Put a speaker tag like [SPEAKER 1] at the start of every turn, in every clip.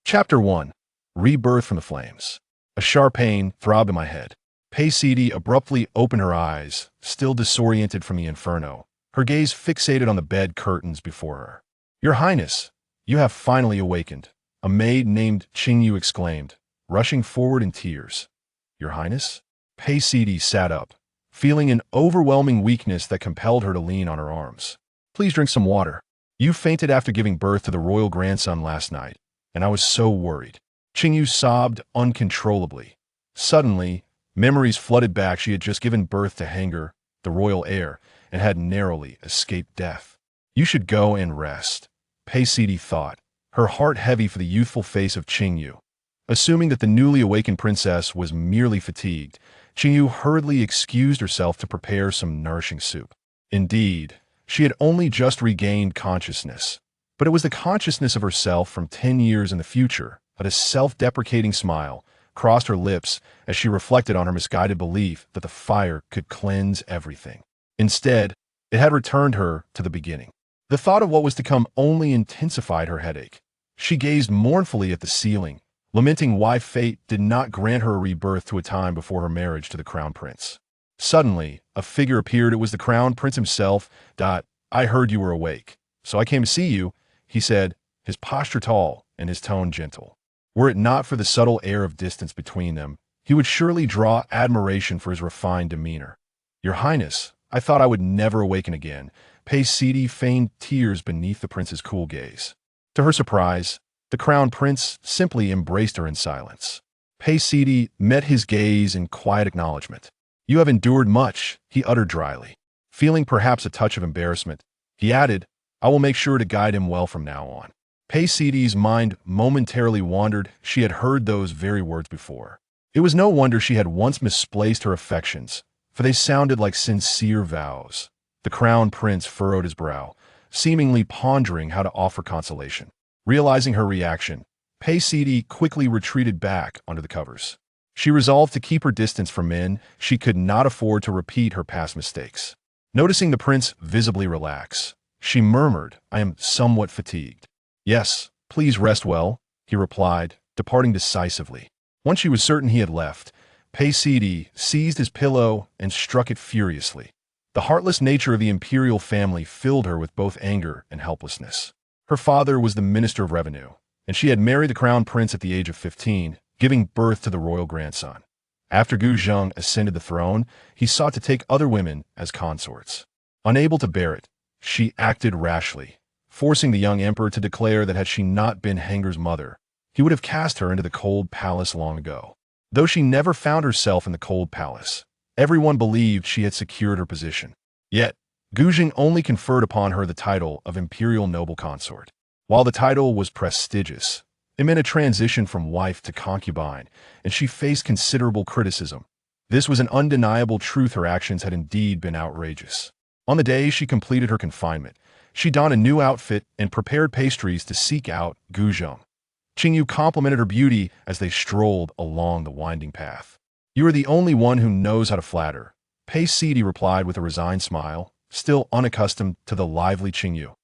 [SPEAKER 1] Chapter 1. Rebirth from the Flames. A sharp pain throbbed in my head. Paisidi abruptly opened her eyes, still disoriented from the inferno, her gaze fixated on the bed curtains before her. "Your Highness, you have finally awakened," a maid named Qingyu exclaimed, rushing forward in tears. "Your Highness?" Paisidi sat up, feeling an overwhelming weakness that compelled her to lean on her arms. "Please drink some water. You fainted after giving birth to the royal grandson last night, and I was so worried." Qingyu sobbed uncontrollably. Suddenly, memories flooded back. She had just given birth to Heng'er, the royal heir, and had narrowly escaped death. "You should go and rest," Paisidi thought, her heart heavy for the youthful face of Qingyu. Assuming that the newly awakened princess was merely fatigued, Qingyu hurriedly excused herself to prepare some nourishing soup. Indeed, she had only just regained consciousness, but it was the consciousness of herself from 10 years in the future. But a self-deprecating smile crossed her lips as she reflected on her misguided belief that the fire could cleanse everything. Instead, it had returned her to the beginning. The thought of what was to come only intensified her headache. She gazed mournfully at the ceiling, lamenting why fate did not grant her a rebirth to a time before her marriage to the crown prince. Suddenly, a figure appeared. It was the crown prince himself. "I heard you were awake, so I came to see you," he said, his posture tall and his tone gentle. Were it not for the subtle air of distance between them, he would surely draw admiration for his refined demeanor. "Your Highness, I thought I would never awaken again." Paisidi feigned tears beneath the prince's cool gaze. To her surprise, the crown prince simply embraced her in silence. Paisidi met his gaze in quiet acknowledgement. "You have endured much," he uttered dryly. Feeling perhaps a touch of embarrassment, he added, "I will make sure to guide him well from now on." Paisidi's mind momentarily wandered. She had heard those very words before. It was no wonder she had once misplaced her affections, for they sounded like sincere vows. The crown prince furrowed his brow, seemingly pondering how to offer consolation. Realizing her reaction, Paisidi quickly retreated back under the covers. She resolved to keep her distance from men. She could not afford to repeat her past mistakes. Noticing the prince visibly relax, she murmured, "I am somewhat fatigued." "Yes, please rest well," he replied, departing decisively. Once she was certain he had left, Paisidi seized his pillow and struck it furiously. The heartless nature of the imperial family filled her with both anger and helplessness. Her father was the minister of revenue, and she had married the crown prince at the age of 15, giving birth to the royal grandson. After Gu Zheng ascended the throne, he sought to take other women as consorts. Unable to bear it, she acted rashly, forcing the young emperor to declare that had she not been Heng'er's mother, he would have cast her into the cold palace long ago. Though she never found herself in the cold palace, everyone believed she had secured her position. Yet, Gu Zheng only conferred upon her the title of imperial noble consort. While the title was prestigious, it meant a transition from wife to concubine, and she faced considerable criticism. This was an undeniable truth. Her actions had indeed been outrageous. On the day she completed her confinement, she donned a new outfit and prepared pastries to seek out Gu Zheng. Qingyu complimented her beauty as they strolled along the winding path. "You are the only one who knows how to flatter," Paisidi replied with a resigned smile, still unaccustomed to the lively Qingyu.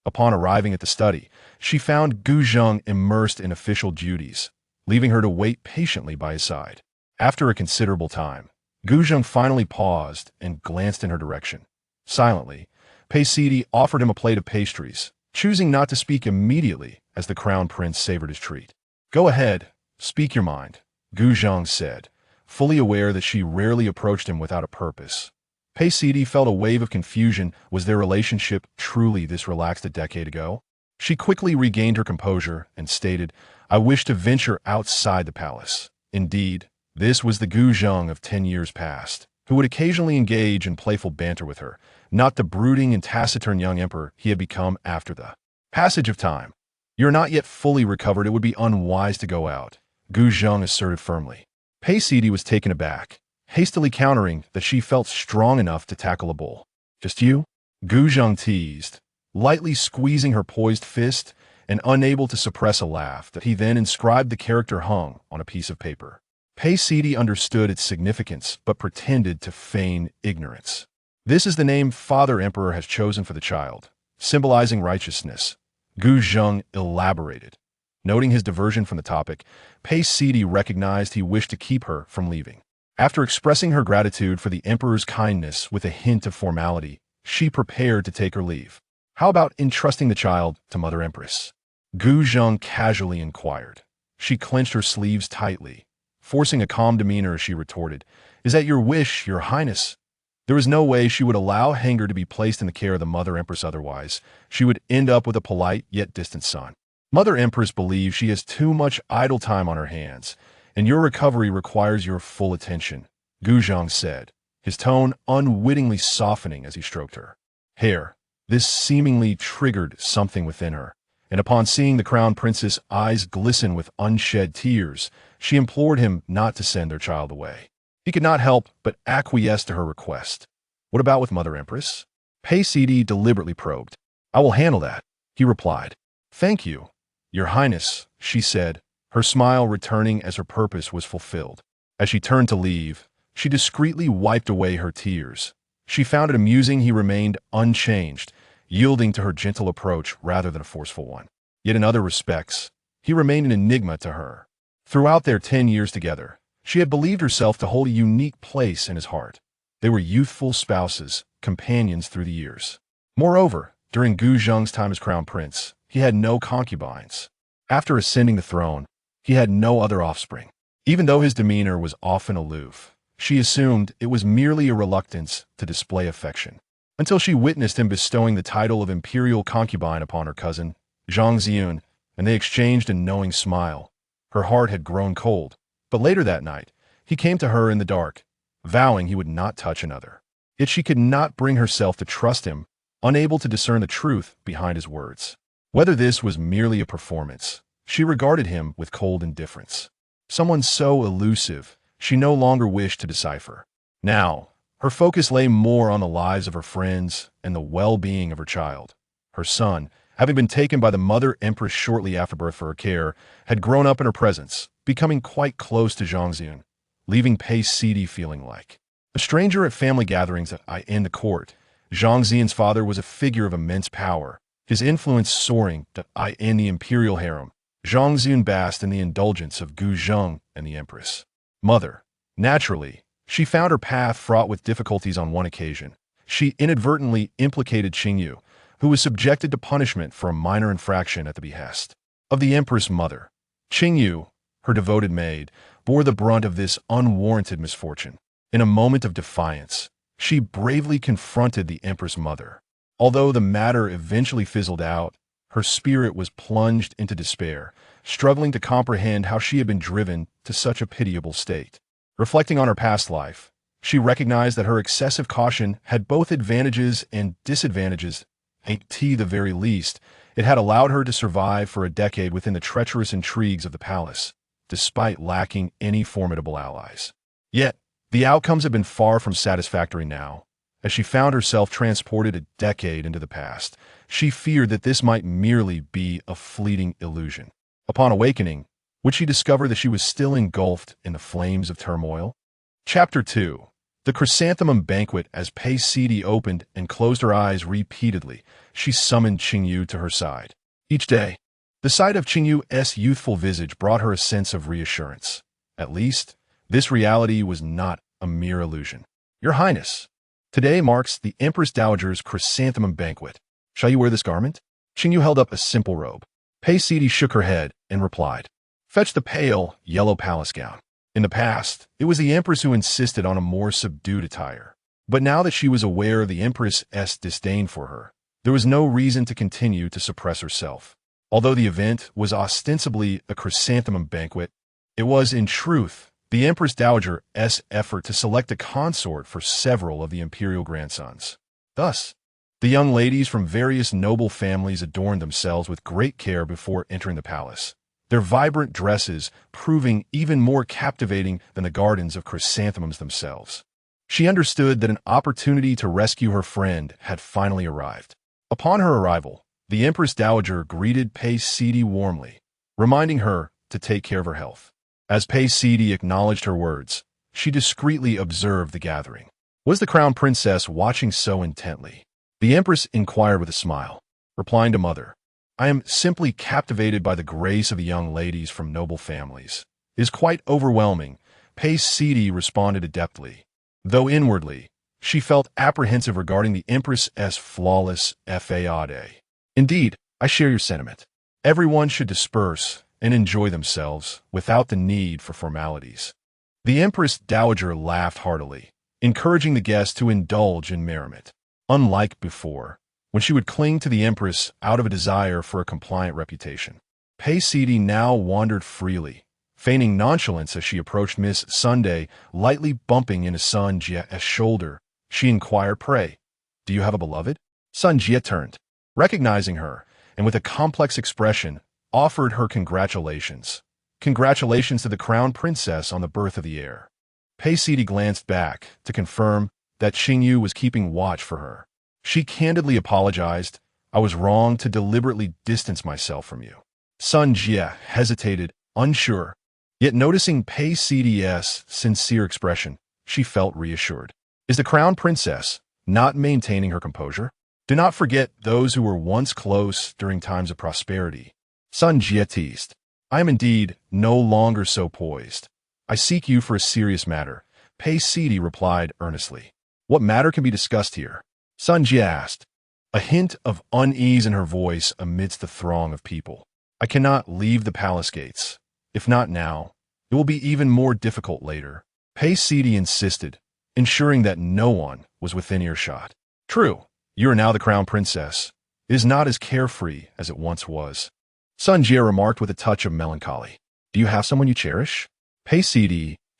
[SPEAKER 1] Upon arriving at the study, she found Gu Zheng immersed in official duties, leaving her to wait patiently by his side. After a considerable time, Gu Zheng finally paused and glanced in her direction. Silently, Paisidi offered him a plate of pastries, choosing not to speak immediately as the crown prince savored his treat. "Go ahead, speak your mind," Gu Zheng said, fully aware that she rarely approached him without a purpose. Paisidi felt a wave of confusion. Was their relationship truly this relaxed a decade ago? She quickly regained her composure and stated, "I wish to venture outside the palace." Indeed, this was the Gu Zheng of 10 years past, who would occasionally engage in playful banter with her, not the brooding and taciturn young emperor he had become after the passage of time. "You're not yet fully recovered. It would be unwise to go out," Gu Zheng asserted firmly. Paisidi was taken aback, hastily countering that she felt strong enough to tackle a bull. "Just you?" Gu Zheng teased, lightly squeezing her poised fist and unable to suppress a laugh that he then inscribed the character hung on a piece of paper. Paisidi understood its significance but pretended to feign ignorance. "This is the name Father Emperor has chosen for the child, symbolizing righteousness," Gu Zheng elaborated. Noting his diversion from the topic, Pace recognized he wished to keep her from leaving. After expressing her gratitude for the emperor's kindness with a hint of formality, she prepared to take her leave. How about entrusting the child to Mother Empress? Gu Zheng casually inquired. She clenched her sleeves tightly, forcing a calm demeanor as she retorted, "Is that your wish, your highness?" There was no way she would allow Heng'er to be placed in the care of the Mother Empress otherwise. She would end up with a polite yet distant son. Mother Empress believes she has too much idle time on her hands, and your recovery requires your full attention, Gu Zheng said, his tone unwittingly softening as he stroked her hair. This seemingly triggered something within her, and upon seeing the crown princess' eyes glisten with unshed tears, she implored him not to send their child away. He could not help but acquiesce to her request. What about with Mother Empress? Pace deliberately probed. "I will handle that," he replied. "Thank you, Your Highness," she said, her smile returning as her purpose was fulfilled. As she turned to leave, she discreetly wiped away her tears. She found it amusing he remained unchanged, yielding to her gentle approach rather than a forceful one. Yet in other respects, he remained an enigma to her. Throughout their 10 years together, she had believed herself to hold a unique place in his heart. They were youthful spouses, companions through the years. Moreover, during Gu Zheng's time as crown prince, he had no concubines. After ascending the throne, he had no other offspring. Even though his demeanor was often aloof, she assumed it was merely a reluctance to display affection. Until she witnessed him bestowing the title of imperial concubine upon her cousin, Zhang Ziyun, and they exchanged a knowing smile. Her heart had grown cold, but later that night, he came to her in the dark, vowing he would not touch another. Yet she could not bring herself to trust him, unable to discern the truth behind his words. Whether this was merely a performance, she regarded him with cold indifference. Someone so elusive, she no longer wished to decipher. Now, her focus lay more on the lives of her friends and the well-being of her child. Her son, having been taken by the Mother Empress shortly after birth for her care, had grown up in her presence, becoming quite close to Zhang Ziyun, leaving Pace feeling like a stranger at family gatherings in the court. Zhang Ziyun's father was a figure of immense power, his influence soaring in the imperial harem. Zhang Ziyun basked in the indulgence of Gu Zheng and the empress. Mother. Naturally, she found her path fraught with difficulties on one occasion. She inadvertently implicated Qingyu, who was subjected to punishment for a minor infraction at the behest of the empress mother. Qingyu, her devoted maid, bore the brunt of this unwarranted misfortune. In a moment of defiance, she bravely confronted the empress mother. Although the matter eventually fizzled out, her spirit was plunged into despair, struggling to comprehend how she had been driven to such a pitiable state. Reflecting on her past life, she recognized that her excessive caution had both advantages and disadvantages. At the very least, it had allowed her to survive for a decade within the treacherous intrigues of the palace, despite lacking any formidable allies. Yet, the outcomes had been far from satisfactory now. As she found herself transported a decade into the past, she feared that this might merely be a fleeting illusion. Upon awakening, would she discover that she was still engulfed in the flames of turmoil? Chapter 2. The Chrysanthemum Banquet. As Pace opened and closed her eyes repeatedly, she summoned Qingyu to her side. Each day, the sight of Qingyu's youthful visage brought her a sense of reassurance. At least, this reality was not a mere illusion. Your Highness, today marks the Empress Dowager's Chrysanthemum Banquet. Shall you wear this garment? Qingyu held up a simple robe. Pace shook her head and replied, "Fetch the pale, yellow palace gown." In the past, it was the Empress who insisted on a more subdued attire. But now that she was aware of the Empress's disdain for her, there was no reason to continue to suppress herself. Although the event was ostensibly a chrysanthemum banquet, it was, in truth, the Empress Dowager's effort to select a consort for several of the imperial grandsons. Thus, the young ladies from various noble families adorned themselves with great care before entering the palace, their vibrant dresses proving even more captivating than the gardens of chrysanthemums themselves. She understood that an opportunity to rescue her friend had finally arrived. Upon her arrival, the Empress Dowager greeted Pace warmly, reminding her to take care of her health. As Pace acknowledged her words, she discreetly observed the gathering. Was the crown princess watching so intently? The Empress inquired with a smile, replying to Mother, I am simply captivated by the grace of the young ladies from noble families. It is quite overwhelming, Pace responded adeptly, though inwardly, she felt apprehensive regarding the empress's flawless faade. Indeed, I share your sentiment. Everyone should disperse and enjoy themselves without the need for formalities. The Empress Dowager laughed heartily, encouraging the guests to indulge in merriment. Unlike before, when she would cling to the Empress out of a desire for a compliant reputation, Pace now wandered freely, feigning nonchalance as she approached Miss Sunday, lightly bumping into Sun Jia's shoulder. She inquired, "Pray, do you have a beloved?" Sun Jia turned, recognizing her, and with a complex expression, offered her congratulations. Congratulations to the crown princess on the birth of the heir. Pace glanced back to confirm that Xingyu was keeping watch for her. She candidly apologized. "I was wrong to deliberately distance myself from you." Sun Jia hesitated, unsure, yet noticing Pace's sincere expression, she felt reassured. Is the crown princess not maintaining her composure? Do not forget those who were once close during times of prosperity. Sun Jia teased. I am indeed no longer so poised. I seek you for a serious matter, Pace replied earnestly. What matter can be discussed here? Sun Jia asked, a hint of unease in her voice amidst the throng of people. I cannot leave the palace gates. If not now, it will be even more difficult later. Pace insisted, ensuring that no one was within earshot. True, you are now the crown princess. It is not as carefree as it once was. Sun Jia remarked with a touch of melancholy. Do you have someone you cherish? Pace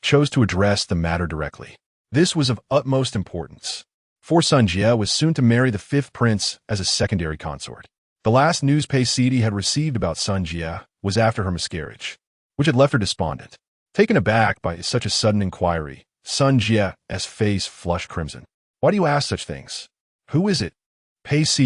[SPEAKER 1] chose to address the matter directly. This was of utmost importance, for Sun Jia was soon to marry the fifth prince as a secondary consort. The last news Pace had received about Sun Jia was after her miscarriage, which had left her despondent. Taken aback by such a sudden inquiry, Sun Jia's face flushed crimson. Why do you ask such things? Who is it? Pace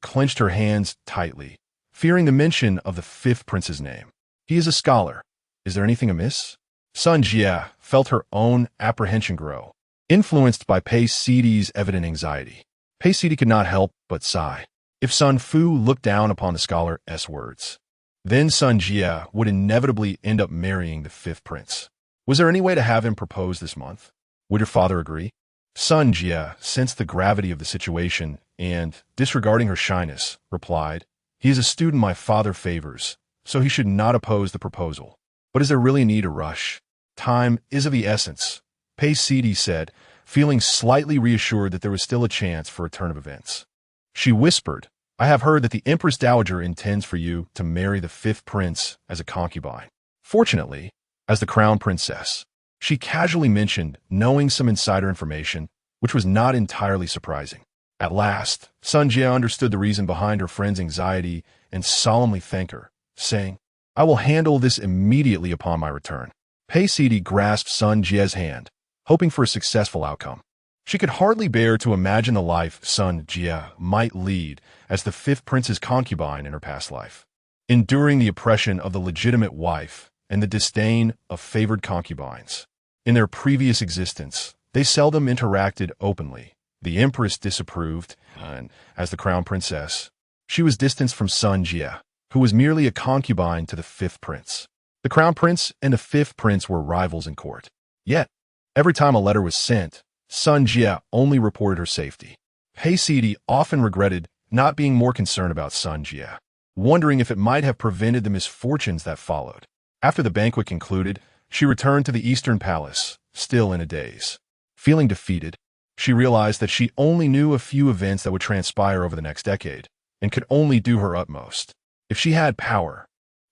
[SPEAKER 1] clenched her hands tightly, fearing the mention of the fifth prince's name. He is a scholar. Is there anything amiss? Sun Jia felt her own apprehension grow, influenced by Pace's evident anxiety. Pace could not help but sigh. If Sun Fu looked down upon the scholar's words, then Sun Jia would inevitably end up marrying the fifth prince. Was there any way to have him propose this month? Would your father agree? Sun Jia sensed the gravity of the situation and, disregarding her shyness, replied, He is a student my father favors, so he should not oppose the proposal. But is there really a need to rush? Time is of the essence, Pace said, feeling slightly reassured that there was still a chance for a turn of events. She whispered, I have heard that the Empress Dowager intends for you to marry the fifth prince as a concubine. Fortunately, as the crown princess, she casually mentioned knowing some insider information, which was not entirely surprising. At last, Sun Jia understood the reason behind her friend's anxiety and solemnly thanked her, saying, I will handle this immediately upon my return. Pace grasped Sun Jia's hand, hoping for a successful outcome. She could hardly bear to imagine the life Sun Jia might lead as the fifth prince's concubine in her past life, enduring the oppression of the legitimate wife and the disdain of favored concubines. In their previous existence, they seldom interacted openly. The empress disapproved, and as the crown princess, she was distanced from Sun Jia, who was merely a concubine to the fifth prince. The crown prince and the fifth prince were rivals in court. Yet, every time a letter was sent, Sun Jia only reported her safety. Pace often regretted not being more concerned about Sun Jia, wondering if it might have prevented the misfortunes that followed. After the banquet concluded, she returned to the Eastern Palace, still in a daze. Feeling defeated, she realized that she only knew a few events that would transpire over the next decade, and could only do her utmost. If she had power,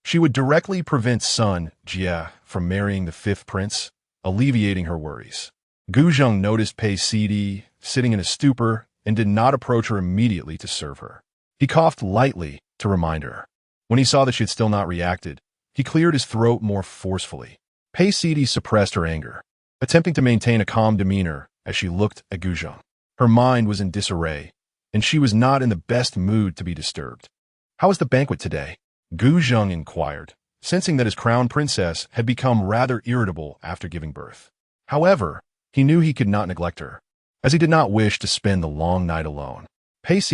[SPEAKER 1] she would directly prevent Sun Jia from marrying the fifth prince, alleviating her worries. Gu Zheng noticed Pace sitting in a stupor and did not approach her immediately to serve her. He coughed lightly to remind her. When he saw that she had still not reacted, he cleared his throat more forcefully. Pace suppressed her anger, attempting to maintain a calm demeanor as she looked at Gu Zheng. Her mind was in disarray, and she was not in the best mood to be disturbed. How was the banquet today? Gu Zheng inquired, sensing that his crown princess had become rather irritable after giving birth. However, he knew he could not neglect her, as he did not wish to spend the long night alone. Pace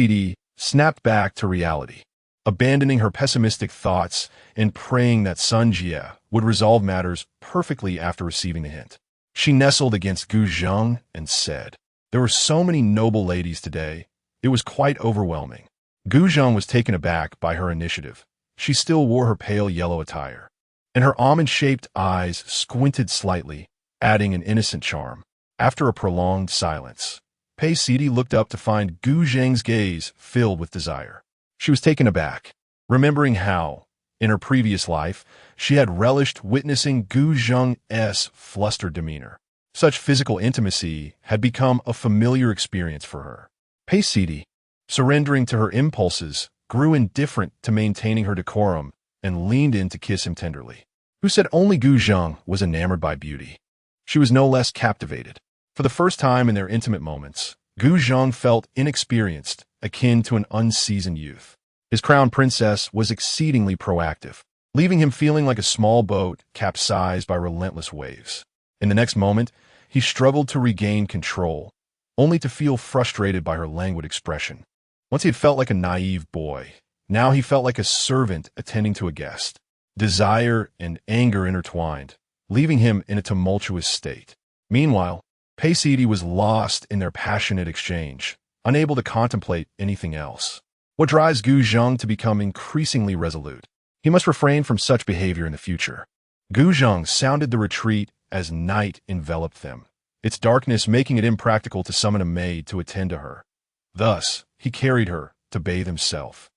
[SPEAKER 1] snapped back to reality. abandoning her pessimistic thoughts and praying that Sun Jie would resolve matters perfectly after receiving the hint. She nestled against Gu Zheng and said, "There were so many noble ladies today. It was quite overwhelming." Gu Zheng was taken aback by her initiative. She still wore her pale yellow attire, and her almond-shaped eyes squinted slightly, adding an innocent charm. After a prolonged silence, Pei Sidi looked up to find Gu Zheng's gaze filled with desire. She was taken aback, remembering how, in her previous life, she had relished witnessing Gu Zheng's flustered demeanor. Such physical intimacy had become a familiar experience for her. Pei Sidi, surrendering to her impulses, grew indifferent to maintaining her decorum and leaned in to kiss him tenderly. Who said only Gu Zheng was enamored by beauty? She was no less captivated. For the first time in their intimate moments, Gu Zheng felt inexperienced, akin to an unseasoned youth. His crown princess was exceedingly proactive, leaving him feeling like a small boat capsized by relentless waves. In the next moment, he struggled to regain control, only to feel frustrated by her languid expression. Once he had felt like a naive boy, now he felt like a servant attending to a guest. Desire and anger intertwined, leaving him in a tumultuous state. Meanwhile, Pei Sidi was lost in their passionate exchange, unable to contemplate anything else. What drives Gu Zheng to become increasingly resolute? He must refrain from such behavior in the future. Gu Zheng sounded the retreat as night enveloped them, its darkness making it impractical to summon a maid to attend to her. Thus, he carried her to bathe himself.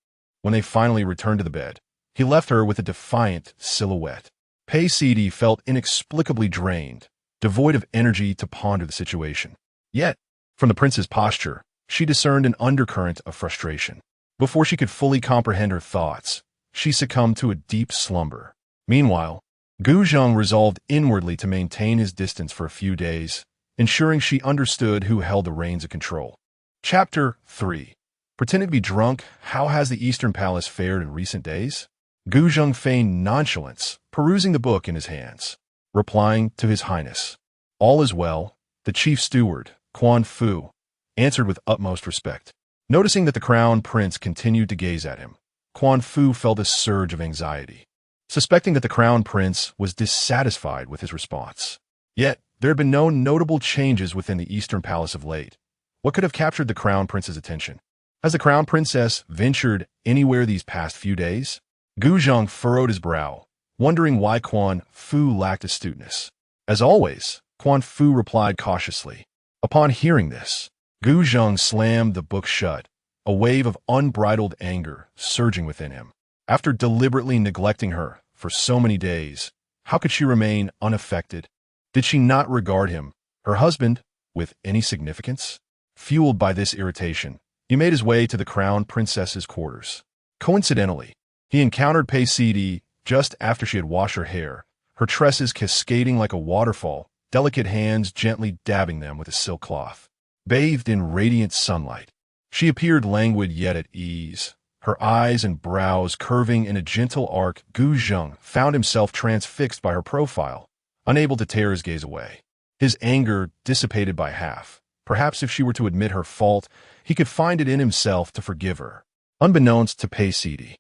[SPEAKER 1] When they finally returned to the bed, he left her with a defiant silhouette. Pei Sidi felt inexplicably drained, devoid of energy to ponder the situation. Yet, from the prince's posture, she discerned an undercurrent of frustration. Before she could fully comprehend her thoughts, she succumbed to a deep slumber. Meanwhile, Gu Zheng resolved inwardly to maintain his distance for a few days, ensuring she understood who held the reins of control. Chapter 3. Pretending to be drunk, how has the Eastern Palace fared in recent days? Gu Zheng feigned nonchalance, perusing the book in his hands, replying to His Highness. "All is well," the chief steward, Quan Fu, answered with utmost respect. Noticing that the crown prince continued to gaze at him, Quan Fu felt a surge of anxiety, suspecting that the crown prince was dissatisfied with his response. Yet, there had been no notable changes within the Eastern Palace of late. What could have captured the crown prince's attention? Has the crown princess ventured anywhere these past few days? Gu Zheng furrowed his brow, wondering why Quan Fu lacked astuteness. As always, Quan Fu replied cautiously. Upon hearing this, Gu Zheng slammed the book shut, a wave of unbridled anger surging within him. After deliberately neglecting her for so many days, how could she remain unaffected? Did she not regard him, her husband, with any significance? Fueled by this irritation, he made his way to the crown princess's quarters. Coincidentally, he encountered Pei Sidi just after she had washed her hair, her tresses cascading like a waterfall, delicate hands gently dabbing them with a silk cloth. Bathed in radiant sunlight, she appeared languid yet at ease, her eyes and brows curving in a gentle arc. Gu Zheng found himself transfixed by her profile, unable to tear his gaze away. His anger dissipated by half. Perhaps if she were to admit her fault, he could find it in himself to forgive her. Unbeknownst to Pei Sidi,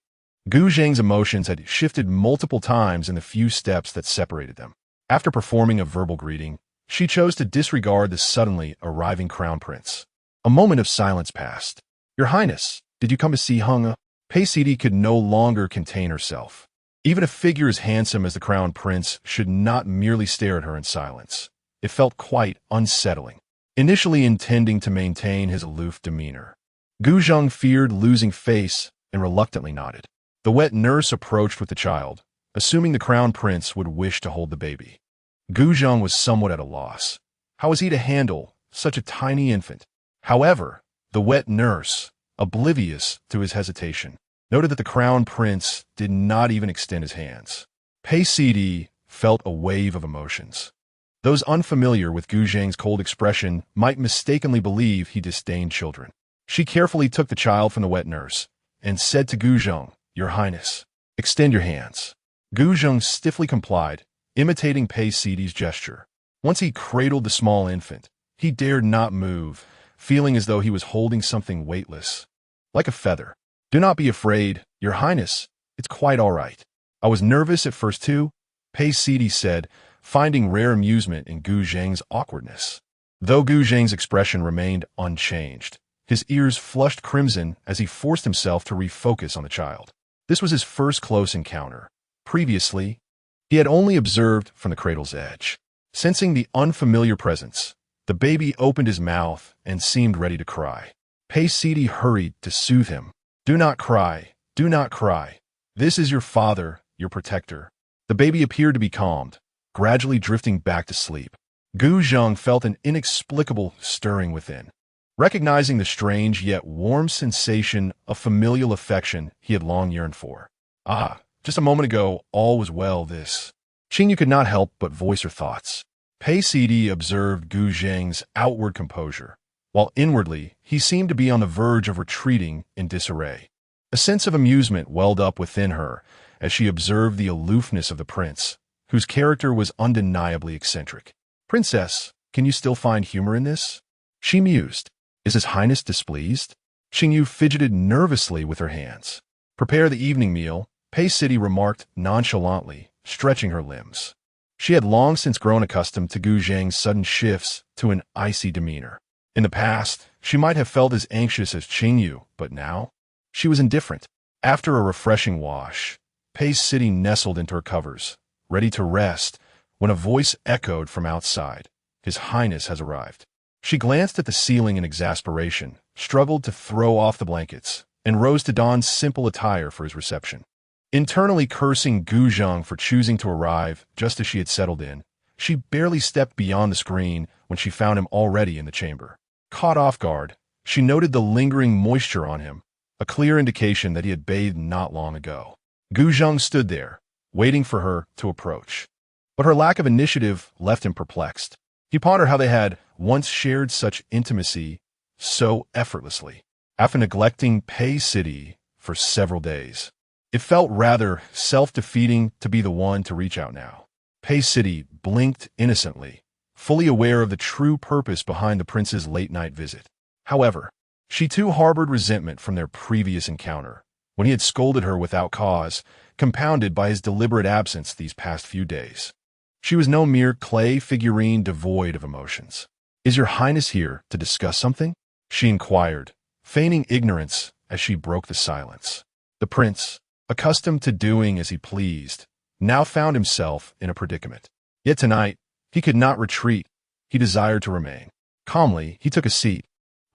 [SPEAKER 1] Gu Zheng's emotions had shifted multiple times in the few steps that separated them. After performing a verbal greeting, she chose to disregard the suddenly arriving crown prince. A moment of silence passed. "Your Highness, did you come to see Heng'er?" Pei Sidi could no longer contain herself. Even a figure as handsome as the crown prince should not merely stare at her in silence. It felt quite unsettling. Initially intending to maintain his aloof demeanor, Gu Zheng feared losing face and reluctantly nodded. The wet nurse approached with the child, assuming the crown prince would wish to hold the baby. Gu Zheng was somewhat at a loss. How was he to handle such a tiny infant? However, the wet nurse, oblivious to his hesitation, noted that the crown prince did not even extend his hands. Pei Sidi felt a wave of emotions. Those unfamiliar with Gu Zheng's cold expression might mistakenly believe he disdained children. She carefully took the child from the wet nurse and said to Gu Zheng, "Your Highness, extend your hands." Gu Zheng stiffly complied, imitating Pei Sidi's gesture. Once he cradled the small infant, he dared not move, feeling as though he was holding something weightless. Like a feather. "Do not be afraid," Your Highness, it's quite all right. I was nervous at first too, Pei Sidi said, finding rare amusement in Gu Zheng's awkwardness. Though Gu Zheng's expression remained unchanged, his ears flushed crimson as he forced himself to refocus on the child. This was his first close encounter. Previously, he had only observed from the cradle's edge. Sensing the unfamiliar presence, the baby opened his mouth and seemed ready to cry. Pei Sidi hurried to soothe him. Do not cry, do not cry. This is your father, your protector. The baby appeared to be calmed, gradually drifting back to sleep. Gu Zheng felt an inexplicable stirring within. Recognizing the strange yet warm sensation of familial affection he had long yearned for. Ah, just a moment ago, all was well this. Qingyu could not help but voice her thoughts. Pei Sidi observed Gu Zheng's outward composure, while inwardly he seemed to be on the verge of retreating in disarray. A sense of amusement welled up within her as she observed the aloofness of the prince, whose character was undeniably eccentric. Princess, can you still find humor in this? She mused. Is His Highness displeased? Qingyu fidgeted nervously with her hands. Prepare the evening meal, Pei Sidi remarked nonchalantly, stretching her limbs. She had long since grown accustomed to Gu Zheng's sudden shifts to an icy demeanor. In the past, she might have felt as anxious as Qingyu, but now, she was indifferent. After a refreshing wash, Pei Sidi nestled into her covers, ready to rest, when a voice echoed from outside. His Highness has arrived. She glanced at the ceiling in exasperation, struggled to throw off the blankets, and rose to don simple attire for his reception. Internally cursing Gu Zheng for choosing to arrive just as she had settled in, she barely stepped beyond the screen when she found him already in the chamber. Caught off guard, she noted the lingering moisture on him, a clear indication that he had bathed not long ago. Gu Zheng stood there, waiting for her to approach. But her lack of initiative left him perplexed. He pondered how they had once shared such intimacy so effortlessly, after neglecting Pei Sidi for several days. It felt rather self-defeating to be the one to reach out now. Pei Sidi blinked innocently, fully aware of the true purpose behind the prince's late-night visit. However, she too harbored resentment from their previous encounter, when he had scolded her without cause, compounded by his deliberate absence these past few days. She was no mere clay figurine devoid of emotions. Is your Highness here to discuss something? She inquired, feigning ignorance as she broke the silence. The prince, accustomed to doing as he pleased, now found himself in a predicament. Yet tonight, he could not retreat. He desired to remain. Calmly, he took a seat,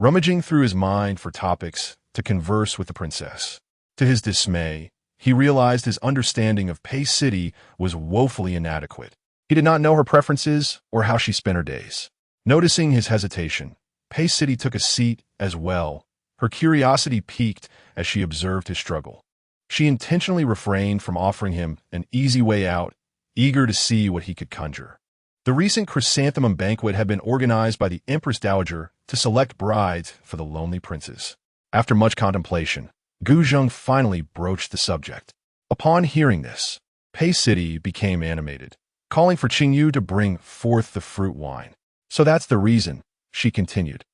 [SPEAKER 1] rummaging through his mind for topics to converse with the princess. To his dismay, he realized his understanding of Pei Sidi was woefully inadequate. He did not know her preferences or how she spent her days. Noticing his hesitation, Pei Sidi took a seat as well. Her curiosity piqued as she observed his struggle. She intentionally refrained from offering him an easy way out, eager to see what he could conjure. The recent chrysanthemum banquet had been organized by the Empress Dowager to select brides for the lonely princes. After much contemplation, Gu Zheng finally broached the subject. Upon hearing this, Pei Sidi became animated, calling for Qingyu to bring forth the fruit wine. So that's the reason, she continued.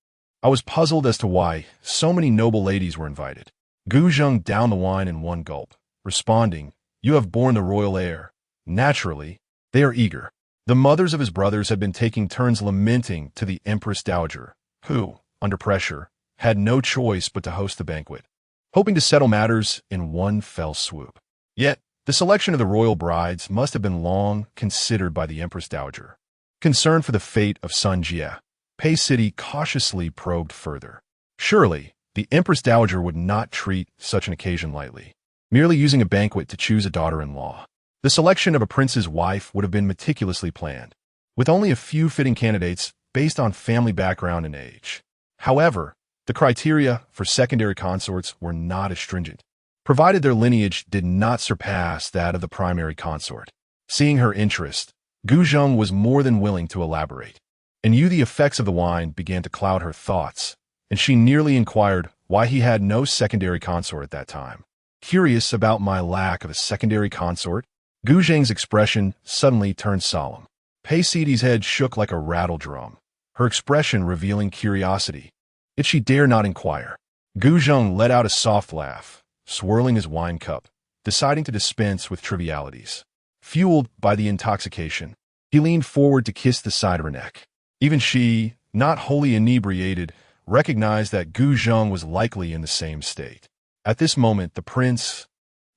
[SPEAKER 1] I was puzzled as to why so many noble ladies were invited. Gu Zheng downed the wine in one gulp, responding, You have borne the royal heir. Naturally, they are eager. The mothers of his brothers had been taking turns lamenting to the Empress Dowager, who, under pressure, had no choice but to host the banquet, hoping to settle matters in one fell swoop. Yet, the selection of the royal brides must have been long considered by the Empress Dowager. Concerned for the fate of Sun Jie, Pei Sidi cautiously probed further. Surely, the Empress Dowager would not treat such an occasion lightly, merely using a banquet to choose a daughter-in-law. The selection of a prince's wife would have been meticulously planned, with only a few fitting candidates based on family background and age. However, the criteria for secondary consorts were not as stringent, provided their lineage did not surpass that of the primary consort. Seeing her interest, Gu Zheng was more than willing to elaborate, and the effects of the wine began to cloud her thoughts, and she nearly inquired why he had no secondary consort at that time. Curious about my lack of a secondary consort, Gu Zheng's expression suddenly turned solemn. Pei Sidi's head shook like a rattle drum, her expression revealing curiosity. Yet she dare not inquire. Gu Zheng let out a soft laugh, swirling his wine cup, deciding to dispense with trivialities. Fueled by the intoxication, he leaned forward to kiss the side of her neck. Even she, not wholly inebriated, recognized that Gu Zheng was likely in the same state. At this moment, the prince,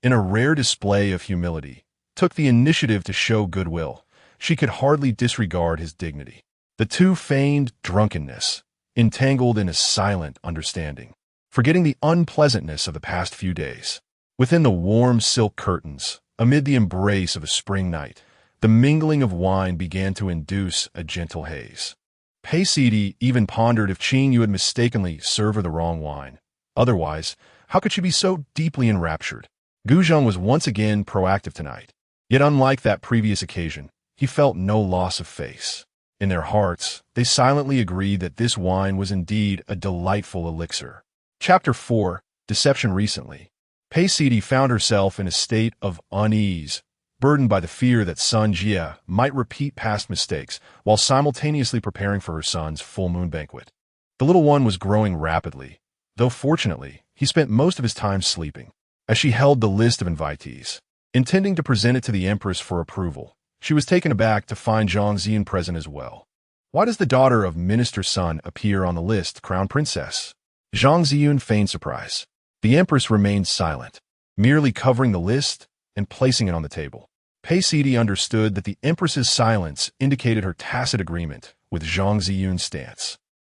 [SPEAKER 1] in a rare display of humility, took the initiative to show goodwill. She could hardly disregard his dignity. The two feigned drunkenness, entangled in a silent understanding, forgetting the unpleasantness of the past few days. Within the warm silk curtains, amid the embrace of a spring night, the mingling of wine began to induce a gentle haze. Pei Sidi even pondered if Qing Yu had mistakenly served her the wrong wine. Otherwise, how could she be so deeply enraptured? Gu Zheng was once again proactive tonight. Yet unlike that previous occasion, he felt no loss of face. In their hearts, they silently agreed that this wine was indeed a delightful elixir. Chapter 4. Deception. Recently, Pei Sidi found herself in a state of unease, burdened by the fear that Sun Jia might repeat past mistakes while simultaneously preparing for her son's full moon banquet. The little one was growing rapidly, though fortunately, he spent most of his time sleeping. As she held the list of invitees, intending to present it to the empress for approval, she was taken aback to find Zhang Ziyun present as well. Why does the daughter of Minister Sun appear on the list, Crown Princess? Zhang Ziyun feigned surprise. The empress remained silent, merely covering the list and placing it on the table. Pei Sidi understood that the empress's silence indicated her tacit agreement with Zhang Ziyun's stance.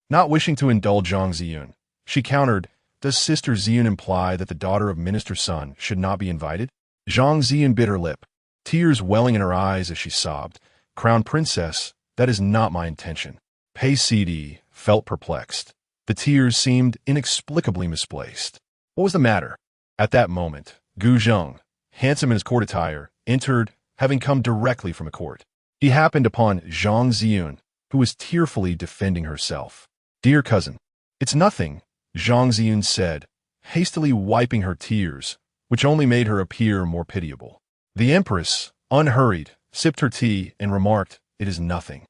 [SPEAKER 1] Not wishing to indulge Zhang Ziyun, she countered, "Does Sister Ziyun imply that the daughter of Minister Sun should not be invited?" Zhang Ziyun bit her lip, tears welling in her eyes as she sobbed. "Crown Princess, that is not my intention." Pei Sidi felt perplexed. The tears seemed inexplicably misplaced. What was the matter? At that moment, Gu Zheng, handsome in his court attire, entered, having come directly from a court. He happened upon Zhang Ziyun, who was tearfully defending herself. "Dear cousin, it's nothing," Zhang Ziyun said, hastily wiping her tears, which only made her appear more pitiable. The empress, unhurried, sipped her tea and remarked, "It is nothing."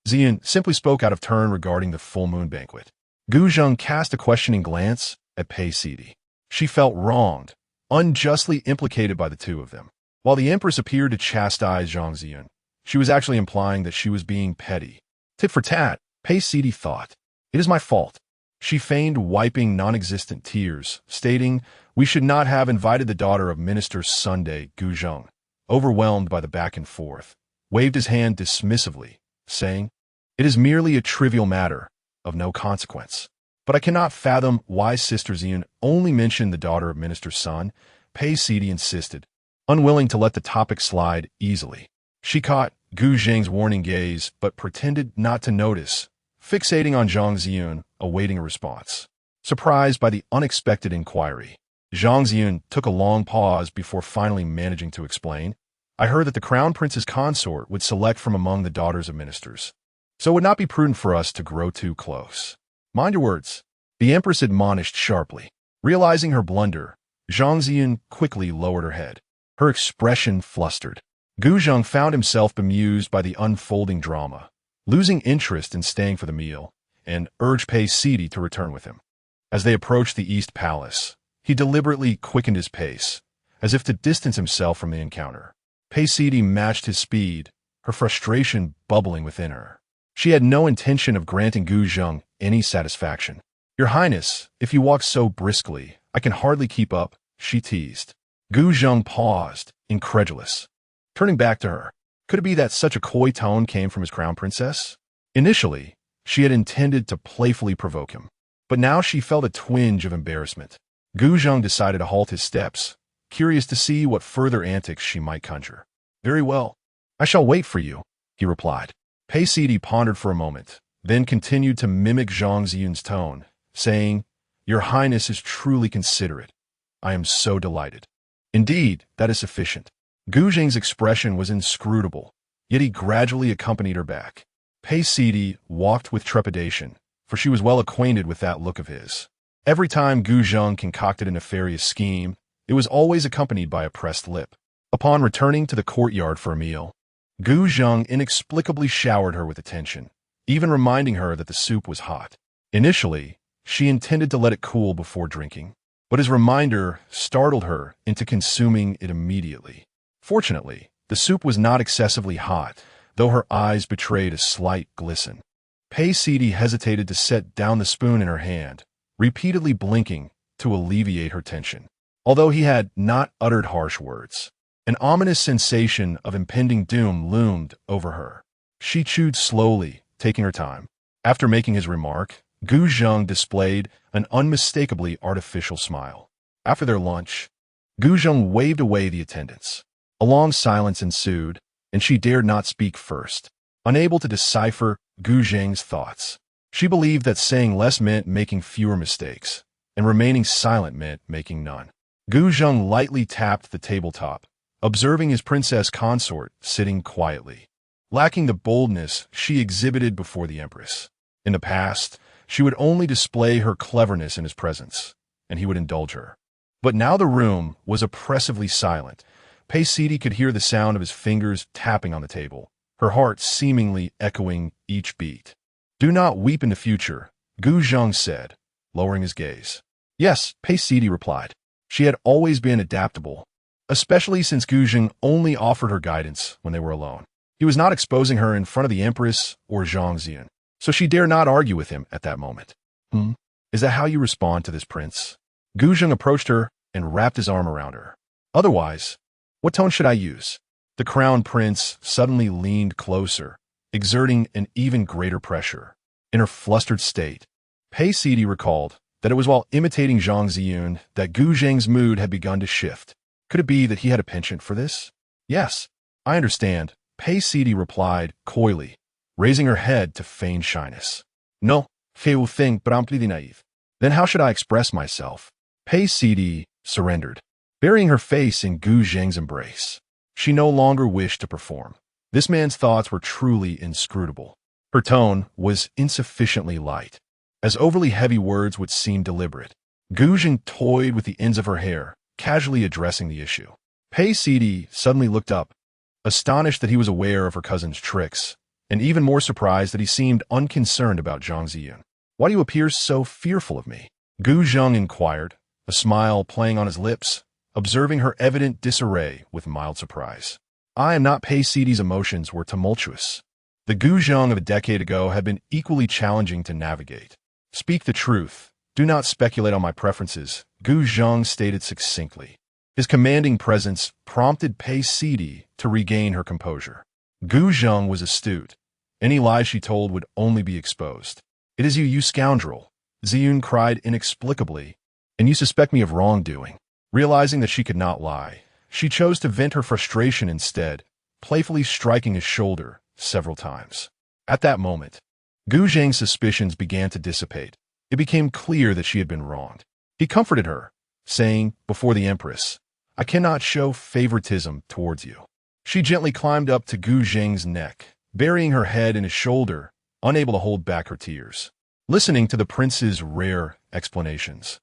[SPEAKER 1] Ziyun simply spoke out of turn regarding the full moon banquet. Gu Zheng cast a questioning glance at Pei Sidi. She felt wronged, unjustly implicated by the two of them. While the empress appeared to chastise Zhang Ziyun, she was actually implying that she was being petty. Tit for tat, Pei Sidi thought. "It is my fault." She feigned wiping non-existent tears, stating, "We should not have invited the daughter of Minister Sunday." Gu Zheng, overwhelmed by the back and forth, waved his hand dismissively, saying, "It is merely a trivial matter, of no consequence." "But I cannot fathom why Sister Ziyun only mentioned the daughter of Minister Sun," Pei Sidi insisted, unwilling to let the topic slide easily. She caught Gu Zheng's warning gaze but pretended not to notice, fixating on Zhang Ziyun, awaiting a response. Surprised by the unexpected inquiry, Zhang Ziyun took a long pause before finally managing to explain, "I heard that the crown prince's consort would select from among the daughters of ministers, so it would not be prudent for us to grow too close." "Mind your words," the empress admonished sharply. Realizing her blunder, Zhang Ziyun quickly lowered her head, her expression flustered. Gu Zheng found himself bemused by the unfolding drama, losing interest in staying for the meal, and urged Pei Sidi to return with him. As they approached the East Palace, he deliberately quickened his pace, as if to distance himself from the encounter. Pei Sidi matched his speed, her frustration bubbling within her. She had no intention of granting Gu Zheng any satisfaction. "Your Highness, if you walk so briskly, I can hardly keep up," she teased. Gu Zheng paused, incredulous. Turning back to her, could it be that such a coy tone came from his crown princess? Initially, she had intended to playfully provoke him, but now she felt a twinge of embarrassment. Gu Zheng decided to halt his steps, curious to see what further antics she might conjure. "Very well, I shall wait for you," he replied. Pei Sidi pondered for a moment, then continued to mimic Zhang Ziyun's tone, saying, "Your Highness is truly considerate. I am so delighted." "Indeed, that is sufficient." Gu Zheng's expression was inscrutable, yet he gradually accompanied her back. Pei Sidi walked with trepidation, for she was well acquainted with that look of his. Every time Gu Zheng concocted a nefarious scheme, it was always accompanied by a pressed lip. Upon returning to the courtyard for a meal, Gu Zheng inexplicably showered her with attention, even reminding her that the soup was hot. Initially, she intended to let it cool before drinking, but his reminder startled her into consuming it immediately. Fortunately, the soup was not excessively hot, though her eyes betrayed a slight glisten. Pei Sidi hesitated to set down the spoon in her hand, repeatedly blinking to alleviate her tension. Although he had not uttered harsh words, an ominous sensation of impending doom loomed over her. She chewed slowly, taking her time. After making his remark, Gu Zheng displayed an unmistakably artificial smile. After their lunch, Gu Zheng waved away the attendants. A long silence ensued, and she dared not speak first, unable to decipher Gu Zheng's thoughts. She believed that saying less meant making fewer mistakes, and remaining silent meant making none. Gu Zheng lightly tapped the tabletop, observing his princess consort sitting quietly, lacking the boldness she exhibited before the empress. In the past, she would only display her cleverness in his presence, and he would indulge her. But now the room was oppressively silent. Pei Sidi could hear the sound of his fingers tapping on the table, her heart seemingly echoing each beat. "Do not weep in the future," Gu Zheng said, lowering his gaze. "Yes," Pei Sidi replied. She had always been adaptable, especially since Gu Zheng only offered her guidance when they were alone. He was not exposing her in front of the empress or Zhang Zian, so she dare not argue with him at that moment. Is that how you respond to this, prince?" Gu Zheng approached her and wrapped his arm around her. "Otherwise, what tone should I use?" The crown prince suddenly leaned closer, exerting an even greater pressure. In her flustered state, Pei Sidi recalled that it was while imitating Zhang Ziyun that Gu Zheng's mood had begun to shift. Could it be that he had a penchant for this? "Yes, I understand," Pei Sidi replied coyly, raising her head to feign shyness. "No, je vous think rempli naïve." "Then how should I express myself?" Pei Sidi surrendered, burying her face in Gu Zheng's embrace. She no longer wished to perform. This man's thoughts were truly inscrutable. Her tone was insufficiently light, as overly heavy words would seem deliberate. Gu Zheng toyed with the ends of her hair, casually addressing the issue. Pei Sidi suddenly looked up, astonished that he was aware of her cousin's tricks, and even more surprised that he seemed unconcerned about Zhang Ziyun. "Why do you appear so fearful of me?" Gu Zheng inquired, a smile playing on his lips, observing her evident disarray with mild surprise. "I am not." Pei Sidi's emotions were tumultuous. The Gu Zheng of a decade ago had been equally challenging to navigate. "Speak the truth. Do not speculate on my preferences," Gu Zheng stated succinctly. His commanding presence prompted Pei Sidi to regain her composure. Gu Zheng was astute. Any lies she told would only be exposed. "It is you, you scoundrel," Ziyun cried inexplicably, "and you suspect me of wrongdoing." Realizing that she could not lie, she chose to vent her frustration instead, playfully striking his shoulder several times. At that moment, Gu Zheng's suspicions began to dissipate. It became clear that she had been wronged. He comforted her, saying, before the empress, "I cannot show favoritism towards you." She gently climbed up to Gu Zheng's neck, burying her head in his shoulder, unable to hold back her tears. Listening to the prince's rare explanations,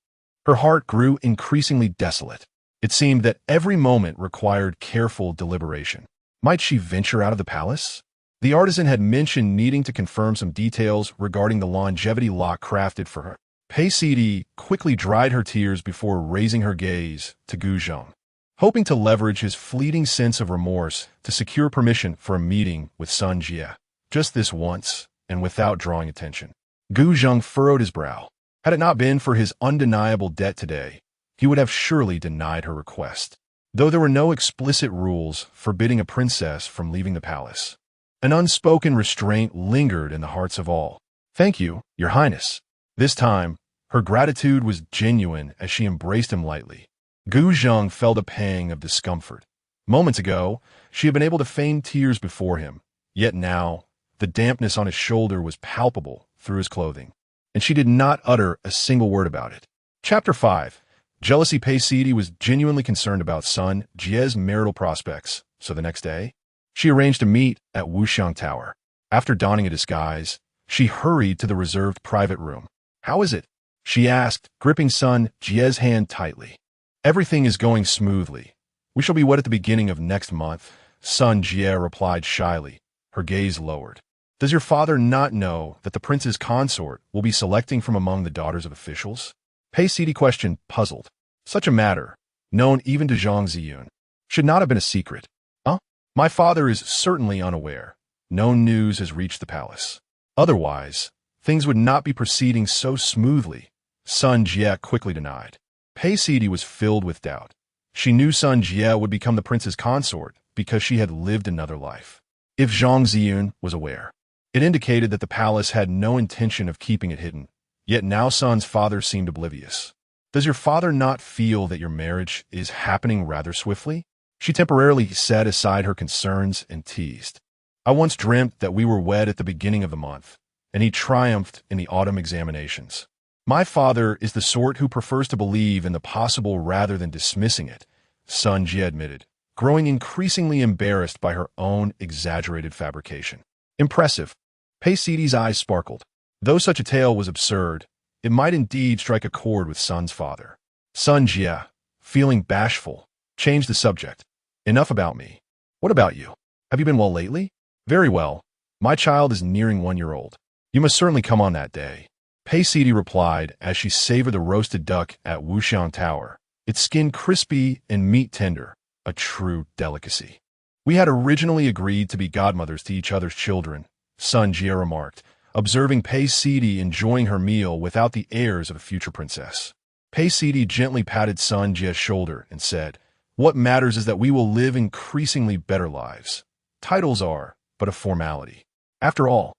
[SPEAKER 1] her heart grew increasingly desolate. It seemed that every moment required careful deliberation. Might she venture out of the palace? The artisan had mentioned needing to confirm some details regarding the longevity lock crafted for her. Pei Sidi quickly dried her tears before raising her gaze to Gu Zheng, hoping to leverage his fleeting sense of remorse to secure permission for a meeting with Sun Jie. Just this once, and without drawing attention. Gu Zheng furrowed his brow. Had it not been for his undeniable debt today, he would have surely denied her request. Though there were no explicit rules forbidding a princess from leaving the palace, an unspoken restraint lingered in the hearts of all. "Thank you, Your Highness." This time, her gratitude was genuine as she embraced him lightly. Gu Zheng felt a pang of discomfort. Moments ago, she had been able to feign tears before him, yet now, the dampness on his shoulder was palpable through his clothing, and she did not utter a single word about it. Chapter 5. Jealousy. Pei Sidi was genuinely concerned about Sun Jie's marital prospects, so the next day, she arranged to meet at Wuxiang Tower. After donning a disguise, she hurried to the reserved private room. "How is it?" she asked, gripping Sun Jie's hand tightly. "Everything is going smoothly. We shall be wed at the beginning of next month," Sun Jie replied shyly, her gaze lowered. "Does your father not know that the prince's consort will be selecting from among the daughters of officials?" Pei Sidi questioned, puzzled. Such a matter, known even to Zhang Ziyun, should not have been a secret. Huh? My father is certainly unaware. No news has reached the palace. Otherwise, things would not be proceeding so smoothly, Sun Jie quickly denied. Pei Sidi was filled with doubt. She knew Sun Jie would become the prince's consort because she had lived another life. If Zhang Ziyun was aware, it indicated that the palace had no intention of keeping it hidden, yet now Sun's father seemed oblivious. Does your father not feel that your marriage is happening rather swiftly? She temporarily set aside her concerns and teased. I once dreamt that we were wed at the beginning of the month, and he triumphed in the autumn examinations. My father is the sort who prefers to believe in the possible rather than dismissing it, Sun Jie admitted, growing increasingly embarrassed by her own exaggerated fabrication. Impressive. Pei Sidi's eyes sparkled. Though such a tale was absurd, it might indeed strike a chord with Sun's father. Sun Jie, feeling bashful, changed the subject. Enough about me. What about you? Have you been well lately? Very well. My child is nearing 1 year old. You must certainly come on that day. Pei Sidi replied as she savored the roasted duck at Wuxiang Tower, its skin crispy and meat tender, a true delicacy. We had originally agreed to be godmothers to each other's children, Sun Jie remarked, observing Pei Sidi enjoying her meal without the airs of a future princess. Pei Sidi gently patted Sun Jie's shoulder and said, "What matters is that we will live increasingly better lives. Titles are but a formality. After all,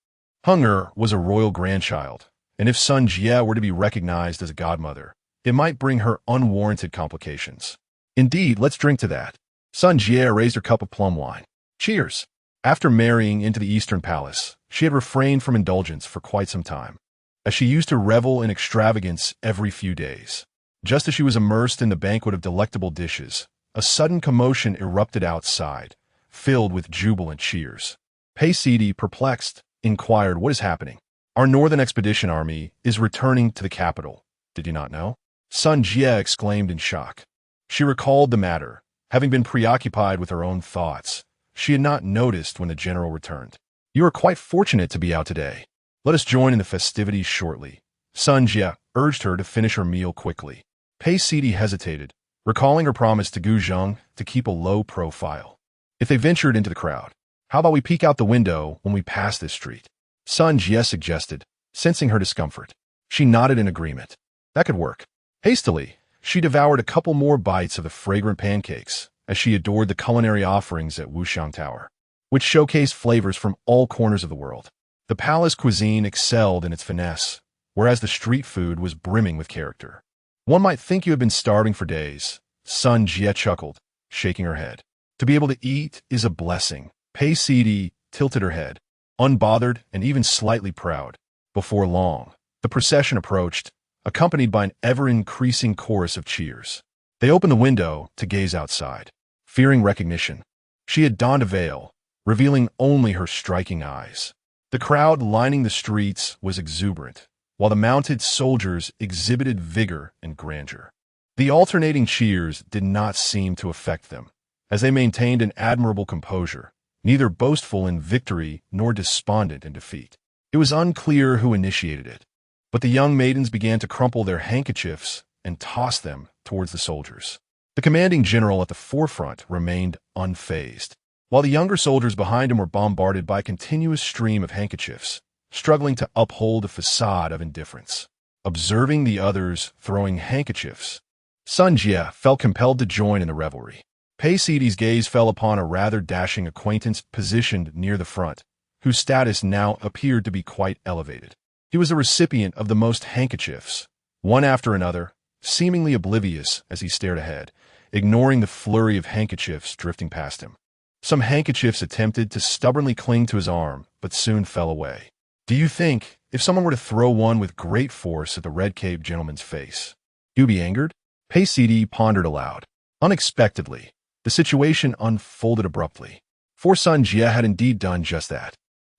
[SPEAKER 1] Heng'er was a royal grandchild, and if Sun Jie were to be recognized as a godmother, it might bring her unwarranted complications. Indeed, let's drink to that." Sun Jie raised her cup of plum wine. Cheers! After marrying into the Eastern Palace, she had refrained from indulgence for quite some time, as she used to revel in extravagance every few days. Just as she was immersed in the banquet of delectable dishes, a sudden commotion erupted outside, filled with jubilant cheers. Pei Sidi, perplexed, inquired, "What is happening?" "Our Northern Expedition Army is returning to the capital. Did you not know?" Sun Jie exclaimed in shock. She recalled the matter. Having been preoccupied with her own thoughts, she had not noticed when the general returned. "You are quite fortunate to be out today. Let us join in the festivities shortly." Sun Jie urged her to finish her meal quickly. Pei Sidi hesitated, recalling her promise to Gu Zheng to keep a low profile. If they ventured into the crowd, how about we peek out the window when we pass this street? Sun Jie suggested, sensing her discomfort. She nodded in agreement. That could work. Hastily, she devoured a couple more bites of the fragrant pancakes as she adored the culinary offerings at Wuxiang Tower, which showcased flavors from all corners of the world. The palace cuisine excelled in its finesse, whereas the street food was brimming with character. One might think you had been starving for days, Sun Jie chuckled, shaking her head. To be able to eat is a blessing. Pei Sidi tilted her head, unbothered and even slightly proud. Before long, the procession approached, accompanied by an ever-increasing chorus of cheers. They opened the window to gaze outside. Fearing recognition, she had donned a veil, revealing only her striking eyes. The crowd lining the streets was exuberant, while the mounted soldiers exhibited vigor and grandeur. The alternating cheers did not seem to affect them, as they maintained an admirable composure, neither boastful in victory nor despondent in defeat. It was unclear who initiated it, but the young maidens began to crumple their handkerchiefs and toss them towards the soldiers. The commanding general at the forefront remained unfazed, while the younger soldiers behind him were bombarded by a continuous stream of handkerchiefs, struggling to uphold a facade of indifference. Observing the others throwing handkerchiefs, Sun Jie felt compelled to join in the revelry. Pei Sidi's gaze fell upon a rather dashing acquaintance positioned near the front, whose status now appeared to be quite elevated. He was the recipient of the most handkerchiefs, one after another, seemingly oblivious as he stared ahead, ignoring the flurry of handkerchiefs drifting past him. Some handkerchiefs attempted to stubbornly cling to his arm, but soon fell away. Do you think, if someone were to throw one with great force at the red-caped gentleman's face, you'd be angered? Pei Sidi pondered aloud. Unexpectedly, the situation unfolded abruptly. For Sun Jie had indeed done just that.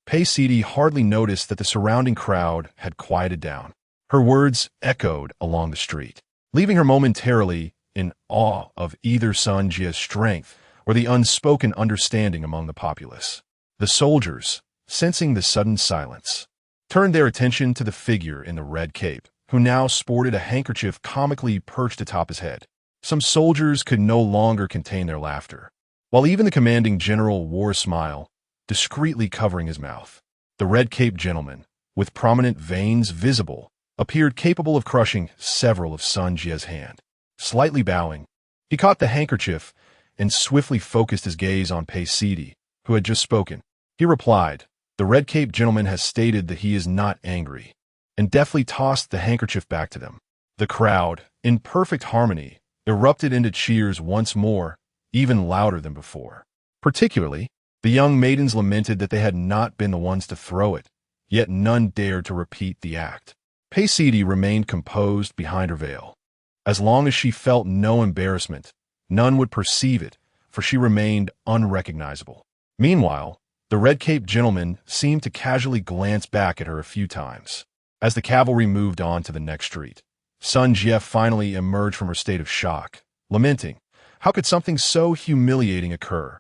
[SPEAKER 1] Pei Sidi hardly noticed that the surrounding crowd had quieted down. Her words echoed along the street, leaving her momentarily in awe of either Sun Jie's strength or the unspoken understanding among the populace. The soldiers, sensing the sudden silence, turned their attention to the figure in the red cape, who now sported a handkerchief comically perched atop his head. Some soldiers could no longer contain their laughter, while even the commanding general wore a smile, discreetly covering his mouth. The red-caped gentleman, with prominent veins visible, appeared capable of crushing several of Sun Jie's hand. Slightly bowing, he caught the handkerchief and swiftly focused his gaze on Pei Sidi, who had just spoken. He replied, "The red-caped gentleman has stated that he is not angry," and deftly tossed the handkerchief back to them. The crowd, in perfect harmony, erupted into cheers once more, even louder than before. Particularly, the young maidens lamented that they had not been the ones to throw it, yet none dared to repeat the act. Pei Sidi remained composed behind her veil. As long as she felt no embarrassment, none would perceive it, for she remained unrecognizable. Meanwhile, the red-caped gentleman seemed to casually glance back at her a few times. As the cavalry moved on to the next street, Sun Jie finally emerged from her state of shock, lamenting, how could something so humiliating occur?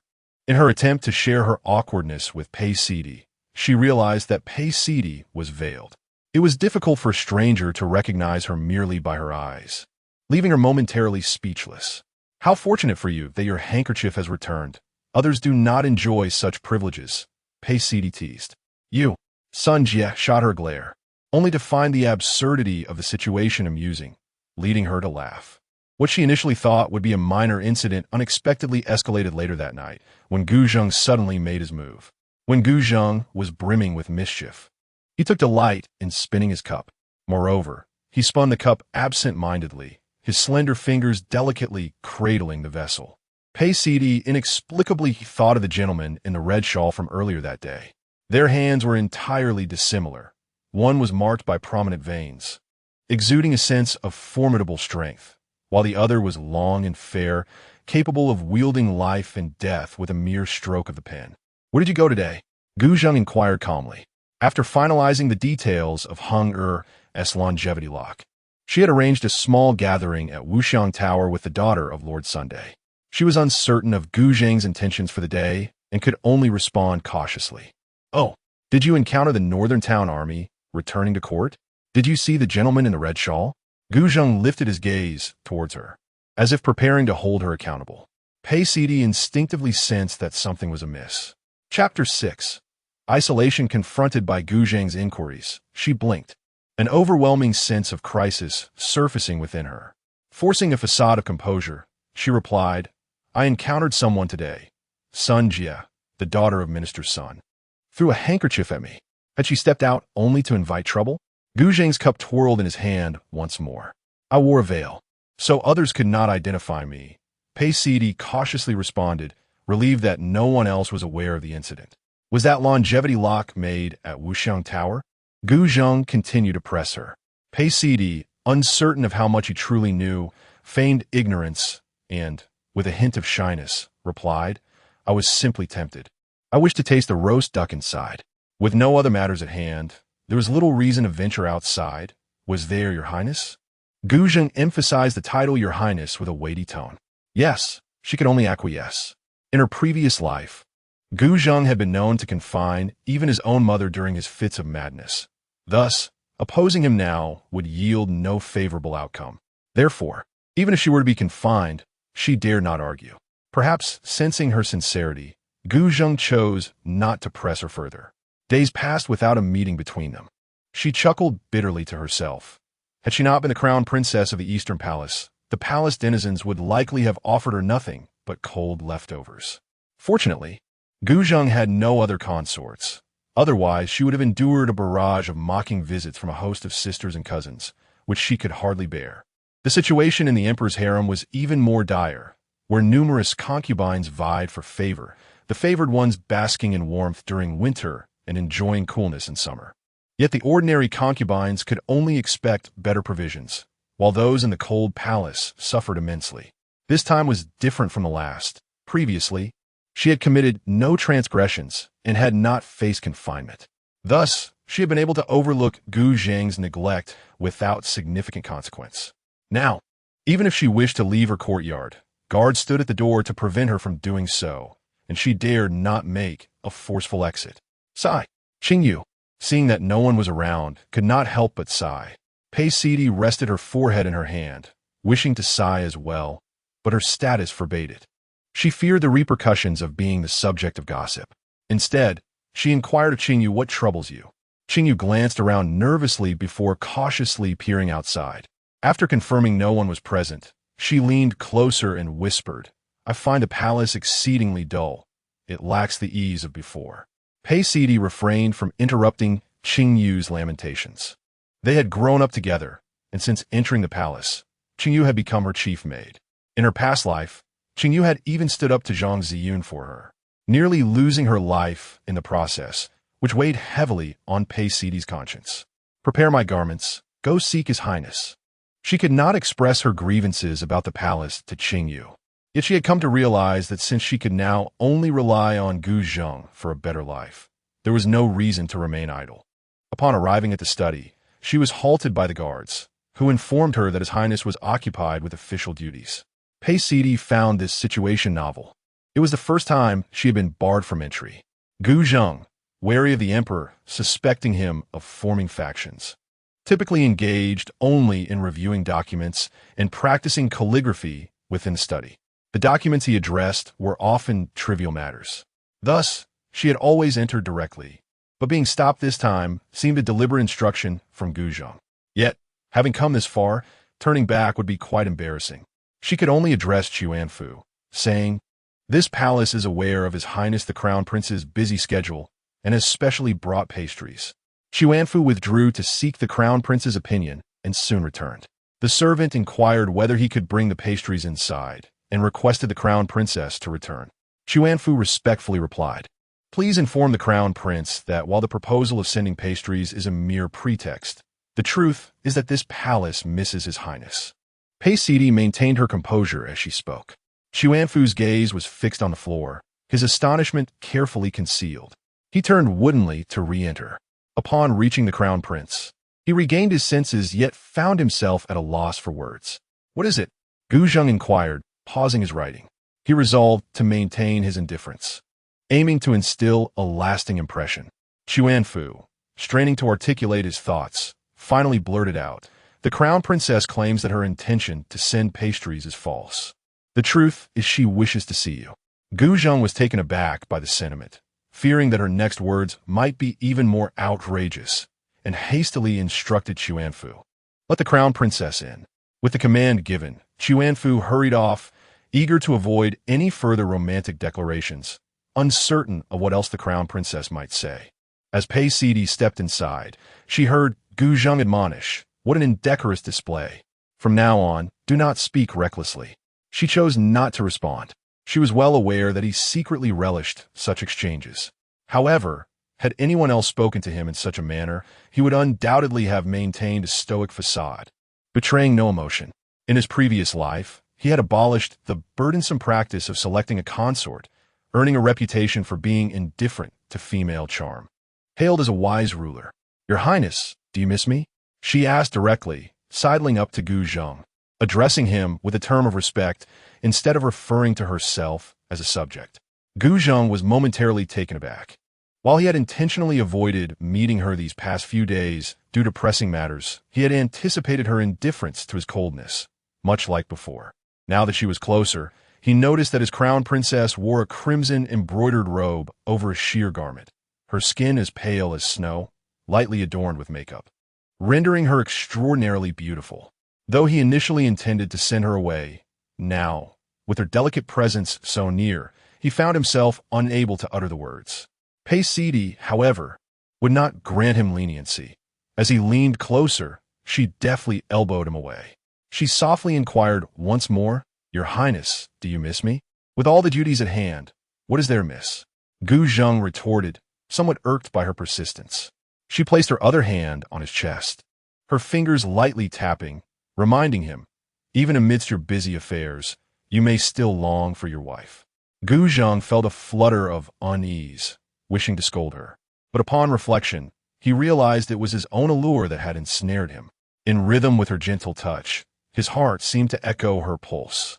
[SPEAKER 1] In her attempt to share her awkwardness with Pei Sidi, she realized that Pei Sidi was veiled. It was difficult for a stranger to recognize her merely by her eyes, leaving her momentarily speechless. How fortunate for you that your handkerchief has returned. Others do not enjoy such privileges, Pei Sidi teased. You, Sun Jie shot her a glare, only to find the absurdity of the situation amusing, leading her to laugh. What she initially thought would be a minor incident unexpectedly escalated later that night, when Gu Zheng suddenly made his move. When Gu Zheng was brimming with mischief, he took delight in spinning his cup. Moreover, he spun the cup absent-mindedly, his slender fingers delicately cradling the vessel. Pei Sidi inexplicably thought of the gentleman in the red shawl from earlier that day. Their hands were entirely dissimilar. One was marked by prominent veins, exuding a sense of formidable strength, while the other was long and fair, capable of wielding life and death with a mere stroke of the pen. "Where did you go today?" Gu Zheng inquired calmly. After finalizing the details of Heng'er's longevity lock, she had arranged a small gathering at Wuxiang Tower with the daughter of Lord Sunday. She was uncertain of Gu Zheng's intentions for the day and could only respond cautiously. "Oh, did you encounter the Northern Town Army returning to court? Did you see the gentleman in the red shawl?" Gu Zheng lifted his gaze towards her, as if preparing to hold her accountable. Pei Sidi instinctively sensed that something was amiss. Chapter 6. Isolation confronted by Gu Zheng's inquiries, she blinked, an overwhelming sense of crisis surfacing within her. Forcing a facade of composure, she replied, "I encountered someone today, Sun Jie, the daughter of Minister's son. Threw a handkerchief at me. Had she stepped out only to invite trouble?" Gu Zheng's cup twirled in his hand once more. "I wore a veil, so others could not identify me," Pei Sidi cautiously responded, relieved that no one else was aware of the incident. "Was that longevity lock made at Wuxiang Tower?" Gu Zheng continued to press her. Pei Sidi, uncertain of how much he truly knew, feigned ignorance and, with a hint of shyness, replied, "I was simply tempted. I wished to taste the roast duck inside. With no other matters at hand, there was little reason to venture outside. Was there, Your Highness?" Gu Zheng emphasized the title Your Highness with a weighty tone. Yes, she could only acquiesce. In her previous life, Gu Zheng had been known to confine even his own mother during his fits of madness. Thus, opposing him now would yield no favorable outcome. Therefore, even if she were to be confined, she dared not argue. Perhaps sensing her sincerity, Gu Zheng chose not to press her further. Days passed without a meeting between them. She chuckled bitterly to herself. Had she not been the crown princess of the Eastern Palace, the palace denizens would likely have offered her nothing but cold leftovers. Fortunately, Gu Zheng had no other consorts. Otherwise, she would have endured a barrage of mocking visits from a host of sisters and cousins, which she could hardly bear. The situation in the emperor's harem was even more dire, where numerous concubines vied for favor, the favored ones basking in warmth during winter and enjoying coolness in summer. Yet the ordinary concubines could only expect better provisions, while those in the cold palace suffered immensely. This time was different from the last. Previously, she had committed no transgressions and had not faced confinement. Thus, she had been able to overlook Gu Zheng's neglect without significant consequence. Now, even if she wished to leave her courtyard, guards stood at the door to prevent her from doing so, and she dared not make a forceful exit. Sigh. Qingyu, seeing that no one was around, could not help but sigh. Pei Sidi rested her forehead in her hand, wishing to sigh as well, but her status forbade it. She feared the repercussions of being the subject of gossip. Instead, she inquired of Qingyu, "What troubles you?" Qingyu glanced around nervously before cautiously peering outside. After confirming no one was present, she leaned closer and whispered, "I find the palace exceedingly dull. It lacks the ease of before." Pei Sidi refrained from interrupting Qingyu's lamentations. They had grown up together, and since entering the palace, Qingyu had become her chief maid. In her past life, Qingyu had even stood up to Zhang Ziyun for her, nearly losing her life in the process, which weighed heavily on Pei Sidi's conscience. "Prepare my garments. Go seek His Highness." She could not express her grievances about the palace to Qingyu. Yet she had come to realize that since she could now only rely on Gu Zheng for a better life, there was no reason to remain idle. Upon arriving at the study, she was halted by the guards, who informed her that His Highness was occupied with official duties. Pei Sidi found this situation novel. It was the first time she had been barred from entry. Gu Zheng, wary of the emperor, suspecting him of forming factions, typically engaged only in reviewing documents and practicing calligraphy within the study. The documents he addressed were often trivial matters. Thus, she had always entered directly, but being stopped this time seemed a deliberate instruction from Gu Zheng. Yet, having come this far, turning back would be quite embarrassing. She could only address Chuanfu, saying, "This palace is aware of His Highness the Crown Prince's busy schedule and has specially brought pastries." Chuanfu withdrew to seek the Crown Prince's opinion and soon returned. The servant inquired whether he could bring the pastries inside and requested the Crown Princess to return. Chuanfu respectfully replied, "Please inform the Crown Prince that while the proposal of sending pastries is a mere pretext, the truth is that this palace misses His Highness." Pei Sidi maintained her composure as she spoke. Chuanfu's gaze was fixed on the floor, his astonishment carefully concealed. He turned woodenly to re-enter. Upon reaching the Crown Prince, he regained his senses yet found himself at a loss for words. "What is it?" Gu Zheng inquired, pausing his writing. He resolved to maintain his indifference, aiming to instill a lasting impression. Chuanfu, straining to articulate his thoughts, finally blurted out, "The Crown Princess claims that her intention to send pastries is false. The truth is she wishes to see you." Gu Zheng was taken aback by the sentiment, fearing that her next words might be even more outrageous, and hastily instructed Chuanfu, "Let the Crown Princess in." With the command given, Chuanfu hurried off, eager to avoid any further romantic declarations, uncertain of what else the Crown Princess might say. As Pei Sidi stepped inside, she heard Gu Zheng admonish, "What an indecorous display. From now on, do not speak recklessly." She chose not to respond. She was well aware that he secretly relished such exchanges. However, had anyone else spoken to him in such a manner, he would undoubtedly have maintained a stoic facade, betraying no emotion. In his previous life, he had abolished the burdensome practice of selecting a consort, earning a reputation for being indifferent to female charm. Hailed as a wise ruler, "Your Highness, do you miss me?" she asked directly, sidling up to Gu Zheng, addressing him with a term of respect instead of referring to herself as a subject. Gu Zheng was momentarily taken aback. While he had intentionally avoided meeting her these past few days due to pressing matters, he had anticipated her indifference to his coldness, much like before. Now that she was closer, he noticed that his crown princess wore a crimson embroidered robe over a sheer garment, her skin as pale as snow, lightly adorned with makeup, rendering her extraordinarily beautiful. Though he initially intended to send her away, now, with her delicate presence so near, he found himself unable to utter the words. Pei Sidi, however, would not grant him leniency. As he leaned closer, she deftly elbowed him away. She softly inquired once more, "Your Highness, do you miss me?" "With all the duties at hand, what is there miss?" Gu Zheng retorted, somewhat irked by her persistence. She placed her other hand on his chest, her fingers lightly tapping, reminding him, "Even amidst your busy affairs, you may still long for your wife." Gu Zheng felt a flutter of unease, wishing to scold her. But upon reflection, he realized it was his own allure that had ensnared him. In rhythm with her gentle touch, his heart seemed to echo her pulse.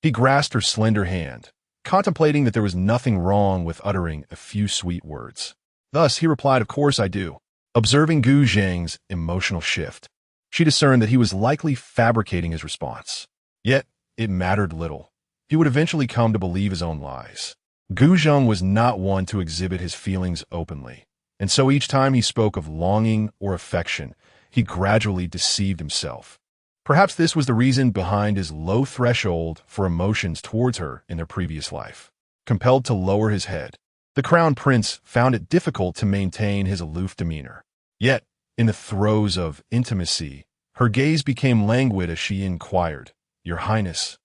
[SPEAKER 1] He grasped her slender hand, contemplating that there was nothing wrong with uttering a few sweet words. Thus he replied, "Of course I do." Observing Gu Zheng's emotional shift, she discerned that he was likely fabricating his response. Yet, it mattered little. He would eventually come to believe his own lies. Gu Zheng was not one to exhibit his feelings openly, and so each time he spoke of longing or affection, he gradually deceived himself. Perhaps this was the reason behind his low threshold for emotions towards her in their previous life. Compelled to lower his head, the crown prince found it difficult to maintain his aloof demeanor. Yet, in the throes of intimacy, her gaze became languid as she inquired, "Your Highness,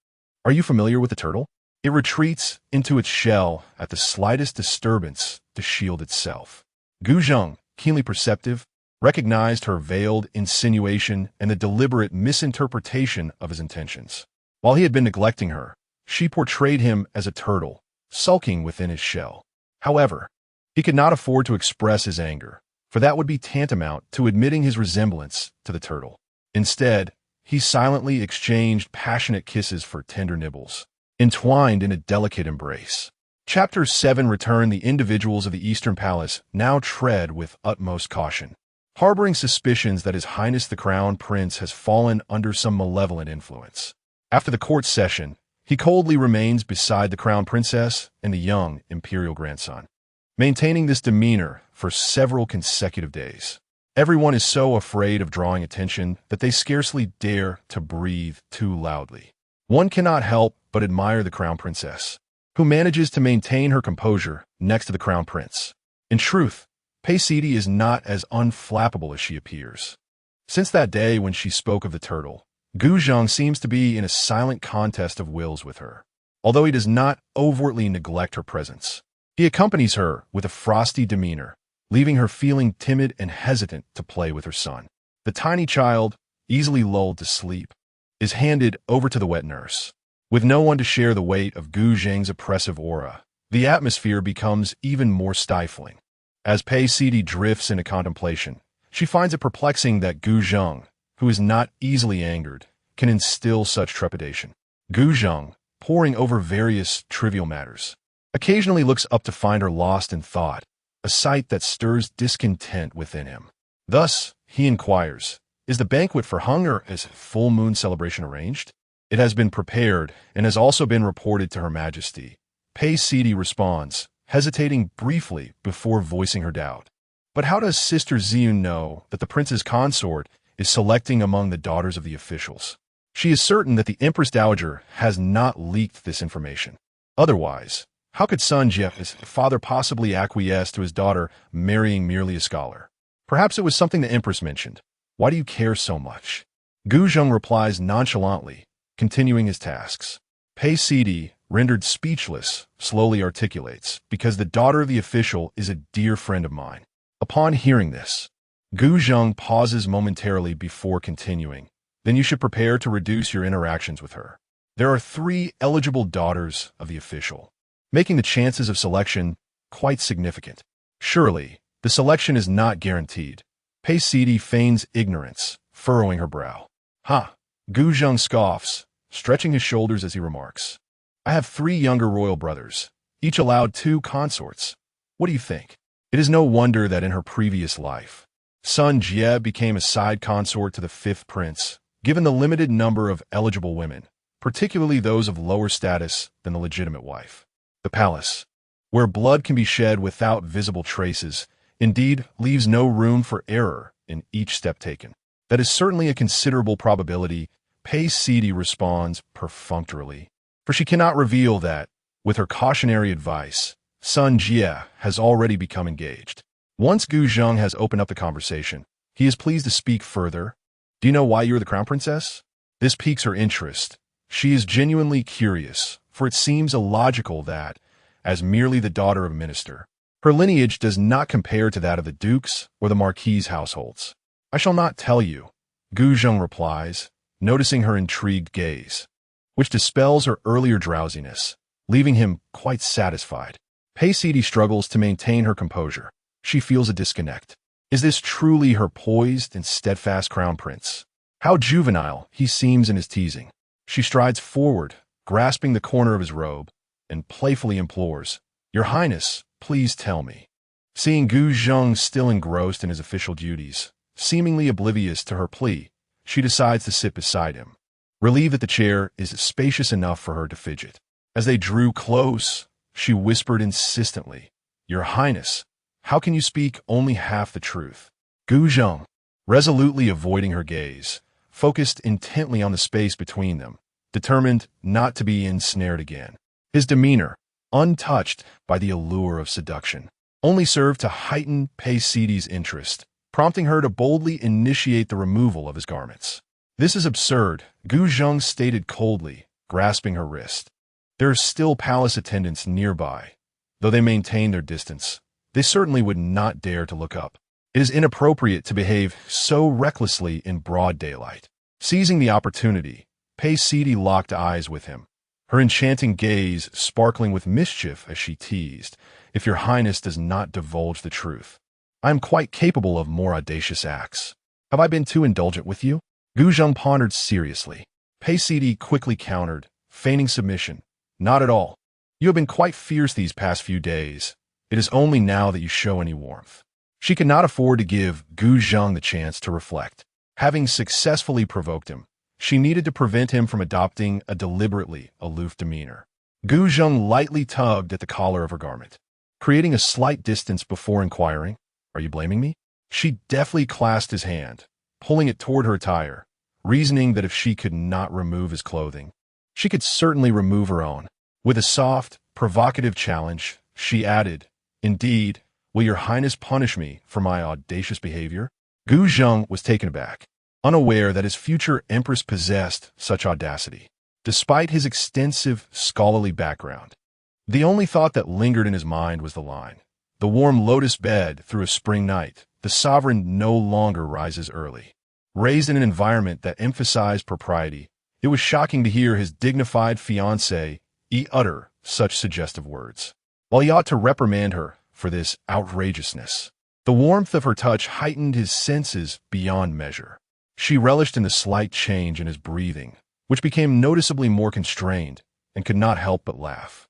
[SPEAKER 1] are you familiar with the turtle? It retreats into its shell at the slightest disturbance to shield itself." Gu Zheng, keenly perceptive, recognized her veiled insinuation and the deliberate misinterpretation of his intentions. While he had been neglecting her, she portrayed him as a turtle, sulking within his shell. However, he could not afford to express his anger, for that would be tantamount to admitting his resemblance to the turtle. Instead, he silently exchanged passionate kisses for tender nibbles, entwined in a delicate embrace. Chapter 7 returned. The individuals of the Eastern Palace now tread with utmost caution, harboring suspicions that His Highness the Crown Prince has fallen under some malevolent influence. After the court session, he coldly remains beside the Crown Princess and the young imperial grandson, maintaining this demeanor for several consecutive days. Everyone is so afraid of drawing attention that they scarcely dare to breathe too loudly. One cannot help but admire the Crown Princess, who manages to maintain her composure next to the Crown Prince. In truth, Paisidi is not as unflappable as she appears. Since that day when she spoke of the turtle, Gu Zheng seems to be in a silent contest of wills with her. Although he does not overtly neglect her presence, he accompanies her with a frosty demeanor, leaving her feeling timid and hesitant to play with her son. The tiny child, easily lulled to sleep, is handed over to the wet nurse. With no one to share the weight of Gu Zheng's oppressive aura, the atmosphere becomes even more stifling. As Paisidi drifts into contemplation, she finds it perplexing that Gu Zheng, who is not easily angered, can instill such trepidation. Gu Zheng, poring over various trivial matters, occasionally looks up to find her lost in thought, a sight that stirs discontent within him. Thus, he inquires, "Is the banquet for Heng'er as full moon celebration arranged?" "It has been prepared and has also been reported to Her Majesty." Paisidi responds, hesitating briefly before voicing her doubt. But how does Sister Ziyun know that the prince's consort is selecting among the daughters of the officials? She is certain that the Empress Dowager has not leaked this information. Otherwise, how could Sun Jie's father possibly acquiesce to his daughter marrying merely a scholar? Perhaps it was something the Empress mentioned. "Why do you care so much?" Gu Zheng replies nonchalantly, continuing his tasks. Paisidi, rendered speechless, slowly articulates, "Because the daughter of the official is a dear friend of mine." Upon hearing this, Gu Zheng pauses momentarily before continuing. "Then you should prepare to reduce your interactions with her. There are 3 eligible daughters of the official, making the chances of selection quite significant. Surely, the selection is not guaranteed." Paisidi feigns ignorance, furrowing her brow. "Ha!" Gu Zheng scoffs, stretching his shoulders as he remarks, "I have 3 younger royal brothers, each allowed 2 consorts. What do you think?" It is no wonder that in her previous life, Sun Jie became a side consort to the 5th prince, given the limited number of eligible women, particularly those of lower status than the legitimate wife. The palace, where blood can be shed without visible traces, indeed leaves no room for error in each step taken. "That is certainly a considerable probability," Paisidi responds perfunctorily, for she cannot reveal that, with her cautionary advice, Sun Jie has already become engaged. Once Gu Zheng has opened up the conversation, he is pleased to speak further. "Do you know why you are the crown princess?" This piques her interest. She is genuinely curious, for it seems illogical that, as merely the daughter of a minister, her lineage does not compare to that of the dukes or the marquis' households. "I shall not tell you," Gu Zheng replies, noticing her intrigued gaze, which dispels her earlier drowsiness, leaving him quite satisfied. Paisidi struggles to maintain her composure. She feels a disconnect. Is this truly her poised and steadfast crown prince? How juvenile he seems in his teasing. She strides forward, grasping the corner of his robe, and playfully implores, "Your Highness, please tell me." Seeing Gu Zheng still engrossed in his official duties, seemingly oblivious to her plea, she decides to sit beside him. relieved that the chair is spacious enough for her to fidget. As they drew close, she whispered insistently, "Your Highness, how can you speak only half the truth?" Gu Zheng, resolutely avoiding her gaze, focused intently on the space between them, determined not to be ensnared again. His demeanor, untouched by the allure of seduction, only served to heighten Pei Sidi's interest, prompting her to boldly initiate the removal of his garments. "This is absurd," Gu Zheng stated coldly, grasping her wrist. "There are still palace attendants nearby. Though they maintain their distance, they certainly would not dare to look up. It is inappropriate to behave so recklessly in broad daylight." Seizing the opportunity, Pei Sidi locked eyes with him, her enchanting gaze sparkling with mischief as she teased, "If your Highness does not divulge the truth, I am quite capable of more audacious acts. Have I been too indulgent with you?" Gu Zheng pondered seriously. Pei Sidi quickly countered, feigning submission, "Not at all. You have been quite fierce these past few days. It is only now that you show any warmth." She could not afford to give Gu Zheng the chance to reflect. Having successfully provoked him, she needed to prevent him from adopting a deliberately aloof demeanor. Gu Zheng lightly tugged at the collar of her garment, creating a slight distance before inquiring, "Are you blaming me?" She deftly clasped his hand, pulling it toward her attire, reasoning that if she could not remove his clothing, she could certainly remove her own. With a soft, provocative challenge, she added, "Indeed, will your Highness punish me for my audacious behavior?" Gu Zheng was taken aback, unaware that his future empress possessed such audacity. Despite his extensive scholarly background, the only thought that lingered in his mind was the line, "The warm lotus bed through a spring night, the sovereign no longer rises early." Raised in an environment that emphasized propriety, it was shocking to hear his dignified fiancé utter such suggestive words. While he ought to reprimand her for this outrageousness, the warmth of her touch heightened his senses beyond measure. She relished in the slight change in his breathing, which became noticeably more constrained, and could not help but laugh.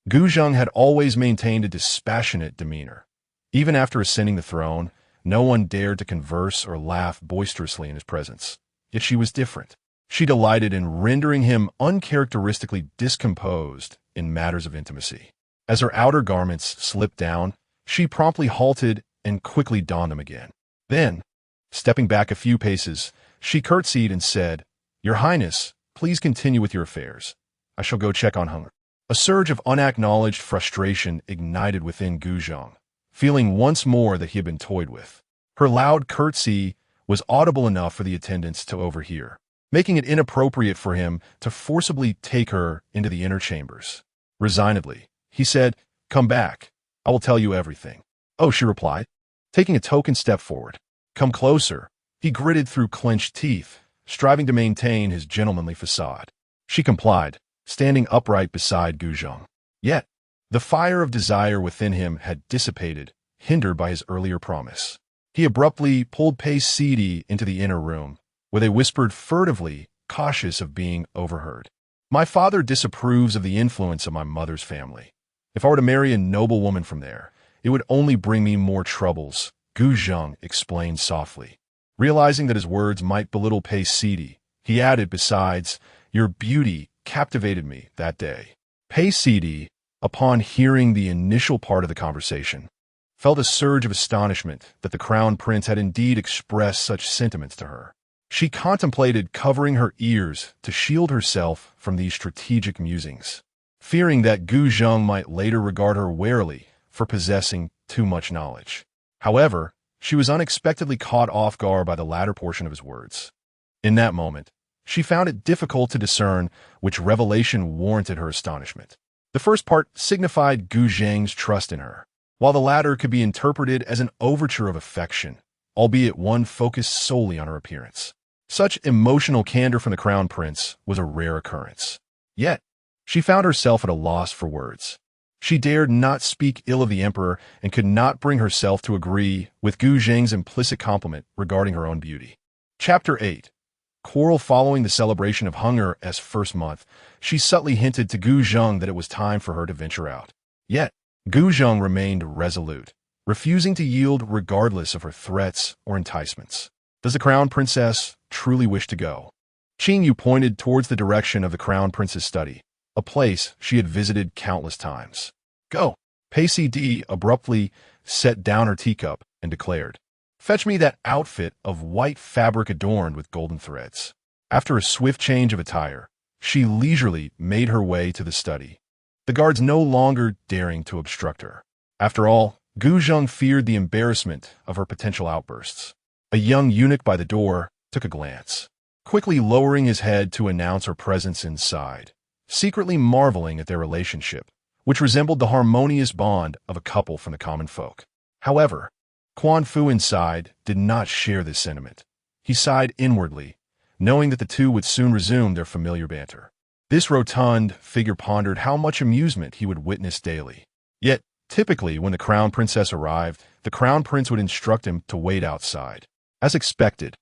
[SPEAKER 1] Gu Zheng had always maintained a dispassionate demeanor. Even after ascending the throne, no one dared to converse or laugh boisterously in his presence. Yet she was different. She delighted in rendering him uncharacteristically discomposed in matters of intimacy. As her outer garments slipped down, she promptly halted and quickly donned them again. Then, stepping back a few paces, she curtsied and said, "Your Highness, please continue with your affairs. I shall go check on Heng'er." A surge of unacknowledged frustration ignited within Gu Zheng, feeling once more that he had been toyed with. Her loud curtsy was audible enough for the attendants to overhear, making it inappropriate for him to forcibly take her into the inner chambers. Resignedly, he said, "Come back. I will tell you everything." "Oh," she replied, taking a token step forward. "Come closer." He gritted through clenched teeth, striving to maintain his gentlemanly facade. She complied, standing upright beside Gu Zheng. Yet, the fire of desire within him had dissipated, hindered by his earlier promise. He abruptly pulled Pei Sidi into the inner room, where they whispered furtively, cautious of being overheard. "My father disapproves of the influence of my mother's family. If I were to marry a noble woman from there, it would only bring me more troubles," Gu Zheng explained softly. Realizing that his words might belittle Pei Sidi, he added, "Besides, your beauty captivated me that day." Pei Sidi, upon hearing the initial part of the conversation, felt a surge of astonishment that the crown prince had indeed expressed such sentiments to her. She contemplated covering her ears to shield herself from these strategic musings, fearing that Gu Zheng might later regard her warily for possessing too much knowledge. However, she was unexpectedly caught off guard by the latter portion of his words. In that moment, she found it difficult to discern which revelation warranted her astonishment. The first part signified Gu Zheng's trust in her, while the latter could be interpreted as an overture of affection, albeit one focused solely on her appearance. Such emotional candor from the crown prince was a rare occurrence. Yet, she found herself at a loss for words. She dared not speak ill of the emperor and could not bring herself to agree with Gu Zheng's implicit compliment regarding her own beauty. Chapter 8. Quarrel. Following the celebration of Heng'er's first month, she subtly hinted to Gu Zheng that it was time for her to venture out. Yet, Gu Zheng remained resolute, refusing to yield regardless of her threats or enticements. Does the crown princess truly wish to go? Qing Yu pointed towards the direction of the crown prince's study, a place she had visited countless times. Go. Pacey D abruptly set down her teacup and declared, Fetch me that outfit of white fabric adorned with golden threads. After a swift change of attire, she leisurely made her way to the study, the guards no longer daring to obstruct her. After all, Gu Zheng feared the embarrassment of her potential outbursts. A young eunuch by the door took a glance, quickly lowering his head to announce her presence inside, secretly marveling at their relationship, which resembled the harmonious bond of a couple from the common folk. However, Quan Fu inside did not share this sentiment. He sighed inwardly, knowing that the two would soon resume their familiar banter. This rotund figure pondered how much amusement he would witness daily. Yet, typically when the crown princess arrived, the crown prince would instruct him to wait outside. As expected,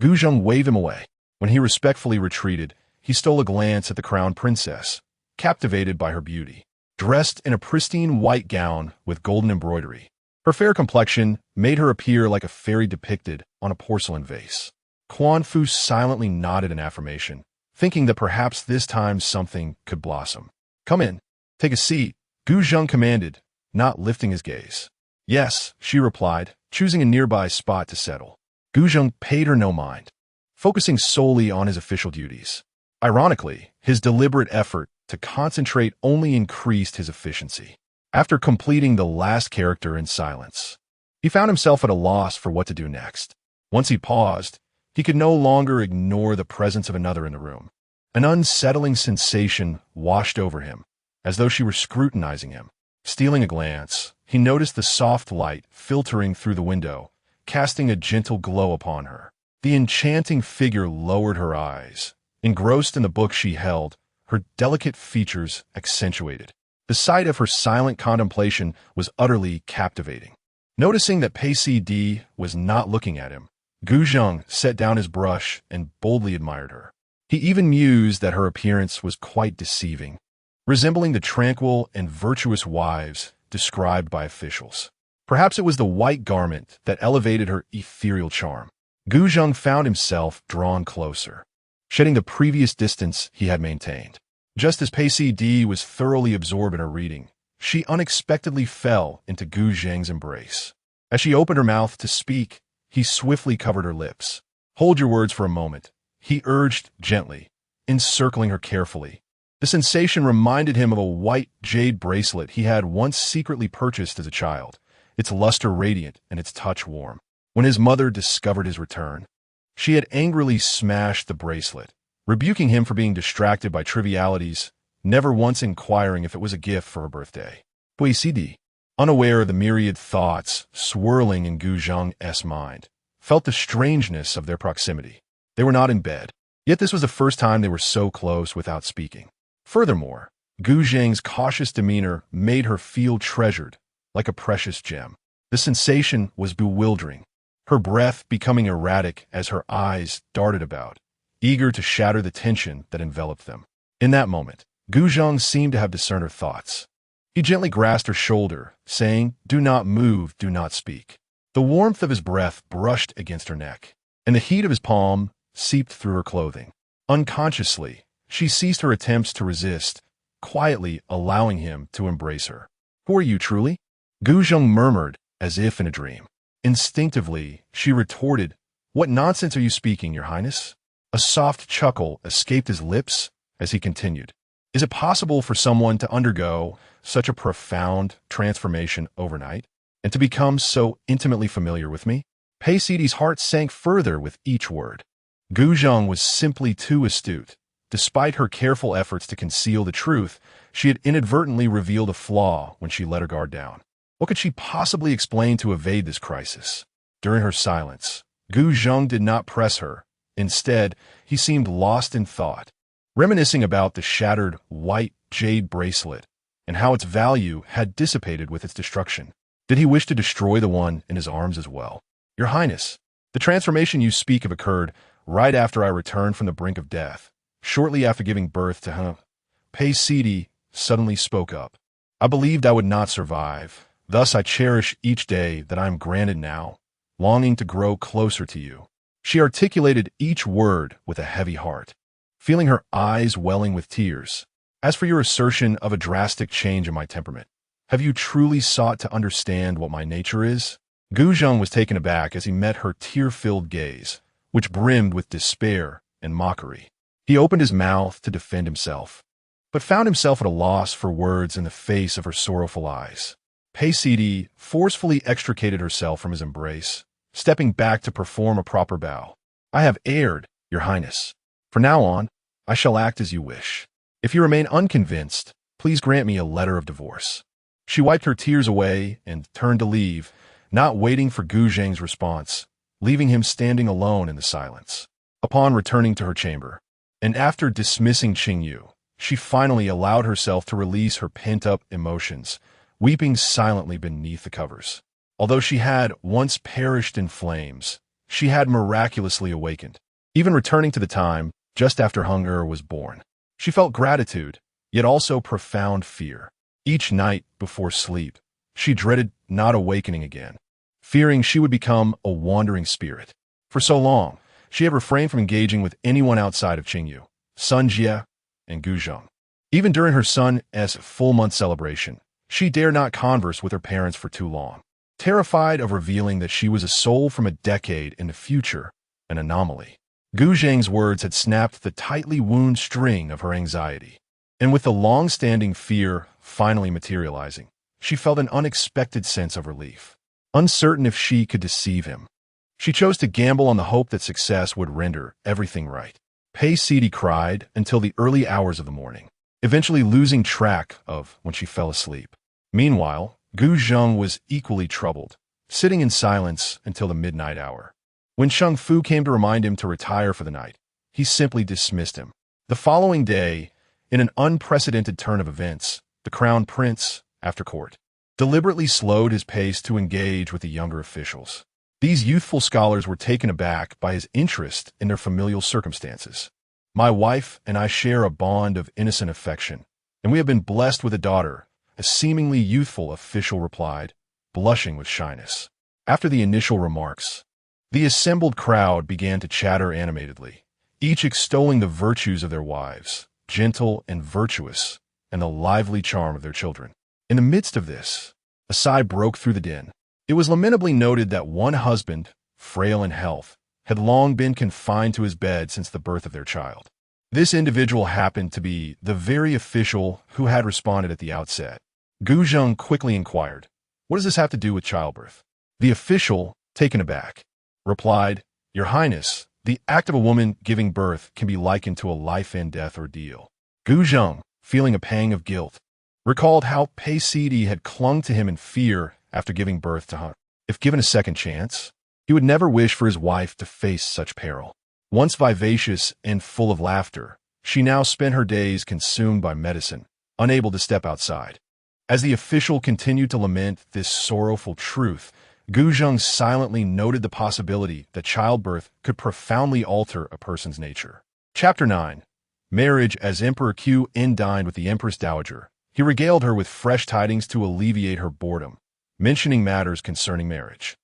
[SPEAKER 1] Gu Zheng waved him away. When he respectfully retreated, he stole a glance at the crown princess, captivated by her beauty. Dressed in a pristine white gown with golden embroidery, her fair complexion made her appear like a fairy depicted on a porcelain vase. Quan Fu silently nodded in affirmation, thinking that perhaps this time something could blossom. Come in. Take a seat, Gu Zheng commanded, not lifting his gaze. Yes, she replied, choosing a nearby spot to settle. Gu Zheng paid her no mind, focusing solely on his official duties. Ironically, his deliberate effort to concentrate only increased his efficiency. After completing the last character in silence, he found himself at a loss for what to do next. Once he paused, he could no longer ignore the presence of another in the room. An unsettling sensation washed over him, as though she were scrutinizing him. Stealing a glance, he noticed the soft light filtering through the window, casting a gentle glow upon her. The enchanting figure lowered her eyes. Engrossed in the book she held, her delicate features accentuated. The sight of her silent contemplation was utterly captivating. Noticing that Pacey D was not looking at him, Gu Zheng set down his brush and boldly admired her. He even mused that her appearance was quite deceiving, resembling the tranquil and virtuous wives described by officials. Perhaps it was the white garment that elevated her ethereal charm. Gu Zheng found himself drawn closer, shedding the previous distance he had maintained. Just as Pacey D was thoroughly absorbed in her reading, she unexpectedly fell into Gu Zheng's embrace. As she opened her mouth to speak, he swiftly covered her lips. Hold your words for a moment, he urged gently, encircling her carefully. The sensation reminded him of a white jade bracelet he had once secretly purchased as a child, its luster radiant and its touch warm. When his mother discovered his return, she had angrily smashed the bracelet, rebuking him for being distracted by trivialities, never once inquiring if it was a gift for her birthday. Puisidi, unaware of the myriad thoughts swirling in Gu Zheng's mind, felt the strangeness of their proximity. They were not in bed, yet this was the first time they were so close without speaking. Furthermore, Gu Zheng's cautious demeanor made her feel treasured, like a precious gem. The sensation was bewildering, her breath becoming erratic as her eyes darted about, eager to shatter the tension that enveloped them. In that moment, Gu Zheng seemed to have discerned her thoughts. He gently grasped her shoulder, saying, "Do not move, do not speak." The warmth of his breath brushed against her neck, and the heat of his palm seeped through her clothing. Unconsciously, she ceased her attempts to resist, quietly allowing him to embrace her. "Who are you truly?" Gu Zheng murmured, as if in a dream. Instinctively, she retorted, "What nonsense are you speaking, Your Highness?" A soft chuckle escaped his lips as he continued. "Is it possible for someone to undergo such a profound transformation overnight, and to become so intimately familiar with me?" Pacey's heart sank further with each word. Gu Zheng was simply too astute. Despite her careful efforts to conceal the truth, she had inadvertently revealed a flaw when she let her guard down. What could she possibly explain to evade this crisis? During her silence, Gu Zheng did not press her. Instead, he seemed lost in thought, reminiscing about the shattered white jade bracelet and how its value had dissipated with its destruction. Did he wish to destroy the one in his arms as well? "Your Highness, the transformation you speak of occurred right after I returned from the brink of death, shortly after giving birth to him." Pacey suddenly spoke up. "I believed I would not survive. Thus I cherish each day that I am granted now, longing to grow closer to you." She articulated each word with a heavy heart. feeling her eyes welling with tears. As for your assertion of a drastic change in my temperament, have you truly sought to understand what my nature is? Gu Zheng was taken aback as he met her tear-filled gaze, which brimmed with despair and mockery. He opened his mouth to defend himself, but found himself at a loss for words in the face of her sorrowful eyes. Pei Sidi forcefully extricated herself from his embrace, stepping back to perform a proper bow. I have erred, Your Highness. From now on, I shall act as you wish. If you remain unconvinced, please grant me a letter of divorce. She wiped her tears away and turned to leave, not waiting for Gu Zheng's response, leaving him standing alone in the silence. Upon returning to her chamber, and after dismissing Qingyu, she finally allowed herself to release her pent-up emotions, weeping silently beneath the covers. Although she had once perished in flames, she had miraculously awakened, even returning to the time just after Heng'er was born. She felt gratitude, yet also profound fear. Each night before sleep, she dreaded not awakening again, fearing she would become a wandering spirit. For so long, she had refrained from engaging with anyone outside of Qingyu, Sun Jie, and Gu Zheng. Even during her son's full-month celebration, she dared not converse with her parents for too long, terrified of revealing that she was a soul from a decade in the future, an anomaly. Gu Zheng's words had snapped the tightly wound string of her anxiety, and with the long-standing fear finally materializing, she felt an unexpected sense of relief. Uncertain if she could deceive him, she chose to gamble on the hope that success would render everything right. Pei Sidi cried until the early hours of the morning, eventually losing track of when she fell asleep. Meanwhile, Gu Zheng was equally troubled, sitting in silence until the midnight hour. When Sheng Fu came to remind him to retire for the night, he simply dismissed him. The following day, in an unprecedented turn of events, the crown prince, after court, deliberately slowed his pace to engage with the younger officials. These youthful scholars were taken aback by his interest in their familial circumstances. My wife and I share a bond of innocent affection, and we have been blessed with a daughter, a seemingly youthful official replied, blushing with shyness. After the initial remarks, the assembled crowd began to chatter animatedly, each extolling the virtues of their wives, gentle and virtuous, and the lively charm of their children. In the midst of this, a sigh broke through the din. It was lamentably noted that one husband, frail in health, had long been confined to his bed since the birth of their child. This individual happened to be the very official who had responded at the outset. Gu Zheng quickly inquired, "What does this have to do with childbirth?" The official, taken aback, replied, "Your Highness, the act of a woman giving birth can be likened to a life-and-death ordeal." Gu Zheng, feeling a pang of guilt, recalled how Pei Sidi had clung to him in fear after giving birth to her. If given a second chance, he would never wish for his wife to face such peril. Once vivacious and full of laughter, she now spent her days consumed by medicine, unable to step outside. As the official continued to lament this sorrowful truth, Gu Zheng silently noted the possibility that childbirth could profoundly alter a person's nature. Chapter 9. Marriage. As Emperor Qin dined with the Empress Dowager, he regaled her with fresh tidings to alleviate her boredom, mentioning matters concerning marriage.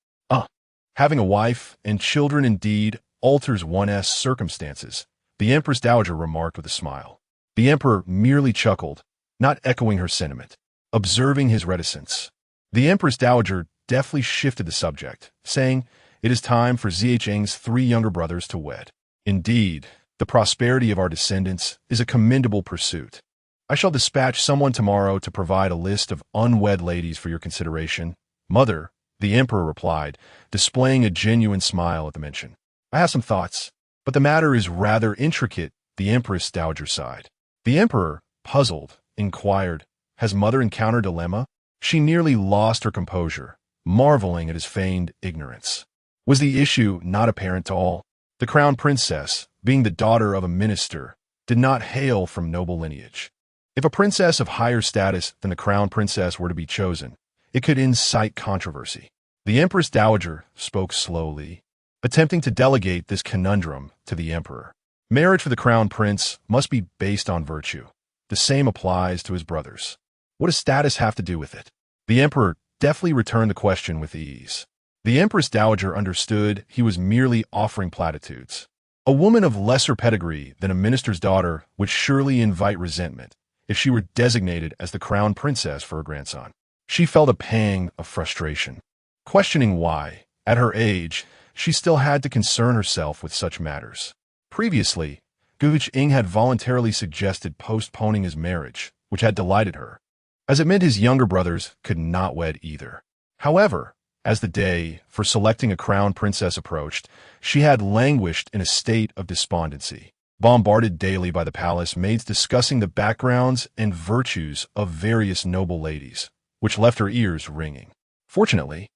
[SPEAKER 1] Having a wife and children indeed alters one's circumstances, the Empress Dowager remarked with a smile. The Emperor merely chuckled, not echoing her sentiment. Observing his reticence, the Empress Dowager deftly shifted the subject, saying, "It is time for Zheng's 3 younger brothers to wed. Indeed, the prosperity of our descendants is a commendable pursuit. I shall dispatch someone tomorrow to provide a list of unwed ladies for your consideration." "Mother," the Emperor replied, displaying a genuine smile at the mention. "I have some thoughts, but the matter is rather intricate," the Empress Dowager sighed. The Emperor, puzzled, inquired, "Has Mother encountered a dilemma?" She nearly lost her composure, marveling at his feigned ignorance. Was the issue not apparent to all? The crown princess, being the daughter of a minister, did not hail from noble lineage. If a princess of higher status than the crown princess were to be chosen, it could incite controversy. The Empress Dowager spoke slowly, attempting to delegate this conundrum to the emperor. Marriage for the crown prince must be based on virtue. The same applies to his brothers. What does status have to do with it? The emperor deftly returned the question with ease. The Empress Dowager understood he was merely offering platitudes. A woman of lesser pedigree than a minister's daughter would surely invite resentment if she were designated as the crown princess for her grandson. She felt a pang of frustration, questioning why, at her age, she still had to concern herself with such matters. Previously, Gu Jing had voluntarily suggested postponing his marriage, which had delighted her, as it meant his younger brothers could not wed either. However, as the day for selecting a crown princess approached, she had languished in a state of despondency, bombarded daily by the palace maids discussing the backgrounds and virtues of various noble ladies, which left her ears ringing. Fortunately,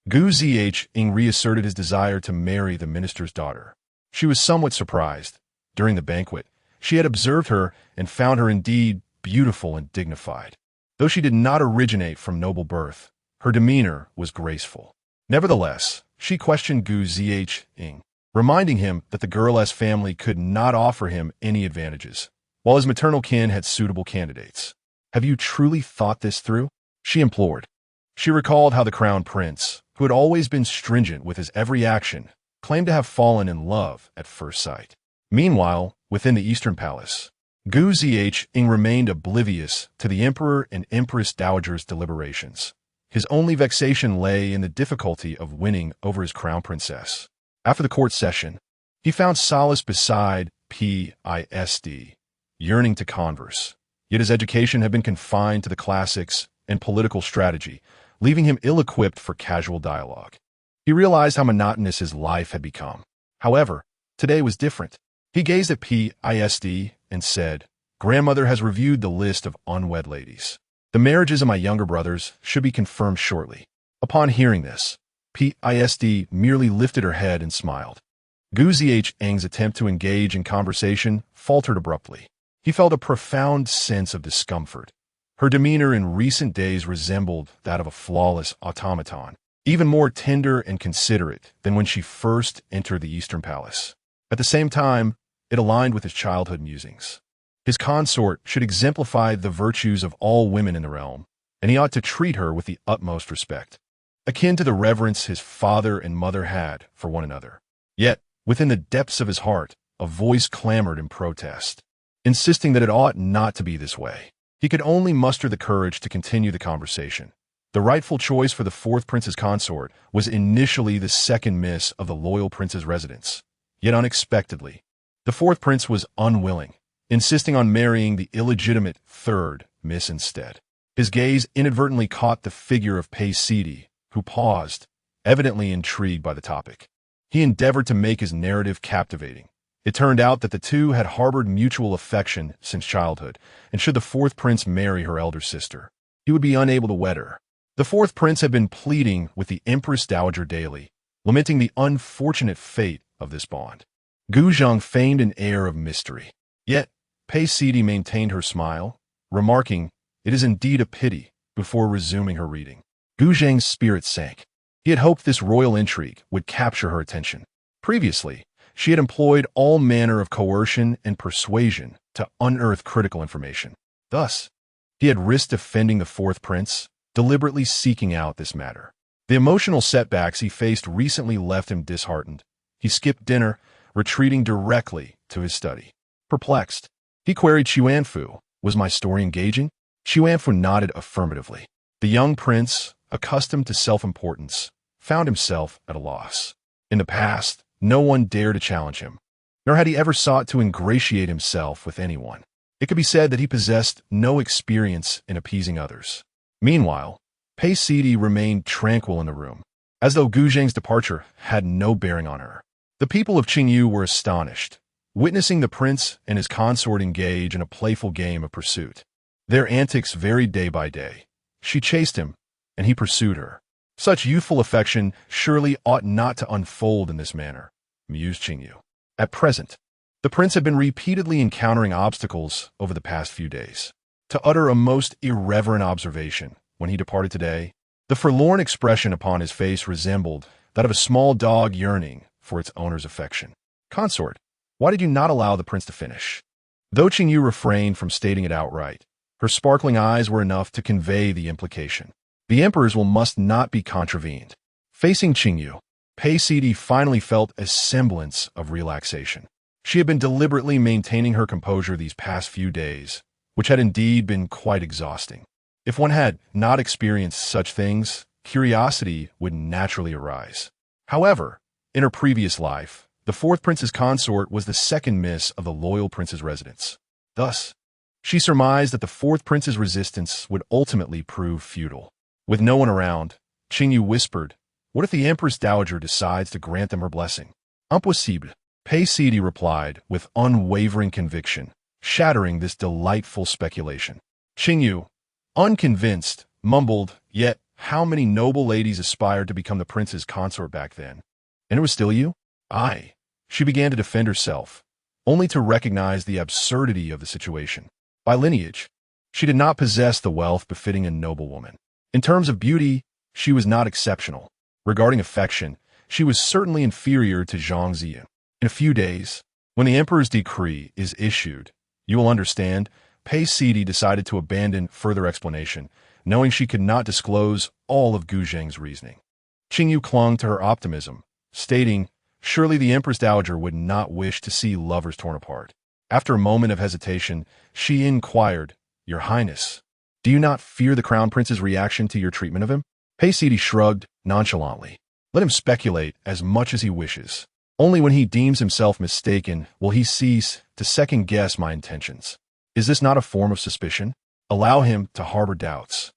[SPEAKER 1] Gu Zhing reasserted his desire to marry the minister's daughter. She was somewhat surprised. During the banquet, she had observed her and found her indeed beautiful and dignified. Though she did not originate from noble birth, her demeanor was graceful. Nevertheless, she questioned Gu Zhing, reminding him that the girl's family could not offer him any advantages, while his maternal kin had suitable candidates. "Have you truly thought this through?" she implored. She recalled how the crown prince, who had always been stringent with his every action, claimed to have fallen in love at first sight. Meanwhile, within the Eastern Palace, Gu Zhing remained oblivious to the emperor and empress dowager's deliberations. His only vexation lay in the difficulty of winning over his crown princess. After the court session, he found solace beside Pist, yearning to converse. Yet his education had been confined to the classics and political strategy, leaving him ill-equipped for casual dialogue. He realized how monotonous his life had become. However, today was different. He gazed at Pist and said, "Grandmother has reviewed the list of unwed ladies. The marriages of my younger brothers should be confirmed shortly." Upon hearing this, Pist merely lifted her head and smiled. Gu Zhing's attempt to engage in conversation faltered abruptly. He felt a profound sense of discomfort. Her demeanor in recent days resembled that of a flawless automaton, even more tender and considerate than when she first entered the Eastern Palace. At the same time, it aligned with his childhood musings. His consort should exemplify the virtues of all women in the realm, and he ought to treat her with the utmost respect, akin to the reverence his father and mother had for one another. Yet, within the depths of his heart, a voice clamored in protest, insisting that it ought not to be this way. He could only muster the courage to continue the conversation. The rightful choice for the fourth prince's consort was initially the second miss of the loyal prince's residence. Yet unexpectedly, the fourth prince was unwilling, insisting on marrying the illegitimate third miss instead. His gaze inadvertently caught the figure of Pist, who paused, evidently intrigued by the topic. He endeavored to make his narrative captivating. It turned out that the two had harbored mutual affection since childhood, and should the fourth prince marry her elder sister, he would be unable to wed her. The fourth prince had been pleading with the empress dowager daily, lamenting the unfortunate fate of this bond. Gu Zhang feigned an air of mystery. Yet, Pist maintained her smile, remarking, "It is indeed a pity," before resuming her reading. Gu Zhang's spirit sank. He had hoped this royal intrigue would capture her attention. Previously, she had employed all manner of coercion and persuasion to unearth critical information. Thus, he had risked offending the fourth prince, deliberately seeking out this matter. The emotional setbacks he faced recently left him disheartened. He skipped dinner, retreating directly to his study. Perplexed, he queried Xuanfu, "Was my story engaging?" Xuanfu nodded affirmatively. The young prince, accustomed to self-importance, found himself at a loss. In the past, no one dared to challenge him, nor had he ever sought to ingratiate himself with anyone. It could be said that he possessed no experience in appeasing others. Meanwhile, Pist remained tranquil in the room, as though Gu Zhang's departure had no bearing on her. The people of Qingyu were astonished, witnessing the prince and his consort engage in a playful game of pursuit. Their antics varied day by day. She chased him, and he pursued her. Such youthful affection surely ought not to unfold in this manner, mused Qingyu. At present, the prince had been repeatedly encountering obstacles over the past few days. To utter a most irreverent observation, when he departed today, the forlorn expression upon his face resembled that of a small dog yearning for its owner's affection. "Consort, why did you not allow the prince to finish?" Though Qingyu refrained from stating it outright, her sparkling eyes were enough to convey the implication. The emperor's will must not be contravened. Facing Qingyu, Pist finally felt a semblance of relaxation. She had been deliberately maintaining her composure these past few days, which had indeed been quite exhausting. If one had not experienced such things, curiosity would naturally arise. However, in her previous life, the fourth prince's consort was the second miss of the loyal prince's residence. Thus, she surmised that the fourth prince's resistance would ultimately prove futile. With no one around, Qingyu whispered, "What if the Empress Dowager decides to grant them her blessing?" "Impossible," Pei Sidi replied with unwavering conviction, shattering this delightful speculation. Qingyu, unconvinced, mumbled, "Yet, how many noble ladies aspired to become the prince's consort back then? And it was still you?" "Aye." She began to defend herself, only to recognize the absurdity of the situation. By lineage, she did not possess the wealth befitting a noblewoman. In terms of beauty, she was not exceptional. Regarding affection, she was certainly inferior to Zhang Ziyan. In a few days, when the emperor's decree is issued, you will understand, Pei Sidi decided to abandon further explanation, knowing she could not disclose all of Gu Zheng's reasoning. Qingyu clung to her optimism, stating, "Surely the Empress Dowager would not wish to see lovers torn apart." After a moment of hesitation, she inquired, "Your Highness, do you not fear the Crown Prince's reaction to your treatment of him?" Pei Sidi shrugged nonchalantly. "Let him speculate as much as he wishes. Only when he deems himself mistaken will he cease to second-guess my intentions. Is this not a form of suspicion? Allow him to harbor doubts.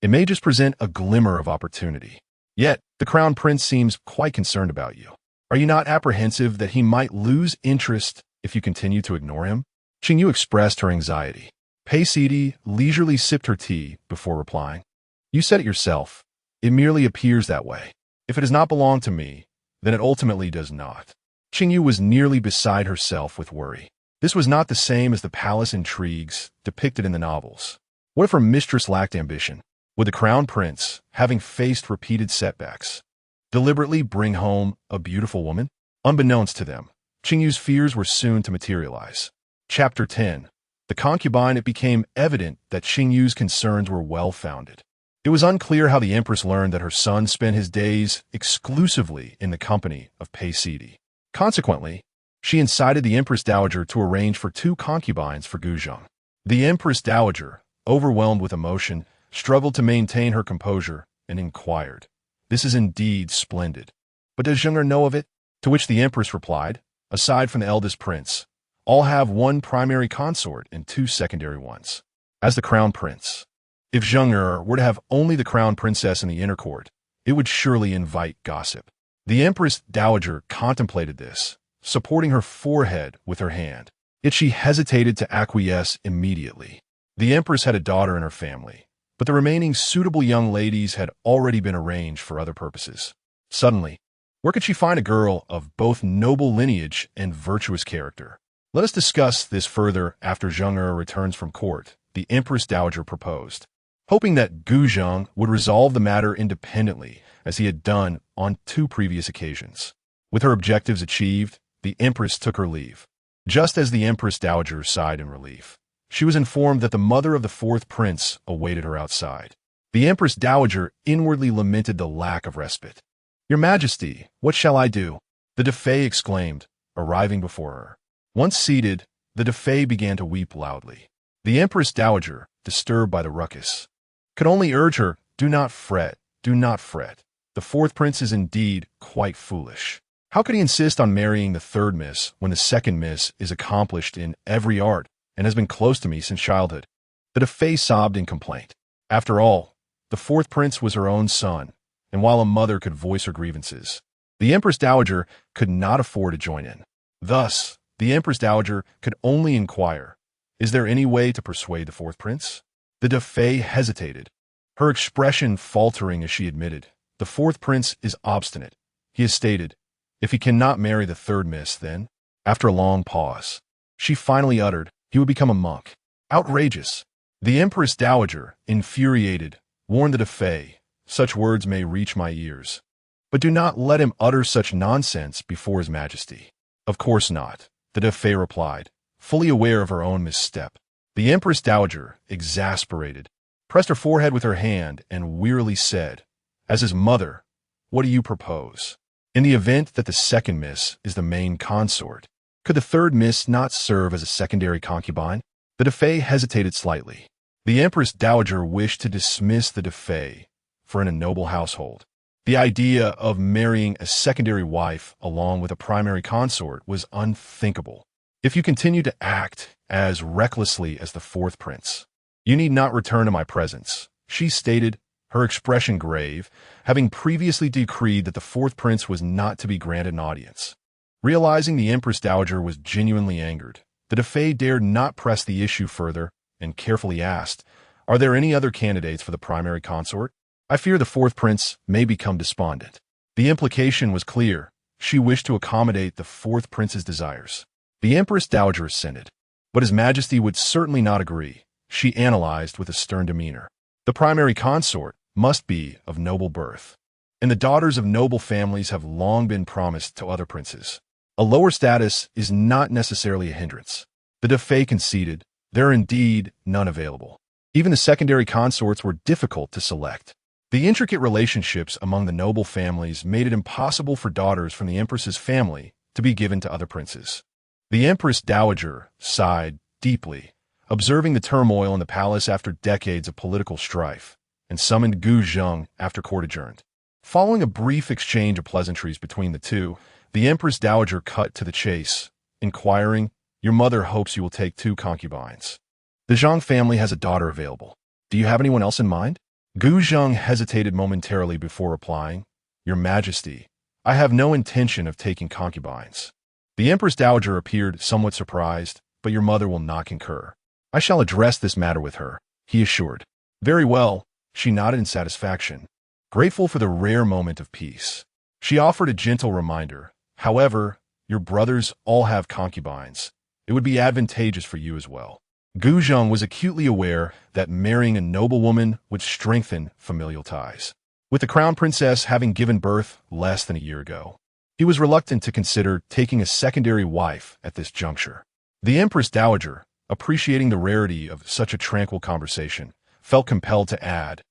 [SPEAKER 1] It may just present a glimmer of opportunity. Yet, the Crown Prince seems quite concerned about you. Are you not apprehensive that he might lose interest if you continue to ignore him?" Qingyu expressed her anxiety. Pei Sidi leisurely sipped her tea before replying. "You said it yourself. It merely appears that way. If it does not belong to me, then it ultimately does not." Qingyu was nearly beside herself with worry. This was not the same as the palace intrigues depicted in the novels. What if her mistress lacked ambition? Would the Crown Prince, having faced repeated setbacks, deliberately bring home a beautiful woman? Unbeknownst to them, Qingyu's fears were soon to materialize. Chapter 10. The concubine. It became evident that Qingyu's concerns were well-founded. It was unclear how the Empress learned that her son spent his days exclusively in the company of Pei Sidi. Consequently, she incited the Empress Dowager to arrange for 2 concubines for Gu Zheng. The Empress Dowager, overwhelmed with emotion, struggled to maintain her composure and inquired, "This is indeed splendid. But does Heng'er know of it?" To which the Empress replied, "Aside from the eldest prince, all have 1 primary consort and 2 secondary ones. As the Crown Prince, if Heng'er were to have only the Crown Princess in the inner court, it would surely invite gossip." The Empress Dowager contemplated this, supporting her forehead with her hand. Yet she hesitated to acquiesce immediately. The Empress had a daughter in her family, but the remaining suitable young ladies had already been arranged for other purposes. Suddenly, where could she find a girl of both noble lineage and virtuous character? Let us discuss this further after Heng'er returns from court, the Empress Dowager proposed, hoping that Gu Zheng would resolve the matter independently as he had done on 2 previous occasions. With her objectives achieved, the Empress took her leave. Just as the Empress Dowager sighed in relief, she was informed that the mother of the 4th prince awaited her outside. The Empress Dowager inwardly lamented the lack of respite. "Your Majesty, what shall I do?" the Defei exclaimed, arriving before her. Once seated, the Defei began to weep loudly. The Empress Dowager, disturbed by the ruckus, could only urge her, "Do not fret, do not fret. The 4th prince is indeed quite foolish. How could he insist on marrying the 3rd miss when the 2nd miss is accomplished in every art and has been close to me since childhood?" The Defei sobbed in complaint. After all, the 4th prince was her own son, and while a mother could voice her grievances, the Empress Dowager could not afford to join in. Thus, the Empress Dowager could only inquire, "Is there any way to persuade the 4th prince?" The Defei hesitated, her expression faltering as she admitted, "The 4th prince is obstinate. He has stated, if he cannot marry the 3rd miss, then," after a long pause, she finally uttered, "he would become a monk." Outrageous! The Empress Dowager, infuriated, warned the Defei, "Such words may reach my ears, but do not let him utter such nonsense before His Majesty." "Of course not," the Defei replied, fully aware of her own misstep. The Empress Dowager, exasperated, pressed her forehead with her hand and wearily said, "As his mother, what do you propose? In the event that the 2nd miss is the main consort, Could the third miss not serve as a secondary concubine? The Defei hesitated slightly. The Empress Dowager wished to dismiss the Defei for in a noble household. The idea of marrying a secondary wife along with a primary consort was unthinkable. If you continue to act as recklessly as the fourth prince, you need not return to my presence, she stated, her expression grave, having previously decreed that the fourth prince was not to be granted an audience. Realizing the Empress Dowager was genuinely angered, the Defei dared not press the issue further and carefully asked, "Are there any other candidates for the primary consort? I fear the fourth prince may become despondent." The implication was clear. She wished to accommodate the fourth prince's desires. The Empress Dowager assented, but His Majesty would certainly not agree, she analyzed with a stern demeanor. The primary consort must be of noble birth, and the daughters of noble families have long been promised to other princes. A lower status is not necessarily a hindrance. The Defei conceded, there are indeed none available. Even the secondary consorts were difficult to select. The intricate relationships among the noble families made it impossible for daughters from the Empress's family to be given to other princes. The Empress Dowager sighed deeply, observing the turmoil in the palace after decades of political strife, and summoned Gu Zheng after court adjourned. Following a brief exchange of pleasantries between the two, the Empress Dowager cut to the chase, inquiring, "Your mother hopes you will take 2 concubines. The Zhang family has a daughter available. Do you have anyone else in mind?" Gu Zheng hesitated momentarily before replying, "Your Majesty, I have no intention of taking concubines." The Empress Dowager appeared somewhat surprised, "But your mother will not concur." "I shall address this matter with her," he assured. "Very well," she nodded in satisfaction, grateful for the rare moment of peace. She offered a gentle reminder, "However, your brothers all have concubines. It would be advantageous for you as well." Gu Zheng was acutely aware that marrying a noblewoman would strengthen familial ties. With the crown princess having given birth less than a year ago, he was reluctant to consider taking a secondary wife at this juncture. The Empress Dowager, appreciating the rarity of such a tranquil conversation, felt compelled to add,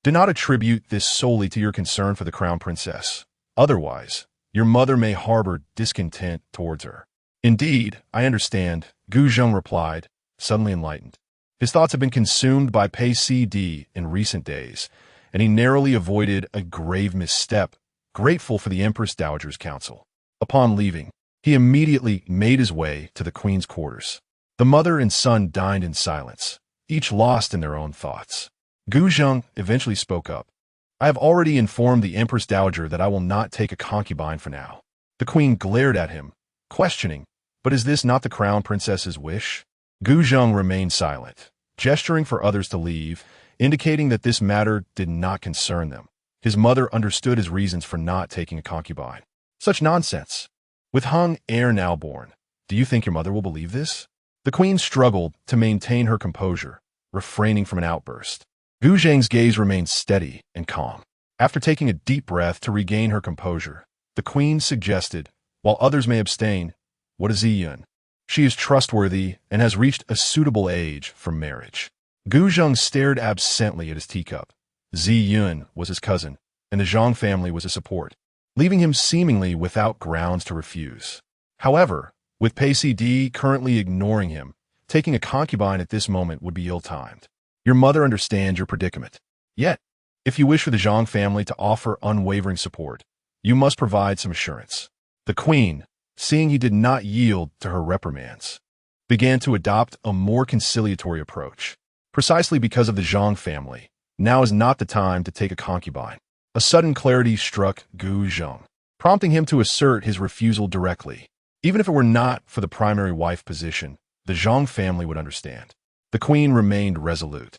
[SPEAKER 1] "Do not attribute this solely to your concern for the crown princess. Otherwise, your mother may harbor discontent towards her." "Indeed, I understand," Gu Zheng replied, suddenly enlightened. His thoughts had been consumed by Pei CD in recent days, and he narrowly avoided a grave misstep, grateful for the Empress Dowager's counsel. Upon leaving, he immediately made his way to the Queen's quarters. The mother and son dined in silence, each lost in their own thoughts. Gu Zheng eventually spoke up. "I have already informed the Empress Dowager that I will not take a concubine for now." The Queen glared at him, questioning, "But is this not the crown princess's wish?" Gu Zheng remained silent, gesturing for others to leave, indicating that this matter did not concern them. His mother understood his reasons for not taking a concubine. Such nonsense. With Heng'er now born, do you think your mother will believe this? The Queen struggled to maintain her composure, refraining from an outburst. Gu Zheng's gaze remained steady and calm. After taking a deep breath to regain her composure, the Queen suggested, "While others may abstain, what is Ziyun? She is trustworthy and has reached a suitable age for marriage." Gu Zheng stared absently at his teacup. Ziyun was his cousin, and the Zhang family was his support, leaving him seemingly without grounds to refuse. However, with Pei CD currently ignoring him, taking a concubine at this moment would be ill-timed. Your mother understands your predicament. Yet, if you wish for the Zhang family to offer unwavering support, you must provide some assurance. The Queen, seeing he did not yield to her reprimands, began to adopt a more conciliatory approach. Precisely because of the Zhang family, now is not the time to take a concubine. A sudden clarity struck Gu Zheng, prompting him to assert his refusal directly. Even if it were not for the primary wife position, the Zhang family would understand. The Queen remained resolute.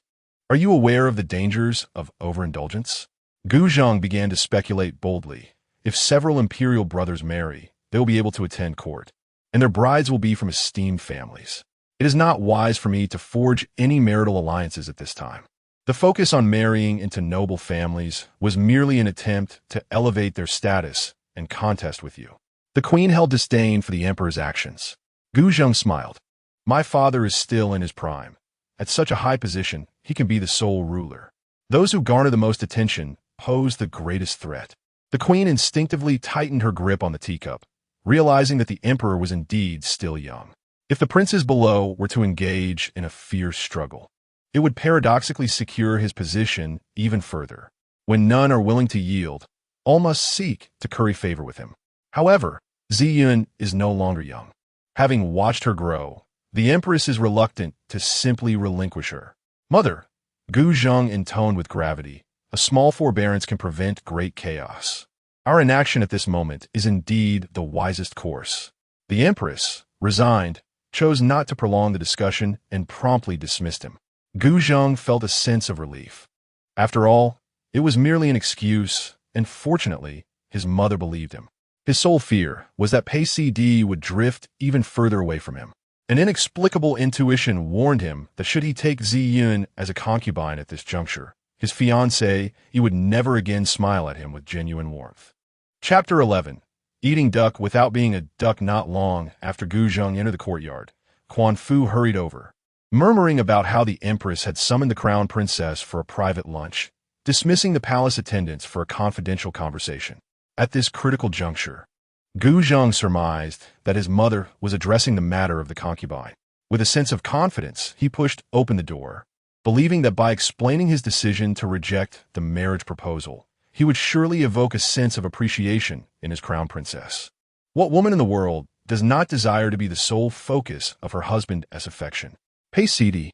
[SPEAKER 1] "Are you aware of the dangers of overindulgence?" Gu Zheng began to speculate boldly. If several imperial brothers marry, they will be able to attend court, and their brides will be from esteemed families. It is not wise for me to forge any marital alliances at this time. The focus on marrying into noble families was merely an attempt to elevate their status and contest with you. The Queen held disdain for the Emperor's actions. Gu Zheng smiled. "My father is still in his prime. At such a high position, he can be the sole ruler. Those who garner the most attention pose the greatest threat." The Queen instinctively tightened her grip on the teacup, realizing that the emperor was indeed still young. If the princes below were to engage in a fierce struggle, it would paradoxically secure his position even further. When none are willing to yield, all must seek to curry favor with him. However, Ziyun is no longer young. Having watched her grow, the empress is reluctant to simply relinquish her. Mother, Gu Zheng intoned with gravity, a small forbearance can prevent great chaos. Our inaction at this moment is indeed the wisest course. The empress, resigned, chose not to prolong the discussion and promptly dismissed him. Gu Zheng felt a sense of relief. After all, it was merely an excuse, and fortunately, his mother believed him. His sole fear was that Pei Cidi would drift even further away from him. An inexplicable intuition warned him that should he take Ziyun as a concubine at this juncture, his fiancée, he would never again smile at him with genuine warmth. Chapter 11. Eating duck without being a duck. Not long after Gu Zheng entered the courtyard, Quan Fu hurried over, murmuring about how the empress had summoned the crown princess for a private lunch, dismissing the palace attendants for a confidential conversation. At this critical juncture, Gu Zheng surmised that his mother was addressing the matter of the concubine. With a sense of confidence, he pushed open the door, believing that by explaining his decision to reject the marriage proposal, he would surely evoke a sense of appreciation in his crown princess. What woman in the world does not desire to be the sole focus of her husband's affection? Pei Cidi,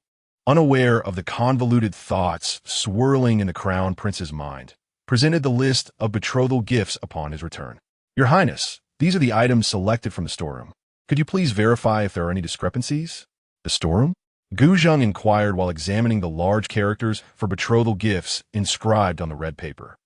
[SPEAKER 1] unaware of the convoluted thoughts swirling in the crown prince's mind, presented the list of betrothal gifts upon his return. Your Highness, these are the items selected from the storeroom. Could you please verify if there are any discrepancies? The storeroom? Gu Zheng inquired while examining the large characters for betrothal gifts inscribed on the red paper.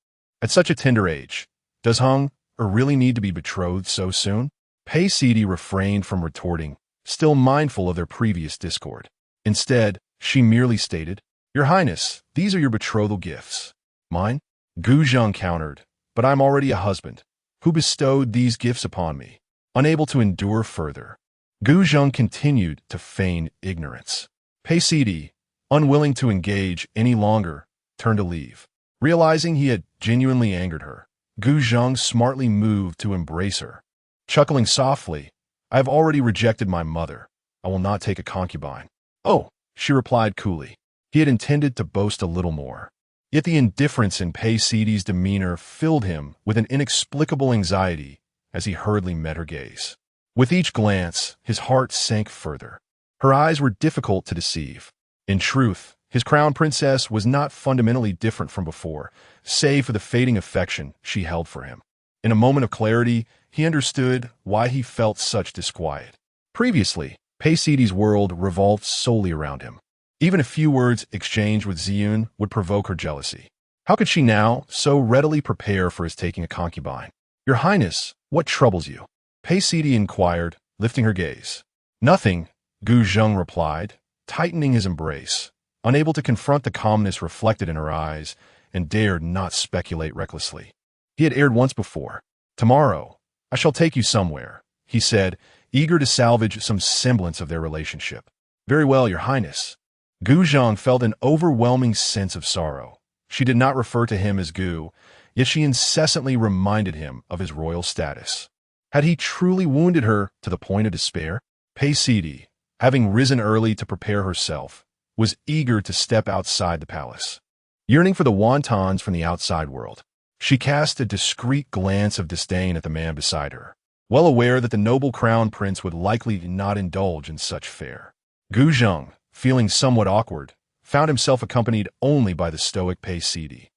[SPEAKER 1] At such a tender age, does Heng'er really need to be betrothed so soon? Pei Cidi refrained from retorting, still mindful of their previous discord. Instead, she merely stated, Your Highness, these are your betrothal gifts. Mine? Gu Zheng countered, but I'm already a husband. Who bestowed these gifts upon me? Unable to endure further, Gu Zheng continued to feign ignorance. Pei Cidi, unwilling to engage any longer, turned to leave. Realizing he had genuinely angered her, Gu Zheng smartly moved to embrace her. Chuckling softly, I have already rejected my mother. I will not take a concubine. Oh, she replied coolly. He had intended to boast a little more. Yet the indifference in Pei Cidi's demeanor filled him with an inexplicable anxiety as he hurriedly met her gaze. With each glance, his heart sank further. Her eyes were difficult to deceive. In truth, his crown princess was not fundamentally different from before, save for the fading affection she held for him. In a moment of clarity, he understood why he felt such disquiet. Previously, Pei Cidi's world revolved solely around him. Even a few words exchanged with Ziyun would provoke her jealousy. How could she now so readily prepare for his taking a concubine? Your Highness, what troubles you? Pei Cidi inquired, lifting her gaze. Nothing, Gu Zheng replied, tightening his embrace, unable to confront the calmness reflected in her eyes, and dared not speculate recklessly. He had erred once before. Tomorrow, I shall take you somewhere, he said, eager to salvage some semblance of their relationship. Very well, Your Highness. Gu Zheng felt an overwhelming sense of sorrow. She did not refer to him as Gu, yet she incessantly reminded him of his royal status. Had he truly wounded her to the point of despair? Pei Cidi, having risen early to prepare herself, was eager to step outside the palace. Yearning for the wontons from the outside world, she cast a discreet glance of disdain at the man beside her, well aware that the noble crown prince would likely not indulge in such fare. Gu Zheng, feeling somewhat awkward, found himself accompanied only by the stoic Pei Cidi.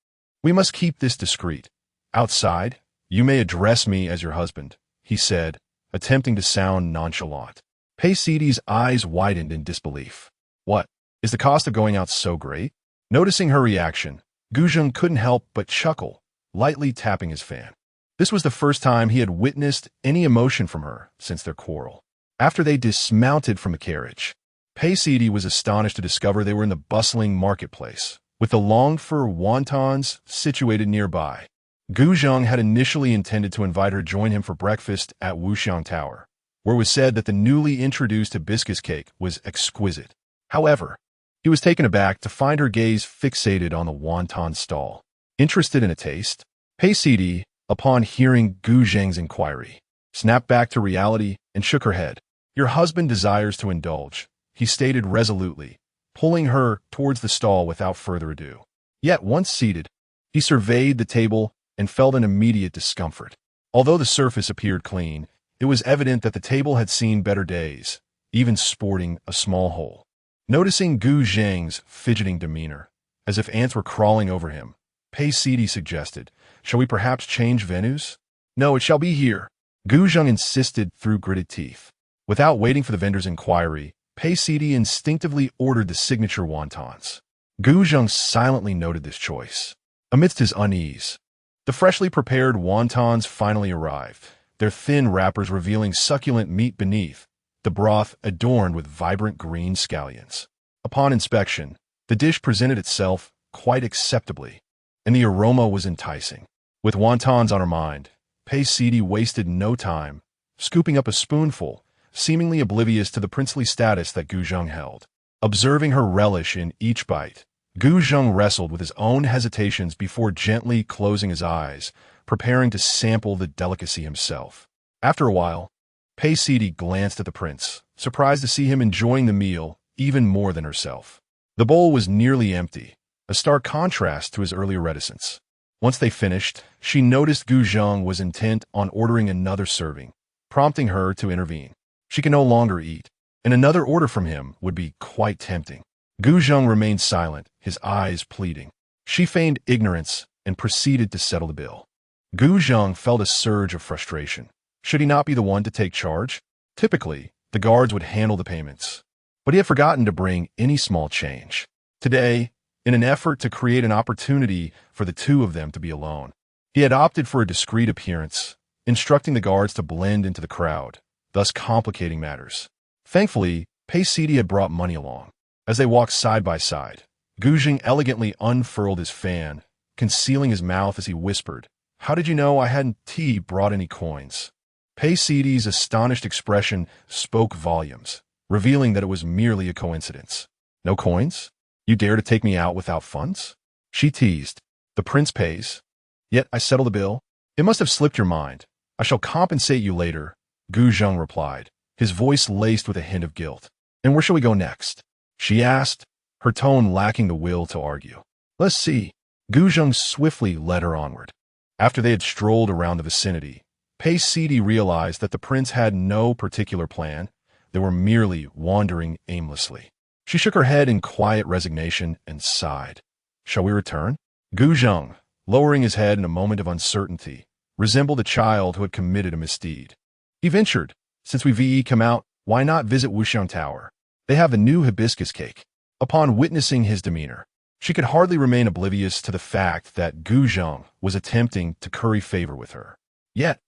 [SPEAKER 1] We must keep this discreet. Outside, you may address me as your husband, he said, attempting to sound nonchalant. Pei Cidi's eyes widened in disbelief. What? Is the cost of going out so great? Noticing her reaction, Gu Zheng couldn't help but chuckle, lightly tapping his fan. This was the first time he had witnessed any emotion from her since their quarrel. After they dismounted from the carriage, Pei Cidi was astonished to discover they were in the bustling marketplace, with the longed-for wontons situated nearby. Gu Zheng had initially intended to invite her to join him for breakfast at Wuxiang Tower, where it was said that the newly introduced hibiscus cake was exquisite. However, he was taken aback to find her gaze fixated on the wonton stall. Interested in a taste? Pei Cidi, upon hearing Gu Zheng's inquiry, snapped back to reality, and shook her head. Your husband desires to indulge, he stated resolutely, pulling her towards the stall without further ado. Yet once seated, he surveyed the table and felt an immediate discomfort. Although the surface appeared clean, it was evident that the table had seen better days, even sporting a small hole. Noticing Gu Zheng's fidgeting demeanor, as if ants were crawling over him, Pei Sidi suggested, "Shall we perhaps change venues?" "No, it shall be here," Gu Zheng insisted through gritted teeth. Without waiting for the vendor's inquiry, Pei Sidi instinctively ordered the signature wontons. Gu Zheng silently noted this choice. Amidst his unease, the freshly prepared wontons finally arrived, their thin wrappers revealing succulent meat beneath, the broth adorned with vibrant green scallions. Upon inspection, the dish presented itself quite acceptably, and the aroma was enticing. With wontons on her mind, Pei Sidi wasted no time, scooping up a spoonful, seemingly oblivious to the princely status that Gu Zheng held. Observing her relish in each bite, Gu Zheng wrestled with his own hesitations before gently closing his eyes, preparing to sample the delicacy himself. After a while, Pei Sidi glanced at the prince, surprised to see him enjoying the meal even more than herself. The bowl was nearly empty, a stark contrast to his earlier reticence. Once they finished, she noticed Gu Zheng was intent on ordering another serving, prompting her to intervene. She could no longer eat, and another order from him would be quite tempting. Gu Zheng remained silent, his eyes pleading. She feigned ignorance and proceeded to settle the bill. Gu Zheng felt a surge of frustration. Should he not be the one to take charge? Typically, the guards would handle the payments, but he had forgotten to bring any small change. Today, in an effort to create an opportunity for the two of them to be alone, he had opted for a discreet appearance, instructing the guards to blend into the crowd, thus complicating matters. Thankfully, Pei Sidi had brought money along. As they walked side by side, Gu Zheng elegantly unfurled his fan, concealing his mouth as he whispered, "How did you know I hadn't brought any coins?" Pei Sidi's astonished expression spoke volumes, revealing that it was merely a coincidence. "No coins? You dare to take me out without funds?" She teased. "The prince pays. Yet I settle the bill. It must have slipped your mind. I shall compensate you later," Gu Zheng replied, his voice laced with a hint of guilt. "And where shall we go next?" she asked, her tone lacking the will to argue. "Let's see." Gu Zheng swiftly led her onward. After they had strolled around the vicinity, Pei Sidi realized that the prince had no particular plan. They were merely wandering aimlessly. She shook her head in quiet resignation and sighed. "Shall we return?" Gu Zheng, lowering his head in a moment of uncertainty, resembled a child who had committed a misdeed. He ventured, "Since we've come out, why not visit Wuxiang Tower? They have the new hibiscus cake." Upon witnessing his demeanor, she could hardly remain oblivious to the fact that Gu Zheng was attempting to curry favor with her. Yet,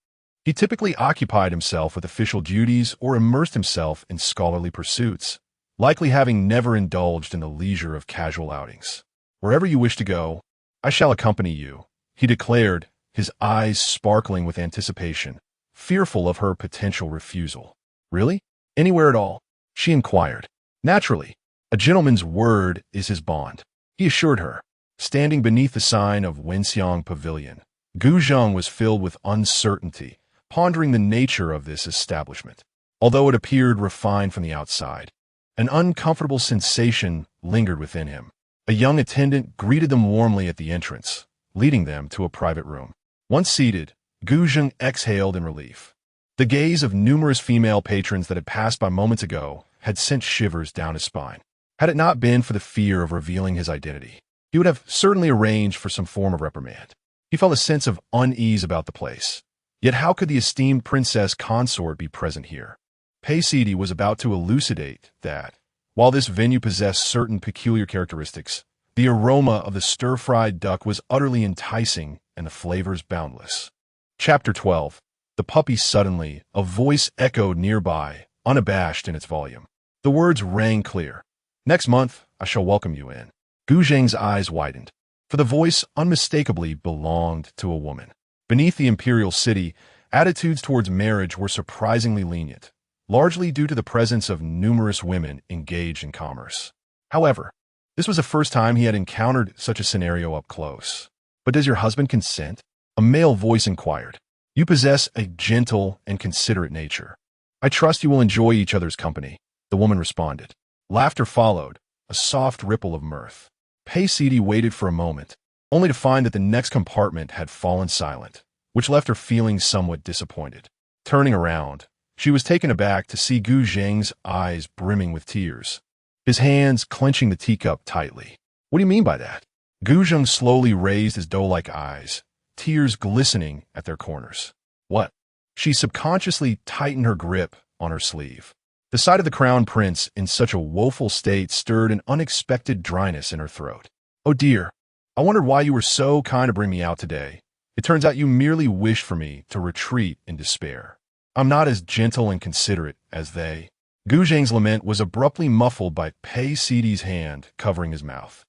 [SPEAKER 1] he typically occupied himself with official duties or immersed himself in scholarly pursuits, likely having never indulged in the leisure of casual outings. "Wherever you wish to go, I shall accompany you," he declared, his eyes sparkling with anticipation, fearful of her potential refusal. "Really? Anywhere at all?" she inquired. "Naturally. A gentleman's word is his bond," he assured her. Standing beneath the sign of Wenxiang Pavilion, Gu Zheng was filled with uncertainty, pondering the nature of this establishment. Although it appeared refined from the outside, an uncomfortable sensation lingered within him. A young attendant greeted them warmly at the entrance, leading them to a private room. Once seated, Gu Zheng exhaled in relief. The gaze of numerous female patrons that had passed by moments ago had sent shivers down his spine. Had it not been for the fear of revealing his identity, he would have certainly arranged for some form of reprimand. He felt a sense of unease about the place. Yet how could the esteemed princess consort be present here? Pei Sidi was about to elucidate that, while this venue possessed certain peculiar characteristics, the aroma of the stir-fried duck was utterly enticing and the flavors boundless. Chapter 12. The puppy suddenly, a voice echoed nearby, unabashed in its volume. The words rang clear. "Next month, I shall welcome you in." Gu Zheng's eyes widened, for the voice unmistakably belonged to a woman. Beneath the imperial city, attitudes towards marriage were surprisingly lenient, largely due to the presence of numerous women engaged in commerce. However, this was the first time he had encountered such a scenario up close. "But does your husband consent?" a male voice inquired. You possess a gentle and considerate nature. I trust you will enjoy each other's company, the woman responded. Laughter followed, a soft ripple of mirth. Paisidi waited for a moment, only to find that the next compartment had fallen silent, which left her feeling somewhat disappointed. Turning around, she was taken aback to see Gu Zheng's eyes brimming with tears, his hands clenching the teacup tightly. What do you mean by that? Gu Zheng slowly raised his doe-like eyes, tears glistening at their corners. What? She subconsciously tightened her grip on her sleeve. The sight of the crown prince in such a woeful state stirred an unexpected dryness in her throat. Oh dear, I wondered why you were so kind to bring me out today. It turns out you merely wished for me to retreat in despair. I'm not as gentle and considerate as they. Gu Zheng's lament was abruptly muffled by Paisidi's hand covering his mouth.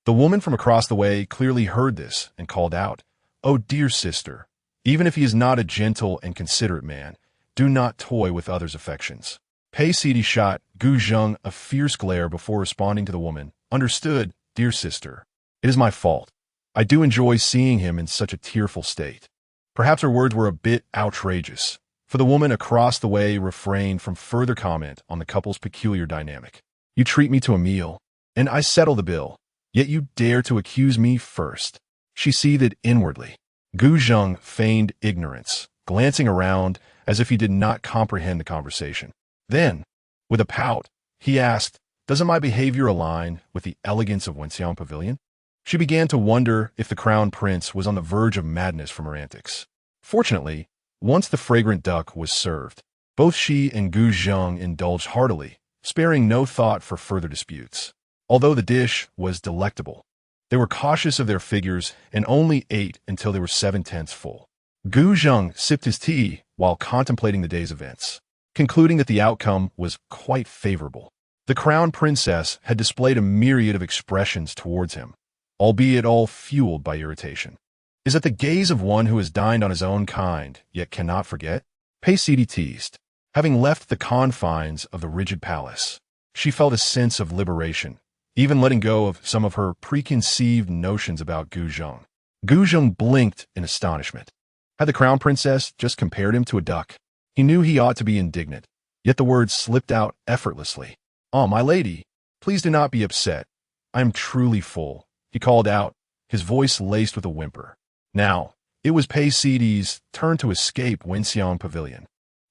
[SPEAKER 1] The woman from across the way clearly heard this and called out, "Oh dear sister, even if he is not a gentle and considerate man, do not toy with others' affections." Paisidi shot Gu Zheng a fierce glare before responding to the woman. Understood, dear sister. It is my fault. I do enjoy seeing him in such a tearful state. Perhaps her words were a bit outrageous, for the woman across the way refrained from further comment on the couple's peculiar dynamic. You treat me to a meal, and I settle the bill, yet you dare to accuse me first. She seethed inwardly. Gu Zheng feigned ignorance, glancing around as if he did not comprehend the conversation. Then, with a pout, he asked, "Doesn't my behavior align with the elegance of Wenxiang Pavilion?" She began to wonder if the crown prince was on the verge of madness from her antics. Fortunately, once the fragrant duck was served, both she and Gu Zheng indulged heartily, sparing no thought for further disputes. Although the dish was delectable, they were cautious of their figures and only ate until they were 7/10 full. Gu Zheng sipped his tea while contemplating the day's events, concluding that the outcome was quite favorable. The crown princess had displayed a myriad of expressions towards him, albeit all fueled by irritation. Is it the gaze of one who has dined on his own kind, yet cannot forget? Paisidi teased. Having left the confines of the rigid palace, she felt a sense of liberation, even letting go of some of her preconceived notions about Gu Zheng. Gu Zheng blinked in astonishment. Had the crown princess just compared him to a duck? He knew he ought to be indignant, yet the words slipped out effortlessly. "Oh, my lady, please do not be upset. I am truly full," he called out, his voice laced with a whimper. Now, it was Paisidi's turn to escape Wenxiang Pavilion,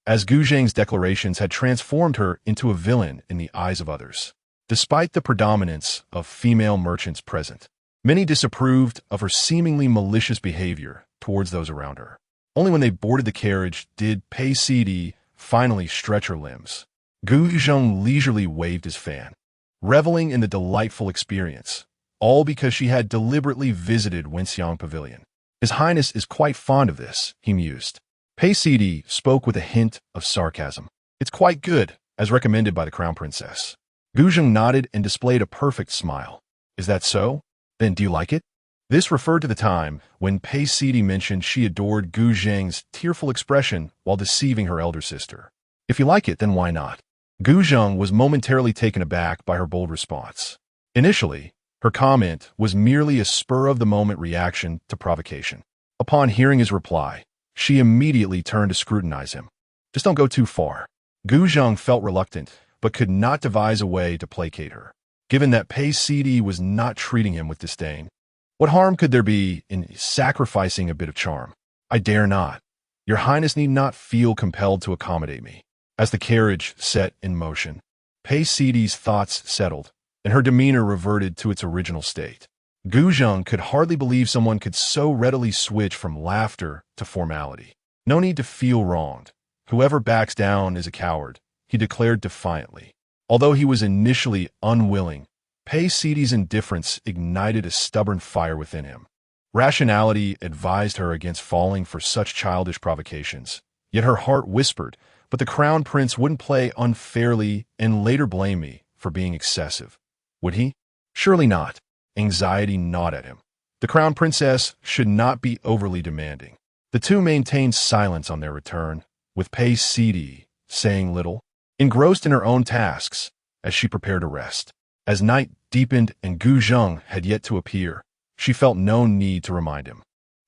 [SPEAKER 1] as Gu Zheng's declarations had transformed her into a villain in the eyes of others. Despite the predominance of female merchants present, many disapproved of her seemingly malicious behavior towards those around her. Only when they boarded the carriage did Paisidi finally stretch her limbs. Gu Zheng leisurely waved his fan, reveling in the delightful experience, all because she had deliberately visited Wenxiang Pavilion. His Highness is quite fond of this, he mused. Paisidi spoke with a hint of sarcasm. It's quite good, as recommended by the crown princess. Gu Zheng nodded and displayed a perfect smile. Is that so? Then do you like it? This referred to the time when Paisidi mentioned she adored Gu Zheng's tearful expression while deceiving her elder sister. If you like it, then why not? Gu Zheng was momentarily taken aback by her bold response. Initially, her comment was merely a spur-of-the-moment reaction to provocation. Upon hearing his reply, she immediately turned to scrutinize him. Just don't go too far. Gu Zheng felt reluctant, but could not devise a way to placate her, given that Paisidi was not treating him with disdain. What harm could there be in sacrificing a bit of charm? I dare not. Your Highness need not feel compelled to accommodate me. As the carriage set in motion, Paisidi's thoughts settled, and her demeanor reverted to its original state. Gu Zheng could hardly believe someone could so readily switch from laughter to formality. No need to feel wronged. Whoever backs down is a coward, he declared defiantly. Although he was initially unwilling, Paisidi's indifference ignited a stubborn fire within him. Rationality advised her against falling for such childish provocations, yet her heart whispered, but the crown prince wouldn't play unfairly and later blame me for being excessive. Would he? Surely not. Anxiety gnawed at him. The crown princess should not be overly demanding. The two maintained silence on their return, with Paisidi saying little, engrossed in her own tasks as she prepared to rest. As night deepened and Gu Zheng had yet to appear, she felt no need to remind him.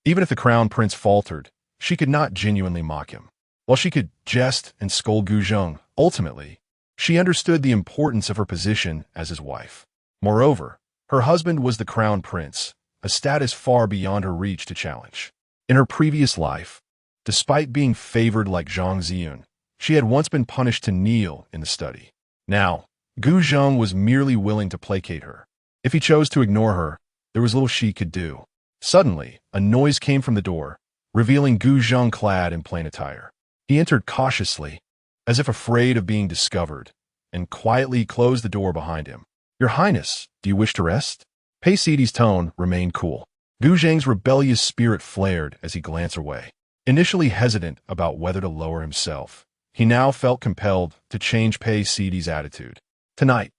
[SPEAKER 1] Even if the crown prince faltered, she could not genuinely mock him. While she could jest and scold Gu Zheng, ultimately, she understood the importance of her position as his wife. Moreover, her husband was the crown prince, a status far beyond her reach to challenge. In her previous life, despite being favored like Zhang Ziyun, she had once been punished to kneel in the study. Now, Gu Zheng was merely willing to placate her. If he chose to ignore her, there was little she could do. Suddenly, a noise came from the door, revealing Gu Zheng clad in plain attire. He entered cautiously, as if afraid of being discovered, and quietly closed the door behind him. "Your Highness, do you wish to rest?" Pei Sidi's tone remained cool. Gu Zheng's rebellious spirit flared as he glanced away. Initially hesitant about whether to lower himself, he now felt compelled to change Pei Sidi's attitude. "Tonight,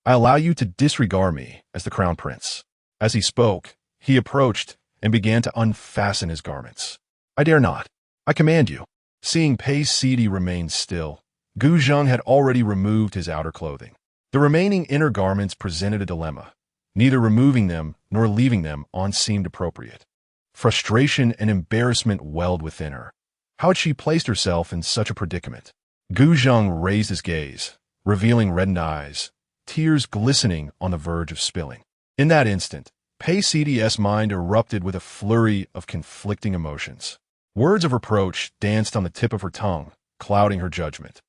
[SPEAKER 1] I allow you to disregard me as the crown prince." As he spoke, he approached and began to unfasten his garments. "I dare not. I command you." Seeing Pei Sidi remain still, Gu Zheng had already removed his outer clothing. The remaining inner garments presented a dilemma. Neither removing them nor leaving them on seemed appropriate. Frustration and embarrassment welled within her. How had she placed herself in such a predicament? Gu Zheng raised his gaze, revealing reddened eyes, tears glistening on the verge of spilling. In that instant, Pei Sidi's mind erupted with a flurry of conflicting emotions. Words of reproach danced on the tip of her tongue, clouding her judgment.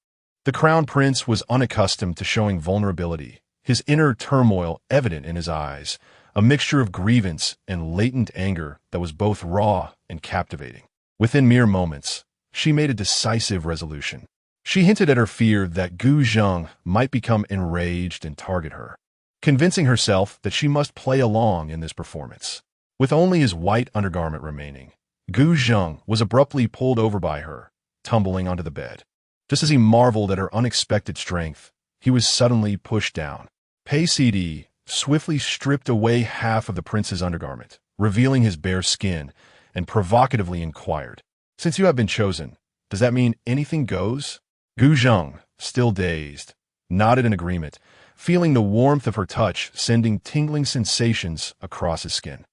[SPEAKER 1] The crown prince was unaccustomed to showing vulnerability, his inner turmoil evident in his eyes, a mixture of grievance and latent anger that was both raw and captivating. Within mere moments, she made a decisive resolution. She hinted at her fear that Gu Zheng might become enraged and target her, convincing herself that she must play along in this performance. With only his white undergarment remaining, Gu Zheng was abruptly pulled over by her, tumbling onto the bed. Just as he marveled at her unexpected strength, he was suddenly pushed down. Pei Sidi swiftly stripped away half of the prince's undergarment, revealing his bare skin, and provocatively inquired, "Since you have been chosen, does that mean anything goes?" Gu Zheng, still dazed, nodded in agreement, feeling the warmth of her touch sending tingling sensations across his skin.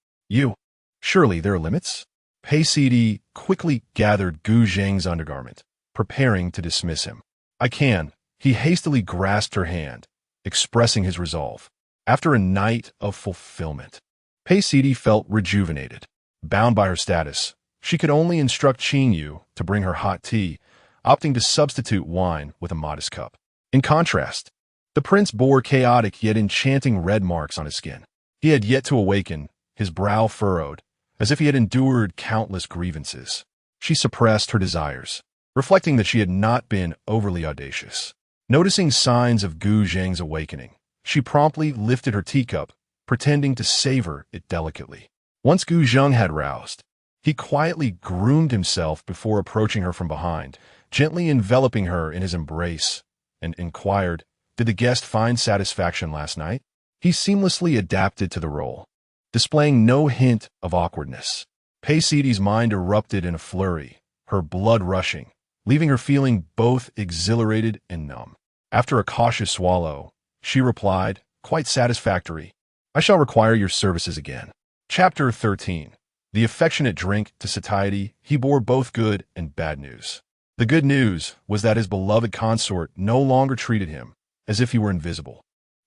[SPEAKER 1] Surely there are limits?" Pei Sidi quickly gathered Gu Zheng's undergarment, preparing to dismiss him. "I can." He hastily grasped her hand, expressing his resolve. After a night of fulfillment, Pei Sidi felt rejuvenated. Bound by her status, she could only instruct Qing Yu to bring her hot tea, opting to substitute wine with a modest cup. In contrast, the prince bore chaotic yet enchanting red marks on his skin. He had yet to awaken, his brow furrowed, as if he had endured countless grievances. She suppressed her desires, reflecting that she had not been overly audacious. Noticing signs of Gu Zheng's awakening, she promptly lifted her teacup, pretending to savor it delicately. Once Gu Zheng had roused, he quietly groomed himself before approaching her from behind, gently enveloping her in his embrace, and inquired, "Did the guest find satisfaction last night?" He seamlessly adapted to the role, displaying no hint of awkwardness. Pei Sidi's mind erupted in a flurry, her blood rushing, leaving her feeling both exhilarated and numb. After a cautious swallow, she replied, "Quite satisfactory. I shall require your services again." Chapter 13. The affectionate drink to satiety, he bore both good and bad news. The good news was that his beloved consort no longer treated him as if he were invisible.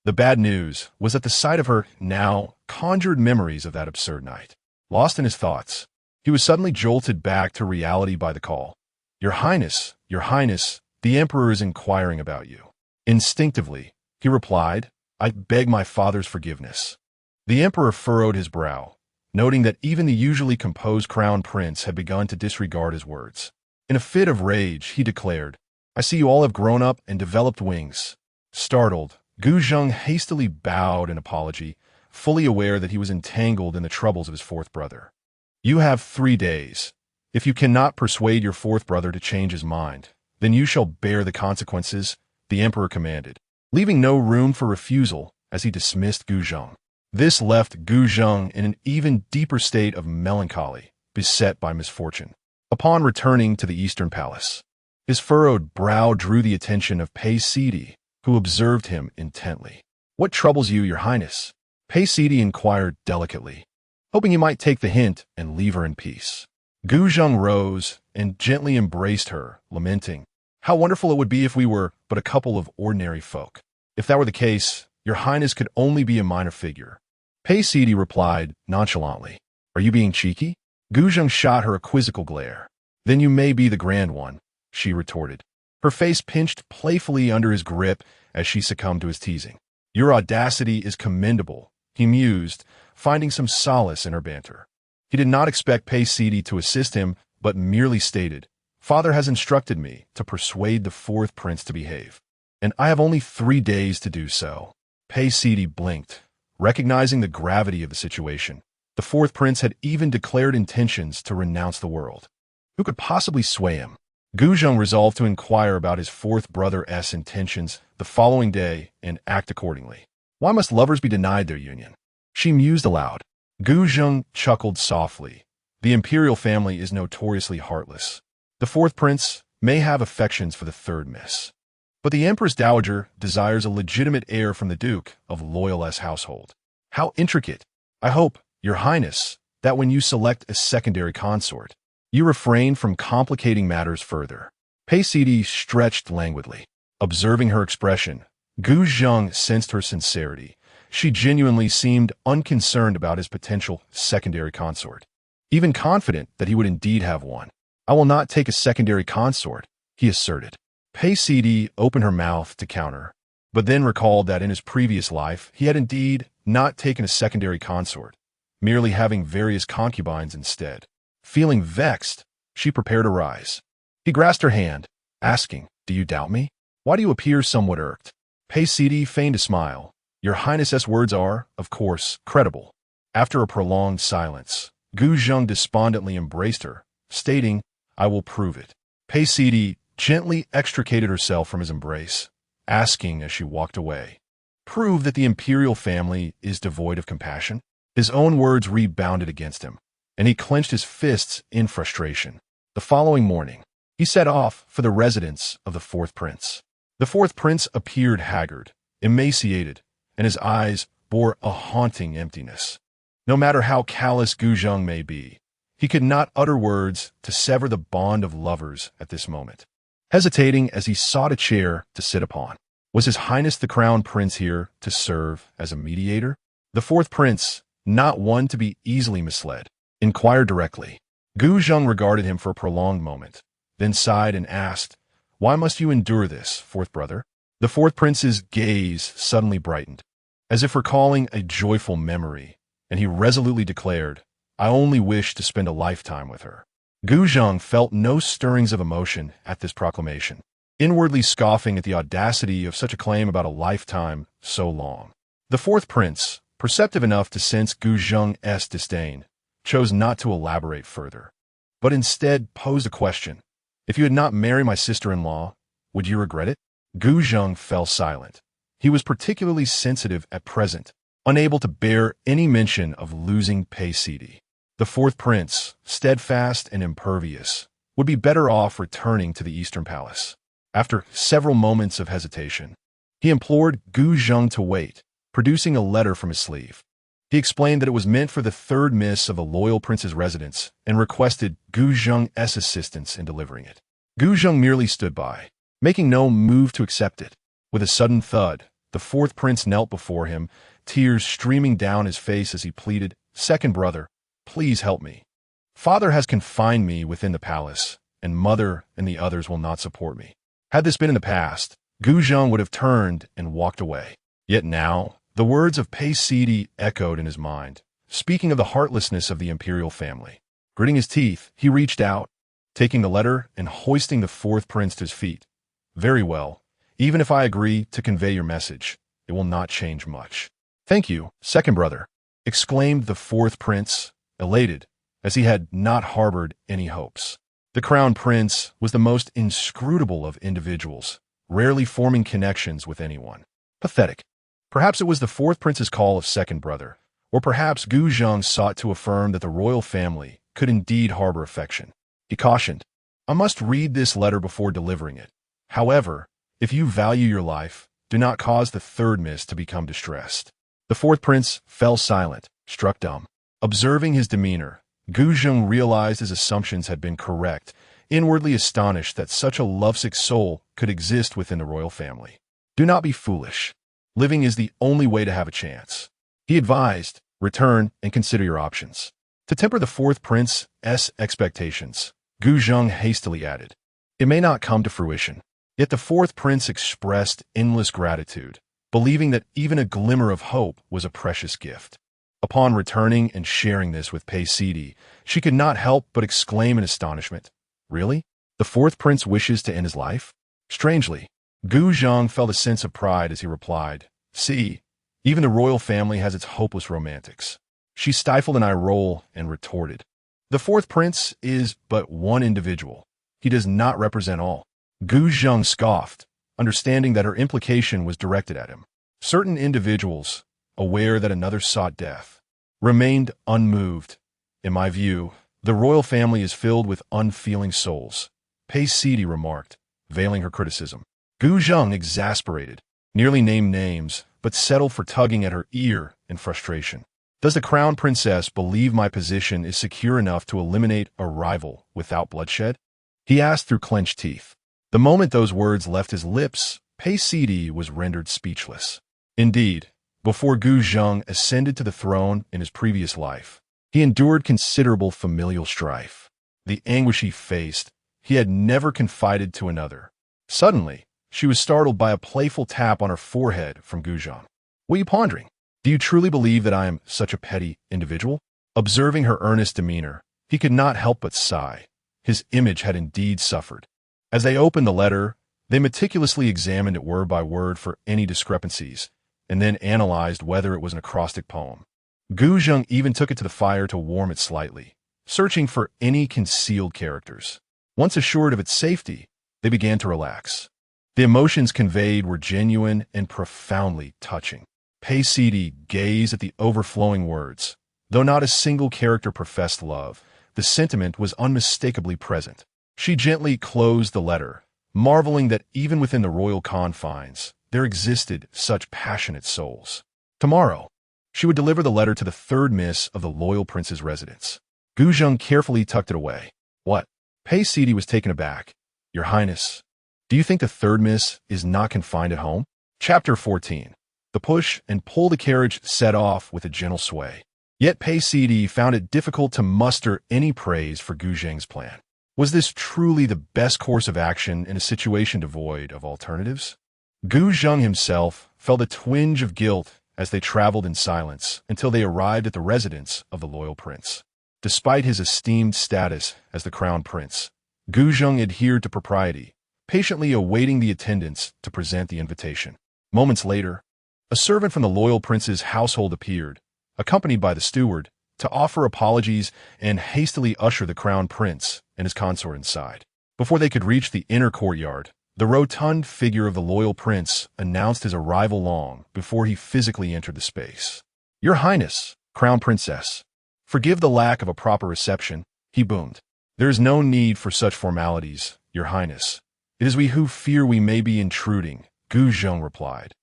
[SPEAKER 1] The bad news was that the sight of her now conjured memories of that absurd night. Lost in his thoughts, he was suddenly jolted back to reality by the call. Your Highness, the Emperor is inquiring about you." Instinctively, he replied, "I beg my father's forgiveness." The Emperor furrowed his brow, noting that even the usually composed crown prince had begun to disregard his words. In a fit of rage, he declared, "I see you all have grown up and developed wings." Startled, Gu Zheng hastily bowed in apology, fully aware that he was entangled in the troubles of his fourth brother. "You have 3 days. If you cannot persuade your fourth brother to change his mind, then you shall bear the consequences," the Emperor commanded, leaving no room for refusal as he dismissed Gu Zheng. This left Gu Zheng in an even deeper state of melancholy, beset by misfortune. Upon returning to the Eastern Palace, his furrowed brow drew the attention of Pei Sidi, who observed him intently. "What troubles you, your Highness?" Pei Sidi inquired delicately, hoping he might take the hint and leave her in peace. Gu Zheng rose and gently embraced her, lamenting, "How wonderful it would be if we were but a couple of ordinary folk. If that were the case, your highness could only be a minor figure." Pei Sidi replied nonchalantly, "Are you being cheeky?" Gu Zheng shot her a quizzical glare. "Then you may be the grand one," she retorted. Her face pinched playfully under his grip as she succumbed to his teasing. "Your audacity is commendable," he mused, finding some solace in her banter. He did not expect Pei Sidi to assist him, but merely stated, "Father has instructed me to persuade the fourth prince to behave, and I have only 3 days to do so." Pei Sidi blinked, recognizing the gravity of the situation. The fourth prince had even declared intentions to renounce the world. Who could possibly sway him? Gu Zheng resolved to inquire about his fourth brother's intentions the following day and act accordingly. Why must lovers be denied their union? She mused aloud. Gu Zheng chuckled softly. The imperial family is notoriously heartless. The fourth prince may have affections for the third miss, but the empress dowager desires a legitimate heir from the duke of Loyal's household. How intricate! I hope, your highness, that when you select a secondary consort, you refrain from complicating matters further. Pei Sidi stretched languidly. Observing her expression, Gu Zheng sensed her sincerity. She genuinely seemed unconcerned about his potential secondary consort, even confident that he would indeed have one. "I will not take a secondary consort," he asserted. Pei Sidi opened her mouth to counter, but then recalled that in his previous life he had indeed not taken a secondary consort, merely having various concubines instead. Feeling vexed, she prepared to rise. He grasped her hand, asking, "Do you doubt me? Why do you appear somewhat irked?" Pei Sidi feigned a smile. "Your highness's words are, of course, credible." After a prolonged silence, Gu Zheng despondently embraced her, stating, "I will prove it." Pei Sidi gently extricated herself from his embrace, asking as she walked away, "Prove that the imperial family is devoid of compassion?" His own words rebounded against him, and he clenched his fists in frustration. The following morning, he set off for the residence of the fourth prince. The fourth prince appeared haggard, emaciated, and his eyes bore a haunting emptiness. No matter how callous Gu Zheng may be, he could not utter words to sever the bond of lovers at this moment. Hesitating as he sought a chair to sit upon, was His Highness the Crown Prince here to serve as a mediator? The fourth prince, not one to be easily misled, inquired directly. Gu Zheng regarded him for a prolonged moment, then sighed and asked, "Why must you endure this, fourth brother?" The fourth prince's gaze suddenly brightened, as if recalling a joyful memory, and he resolutely declared, "I only wish to spend a lifetime with her." Gu Zheng felt no stirrings of emotion at this proclamation, inwardly scoffing at the audacity of such a claim about a lifetime so long. The fourth prince, perceptive enough to sense Gu Zheng's disdain, chose not to elaborate further, but instead posed a question. "If you had not married my sister-in-law, would you regret it?" Gu Zheng fell silent. He was particularly sensitive at present, unable to bear any mention of losing Pei Sidi. The fourth prince, steadfast and impervious, would be better off returning to the Eastern Palace. After several moments of hesitation, he implored Gu Zheng to wait, producing a letter from his sleeve. He explained that it was meant for the third miss of the loyal prince's residence and requested Gu Zheng's assistance in delivering it. Gu Zheng merely stood by, making no move to accept it. With a sudden thud, the fourth prince knelt before him, tears streaming down his face as he pleaded, "Second brother, please help me. Father has confined me within the palace, and mother and the others will not support me." Had this been in the past, Gu Zheng would have turned and walked away. Yet now, the words of Pei Sidi echoed in his mind, speaking of the heartlessness of the imperial family. Gritting his teeth, he reached out, taking the letter and hoisting the fourth prince to his feet. "Very well. Even if I agree to convey your message, it will not change much." "Thank you, second brother," exclaimed the fourth prince, elated, as he had not harbored any hopes. The crown prince was the most inscrutable of individuals, rarely forming connections with anyone. Pathetic. Perhaps it was the fourth prince's call of second brother, or perhaps Gu Zheng sought to affirm that the royal family could indeed harbor affection. He cautioned, "I must read this letter before delivering it. However, if you value your life, do not cause the third miss to become distressed." The fourth prince fell silent, struck dumb. Observing his demeanor, Gu Zheng realized his assumptions had been correct, inwardly astonished that such a lovesick soul could exist within the royal family. Do not be foolish. Living is the only way to have a chance. He advised, return and consider your options. To temper the fourth prince's expectations, Gu Zheng hastily added, it may not come to fruition. Yet the fourth prince expressed endless gratitude, believing that even a glimmer of hope was a precious gift. Upon returning and sharing this with Pei Sidi, she could not help but exclaim in astonishment, really? The fourth prince wishes to end his life? Strangely, Gu Zheng felt a sense of pride as he replied, see, even the royal family has its hopeless romantics. She stifled an eye roll and retorted, the fourth prince is but one individual. He does not represent all. Gu Zheng scoffed, understanding that her implication was directed at him. Certain individuals, aware that another sought death, remained unmoved. In my view, the royal family is filled with unfeeling souls, Pei Sidi remarked, veiling her criticism. Gu Zheng, exasperated, nearly named names, but settled for tugging at her ear in frustration. Does the crown princess believe my position is secure enough to eliminate a rival without bloodshed? He asked through clenched teeth. The moment those words left his lips, Pei Sidi was rendered speechless. Indeed, before Gu Zheng ascended to the throne in his previous life, he endured considerable familial strife. The anguish he faced, he had never confided to another. Suddenly, she was startled by a playful tap on her forehead from Gu Zheng. What are you pondering? Do you truly believe that I am such a petty individual? Observing her earnest demeanor, he could not help but sigh. His image had indeed suffered. As they opened the letter, they meticulously examined it word by word for any discrepancies, and then analyzed whether it was an acrostic poem. Gu Zheng even took it to the fire to warm it slightly, searching for any concealed characters. Once assured of its safety, they began to relax. The emotions conveyed were genuine and profoundly touching. Pei Sidi gazed at the overflowing words. Though not a single character professed love, the sentiment was unmistakably present. She gently closed the letter, marveling that even within the royal confines, there existed such passionate souls. Tomorrow, she would deliver the letter to the third miss of the loyal prince's residence. Gu Zheng carefully tucked it away. What? Pei Sidi was taken aback. Your Highness, do you think the third miss is not confined at home? Chapter 14. The push and pull the carriage set off with a gentle sway. Yet Pei Sidi found it difficult to muster any praise for Gu Zheng's plan. Was this truly the best course of action in a situation devoid of alternatives? Gu Zheng himself felt a twinge of guilt as they traveled in silence until they arrived at the residence of the loyal prince. Despite his esteemed status as the crown prince, Gu Zheng adhered to propriety, patiently awaiting the attendants to present the invitation. Moments later, a servant from the loyal prince's household appeared, accompanied by the steward, to offer apologies and hastily usher the crown prince and his consort inside. Before they could reach the inner courtyard, the rotund figure of the loyal prince announced his arrival long before he physically entered the space. Your Highness, Crown Princess, forgive the lack of a proper reception, he boomed. There is no need for such formalities, Your Highness. It is we who fear we may be intruding, Gu Zheng replied,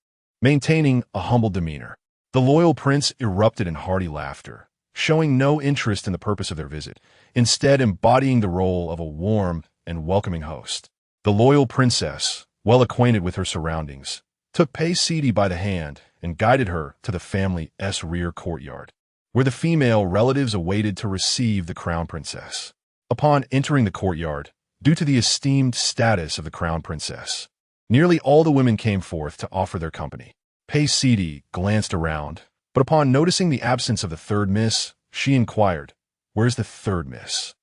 [SPEAKER 1] maintaining a humble demeanor. The loyal prince erupted in hearty laughter, showing no interest in the purpose of their visit, instead embodying the role of a warm and welcoming host. The loyal princess, well acquainted with her surroundings, took Pei Sidi by the hand and guided her to the family's rear courtyard, where the female relatives awaited to receive the crown princess. Upon entering the courtyard, due to the esteemed status of the crown princess, nearly all the women came forth to offer their company. Pei Sidi glanced around, but upon noticing the absence of the third miss, she inquired, Where's the third miss?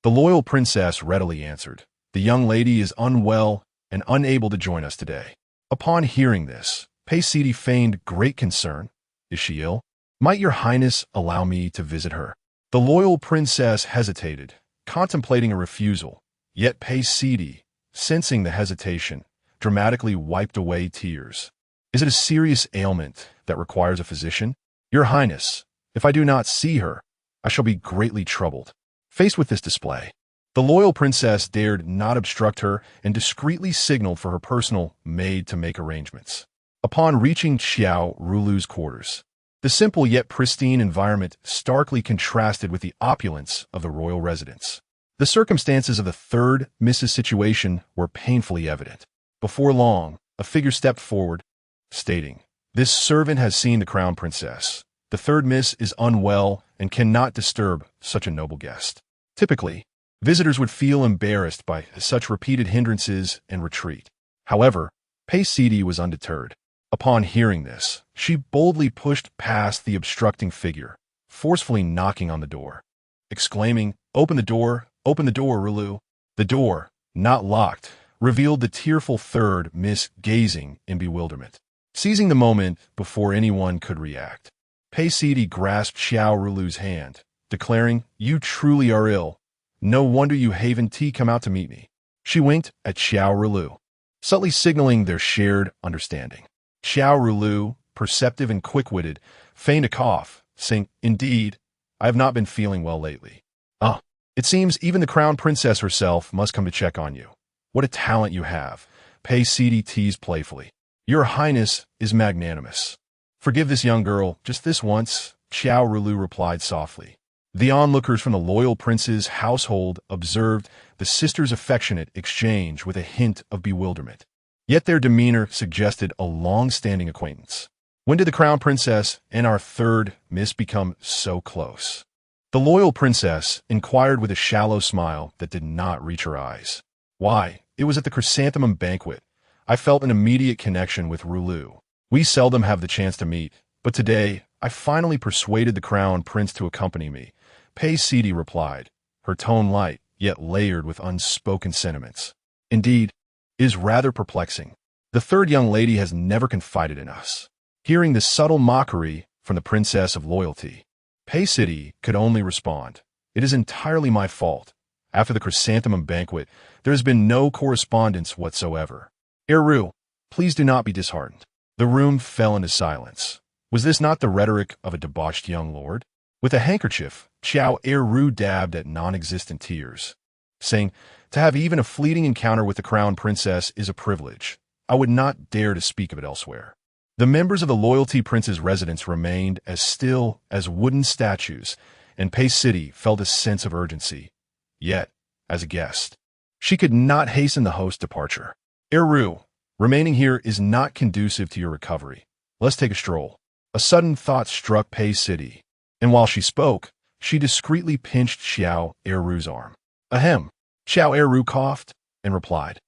[SPEAKER 1] The loyal princess readily answered, The young lady is unwell and unable to join us today. Upon hearing this, Pei Sidi feigned great concern. Is she ill? Might your Highness allow me to visit her? The loyal princess hesitated, contemplating a refusal, yet Pei Sidi, sensing the hesitation, dramatically wiped away tears. Is it a serious ailment that requires a physician? Your Highness, if I do not see her, I shall be greatly troubled. Faced with this display, the loyal princess dared not obstruct her and discreetly signaled for her personal maid to make arrangements. Upon reaching Xiao Rulu's quarters, The simple yet pristine environment starkly contrasted with the opulence of the royal residence. The circumstances of the third Mrs. situation were painfully evident. Before long, a figure stepped forward, stating, "This servant has seen the crown princess. The third Miss is unwell and cannot disturb such a noble guest." Typically, visitors would feel embarrassed by such repeated hindrances and retreat. However, Paisidi was undeterred. Upon hearing this, she boldly pushed past the obstructing figure, forcefully knocking on the door, exclaiming, open the door, Rulu." The door, not locked, revealed the tearful third Miss gazing in bewilderment. Seizing the moment before anyone could react, Paisidi grasped Xiao Rulu's hand, declaring, "You truly are ill. No wonder you Haven Tea come out to meet me." She winked at Xiao Rulu, subtly signaling their shared understanding. Xiao Rulu, perceptive and quick-witted, feigned a cough, saying, "Indeed, I have not been feeling well lately." "Ah, it seems even the crown princess herself must come to check on you. What a talent you have," Paisidi teased playfully. "Your Highness is magnanimous." "Forgive this young girl, just this once," Xiao Rulu replied softly. The onlookers from the loyal prince's household observed the sisters' affectionate exchange with a hint of bewilderment. Yet their demeanor suggested a long-standing acquaintance. "When did the crown princess and our third Miss become so close?" The loyal princess inquired with a shallow smile that did not reach her eyes. "Why, it was at the chrysanthemum banquet. I felt an immediate connection with Rulu. We seldom have the chance to meet, but today I finally persuaded the crown prince to accompany me," Paisidi replied, her tone light, yet layered with unspoken sentiments. "Indeed, it is rather perplexing. The third young lady has never confided in us." Hearing this subtle mockery from the princess of loyalty, Paisidi could only respond, "It is entirely my fault. After the chrysanthemum banquet, there has been no correspondence whatsoever. Eru, please do not be disheartened." The room fell into silence. Was this not the rhetoric of a debauched young lord? With a handkerchief, Xiao Eru dabbed at non-existent tears, saying, "To have even a fleeting encounter with the crown princess is a privilege. I would not dare to speak of it elsewhere." The members of the loyalty prince's residence remained as still as wooden statues, and Paisidi felt a sense of urgency. Yet, as a guest, she could not hasten the host's departure. "Eru, remaining here is not conducive to your recovery. Let's take a stroll." A sudden thought struck Paisidi, and while she spoke, she discreetly pinched Xiao Eru's arm. "Ahem." Xiao Eru coughed and replied,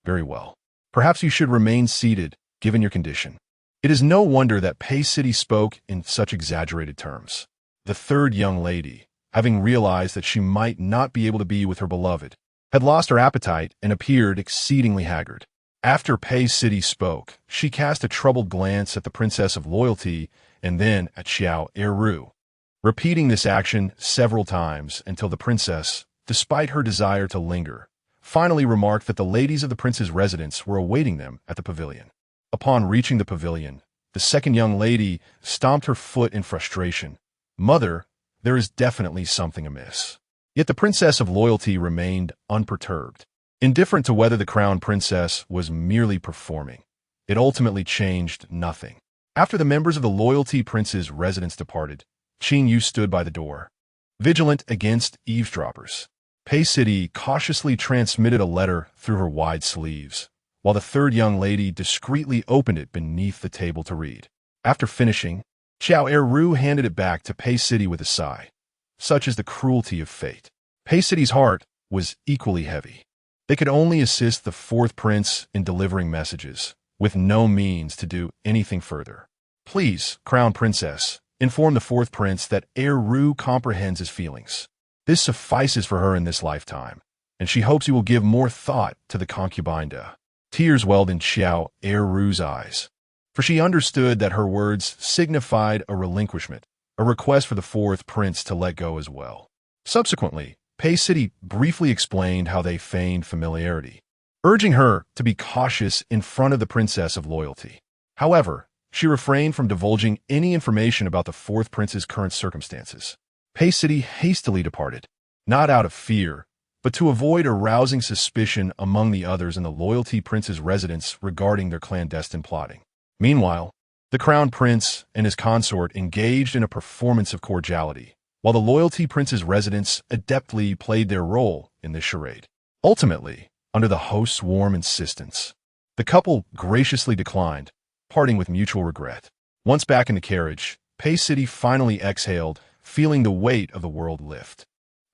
[SPEAKER 1] "Very well. Perhaps you should remain seated, given your condition." It is no wonder that Paisidi spoke in such exaggerated terms. The third young lady, having realized that she might not be able to be with her beloved, had lost her appetite and appeared exceedingly haggard. After Paisidi spoke, she cast a troubled glance at the princess of loyalty and then at Xiao Eru, repeating this action several times until the princess, despite her desire to linger, finally remarked that the ladies of the prince's residence were awaiting them at the pavilion. Upon reaching the pavilion, the second young lady stomped her foot in frustration. "Mother, there is definitely something amiss." Yet the princess of loyalty remained unperturbed. Indifferent to whether the crown princess was merely performing, it ultimately changed nothing. After the members of the loyalty prince's residence departed, Qing Yu stood by the door, vigilant against eavesdroppers. Paisidi cautiously transmitted a letter through her wide sleeves, while the third young lady discreetly opened it beneath the table to read. After finishing, Xiao Eru handed it back to Paisidi with a sigh. Such is the cruelty of fate. Paisidi's heart was equally heavy. They could only assist the fourth prince in delivering messages, with no means to do anything further. "Please, crown princess, inform the fourth prince that Eru comprehends his feelings. This suffices for her in this lifetime, and she hopes he will give more thought to the concubine." Tears welled in Xiao Eru's eyes, for she understood that her words signified a relinquishment, a request for the fourth prince to let go as well. Subsequently, Paisidi briefly explained how they feigned familiarity, urging her to be cautious in front of the princess of loyalty. However, she refrained from divulging any information about the fourth prince's current circumstances. Paisidi hastily departed, not out of fear, but to avoid arousing suspicion among the others in the loyalty prince's residence regarding their clandestine plotting. Meanwhile, the The crown prince and his consort engaged in a performance of cordiality, while the loyalty prince's residents adeptly played their role in this charade. Ultimately, under the host's warm insistence, the couple graciously declined, parting with mutual regret. Once back in the carriage, Pei City finally exhaled, feeling the weight of the world lift.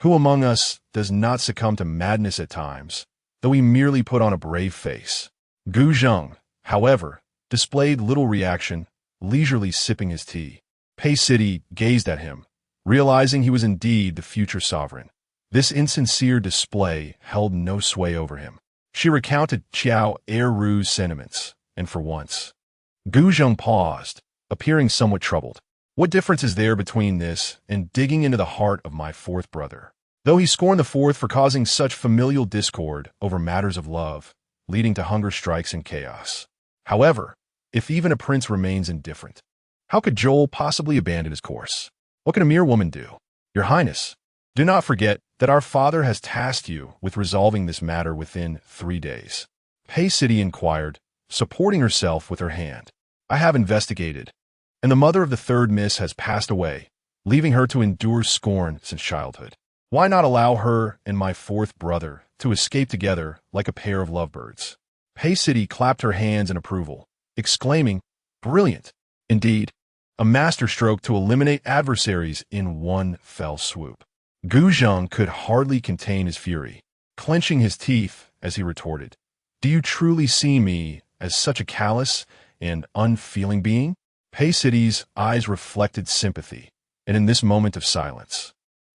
[SPEAKER 1] Who among us does not succumb to madness at times, though he merely put on a brave face? Gu Zheng, however, displayed little reaction, leisurely sipping his tea. Pei City gazed at him, realizing he was indeed the future sovereign. This insincere display held no sway over him. She recounted Qiao Erru's sentiments, and for once, Gu Zheng paused, appearing somewhat troubled. What difference is there between this and digging into the heart of my fourth brother? Though he scorned the fourth for causing such familial discord over matters of love, leading to hunger strikes and chaos. However, if even a prince remains indifferent, how could Joel possibly abandon his course? What can a mere woman do? Your Highness, do not forget that our father has tasked you with resolving this matter within 3 days. Pei City inquired, supporting herself with her hand. I have investigated, and the mother of the third miss has passed away, leaving her to endure scorn since childhood. Why not allow her and my fourth brother to escape together like a pair of lovebirds? Pei City clapped her hands in approval, exclaiming, brilliant! Indeed, a masterstroke to eliminate adversaries in one fell swoop. Gu Zheng could hardly contain his fury, clenching his teeth as he retorted, Do you truly see me as such a callous and unfeeling being? Pei City's eyes reflected sympathy, and in this moment of silence,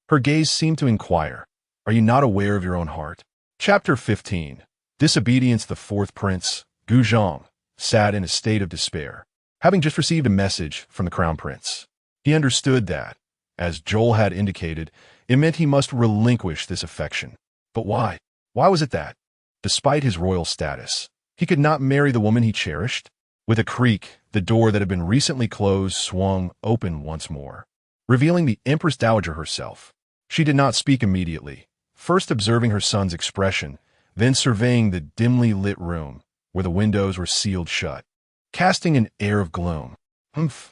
[SPEAKER 1] her gaze seemed to inquire, Are you not aware of your own heart? Chapter 15. Disobedience. The fourth prince, Gu Zheng, sat in a state of despair, having just received a message from the crown prince. He understood that, as Joel had indicated, it meant he must relinquish this affection. But why? Why was it that, despite his royal status, he could not marry the woman he cherished? With a creak, the door that had been recently closed swung open once more, revealing the Empress Dowager herself. She did not speak immediately, first observing her son's expression, then surveying the dimly lit room, where the windows were sealed shut, casting an air of gloom.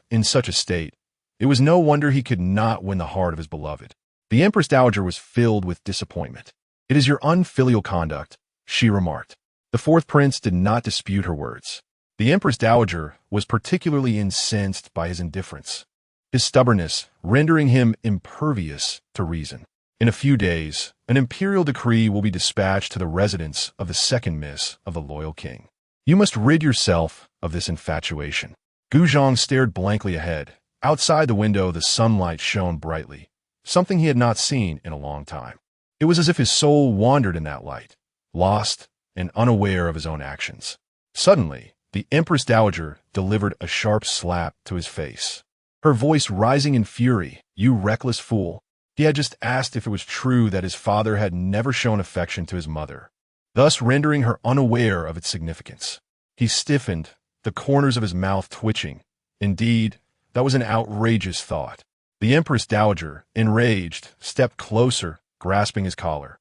[SPEAKER 1] In such a state, it was no wonder he could not win the heart of his beloved. The Empress Dowager was filled with disappointment. It is your unfilial conduct, she remarked. The fourth prince did not dispute her words. The Empress Dowager was particularly incensed by his indifference, his stubbornness rendering him impervious to reason. In a few days, an imperial decree will be dispatched to the residence of the second miss of the loyal king. You must rid yourself of this infatuation. Gu Zheng stared blankly ahead. Outside the window, the sunlight shone brightly, something he had not seen in a long time. It was as if his soul wandered in that light, lost and unaware of his own actions. Suddenly, the Empress Dowager delivered a sharp slap to his face, her voice rising in fury. You reckless fool. He had just asked if it was true that his father had never shown affection to his mother, thus rendering her unaware of its significance. He stiffened, the corners of his mouth twitching. Indeed, that was an outrageous thought. The Empress Dowager, enraged, stepped closer, grasping his collar.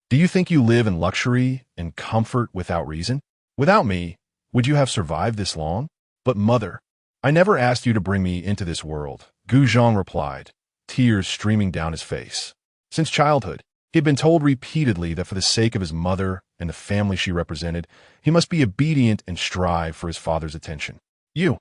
[SPEAKER 1] Do you think you live in luxury and comfort without reason? Without me, would you have survived this long? But mother, I never asked you to bring me into this world, Gu Zheng replied, tears streaming down his face. Since childhood, he had been told repeatedly that for the sake of his mother and the family she represented, he must be obedient and strive for his father's attention. You.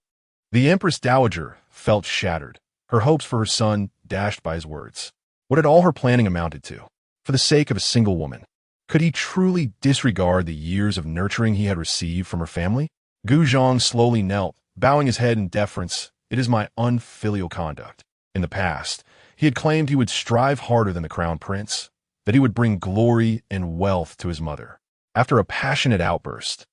[SPEAKER 1] The Empress Dowager felt shattered, her hopes for her son dashed by his words. What had all her planning amounted to? For the sake of a single woman, could he truly disregard the years of nurturing he had received from her family? Gu Zheng slowly knelt, bowing his head in deference. It is my unfilial conduct. In the past, he had claimed he would strive harder than the crown prince, that he would bring glory and wealth to his mother. After a passionate outburst,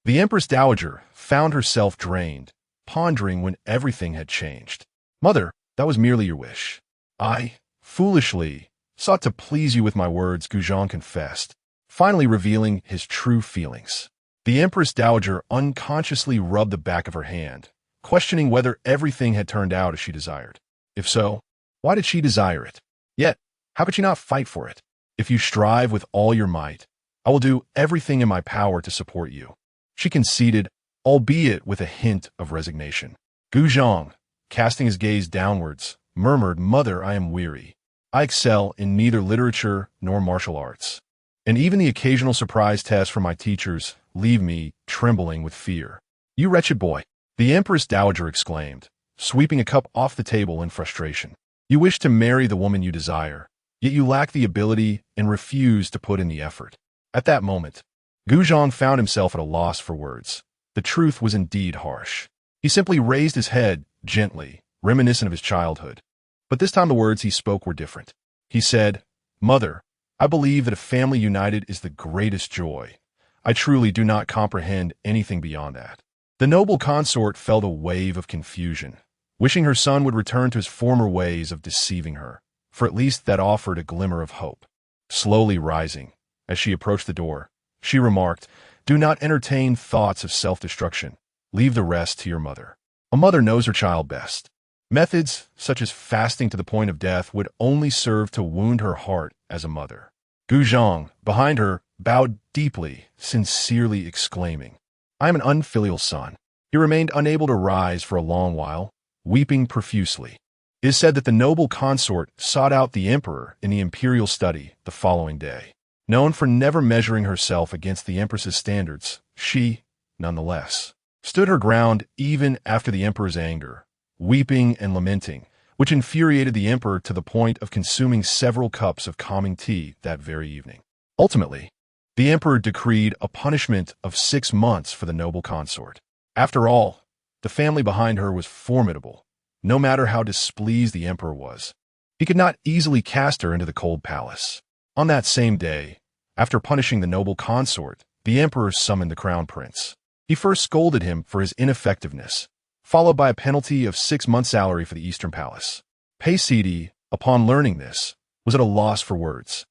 [SPEAKER 1] the Empress Dowager found herself drained, pondering when everything had changed. Mother, that was merely your wish. I, foolishly, sought to please you with my words, Gu Zheng confessed, finally revealing his true feelings. The Empress Dowager unconsciously rubbed the back of her hand, questioning whether everything had turned out as she desired. If so, why did she desire it? Yet, how could she not fight for it? If you strive with all your might, I will do everything in my power to support you. She conceded, albeit with a hint of resignation. Gu Zhang, casting his gaze downwards, murmured, "Mother, I am weary. I excel in neither literature nor martial arts. And even the occasional surprise tests from my teachers leave me trembling with fear." "You wretched boy," the Empress Dowager exclaimed, sweeping a cup off the table in frustration. "You wish to marry the woman you desire, yet you lack the ability and refuse to put in the effort." At that moment, Gu Zhang found himself at a loss for words. The truth was indeed harsh. He simply raised his head gently, reminiscent of his childhood. But this time the words he spoke were different. He said, "Mother, I believe that a family united is the greatest joy. I truly do not comprehend anything beyond that." The noble consort felt a wave of confusion, wishing her son would return to his former ways of deceiving her, for at least that offered a glimmer of hope. Slowly rising, as she approached the door, she remarked, "Do not entertain thoughts of self-destruction. Leave the rest to your mother. A mother knows her child best. Methods, such as fasting to the point of death, would only serve to wound her heart as a mother." Gu Zhang, behind her, bowed deeply, sincerely exclaiming, "I am an unfilial son." He remained unable to rise for a long while, weeping profusely. It is said that the noble consort sought out the emperor in the imperial study the following day. Known for never measuring herself against the empress's standards, she, nonetheless, stood her ground even after the emperor's anger, weeping and lamenting, which infuriated the emperor to the point of consuming several cups of calming tea that very evening. Ultimately, the emperor decreed a punishment of 6 months for the noble consort. After all, the family behind her was formidable, no matter how displeased the emperor was. He could not easily cast her into the cold palace. On that same day, after punishing the noble consort, the emperor summoned the crown prince. He first scolded him for his ineffectiveness, followed by a penalty of 6 months' salary for the Eastern Palace. Pei Sidi, upon learning this, was at a loss for words.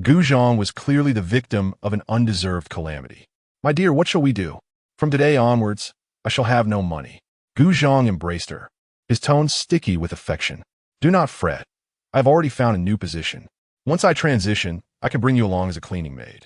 [SPEAKER 1] Gu Zhang was clearly the victim of an undeserved calamity. "My dear, what shall we do? From today onwards, I shall have no money." Gu Zhang embraced her, his tone sticky with affection. "Do not fret. I have already found a new position. Once I transition, I can bring you along as a cleaning maid."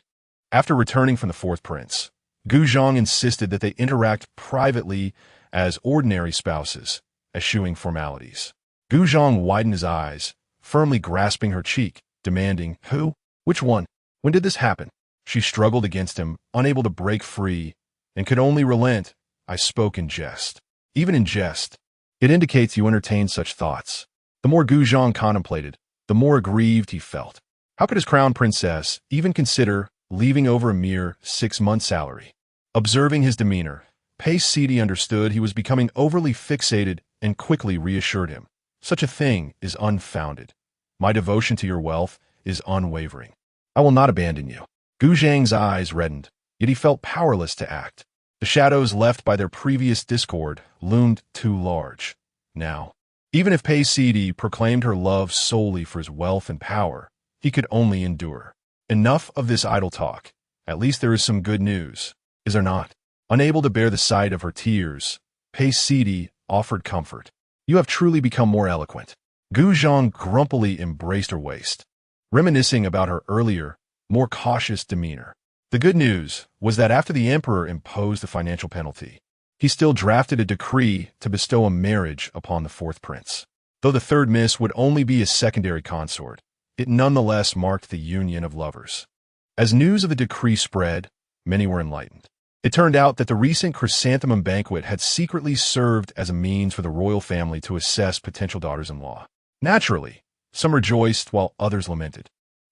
[SPEAKER 1] After returning from the fourth prince, Gu Zhang insisted that they interact privately as ordinary spouses, eschewing formalities. Gu Zhang widened his eyes, firmly grasping her cheek, demanding, "Who? Which one? When did this happen?" She struggled against him, unable to break free, and could only relent. "I spoke in jest." Even in jest, it indicates you entertain such thoughts. The more Gu Zhang contemplated, the more aggrieved he felt. How could his crown princess even consider leaving over a mere 6 months' salary? Observing his demeanor, Pei Sidi understood he was becoming overly fixated and quickly reassured him. "Such a thing is unfounded. My devotion to your wealth is unwavering. I will not abandon you." Gu Zhang's eyes reddened, yet he felt powerless to act. The shadows left by their previous discord loomed too large. Now, even if Pei Sidi proclaimed her love solely for his wealth and power, he could only endure. Enough of this idle talk. At least there is some good news, is there not? Unable to bear the sight of her tears, Pei Sidi offered comfort. "You have truly become more eloquent." Gu Zhang grumpily embraced her waist, reminiscing about her earlier, more cautious demeanor. The good news was that after the emperor imposed the financial penalty, he still drafted a decree to bestow a marriage upon the fourth prince. Though the third miss would only be a secondary consort, it nonetheless marked the union of lovers. As news of the decree spread, many were enlightened. It turned out that the recent chrysanthemum banquet had secretly served as a means for the royal family to assess potential daughters-in-law. Naturally, some rejoiced while others lamented.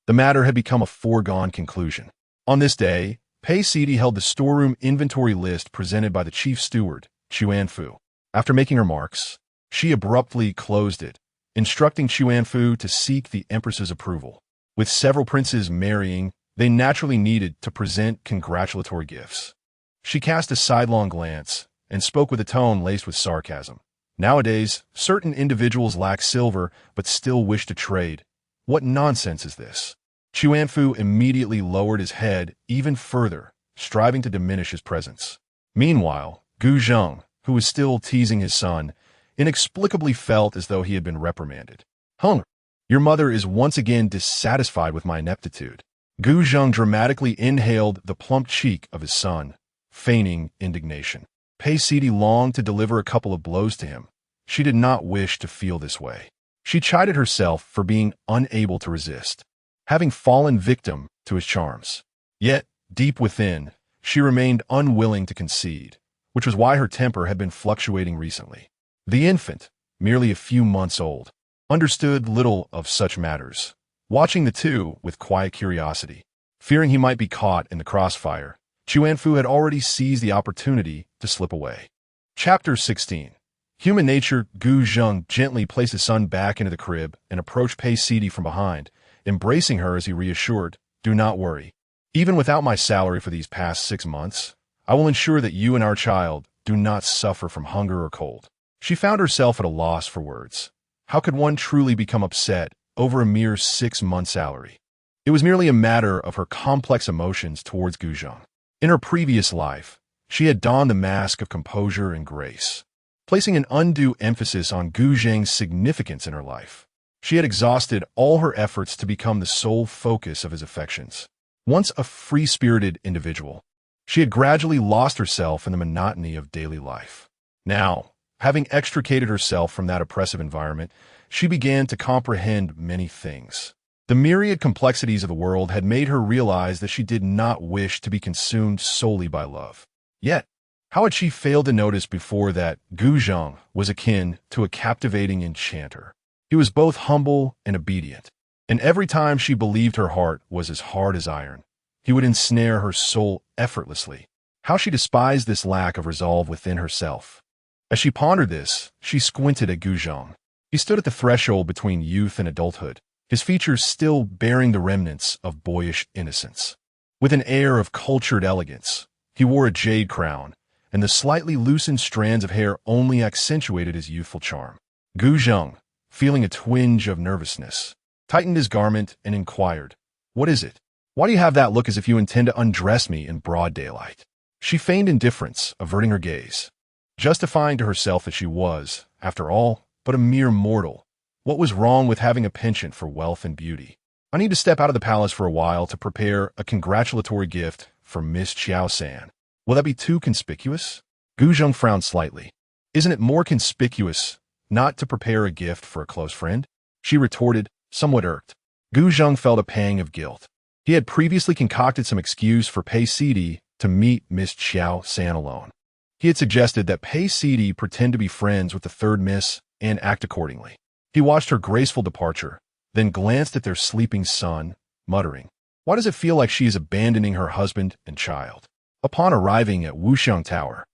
[SPEAKER 1] The matter had become a foregone conclusion. On this day, Pei Sidi held the storeroom inventory list presented by the chief steward, Chuanfu. After making her marks, she abruptly closed it, instructing Chuanfu to seek the empress's approval. With several princes marrying, they naturally needed to present congratulatory gifts. She cast a sidelong glance and spoke with a tone laced with sarcasm. "Nowadays, certain individuals lack silver but still wish to trade. What nonsense is this?" Chuanfu immediately lowered his head even further, striving to diminish his presence. Meanwhile, Gu Zhang, who was still teasing his son, inexplicably felt as though he had been reprimanded. "Heng'er, your mother is once again dissatisfied with my ineptitude." Gu Zhang dramatically inhaled the plump cheek of his son, feigning indignation. Pei Sidi longed to deliver a couple of blows to him. She did not wish to feel this way. She chided herself for being unable to resist, having fallen victim to his charms. Yet, deep within, she remained unwilling to concede, which was why her temper had been fluctuating recently. The infant, merely a few months old, understood little of such matters, watching the two with quiet curiosity. Fearing he might be caught in the crossfire, Chuanfu had already seized the opportunity to slip away. Chapter 16. Human nature. Gu Zheng gently placed his son back into the crib and approached Pei Sidi from behind, embracing her as he reassured, "Do not worry. Even without my salary for these past 6 months, I will ensure that you and our child do not suffer from hunger or cold." She found herself at a loss for words. How could one truly become upset over a mere 6-month salary? It was merely a matter of her complex emotions towards Gu Zheng. In her previous life, she had donned the mask of composure and grace, placing an undue emphasis on Gu Zheng's significance in her life. She had exhausted all her efforts to become the sole focus of his affections. Once a free-spirited individual, she had gradually lost herself in the monotony of daily life. Now, having extricated herself from that oppressive environment, she began to comprehend many things. The myriad complexities of the world had made her realize that she did not wish to be consumed solely by love. Yet, how had she failed to notice before that Gu Zheng was akin to a captivating enchanter? He was both humble and obedient, and every time she believed her heart was as hard as iron, he would ensnare her soul effortlessly. How she despised this lack of resolve within herself. As she pondered this, she squinted at Gu Zheng. He stood at the threshold between youth and adulthood, his features still bearing the remnants of boyish innocence. With an air of cultured elegance, he wore a jade crown, and the slightly loosened strands of hair only accentuated his youthful charm. Gu Zheng, feeling a twinge of nervousness, tightened his garment and inquired, "What is it? Why do you have that look as if you intend to undress me in broad daylight?" She feigned indifference, averting her gaze, justifying to herself that she was, after all, but a mere mortal. What was wrong with having a penchant for wealth and beauty? "I need to step out of the palace for a while to prepare a congratulatory gift for Miss Qiao-san. Will that be too conspicuous?" Gu Zheng frowned slightly. "Isn't it more conspicuous not to prepare a gift for a close friend?" she retorted, somewhat irked. Gu Zheng felt a pang of guilt. He had previously concocted some excuse for Pei Sidi to meet Miss Qiao-san alone. He had suggested that Pei Sidi pretend to be friends with the third miss and act accordingly. He watched her graceful departure, then glanced at their sleeping son, muttering, "Why does it feel like she is abandoning her husband and child?" Upon arriving at Wuxiang Tower,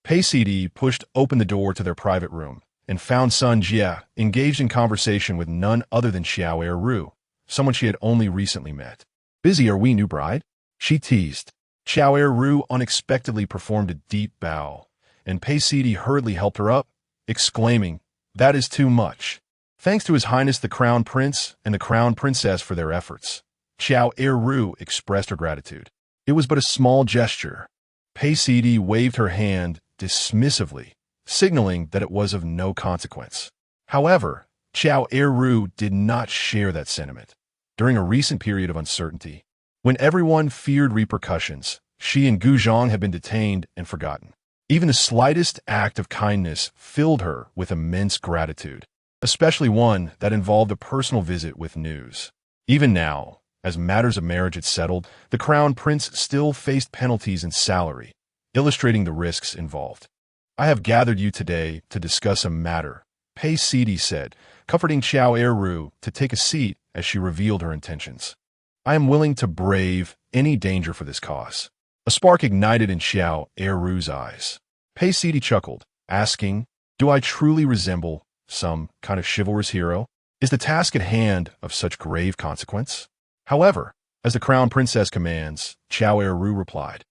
[SPEAKER 1] Pei Sidi pushed open the door to their private room and found Sun Jia engaged in conversation with none other than Xiao Eru, someone she had only recently met. "Busy, are we, new bride?" she teased. Xiao Eru unexpectedly performed a deep bow, and Pei Sidi hurriedly helped her up, exclaiming, "That is too much." Thanks to His Highness the Crown Prince and the Crown Princess for their efforts, Xiao Eru expressed her gratitude. It was but a small gesture. Pei Sidi waved her hand dismissively, signaling that it was of no consequence. However, Xiao Eru did not share that sentiment. During a recent period of uncertainty, when everyone feared repercussions, she and Gu Zheng had been detained and forgotten. Even the slightest act of kindness filled her with immense gratitude, especially one that involved a personal visit with news. Even now, as matters of marriage had settled, the Crown Prince still faced penalties and salary, illustrating the risks involved. "I have gathered you today to discuss a matter," Pei Sidi said, comforting Xiao Eru to take a seat as she revealed her intentions. "I am willing to brave any danger for this cause." A spark ignited in Xiao Eru's eyes. Pei Sidi chuckled, asking, "Do I truly resemble some kind of chivalrous hero? Is the task at hand of such grave consequence?" "However, as the Crown Princess commands," Xiao Eru replied,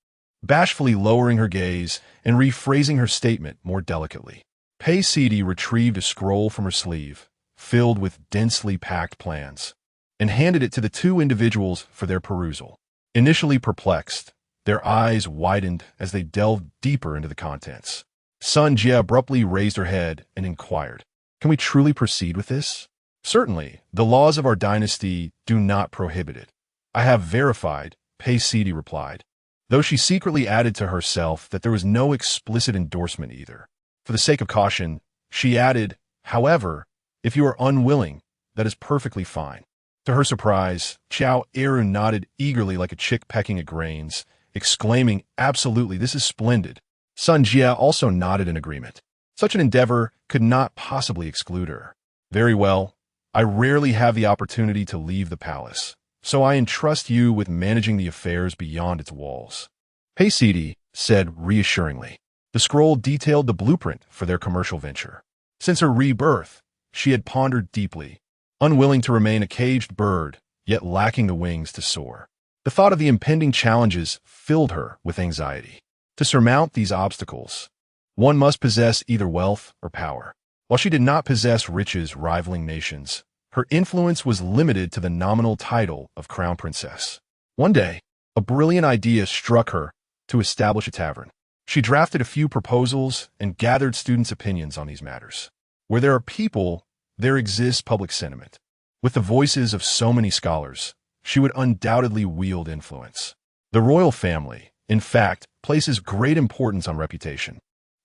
[SPEAKER 1] bashfully lowering her gaze and rephrasing her statement more delicately. Pei Sidi retrieved a scroll from her sleeve, filled with densely packed plans, and handed it to the two individuals for their perusal. Initially perplexed, their eyes widened as they delved deeper into the contents. Sun Jia abruptly raised her head and inquired, "Can we truly proceed with this?" "Certainly, the laws of our dynasty do not prohibit it. I have verified," Pei Sidi replied. though she secretly added to herself that there was no explicit endorsement either. For the sake of caution, she added, "However, if you are unwilling, that is perfectly fine." To her surprise, Xiao Eru nodded eagerly like a chick pecking at grains, exclaiming, "Absolutely, this is splendid." Sun Jie also nodded in agreement. Such an endeavor could not possibly exclude her. "Very well. I rarely have the opportunity to leave the palace, so I entrust you with managing the affairs beyond its walls," Pei Sidi said reassuringly. The scroll detailed the blueprint for their commercial venture. Since her rebirth, she had pondered deeply, unwilling to remain a caged bird, yet lacking the wings to soar. The thought of the impending challenges filled her with anxiety. To surmount these obstacles, one must possess either wealth or power. While she did not possess riches rivaling nations, her influence was limited to the nominal title of crown princess. One day, a brilliant idea struck her to establish a tavern. She drafted a few proposals and gathered students' opinions on these matters. Where there are people, there exists public sentiment. With the voices of so many scholars, she would undoubtedly wield influence. The royal family, in fact, places great importance on reputation.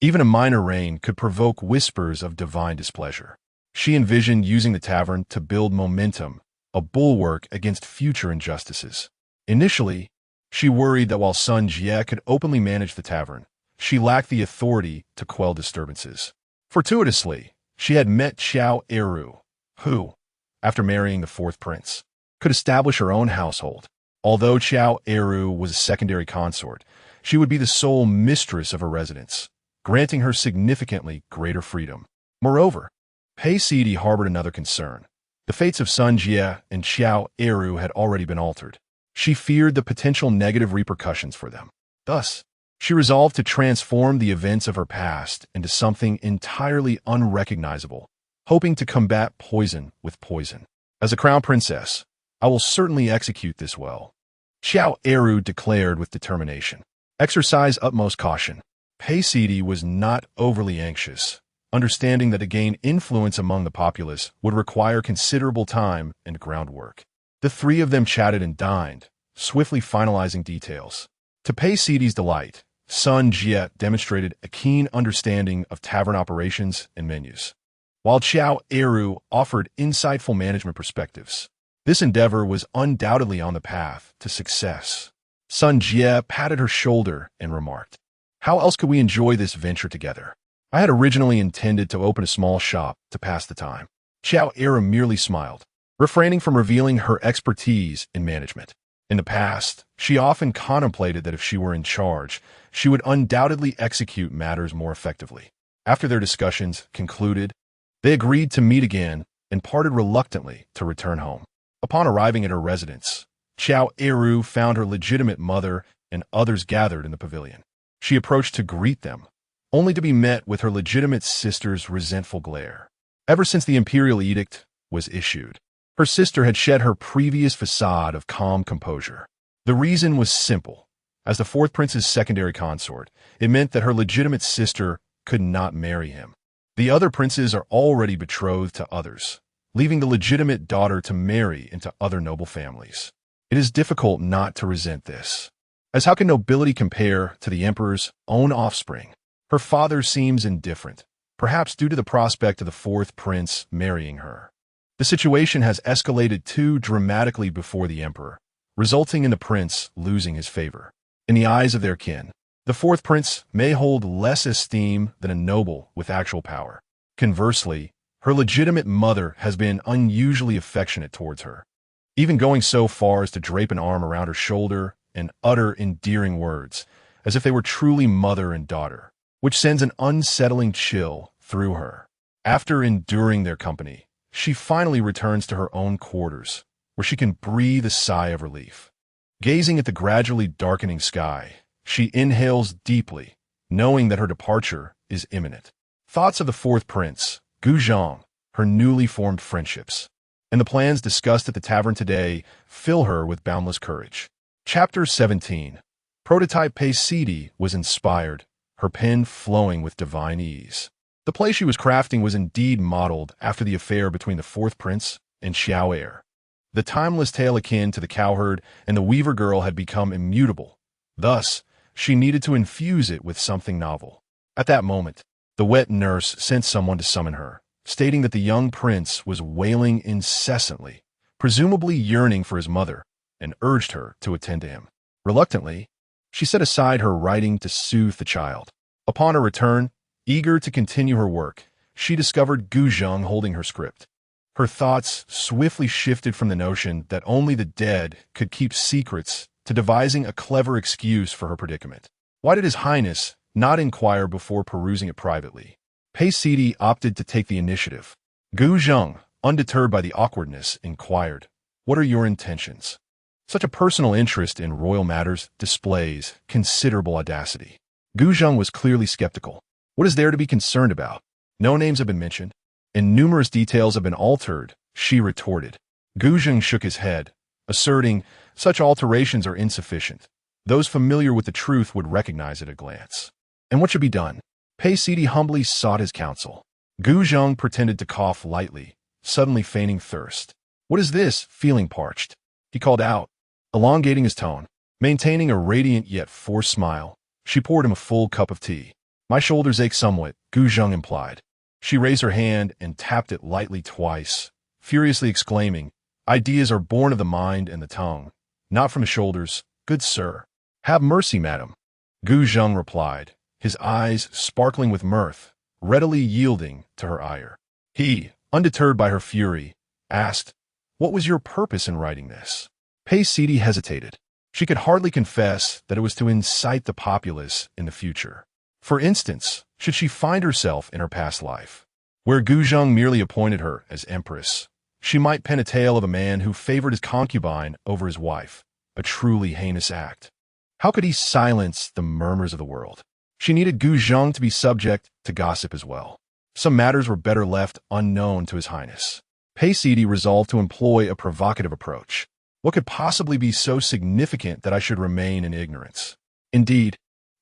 [SPEAKER 1] Even a minor rain could provoke whispers of divine displeasure. She envisioned using the tavern to build momentum, a bulwark against future injustices. Initially, she worried that while Sun Jie could openly manage the tavern, she lacked the authority to quell disturbances. Fortuitously, she had met Xiao Eru, who, after marrying the fourth prince, could establish her own household. Although Xiao Eru was a secondary consort, she would be the sole mistress of her residence, granting her significantly greater freedom. Moreover, Pei Sidi harbored another concern. The fates of Sun Jie and Xiao Eru had already been altered. She feared the potential negative repercussions for them. Thus, she resolved to transform the events of her past into something entirely unrecognizable, hoping to combat poison with poison. "As a crown princess, I will certainly execute this well," Xiao Eru declared with determination. "Exercise utmost caution." Pei Sidi was not overly anxious, understanding that to gain influence among the populace would require considerable time and groundwork. The three of them chatted and dined, swiftly finalizing details. To Pei Sidi's delight, Sun Jie demonstrated a keen understanding of tavern operations and menus, while Xiao Eru offered insightful management perspectives. This endeavor was undoubtedly on the path to success. Sun Jie patted her shoulder and remarked, "How else could we enjoy this venture together? I had originally intended to open a small shop to pass the time." Xiao Eru merely smiled, refraining from revealing her expertise in management. In the past, she often contemplated that if she were in charge, she would undoubtedly execute matters more effectively. After their discussions concluded, they agreed to meet again and parted reluctantly to return home. Upon arriving at her residence, Xiao Eru found her legitimate mother and others gathered in the pavilion. She approached to greet them, only to be met with her legitimate sister's resentful glare. Ever since the imperial edict was issued, her sister had shed her previous facade of calm composure. The reason was simple. As the fourth prince's secondary consort, it meant that her legitimate sister could not marry him. The other princes are already betrothed to others, leaving the legitimate daughter to marry into other noble families. It is difficult not to resent this, as how can nobility compare to the emperor's own offspring? Her father seems indifferent, perhaps due to the prospect of the fourth prince marrying her. The situation has escalated too dramatically before the emperor, resulting in the prince losing his favor. In the eyes of their kin, the fourth prince may hold less esteem than a noble with actual power. Conversely, her legitimate mother has been unusually affectionate towards her, even going so far as to drape an arm around her shoulder and utter endearing words, as if they were truly mother and daughter, which sends an unsettling chill through her. After enduring their company, she finally returns to her own quarters, where she can breathe a sigh of relief. Gazing at the gradually darkening sky, she inhales deeply, knowing that her departure is imminent. Thoughts of the fourth prince, Guzhang, her newly formed friendships, and the plans discussed at the tavern today fill her with boundless courage. Chapter 17. Prototype Pei Sidi was inspired, her pen flowing with divine ease. The play she was crafting was indeed modeled after the affair between the fourth prince and Xiao Eru. The timeless tale akin to the cowherd and the weaver girl had become immutable, Thus, she needed to infuse it with something novel. At that moment, the wet nurse sent someone to summon her, stating that the young prince was wailing incessantly, presumably yearning for his mother, and urged her to attend to him. Reluctantly, she set aside her writing to soothe the child. Upon her return, eager to continue her work, she discovered Gu Zheng holding her script. Her thoughts swiftly shifted from the notion that only the dead could keep secrets to devising a clever excuse for her predicament. Why did His Highness not inquire before perusing it privately? Pei Sidi opted to take the initiative. Gu Zheng, undeterred by the awkwardness, inquired, "What are your intentions?" Such a personal interest in royal matters displays considerable audacity. Gu Zheng was clearly skeptical. What is there to be concerned about? No names have been mentioned, and numerous details have been altered, she retorted. Gu Zheng shook his head, asserting such alterations are insufficient. Those familiar with the truth would recognize it at a glance. And what should be done? Pei Sidi humbly sought his counsel. Gu Zheng pretended to cough lightly, suddenly feigning thirst. "What is this, feeling parched?" he called out, elongating his tone. Maintaining a radiant yet forced smile, she poured him a full cup of tea. "My shoulders ache somewhat," Gu Zheng implied. She raised her hand and tapped it lightly twice, furiously exclaiming, "Ideas are born of the mind and the tongue, not from the shoulders, good sir." "Have mercy, madam," Gu Zheng replied, his eyes sparkling with mirth, readily yielding to her ire. He, undeterred by her fury, asked, "What was your purpose in writing this?" Pei Sidi hesitated. She could hardly confess that it was to incite the populace in the future. For instance, should she find herself in her past life, where Gu Zheng merely appointed her as empress, she might pen a tale of a man who favored his concubine over his wife, a truly heinous act. How could he silence the murmurs of the world? She needed Gu Zheng to be subject to gossip as well. Some matters were better left unknown to His Highness. Pei Sidi resolved to employ a provocative approach. What could possibly be so significant that I should remain in ignorance? Indeed,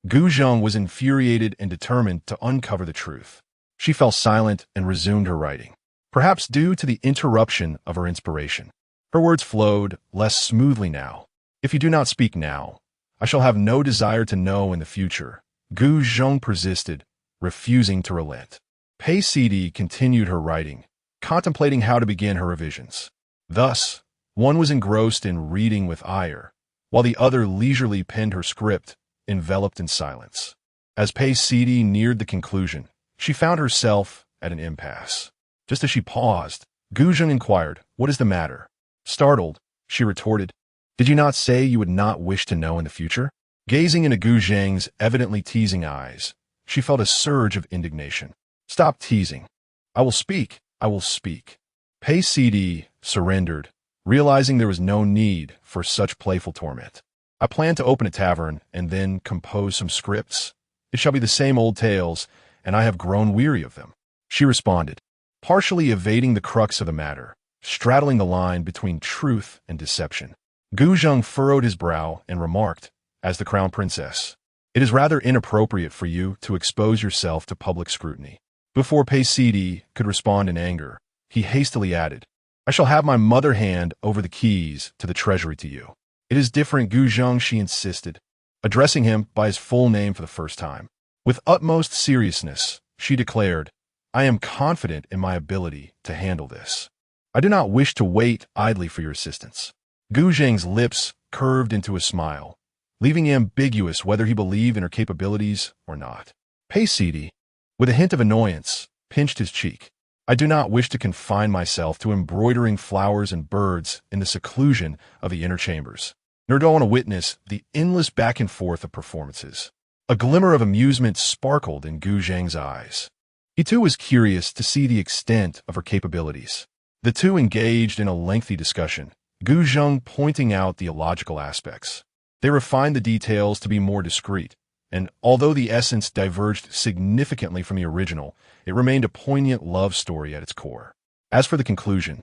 [SPEAKER 1] Gu Zheng was infuriated and determined to uncover the truth. She fell silent and resumed her writing, perhaps due to the interruption of her inspiration. Her words flowed less smoothly now. "If you do not speak now, I shall have no desire to know in the future," Gu Zheng persisted, refusing to relent. Pei Sidi continued her writing, contemplating how to begin her revisions. Thus, one was engrossed in reading with ire, while the other leisurely penned her script, enveloped in silence. As Pei Sidi neared the conclusion, she found herself at an impasse. Just as she paused, Gu Zheng inquired, "What is the matter?" Startled, she retorted, "Did you not say you would not wish to know in the future?" Gazing into Gu Zheng's evidently teasing eyes, she felt a surge of indignation. "Stop teasing. I will speak. I will speak." Pei Sidi surrendered, realizing there was no need for such playful torment. "I plan to open a tavern and then compose some scripts. It shall be the same old tales, and I have grown weary of them," she responded, partially evading the crux of the matter, straddling the line between truth and deception. Gu Zheng furrowed his brow and remarked, as the crown princess, "It is rather inappropriate for you to expose yourself to public scrutiny." Before Pei Sidi could respond in anger, he hastily added, "I shall have my mother hand over the keys to the treasury to you." "It is different, Gu Zheng," she insisted, addressing him by his full name for the first time. With utmost seriousness, she declared, "I am confident in my ability to handle this. I do not wish to wait idly for your assistance." Gu Zheng's lips curved into a smile, leaving ambiguous whether he believed in her capabilities or not. Pei Sidi, with a hint of annoyance, pinched his cheek. "I do not wish to confine myself to embroidering flowers and birds in the seclusion of the inner chambers, nor do I want to witness the endless back and forth of performances." A glimmer of amusement sparkled in Gu Zheng's eyes. He too was curious to see the extent of her capabilities. The two engaged in a lengthy discussion, Gu Zheng pointing out the illogical aspects. They refined the details to be more discreet, and although the essence diverged significantly from the original, it remained a poignant love story at its core. As for the conclusion,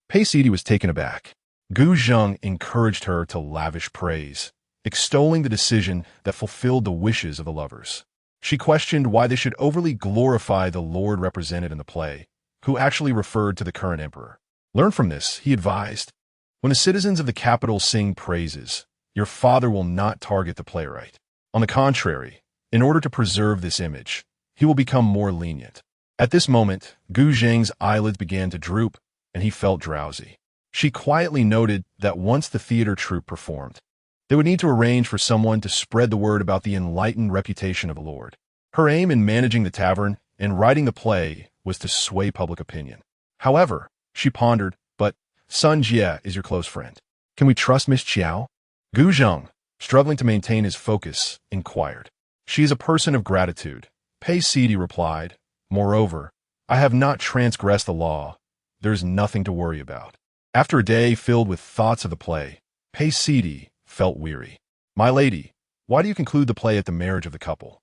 [SPEAKER 1] Pei Sidi was taken aback. Gu Zheng encouraged her to lavish praise, extolling the decision that fulfilled the wishes of the lovers. She questioned why they should overly glorify the lord represented in the play, who actually referred to the current emperor. "Learn from this," he advised. "When the citizens of the capital sing praises, your father will not target the playwright. On the contrary, in order to preserve this image, he will become more lenient. At this moment, Gu Zheng's eyelids began to droop, and he felt drowsy. She quietly noted that once the theater troupe performed, they would need to arrange for someone to spread the word about the enlightened reputation of the Lord. Her aim in managing the tavern and writing the play was to sway public opinion. However, she pondered, but Sun Jie is your close friend. Can we trust Miss Qiao? Gu Zheng, struggling to maintain his focus, inquired. She is a person of gratitude, Pei Sidi replied. Moreover, I have not transgressed the law. There is nothing to worry about. After a day filled with thoughts of the play, Pei Sidi felt weary. My lady, why do you conclude the play at the marriage of the couple?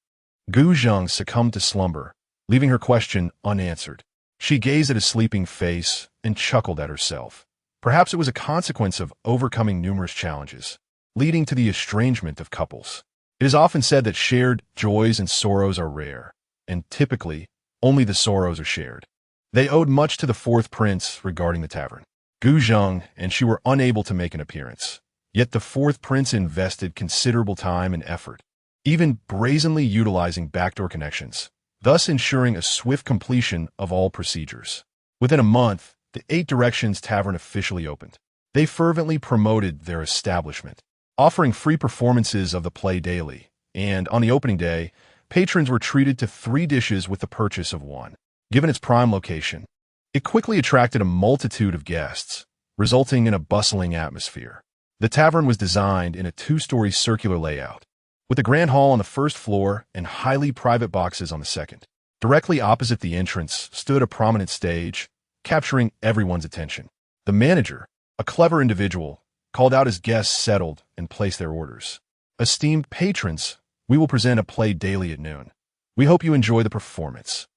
[SPEAKER 1] Gu Zheng succumbed to slumber, leaving her question unanswered. She gazed at his sleeping face and chuckled at herself. Perhaps it was a consequence of overcoming numerous challenges, leading to the estrangement of couples. It is often said that shared joys and sorrows are rare, and typically, only the sorrows are shared. They owed much to the fourth prince regarding the tavern. Gu Zheng and she were unable to make an appearance, yet the fourth prince invested considerable time and effort, even brazenly utilizing backdoor connections, thus ensuring a swift completion of all procedures. Within a month, the 8 Directions Tavern officially opened. They fervently promoted their establishment, offering free performances of the play daily, and on the opening day, patrons were treated to 3 dishes with the purchase of 1. Given its prime location, it quickly attracted a multitude of guests, resulting in a bustling atmosphere. The tavern was designed in a 2-story circular layout, with a grand hall on the first floor and highly private boxes on the second. Directly opposite the entrance stood a prominent stage, capturing everyone's attention. The manager, a clever individual, called out as guests settled and placed their orders. Esteemed patrons, we will present a play daily at noon. We hope you enjoy the performance.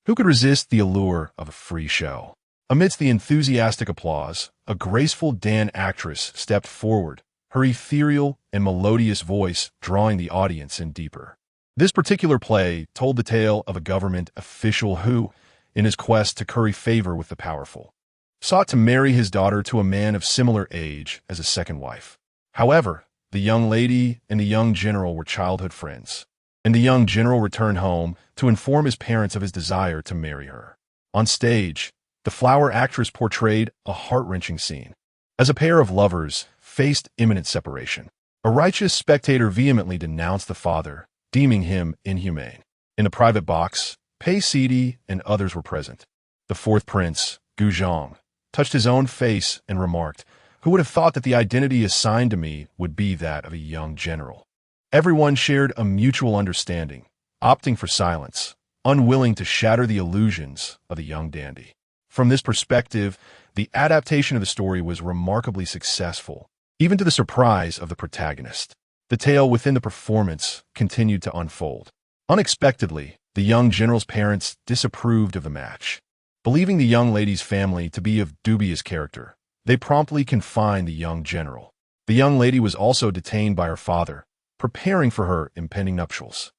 [SPEAKER 1] Who could resist the allure of a free show? Amidst the enthusiastic applause, a graceful Dan actress stepped forward, her ethereal and melodious voice drawing the audience in deeper. This particular play told the tale of a government official who, in his quest to curry favor with the powerful, sought to marry his daughter to a man of similar age as a second wife. However, the young lady and the young general were childhood friends, and the young general returned home to inform his parents of his desire to marry her. On stage, the flower actress portrayed a heart-wrenching scene. As a pair of lovers faced imminent separation, a righteous spectator vehemently denounced the father, deeming him inhumane. In the private box, Pei Sidi and others were present. The fourth prince, Gu Zheng, touched his own face and remarked, "Who would have thought that the identity assigned to me would be that of a young general?" Everyone shared a mutual understanding, opting for silence, unwilling to shatter the illusions of the young dandy. From this perspective, the adaptation of the story was remarkably successful, even to the surprise of the protagonist. The tale within the performance continued to unfold. Unexpectedly, the young general's parents disapproved of the match. Believing the young lady's family to be of dubious character, they promptly confined the young general. The young lady was also detained by her father, preparing for her impending nuptials.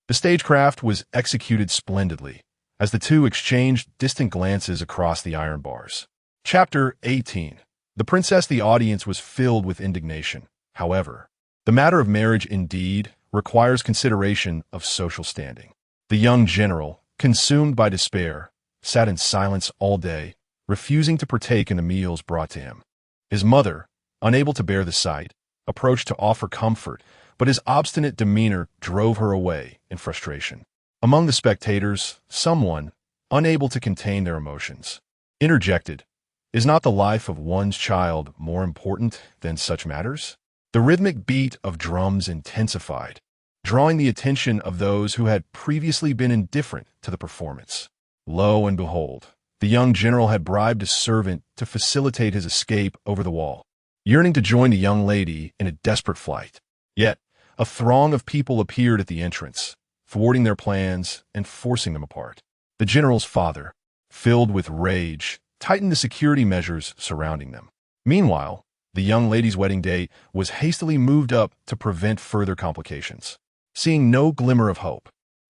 [SPEAKER 1] The stagecraft was executed splendidly, as the two exchanged distant glances across the iron bars. Chapter 18. The princess. The audience was filled with indignation. However, the matter of marriage indeed requires consideration of social standing. The young general, consumed by despair, sat in silence all day, refusing to partake in the meals brought to him. His mother, unable to bear the sight, approached to offer comfort, but his obstinate demeanor drove her away in frustration. Among the spectators, someone, unable to contain their emotions, interjected, "Is not the life of one's child more important than such matters?" The rhythmic beat of drums intensified, drawing the attention of those who had previously been indifferent to the performance. Lo and behold, the young general had bribed a servant to facilitate his escape over the wall, yearning to join the young lady in a desperate flight. Yet, a throng of people appeared at the entrance, thwarting their plans and forcing them apart. The general's father, filled with rage, tightened the security measures surrounding them. Meanwhile, the young lady's wedding date was hastily moved up to prevent further complications. Seeing no glimmer of hope,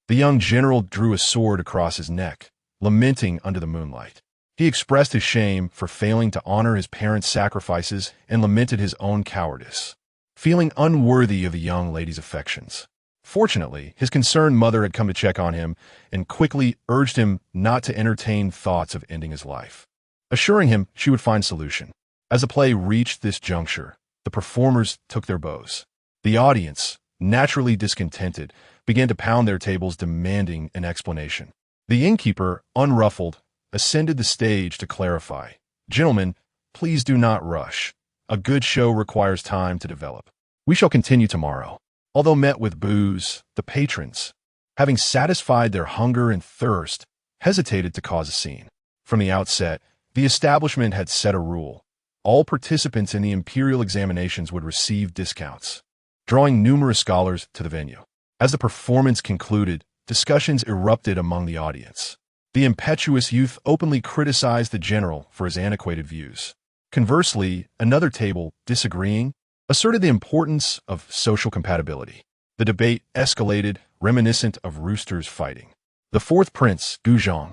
[SPEAKER 1] the young general drew a sword across his neck, lamenting under the moonlight. He expressed his shame for failing to honor his parents' sacrifices and lamented his own cowardice. feeling unworthy of the young lady's affections. Fortunately, his concerned mother had come to check on him and quickly urged him not to entertain thoughts of ending his life, assuring him she would find solution. As the play reached this juncture, the performers took their bows. The audience, naturally discontented, began to pound their tables demanding an explanation. The innkeeper, unruffled, ascended the stage to clarify. "Gentlemen, please do not rush. A good show requires time to develop. We shall continue tomorrow." Although met with boos, the patrons, having satisfied their hunger and thirst, hesitated to cause a scene. From the outset, the establishment had set a rule. All participants in the imperial examinations would receive discounts, drawing numerous scholars to the venue. As the performance concluded, discussions erupted among the audience. The impetuous youth openly criticized the general for his antiquated views. Conversely, another table, disagreeing, asserted the importance of social compatibility. The debate escalated, reminiscent of roosters fighting. The fourth prince, Guzhong,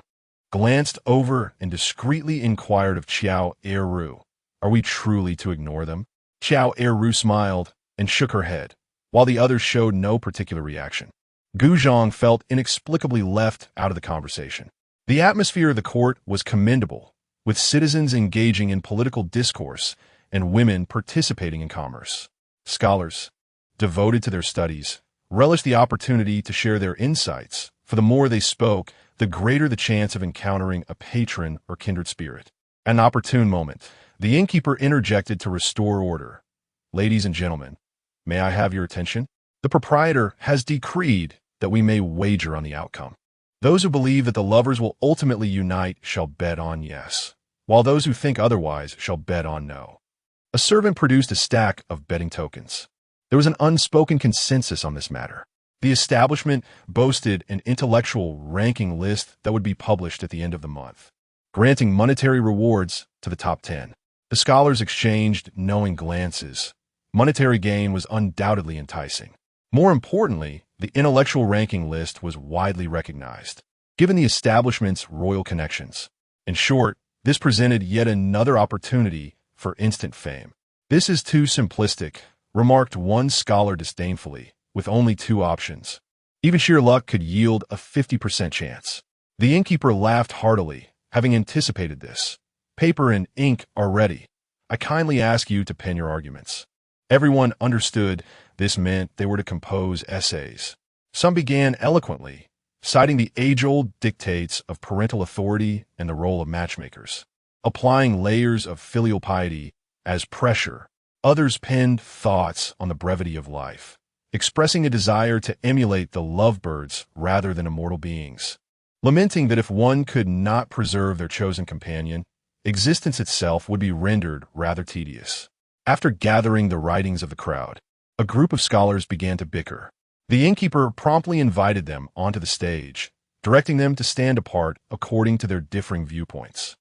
[SPEAKER 1] glanced over and discreetly inquired of Qiao Eru, "Are we truly to ignore them?" Qiao Eru smiled and shook her head, while the others showed no particular reaction. Guzhong felt inexplicably left out of the conversation. The atmosphere of the court was commendable, with citizens engaging in political discourse and women participating in commerce. Scholars, devoted to their studies, relished the opportunity to share their insights, for the more they spoke, the greater the chance of encountering a patron or kindred spirit. At an opportune moment, the innkeeper interjected to restore order. "Ladies and gentlemen, may I have your attention? The proprietor has decreed that we may wager on the outcome. Those who believe that the lovers will ultimately unite shall bet on yes, while those who think otherwise shall bet on no." A servant produced a stack of betting tokens. There was an unspoken consensus on this matter. The establishment boasted an intellectual ranking list that would be published at the end of the month, granting monetary rewards to the top 10. The scholars exchanged knowing glances. Monetary gain was undoubtedly enticing. More importantly, the intellectual ranking list was widely recognized, given the establishment's royal connections. In short, this presented yet another opportunity for instant fame. "This is too simplistic," remarked one scholar disdainfully, with only two options. Even sheer luck could yield a 50% chance. The innkeeper laughed heartily, having anticipated this. "Paper and ink are ready. I kindly ask you to pen your arguments." Everyone understood this meant they were to compose essays. Some began eloquently, citing the age-old dictates of parental authority and the role of matchmakers, applying layers of filial piety as pressure. Others penned thoughts on the brevity of life, expressing a desire to emulate the lovebirds rather than immortal beings, lamenting that if one could not preserve their chosen companion, existence itself would be rendered rather tedious. After gathering the writings of the crowd, a group of scholars began to bicker. The innkeeper promptly invited them onto the stage, directing them to stand apart according to their differing viewpoints.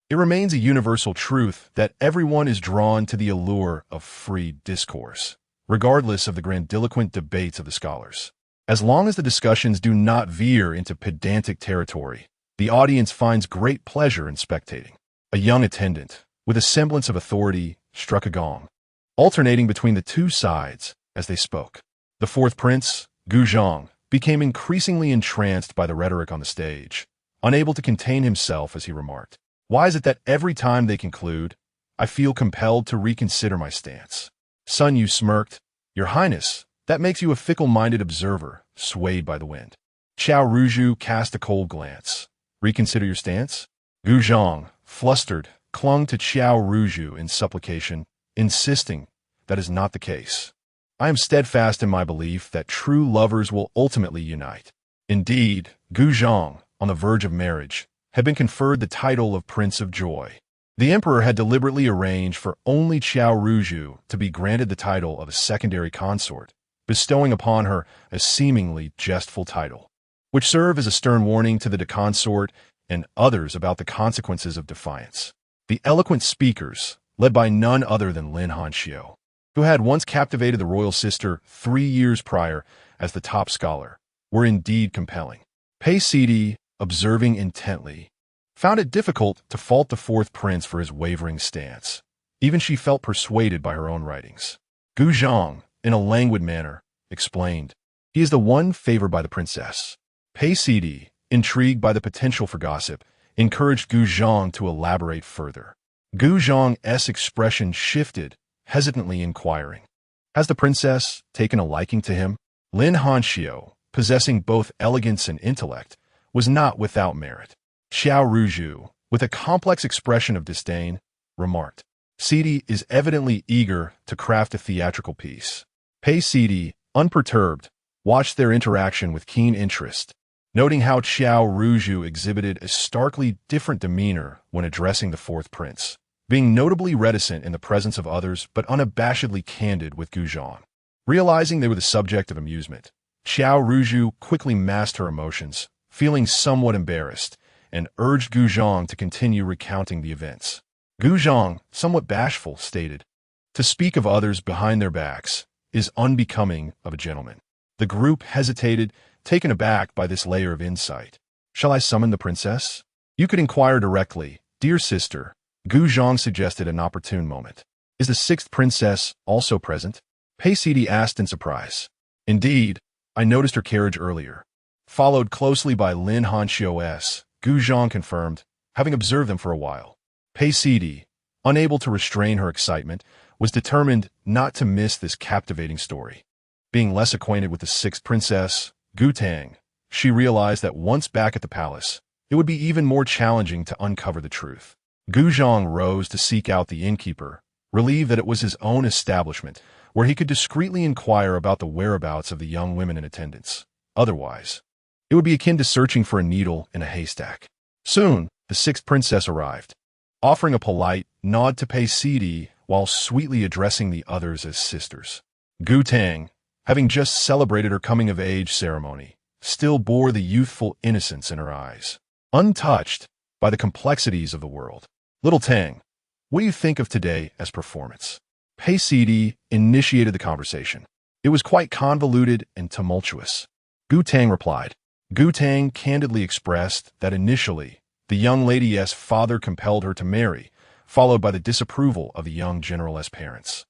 [SPEAKER 1] It remains a universal truth that everyone is drawn to the allure of free discourse, regardless of the grandiloquent debates of the scholars. As long as the discussions do not veer into pedantic territory, the audience finds great pleasure in spectating. A young attendant, with a semblance of authority, struck a gong, alternating between the two sides as they spoke. The fourth prince, Guzhong, became increasingly entranced by the rhetoric on the stage, unable to contain himself as he remarked, "Why is it that every time they conclude, I feel compelled to reconsider my stance?" Sun Yu smirked. "Your Highness, that makes you a fickle-minded observer, swayed by the wind." Qiao Ruju cast a cold glance. "Reconsider your stance?" Guzhong, flustered, clung to Qiao Ruju in supplication, insisting that is not the case. "I am steadfast in my belief that true lovers will ultimately unite." Indeed, Guzhong, on the verge of marriage, had been conferred the title of Prince of Joy. The emperor had deliberately arranged for only Qiao Ruju to be granted the title of a secondary consort, bestowing upon her a seemingly jestful title, which served as a stern warning to the consort and others about the consequences of defiance. The eloquent speakers, led by none other than Lin Hanxiu, who had once captivated the royal sister 3 years prior as the top scholar, were indeed compelling. Pei Sidi, observing intently, found it difficult to fault the fourth prince for his wavering stance. Even she felt persuaded by her own writings. Gu Zhang, in a languid manner, explained. He is the one favored by the princess. Pei Sidi, intrigued by the potential for gossip, encouraged Gu Zhang to elaborate further. Gu Zhang's expression shifted, hesitantly inquiring. Has the princess taken a liking to him? Lin Hanxiu, possessing both elegance and intellect, was not without merit. Xiao Ruju, with a complex expression of disdain, remarked. Sidi is evidently eager to craft a theatrical piece. Pei Sidi, unperturbed, watched their interaction with keen interest, noting how Xiao Ruju exhibited a starkly different demeanor when addressing the fourth prince, being notably reticent in the presence of others but unabashedly candid with Gu Zhang. Realizing they were the subject of amusement, Xiao Ruju quickly masked her emotions, feeling somewhat embarrassed, and urged Gu Zhang to continue recounting the events. Gu Zhang, somewhat bashful, stated, "To speak of others behind their backs is unbecoming of a gentleman." The group hesitated, taken aback by this layer of insight. "Shall I summon the princess?" "You could inquire directly, dear sister," Gu Zhang suggested at an opportune moment. "Is the sixth princess also present?" Pei Sidi asked in surprise. "Indeed, I noticed her carriage earlier." Followed closely by Lin Hanxiu, Gu Zhang confirmed, having observed them for a while. Pei Sidi, unable to restrain her excitement, was determined not to miss this captivating story. Being less acquainted with the sixth princess, Gu Tang, she realized that once back at the palace, it would be even more challenging to uncover the truth. Gu Zhang rose to seek out the innkeeper, relieved that it was his own establishment, where he could discreetly inquire about the whereabouts of the young women in attendance. Otherwise, it would be akin to searching for a needle in a haystack. Soon, the sixth princess arrived, offering a polite nod to Pei Sidi while sweetly addressing the others as sisters. Gu Tang, having just celebrated her coming-of-age ceremony, still bore the youthful innocence in her eyes, untouched by the complexities of the world. "Little Tang, what do you think of today as performance?" Pei Sidi initiated the conversation. It was quite convoluted and tumultuous. Gu Tang replied. Gu Tang candidly expressed that initially, the young lady's father compelled her to marry, followed by the disapproval of the young general's parents,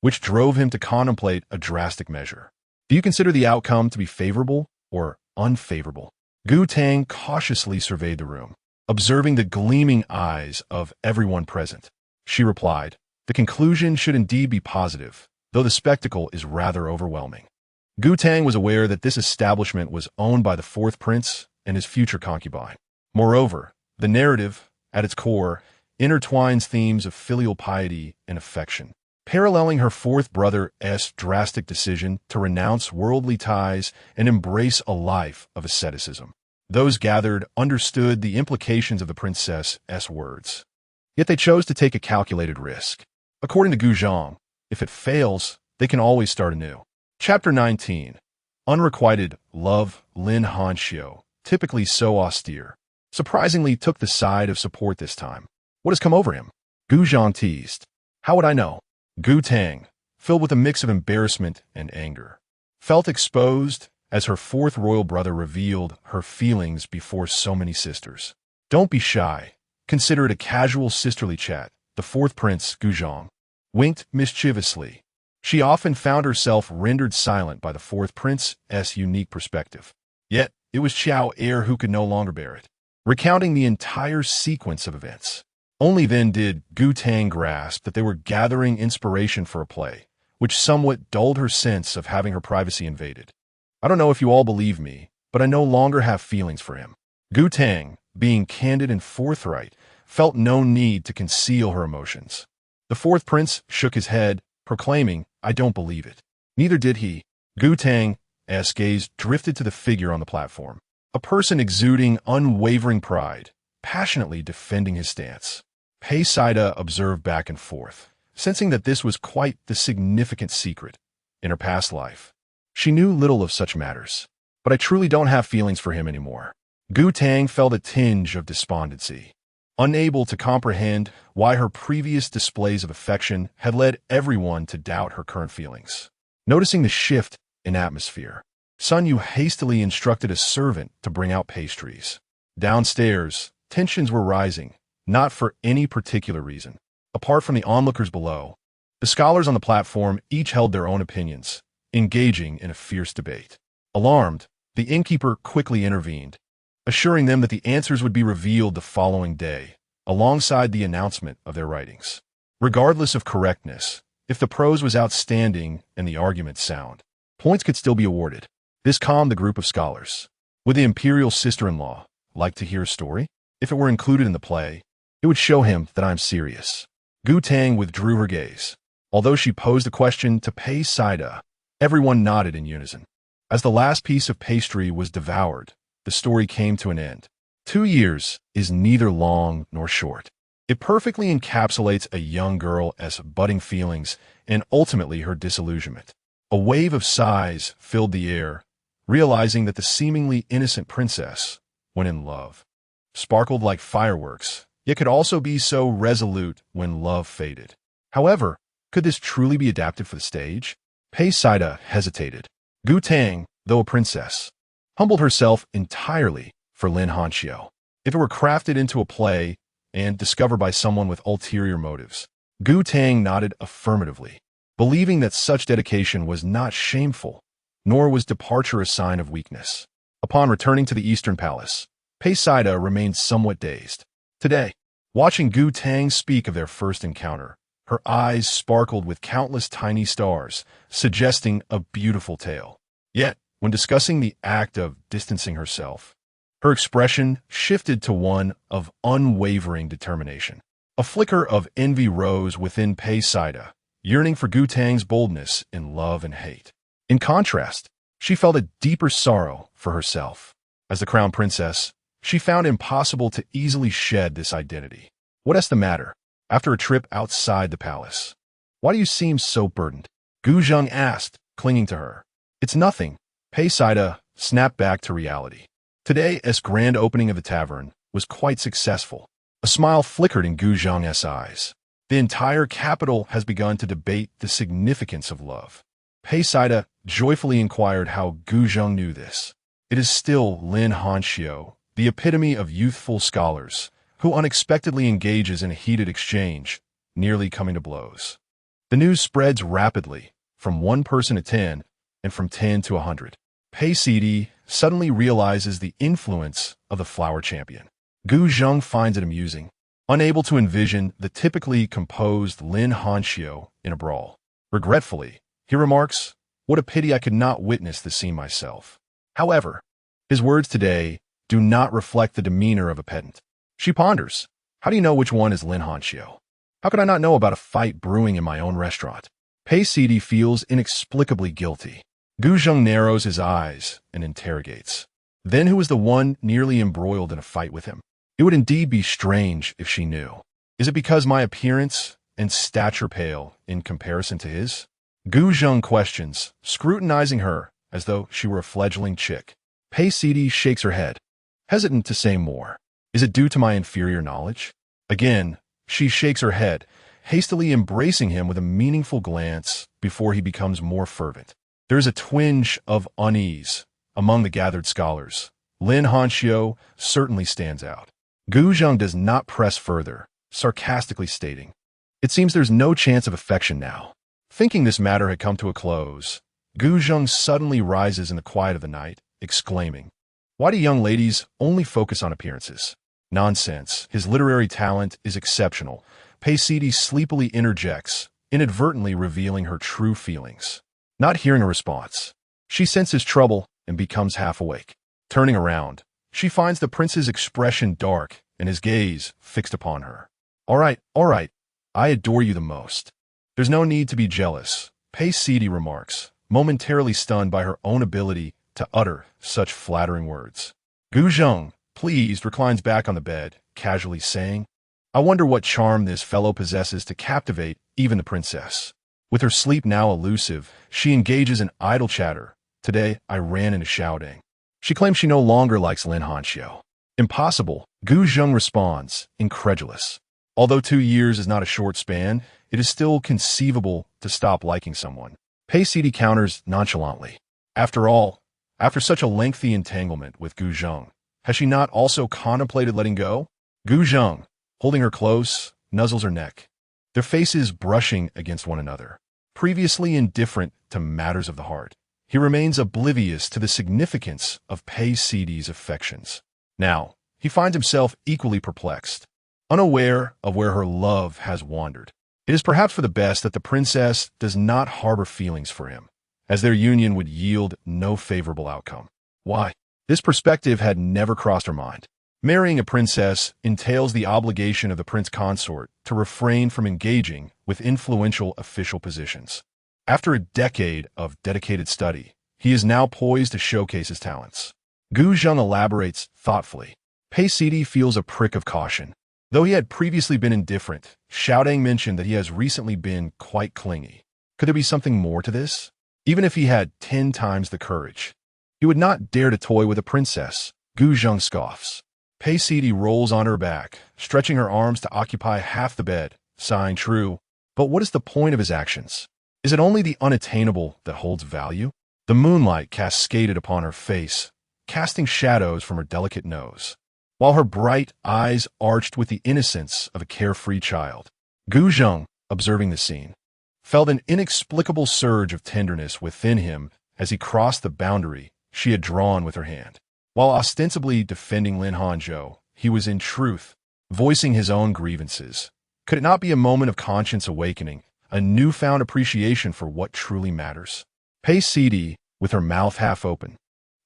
[SPEAKER 1] which drove him to contemplate a drastic measure. "Do you consider the outcome to be favorable or unfavorable?" Gu Tang cautiously surveyed the room, observing the gleaming eyes of everyone present. She replied, "The conclusion should indeed be positive, though the spectacle is rather overwhelming." Gu Tang was aware that this establishment was owned by the fourth prince and his future concubine. Moreover, the narrative, at its core, intertwines themes of filial piety and affection, paralleling her fourth brother's drastic decision to renounce worldly ties and embrace a life of asceticism. Those gathered understood the implications of the princess's words. Yet they chose to take a calculated risk. According to Gu Zhang, if it fails, they can always start anew. Chapter 19. Unrequited love. Lin Hanxiu, typically so austere, surprisingly took the side of support this time. "What has come over him?" Gu Zhang teased. "How would I know?" Gu Tang, filled with a mix of embarrassment and anger, felt exposed as her fourth royal brother revealed her feelings before so many sisters. "Don't be shy. Consider it a casual sisterly chat," the fourth prince, Gu Zhang, winked mischievously. She often found herself rendered silent by the fourth prince's unique perspective. Yet, it was Xiao Er who could no longer bear it, recounting the entire sequence of events. Only then did Gu Tang grasp that they were gathering inspiration for a play, which somewhat dulled her sense of having her privacy invaded. "I don't know if you all believe me, but I no longer have feelings for him." Gu Tang, being candid and forthright, felt no need to conceal her emotions. The fourth prince shook his head, proclaiming, "I don't believe it." Neither did he. Gu Tang's gaze drifted to the figure on the platform, a person exuding unwavering pride, passionately defending his stance. Pei Sida observed back and forth, sensing that this was quite the significant secret. In her past life, she knew little of such matters. "But I truly don't have feelings for him anymore." Gu Tang felt a tinge of despondency, unable to comprehend why her previous displays of affection had led everyone to doubt her current feelings. Noticing the shift in atmosphere, Sun Yu hastily instructed a servant to bring out pastries. Downstairs, tensions were rising, not for any particular reason. Apart from the onlookers below, The scholars on the platform each held their own opinions, engaging in a fierce debate. Alarmed, the innkeeper quickly intervened, assuring them that the answers would be revealed the following day, alongside the announcement of their writings. Regardless of correctness, if the prose was outstanding and the argument sound, points could still be awarded. This calmed the group of scholars. Would the imperial sister-in-law like to hear a story? If it were included in the play, it would show him that I'm serious. Gu Tang withdrew her gaze. Although she posed the question to Pei Saida, everyone nodded in unison. As the last piece of pastry was devoured, the story came to an end. 2 years is neither long nor short. It perfectly encapsulates a young girl as budding feelings and ultimately her disillusionment. A wave of sighs filled the air, realizing that the seemingly innocent princess, when in love, sparkled like fireworks, yet could also be so resolute when love faded. However, could this truly be adapted for the stage? Pei Saida hesitated. Gu Tang, though a princess, humbled herself entirely for Lin Hanxiu. If it were crafted into a play and discovered by someone with ulterior motives, Gu Tang nodded affirmatively, believing that such dedication was not shameful, nor was departure a sign of weakness. Upon returning to the Eastern Palace, Pei Saida remained somewhat dazed. Today, watching Gu Tang speak of their first encounter, her eyes sparkled with countless tiny stars, suggesting a beautiful tale. Yet, when discussing the act of distancing herself, her expression shifted to one of unwavering determination. A flicker of envy rose within Pei Saida, yearning for Gu Tang's boldness in love and hate. In contrast, she felt a deeper sorrow for herself. As the crown princess, she found it impossible to easily shed this identity. What's the matter? After a trip outside the palace, why do you seem so burdened? Gu Zheng asked, clinging to her. It's nothing. Pei Saida snapped back to reality. Today's grand opening of the tavern was quite successful. A smile flickered in Gu Zheng's eyes. The entire capital has begun to debate the significance of love. Pei Saida joyfully inquired how Gu Zheng knew this. It is still Lin Hanxiu, the epitome of youthful scholars, who unexpectedly engages in a heated exchange, nearly coming to blows. The news spreads rapidly, from 1 person to 10, and from 10 to 100. Pei Saida suddenly realizes the influence of the flower champion. Gu Zheng finds it amusing, unable to envision the typically composed Lin Hanxiu in a brawl. Regretfully, he remarks, "What a pity I could not witness the scene myself." However, his words today do not reflect the demeanor of a pedant. She ponders, how do you know which one is Lin Hanxiu? How could I not know about a fight brewing in my own restaurant? Pei Saida feels inexplicably guilty. Gu Zheng narrows his eyes and interrogates. Then who is the one nearly embroiled in a fight with him? It would indeed be strange if she knew. Is it because my appearance and stature pale in comparison to his? Gu Zheng questions, scrutinizing her as though she were a fledgling chick. Pei Saida shakes her head, hesitant to say more. Is it due to my inferior knowledge? Again, she shakes her head, hastily embracing him with a meaningful glance before he becomes more fervent. There is a twinge of unease among the gathered scholars. Lin Hanxiu certainly stands out. Gu Zheng does not press further, sarcastically stating, "It seems there's no chance of affection now." Thinking this matter had come to a close, Gu Zheng suddenly rises in the quiet of the night, exclaiming, "Why do young ladies only focus on appearances?" Nonsense. His literary talent is exceptional. Pei Saida sleepily interjects, inadvertently revealing her true feelings. Not hearing a response, she senses trouble and becomes half awake. Turning around, she finds the prince's expression dark and his gaze fixed upon her. All right, I adore you the most. There's no need to be jealous," Pei Saida remarks, momentarily stunned by her own ability to utter such flattering words. Gu Zheng, pleased, reclines back on the bed, casually saying, "I wonder what charm this fellow possesses to captivate even the princess." With her sleep now elusive, she engages in idle chatter. Today, I ran into shouting. She claims she no longer likes Lin Hanxiu. Impossible, Gu Zheng responds, incredulous. Although 2 years is not a short span, it is still conceivable to stop liking someone. Pei Saida counters nonchalantly. After all, after such a lengthy entanglement with Gu Zheng, has she not also contemplated letting go? Gu Zheng, holding her close, nuzzles her neck. their faces brushing against one another. Previously indifferent to matters of the heart, he remains oblivious to the significance of Pei-Sidi's affections. Now, he finds himself equally perplexed, unaware of where her love has wandered. It is perhaps for the best that the princess does not harbor feelings for him, as their union would yield no favorable outcome. Why? This perspective had never crossed her mind. Marrying a princess entails the obligation of the prince consort to refrain from engaging with influential official positions. After a decade of dedicated study, he is now poised to showcase his talents. Gu Zheng elaborates thoughtfully. Pei-Sidi feels a prick of caution. Though he had previously been indifferent, Xiaodang mentioned that he has recently been quite clingy. Could there be something more to this? Even if he had 10 times the courage, he would not dare to toy with a princess. Gu Zheng scoffs. Pei-Sidi rolls on her back, stretching her arms to occupy half the bed, sighing true. But what is the point of his actions? Is it only the unattainable that holds value? The moonlight cascaded upon her face, casting shadows from her delicate nose, while her bright eyes arched with the innocence of a carefree child. Gu Zheng, observing the scene, felt an inexplicable surge of tenderness within him as he crossed the boundary she had drawn with her hand. While ostensibly defending Lin Hangzhou, he was in truth voicing his own grievances. Could it not be a moment of conscience awakening, a newfound appreciation for what truly matters? Pei-Sidi, with her mouth half open,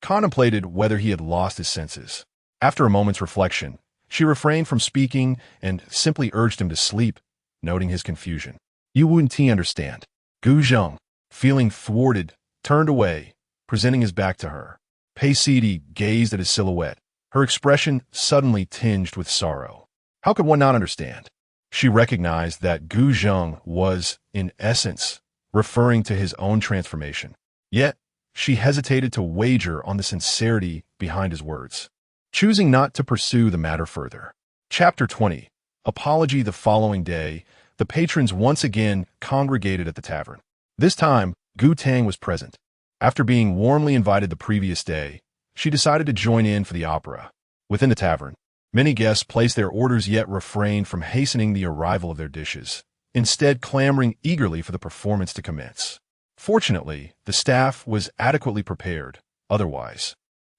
[SPEAKER 1] contemplated whether he had lost his senses. After a moment's reflection, she refrained from speaking and simply urged him to sleep, noting his confusion. You wouldn't understand. Gu Zheng, feeling thwarted, turned away, presenting his back to her. Pei-Sidi gazed at his silhouette, her expression suddenly tinged with sorrow. How could one not understand? She recognized that Gu Zheng was, in essence, referring to his own transformation. Yet, she hesitated to wager on the sincerity behind his words, choosing not to pursue the matter further. Chapter 20. Apology. The following day, the patrons once again congregated at the tavern. This time, Gu Tang was present. After being warmly invited the previous day, she decided to join in for the opera. Within the tavern, many guests placed their orders yet refrained from hastening the arrival of their dishes, instead clamoring eagerly for the performance to commence. Fortunately, the staff was adequately prepared. Otherwise,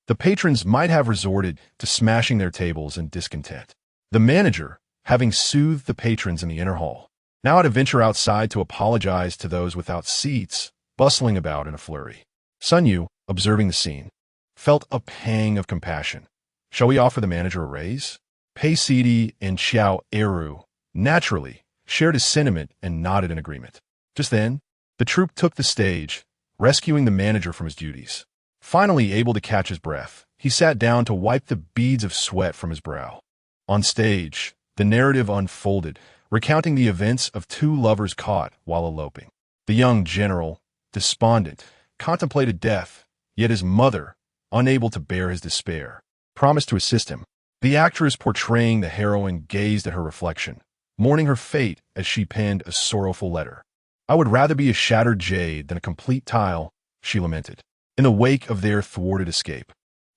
[SPEAKER 1] the patrons might have resorted to smashing their tables in discontent. The manager, having soothed the patrons in the inner hall, now had to venture outside to apologize to those without seats, bustling about in a flurry. Sun Yu, observing the scene, felt a pang of compassion. Shall we offer the manager a raise? Pei-Sidi and Xiao Eru, naturally, shared his sentiment and nodded in agreement. Just then, the troupe took the stage, rescuing the manager from his duties. Finally able to catch his breath, he sat down to wipe the beads of sweat from his brow. On stage, the narrative unfolded, recounting the events of two lovers caught while eloping. The young general, despondent, contemplated death, yet his mother, unable to bear his despair, promised to assist him. The actress portraying the heroine gazed at her reflection, mourning her fate as she penned a sorrowful letter. I would rather be a shattered jade than a complete tile, she lamented. In the wake of their thwarted escape,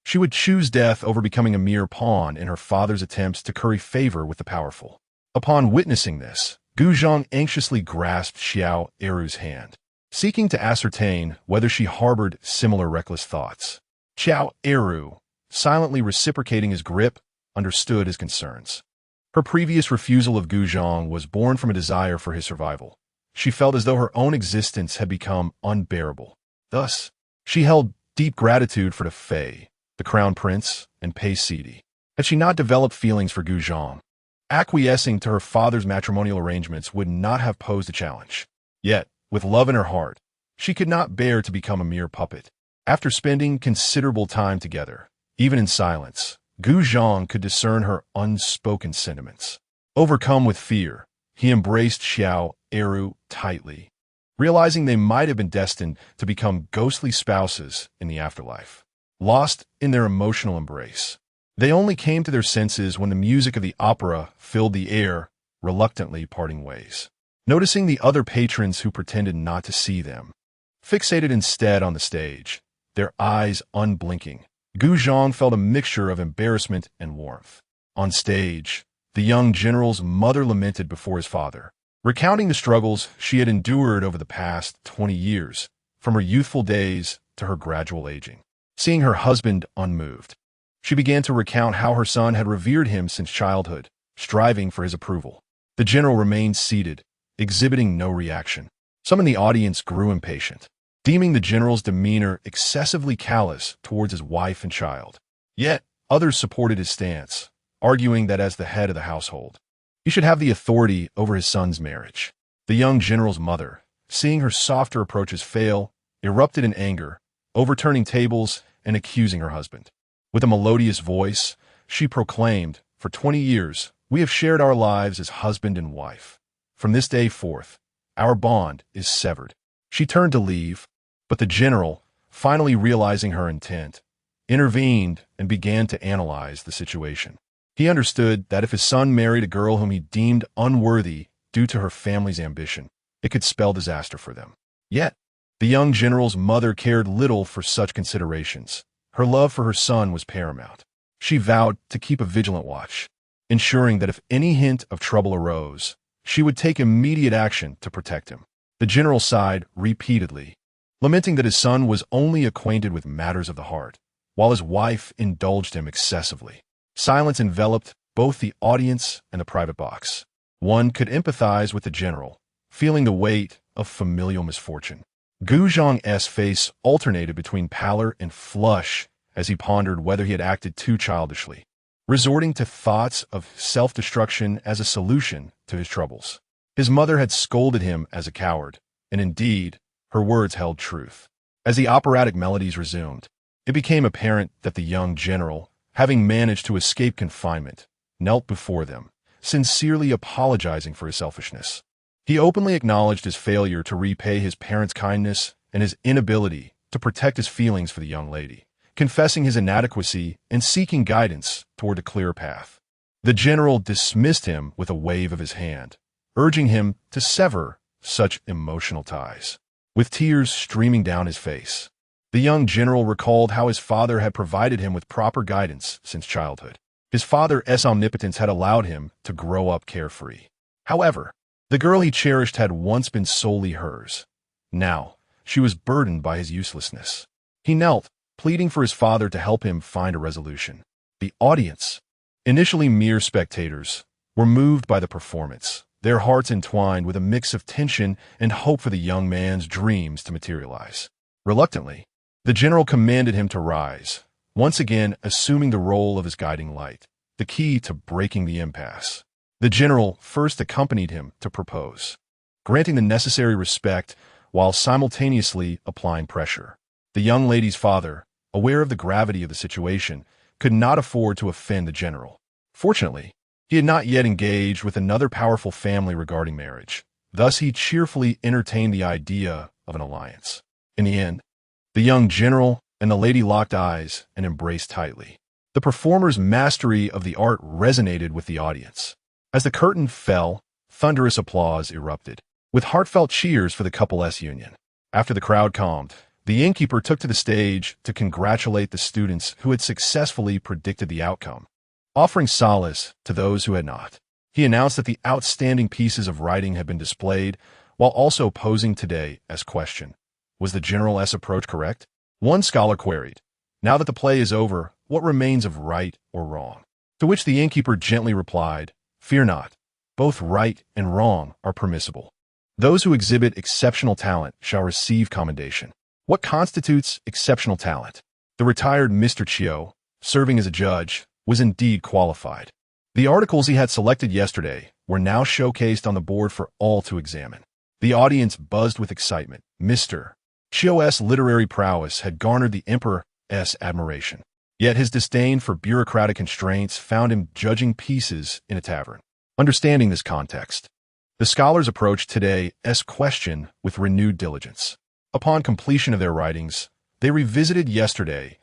[SPEAKER 1] she would choose death over becoming a mere pawn in her father's attempts to curry favor with the powerful. Upon witnessing this, Gu Zheng anxiously grasped Xiao Eru's hand, seeking to ascertain whether she harbored similar reckless thoughts. Xiao Eru, silently reciprocating his grip, understood his concerns. Her previous refusal of Gu Zheng was born from a desire for his survival. She felt as though her own existence had become unbearable. Thus, she held deep gratitude for the Fei, the crown prince, and Pei-Sidi. Had she not developed feelings for Gu Zheng, acquiescing to her father's matrimonial arrangements would not have posed a challenge. Yet, with love in her heart, she could not bear to become a mere puppet. After spending considerable time together, even in silence, Gu Zheng could discern her unspoken sentiments. Overcome with fear, he embraced Xiao Eru tightly, realizing they might have been destined to become ghostly spouses in the afterlife. Lost in their emotional embrace, they only came to their senses when the music of the opera filled the air, reluctantly parting ways. Noticing the other patrons who pretended not to see them, fixated instead on the stage, their eyes unblinking, Gu Zheng felt a mixture of embarrassment and warmth. On stage, the young general's mother lamented before his father, recounting the struggles she had endured over the past 20 years, from her youthful days to her gradual aging. Seeing her husband unmoved, she began to recount how her son had revered him since childhood, striving for his approval. The general remained seated, exhibiting no reaction. Some in the audience grew impatient, deeming the general's demeanor excessively callous towards his wife and child. Yet, others supported his stance, arguing that as the head of the household, he should have the authority over his son's marriage. The young general's mother, seeing her softer approaches fail, erupted in anger, overturning tables and accusing her husband. With a melodious voice, she proclaimed, "For 20 years, we have shared our lives as husband and wife. From this day forth, our bond is severed." She turned to leave, but the general, finally realizing her intent, intervened and began to analyze the situation. He understood that if his son married a girl whom he deemed unworthy due to her family's ambition, it could spell disaster for them. Yet, the young general's mother cared little for such considerations. Her love for her son was paramount. She vowed to keep a vigilant watch, ensuring that if any hint of trouble arose, she would take immediate action to protect him. The general sighed repeatedly, lamenting that his son was only acquainted with matters of the heart, while his wife indulged him excessively. Silence enveloped both the audience and the private box. One could empathize with the general, feeling the weight of familial misfortune. Gu Zhang's face alternated between pallor and flush as he pondered whether he had acted too childishly, resorting to thoughts of self-destruction as a solution to his troubles. His mother had scolded him as a coward, and indeed, her words held truth. As the operatic melodies resumed, it became apparent that the young general, having managed to escape confinement, knelt before them, sincerely apologizing for his selfishness. He openly acknowledged his failure to repay his parents' kindness and his inability to protect his feelings for the young lady, confessing his inadequacy and seeking guidance toward a clearer path. The general dismissed him with a wave of his hand, urging him to sever such emotional ties. With tears streaming down his face, the young general recalled how his father had provided him with proper guidance since childhood. His father's omnipotence had allowed him to grow up carefree. However, the girl he cherished had once been solely hers. Now, she was burdened by his uselessness. He knelt, pleading for his father to help him find a resolution. The audience, initially mere spectators, were moved by the performance, their hearts entwined with a mix of tension and hope for the young man's dreams to materialize. Reluctantly, the general commanded him to rise, once again assuming the role of his guiding light, the key to breaking the impasse. The general first accompanied him to propose, granting the necessary respect while simultaneously applying pressure. The young lady's father, aware of the gravity of the situation, could not afford to offend the general. Fortunately, he had not yet engaged with another powerful family regarding marriage. Thus, he cheerfully entertained the idea of an alliance. In the end, the young general and the lady locked eyes and embraced tightly. The performer's mastery of the art resonated with the audience. As the curtain fell, thunderous applause erupted, with heartfelt cheers for the couple's union. After the crowd calmed, the innkeeper took to the stage to congratulate the students who had successfully predicted the outcome. Offering solace to those who had not, he announced that the outstanding pieces of writing had been displayed, while also posing today as question: was the general's approach correct? One scholar queried, "Now that the play is over, what remains of right or wrong?" To which the innkeeper gently replied, "Fear not. Both right and wrong are permissible. Those who exhibit exceptional talent shall receive commendation." What constitutes exceptional talent? The retired Mr. Chiu, serving as a judge, was indeed qualified. The articles he had selected yesterday were now showcased on the board for all to examine. The audience buzzed with excitement. Mr. Chiu's literary prowess had garnered the emperor's admiration. Yet his disdain for bureaucratic constraints found him judging pieces in a tavern. Understanding this context, the scholars approached today's question with renewed diligence. Upon completion of their writings, they revisited yesterday's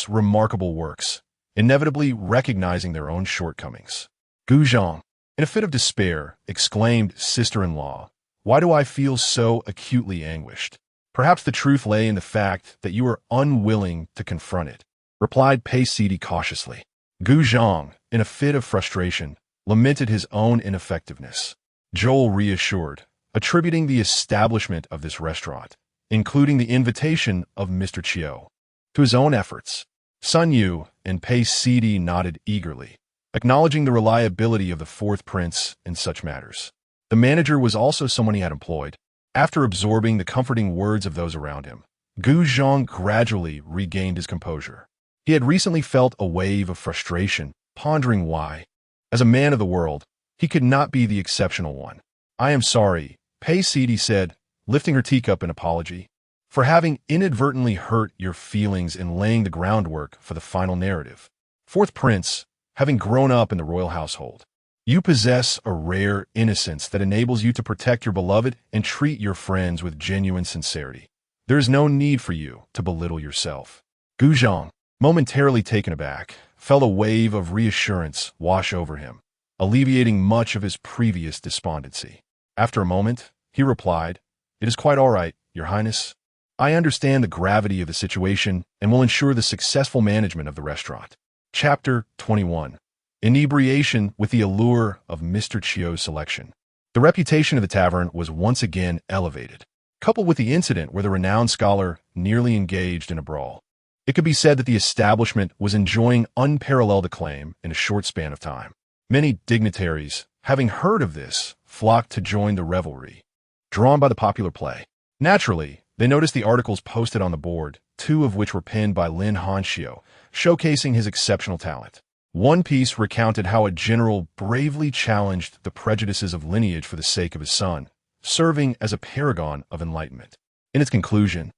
[SPEAKER 1] remarkable works, inevitably recognizing their own shortcomings. Gu Zhang, in a fit of despair, exclaimed, "Sister-in-law, why do I feel so acutely anguished?" "Perhaps the truth lay in the fact that you are unwilling to confront it," replied Pei Sidi cautiously. Gu Zhang, in a fit of frustration, lamented his own ineffectiveness. Joel reassured, attributing the establishment of this restaurant, including the invitation of Mr. Chiu, to his own efforts. Sun Yu and Pei Sidi nodded eagerly, acknowledging the reliability of the fourth prince in such matters. The manager was also someone he had employed. After absorbing the comforting words of those around him, Gu Zhang gradually regained his composure. He had recently felt a wave of frustration, pondering why, as a man of the world, he could not be the exceptional one. "I am sorry," Pei Sidi said, lifting her teacup in apology, "for having inadvertently hurt your feelings in laying the groundwork for the final narrative. Fourth Prince, having grown up in the royal household, you possess a rare innocence that enables you to protect your beloved and treat your friends with genuine sincerity. There is no need for you to belittle yourself." Gu Zhang, momentarily taken aback, felt a wave of reassurance wash over him, alleviating much of his previous despondency. After a moment, he replied, "It is quite all right, Your Highness. I understand the gravity of the situation and will ensure the successful management of the restaurant." Chapter 21. Inebriation with the allure of Mr. Chiu's selection. The reputation of the tavern was once again elevated, coupled with the incident where the renowned scholar nearly engaged in a brawl. It could be said that the establishment was enjoying unparalleled acclaim in a short span of time. Many dignitaries, having heard of this, flocked to join the revelry, drawn by the popular play. Naturally, they noticed the articles posted on the board, two of which were penned by Lin Hanxiu, showcasing his exceptional talent. One piece recounted how a general bravely challenged the prejudices of lineage for the sake of his son, serving as a paragon of enlightenment. In its conclusion,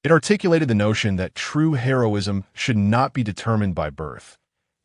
[SPEAKER 1] it articulated the notion that true heroism should not be determined by birth,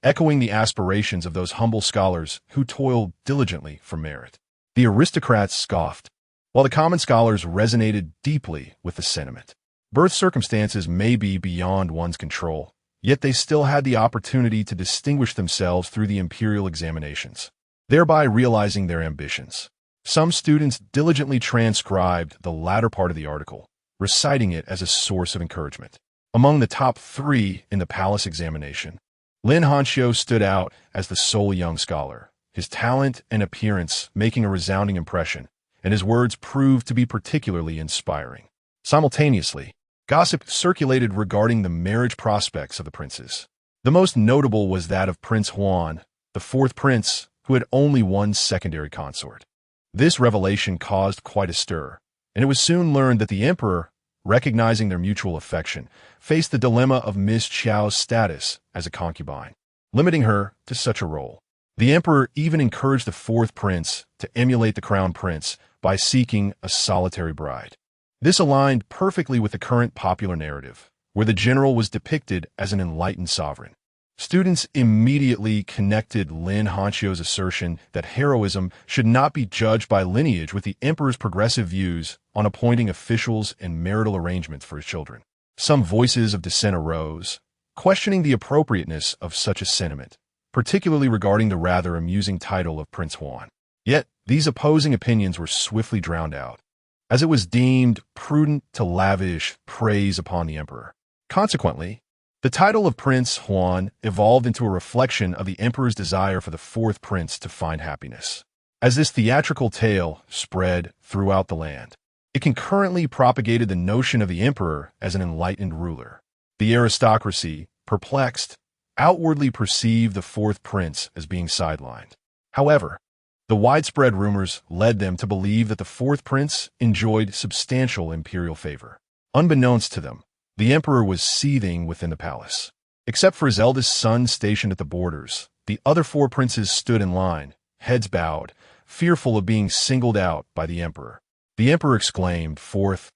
[SPEAKER 1] echoing the aspirations of those humble scholars who toiled diligently for merit. The aristocrats scoffed, while the common scholars resonated deeply with the sentiment. Birth circumstances may be beyond one's control, yet they still had the opportunity to distinguish themselves through the imperial examinations, thereby realizing their ambitions. Some students diligently transcribed the latter part of the article, reciting it as a source of encouragement. Among the top 3 in the palace examination, Lin Hanxiu stood out as the sole young scholar, his talent and appearance making a resounding impression, and his words proved to be particularly inspiring. Simultaneously, gossip circulated regarding the marriage prospects of the princes. The most notable was that of Prince Huan, the fourth prince, who had only one secondary consort. This revelation caused quite a stir, and it was soon learned that the emperor, recognizing their mutual affection, faced the dilemma of Miss Qiao's status as a concubine, limiting her to such a role. The emperor even encouraged the fourth prince to emulate the crown prince by seeking a solitary bride. This aligned perfectly with the current popular narrative, where the general was depicted as an enlightened sovereign. Students immediately connected Lin Hanxiu's assertion that heroism should not be judged by lineage with the emperor's progressive views on appointing officials and marital arrangements for his children. Some voices of dissent arose, questioning the appropriateness of such a sentiment, particularly regarding the rather amusing title of Prince Huan. Yet, these opposing opinions were swiftly drowned out, as it was deemed prudent to lavish praise upon the emperor. Consequently, the title of Prince Huan evolved into a reflection of the emperor's desire for the fourth prince to find happiness. As this theatrical tale spread throughout the land, it concurrently propagated the notion of the emperor as an enlightened ruler. The aristocracy, perplexed, outwardly perceived the fourth prince as being sidelined. However, the widespread rumors led them to believe that the fourth prince enjoyed substantial imperial favor. Unbeknownst to them, the emperor was seething within the palace. Except for his eldest son stationed at the borders, the other 4 princes stood in line, heads bowed, fearful of being singled out by the emperor. The emperor exclaimed, "Fourth,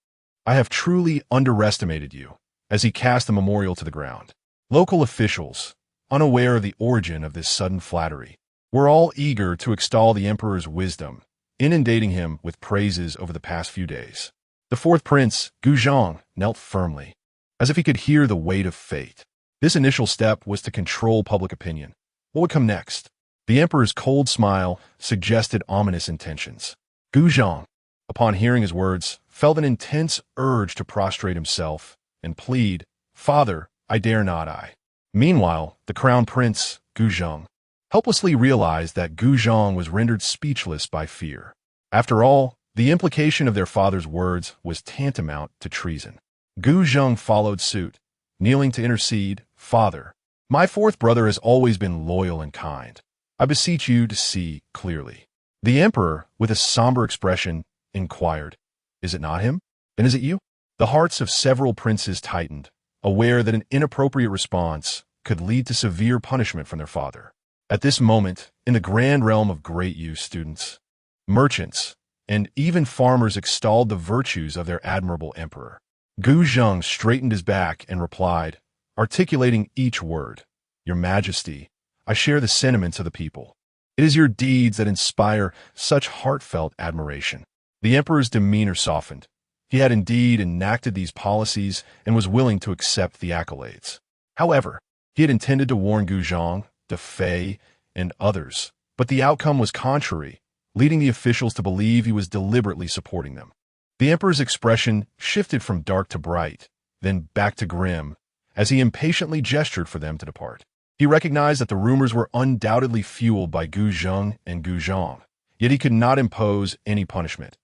[SPEAKER 1] I have truly underestimated you," as he cast the memorial to the ground. Local officials, unaware of the origin of this sudden flattery, were all eager to extol the emperor's wisdom, inundating him with praises over the past few days. The fourth prince, Gu Zhang, knelt firmly, as if he could hear the weight of fate. This initial step was to control public opinion. What would come next? The emperor's cold smile suggested ominous intentions. Gu Zhang, upon hearing his words, felt an intense urge to prostrate himself and plead, "Father, I dare not I." Meanwhile, the crown prince, Gu Zhang, helplessly realized that Gu Zhang was rendered speechless by fear. After all, the implication of their father's words was tantamount to treason. Gu Zheng followed suit, kneeling to intercede. Father, my fourth brother has always been loyal and kind. I beseech you to see clearly. The emperor, with a somber expression, inquired, Is it not him? Then is it you? The hearts of several princes tightened, aware that an inappropriate response could lead to severe punishment from their father. At this moment, in the grand realm of great use, students, merchants, and even farmers extolled the virtues of their admirable emperor. Gu Zheng straightened his back and replied, articulating each word, Your Majesty, I share the sentiments of the people. It is your deeds that inspire such heartfelt admiration. The emperor's demeanor softened. He had indeed enacted these policies and was willing to accept the accolades. However, he had intended to warn Gu Zheng, De Fei, and others, but the outcome was contrary, leading the officials to believe he was deliberately supporting them. The emperor's expression shifted from dark to bright, then back to grim, as he impatiently gestured for them to depart. He recognized that the rumors were undoubtedly fueled by Gu Zheng and Gu Zhang, yet he could not impose any punishment,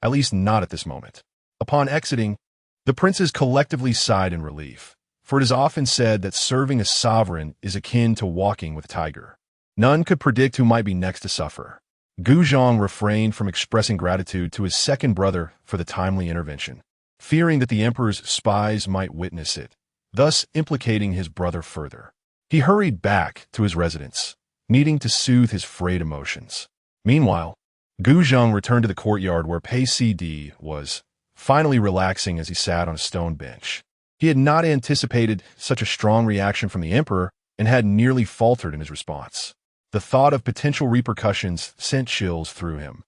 [SPEAKER 1] at least not at this moment. Upon exiting, the princes collectively sighed in relief, for it is often said that serving a sovereign is akin to walking with a tiger. None could predict who might be next to suffer. Gu Zhang refrained from expressing gratitude to his second brother for the timely intervention, fearing that the emperor's spies might witness it, thus implicating his brother further. He hurried back to his residence, needing to soothe his frayed emotions. Meanwhile, Gu Zheng returned to the courtyard where Pei Cd was, finally relaxing as he sat on a stone bench. He had not anticipated such a strong reaction from the emperor and had nearly faltered in his response. The thought of potential repercussions sent chills through him.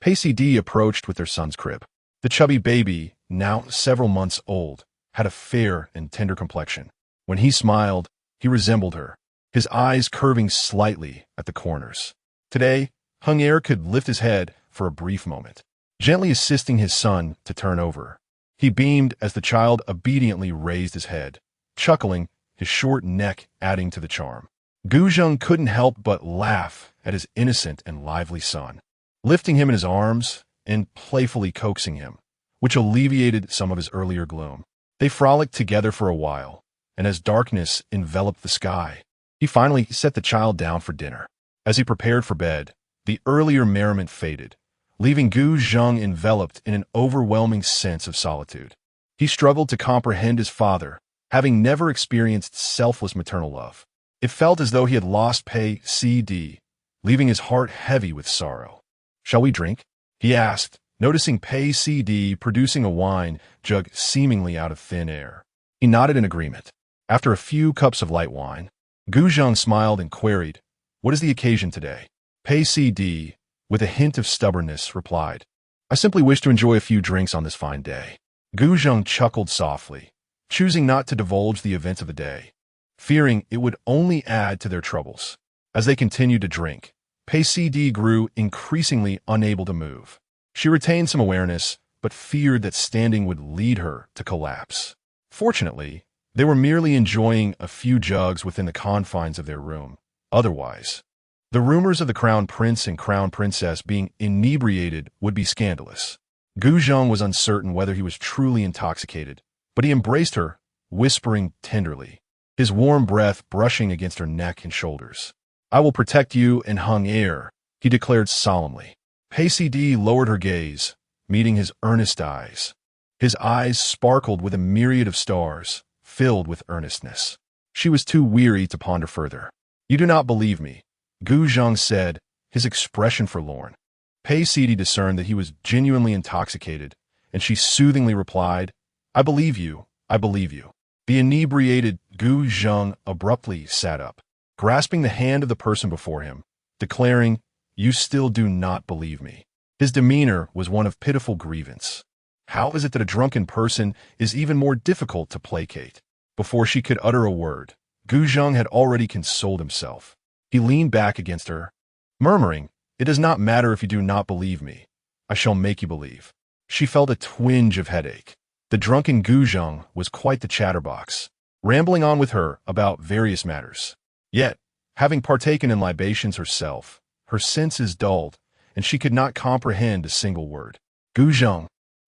[SPEAKER 1] Pei Cd approached with their son's crib. The chubby baby, now several months old, had a fair and tender complexion. When he smiled, he resembled her, his eyes curving slightly at the corners. Today, Heng'er could lift his head for a brief moment, gently assisting his son to turn over. He beamed as the child obediently raised his head, chuckling, his short neck adding to the charm. Gu Zheng couldn't help but laugh at his innocent and lively son, lifting him in his arms and playfully coaxing him, which alleviated some of his earlier gloom. They frolicked together for a while, and as darkness enveloped the sky, he finally set the child down for dinner. As he prepared for bed, the earlier merriment faded, leaving Gu Zheng enveloped in an overwhelming sense of solitude. He struggled to comprehend his father, having never experienced selfless maternal love. It felt as though he had lost Pei Cd, leaving his heart heavy with sorrow. Shall we drink? He asked, noticing Pei Cd producing a wine jug seemingly out of thin air. He nodded in agreement. After a few cups of light wine, Gu Zheng smiled and queried, What is the occasion today? Pei Cd, with a hint of stubbornness, replied, I simply wish to enjoy a few drinks on this fine day. Gu Zheng chuckled softly, choosing not to divulge the events of the day, fearing it would only add to their troubles. As they continued to drink, Pei Cd grew increasingly unable to move. She retained some awareness, but feared that standing would lead her to collapse. Fortunately, they were merely enjoying a few jugs within the confines of their room. Otherwise, the rumors of the crown prince and crown princess being inebriated would be scandalous. Gu Zheng was uncertain whether he was truly intoxicated, but he embraced her, whispering tenderly, his warm breath brushing against her neck and shoulders. I will protect you and Heng'er, he declared solemnly. Pei Cd lowered her gaze, meeting his earnest eyes. His eyes sparkled with a myriad of stars, filled with earnestness. She was too weary to ponder further. You do not believe me, Gu Zheng said, his expression forlorn. Pei Cd discerned that he was genuinely intoxicated, and she soothingly replied, I believe you, I believe you. The inebriated Gu Zheng abruptly sat up, grasping the hand of the person before him, declaring, You still do not believe me. His demeanor was one of pitiful grievance. How is it that a drunken person is even more difficult to placate? Before she could utter a word, Gu Zheng had already consoled himself. He leaned back against her, murmuring, It does not matter if you do not believe me. I shall make you believe. She felt a twinge of headache. The drunken Gu Zheng was quite the chatterbox, rambling on with her about various matters. Yet, having partaken in libations herself, her senses dulled, and she could not comprehend a single word. Gu Zheng,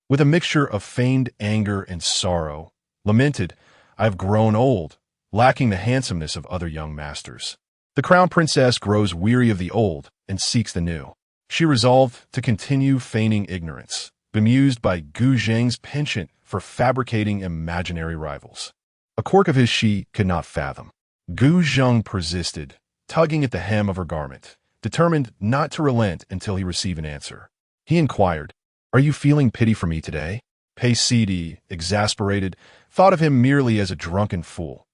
[SPEAKER 1] with a mixture of feigned anger and sorrow, lamented, "I have grown old, lacking the handsomeness of other young masters." The crown princess grows weary of the old and seeks the new. She resolved to continue feigning ignorance, bemused by Gu Zheng's penchant for fabricating imaginary rivals. A quirk of his she could not fathom. Gu Zheng persisted, tugging at the hem of her garment, determined not to relent until he received an answer. He inquired, "Are you feeling pity for me today?" Pei Sidi, exasperated, thought of him merely as a drunken fool.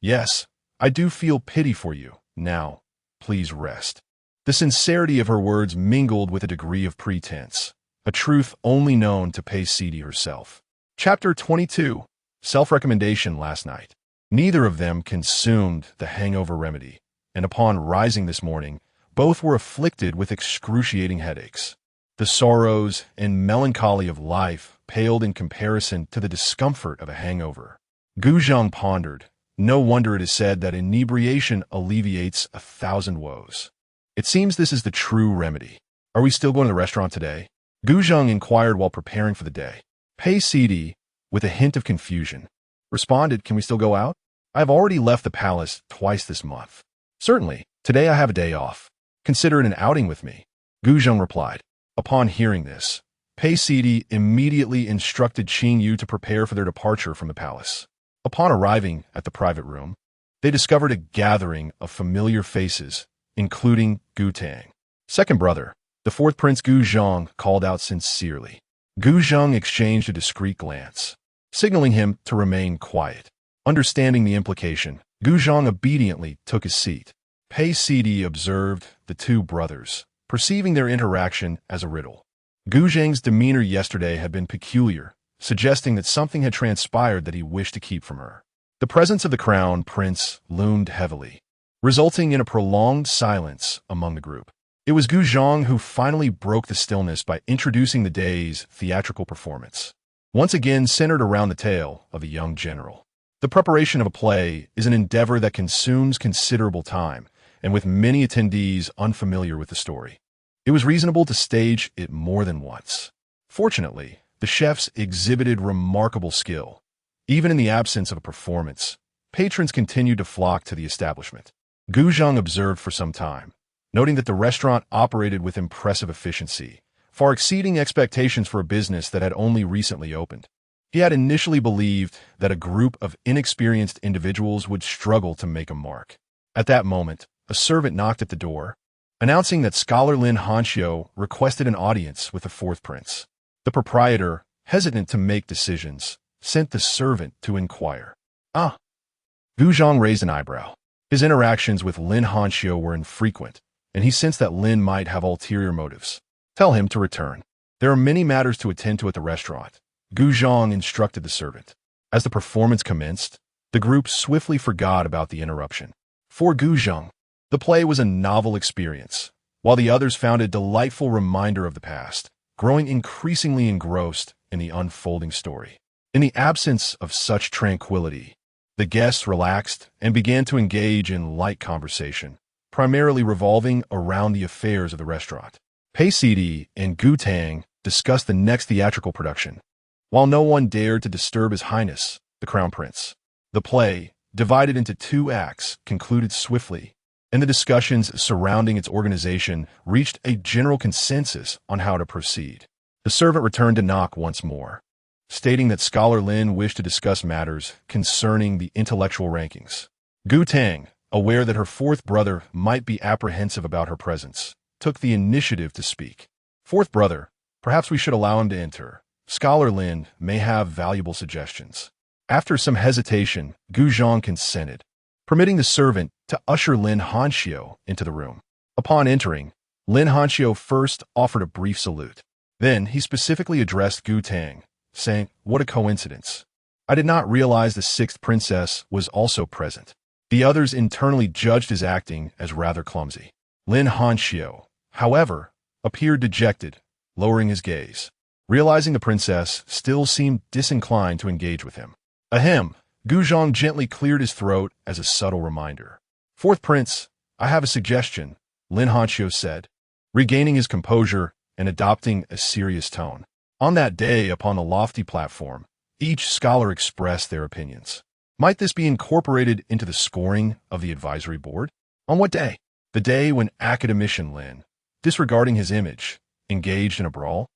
[SPEAKER 1] "Yes, I do feel pity for you. Now, please rest." The sincerity of her words mingled with a degree of pretense, a truth only known to Pei Sidi herself. Chapter 22. Self-recommendation last night. Neither of them consumed the hangover remedy, and upon rising this morning, both were afflicted with excruciating headaches. The sorrows and melancholy of life paled in comparison to the discomfort of a hangover. Gu Zheng pondered. No wonder it is said that inebriation alleviates 1,000 woes. It seems this is the true remedy. Are we still going to the restaurant today? Gu Zheng inquired while preparing for the day. Pei Sidi, with a hint of confusion, responded, "Can we still go out? I have already left the palace twice this month." "Certainly, today I have a day off. Consider it an outing with me," Gu Zheng replied. Upon hearing this, Pei Sidi immediately instructed Qing Yu to prepare for their departure from the palace. Upon arriving at the private room, they discovered a gathering of familiar faces, including Gu Tang. Second brother, the fourth prince Gu Zheng, called out sincerely. Gu Zheng exchanged a discreet glance, signaling him to remain quiet. Understanding the implication, Gu Zheng obediently took his seat. Pei Sidi observed the two brothers, perceiving their interaction as a riddle. Gu Zheng's demeanor yesterday had been peculiar, suggesting that something had transpired that he wished to keep from her. The presence of the crown prince loomed heavily, resulting in a prolonged silence among the group. It was Gu Zheng who finally broke the stillness by introducing the day's theatrical performance, once again centered around the tale of a young general. The preparation of a play is an endeavor that consumes considerable time, and with many attendees unfamiliar with the story, it was reasonable to stage it more than once. Fortunately, the chefs exhibited remarkable skill. Even in the absence of a performance, patrons continued to flock to the establishment. Gu Zheng observed for some time, noting that the restaurant operated with impressive efficiency, far exceeding expectations for a business that had only recently opened. He had initially believed that a group of inexperienced individuals would struggle to make a mark. At that moment, a servant knocked at the door, announcing that Scholar Lin Hanxiu requested an audience with the fourth prince. The proprietor, hesitant to make decisions, sent the servant to inquire. "Ah." Gu Zheng raised an eyebrow. His interactions with Lin Hanxiu were infrequent, and he sensed that Lin might have ulterior motives. "Tell him to return. There are many matters to attend to at the restaurant," Gu Zheng instructed the servant. As the performance commenced, the group swiftly forgot about the interruption. For Gu Zheng, the play was a novel experience, while the others found a delightful reminder of the past, growing increasingly engrossed in the unfolding story. In the absence of such tranquility, the guests relaxed and began to engage in light conversation, primarily revolving around the affairs of the restaurant. Pei Sidi and Gu Tang discussed the next theatrical production, while no one dared to disturb His Highness, the Crown Prince. The play, divided into 2 acts, concluded swiftly, and the discussions surrounding its organization reached a general consensus on how to proceed. The servant returned to knock once more, stating that Scholar Lin wished to discuss matters concerning the intellectual rankings. Gu Tang, aware that her fourth brother might be apprehensive about her presence, took the initiative to speak. "Fourth brother, perhaps we should allow him to enter. Scholar Lin may have valuable suggestions." After some hesitation, Gu Zheng consented, permitting the servant to usher Lin Hanxiu into the room. Upon entering, Lin Hanxiu first offered a brief salute. Then he specifically addressed Gu Tang, saying, "What a coincidence. I did not realize the 6th princess was also present." The others internally judged his acting as rather clumsy. Lin Hanxiu, however, appeared dejected, lowering his gaze, realizing the princess still seemed disinclined to engage with him. "Ahem," Gu Zheng gently cleared his throat as a subtle reminder. "Fourth prince, I have a suggestion," Lin Hanxiu said. regaining his composure and adopting a serious tone. On that day, upon the lofty platform, each scholar expressed their opinions. Might this be incorporated into the scoring of the advisory board? On what day? The day when academician Lin, disregarding his image, engaged in a brawl?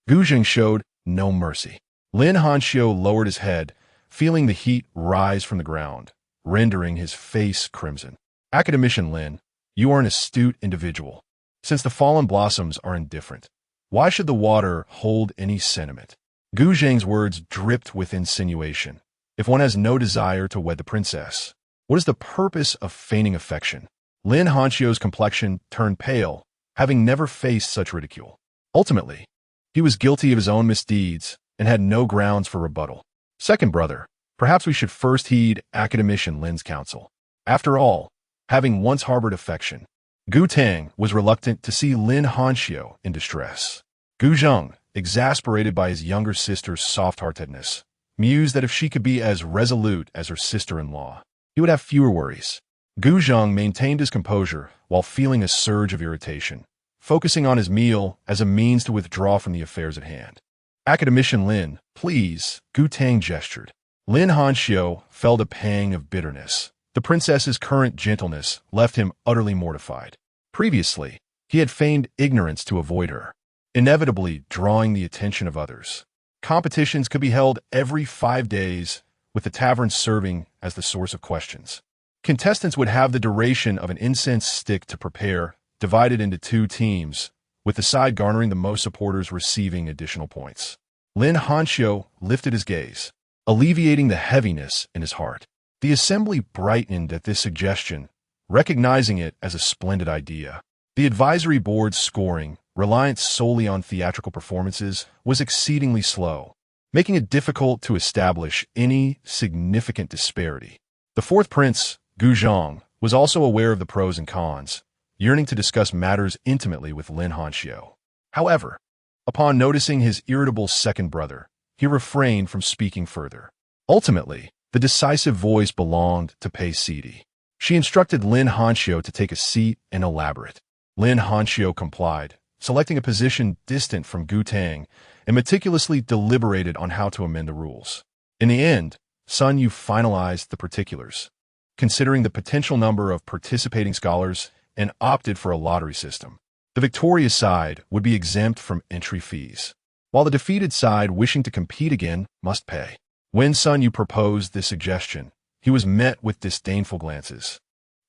[SPEAKER 1] Gu Zheng showed no mercy. Lin Hanxiu lowered his head, feeling the heat rise from the ground, rendering his face crimson. Academician Lin, you are an astute individual. Since the fallen blossoms are indifferent, why should the water hold any sentiment? Gu Zheng's words dripped with insinuation. If one has no desire to wed the princess, what is the purpose of feigning affection? Lin Hanxiu's complexion turned pale, having never faced such ridicule. Ultimately, he was guilty of his own misdeeds and had no grounds for rebuttal. Second brother, perhaps we should first heed academician Lin's counsel. After all, having once harbored affection, Gu Tang was reluctant to see Lin Hanxiu in distress. Gu Zheng, exasperated by his younger sister's soft-heartedness, mused that if she could be as resolute as her sister-in-law, he would have fewer worries. Gu Zheng maintained his composure while feeling a surge of irritation, focusing on his meal as a means to withdraw from the affairs at hand. Academician Lin, please, Gu Tang gestured. Lin Hanxiu felt a pang of bitterness. The princess's current gentleness left him utterly mortified. Previously, he had feigned ignorance to avoid her, inevitably drawing the attention of others. Competitions could be held every 5 days, with the tavern serving as the source of questions. Contestants would have the duration of an incense stick to prepare, divided into 2 teams, with the side garnering the most supporters receiving additional points. Lin Hanxiu lifted his gaze, alleviating the heaviness in his heart. The assembly brightened at this suggestion, recognizing it as a splendid idea. The advisory board's scoring, reliant solely on theatrical performances, was exceedingly slow, making it difficult to establish any significant disparity. The fourth prince, Gu Zheng, was also aware of the pros and cons, yearning to discuss matters intimately with Lin Hanxiu. However, upon noticing his irritable second brother, he refrained from speaking further. Ultimately, the decisive voice belonged to Pei Sidi. She instructed Lin Hanxiu to take a seat and elaborate. Lin Hanxiu complied, selecting a position distant from Gu Tang, and meticulously deliberated on how to amend the rules. In the end, Sun Yu finalized the particulars, considering the potential number of participating scholars, and opted for a lottery system. The victorious side would be exempt from entry fees, while the defeated side wishing to compete again must pay. When Sun Yu proposed this suggestion, he was met with disdainful glances.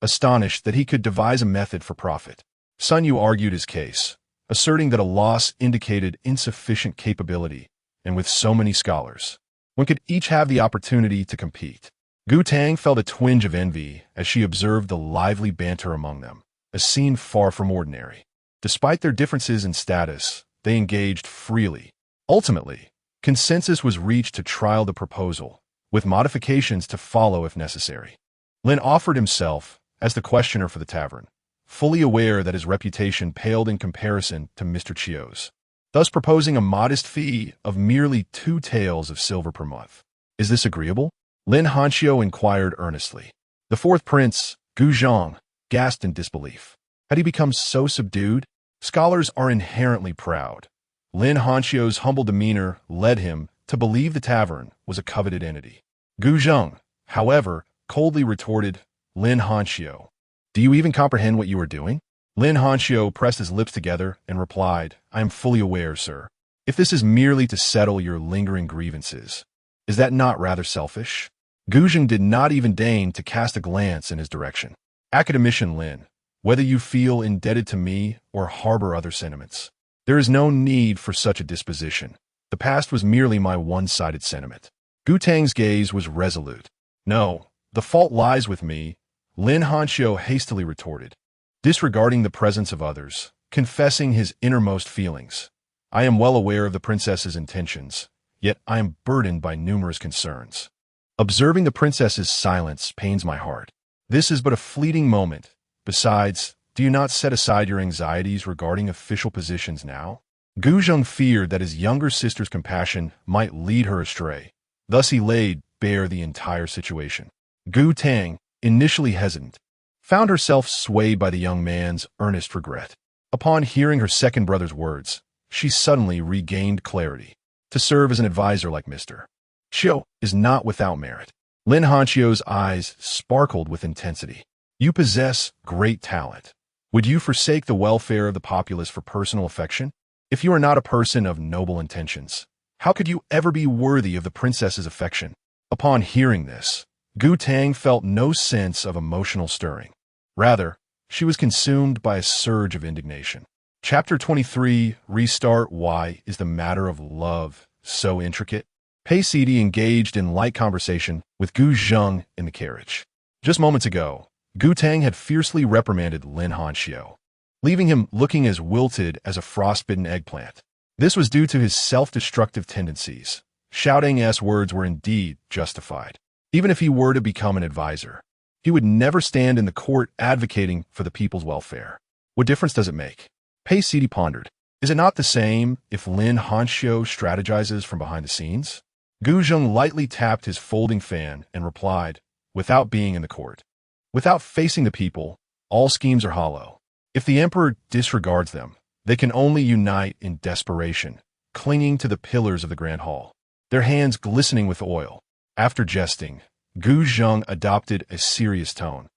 [SPEAKER 1] Astonished that he could devise a method for profit, Sun Yu argued his case, asserting that a loss indicated insufficient capability, and with so many scholars, one could each have the opportunity to compete. Gu Tang felt a twinge of envy as she observed the lively banter among them, a scene far from ordinary. Despite their differences in status, they engaged freely. Ultimately, consensus was reached to trial the proposal, with modifications to follow if necessary. Lin offered himself as the questioner for the tavern, fully aware that his reputation paled in comparison to Mr. Chiu's, thus proposing a modest fee of merely 2 taels of silver per month. Is this agreeable? Lin Hanxiu inquired earnestly. The fourth prince, Gu Zheng, gasped in disbelief. Had he become so subdued? Scholars are inherently proud. Lin Hanxiu's humble demeanor led him to believe the tavern was a coveted entity. Gu Zheng, however, coldly retorted, Lin Hanxiu, do you even comprehend what you are doing? Lin Hanxiu pressed his lips together and replied, I am fully aware, sir. If this is merely to settle your lingering grievances, is that not rather selfish? Gu Zheng did not even deign to cast a glance in his direction. Academician Lin, whether you feel indebted to me or harbor other sentiments, there is no need for such a disposition. The past was merely my one-sided sentiment. Gu Tang's gaze was resolute. No, the fault lies with me, Lin Hanxiu hastily retorted, disregarding the presence of others, confessing his innermost feelings. I am well aware of the princess's intentions, yet I am burdened by numerous concerns. Observing the princess's silence pains my heart. This is but a fleeting moment. Besides, do you not set aside your anxieties regarding official positions now? Gu Zheng feared that his younger sister's compassion might lead her astray. Thus he laid bare the entire situation. Gu Tang, initially hesitant, found herself swayed by the young man's earnest regret. Upon hearing her second brother's words, she suddenly regained clarity. To serve as an advisor like Mr. Chiu is not without merit. Lin Hanqiu's eyes sparkled with intensity. You possess great talent. Would you forsake the welfare of the populace for personal affection? If you are not a person of noble intentions, how could you ever be worthy of the princess's affection? Upon hearing this, Gu Tang felt no sense of emotional stirring. Rather, she was consumed by a surge of indignation. Chapter 23, Restart. Why is the matter of love so intricate? Pei Sidi engaged in light conversation with Gu Zheng in the carriage. Just moments ago, Gu Tang had fiercely reprimanded Lin Hanqiu, leaving him looking as wilted as a frostbitten eggplant. This was due to his self-destructive tendencies. Shouting S words were indeed justified. Even if he were to become an advisor, he would never stand in the court advocating for the people's welfare. What difference does it make? Pei Sidi pondered. Is it not the same if Lin Hanqiu strategizes from behind the scenes? Gu Zheng lightly tapped his folding fan and replied, without being in the court. Without facing the people, all schemes are hollow. If the emperor disregards them, they can only unite in desperation, clinging to the pillars of the grand hall, their hands glistening with oil. After jesting, Gu Zheng adopted a serious tone.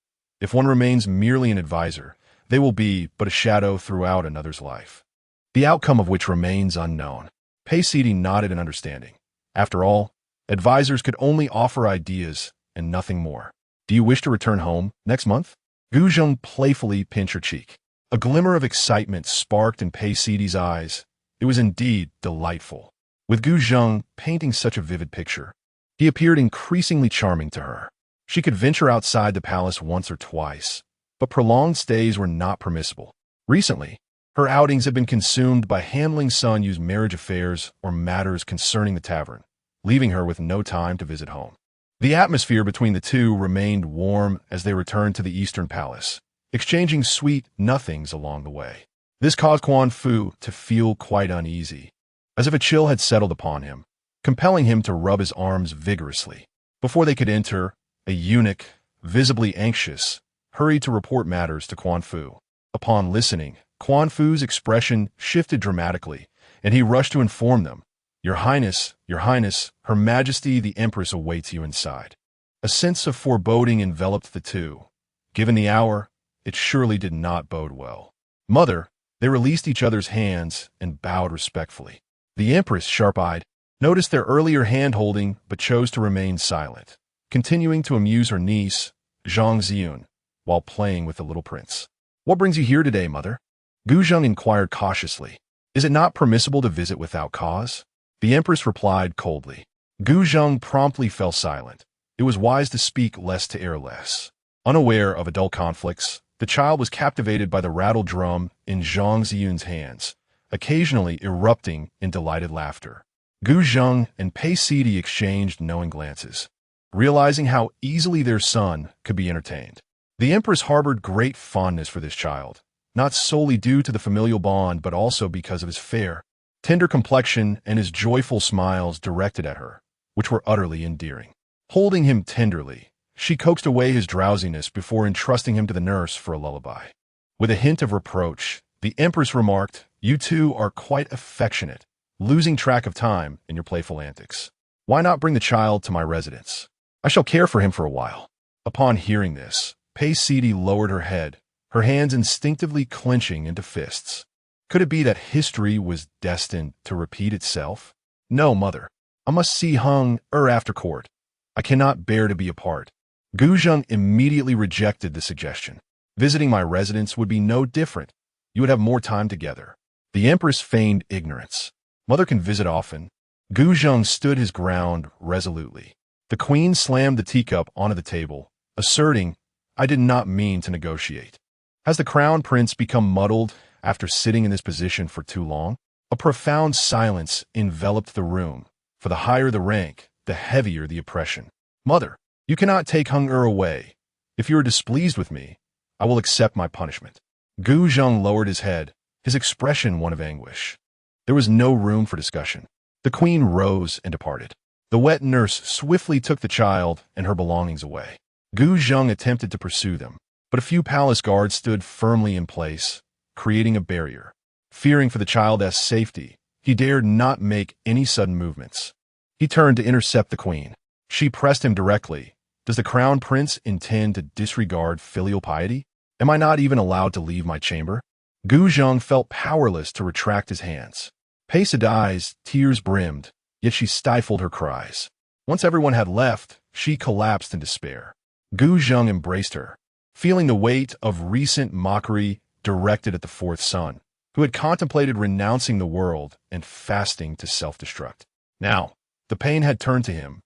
[SPEAKER 1] If one remains merely an advisor, they will be but a shadow throughout another's life, the outcome of which remains unknown. Pei Sidi nodded in understanding. After all, advisors could only offer ideas and nothing more. Do you wish to return home next month? Gu Zheng playfully pinched her cheek. A glimmer of excitement sparked in Pei Sidi's eyes. It was indeed delightful. With Gu Zheng painting such a vivid picture, he appeared increasingly charming to her. She could venture outside the palace once or twice, but prolonged stays were not permissible. Recently, her outings had been consumed by handling Sun Yu's marriage affairs or matters concerning the tavern, leaving her with no time to visit home. The atmosphere between the two remained warm as they returned to the Eastern Palace, exchanging sweet nothings along the way. This caused Quan Fu to feel quite uneasy, as if a chill had settled upon him, compelling him to rub his arms vigorously. Before they could enter, a eunuch, visibly anxious, hurried to report matters to Quan Fu. Upon listening, Quan Fu's expression shifted dramatically, and he rushed to inform them, Your Highness, Her Majesty the Empress awaits you inside. A sense of foreboding enveloped the two. Given the hour, it surely did not bode well. Mother, they released each other's hands and bowed respectfully. The Empress, sharp-eyed, noticed their earlier hand-holding but chose to remain silent, continuing to amuse her niece, Zhang Ziyun, while playing with the little prince. What brings you here today, Mother? Gu Zheng inquired cautiously. Is it not permissible to visit without cause? The Empress replied coldly. Gu Zheng promptly fell silent. It was wise to speak less to err less. Unaware of adult conflicts, the child was captivated by the rattle drum in Zhang Ziyun's hands, occasionally erupting in delighted laughter. Gu Zheng and Pei Sidi exchanged knowing glances, realizing how easily their son could be entertained. The Empress harbored great fondness for this child, not solely due to the familial bond but also because of his fair, tender complexion and his joyful smiles directed at her, which were utterly endearing. Holding him tenderly, she coaxed away his drowsiness before entrusting him to the nurse for a lullaby. With a hint of reproach, the Empress remarked, You two are quite affectionate, losing track of time in your playful antics. Why not bring the child to my residence? I shall care for him for a while. Upon hearing this, Pei Sidi lowered her head, her hands instinctively clenching into fists. Could it be that history was destined to repeat itself? No, Mother. I must see Heng'er after court. I cannot bear to be apart. Gu Zheng immediately rejected the suggestion. Visiting my residence would be no different. You would have more time together. The Empress feigned ignorance. Mother can visit often. Gu Zheng stood his ground resolutely. The Queen slammed the teacup onto the table, asserting, I did not mean to negotiate. Has the Crown Prince become muddled after sitting in this position for too long? A profound silence enveloped the room. For the higher the rank, the heavier the oppression. Mother, you cannot take Heng'er away. If you are displeased with me, I will accept my punishment. Gu Zheng lowered his head, his expression one of anguish. There was no room for discussion. The Queen rose and departed. The wet nurse swiftly took the child and her belongings away. Gu Zheng attempted to pursue them, but a few palace guards stood firmly in place, creating a barrier. Fearing for the child's safety, he dared not make any sudden movements. He turned to intercept the queen. She pressed him directly. Does the crown prince intend to disregard filial piety? Am I not even allowed to leave my chamber? Gu Zheng felt powerless to retract his hands. Pei Sidai's tears brimmed, yet she stifled her cries. Once everyone had left, she collapsed in despair. Gu Zheng embraced her, feeling the weight of recent mockery directed at the fourth son, who had contemplated renouncing the world and fasting to self-destruct. Now, the pain had turned to him,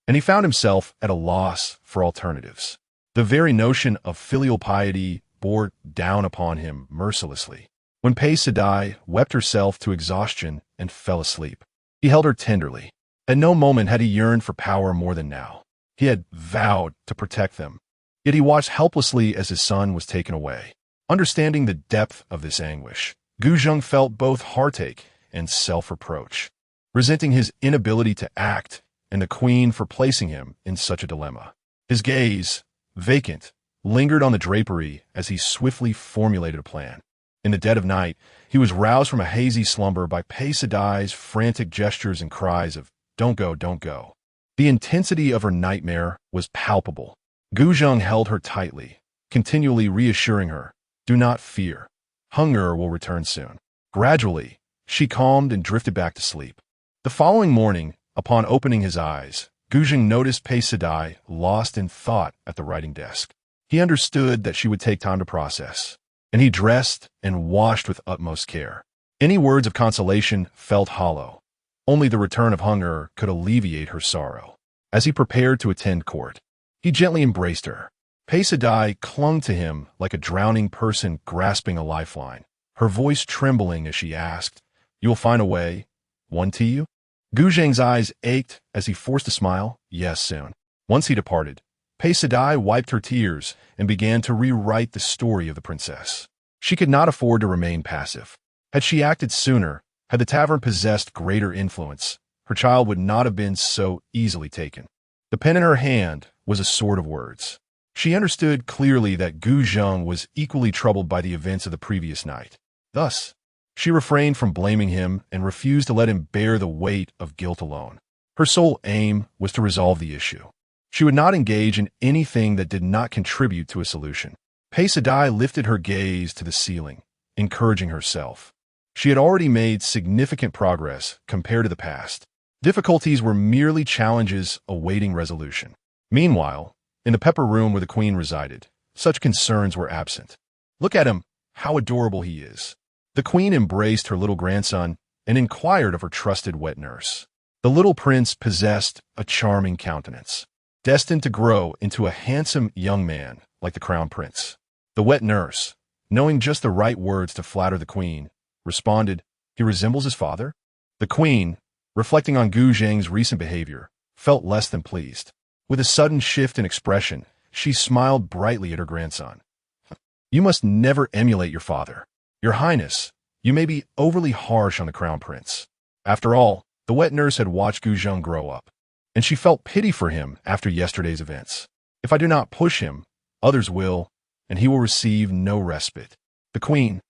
[SPEAKER 1] and he found himself at a loss for alternatives. The very notion of filial piety bore down upon him mercilessly. When Pei Sidai wept herself to exhaustion and fell asleep, he held her tenderly. At no moment had he yearned for power more than now. He had vowed to protect them, yet he watched helplessly as his son was taken away. Understanding the depth of this anguish, Gu Zheng felt both heartache and self-reproach, resenting his inability to act and the queen for placing him in such a dilemma. His gaze, vacant, lingered on the drapery as he swiftly formulated a plan. In the dead of night, he was roused from a hazy slumber by Pei Sidai's frantic gestures and cries of, "Don't go, don't go." The intensity of her nightmare was palpable. Gu Zheng held her tightly, continually reassuring her, "Do not fear. Heng'er will return soon." Gradually, she calmed and drifted back to sleep. The following morning, upon opening his eyes, Gu Zheng noticed Pei Sidai lost in thought at the writing desk. He understood that she would take time to process, and he dressed and washed with utmost care. Any words of consolation felt hollow. Only the return of Heng'er could alleviate her sorrow. As he prepared to attend court, he gently embraced her. Pei Sidai clung to him like a drowning person grasping a lifeline, her voice trembling as she asked, "You will find a way? One to you?" Gu Zheng's eyes ached as he forced a smile. "Yes, soon." Once he departed, Pei Sidai wiped her tears and began to rewrite the story of the princess. She could not afford to remain passive. Had she acted sooner, had the tavern possessed greater influence, her child would not have been so easily taken. The pen in her hand was a sword of words. She understood clearly that Gu Zheng was equally troubled by the events of the previous night. Thus, she refrained from blaming him and refused to let him bear the weight of guilt alone. Her sole aim was to resolve the issue. She would not engage in anything that did not contribute to a solution. Pei Sidai lifted her gaze to the ceiling, encouraging herself. She had already made significant progress compared to the past. Difficulties were merely challenges awaiting resolution. Meanwhile, in the pepper room where the queen resided, such concerns were absent. "Look at him, how adorable he is." The queen embraced her little grandson and inquired of her trusted wet nurse. The little prince possessed a charming countenance, destined to grow into a handsome young man like the crown prince. The wet nurse, knowing just the right words to flatter the queen, responded, "He resembles his father?" The queen, reflecting on Gu Zheng's recent behavior, felt less than pleased. With a sudden shift in expression, she smiled brightly at her grandson. "You must never emulate your father. Your Highness, you may be overly harsh on the crown prince." After all, the wet nurse had watched Gu Zheng grow up, and she felt pity for him after yesterday's events. "If I do not push him, others will, and he will receive no respite." The queen,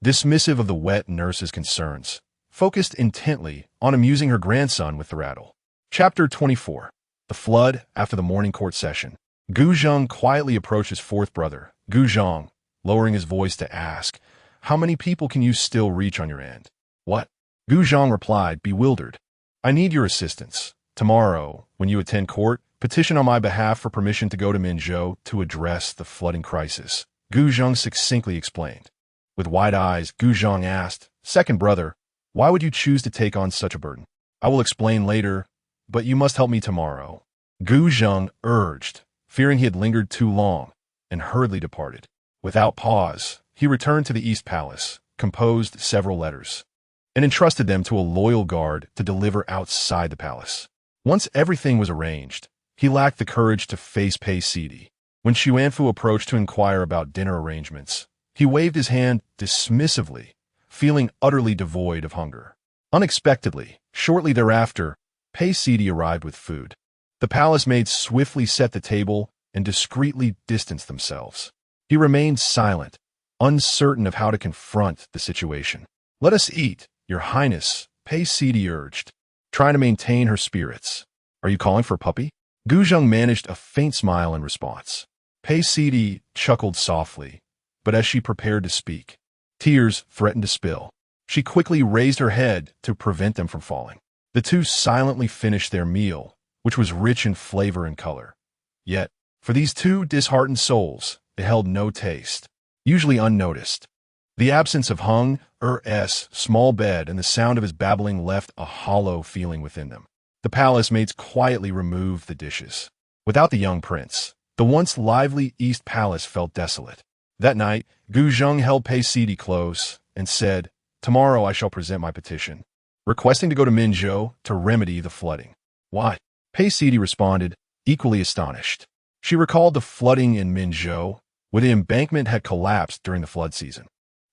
[SPEAKER 1] dismissive of the wet nurse's concerns, focused intently on amusing her grandson with the rattle. Chapter 24. The Flood After the Morning Court Session. Gu Zheng quietly approached his fourth brother, Gu Zheng, lowering his voice to ask, "How many people can you still reach on your end?" "What?" Gu Zheng replied, bewildered. "I need your assistance. Tomorrow, when you attend court, petition on my behalf for permission to go to Minzhou to address the flooding crisis," Gu Zheng succinctly explained. With wide eyes, Gu Zheng asked, "Second brother, why would you choose to take on such a burden?" "I will explain later, but you must help me tomorrow," Gu Zheng urged, fearing he had lingered too long, and hurriedly departed. Without pause, he returned to the East Palace, composed several letters, and entrusted them to a loyal guard to deliver outside the palace. Once everything was arranged, he lacked the courage to face Pei Sidai. When Xuanfu approached to inquire about dinner arrangements, he waved his hand dismissively, feeling utterly devoid of hunger. Unexpectedly, shortly thereafter, Pei Sidai arrived with food. The palace maids swiftly set the table and discreetly distanced themselves. He remained silent, uncertain of how to confront the situation. "Let us eat, Your Highness," Pei Sidi urged, trying to maintain her spirits. "Are you calling for a puppy?" Gu Zheng managed a faint smile in response. Pei Sidi chuckled softly, but as she prepared to speak, tears threatened to spill. She quickly raised her head to prevent them from falling. The two silently finished their meal, which was rich in flavor and color. Yet, for these two disheartened souls, it held no taste, usually unnoticed. The absence of Heng'er's small bed and the sound of his babbling left a hollow feeling within them. The palace maids quietly removed the dishes. Without the young prince, the once lively East Palace felt desolate. That night, Gu Zheng held Pei Sidi close and said, "Tomorrow I shall present my petition, requesting to go to Minzhou to remedy the flooding." "Why?" Pei Sidi responded, equally astonished. She recalled the flooding in Minzhou, where the embankment had collapsed during the flood season.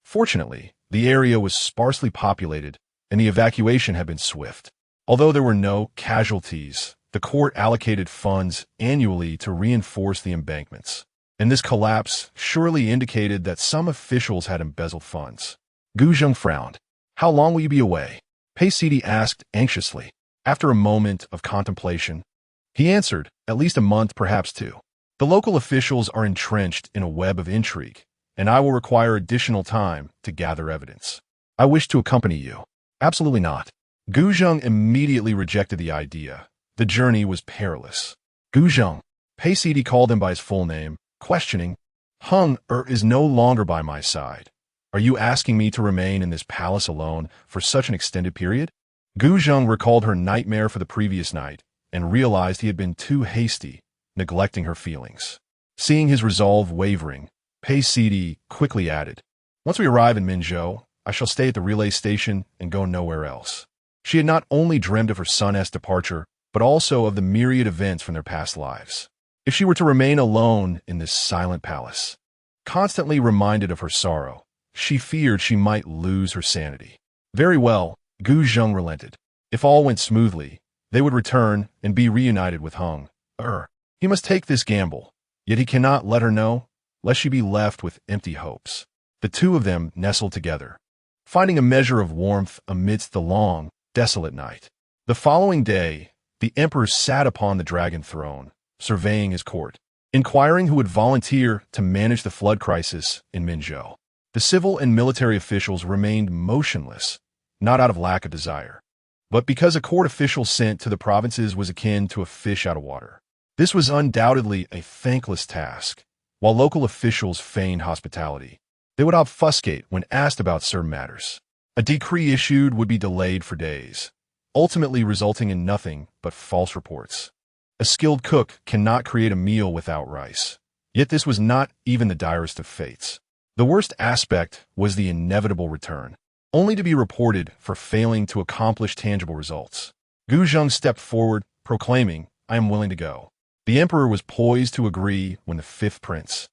[SPEAKER 1] Fortunately, the area was sparsely populated, and the evacuation had been swift. Although there were no casualties, the court allocated funds annually to reinforce the embankments, and this collapse surely indicated that some officials had embezzled funds. Gu Zheng frowned. "How long will you be away?" Pei Sidi asked anxiously. After a moment of contemplation, he answered, "At least a month, perhaps two. The local officials are entrenched in a web of intrigue, and I will require additional time to gather evidence." "I wish to accompany you." "Absolutely not." Gu Zheng immediately rejected the idea. The journey was perilous. "Gu Zheng," Pei Sidi called him by his full name, questioning, "Heng'er is no longer by my side. Are you asking me to remain in this palace alone for such an extended period?" Gu Zheng recalled her nightmare for the previous night and realized he had been too hasty, neglecting her feelings. Seeing his resolve wavering, Pei Sidi quickly added, "Once we arrive in Minzhou, I shall stay at the relay station and go nowhere else." She had not only dreamed of her son's departure, but also of the myriad events from their past lives. If she were to remain alone in this silent palace, constantly reminded of her sorrow, she feared she might lose her sanity. Very well, Gu Zheng relented. If all went smoothly, they would return and be reunited with Heng'er. He must take this gamble, yet he cannot let her know, lest she be left with empty hopes. The two of them nestled together, finding a measure of warmth amidst the long, desolate night. The following day, the emperor sat upon the dragon throne, surveying his court, inquiring who would volunteer to manage the flood crisis in Minzhou. The civil and military officials remained motionless, not out of lack of desire, but because a court official sent to the provinces was akin to a fish out of water. This was undoubtedly a thankless task. While local officials feigned hospitality, they would obfuscate when asked about certain matters. A decree issued would be delayed for days, ultimately resulting in nothing but false reports. A skilled cook cannot create a meal without rice. Yet this was not even the direst of fates. The worst aspect was the inevitable return, only to be reported for failing to accomplish tangible results. Gu Zheng stepped forward, proclaiming, "I am willing to go." The emperor was poised to agree when the fifth prince,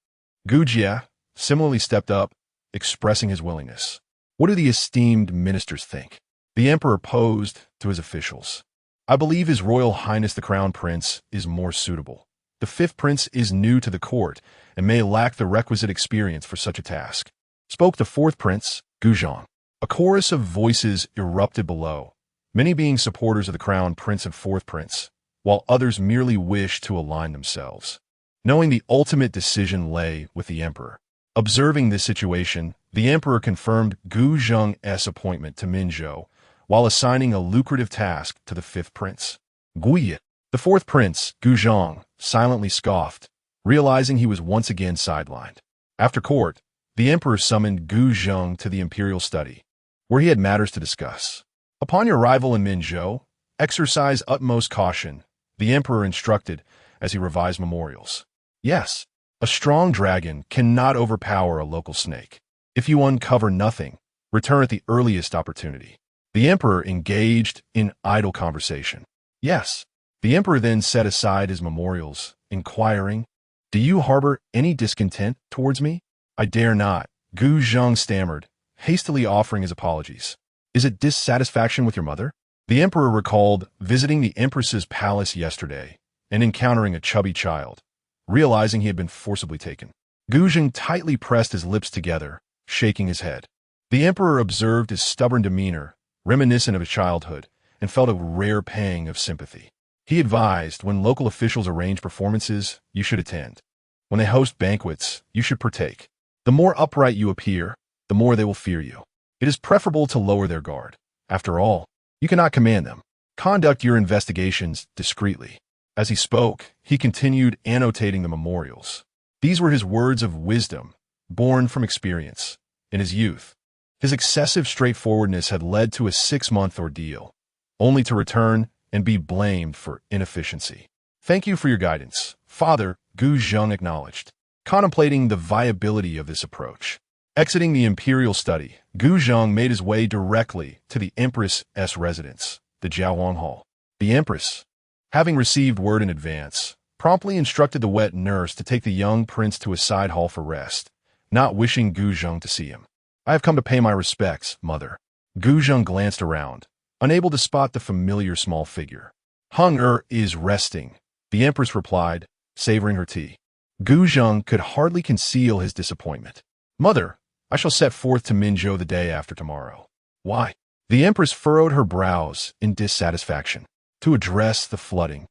[SPEAKER 1] Gu Jie, similarly stepped up, expressing his willingness. "What do the esteemed ministers think?" The emperor posed to his officials. "I believe His Royal Highness the Crown Prince is more suitable. The fifth prince is new to the court and may lack the requisite experience for such a task," spoke the fourth prince, Gu Zheng. A chorus of voices erupted below, many being supporters of the Crown Prince and fourth prince, while others merely wished to align themselves. Knowing the ultimate decision lay with the emperor. Observing this situation, the emperor confirmed Gu Zheng's appointment to Minzhou, while assigning a lucrative task to the fifth prince, Guyi. The fourth prince, Gu Zheng, silently scoffed, realizing he was once again sidelined. After court, the emperor summoned Gu Zheng to the imperial study, where he had matters to discuss. "Upon your arrival in Minzhou, exercise utmost caution," the emperor instructed as he revised memorials. "Yes, a strong dragon cannot overpower a local snake. If you uncover nothing, return at the earliest opportunity." The emperor engaged in idle conversation. "Yes." The emperor then set aside his memorials, inquiring, "Do you harbor any discontent towards me?" "I dare not," Gu Zheng stammered, hastily offering his apologies. "Is it dissatisfaction with your mother?" The emperor recalled visiting the empress's palace yesterday and encountering a chubby child, realizing he had been forcibly taken. Guzheng tightly pressed his lips together, shaking his head. The emperor observed his stubborn demeanor, reminiscent of his childhood, and felt a rare pang of sympathy. He advised, when local officials arrange performances, you should attend. When they host banquets, you should partake. The more upright you appear, the more they will fear you. It is preferable to lower their guard. After all, you cannot command them. Conduct your investigations discreetly. As he spoke, he continued annotating the memorials. These were his words of wisdom, born from experience. In his youth, his excessive straightforwardness had led to a 6-month ordeal, only to return and be blamed for inefficiency. Thank you for your guidance, Father, Guzheng acknowledged, contemplating the viability of this approach. Exiting the imperial study, Guzheng made his way directly to the empress's residence, the Jiahuang Hall. The empress, having received word in advance, promptly instructed the wet nurse to take the young prince to a side hall for rest, not wishing Guzheng to see him. I have come to pay my respects, mother. Guzheng glanced around, unable to spot the familiar small figure. Heng'er is resting, the empress replied, savoring her tea. Guzheng could hardly conceal his disappointment. Mother, I shall set forth to Minzhou the day after tomorrow. Why? The empress furrowed her brows in dissatisfaction. To address the flooding.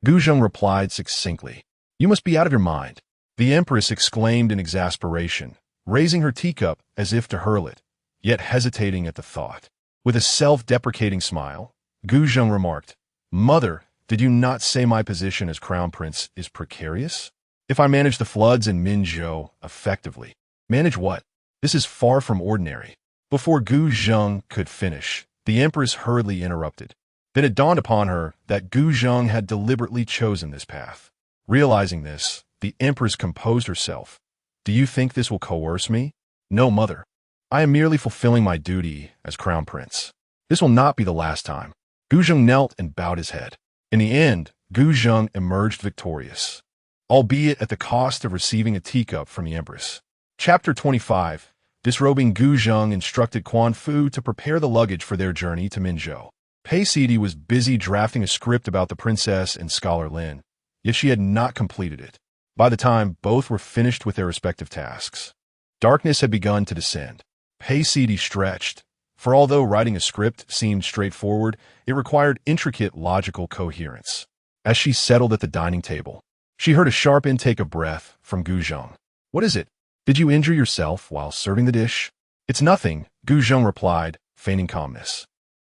[SPEAKER 1] Guzheng replied succinctly. You must be out of your mind. The empress exclaimed in exasperation, raising her teacup as if to hurl it, yet hesitating at the thought. With a self-deprecating smile, Guzheng remarked, Mother, did you not say my position as crown prince is precarious? If I manage the floods in Minzhou effectively. Manage what? This is far from ordinary. Before Guzheng could finish, the empress hurriedly interrupted. Then it dawned upon her that Guzheng had deliberately chosen this path. Realizing this, the empress composed herself. Do you think this will coerce me? No, mother. I am merely fulfilling my duty as crown prince. This will not be the last time. Guzheng knelt and bowed his head. In the end, Guzheng emerged victorious, albeit at the cost of receiving a teacup from the empress. Chapter 25. Disrobing, Guzheng instructed Quan Fu to prepare the luggage for their journey to Minzhou. Pei Sidi was busy drafting a script about the princess and Scholar Lin, yet she had not completed it. By the time both were finished with their respective tasks, darkness had begun to descend. Pei Sidi stretched, for although writing a script seemed straightforward, it required intricate logical coherence. As she settled at the dining table, she heard a sharp intake of breath from Guzheng. What is it? Did you injure yourself while serving the dish? It's nothing, Guzheng replied, feigning calmness.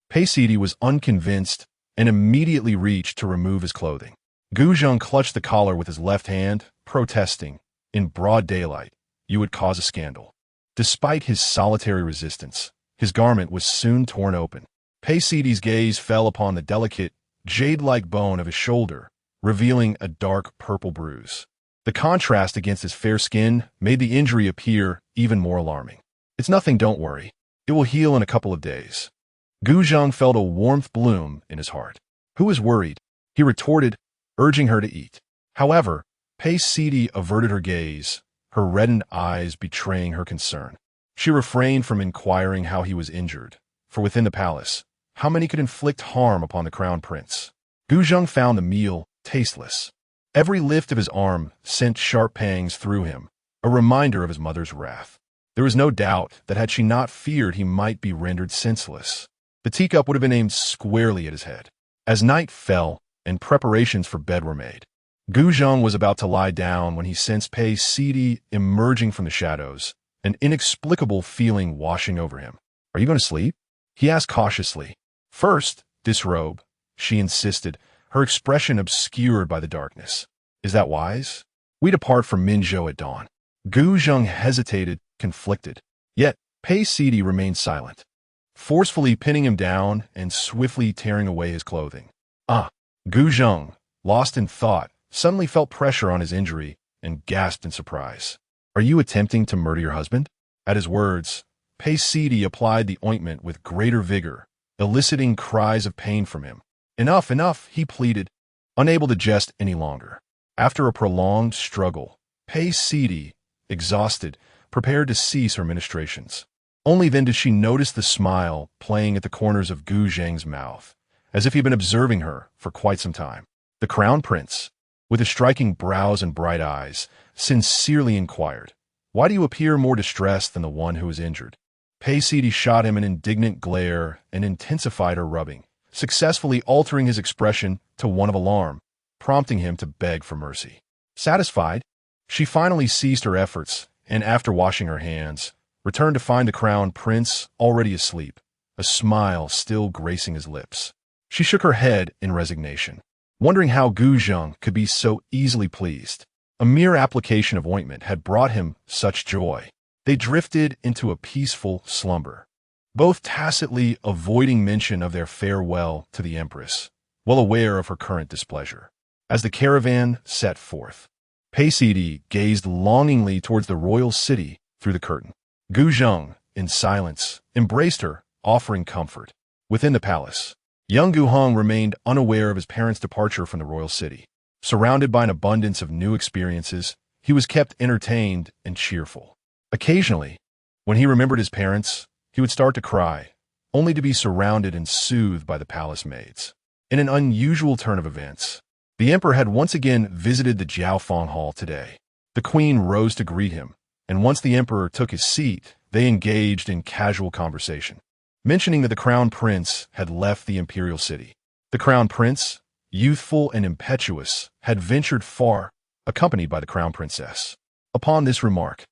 [SPEAKER 1] Pei Sidi was unconvinced and immediately reached to remove his clothing. Guzheng clutched the collar with his left hand, protesting, in broad daylight, you would cause a scandal. Despite his solitary resistance, his garment was soon torn open. Pei Sidi's gaze fell upon the delicate, jade-like bone of his shoulder, revealing a dark purple bruise. The contrast against his fair skin made the injury appear even more alarming. It's nothing, don't worry. It will heal in a couple of days. Guzheng felt a warmth bloom in his heart. Who is worried? He retorted, urging her to eat. However, Pei Sidi averted her gaze, her reddened eyes betraying her concern. She refrained from inquiring how he was injured, for within the palace, how many could inflict harm upon the crown prince? Guzheng found the meal tasteless. Every lift of his arm sent sharp pangs through him, a reminder of his mother's wrath. There was no doubt that had she not feared he might be rendered senseless, the teacup would have been aimed squarely at his head. As night fell and preparations for bed were made, Guzheng was about to lie down when he sensed Pei Sidi emerging from the shadows, an inexplicable feeling washing over him. Are you going to sleep? He asked cautiously. First, disrobe, she insisted, her expression obscured by the darkness. Is that wise? We depart from Minzhou at dawn. Guzheng hesitated, conflicted. Yet, Pei Sidi remained silent, forcefully pinning him down and swiftly tearing away his clothing. Guzheng, lost in thought, suddenly felt pressure on his injury and gasped in surprise. Are you attempting to murder your husband? At his words, Pei Sidi applied the ointment with greater vigor, eliciting cries of pain from him. Enough, enough, he pleaded, unable to jest any longer. After a prolonged struggle, Pei Sidi, exhausted, prepared to cease her ministrations. Only then did she notice the smile playing at the corners of Guzheng's mouth, as if he had been observing her for quite some time. The crown prince, with his striking brows and bright eyes, sincerely inquired, Why do you appear more distressed than the one who is injured? Paisidi shot him an indignant glare and intensified her rubbing, successfully altering his expression to one of alarm, prompting him to beg for mercy. Satisfied, she finally ceased her efforts and, after washing her hands, returned to find the crown prince already asleep, a smile still gracing his lips. She shook her head in resignation, wondering how Gu Zheng could be so easily pleased. A mere application of ointment had brought him such joy. They drifted into a peaceful slumber, both tacitly avoiding mention of their farewell to the empress, well aware of her current displeasure. As the caravan set forth, Paisidi gazed longingly towards the royal city through the curtain. Gu Zheng, in silence, embraced her, offering comfort. Within the palace, young Gu Heng remained unaware of his parents' departure from the royal city. Surrounded by an abundance of new experiences, he was kept entertained and cheerful. Occasionally, when he remembered his parents, he would start to cry, only to be surrounded and soothed by the palace maids. In an unusual turn of events, the emperor had once again visited the Jiaofeng Hall today. The queen rose to greet him, and once the emperor took his seat, they engaged in casual conversation, mentioning that the crown prince had left the imperial city. The crown prince, youthful and impetuous, had ventured far, accompanied by the crown princess. Upon this remark,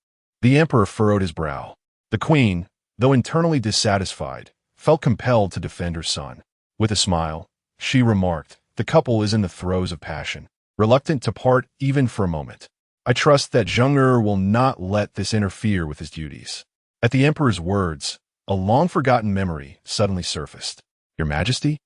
[SPEAKER 1] the emperor furrowed his brow. The queen, though internally dissatisfied, felt compelled to defend her son. With a smile, she remarked, "The couple is in the throes of passion, reluctant to part even for a moment. I trust that Heng'er will not let this interfere with his duties." At the emperor's words, a long-forgotten memory suddenly surfaced. "Your Majesty?"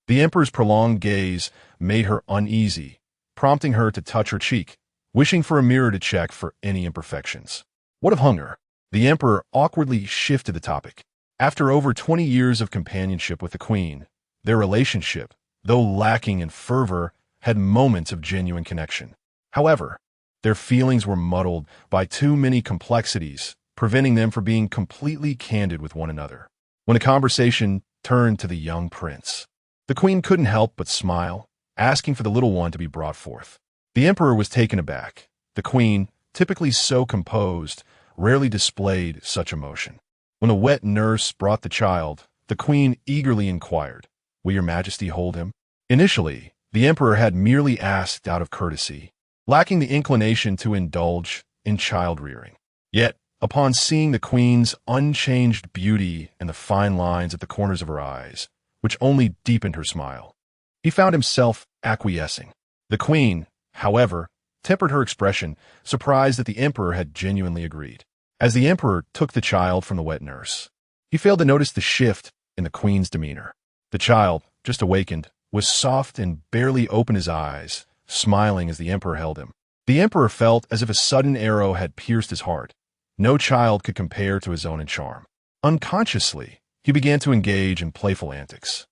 [SPEAKER 1] The emperor's prolonged gaze made her uneasy, prompting her to touch her cheek, wishing for a mirror to check for any imperfections. "What of Heng'er?" The emperor awkwardly shifted the topic. After over 20 years of companionship with the queen, their relationship, though lacking in fervor, had moments of genuine connection. However, their feelings were muddled by too many complexities, preventing them from being completely candid with one another. When the conversation turned to the young prince, the queen couldn't help but smile, asking for the little one to be brought forth. The emperor was taken aback. The queen, typically so composed, rarely displayed such emotion. When a wet nurse brought the child, the queen eagerly inquired, "Will your Majesty hold him?" Initially, the emperor had merely asked out of courtesy, lacking the inclination to indulge in child-rearing. Yet, upon seeing the queen's unchanged beauty and the fine lines at the corners of her eyes, which only deepened her smile, he found himself acquiescing. The queen, however, tempered her expression, surprised that the emperor had genuinely agreed. As the emperor took the child from the wet nurse, he failed to notice the shift in the queen's demeanor. The child, just awakened, was soft and barely opened his eyes, smiling as the emperor held him. The emperor felt as if a sudden arrow had pierced his heart. No child could compare to his own in charm. Unconsciously, he began to engage in playful antics.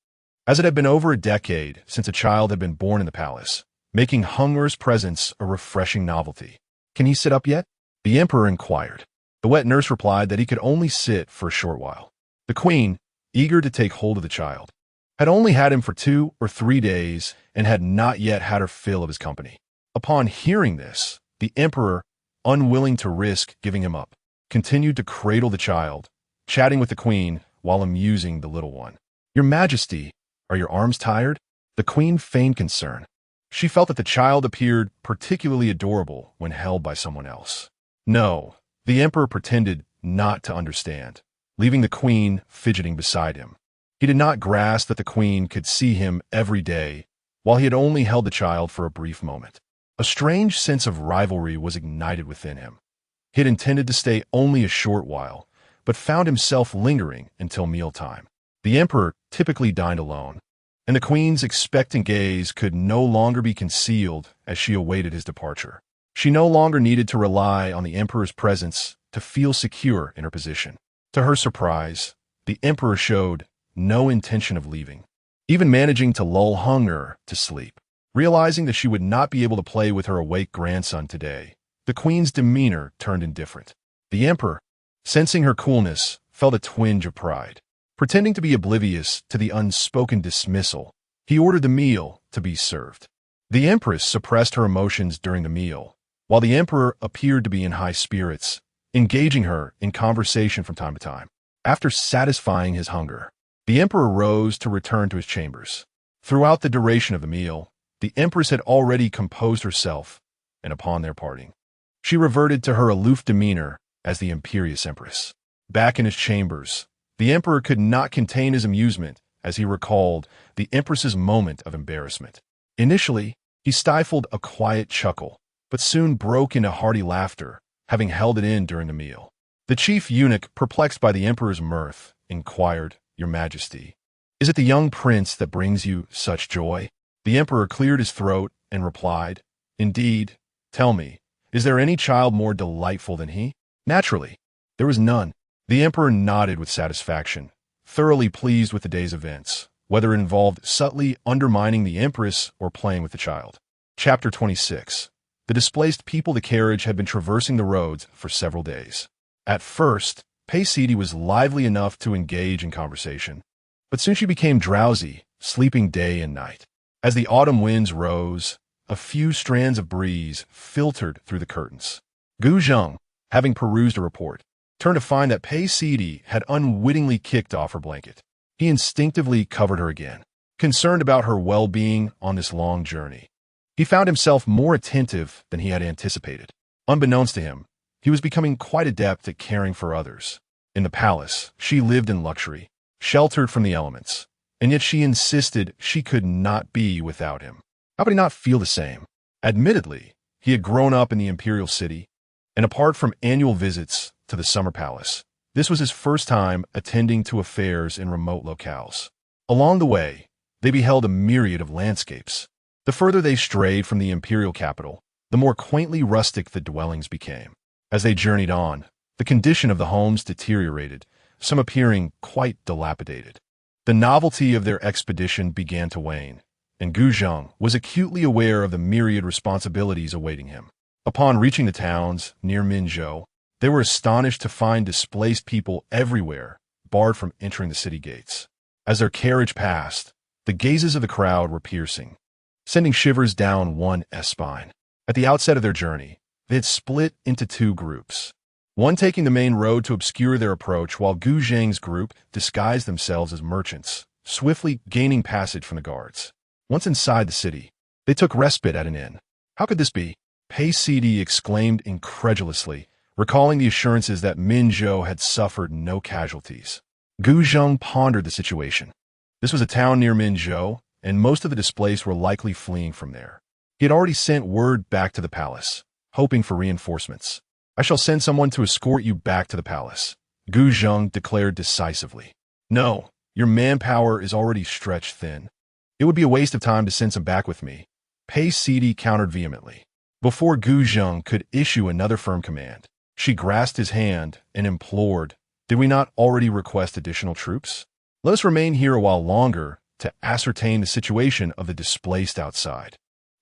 [SPEAKER 1] As it had been over a decade since a child had been born in the palace, making Heng'er's presence a refreshing novelty. "Can he sit up yet?" the emperor inquired. The wet nurse replied that he could only sit for a short while. The queen, eager to take hold of the child, had only had him for 2 or 3 days and had not yet had her fill of his company. Upon hearing this, the emperor, unwilling to risk giving him up, continued to cradle the child, chatting with the queen while amusing the little one. "Your Majesty, are your arms tired?" The queen feigned concern. She felt that the child appeared particularly adorable when held by someone else. "No," the emperor pretended not to understand, leaving the queen fidgeting beside him. He did not grasp that the queen could see him every day, while he had only held the child for a brief moment. A strange sense of rivalry was ignited within him. He had intended to stay only a short while, but found himself lingering until mealtime. The emperor typically dined alone, and the queen's expectant gaze could no longer be concealed as she awaited his departure. She no longer needed to rely on the emperor's presence to feel secure in her position. To her surprise, the emperor showed no intention of leaving, even managing to lull Heng'er to sleep. Realizing that she would not be able to play with her awake grandson today, the queen's demeanor turned indifferent. The emperor, sensing her coolness, felt a twinge of pride. Pretending to be oblivious to the unspoken dismissal, he ordered the meal to be served. The empress suppressed her emotions during the meal. While the emperor appeared to be in high spirits, engaging her in conversation from time to time. After satisfying his hunger, the emperor rose to return to his chambers. Throughout the duration of the meal, the empress had already composed herself, and upon their parting, she reverted to her aloof demeanor as the imperious empress. Back in his chambers, the emperor could not contain his amusement as he recalled the empress's moment of embarrassment. Initially, he stifled a quiet chuckle, but soon broke into hearty laughter, having held it in during the meal. The chief eunuch, perplexed by the emperor's mirth, inquired, "Your Majesty, is it the young prince that brings you such joy?" The emperor cleared his throat and replied, "Indeed, tell me, is there any child more delightful than he?" Naturally, there was none. The emperor nodded with satisfaction, thoroughly pleased with the day's events, whether it involved subtly undermining the empress or playing with the child. Chapter 26. The displaced people. The carriage had been traversing the roads for several days. At first, Paisidi was lively enough to engage in conversation, but soon she became drowsy, sleeping day and night. As the autumn winds rose, a few strands of breeze filtered through the curtains. Gu Zheng, having perused a report, turned to find that Paisidi had unwittingly kicked off her blanket. He instinctively covered her again, concerned about her well-being on this long journey. He found himself more attentive than he had anticipated. Unbeknownst to him, he was becoming quite adept at caring for others. In the palace, she lived in luxury, sheltered from the elements, and yet she insisted she could not be without him. How could he not feel the same? Admittedly, he had grown up in the imperial city, and apart from annual visits to the summer palace, this was his first time attending to affairs in remote locales. Along the way, they beheld a myriad of landscapes. The further they strayed from the imperial capital, the more quaintly rustic the dwellings became. As they journeyed on, the condition of the homes deteriorated, some appearing quite dilapidated. The novelty of their expedition began to wane, and Gu Zheng was acutely aware of the myriad responsibilities awaiting him. Upon reaching the towns near Minzhou, they were astonished to find displaced people everywhere, barred from entering the city gates. As their carriage passed, the gazes of the crowd were piercing, sending shivers down one's spine. At the outset of their journey, they had split into two groups, one taking the main road to obscure their approach, while Gu Zheng's group disguised themselves as merchants, swiftly gaining passage from the guards. Once inside the city, they took respite at an inn. How could this be? Paisidi exclaimed incredulously, recalling the assurances that Minzhou had suffered no casualties. Gu Zheng pondered the situation. This was a town near Minzhou, and most of the displaced were likely fleeing from there. He had already sent word back to the palace, hoping for reinforcements. "I shall send someone to escort you back to the palace," Gu Zheng declared decisively. "No, your manpower is already stretched thin. It would be a waste of time to send some back with me," Paisidi countered vehemently. Before Gu Zheng could issue another firm command, she grasped his hand and implored, "Did we not already request additional troops? Let us remain here a while longer to ascertain the situation of the displaced outside."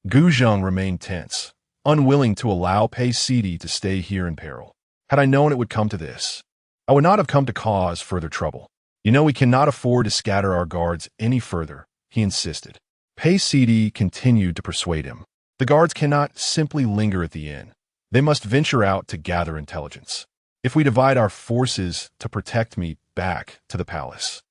[SPEAKER 1] Gu Zheng remained tense, unwilling to allow Paisidi to stay here in peril. "Had I known it would come to this, I would not have come to cause further trouble. You know we cannot afford to scatter our guards any further," he insisted. Paisidi continued to persuade him. "The guards cannot simply linger at the inn. They must venture out to gather intelligence. If we divide our forces to protect me back to the palace,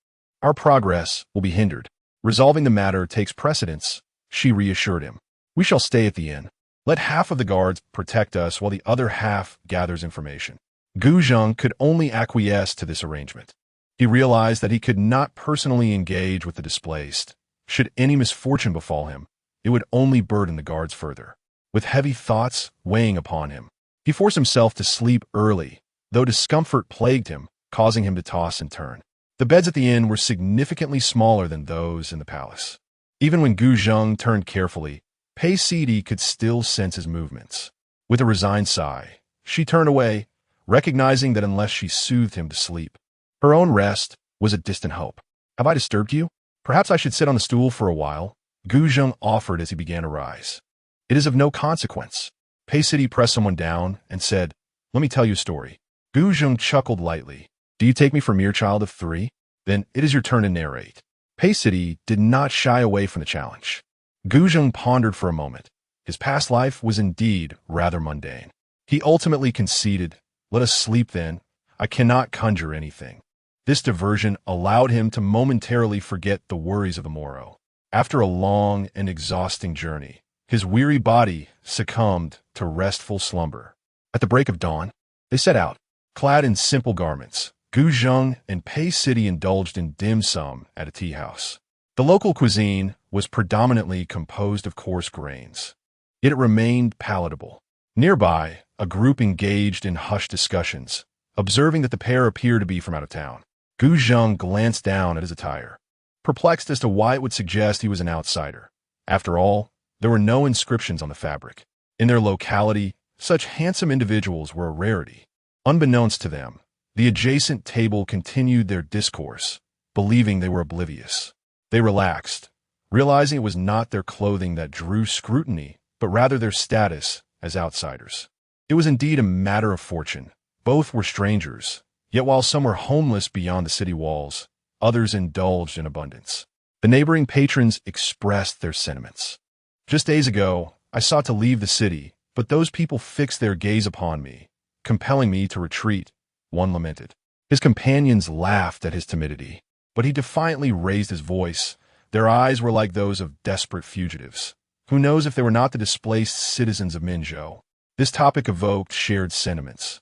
[SPEAKER 1] our progress will be hindered. Resolving the matter takes precedence," she reassured him. "We shall stay at the inn. Let half of the guards protect us while the other half gathers information." Gu Zheng could only acquiesce to this arrangement. He realized that he could not personally engage with the displaced. Should any misfortune befall him, it would only burden the guards further. With heavy thoughts weighing upon him, he forced himself to sleep early, though discomfort plagued him, causing him to toss and turn. The beds at the inn were significantly smaller than those in the palace. Even when Gu Zheng turned carefully, Paisidi could still sense his movements. With a resigned sigh, she turned away, recognizing that unless she soothed him to sleep, her own rest was a distant hope. "Have I disturbed you? Perhaps I should sit on the stool for a while," Gu Zheng offered as he began to rise. "It is of no consequence." Paisidi pressed someone down and said, "Let me tell you a story." Gu Zheng chuckled lightly. "Do you take me for a mere child of 3? Then it is your turn to narrate." Paisidi did not shy away from the challenge. Gu Zheng pondered for a moment. His past life was indeed rather mundane. He ultimately conceded, Let us sleep then. I cannot conjure anything. This diversion allowed him to momentarily forget the worries of the morrow. After a long and exhausting journey, his weary body succumbed to restful slumber. At the break of dawn, they set out. Clad in simple garments, Gu Zheng and Pei City indulged in dim sum at a tea house. The local cuisine was predominantly composed of coarse grains, yet it remained palatable. Nearby, a group engaged in hushed discussions, observing that the pair appeared to be from out of town. Gu Zheng glanced down at his attire, perplexed as to why it would suggest he was an outsider. After all, there were no inscriptions on the fabric. In their locality, such handsome individuals were a rarity. Unbeknownst to them, the adjacent table continued their discourse, believing they were oblivious. They relaxed, realizing it was not their clothing that drew scrutiny, but rather their status as outsiders. It was indeed a matter of fortune. Both were strangers, yet while some were homeless beyond the city walls, others indulged in abundance. The neighboring patrons expressed their sentiments. Just days ago, I sought to leave the city, but those people fixed their gaze upon me, compelling me to retreat, one lamented. His companions laughed at his timidity, but he defiantly raised his voice. Their eyes were like those of desperate fugitives. Who knows if they were not the displaced citizens of Minzhou? This topic evoked shared sentiments,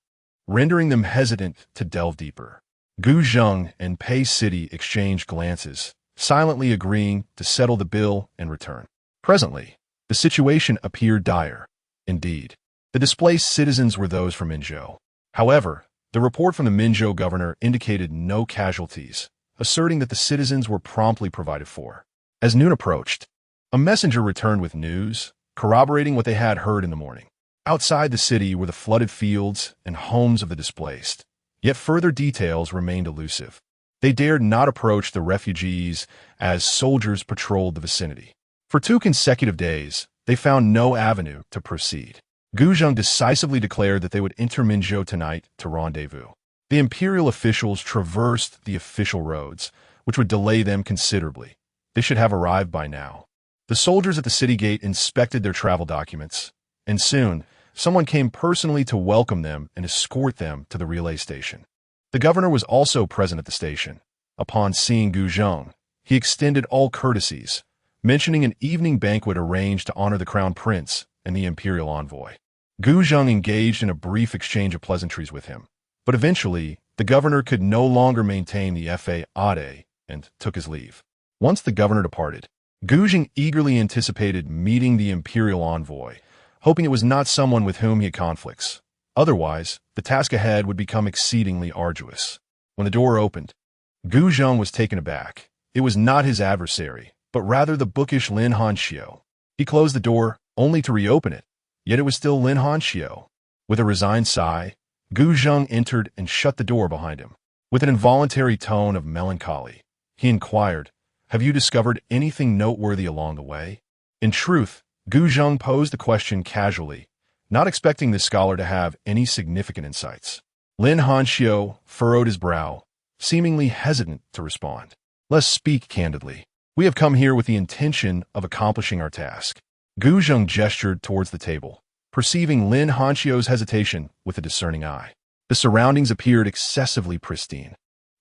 [SPEAKER 1] rendering them hesitant to delve deeper. Gu Zheng and Pei City exchanged glances, silently agreeing to settle the bill and return. Presently, the situation appeared dire. Indeed, the displaced citizens were those from Minzhou. However, the report from the Minzhou governor indicated no casualties, asserting that the citizens were promptly provided for. As noon approached, a messenger returned with news, corroborating what they had heard in the morning. Outside the city were the flooded fields and homes of the displaced, yet further details remained elusive. They dared not approach the refugees as soldiers patrolled the vicinity. For 2 consecutive days, they found no avenue to proceed. Gu Zheng decisively declared that they would enter Minzhou tonight to rendezvous. The imperial officials traversed the official roads, which would delay them considerably. They should have arrived by now. The soldiers at the city gate inspected their travel documents, and soon, someone came personally to welcome them and escort them to the relay station. The governor was also present at the station. Upon seeing Gu Zheng, he extended all courtesies, mentioning an evening banquet arranged to honor the crown prince and the imperial envoy. Gu Zheng engaged in a brief exchange of pleasantries with him, but eventually, the governor could no longer maintain the fathom and took his leave. Once the governor departed, Gu Zheng eagerly anticipated meeting the imperial envoy, hoping it was not someone with whom he had conflicts. Otherwise, the task ahead would become exceedingly arduous. When the door opened, Gu Zheng was taken aback. It was not his adversary, but rather the bookish Lin Hanxiu. He closed the door, only to reopen it, yet it was still Lin Hanxiu. With a resigned sigh, Gu Zheng entered and shut the door behind him. With an involuntary tone of melancholy, he inquired, "Have you discovered anything noteworthy along the way?" In truth, Gu Zheng posed the question casually, not expecting the scholar to have any significant insights. Lin Hanxiu furrowed his brow, seemingly hesitant to respond. "Let's speak candidly. We have come here with the intention of accomplishing our task." Gu Zheng gestured towards the table, perceiving Lin Hanxiu's hesitation with a discerning eye. The surroundings appeared excessively pristine.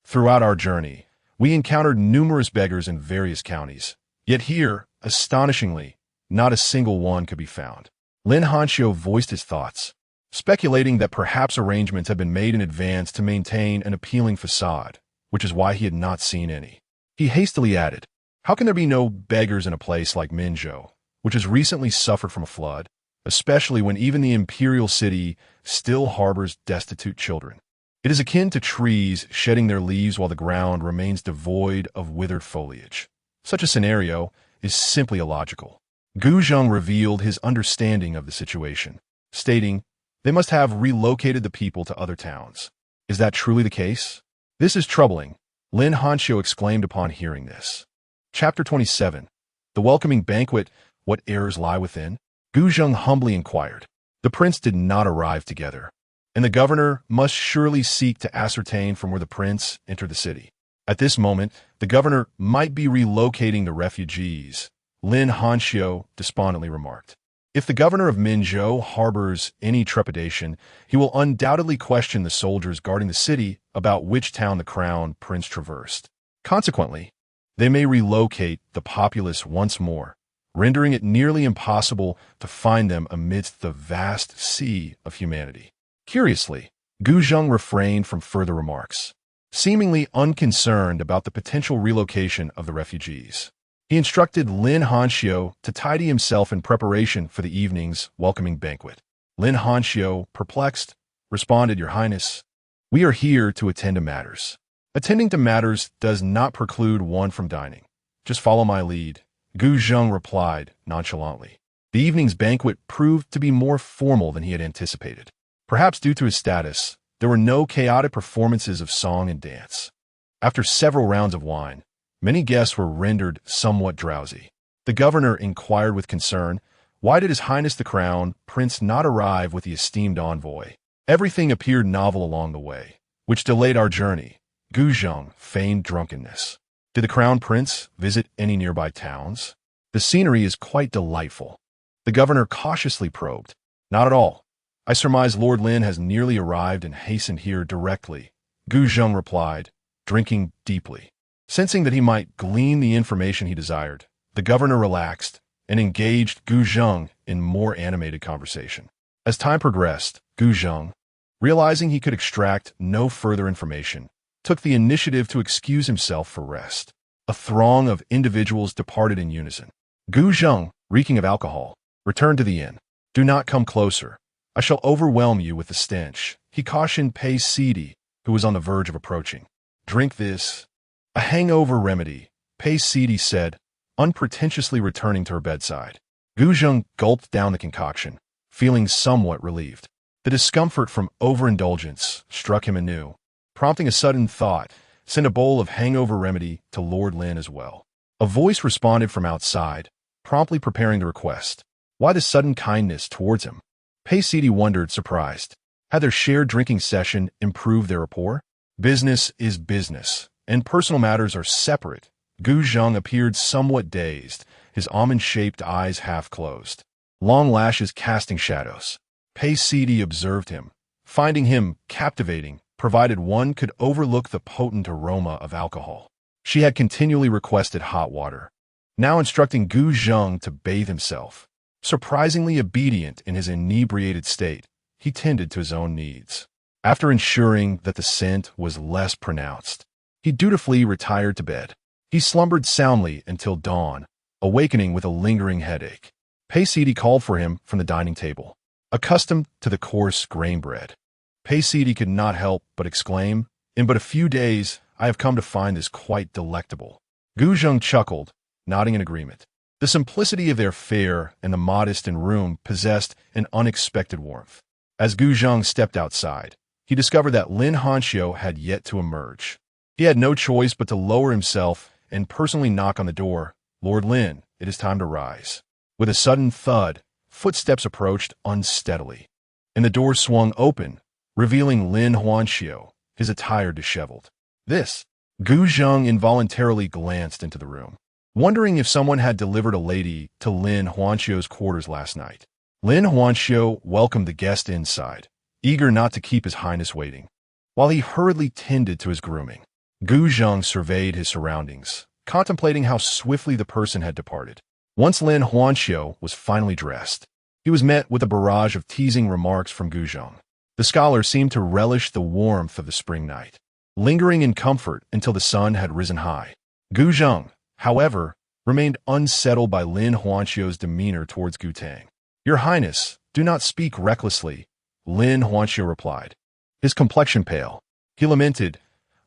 [SPEAKER 1] Throughout our journey, we encountered numerous beggars in various counties, yet here, astonishingly, not a single one could be found. Lin Hanxiu voiced his thoughts, speculating that perhaps arrangements had been made in advance to maintain an appealing facade, which is why he had not seen any. He hastily added, "How can there be no beggars in a place like Minzhou, which has recently suffered from a flood, especially when even the imperial city still harbors destitute children? It is akin to trees shedding their leaves while the ground remains devoid of withered foliage. Such a scenario is simply illogical." Gu Zheng revealed his understanding of the situation, stating, "They must have relocated the people to other towns. Is that truly the case?" "This is troubling," Lin Hanxiu exclaimed upon hearing this. Chapter 27. The welcoming banquet, what errors lie within? Gu Zheng humbly inquired. The prince did not arrive together, and the governor must surely seek to ascertain from where the prince entered the city. At this moment, the governor might be relocating the refugees, Lin Hanxiu despondently remarked. If the governor of Minzhou harbors any trepidation, he will undoubtedly question the soldiers guarding the city about which town the crown prince traversed. Consequently, they may relocate the populace once more, rendering it nearly impossible to find them amidst the vast sea of humanity. Curiously, Gu Zheng refrained from further remarks, seemingly unconcerned about the potential relocation of the refugees. He instructed Lin Hanxiu to tidy himself in preparation for the evening's welcoming banquet. Lin Hanxiu, perplexed, responded, "Your Highness, we are here to attend to matters." "Attending to matters does not preclude one from dining. Just follow my lead," Gu Zheng replied nonchalantly. The evening's banquet proved to be more formal than he had anticipated. Perhaps due to his status, there were no chaotic performances of song and dance. After several rounds of wine, many guests were rendered somewhat drowsy. The governor inquired with concern, why did His Highness the Crown Prince not arrive with the esteemed envoy? Everything appeared novel along the way, which delayed our journey. Gu Zheng feigned drunkenness. Did the Crown Prince visit any nearby towns? The scenery is quite delightful. The governor cautiously probed. Not at all. I surmise Lord Lin has nearly arrived and hastened here directly, Gu Zheng replied, drinking deeply. Sensing that he might glean the information he desired, the governor relaxed and engaged Gu Zheng in more animated conversation. As time progressed, Gu Zheng, realizing he could extract no further information, took the initiative to excuse himself for rest. A throng of individuals departed in unison. Gu Zheng, reeking of alcohol, returned to the inn. "Do not come closer. I shall overwhelm you with the stench," he cautioned Pei Sidi, who was on the verge of approaching. "Drink this. A hangover remedy," Pei Sidi said, unpretentiously returning to her bedside. Gu Zheng gulped down the concoction, feeling somewhat relieved. The discomfort from overindulgence struck him anew, prompting a sudden thought: send a bowl of hangover remedy to Lord Lin as well. A voice responded from outside, promptly preparing the request. Why the sudden kindness towards him? Pei Sidi wondered, surprised. Had their shared drinking session improved their rapport? Business is business, and personal matters are separate. Gu Zheng appeared somewhat dazed, his almond-shaped eyes half closed, long lashes casting shadows. Pei Sidi observed him, finding him captivating, provided one could overlook the potent aroma of alcohol. She had continually requested hot water, now instructing Gu Zheng to bathe himself. Surprisingly obedient in his inebriated state, he tended to his own needs. After ensuring that the scent was less pronounced, he dutifully retired to bed. He slumbered soundly until dawn, awakening with a lingering headache. Pei Sidi called for him from the dining table. Accustomed to the coarse grain bread, Pei Sidi could not help but exclaim, "In but a few days, I have come to find this quite delectable." Gu Zheng chuckled, nodding in agreement. The simplicity of their fare and the modest room possessed an unexpected warmth. As Gu Zheng stepped outside, he discovered that Lin Hanxiu had yet to emerge. He had no choice but to lower himself and personally knock on the door. "Lord Lin, it is time to rise." With a sudden thud, footsteps approached unsteadily, and the door swung open, revealing Lin Hanxiu, his attire disheveled. "This?" Gu Zheng involuntarily glanced into the room, wondering if someone had delivered a lady to Lin Hanxiu's quarters last night. Lin Hanxiu welcomed the guest inside, eager not to keep His Highness waiting. While he hurriedly tended to his grooming, Gu Zheng surveyed his surroundings, contemplating how swiftly the person had departed. Once Lin Hanxiu was finally dressed, he was met with a barrage of teasing remarks from Gu Zheng. The scholar seemed to relish the warmth of the spring night, lingering in comfort until the sun had risen high. Gu Zheng, however, remained unsettled by Lin Hanxiu's demeanor towards Gu Tang. "Your Highness, do not speak recklessly," Lin Hanxiu replied, his complexion pale. He lamented,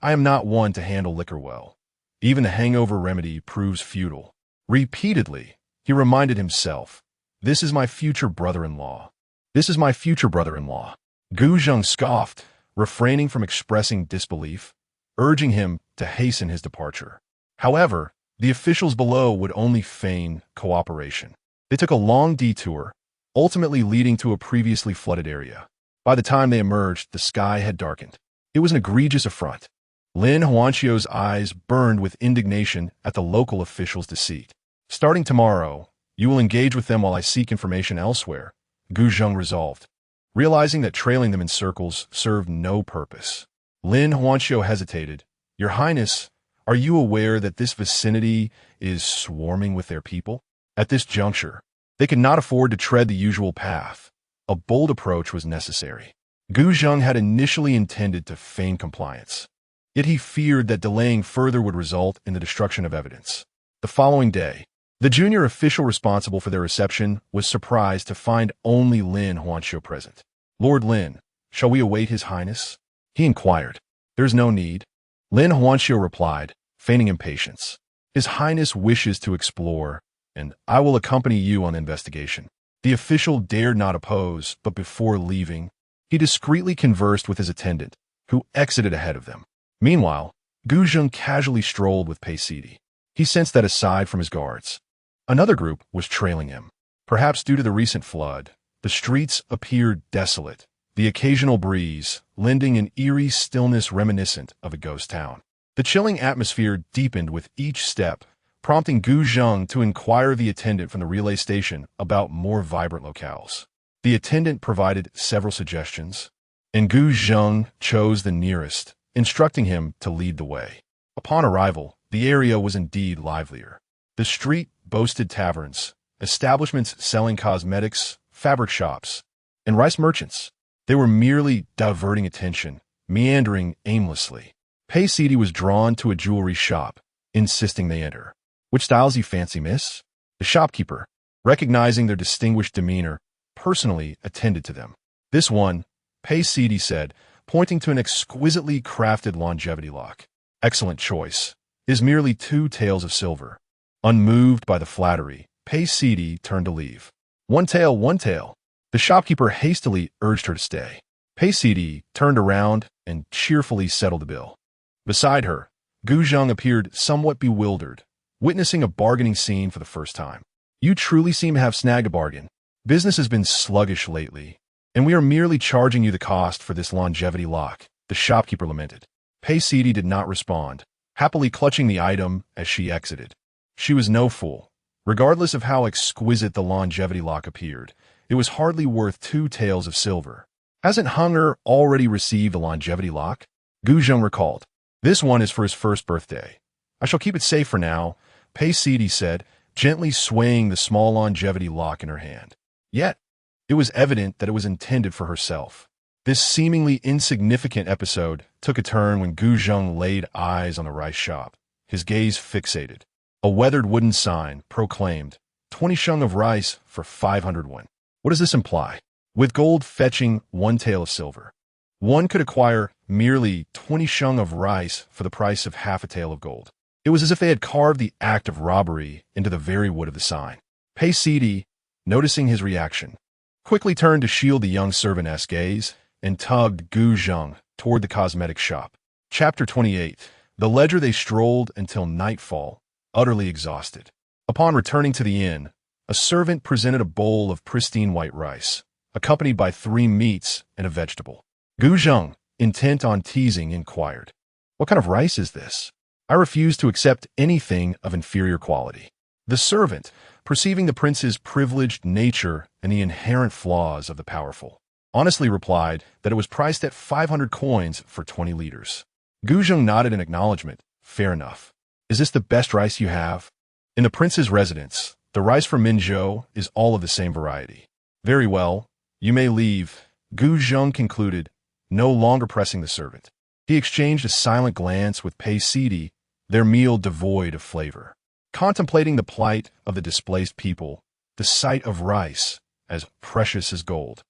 [SPEAKER 1] "I am not one to handle liquor well. Even the hangover remedy proves futile." Repeatedly, he reminded himself, "This is my future brother-in-law. This is my future brother-in-law." Gu Zheng scoffed, refraining from expressing disbelief, urging him to hasten his departure. However, the officials below would only feign cooperation. They took a long detour, ultimately leading to a previously flooded area. By the time they emerged, the sky had darkened. It was an egregious affront. Lin Hanxiu's eyes burned with indignation at the local officials' deceit. Starting tomorrow, You will engage with them while I seek information elsewhere, Gu Zheng resolved, realizing that trailing them in circles served no purpose. Lin Huanxiu hesitated. Your Highness, are you aware that this vicinity is swarming with their people? At this juncture, they could not afford to tread the usual path. A bold approach was necessary. Gu Zheng had initially intended to feign compliance, yet he feared that delaying further would result in the destruction of evidence. The following day, the junior official responsible for their reception was surprised to find only Lin Huanxiu present. Lord Lin, shall we await His Highness? He inquired. There's no need. Lin Huanxiu replied, feigning impatience. His Highness wishes to explore, and I will accompany you on the investigation. The official dared not oppose, but before leaving, he discreetly conversed with his attendant, who exited ahead of them. Meanwhile, Gu Zheng casually strolled with Pei Sidi. He sensed that aside from his guards, another group was trailing him. Perhaps due to the recent flood, the streets appeared desolate, the occasional breeze lending an eerie stillness reminiscent of a ghost town. The chilling atmosphere deepened with each step, prompting Gu Zheng to inquire the attendant from the relay station about more vibrant locales. The attendant provided several suggestions, and Gu Zheng chose the nearest, instructing him to lead the way. Upon arrival, the area was indeed livelier. The street boasted taverns, establishments selling cosmetics, fabric shops, and rice merchants. They were merely diverting attention, meandering aimlessly. Pei Sidi was drawn to a jewelry shop, insisting they enter. Which styles you fancy, miss? The shopkeeper, recognizing their distinguished demeanor, personally attended to them. This one, Pei Sidi said, pointing to an exquisitely crafted longevity lock. Excellent choice. Is merely 2 taels of silver. Unmoved by the flattery, Pei Sidi turned to leave. 1 tael, 1 tael. The shopkeeper hastily urged her to stay. Pei Sidi turned around and cheerfully settled the bill. Beside her, Gu Zheng appeared somewhat bewildered, witnessing a bargaining scene for the first time. You truly seem to have snagged a bargain. Business has been sluggish lately, and we are merely charging you the cost for this longevity lock, the shopkeeper lamented. Pei Sidi did not respond, happily clutching the item as she exited. She was no fool. Regardless of how exquisite the longevity lock appeared, it was hardly worth 2 taels of silver. Hasn't Heng'er already received a longevity lock? Gu Zheng recalled. This one is for his first birthday. I shall keep it safe for now, Pei Sidi said, gently swaying the small longevity lock in her hand. Yet, it was evident that it was intended for herself. This seemingly insignificant episode took a turn when Gu Zheng laid eyes on the rice shop, his gaze fixated. A weathered wooden sign proclaimed, 20 sheng of rice for 500 won. What does this imply? With gold fetching 1 tael of silver, one could acquire merely 20 sheng of rice for the price of half a tael of gold. It was as if they had carved the act of robbery into the very wood of the sign. Pei Sidi, noticing his reaction, quickly turned to shield the young servantess gaze and tugged Gu Zheng toward the cosmetic shop. Chapter 28. The ledger they strolled until nightfall, utterly exhausted. Upon returning to the inn, a servant presented a bowl of pristine white rice, accompanied by 3 meats and a vegetable. Gu Zheng, intent on teasing, inquired, What kind of rice is this? I refuse to accept anything of inferior quality. The servant, perceiving the prince's privileged nature and the inherent flaws of the powerful, honestly replied that it was priced at 500 coins for 20 liters. Gu Zheng nodded in acknowledgement. Fair enough. Is this the best rice you have? In the prince's residence, the rice from Minzhou is all of the same variety. Very well, you may leave, Gu Zheng concluded, no longer pressing the servant. He exchanged a silent glance with Pei Sidi, their meal devoid of flavor. Contemplating the plight of the displaced people, the sight of rice, as precious as gold,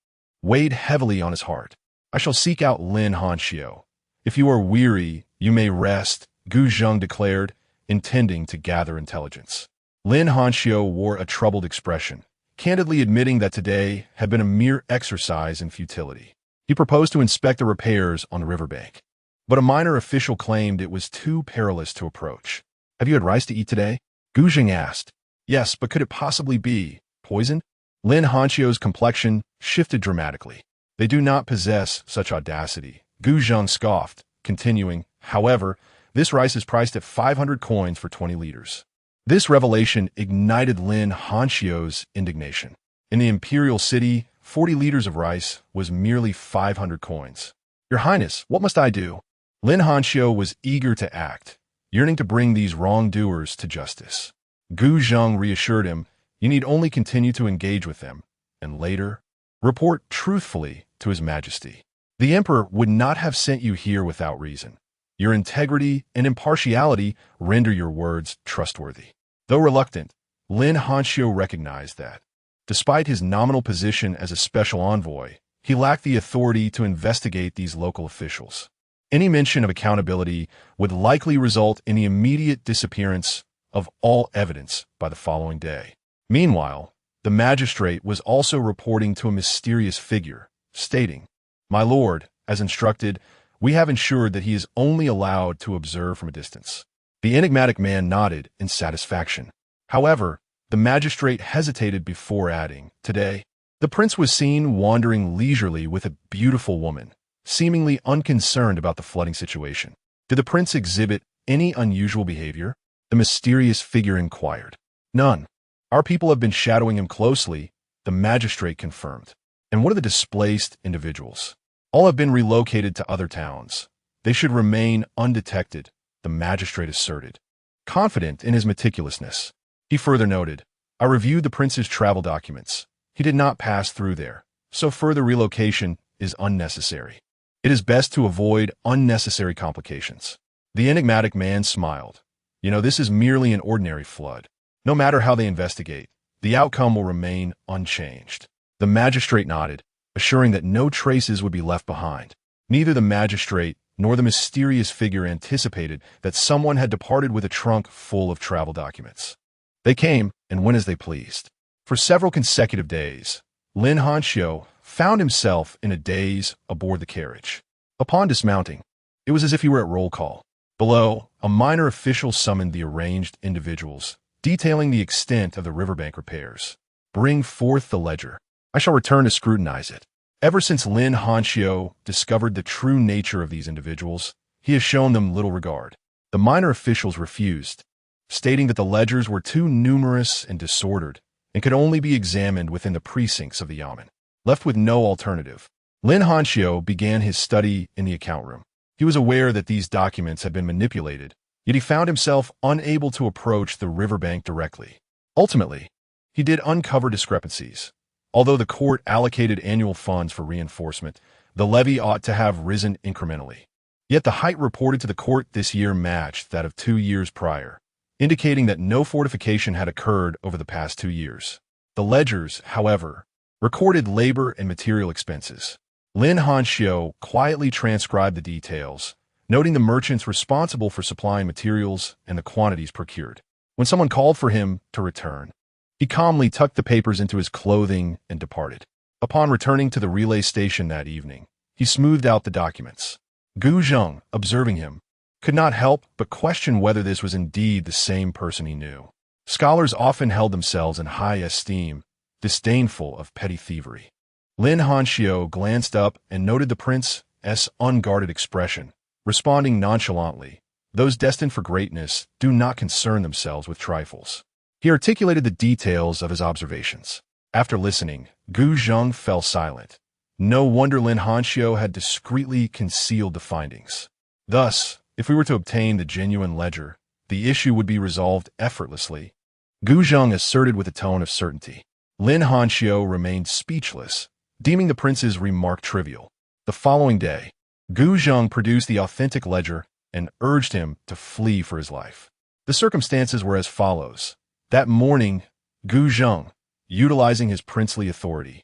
[SPEAKER 1] weighed heavily on his heart. I shall seek out Lin Huanxiu. If you are weary, you may rest, Gu Zheng declared, intending to gather intelligence. Lin Huanxiu wore a troubled expression, candidly admitting that today had been a mere exercise in futility. He proposed to inspect the repairs on the riverbank, but a minor official claimed it was too perilous to approach. Have you had rice to eat today? Gu Zheng asked. Yes, but could it possibly be poisoned? Lin Huanxiu's complexion shifted dramatically. They do not possess such audacity, Gu Zheng scoffed, continuing, however, this rice is priced at 500 coins for 20 liters. This revelation ignited Lin Hanxiu's indignation. In the imperial city, 40 liters of rice was merely 500 coins. Your Highness, what must I do? Lin Hanxiu was eager to act, yearning to bring these wrongdoers to justice. Gu Zheng reassured him, you need only continue to engage with them, and later, report truthfully to His Majesty. The Emperor would not have sent you here without reason. Your integrity and impartiality render your words trustworthy. Though reluctant, Lin Hanxiu recognized that, despite his nominal position as a special envoy, he lacked the authority to investigate these local officials. Any mention of accountability would likely result in the immediate disappearance of all evidence by the following day. Meanwhile, the magistrate was also reporting to a mysterious figure, stating, My lord, as instructed, we have ensured that he is only allowed to observe from a distance. The enigmatic man nodded in satisfaction. However, the magistrate hesitated before adding, Today, the prince was seen wandering leisurely with a beautiful woman, seemingly unconcerned about the flooding situation. Did the prince exhibit any unusual behavior? The mysterious figure inquired. None. Our people have been shadowing him closely, the magistrate confirmed. And what of the displaced individuals? All have been relocated to other towns. They should remain undetected, the magistrate asserted. Confident in his meticulousness, he further noted, I reviewed the prince's travel documents. He did not pass through there, so further relocation is unnecessary. It is best to avoid unnecessary complications. The enigmatic man smiled. This is merely an ordinary flood. No matter how they investigate, the outcome will remain unchanged. The magistrate nodded, assuring that no traces would be left behind. Neither the magistrate nor the mysterious figure anticipated that someone had departed with a trunk full of travel documents. They came and went as they pleased. For several consecutive days, Lin Hanxiu found himself in a daze aboard the carriage. Upon dismounting, it was as if he were at roll call. Below, a minor official summoned the arranged individuals, detailing the extent of the riverbank repairs. Bring forth the ledger. I shall return to scrutinize it. Ever since Lin Hanxiu discovered the true nature of these individuals, he has shown them little regard. The minor officials refused, stating that the ledgers were too numerous and disordered and could only be examined within the precincts of the yamen. Left with no alternative, Lin Hanxiu began his study in the account room. He was aware that these documents had been manipulated, yet he found himself unable to approach the riverbank directly. Ultimately, he did uncover discrepancies. Although the court allocated annual funds for reinforcement, the levy ought to have risen incrementally. Yet the height reported to the court this year matched that of 2 years prior, indicating that no fortification had occurred over the past 2 years. The ledgers, however, recorded labor and material expenses. Lin Hanxiu quietly transcribed the details, noting the merchants responsible for supplying materials and the quantities procured. When someone called for him to return, he calmly tucked the papers into his clothing and departed. Upon returning to the relay station that evening, he smoothed out the documents. Gu Zheng, observing him, could not help but question whether this was indeed the same person he knew. Scholars often held themselves in high esteem, disdainful of petty thievery. Lin Hanxiu glanced up and noted the prince's unguarded expression, responding nonchalantly, Those destined for greatness do not concern themselves with trifles. He articulated the details of his observations. After listening, Gu Zheng fell silent. No wonder Lin Hanxiu had discreetly concealed the findings. Thus, if we were to obtain the genuine ledger, the issue would be resolved effortlessly. Gu Zheng asserted with a tone of certainty. Lin Hanxiu remained speechless, deeming the prince's remark trivial. The following day, Gu Zheng produced the authentic ledger and urged him to flee for his life. The circumstances were as follows. That morning, Gu Zheng, utilizing his princely authority,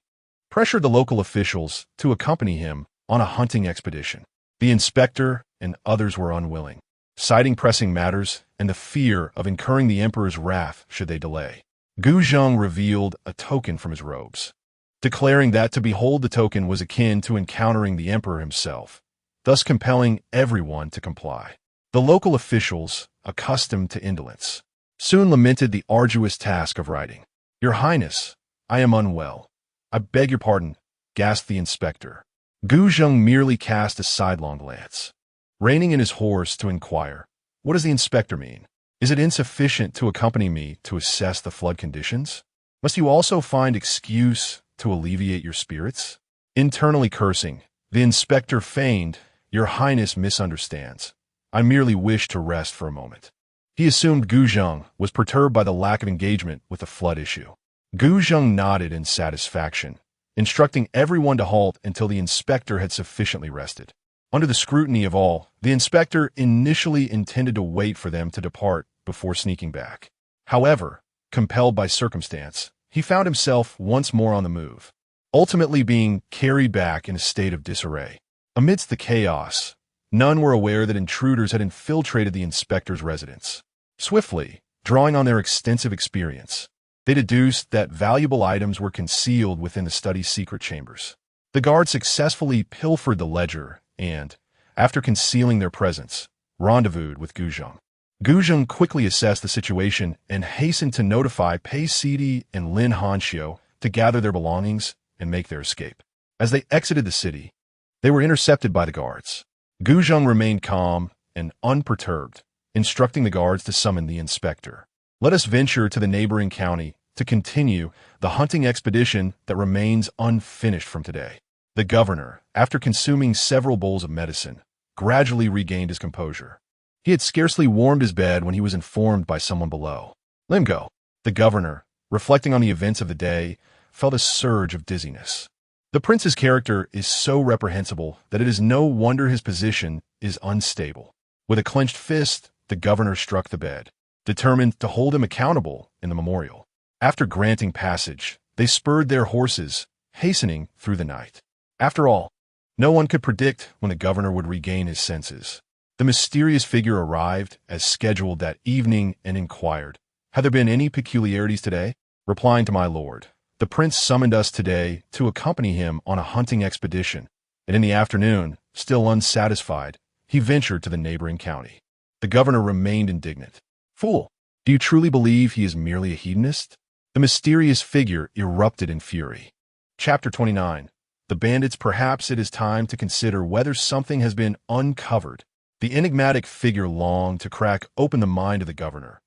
[SPEAKER 1] pressured the local officials to accompany him on a hunting expedition. The inspector and others were unwilling, citing pressing matters and the fear of incurring the emperor's wrath should they delay. Gu Zheng revealed a token from his robes, declaring that to behold the token was akin to encountering the emperor himself, thus compelling everyone to comply. The local officials, accustomed to indolence, soon lamented the arduous task of writing. "Your Highness, I am unwell. I beg your pardon," gasped the inspector. Gu Zheng merely cast a sidelong glance, reining in his horse to inquire, "What does the inspector mean?" Is it insufficient to accompany me to assess the flood conditions? Must you also find excuse to alleviate your spirits? Internally cursing, the inspector feigned, "Your Highness misunderstands. I merely wish to rest for a moment." He assumed Gu Zheng was perturbed by the lack of engagement with the flood issue. Gu Zheng nodded in satisfaction, instructing everyone to halt until the inspector had sufficiently rested. Under the scrutiny of all, the inspector initially intended to wait for them to depart before sneaking back. However, compelled by circumstance, he found himself once more on the move, ultimately being carried back in a state of disarray. Amidst the chaos, none were aware that intruders had infiltrated the inspector's residence. Swiftly, drawing on their extensive experience, they deduced that valuable items were concealed within the study's secret chambers. The guard successfully pilfered the ledger and, after concealing their presence, rendezvoused with Gu Zheng. Gu Zheng quickly assessed the situation and hastened to notify Pei Sidi and Lin Hanxiu to gather their belongings and make their escape. As they exited the city, they were intercepted by the guards. Gu Zheng remained calm and unperturbed, instructing the guards to summon the inspector. "Let us venture to the neighboring county to continue the hunting expedition that remains unfinished from today." The governor, after consuming several bowls of medicine, gradually regained his composure. He had scarcely warmed his bed when he was informed by someone below. "Let him go." The governor, reflecting on the events of the day, felt a surge of dizziness. The prince's character is so reprehensible that it is no wonder his position is unstable. With a clenched fist, the governor struck the bed, determined to hold him accountable in the memorial. After granting passage, they spurred their horses, hastening through the night. After all, no one could predict when the governor would regain his senses. The mysterious figure arrived as scheduled that evening and inquired, "Have there been any peculiarities today?" Replying to "My lord, the prince summoned us today to accompany him on a hunting expedition, and in the afternoon, still unsatisfied, he ventured to the neighboring county." The governor remained indignant. "Fool, do you truly believe he is merely a hedonist?" The mysterious figure erupted in fury. Chapter 29. The bandits. Perhaps it is time to consider whether something has been uncovered. The enigmatic figure longed to crack open the mind of the governor.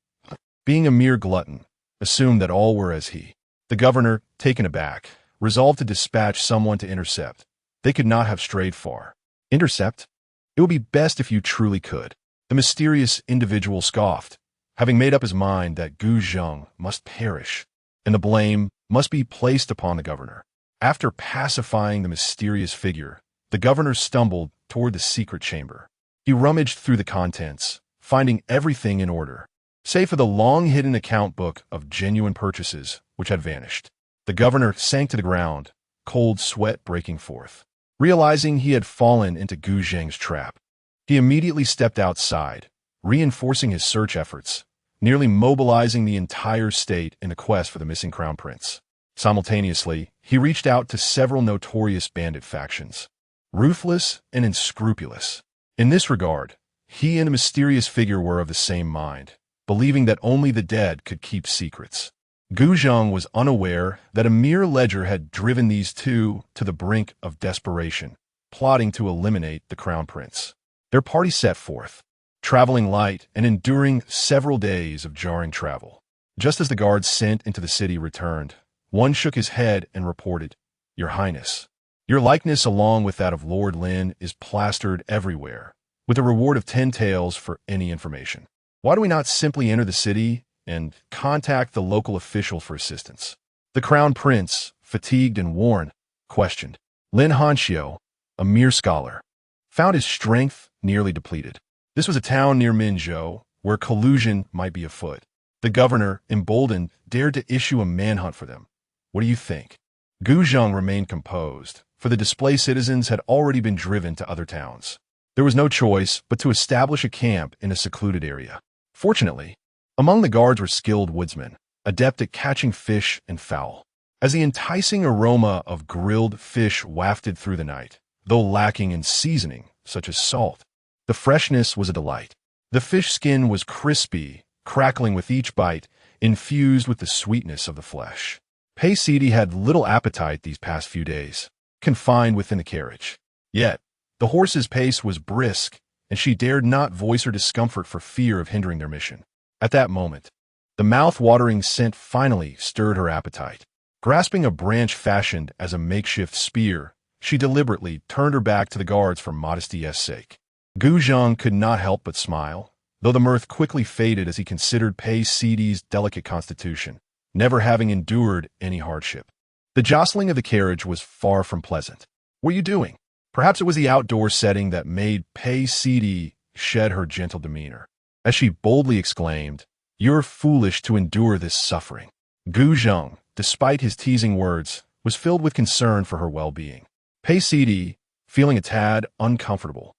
[SPEAKER 1] Being a mere glutton, assumed that all were as he. The governor, taken aback, resolved to dispatch someone to intercept. They could not have strayed far. "Intercept? It would be best if you truly could." The mysterious individual scoffed, having made up his mind that Gu Zheng must perish, and the blame must be placed upon the governor. After pacifying the mysterious figure, the governor stumbled toward the secret chamber. He rummaged through the contents, finding everything in order, save for the long-hidden account book of genuine purchases, which had vanished. The governor sank to the ground, cold sweat breaking forth. Realizing he had fallen into Gu Zheng's trap, he immediately stepped outside, reinforcing his search efforts, nearly mobilizing the entire state in the quest for the missing crown prince. Simultaneously, he reached out to several notorious bandit factions, ruthless and unscrupulous. In this regard, he and the mysterious figure were of the same mind, believing that only the dead could keep secrets. Gu Zheng was unaware that a mere ledger had driven these two to the brink of desperation, plotting to eliminate the crown prince. Their party set forth, traveling light and enduring several days of jarring travel. Just as the guards sent into the city returned, one shook his head and reported, "Your Highness, your likeness along with that of Lord Lin is plastered everywhere, with a reward of 10 taels for any information. Why do we not simply enter the city and contact the local official for assistance?" The crown prince, fatigued and worn, questioned. Lin Hanxiu, a mere scholar, found his strength nearly depleted. This was a town near Minzhou, where collusion might be afoot. The governor, emboldened, dared to issue a manhunt for them. "What do you think?" Gu Zheng remained composed, for the displaced citizens had already been driven to other towns. There was no choice but to establish a camp in a secluded area. Fortunately, among the guards were skilled woodsmen, adept at catching fish and fowl. As the enticing aroma of grilled fish wafted through the night, though lacking in seasoning, such as salt, the freshness was a delight. The fish skin was crispy, crackling with each bite, infused with the sweetness of the flesh. Pei Sidi had little appetite these past few days, confined within the carriage. Yet, the horse's pace was brisk, and she dared not voice her discomfort for fear of hindering their mission. At that moment, the mouth-watering scent finally stirred her appetite. Grasping a branch fashioned as a makeshift spear, she deliberately turned her back to the guards for modesty's sake. Gu Zhang could not help but smile, though the mirth quickly faded as he considered Pei Sidi's delicate constitution, never having endured any hardship. The jostling of the carriage was far from pleasant. "What are you doing?" Perhaps it was the outdoor setting that made Pei Sidi shed her gentle demeanor. As she boldly exclaimed, "You're foolish to endure this suffering." Gu Zhang, despite his teasing words, was filled with concern for her well-being. Pei Sidi, feeling a tad uncomfortable,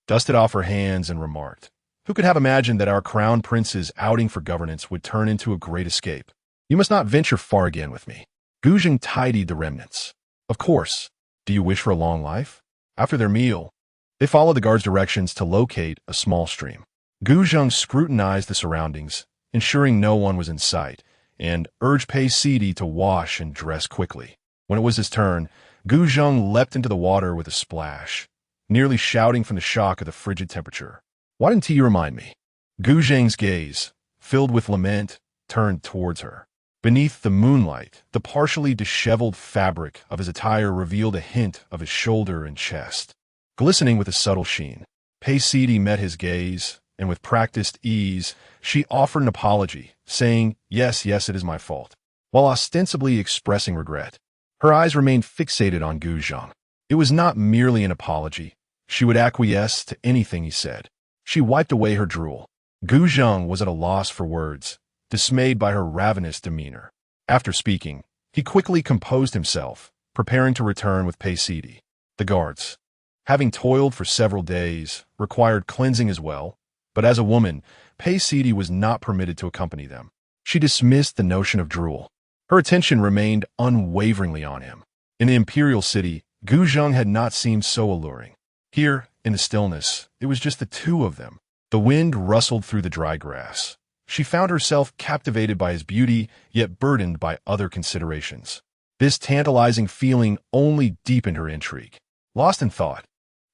[SPEAKER 1] dusted off her hands and remarked, "Who could have imagined that our crown prince's outing for governance would turn into a great escape? You must not venture far again with me." Gu Zhang tidied the remnants. "Of course. Do you wish for a long life?" After their meal, they followed the guard's directions to locate a small stream. Gu Zhang scrutinized the surroundings, ensuring no one was in sight, and urged Pei Sidi to wash and dress quickly. When it was his turn, Gu Zhang leapt into the water with a splash, nearly shouting from the shock of the frigid temperature. "Why didn't you remind me?" Gu Zhang's gaze, filled with lament, turned towards her. Beneath the moonlight, the partially disheveled fabric of his attire revealed a hint of his shoulder and chest, glistening with a subtle sheen. Pei Sidi met his gaze, and with practiced ease, she offered an apology, saying, yes, it is my fault," while ostensibly expressing regret. Her eyes remained fixated on Gu Zhang. It was not merely an apology. She would acquiesce to anything he said. She wiped away her drool. Gu Zhang was at a loss for words, dismayed by her ravenous demeanor. After speaking, he quickly composed himself, preparing to return with Pei Sidi. The guards, having toiled for several days, required cleansing as well, but as a woman, Pei Sidi was not permitted to accompany them. She dismissed the notion of drool. Her attention remained unwaveringly on him. In the imperial city, Gu Zhang had not seemed so alluring. Here, in the stillness, it was just the two of them. The wind rustled through the dry grass. She found herself captivated by his beauty, yet burdened by other considerations. This tantalizing feeling only deepened her intrigue. Lost in thought,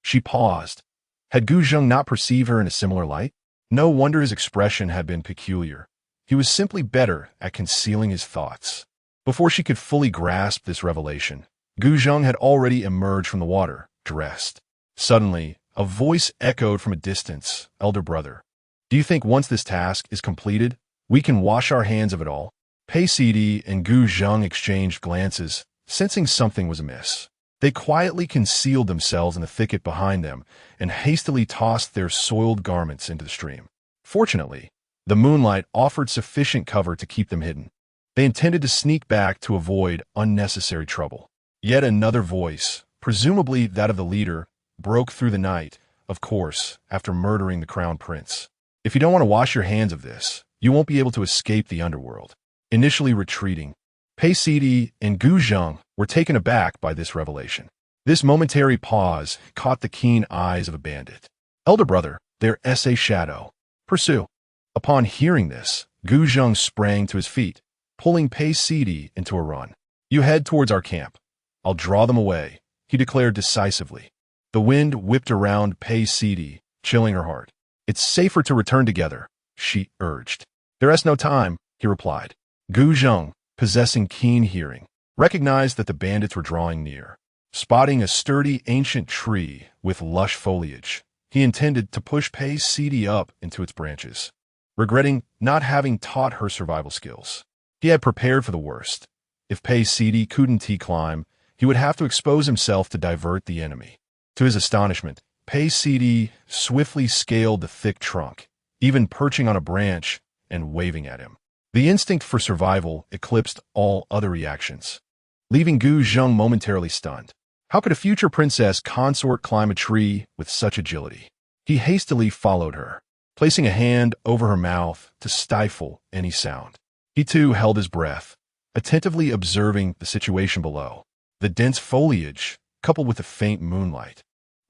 [SPEAKER 1] she paused. Had Gu Zhang not perceived her in a similar light? No wonder his expression had been peculiar. He was simply better at concealing his thoughts. Before she could fully grasp this revelation, Gu Zhang had already emerged from the water, dressed. Suddenly, a voice echoed from a distance, "Elder brother, do you think once this task is completed, we can wash our hands of it all?" Pei Sidi and Gu Zhang exchanged glances, sensing something was amiss. They quietly concealed themselves in the thicket behind them and hastily tossed their soiled garments into the stream. Fortunately, the moonlight offered sufficient cover to keep them hidden. They intended to sneak back to avoid unnecessary trouble. Yet another voice, presumably that of the leader, broke through the night, of course, after murdering the crown prince. "If you don't want to wash your hands of this, you won't be able to escape the underworld." Initially retreating, Pei Sidi and Gu Zhang were taken aback by this revelation. This momentary pause caught the keen eyes of a bandit. "Elder brother, there's a shadow. Pursue." Upon hearing this, Gu Zhang sprang to his feet, pulling Pei Sidi into a run. "You head towards our camp. I'll draw them away," he declared decisively. The wind whipped around Pei Sidi, chilling her heart. "It's safer to return together," she urged. "There's no time," he replied. Gu Zhang, possessing keen hearing, recognized that the bandits were drawing near. Spotting a sturdy ancient tree with lush foliage, he intended to push Pei Sidi up into its branches, regretting not having taught her survival skills. He had prepared for the worst. If Pei Sidi couldn't climb, he would have to expose himself to divert the enemy. To his astonishment, Pei Sidi swiftly scaled the thick trunk, even perching on a branch and waving at him. The instinct for survival eclipsed all other reactions, leaving Gu Zhang momentarily stunned. How could a future princess consort climb a tree with such agility? He hastily followed her, placing a hand over her mouth to stifle any sound. He too held his breath, attentively observing the situation below. The dense foliage, coupled with the faint moonlight,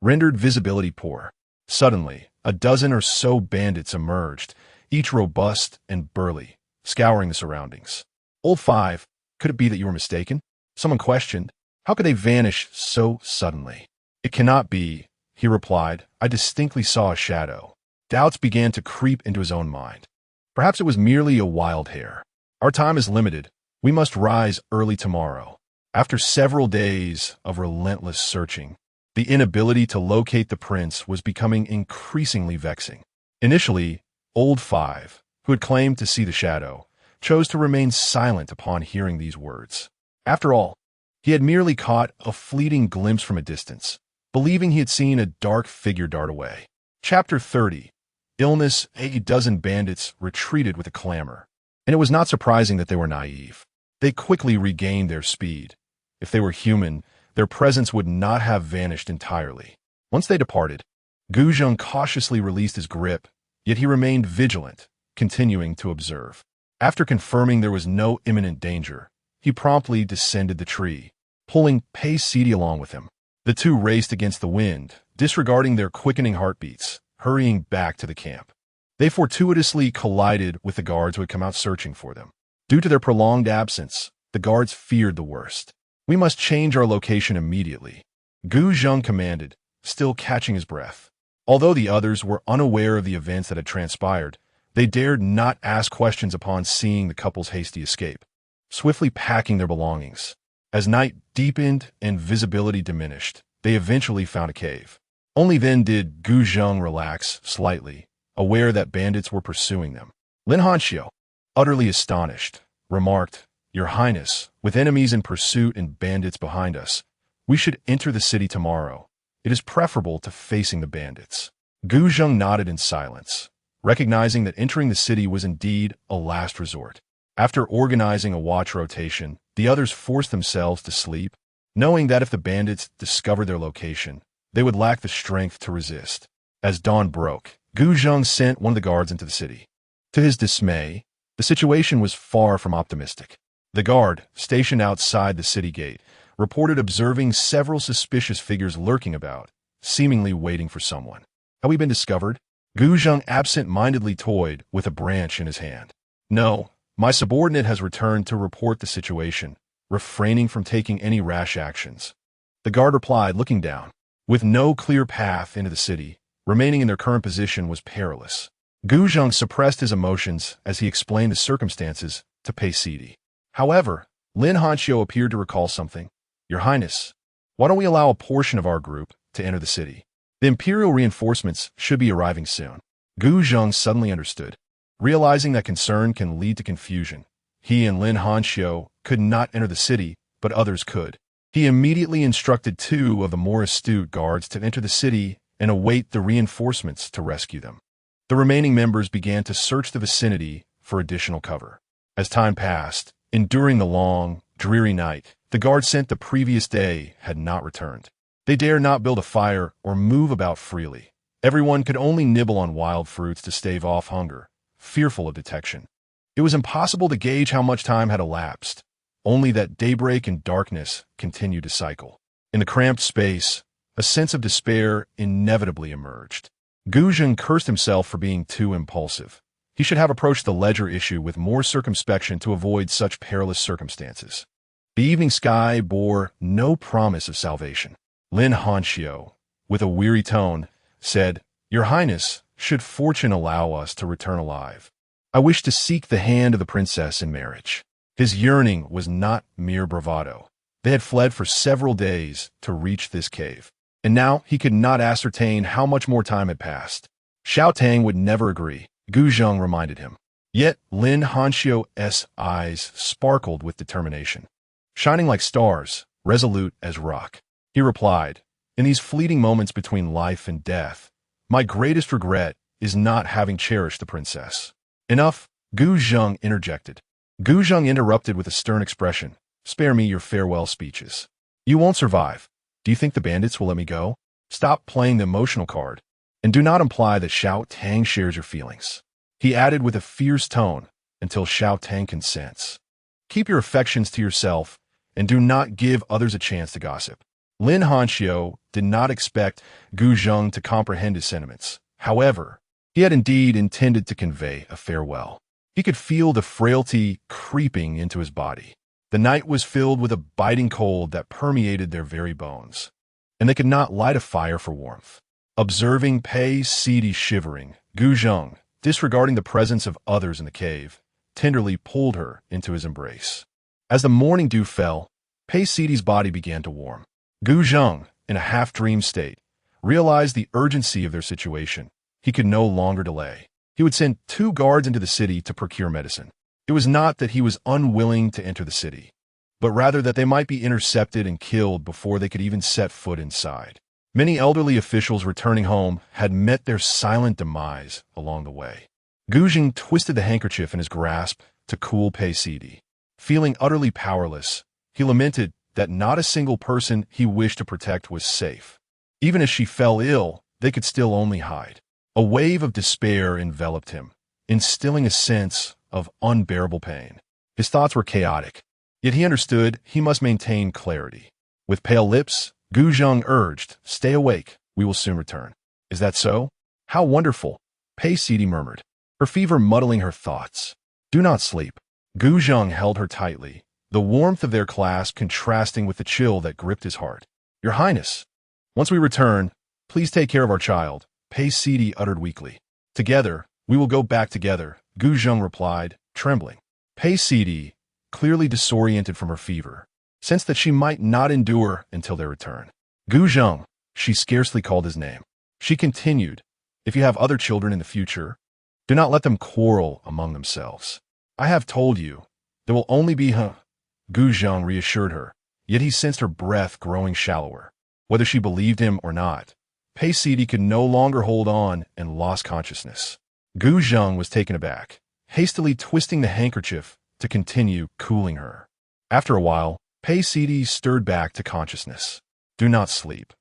[SPEAKER 1] rendered visibility poor. Suddenly, a dozen or so bandits emerged, each robust and burly, scouring the surroundings. "Old Five, could it be that you were mistaken?" someone questioned. "How could they vanish so suddenly?" "It cannot be," he replied. "I distinctly saw a shadow." Doubts began to creep into his own mind. Perhaps it was merely a wild hare. Our time is limited. We must rise early tomorrow. After several days of relentless searching, the inability to locate the prince was becoming increasingly vexing. Initially, Old Five, who had claimed to see the shadow, chose to remain silent upon hearing these words. After all, he had merely caught a fleeting glimpse from a distance, believing he had seen a dark figure dart away. Chapter 30. Illness. A dozen bandits retreated with a clamor, and it was not surprising that they were naive. They quickly regained their speed. If they were human, their presence would not have vanished entirely. Once they departed, Gu Zheng cautiously released his grip, yet he remained vigilant, continuing to observe. After confirming there was no imminent danger, he promptly descended the tree, pulling Pei Sidi along with him. The two raced against the wind, disregarding their quickening heartbeats, hurrying back to the camp. They fortuitously collided with the guards who had come out searching for them. Due to their prolonged absence, the guards feared the worst. We must change our location immediately, Gu Zheng commanded, still catching his breath. Although the others were unaware of the events that had transpired, they dared not ask questions upon seeing the couple's hasty escape, swiftly packing their belongings. As night deepened and visibility diminished, they eventually found a cave. Only then did Gu Zheng relax slightly, aware that bandits were pursuing them. Lin Hanxiu, utterly astonished, remarked, "Your Highness, with enemies in pursuit and bandits behind us, we should enter the city tomorrow. It is preferable to facing the bandits." Gu Zheng nodded in silence, recognizing that entering the city was indeed a last resort. After organizing a watch rotation, the others forced themselves to sleep, knowing that if the bandits discovered their location, they would lack the strength to resist. As dawn broke, Gu Zheng sent one of the guards into the city. To his dismay, the situation was far from optimistic. The guard, stationed outside the city gate, reported observing several suspicious figures lurking about, seemingly waiting for someone. Had we been discovered? Gu Zheng absent-mindedly toyed with a branch in his hand. No, my subordinate has returned to report the situation, refraining from taking any rash actions. The guard replied, looking down. With no clear path into the city, remaining in their current position was perilous. Gu Zheng suppressed his emotions as he explained the circumstances to Pei Sidi. However, Lin Hanxiu appeared to recall something. "Your Highness, why don't we allow a portion of our group to enter the city? The imperial reinforcements should be arriving soon." Gu Zheng suddenly understood. Realizing that concern can lead to confusion, he and Lin Hanxiu could not enter the city, but others could. He immediately instructed two of the more astute guards to enter the city and await the reinforcements to rescue them. The remaining members began to search the vicinity for additional cover. As time passed, enduring the long, dreary night, the guards sent the previous day had not returned. They dared not build a fire or move about freely. Everyone could only nibble on wild fruits to stave off hunger, fearful of detection. It was impossible to gauge how much time had elapsed, only that daybreak and darkness continued to cycle. In the cramped space, a sense of despair inevitably emerged. Gu Zheng cursed himself for being too impulsive. He should have approached the ledger issue with more circumspection to avoid such perilous circumstances. The evening sky bore no promise of salvation. Lin Hanxiu, with a weary tone, said, "Your Highness, should fortune allow us to return alive, I wish to seek the hand of the princess in marriage." His yearning was not mere bravado. They had fled for several days to reach this cave, and now he could not ascertain how much more time had passed. Xiao Tang would never agree, Gu Zheng reminded him. Yet Lin Hanxiu's eyes sparkled with determination. Shining like stars, resolute as rock, he replied, "In these fleeting moments between life and death, my greatest regret is not having cherished the princess." "Enough," Gu Zheng interjected. Gu Zheng interrupted with a stern expression, "Spare me your farewell speeches. You won't survive. Do you think the bandits will let me go? Stop playing the emotional card, and do not imply that Xiao Tang shares your feelings." He added with a fierce tone, "Until Xiao Tang consents. Keep your affections to yourself, and do not give others a chance to gossip." Lin Hanxiu did not expect Gu Zheng to comprehend his sentiments. However, he had indeed intended to convey a farewell. He could feel the frailty creeping into his body. The night was filled with a biting cold that permeated their very bones, and they could not light a fire for warmth. Observing Pei Sidi shivering, Gu Zheng, disregarding the presence of others in the cave, tenderly pulled her into his embrace. As the morning dew fell, Pei Sidi's body began to warm. Gu Zheng, in a half-dream state, realized the urgency of their situation. He could no longer delay. He would send 2 guards into the city to procure medicine. It was not that he was unwilling to enter the city, but rather that they might be intercepted and killed before they could even set foot inside. Many elderly officials returning home had met their silent demise along the way. Gu Zheng twisted the handkerchief in his grasp to cool Pei Sidi. Feeling utterly powerless, he lamented that not a single person he wished to protect was safe. Even as she fell ill, they could still only hide. A wave of despair enveloped him, instilling a sense of unbearable pain. His thoughts were chaotic, yet he understood he must maintain clarity. With pale lips, Gu Zheng urged, "Stay awake, we will soon return." "Is that so? How wonderful," Pei Sidi murmured, her fever muddling her thoughts. "Do not sleep." Gu Zheng held her tightly, the warmth of their clasp contrasting with the chill that gripped his heart. "Your Highness, once we return, please take care of our child," Pei Sidi uttered weakly. "Together, we will go back together," Gu Zheng replied, trembling. Pei Sidi, clearly disoriented from her fever, sensed that she might not endure until their return. "Gu Zheng," she scarcely called his name. She continued, "If you have other children in the future, do not let them quarrel among themselves. I have told you, there will only be Gu Zheng reassured her, yet he sensed her breath growing shallower. Whether she believed him or not, Pei Sidi could no longer hold on and lost consciousness. Gu Zheng was taken aback, hastily twisting the handkerchief to continue cooling her. After a while, Pei Sidi stirred back to consciousness. "Do not sleep.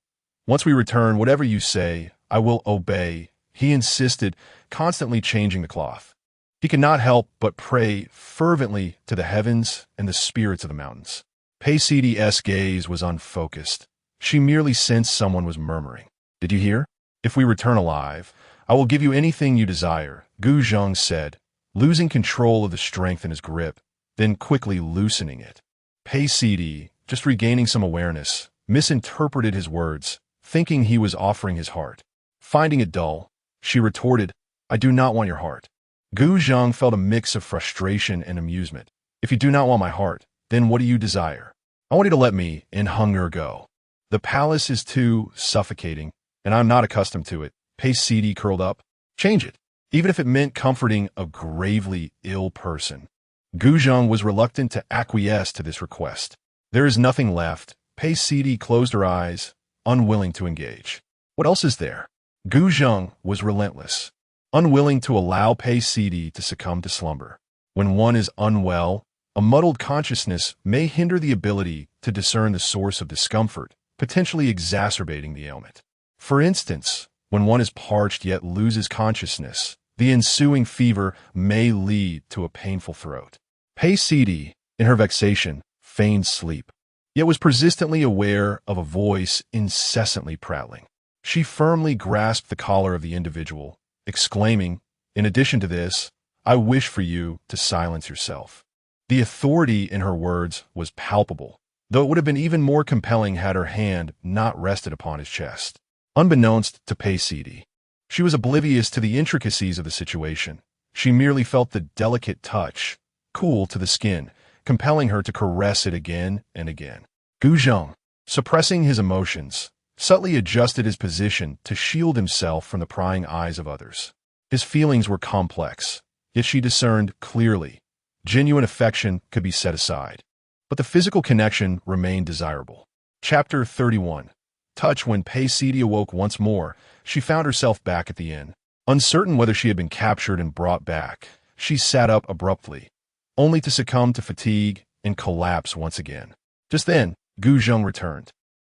[SPEAKER 1] Once we return, whatever you say, I will obey," he insisted, constantly changing the cloth. He could not help but pray fervently to the heavens and the spirits of the mountains. Pei Sidi's gaze was unfocused. She merely sensed someone was murmuring. "Did you hear? If we return alive, I will give you anything you desire," Gu Zheng said, losing control of the strength in his grip, then quickly loosening it. Pei Sidi, just regaining some awareness, misinterpreted his words, thinking he was offering his heart. Finding it dull, she retorted, "I do not want your heart." Gu Zheng felt a mix of frustration and amusement. "If you do not want my heart, then what do you desire?" "I want you to let me and Heng'er go. The palace is too suffocating, and I'm not accustomed to it." Pei Sidi curled up. "Change it, even if it meant comforting a gravely ill person." Gu Zheng was reluctant to acquiesce to this request. "There is nothing left." Pei Sidi closed her eyes, unwilling to engage. "What else is there?" Gu Zheng was relentless, unwilling to allow Pei Sidi to succumb to slumber. When one is unwell, a muddled consciousness may hinder the ability to discern the source of discomfort, potentially exacerbating the ailment. For instance, when one is parched yet loses consciousness, the ensuing fever may lead to a painful throat. Pei Sidi, in her vexation, feigned sleep, yet was persistently aware of a voice incessantly prattling. She firmly grasped the collar of the individual, exclaiming, "In addition to this, I wish for you to silence yourself." The authority in her words was palpable, though it would have been even more compelling had her hand not rested upon his chest. Unbeknownst to Pei Sidi, she was oblivious to the intricacies of the situation. She merely felt the delicate touch, cool to the skin, compelling her to caress it again and again. Gu Zheng, suppressing his emotions, subtly adjusted his position to shield himself from the prying eyes of others. His feelings were complex, yet she discerned clearly. Genuine affection could be set aside, but the physical connection remained desirable. Chapter 31. Touch. When Pei Sidi awoke once more, she found herself back at the inn. Uncertain whether she had been captured and brought back, she sat up abruptly, only to succumb to fatigue and collapse once again. Just then, Gu Zheng returned,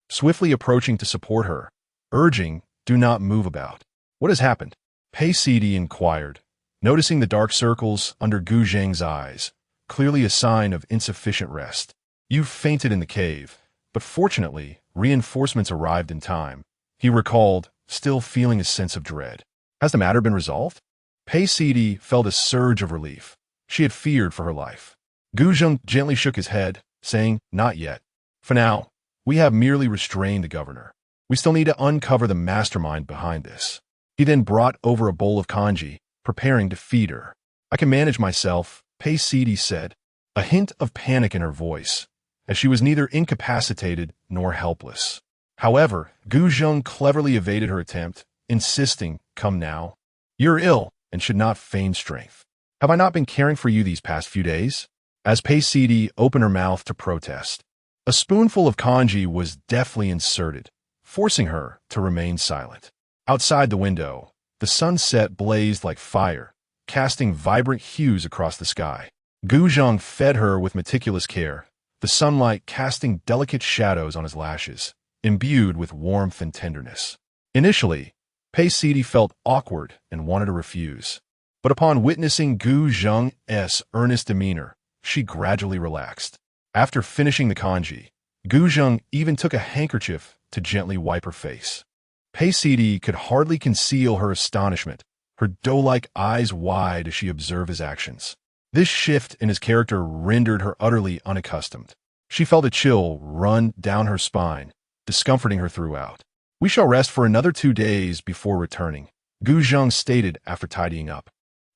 [SPEAKER 1] swiftly approaching to support her, urging, "Do not move about." "What has happened?" Pei Sidi inquired, noticing the dark circles under Gu Zheng's eyes, clearly a sign of insufficient rest. "You fainted in the cave, but fortunately, reinforcements arrived in time," he recalled, still feeling a sense of dread. "Has the matter been resolved?" Pei Sidi felt a surge of relief. She had feared for her life. Gu Zheng gently shook his head, saying, "Not yet. For now, we have merely restrained the governor. We still need to uncover the mastermind behind this." He then brought over a bowl of congee, preparing to feed her. "I can manage myself," Pei Sidi said, a hint of panic in her voice, as she was neither incapacitated nor helpless. However, Gu Zheng cleverly evaded her attempt, insisting, "Come now. You're ill and should not feign strength. Have I not been caring for you these past few days?" As Pei Sidi opened her mouth to protest, a spoonful of congee was deftly inserted, forcing her to remain silent. Outside the window, the sunset blazed like fire, casting vibrant hues across the sky. Gu Zheng fed her with meticulous care, the sunlight casting delicate shadows on his lashes, imbued with warmth and tenderness. Initially, Pei Sidi felt awkward and wanted to refuse, but upon witnessing Gu Zheng's earnest demeanor, she gradually relaxed. After finishing the congee, Gu Zheng even took a handkerchief to gently wipe her face. Pei Sidi could hardly conceal her astonishment, her doe-like eyes wide as she observed his actions. This shift in his character rendered her utterly unaccustomed. She felt a chill run down her spine, discomforting her throughout. "We shall rest for another 2 days before returning," Gu Zheng stated after tidying up.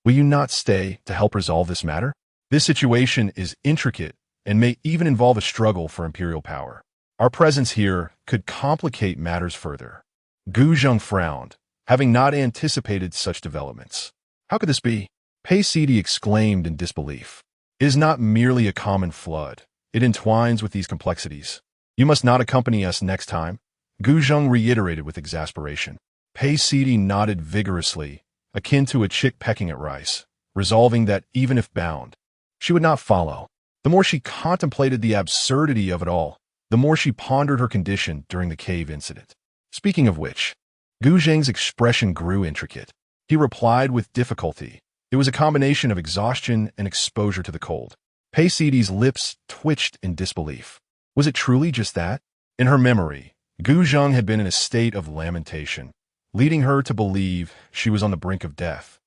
[SPEAKER 1] "Will you not stay to help resolve this matter? This situation is intricate and may even involve a struggle for imperial power. Our presence here could complicate matters further." Gu Zheng frowned, having not anticipated such developments. "How could this be?" Pei Sidi exclaimed in disbelief. "It is not merely a common flood. It entwines with these complexities. You must not accompany us next time," Gu Zheng reiterated with exasperation. Pei Sidi nodded vigorously, akin to a chick pecking at rice, resolving that even if bound, she would not follow. The more she contemplated the absurdity of it all, the more she pondered her condition during the cave incident. Speaking of which, Gu Zheng's expression grew intricate. He replied with difficulty. It was a combination of exhaustion and exposure to the cold. Pei Sidi's lips twitched in disbelief. Was it truly just that? In her memory, Gu Zheng had been in a state of lamentation, leading her to believe she was on the brink of death,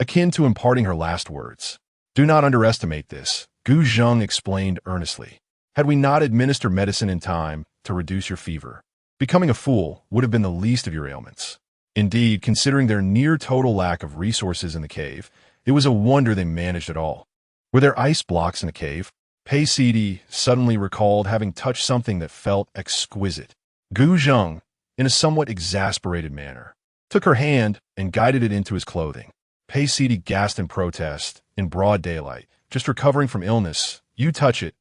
[SPEAKER 1] akin to imparting her last words. "Do not underestimate this," Gu Zheng explained earnestly. "Had we not administered medicine in time to reduce your fever, becoming a fool would have been the least of your ailments. Indeed, considering their near-total lack of resources in the cave, it was a wonder they managed at all." Were there ice blocks in the cave? Pei Sidi suddenly recalled having touched something that felt exquisite. Gu Zheng, in a somewhat exasperated manner, took her hand and guided it into his clothing. Pei Sidi gasped in protest, in broad daylight. "Just recovering from illness. You touch it.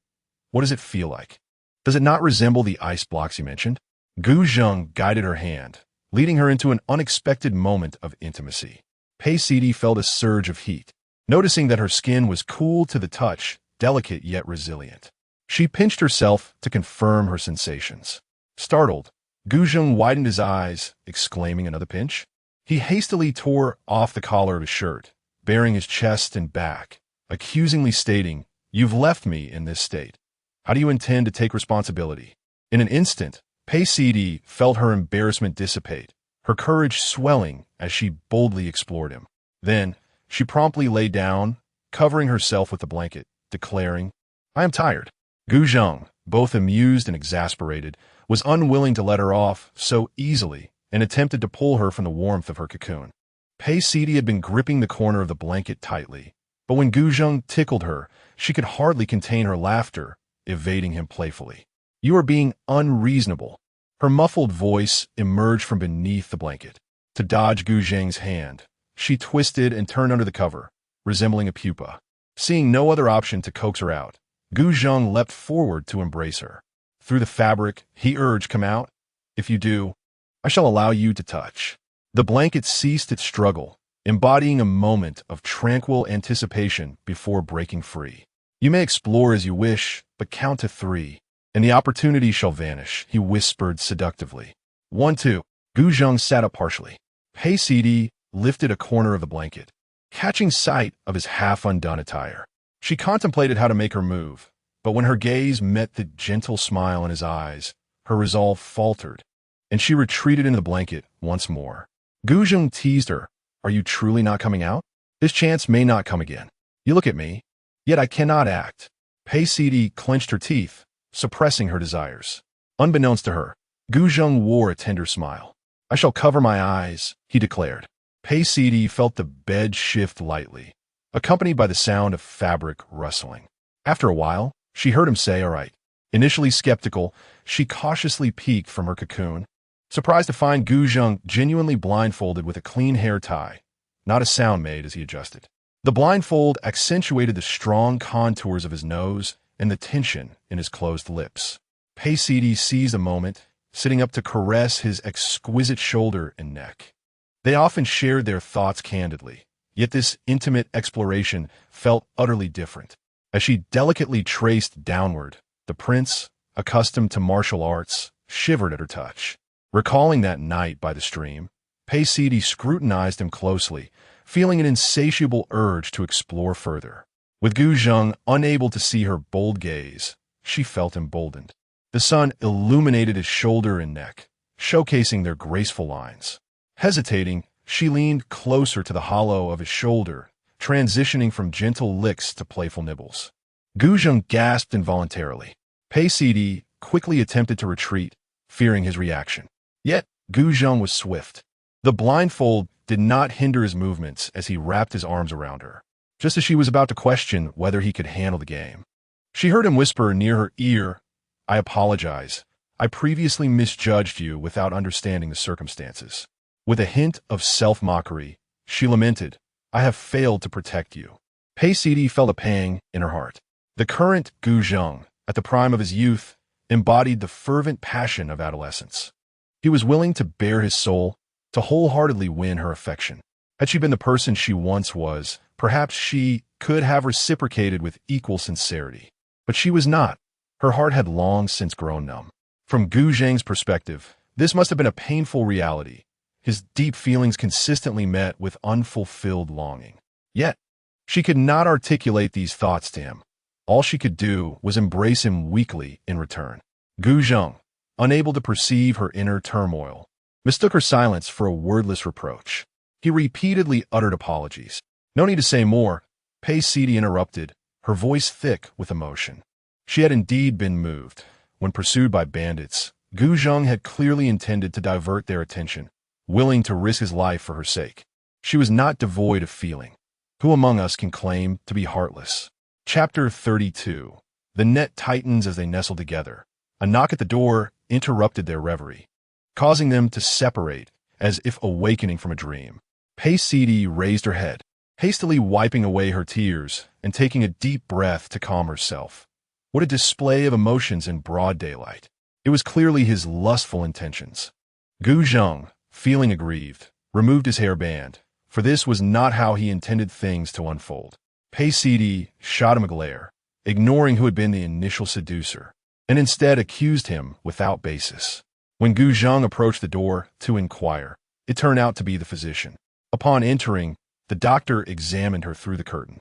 [SPEAKER 1] What does it feel like? Does it not resemble the ice blocks you mentioned?" Gu Zheng guided her hand, leading her into an unexpected moment of intimacy. Pei Sidi felt a surge of heat, noticing that her skin was cool to the touch, delicate yet resilient. She pinched herself to confirm her sensations. Startled, Gu Zheng widened his eyes, exclaiming, "Another pinch?" He hastily tore off the collar of his shirt, baring his chest and back, accusingly stating, "You've left me in this state. How do you intend to take responsibility?" In an instant, Pei Sidi felt her embarrassment dissipate, her courage swelling as she boldly explored him. Then, she promptly lay down, covering herself with the blanket, declaring, "I am tired." Gu Zheng, both amused and exasperated, was unwilling to let her off so easily and attempted to pull her from the warmth of her cocoon. Pei Sidi had been gripping the corner of the blanket tightly, but when Gu Zheng tickled her, she could hardly contain her laughter, evading him playfully. "You are being unreasonable." Her muffled voice emerged from beneath the blanket. To dodge Gu Zheng's hand, she twisted and turned under the cover, resembling a pupa. Seeing no other option to coax her out, Gu Zheng leapt forward to embrace her. Through the fabric, he urged, "Come out. If you do, I shall allow you to touch." The blanket ceased its struggle, embodying a moment of tranquil anticipation before breaking free. "You may explore as you wish, but count to 3, and the opportunity shall vanish," he whispered seductively. 1, 2. Gu Zheng sat up partially. Pei Sidi lifted a corner of the blanket, catching sight of his half-undone attire. She contemplated how to make her move, but when her gaze met the gentle smile in his eyes, her resolve faltered, and she retreated into the blanket once more. Gu Zheng teased her. "Are you truly not coming out? This chance may not come again. You look at me, yet I cannot act." Pei Sidi clenched her teeth, suppressing her desires. Unbeknownst to her, Gu Zheng wore a tender smile. "I shall cover my eyes," he declared. Pei Sidi felt the bed shift lightly, accompanied by the sound of fabric rustling. After a while, she heard him say, "All right." Initially skeptical, she cautiously peeked from her cocoon, surprised to find Gu Zheng genuinely blindfolded with a clean hair tie. Not a sound made as he adjusted. The blindfold accentuated the strong contours of his nose and the tension in his closed lips. Pei Sidi seized a moment, sitting up to caress his exquisite shoulder and neck. They often shared their thoughts candidly, yet this intimate exploration felt utterly different. As she delicately traced downward, the prince, accustomed to martial arts, shivered at her touch. Recalling that night by the stream, Pei Sidi scrutinized him closely, feeling an insatiable urge to explore further. With Gu Zheng unable to see her bold gaze, she felt emboldened. The sun illuminated his shoulder and neck, showcasing their graceful lines. Hesitating, she leaned closer to the hollow of his shoulder, transitioning from gentle licks to playful nibbles. Gu Zheng gasped involuntarily. Pei Sidi quickly attempted to retreat, fearing his reaction. Yet, Gu Zheng was swift. The blindfold did not hinder his movements as he wrapped his arms around her, just as she was about to question whether he could handle the game. She heard him whisper near her ear, "I apologize. I previously misjudged you without understanding the circumstances." With a hint of self-mockery, she lamented, "I have failed to protect you." Pei Sidi felt a pang in her heart. The current Gu Zheng, at the prime of his youth, embodied the fervent passion of adolescence. He was willing to bare his soul, to wholeheartedly win her affection. Had she been the person she once was, perhaps she could have reciprocated with equal sincerity. But she was not. Her heart had long since grown numb. From Gu Zheng's perspective, this must have been a painful reality, his deep feelings consistently met with unfulfilled longing. Yet, she could not articulate these thoughts to him. All she could do was embrace him weakly in return. Gu Zheng, unable to perceive her inner turmoil, mistook her silence for a wordless reproach. He repeatedly uttered apologies. No need to say more, Pei Sidi interrupted, her voice thick with emotion. She had indeed been moved. When pursued by bandits, Gu Zheng had clearly intended to divert their attention, willing to risk his life for her sake. She was not devoid of feeling. Who among us can claim to be heartless? Chapter 32. The net tightens as they nestle together. A knock at the door interrupted their reverie, causing them to separate as if awakening from a dream. Pei Sidi raised her head, hastily wiping away her tears and taking a deep breath to calm herself. What a display of emotions in broad daylight. It was clearly his lustful intentions. Gu Zheng, feeling aggrieved, removed his hairband, for this was not how he intended things to unfold. Pei Sidi shot him a glare, ignoring who had been the initial seducer, and instead accused him without basis. When Gu Zheng approached the door to inquire, it turned out to be the physician. Upon entering, the doctor examined her through the curtain,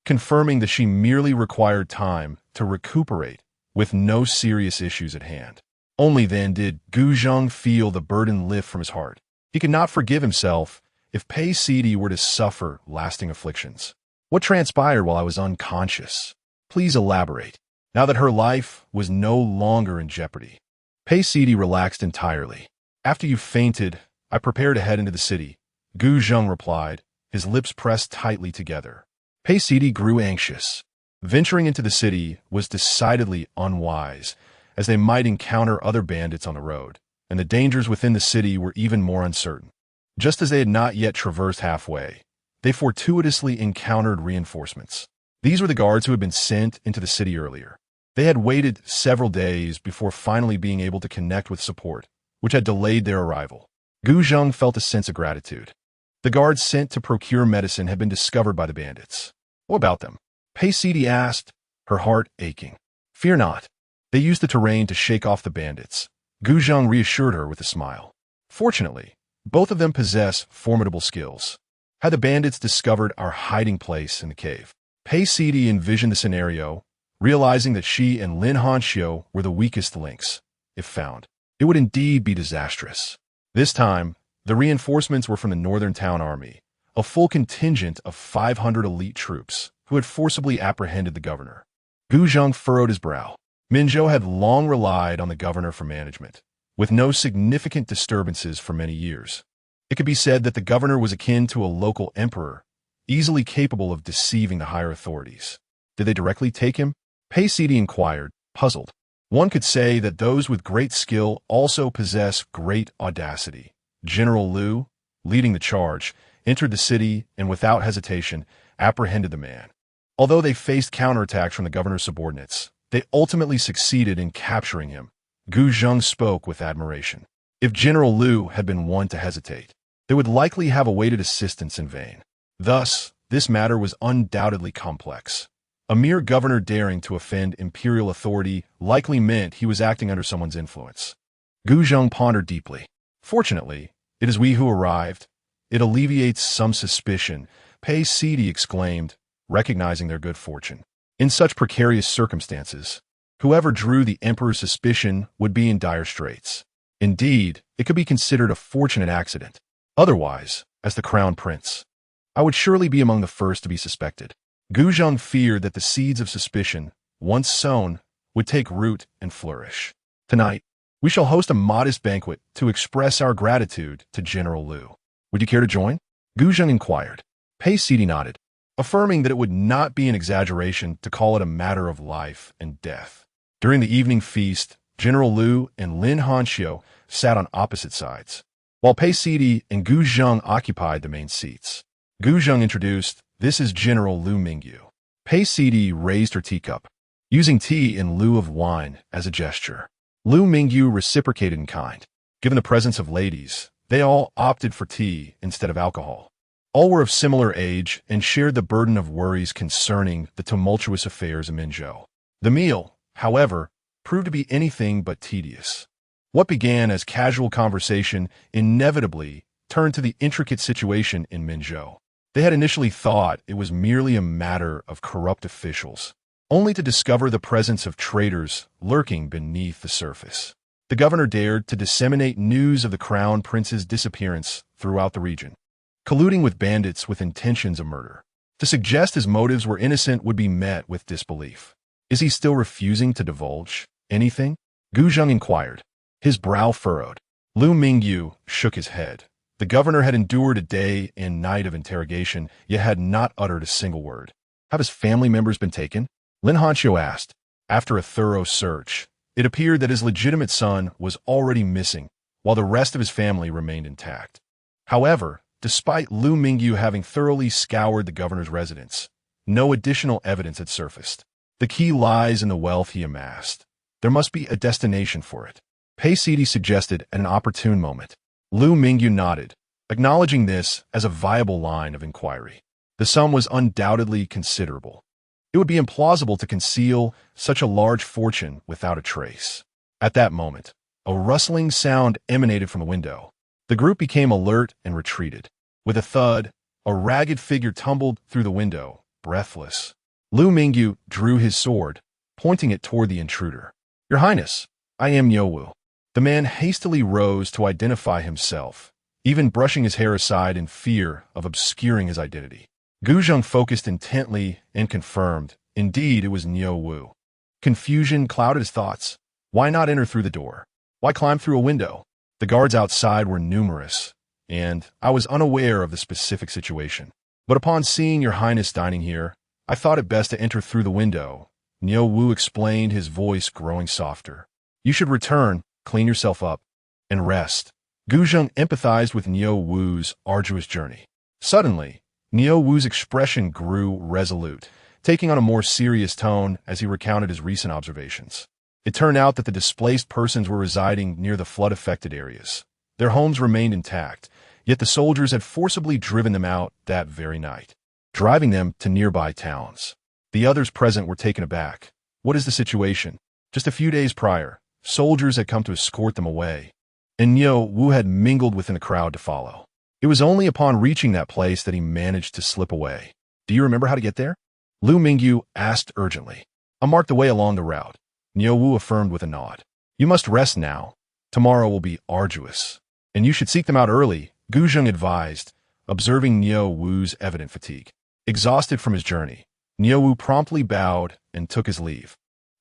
[SPEAKER 1] confirming that she merely required time to recuperate with no serious issues at hand. Only then did Gu Zheng feel the burden lift from his heart. He could not forgive himself if Pei Sidi were to suffer lasting afflictions. What transpired while I was unconscious? Please elaborate. Now that her life was no longer in jeopardy, Pei Sidi relaxed entirely. After you fainted, I prepared to head into the city, Gu Zheng replied, his lips pressed tightly together. Pei Sidi grew anxious. Venturing into the city was decidedly unwise, as they might encounter other bandits on the road, and the dangers within the city were even more uncertain. Just as they had not yet traversed halfway, they fortuitously encountered reinforcements. These were the guards who had been sent into the city earlier. They had waited several days before finally being able to connect with support, which had delayed their arrival. Gu Zheng felt a sense of gratitude. The guards sent to procure medicine had been discovered by the bandits. What about them? Pei Sidi asked, her heart aching. Fear not. They used the terrain to shake off the bandits. Gu Zheng reassured her with a smile. Fortunately, both of them possess formidable skills. Had the bandits discovered our hiding place in the cave? Pei Sidi envisioned the scenario, realizing that she and Lin Hanxiu were the weakest links. If found, it would indeed be disastrous. This time, the reinforcements were from the Northern Town Army, a full contingent of 500 elite troops who had forcibly apprehended the governor. Gu Zheng furrowed his brow. Minzhou had long relied on the governor for management, with no significant disturbances for many years. It could be said that the governor was akin to a local emperor, easily capable of deceiving the higher authorities. Did they directly take him? Paisidi inquired, puzzled. One could say that those with great skill also possess great audacity. General Liu, leading the charge, entered the city and without hesitation apprehended the man. Although they faced counterattacks from the governor's subordinates, they ultimately succeeded in capturing him. Gu Zheng spoke with admiration. If General Liu had been one to hesitate, they would likely have awaited assistance in vain. Thus, this matter was undoubtedly complex. A mere governor daring to offend imperial authority likely meant he was acting under someone's influence. Gu Zheng pondered deeply. Fortunately, it is we who arrived. It alleviates some suspicion, Paisidi exclaimed, recognizing their good fortune. In such precarious circumstances, whoever drew the emperor's suspicion would be in dire straits. Indeed, it could be considered a fortunate accident. Otherwise, as the crown prince, I would surely be among the first to be suspected. Gu Zheng feared that the seeds of suspicion, once sown, would take root and flourish. Tonight, we shall host a modest banquet to express our gratitude to General Liu. Would you care to join? Gu Zheng inquired. Paisidi nodded, affirming that it would not be an exaggeration to call it a matter of life and death. During the evening feast, General Liu and Lin Hanxiu sat on opposite sides, while Paisidi and Gu Zheng occupied the main seats. Gu Zheng introduced, "This is General Liu Mingyu." Paisidi raised her teacup, using tea in lieu of wine as a gesture. Liu Mingyu reciprocated in kind. Given the presence of ladies, they all opted for tea instead of alcohol. All were of similar age and shared the burden of worries concerning the tumultuous affairs of Minzhou. The meal, however, proved to be anything but tedious. What began as casual conversation inevitably turned to the intricate situation in Minzhou. They had initially thought it was merely a matter of corrupt officials, only to discover the presence of traitors lurking beneath the surface. The governor dared to disseminate news of the crown prince's disappearance throughout the region, colluding with bandits with intentions of murder. To suggest his motives were innocent would be met with disbelief. Is he still refusing to divulge anything? Gu Zheng inquired, his brow furrowed. Liu Mingyu shook his head. The governor had endured a day and night of interrogation, yet had not uttered a single word. Have his family members been taken? Lin Hanxiu asked. After a thorough search, it appeared that his legitimate son was already missing, while the rest of his family remained intact. However, despite Liu Mingyu having thoroughly scoured the governor's residence, no additional evidence had surfaced. The key lies in the wealth he amassed. There must be a destination for it. Paisidi suggested at an opportune moment. Liu Mingyu nodded, acknowledging this as a viable line of inquiry. The sum was undoubtedly considerable. It would be implausible to conceal such a large fortune without a trace. At that moment, a rustling sound emanated from the window. The group became alert and retreated. With a thud, a ragged figure tumbled through the window, breathless. Liu Mingyu drew his sword, pointing it toward the intruder. "Your Highness, I am Niuwu." The man hastily rose to identify himself, even brushing his hair aside in fear of obscuring his identity. Gu Zheng focused intently and confirmed, indeed it was Niuwu. Confusion clouded his thoughts. Why not enter through the door? Why climb through a window? The guards outside were numerous, and I was unaware of the specific situation. But upon seeing your Highness dining here, I thought it best to enter through the window. Niuwu explained, his voice growing softer. You should return, clean yourself up, and rest. Gu Zheng empathized with Niuwu's arduous journey. Suddenly, Niuwu's expression grew resolute, taking on a more serious tone as he recounted his recent observations. It turned out that the displaced persons were residing near the flood-affected areas. Their homes remained intact, yet the soldiers had forcibly driven them out that very night, driving them to nearby towns. The others present were taken aback. What is the situation? Just a few days prior, soldiers had come to escort them away, and Niuwu had mingled within the crowd to follow. It was only upon reaching that place that he managed to slip away. Do you remember how to get there? Liu Mingyu asked urgently. I marked the way along the route. Niuwu affirmed with a nod. You must rest now. Tomorrow will be arduous, and you should seek them out early, Gu Zheng advised, observing Niuwu's evident fatigue. Exhausted from his journey, Niuwu promptly bowed and took his leave.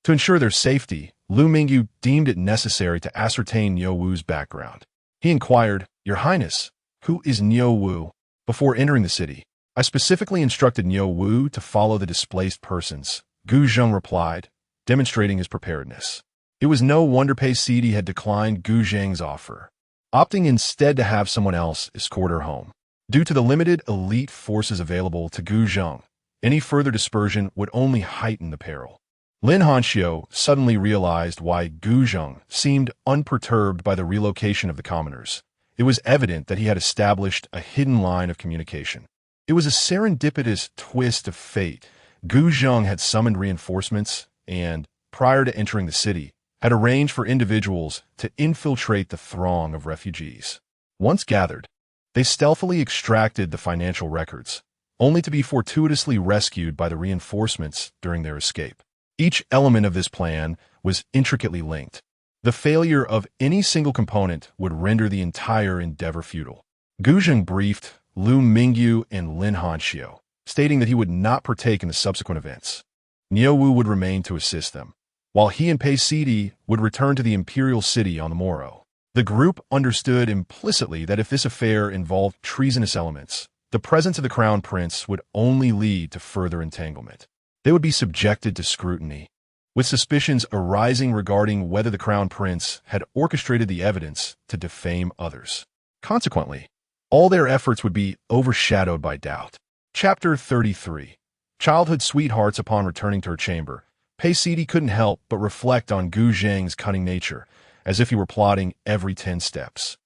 [SPEAKER 1] To ensure their safety, Liu Mingyu deemed it necessary to ascertain Niuwu's background. He inquired, Your Highness, "Who is Niu Wu?" Before entering the city, I specifically instructed Niu Wu to follow the displaced persons, Gu Zheng replied, demonstrating his preparedness. It was no wonder Pei Sidi had declined Gu Zheng's offer, opting instead to have someone else escort her home. Due to the limited elite forces available to Gu Zheng, any further dispersion would only heighten the peril. Lin Hanxiu suddenly realized why Gu Zheng seemed unperturbed by the relocation of the commoners. It was evident that he had established a hidden line of communication. It was a serendipitous twist of fate. Gu Zheng had summoned reinforcements and, prior to entering the city, had arranged for individuals to infiltrate the throng of refugees. Once gathered, they stealthily extracted the financial records, only to be fortuitously rescued by the reinforcements during their escape. Each element of this plan was intricately linked. The failure of any single component would render the entire endeavor futile. Gu Zheng briefed Lu Mingyu and Lin Hanxiu, stating that he would not partake in the subsequent events. Niu Wu would remain to assist them, while he and Pei Sidi would return to the imperial city on the morrow. The group understood implicitly that if this affair involved treasonous elements, the presence of the crown prince would only lead to further entanglement. They would be subjected to scrutiny, with suspicions arising regarding whether the crown prince had orchestrated the evidence to defame others. Consequently, all their efforts would be overshadowed by doubt. Chapter 33. Childhood sweethearts. Upon returning to her chamber, Pei Sidi couldn't help but reflect on Gu Zheng's cunning nature, as if he were plotting every 10 steps.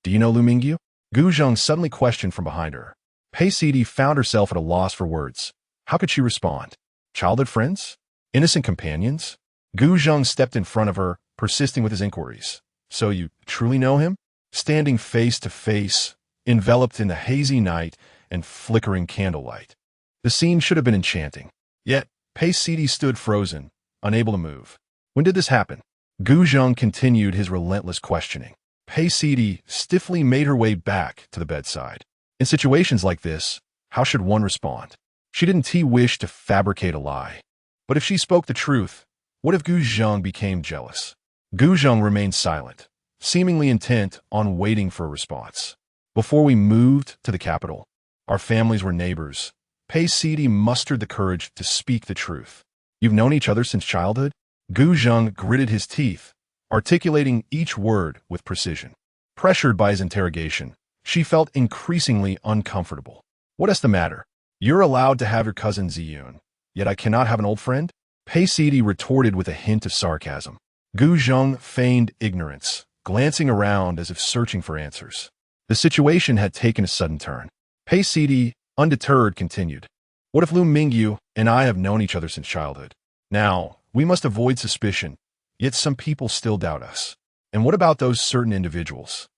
[SPEAKER 1] "Do you know Lu Mingyu?" Gu Zheng suddenly questioned from behind her. Pei Sidi found herself at a loss for words. How could she respond? Childhood friends? Innocent companions? Gu Zheng stepped in front of her, persisting with his inquiries. "So you truly know him?" Standing face to face, enveloped in the hazy night and flickering candlelight. The scene should have been enchanting. Yet, Pei Sidi stood frozen, unable to move. "When did this happen?" Gu Zheng continued his relentless questioning. Pei Sidi stiffly made her way back to the bedside. In situations like this, how should one respond? She didn't wish to fabricate a lie. But if she spoke the truth, what if Gu Zheng became jealous? Gu Zheng remained silent, seemingly intent on waiting for a response. "Before we moved to the capital, our families were neighbors." Pei Sidi mustered the courage to speak the truth. "You've known each other since childhood?" Gu Zheng gritted his teeth, articulating each word with precision. Pressured by his interrogation, she felt increasingly uncomfortable. "What is the matter? You're allowed to have your cousin Ziyun, yet I cannot have an old friend?" Pei Sidi retorted with a hint of sarcasm. Gu Zheng feigned ignorance, glancing around as if searching for answers. The situation had taken a sudden turn. Pei Sidi, undeterred, continued. "What if Lu Mingyu and I have known each other since childhood? Now, we must avoid suspicion, yet some people still doubt us. And what about those certain individuals?"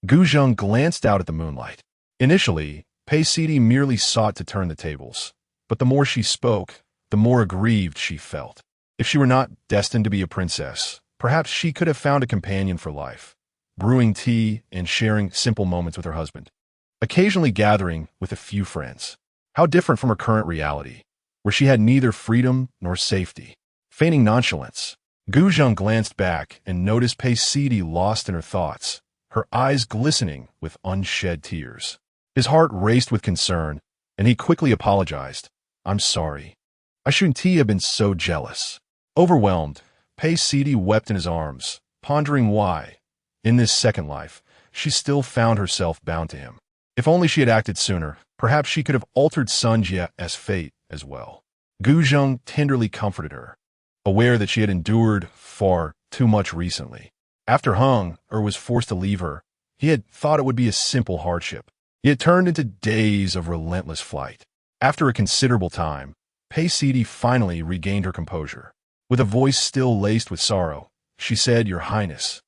[SPEAKER 1] Gu Zheng glanced out at the moonlight. Initially, Pei Sidi merely sought to turn the tables, but the more she spoke, the more aggrieved she felt. If she were not destined to be a princess, perhaps she could have found a companion for life, brewing tea and sharing simple moments with her husband, occasionally gathering with a few friends. How different from her current reality, where she had neither freedom nor safety. Feigning nonchalance, Gu Zheng glanced back and noticed Pei Sidi lost in her thoughts, her eyes glistening with unshed tears. His heart raced with concern, and he quickly apologized. "I'm sorry. I shouldn't have been so jealous." Overwhelmed, Pei Sidi wept in his arms, pondering why, in this second life, she still found herself bound to him. If only she had acted sooner, perhaps she could have altered Sun Jia's fate as well. Gu Zheng tenderly comforted her, aware that she had endured far too much recently. After Heng'er was forced to leave her, he had thought it would be a simple hardship. It had turned into days of relentless flight. After a considerable time, Pei Sidi finally regained her composure. With a voice still laced with sorrow, she said, "Your Highness,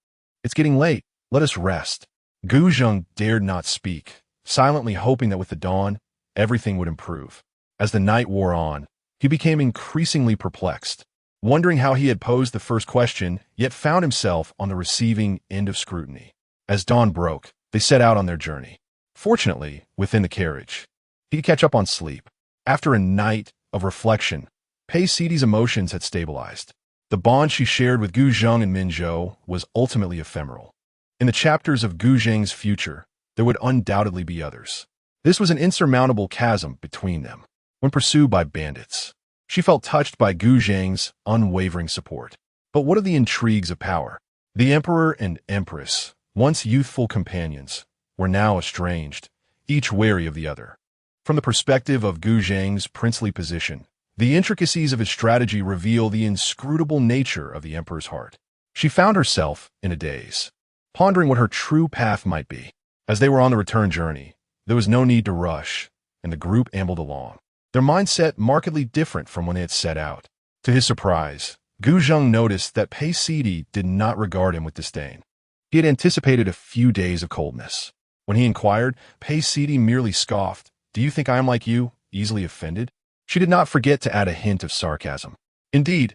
[SPEAKER 1] it's getting late. Let us rest." Gu Zheng dared not speak, silently hoping that with the dawn, everything would improve. As the night wore on, he became increasingly perplexed, wondering how he had posed the first question, yet found himself on the receiving end of scrutiny. As dawn broke, they set out on their journey. Fortunately, within the carriage, he could catch up on sleep. After a night of reflection, Pei Sidi's emotions had stabilized. The bond she shared with Gu Zheng and Minzhou was ultimately ephemeral. In the chapters of Gu Zheng's future, there would undoubtedly be others. This was an insurmountable chasm between them. When pursued by bandits, she felt touched by Gu Zhang's unwavering support. But what of the intrigues of power? The emperor and empress, once youthful companions, were now estranged, each wary of the other. From the perspective of Gu Zhang's princely position, the intricacies of his strategy reveal the inscrutable nature of the emperor's heart. She found herself in a daze, pondering what her true path might be. As they were on the return journey, there was no need to rush, and the group ambled along, their mindset markedly different from when they had set out. To his surprise, Gu Zhang noticed that Pei Sidi did not regard him with disdain. He had anticipated a few days of coldness. When he inquired, Pei Sidi merely scoffed. "Do you think I am like you, easily offended?" She did not forget to add a hint of sarcasm. Indeed,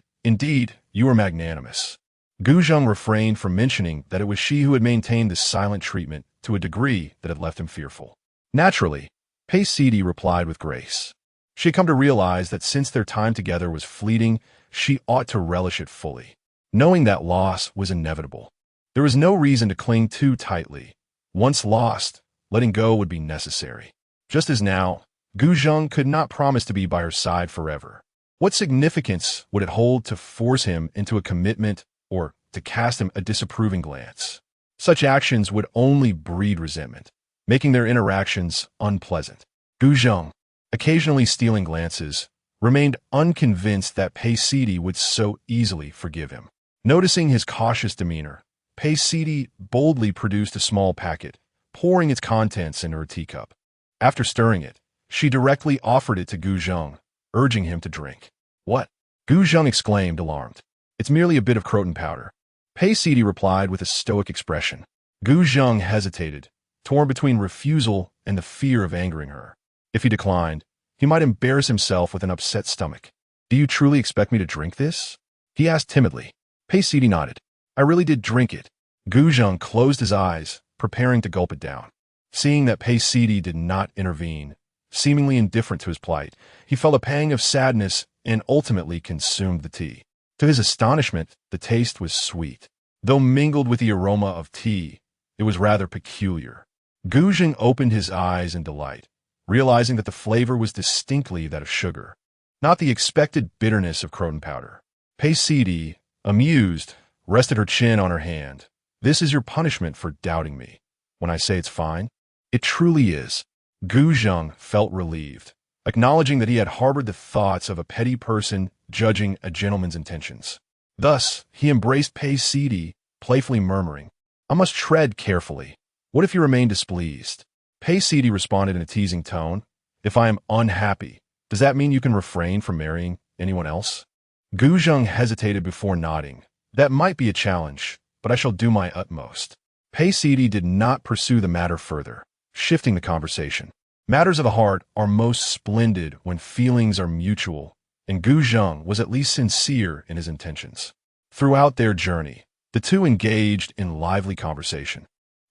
[SPEAKER 1] you are magnanimous." Gu Zhang refrained from mentioning that it was she who had maintained this silent treatment to a degree that had left him fearful. Naturally, Pei Sidi replied with grace. She had come to realize that since their time together was fleeting, she ought to relish it fully, knowing that loss was inevitable. There was no reason to cling too tightly. Once lost, letting go would be necessary. Just as now, Gu Zhang could not promise to be by her side forever. What significance would it hold to force him into a commitment or to cast him a disapproving glance? Such actions would only breed resentment, making their interactions unpleasant. Gu Zhang, occasionally stealing glances, remained unconvinced that Pei Sidi would so easily forgive him. Noticing his cautious demeanor, Pei Sidi boldly produced a small packet, pouring its contents into her teacup. After stirring it, she directly offered it to Gu Zhang, urging him to drink. "What?" Gu Zhang exclaimed, alarmed. "It's merely a bit of croton powder." Pei Sidi replied with a stoic expression. Gu Zhang hesitated, torn between refusal and the fear of angering her. If he declined, he might embarrass himself with an upset stomach. "Do you truly expect me to drink this?" he asked timidly. Pei Sidi nodded. "I really did drink it." Gu Zhang closed his eyes, preparing to gulp it down. Seeing that Pei Sidi did not intervene, seemingly indifferent to his plight, he felt a pang of sadness and ultimately consumed the tea. To his astonishment, the taste was sweet. Though mingled with the aroma of tea, it was rather peculiar. Gu Zhang opened his eyes in delight, realizing that the flavor was distinctly that of sugar, not the expected bitterness of croton powder. Pei Sidi, amused, rested her chin on her hand. "This is your punishment for doubting me. When I say it's fine, it truly is." Gu Zhang felt relieved, acknowledging that he had harbored the thoughts of a petty person judging a gentleman's intentions. Thus, he embraced Pei Sidi, playfully murmuring, "I must tread carefully. What if you remain displeased?" Pei Sidi responded in a teasing tone, "If I am unhappy, does that mean you can refrain from marrying anyone else?" Gu Zhang hesitated before nodding. "That might be a challenge, but I shall do my utmost." Pei Sidi did not pursue the matter further, shifting the conversation. Matters of the heart are most splendid when feelings are mutual, and Gu Zhang was at least sincere in his intentions. Throughout their journey, the two engaged in lively conversation,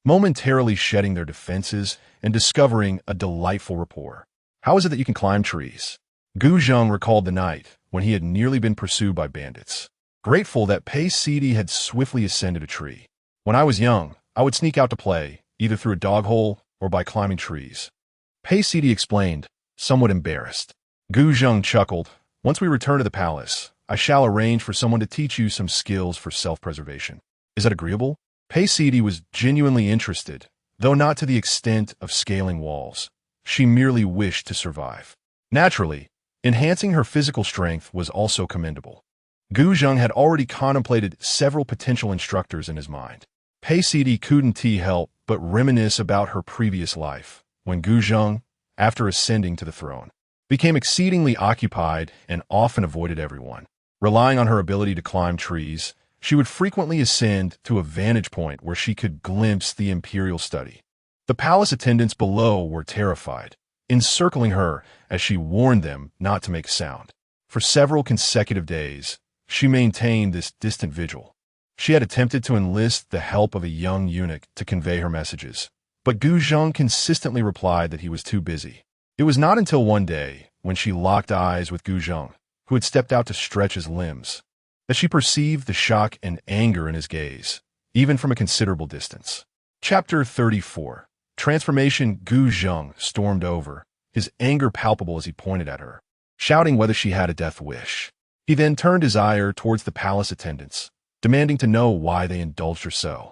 [SPEAKER 1] momentarily shedding their defenses and discovering a delightful rapport. "How is it that you can climb trees?" Gu Zhang recalled the night when he had nearly been pursued by bandits, grateful that Pei Sidi had swiftly ascended a tree. "When I was young, I would sneak out to play, either through a dog hole or by climbing trees." Pei Sidi explained, somewhat embarrassed. Gu Zhang chuckled. "Once we return to the palace, I shall arrange for someone to teach you some skills for self-preservation. Is that agreeable?" Pei Sidi was genuinely interested, though not to the extent of scaling walls. She merely wished to survive. Naturally, enhancing her physical strength was also commendable. Gu Zhang had already contemplated several potential instructors in his mind. Pei Sidi couldn't help but reminisce about her previous life, when Gu Zhang, after ascending to the throne, became exceedingly occupied and often avoided everyone. Relying on her ability to climb trees, she would frequently ascend to a vantage point where she could glimpse the imperial study. The palace attendants below were terrified, encircling her as she warned them not to make a sound. For several consecutive days, she maintained this distant vigil. She had attempted to enlist the help of a young eunuch to convey her messages, but Gu Zhang consistently replied that he was too busy. It was not until one day, when she locked eyes with Gu Zhang, who had stepped out to stretch his limbs, that she perceived the shock and anger in his gaze, even from a considerable distance. Chapter 34. Transformation Gu Zheng stormed over, his anger palpable as he pointed at her, shouting whether she had a death wish. He then turned his ire towards the palace attendants, demanding to know why they indulged her so.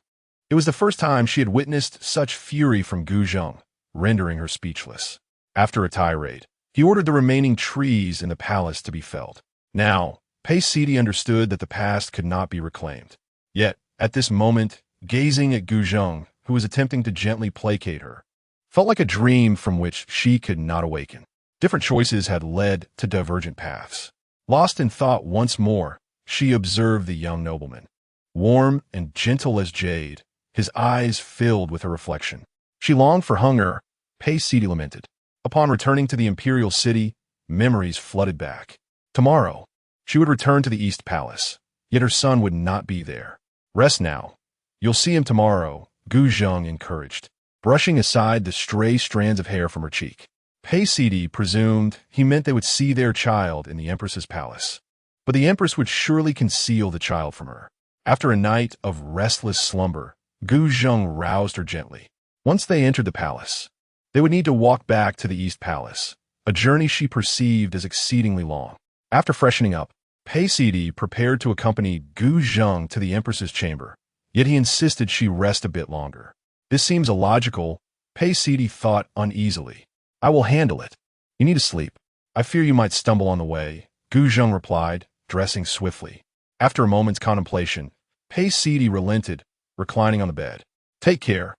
[SPEAKER 1] It was the first time she had witnessed such fury from Gu Zheng, rendering her speechless. After a tirade, he ordered the remaining trees in the palace to be felled. Now, Pei Sidi understood that the past could not be reclaimed. Yet, at this moment, gazing at Gu Zheng, who was attempting to gently placate her, felt like a dream from which she could not awaken. Different choices had led to divergent paths. Lost in thought once more, she observed the young nobleman. Warm and gentle as jade, his eyes filled with her reflection. She longed for Heng'er, Pei Sidi lamented. Upon returning to the imperial city, memories flooded back. Tomorrow, she would return to the East Palace, yet her son would not be there. Rest now. You'll see him tomorrow, Gu Zheng encouraged, brushing aside the stray strands of hair from her cheek. Pei Sidi presumed he meant they would see their child in the empress's palace. But the empress would surely conceal the child from her. After a night of restless slumber, Gu Zheng roused her gently. Once they entered the palace, they would need to walk back to the East Palace, a journey she perceived as exceedingly long. After freshening up, Pei Sidi prepared to accompany Gu Zheng to the empress's chamber, yet he insisted she rest a bit longer. This seems illogical, Pei Sidi thought uneasily. I will handle it. You need to sleep. I fear you might stumble on the way, Gu Zheng replied, dressing swiftly. After a moment's contemplation, Pei Sidi relented, reclining on the bed. Take care,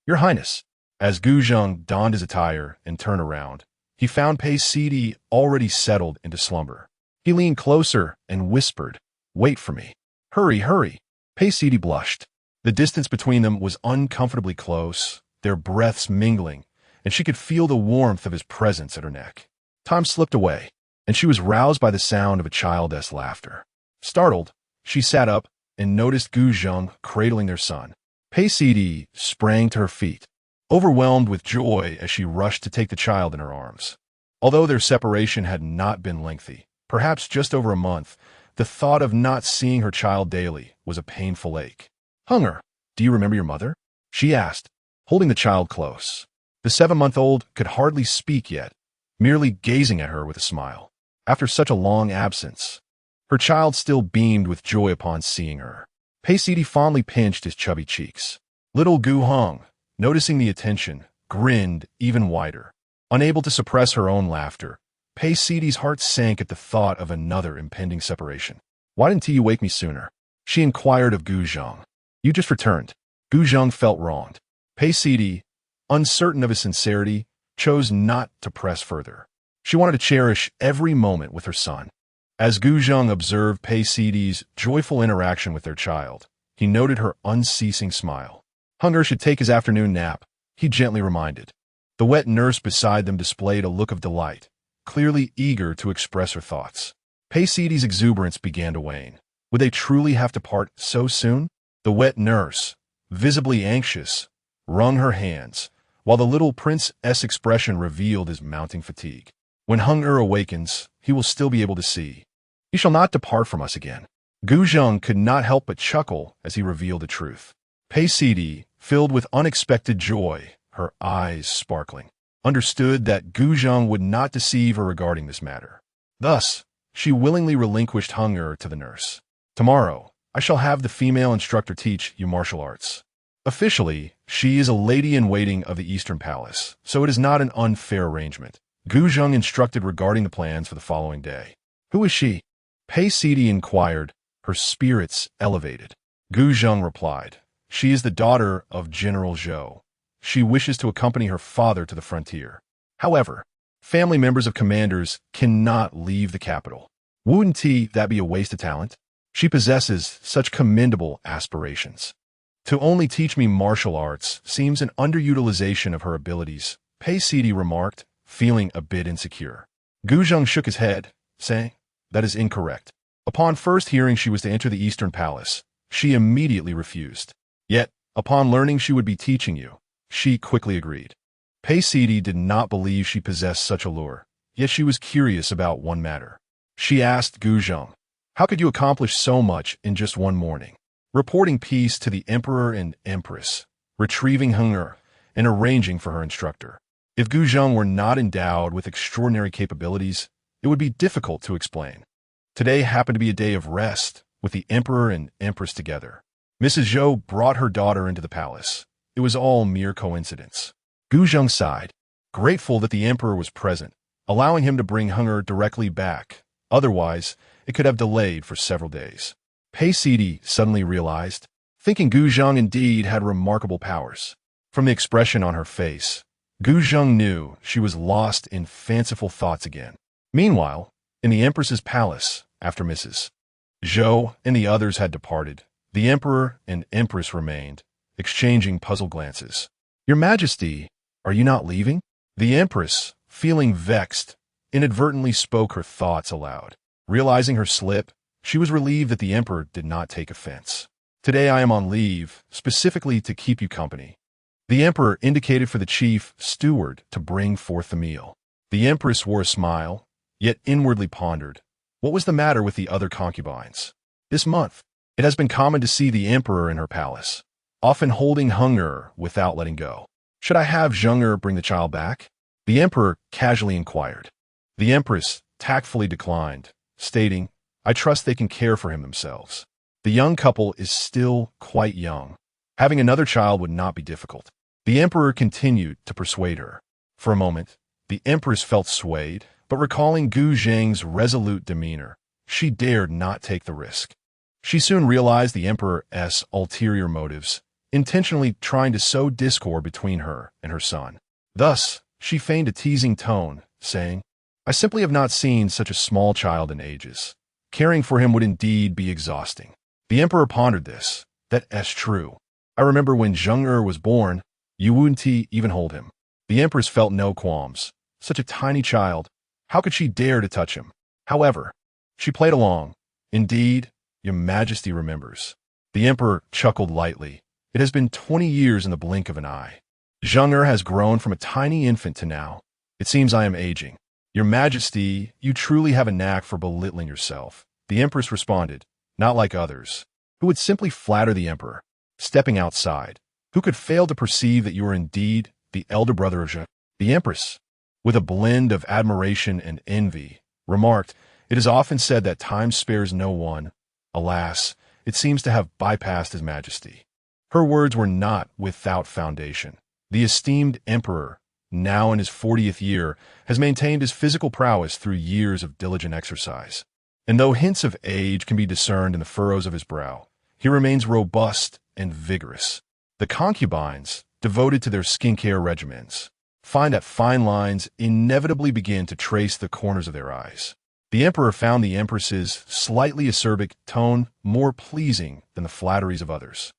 [SPEAKER 1] Your Highness. As Gu Zheng donned his attire and turned around, he found Pei Sidi already settled into slumber. He leaned closer and whispered, Wait for me. Hurry, hurry. Pei Sidi blushed. The distance between them was uncomfortably close, their breaths mingling, and she could feel the warmth of his presence at her neck. Time slipped away, and she was roused by the sound of a childess laughter. Startled, she sat up and noticed Gu Zheng cradling their son. Pei Sidi sprang to her feet, overwhelmed with joy as she rushed to take the child in her arms. Although their separation had not been lengthy, perhaps just over a month, the thought of not seeing her child daily was a painful ache. Heng'er, do you remember your mother? She asked, holding the child close. The 7-month-old could hardly speak yet, merely gazing at her with a smile. After such a long absence, her child still beamed with joy upon seeing her. Pei Sidi fondly pinched his chubby cheeks. Little Gu Heng, noticing the attention, grinned even wider. Unable to suppress her own laughter, Pei Sidi's heart sank at the thought of another impending separation. Why didn't you wake me sooner? She inquired of Gu Zheng. You just returned. Gu Zheng felt wronged. Pei Sidi, uncertain of his sincerity, chose not to press further. She wanted to cherish every moment with her son. As Gu Zheng observed Pei Sidi's joyful interaction with their child, he noted her unceasing smile. Heng'er should take his afternoon nap, he gently reminded. The wet nurse beside them displayed a look of delight, clearly eager to express her thoughts. Pei Sidi's exuberance began to wane. Would they truly have to part so soon? The wet nurse, visibly anxious, wrung her hands, while the little prince's expression revealed his mounting fatigue. When Heng'er awakens, he will still be able to see. He shall not depart from us again. Gu Zheng could not help but chuckle as he revealed the truth. Pei Sidi, filled with unexpected joy, her eyes sparkling, understood that Gu Zheng would not deceive her regarding this matter. Thus, she willingly relinquished Heng'er to the nurse. Tomorrow, I shall have the female instructor teach you martial arts. Officially, she is a lady-in-waiting of the Eastern Palace, so it is not an unfair arrangement. Gu Zheng instructed regarding the plans for the following day. Who is she? Pei Sidi inquired, her spirits elevated. Gu Zheng replied, She is the daughter of General Zhou. She wishes to accompany her father to the frontier. However, family members of commanders cannot leave the capital. Wouldn't that be a waste of talent? She possesses such commendable aspirations. To only teach me martial arts seems an underutilization of her abilities, Pei Sidi remarked, feeling a bit insecure. Gu Zheng shook his head, saying, That is incorrect. Upon first hearing she was to enter the Eastern Palace, she immediately refused. Yet, upon learning she would be teaching you, she quickly agreed. Pei Sidi did not believe she possessed such allure, yet she was curious about one matter. She asked Gu Zheng, How could you accomplish so much in just one morning? Reporting peace to the emperor and empress, retrieving Heng'er, and arranging for her instructor. If Gu Zheng were not endowed with extraordinary capabilities, it would be difficult to explain. Today happened to be a day of rest, with the emperor and empress together. Mrs. Zhou brought her daughter into the palace. It was all mere coincidence. Gu Zheng sighed, grateful that the emperor was present, allowing him to bring Heng'er directly back. Otherwise, it could have delayed for several days. Pei Sidi suddenly realized, thinking Gu Zheng indeed had remarkable powers. From the expression on her face, Gu Zheng knew she was lost in fanciful thoughts again. Meanwhile, in the empress's palace, after Mrs. Zhou and the others had departed, the emperor and empress remained, exchanging puzzled glances. "Your Majesty, are you not leaving?" The empress, feeling vexed, inadvertently spoke her thoughts aloud. Realizing her slip, she was relieved that the emperor did not take offense. "Today I am on leave, specifically to keep you company." The emperor indicated for the chief steward to bring forth the meal. The empress wore a smile, yet inwardly pondered, what was the matter with the other concubines? This month, it has been common to see the emperor in her palace, often holding Heng'er without letting go. "Should I have Heng'er bring the child back?" the emperor casually inquired. The empress tactfully declined, stating, "I trust they can care for him themselves. The young couple is still quite young. Having another child would not be difficult." The emperor continued to persuade her. For a moment, the empress felt swayed, but recalling Gu Zheng's resolute demeanor, she dared not take the risk. She soon realized the emperor's ulterior motives, intentionally trying to sow discord between her and her son. Thus, she feigned a teasing tone, saying, "I simply have not seen such a small child in ages. Caring for him would indeed be exhausting." The emperor pondered this. "That's true. I remember when Heng'er was born, you wouldn't even hold him." The empress felt no qualms. Such a tiny child, how could she dare to touch him? However, she played along. "Indeed, your Majesty remembers." The emperor chuckled lightly. "It has been 20 years in the blink of an eye. Heng'er has grown from a tiny infant to now. It seems I am aging." "Your Majesty, you truly have a knack for belittling yourself," the empress responded, not like others, who would simply flatter the emperor. Stepping outside, who could fail to perceive that you are indeed the elder brother of Zheng? The empress, with a blend of admiration and envy, remarked, "It is often said that time spares no one. Alas, it seems to have bypassed His Majesty." Her words were not without foundation. The esteemed emperor, now in his 40th year, has maintained his physical prowess through years of diligent exercise. And though hints of age can be discerned in the furrows of his brow, he remains robust and vigorous. The concubines, devoted to their skincare regimens, find that fine lines inevitably begin to trace the corners of their eyes. The emperor found the empress's slightly acerbic tone more pleasing than the flatteries of others.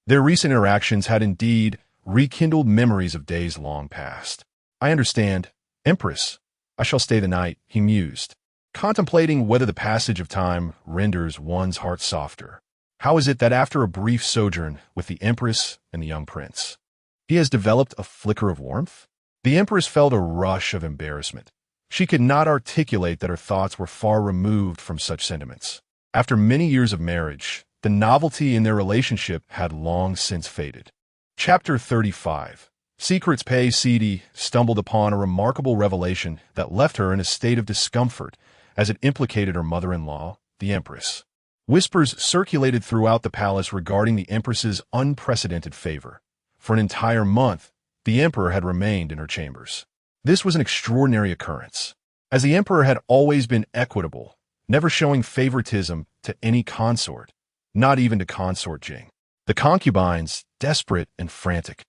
[SPEAKER 1] Their recent interactions had indeed rekindled memories of days long past. "I understand, Empress. I shall stay the night," he mused, contemplating whether the passage of time renders one's heart softer. How is it that after a brief sojourn with the empress and the young prince, he has developed a flicker of warmth? The empress felt a rush of embarrassment. She could not articulate that her thoughts were far removed from such sentiments. After many years of marriage, the novelty in their relationship had long since faded. Chapter 35. Secrets. Pei Sidi stumbled upon a remarkable revelation that left her in a state of discomfort, as it implicated her mother-in-law, the empress. Whispers circulated throughout the palace regarding the empress's unprecedented favor. For an entire month, the emperor had remained in her chambers. This was an extraordinary occurrence, as the emperor had always been equitable, never showing favoritism to any consort, not even to consort Jing. The concubines, desperate and frantic,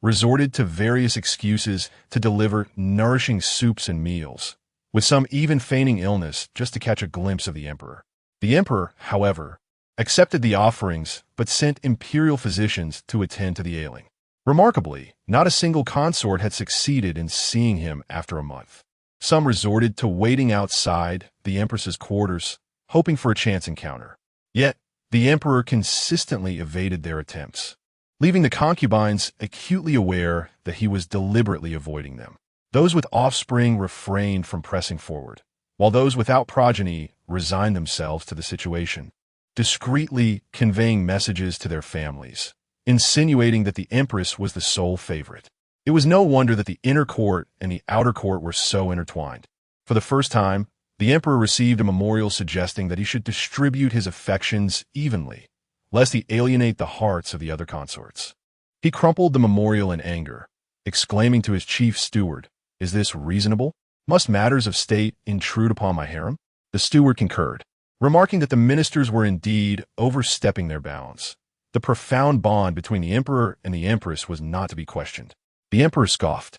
[SPEAKER 1] resorted to various excuses to deliver nourishing soups and meals, with some even feigning illness just to catch a glimpse of the emperor. The emperor, however, accepted the offerings but sent imperial physicians to attend to the ailing. Remarkably, not a single consort had succeeded in seeing him after a month. Some resorted to waiting outside the empress's quarters, hoping for a chance encounter. Yet, the emperor consistently evaded their attempts, leaving the concubines acutely aware that he was deliberately avoiding them. Those with offspring refrained from pressing forward, while those without progeny resigned themselves to the situation, discreetly conveying messages to their families, insinuating that the empress was the sole favorite. It was no wonder that the inner court and the outer court were so intertwined. For the first time, the emperor received a memorial suggesting that he should distribute his affections evenly, lest he alienate the hearts of the other consorts. He crumpled the memorial in anger, exclaiming to his chief steward, "Is this reasonable? Must matters of state intrude upon my harem?" The steward concurred, remarking that the ministers were indeed overstepping their bounds. The profound bond between the emperor and the empress was not to be questioned. The emperor scoffed,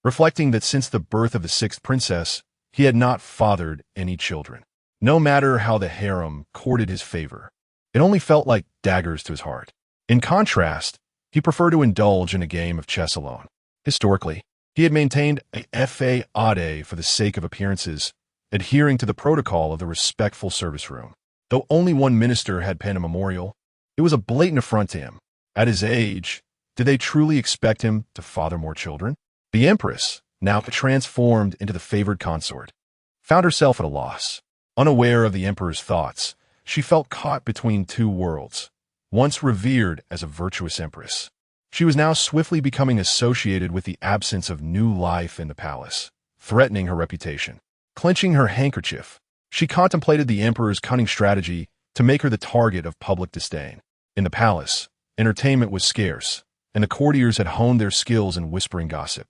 [SPEAKER 1] reflecting that since the birth of the sixth princess, he had not fathered any children. No matter how the harem courted his favor, it only felt like daggers to his heart. In contrast, he preferred to indulge in a game of chess alone. Historically, he had maintained a fathom for the sake of appearances, adhering to the protocol of the respectful service room. Though only one minister had penned a memorial, it was a blatant affront to him. At his age, did they truly expect him to father more children? The empress, now transformed into the favored consort, found herself at a loss. Unaware of the emperor's thoughts, she felt caught between two worlds. Once revered as a virtuous empress, she was now swiftly becoming associated with the absence of new life in the palace, threatening her reputation. Clenching her handkerchief, she contemplated the emperor's cunning strategy to make her the target of public disdain. In the palace, entertainment was scarce, and the courtiers had honed their skills in whispering gossip.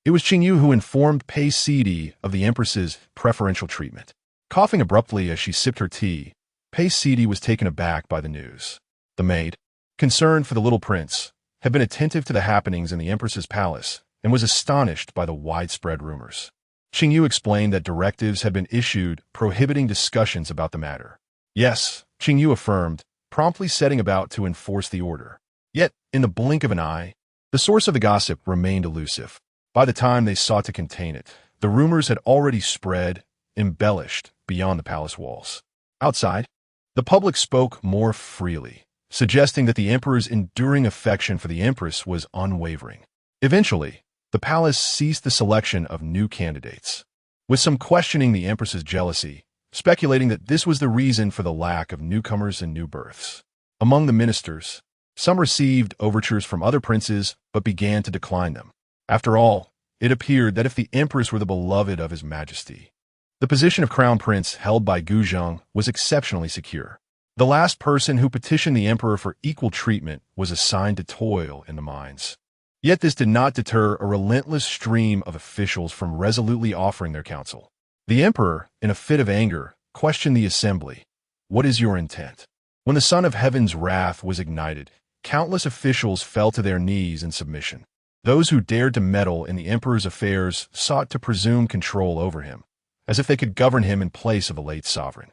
[SPEAKER 1] It was Qingyu who informed Pei Sidi of the empress's preferential treatment. Coughing abruptly as she sipped her tea, Pei Sidi was taken aback by the news. The maid, concerned for the little prince, had been attentive to the happenings in the empress's palace and was astonished by the widespread rumors. Qingyu explained that directives had been issued prohibiting discussions about the matter. Yes, Qingyu affirmed, promptly setting about to enforce the order. Yet, in the blink of an eye, the source of the gossip remained elusive. By the time they sought to contain it, the rumors had already spread, embellished, beyond the palace walls. Outside, the public spoke more freely, suggesting that the emperor's enduring affection for the empress was unwavering. Eventually, the palace ceased the selection of new candidates, with some questioning the empress's jealousy, speculating that this was the reason for the lack of newcomers and new births. Among the ministers, some received overtures from other princes but began to decline them. After all, it appeared that if the empress were the beloved of his majesty, the position of crown prince held by Guzheng was exceptionally secure. The last person who petitioned the emperor for equal treatment was assigned to toil in the mines. Yet this did not deter a relentless stream of officials from resolutely offering their counsel. The emperor, in a fit of anger, questioned the assembly, "What is your intent?" When the sun of heaven's wrath was ignited, countless officials fell to their knees in submission. Those who dared to meddle in the emperor's affairs sought to presume control over him, as if they could govern him in place of a late sovereign.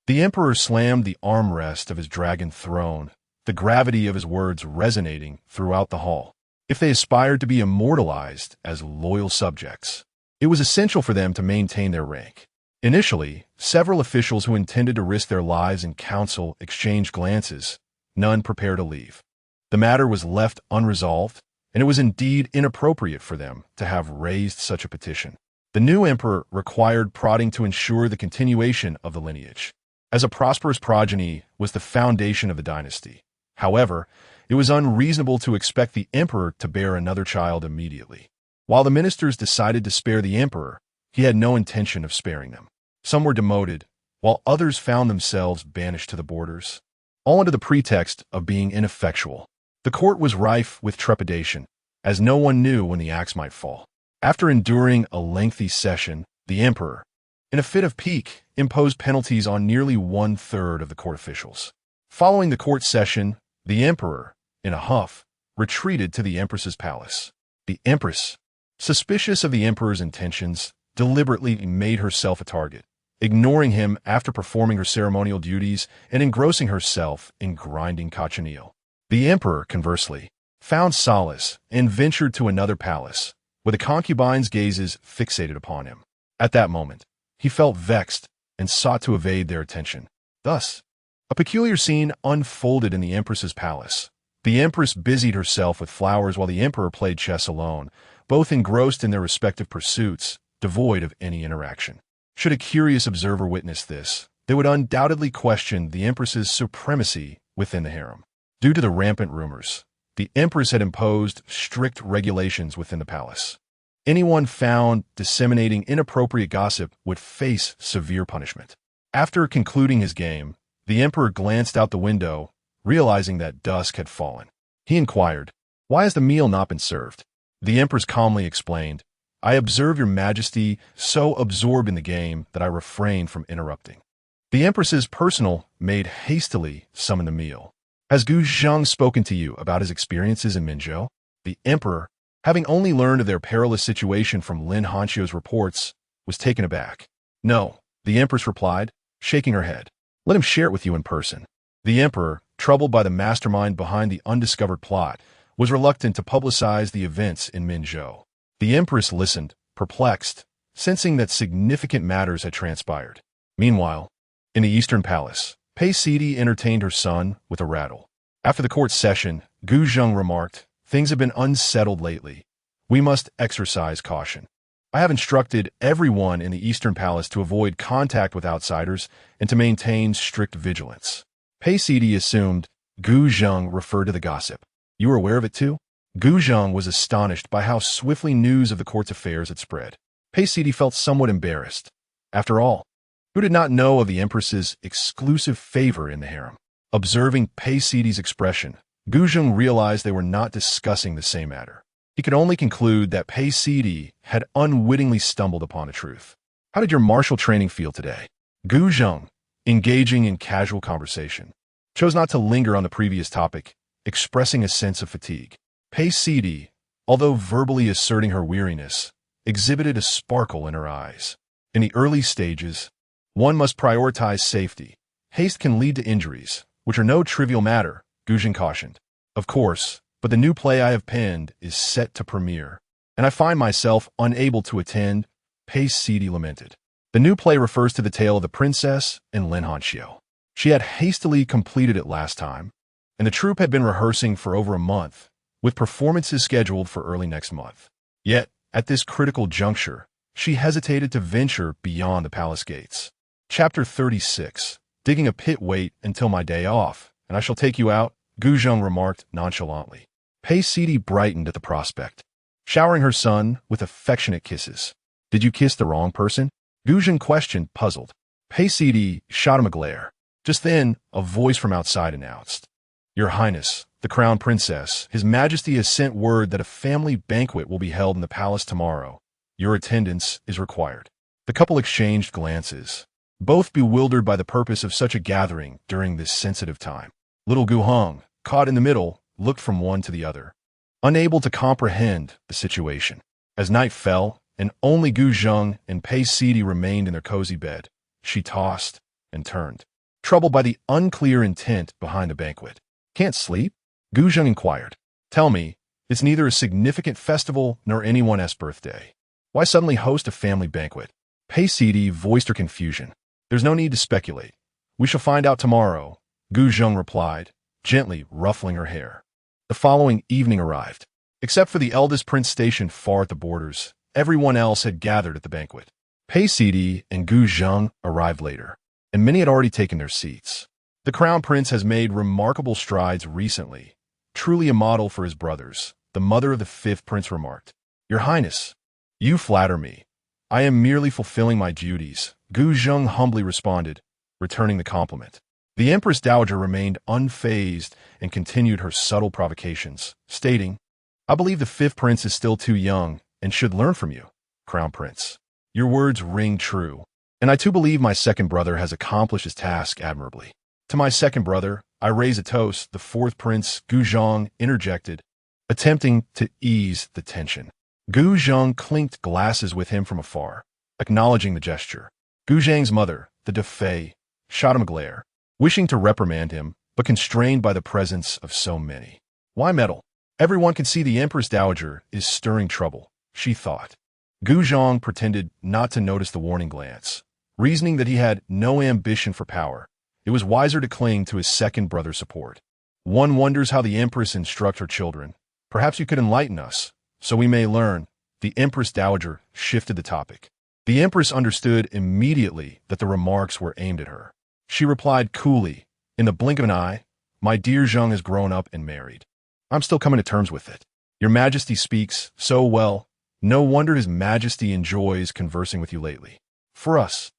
[SPEAKER 1] The emperor slammed the armrest of his dragon throne, the gravity of his words resonating throughout the hall. If they aspired to be immortalized as loyal subjects, it was essential for them to maintain their rank. Initially, several officials who intended to risk their lives in council exchanged glances, none prepared to leave. The matter was left unresolved, and it was indeed inappropriate for them to have raised such a petition. The new emperor required prodding to ensure the continuation of the lineage, as a prosperous progeny was the foundation of the dynasty. However, it was unreasonable to expect the emperor to bear another child immediately. While the ministers decided to spare the emperor, he had no intention of sparing them. Some were demoted, while others found themselves banished to the borders, all under the pretext of being ineffectual. The court was rife with trepidation, as no one knew when the axe might fall. After enduring a lengthy session, the emperor, in a fit of pique, imposed penalties on nearly one-third of the court officials. Following the court session, the emperor, in a huff, retreated to the empress's palace. The empress, suspicious of the emperor's intentions, deliberately made herself a target, ignoring him after performing her ceremonial duties and engrossing herself in grinding cochineal. The emperor, conversely, found solace and ventured to another palace, with a concubine's gazes fixated upon him. At that moment, he felt vexed and sought to evade their attention. Thus, a peculiar scene unfolded in the empress's palace. The empress busied herself with flowers while the emperor played chess alone, both engrossed in their respective pursuits, devoid of any interaction. Should a curious observer witness this, they would undoubtedly question the empress's supremacy within the harem. Due to the rampant rumors, The empress had imposed strict regulations within the palace. Anyone found disseminating inappropriate gossip would face severe punishment. After concluding his game, the emperor glanced out the window, realizing that dusk had fallen. He inquired, "Why has the meal not been served?" The empress calmly explained, "I observe your majesty so absorbed in the game that I refrained from interrupting." The empress's personal maid hastily summoned the meal. "Has Gu Zheng spoken to you about his experiences in Minzhou?" The emperor, having only learned of their perilous situation from Lin Hanxio's reports, was taken aback. "No," the empress replied, shaking her head. "Let him share it with you in person." The emperor, troubled by the mastermind behind the undiscovered plot, was reluctant to publicize the events in Minzhou. The empress listened, perplexed, sensing that significant matters had transpired. Meanwhile, in the Eastern Palace, Pei Sidi entertained her son with a rattle. After the court session, Gu Zheng remarked, "Things have been unsettled lately. We must exercise caution. I have instructed everyone in the Eastern Palace to avoid contact with outsiders and to maintain strict vigilance." Pei Sidi assumed Gu Zheng referred to the gossip. "You were aware of it too?" Gu Zheng was astonished by how swiftly news of the court's affairs had spread. Pei Sidi felt somewhat embarrassed. After all, who did not know of the empress's exclusive favor in the harem? Observing Pei Sidi's expression, Gu Zheng realized they were not discussing the same matter. He could only conclude that Pei Sidi had unwittingly stumbled upon the truth. "How did your martial training feel today?" Gu Zheng, engaging in casual conversation, chose not to linger on the previous topic, expressing a sense of fatigue. Pei Sidi, although verbally asserting her weariness, exhibited a sparkle in her eyes. In the early stages, one must prioritize safety. Haste can lead to injuries, which are no trivial matter, Gu Zheng cautioned. "Of course, but the new play I have penned is set to premiere, and I find myself unable to attend," Pei Sidi lamented. The new play refers to the tale of the princess and Lin Hanxio. She had hastily completed it last time, and the troupe had been rehearsing for over a month, with performances scheduled for early next month. Yet, at this critical juncture, she hesitated to venture beyond the palace gates. Chapter 36. Digging a pit. "Wait until my day off, and I shall take you out," Gu Zheng remarked nonchalantly. Pei Sidi brightened at the prospect, showering her son with affectionate kisses. "Did you kiss the wrong person?" Gu Zheng questioned, puzzled. Pei Sidi shot him a glare. Just then, a voice from outside announced, "Your Highness, the Crown Princess, His Majesty has sent word that a family banquet will be held in the palace tomorrow. Your attendance is required." The couple exchanged glances, both bewildered by the purpose of such a gathering during this sensitive time. Little Gu Hong, caught in the middle, looked from one to the other, unable to comprehend the situation. As night fell, and only Gu Zheng and Pei Sidi remained in their cozy bed, she tossed and turned, troubled by the unclear intent behind the banquet. "Can't sleep?" Gu Zheng inquired. "Tell me, it's neither a significant festival nor anyone's birthday. Why suddenly host a family banquet?" Pei Sidi voiced her confusion. "There's no need to speculate. We shall find out tomorrow," Gu Zheng replied, gently ruffling her hair. The following evening arrived. Except for the eldest prince stationed far at the borders, everyone else had gathered at the banquet. Pei Sidi and Gu Zheng arrived later, and many had already taken their seats. The crown prince has made remarkable strides recently, truly a model for his brothers, the mother of the fifth prince remarked. "Your Highness, you flatter me. I am merely fulfilling my duties," Gu Zheng humbly responded, returning the compliment. The Empress Dowager remained unfazed and continued her subtle provocations, stating, "I believe the fifth prince is still too young and should learn from you, Crown Prince. Your words ring true, and I too believe my second brother has accomplished his task admirably. To my second brother, I raise a toast," the fourth prince, Gu Zheng, interjected, attempting to ease the tension. Gu Zheng clinked glasses with him from afar, acknowledging the gesture. Gu Zheng's mother, the Defei, shot him a glare, wishing to reprimand him, but constrained by the presence of so many. Why meddle? Everyone can see the Empress Dowager is stirring trouble, she thought. Gu Zheng pretended not to notice the warning glance, reasoning that he had no ambition for power. It was wiser to cling to his second brother's support. One wonders how the Empress instruct her children. Perhaps you could enlighten us, so we may learn. The Empress Dowager shifted the topic. The Empress understood immediately that the remarks were aimed at her. She replied coolly, "In the blink of an eye, my dear Zheng has grown up and married. I'm still coming to terms with it. Your Majesty speaks so well. No wonder His Majesty enjoys conversing with you lately. For us,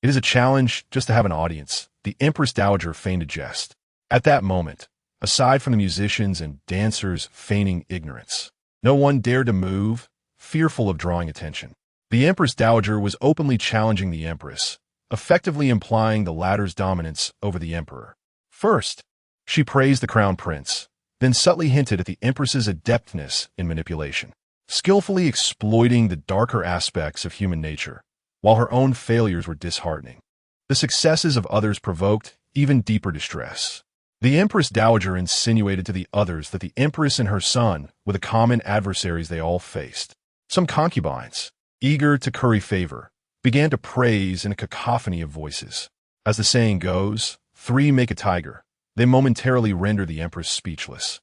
[SPEAKER 1] it is a challenge just to have an audience. The Empress Dowager feigned a jest. At that moment, aside from the musicians and dancers feigning ignorance, no one dared to move, fearful of drawing attention. The Empress Dowager was openly challenging the Empress, effectively implying the latter's dominance over the Emperor. First, she praised the Crown Prince, then subtly hinted at the Empress's adeptness in manipulation, skillfully exploiting the darker aspects of human nature, while her own failures were disheartening. The successes of others provoked even deeper distress. The Empress Dowager insinuated to the others that the Empress and her son were the common adversaries they all faced. Some concubines, eager to curry favor, began to praise in a cacophony of voices. As the saying goes, 3 make a tiger. They momentarily rendered the Empress speechless.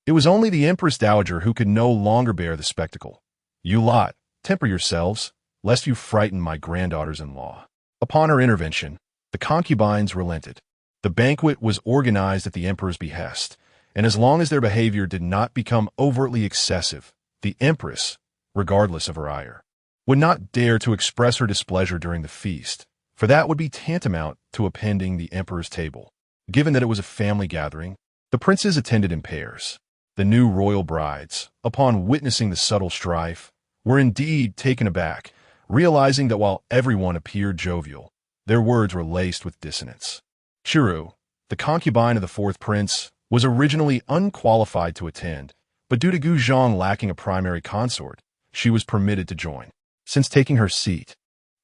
[SPEAKER 1] It was only the Empress Dowager who could no longer bear the spectacle. "You lot, temper yourselves, lest you frighten my granddaughters-in-law." Upon her intervention, the concubines relented. The banquet was organized at the Emperor's behest, and as long as their behavior did not become overtly excessive, the Empress, regardless of her ire, would not dare to express her displeasure during the feast, for that would be tantamount to appending the Emperor's table. Given that it was a family gathering, the princes attended in pairs. The new royal brides, upon witnessing the subtle strife, were indeed taken aback, realizing that while everyone appeared jovial, their words were laced with dissonance. Chiru, the concubine of the 4th prince, was originally unqualified to attend, but due to Gu Zhang lacking a primary consort, she was permitted to join. Since taking her seat,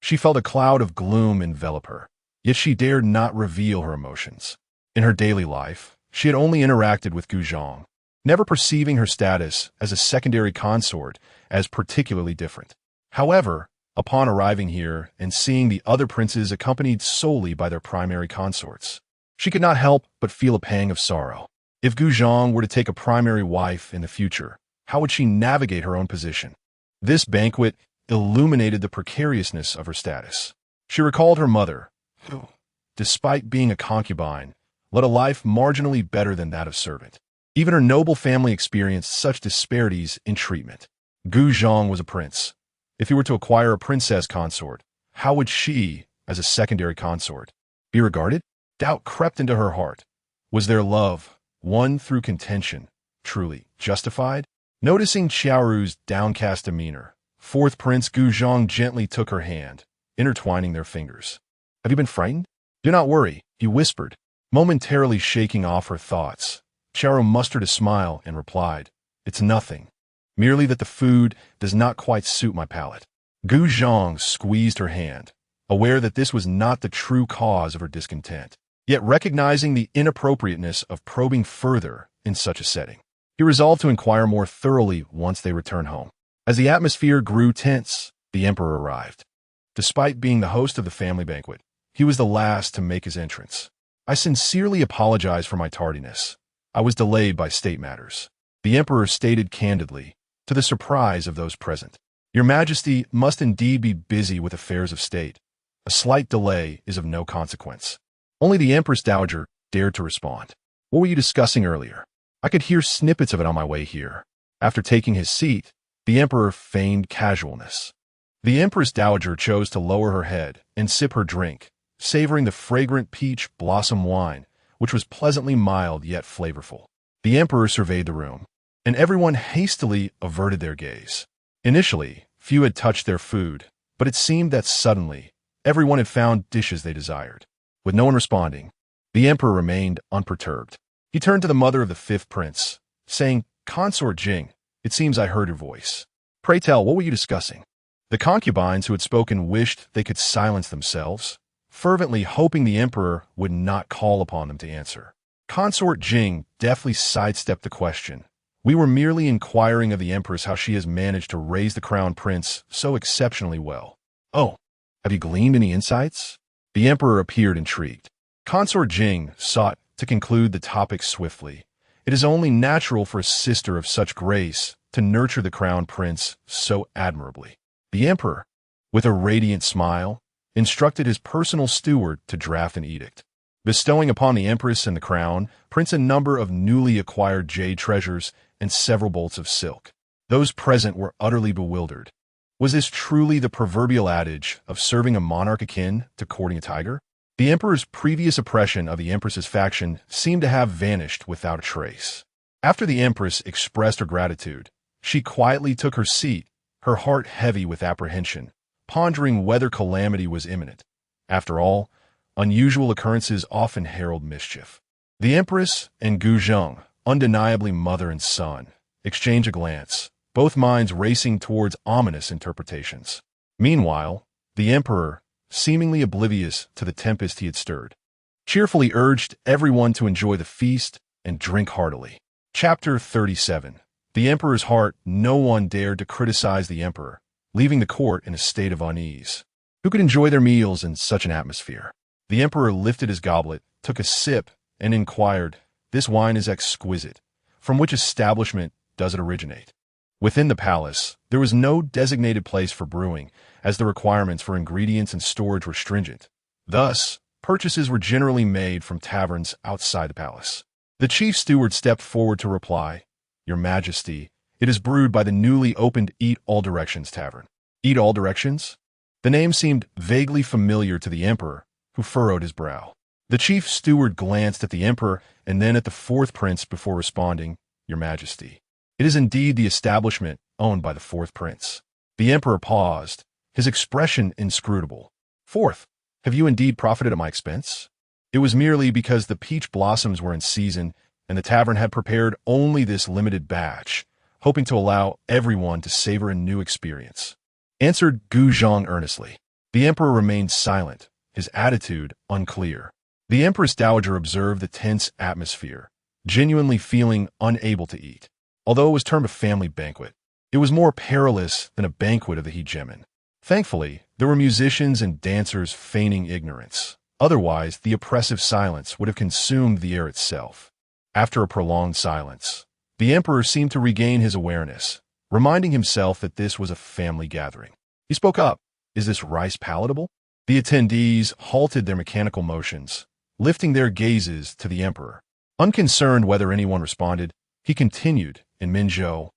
[SPEAKER 1] she felt a cloud of gloom envelop her, yet she dared not reveal her emotions. In her daily life, she had only interacted with Gu Zhang, never perceiving her status as a secondary consort as particularly different. However, upon arriving here and seeing the other princes accompanied solely by their primary consorts, she could not help but feel a pang of sorrow. If Gu Zhang were to take a primary wife in the future, how would she navigate her own position? This banquet illuminated the precariousness of her status. She recalled her mother, who, despite being a concubine, led a life marginally better than that of servant. Even her noble family experienced such disparities in treatment. Gu Zhang was a prince. If he were to acquire a princess consort, how would she, as a secondary consort, be regarded? Doubt crept into her heart. Was their love, won through contention, truly justified? Noticing Qiaoru's downcast demeanor, 4th Prince Gu Zhang gently took her hand, intertwining their fingers. "Have you been frightened?" "Do not worry," he whispered, momentarily shaking off her thoughts. Qiaoru mustered a smile and replied, "It's nothing. Merely that the food does not quite suit my palate." Gu Zhang squeezed her hand, aware that this was not the true cause of her discontent, yet recognizing the inappropriateness of probing further in such a setting. He resolved to inquire more thoroughly once they returned home. As the atmosphere grew tense, the Emperor arrived. Despite being the host of the family banquet, he was the last to make his entrance. "I sincerely apologize for my tardiness. I was delayed by state matters," the Emperor stated candidly, to the surprise of those present. "Your Majesty must indeed be busy with affairs of state. A slight delay is of no consequence." Only the Empress Dowager dared to respond. "What were you discussing earlier? I could hear snippets of it on my way here." After taking his seat, the Emperor feigned casualness. The Empress Dowager chose to lower her head and sip her drink, savoring the fragrant peach blossom wine, which was pleasantly mild yet flavorful. The Emperor surveyed the room, and everyone hastily averted their gaze. Initially, few had touched their food, but it seemed that suddenly, everyone had found dishes they desired. With no one responding, the Emperor remained unperturbed. He turned to the mother of the 5th prince, saying, "Consort Jing, it seems I heard your voice. Pray tell, what were you discussing?" The concubines who had spoken wished they could silence themselves, fervently hoping the Emperor would not call upon them to answer. Consort Jing deftly sidestepped the question. "We were merely inquiring of the Empress how she has managed to raise the Crown Prince so exceptionally well." "Oh, have you gleaned any insights?" The Emperor appeared intrigued. Consort Jing sought to conclude the topic swiftly. "It is only natural for a sister of such grace to nurture the Crown Prince so admirably." The Emperor, with a radiant smile, instructed his personal steward to draft an edict, bestowing upon the Empress and the Crown Prince a number of newly acquired jade treasures and several bolts of silk. Those present were utterly bewildered. Was this truly the proverbial adage of serving a monarch akin to courting a tiger? The emperor's previous oppression of the empress's faction seemed to have vanished without a trace. After the empress expressed her gratitude, she quietly took her seat, her heart heavy with apprehension, pondering whether calamity was imminent. After all, unusual occurrences often herald mischief. The empress and Gu Zheng, undeniably mother and son, exchange a glance, both minds racing towards ominous interpretations. Meanwhile, the emperor, seemingly oblivious to the tempest he had stirred, cheerfully urged everyone to enjoy the feast and drink heartily. Chapter 37. The emperor's heart. No one dared to criticize the emperor, leaving the court in a state of unease. Who could enjoy their meals in such an atmosphere? The emperor lifted his goblet, took a sip, and inquired, "This wine is exquisite. From which establishment does it originate?" Within the palace, there was no designated place for brewing, as the requirements for ingredients and storage were stringent. Thus, purchases were generally made from taverns outside the palace. The chief steward stepped forward to reply, "Your Majesty, it is brewed by the newly opened Eat All Directions Tavern." Eat All Directions? The name seemed vaguely familiar to the emperor, who furrowed his brow. The chief steward glanced at the emperor and then at the fourth prince before responding, "Your Majesty, it is indeed the establishment owned by the fourth prince." The emperor paused, his expression inscrutable. "Fourth, have you indeed profited at my expense?" It was merely because the peach blossoms were in season and the tavern had prepared only this limited batch, hoping to allow everyone to savor a new experience, answered Gu Zheng earnestly. The emperor remained silent, his attitude unclear. The empress dowager observed the tense atmosphere, genuinely feeling unable to eat. Although it was termed a family banquet, it was more perilous than a banquet of the hegemon. Thankfully, there were musicians and dancers feigning ignorance. Otherwise, the oppressive silence would have consumed the air itself. After a prolonged silence, the emperor seemed to regain his awareness, reminding himself that this was a family gathering. He spoke up, "Is this rice palatable?" The attendees halted their mechanical motions, lifting their gazes to the emperor. Unconcerned whether anyone responded, he continued, "In Minzhou,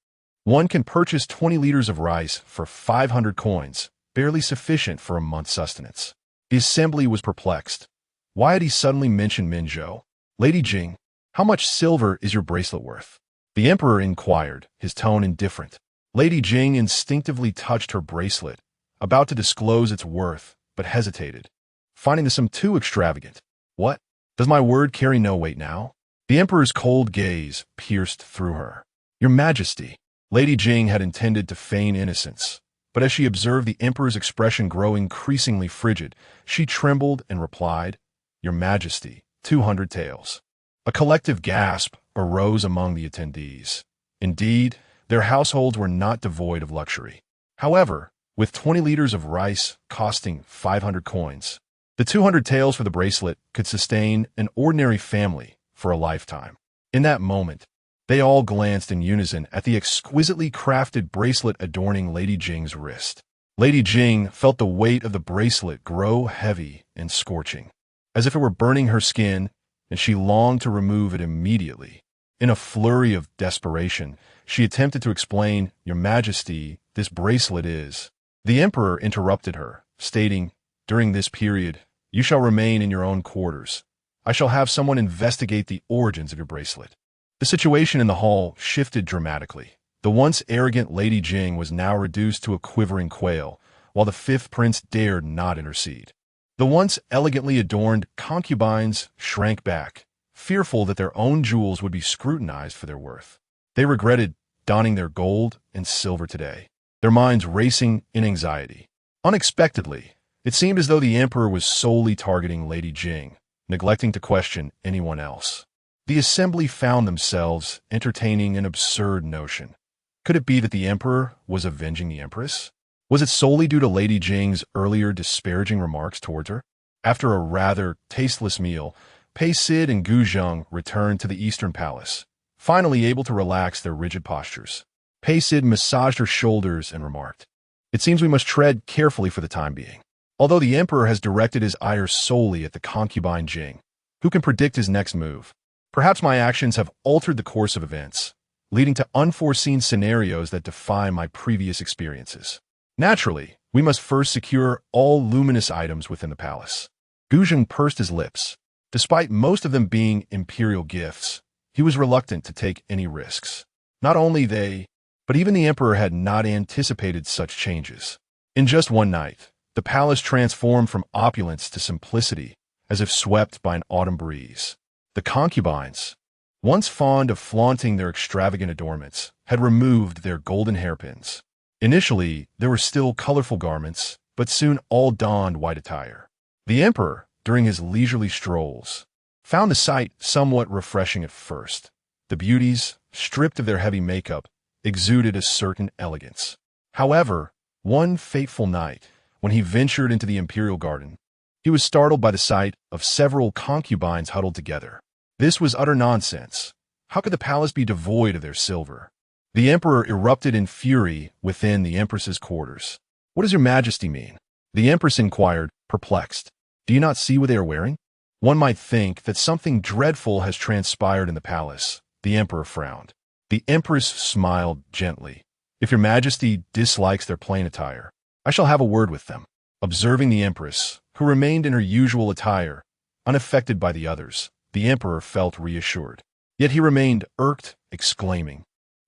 [SPEAKER 1] one can purchase 20 liters of rice for 500 coins, barely sufficient for a month's sustenance." The assembly was perplexed. Why had he suddenly mentioned Minzhou? "Lady Jing, how much silver is your bracelet worth?" The emperor inquired, his tone indifferent. Lady Jing instinctively touched her bracelet, about to disclose its worth, but hesitated, finding the sum too extravagant. "What? Does my word carry no weight now?" The emperor's cold gaze pierced through her. "Your Majesty." Lady Jing had intended to feign innocence, but as she observed the emperor's expression grow increasingly frigid, she trembled and replied, "Your Majesty, 200 taels." A collective gasp arose among the attendees. Indeed, their households were not devoid of luxury. However, with 20 liters of rice costing 500 coins, the 200 taels for the bracelet could sustain an ordinary family for a lifetime. In that moment, they all glanced in unison at the exquisitely crafted bracelet adorning Lady Jing's wrist. Lady Jing felt the weight of the bracelet grow heavy and scorching, as if it were burning her skin, and she longed to remove it immediately. In a flurry of desperation, she attempted to explain, "Your Majesty, this bracelet is—" The emperor interrupted her, stating, "During this period, you shall remain in your own quarters. I shall have someone investigate the origins of your bracelet." The situation in the hall shifted dramatically. The once arrogant Lady Jing was now reduced to a quivering quail, while the fifth prince dared not intercede. The once elegantly adorned concubines shrank back, fearful that their own jewels would be scrutinized for their worth. They regretted donning their gold and silver today, their minds racing in anxiety. Unexpectedly, it seemed as though the emperor was solely targeting Lady Jing, neglecting to question anyone else. The assembly found themselves entertaining an absurd notion. Could it be that the emperor was avenging the empress? Was it solely due to Lady Jing's earlier disparaging remarks towards her? After a rather tasteless meal, Pei Sid and Gu Zheng returned to the Eastern Palace, finally able to relax their rigid postures. Pei Sid massaged her shoulders and remarked, "It seems we must tread carefully for the time being. Although the emperor has directed his ire solely at the concubine Jing, who can predict his next move? Perhaps my actions have altered the course of events, leading to unforeseen scenarios that defy my previous experiences. Naturally, we must first secure all luminous items within the palace. Guzheng pursed his lips. Despite most of them being imperial gifts, he was reluctant to take any risks. Not only they, but even the emperor had not anticipated such changes. In just one night, the palace transformed from opulence to simplicity, as if swept by an autumn breeze. The concubines, once fond of flaunting their extravagant adornments, had removed their golden hairpins. Initially, there were still colorful garments, but soon all donned white attire. The emperor, during his leisurely strolls, found the sight somewhat refreshing at first. The beauties, stripped of their heavy makeup, exuded a certain elegance. However, one fateful night, when he ventured into the imperial garden, he was startled by the sight of several concubines huddled together. This was utter nonsense. How could the palace be devoid of their silver? The emperor erupted in fury within the empress's quarters. "What does your majesty mean?" The empress inquired, perplexed. "Do you not see what they are wearing?" "One might think that something dreadful has transpired in the palace." The emperor frowned. The empress smiled gently. "If your majesty dislikes their plain attire, I shall have a word with them." Observing the empress, who remained in her usual attire, unaffected by the others, the emperor felt reassured. Yet he remained irked, exclaiming,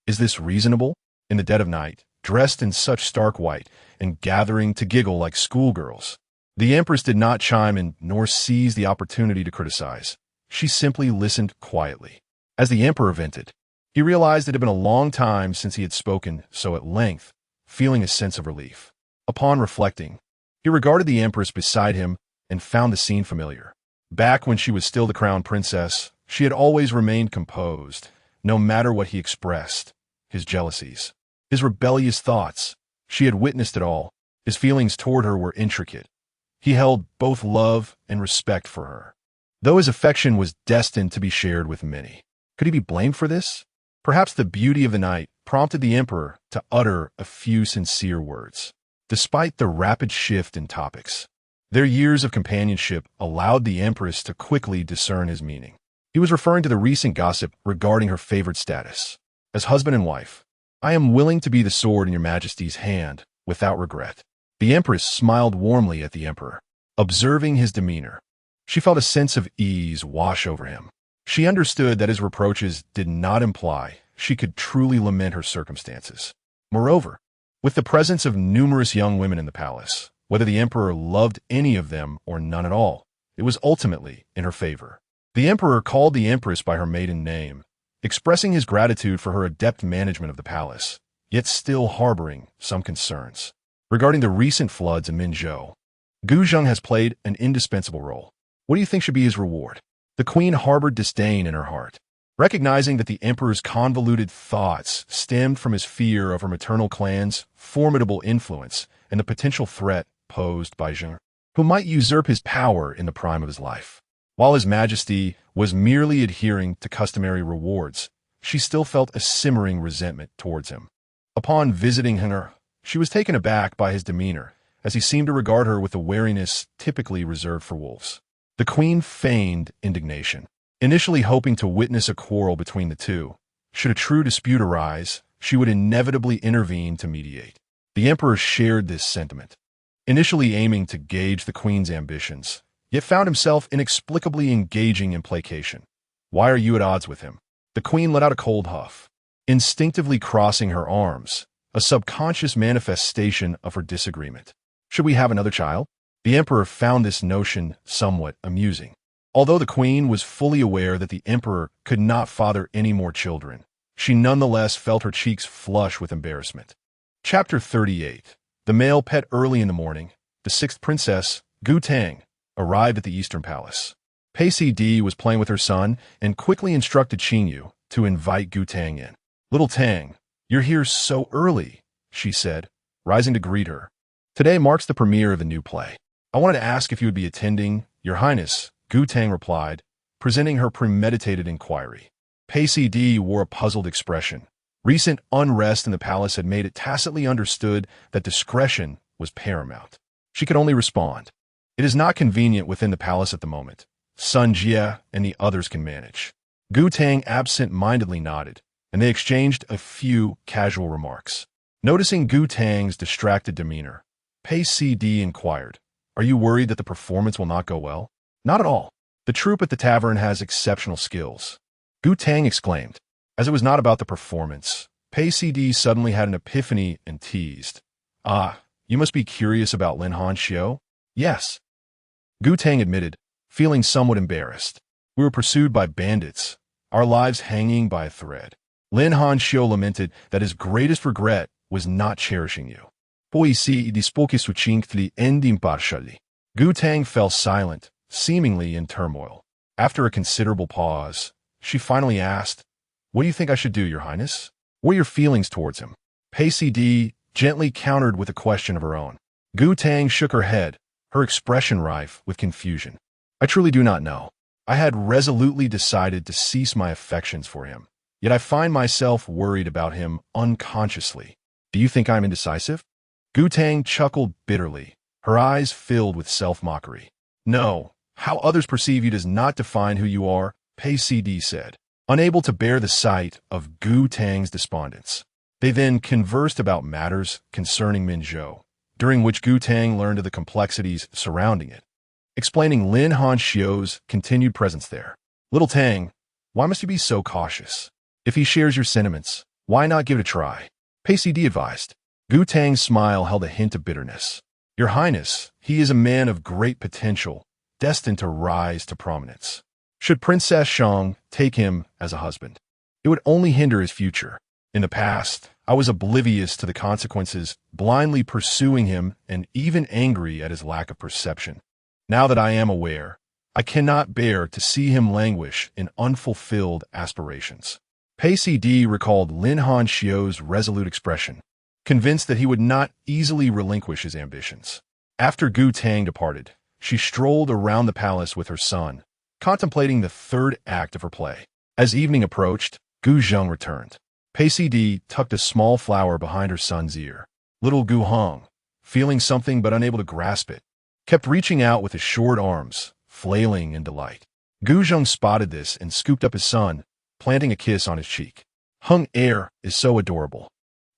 [SPEAKER 1] "Is this reasonable? In the dead of night, dressed in such stark white, and gathering to giggle like schoolgirls." The empress did not chime in nor seize the opportunity to criticize. She simply listened quietly. As the emperor vented, he realized it had been a long time since he had spoken so at length, feeling a sense of relief. Upon reflecting, he regarded the empress beside him and found the scene familiar. Back when she was still the crown princess, she had always remained composed, no matter what he expressed. His jealousies, his rebellious thoughts, she had witnessed it all. His feelings toward her were intricate. He held both love and respect for her, though his affection was destined to be shared with many. Could he be blamed for this? Perhaps the beauty of the night prompted the emperor to utter a few sincere words. Despite the rapid shift in topics, their years of companionship allowed the empress to quickly discern his meaning. He was referring to the recent gossip regarding her favored status. "As husband and wife, I am willing to be the sword in your majesty's hand without regret." The empress smiled warmly at the emperor. Observing his demeanor, she felt a sense of ease wash over him. She understood that his reproaches did not imply she could truly lament her circumstances. Moreover, with the presence of numerous young women in the palace, whether the emperor loved any of them or none at all, it was ultimately in her favor. The emperor called the empress by her maiden name, expressing his gratitude for her adept management of the palace, yet still harboring some concerns. Regarding the recent floods in Minzhou, Guzheng has played an indispensable role. What do you think should be his reward? The queen harbored disdain in her heart. Recognizing that the emperor's convoluted thoughts stemmed from his fear of her maternal clan's formidable influence and the potential threat posed by Heng'er, who might usurp his power in the prime of his life. While his majesty was merely adhering to customary rewards, she still felt a simmering resentment towards him. Upon visiting Heng'er, she was taken aback by his demeanor, as he seemed to regard her with a wariness typically reserved for wolves. The queen feigned indignation, initially hoping to witness a quarrel between the two. Should a true dispute arise, she would inevitably intervene to mediate. The emperor shared this sentiment, initially aiming to gauge the queen's ambitions, yet found himself inexplicably engaging in placation. "Why are you at odds with him?" The queen let out a cold huff, instinctively crossing her arms, a subconscious manifestation of her disagreement. "Should we have another child?" The emperor found this notion somewhat amusing. Although the queen was fully aware that the emperor could not father any more children, she nonetheless felt her cheeks flush with embarrassment. Chapter 38. The male pet. Early in the morning, the sixth princess, Gu Tang, arrived at the Eastern Palace. Pei Di was playing with her son and quickly instructed Qingyu to invite Gu Tang in. "Little Tang, you're here so early," she said, rising to greet her. "Today marks the premiere of a new play. I wanted to ask if you would be attending." "Your Highness," Gu Tang replied, presenting her premeditated inquiry. Pei Di wore a puzzled expression. Recent unrest in the palace had made it tacitly understood that discretion was paramount. She could only respond, "It is not convenient within the palace at the moment. Sun Jie and the others can manage." Gu Tang absent-mindedly nodded, and they exchanged a few casual remarks. Noticing Gu Tang's distracted demeanor, Pei CD inquired, "Are you worried that the performance will not go well?" "Not at all. The troupe at the tavern has exceptional skills," Gu Tang exclaimed. As it was not about the performance, Pei CD suddenly had an epiphany and teased, "Ah, you must be curious about Lin Han Xiao?" "Yes," Gu Tang admitted, feeling somewhat embarrassed. "We were pursued by bandits, our lives hanging by a thread." Lin Han Xiao lamented that his greatest regret was not cherishing you. Poi si dispochi succinctly and impartially. Gu Tang fell silent, seemingly in turmoil. After a considerable pause, she finally asked, "What do you think I should do, Your Highness? What are your feelings towards him?" Pei CD gently countered with a question of her own. Gu Tang shook her head, her expression rife with confusion. "I truly do not know. I had resolutely decided to cease my affections for him, yet I find myself worried about him unconsciously. Do you think I am indecisive?" Gu Tang chuckled bitterly, her eyes filled with self-mockery. "No, how others perceive you does not define who you are," Pei CD said, unable to bear the sight of Gu Tang's despondence. They then conversed about matters concerning Minzhou, during which Gu Tang learned of the complexities surrounding it, explaining Lin Han Xiao's continued presence there. "Little Tang, why must you be so cautious? If he shares your sentiments, why not give it a try?" Pei CD advised. Gu Tang's smile held a hint of bitterness. "Your Highness, he is a man of great potential, destined to rise to prominence. Should Princess Shang take him as a husband, it would only hinder his future. In the past, I was oblivious to the consequences, blindly pursuing him and even angry at his lack of perception. Now that I am aware, I cannot bear to see him languish in unfulfilled aspirations." Pei CD recalled Lin Han Xiao's resolute expression, convinced that he would not easily relinquish his ambitions. After Gu Tang departed, she strolled around the palace with her son, contemplating the third act of her play. As evening approached, Gu Zheng returned. Pei CD tucked a small flower behind her son's ear. Little Gu Hong, feeling something but unable to grasp it, kept reaching out with his short arms, flailing in delight. Gu Zheng spotted this and scooped up his son, planting a kiss on his cheek. "Heng'er is so adorable.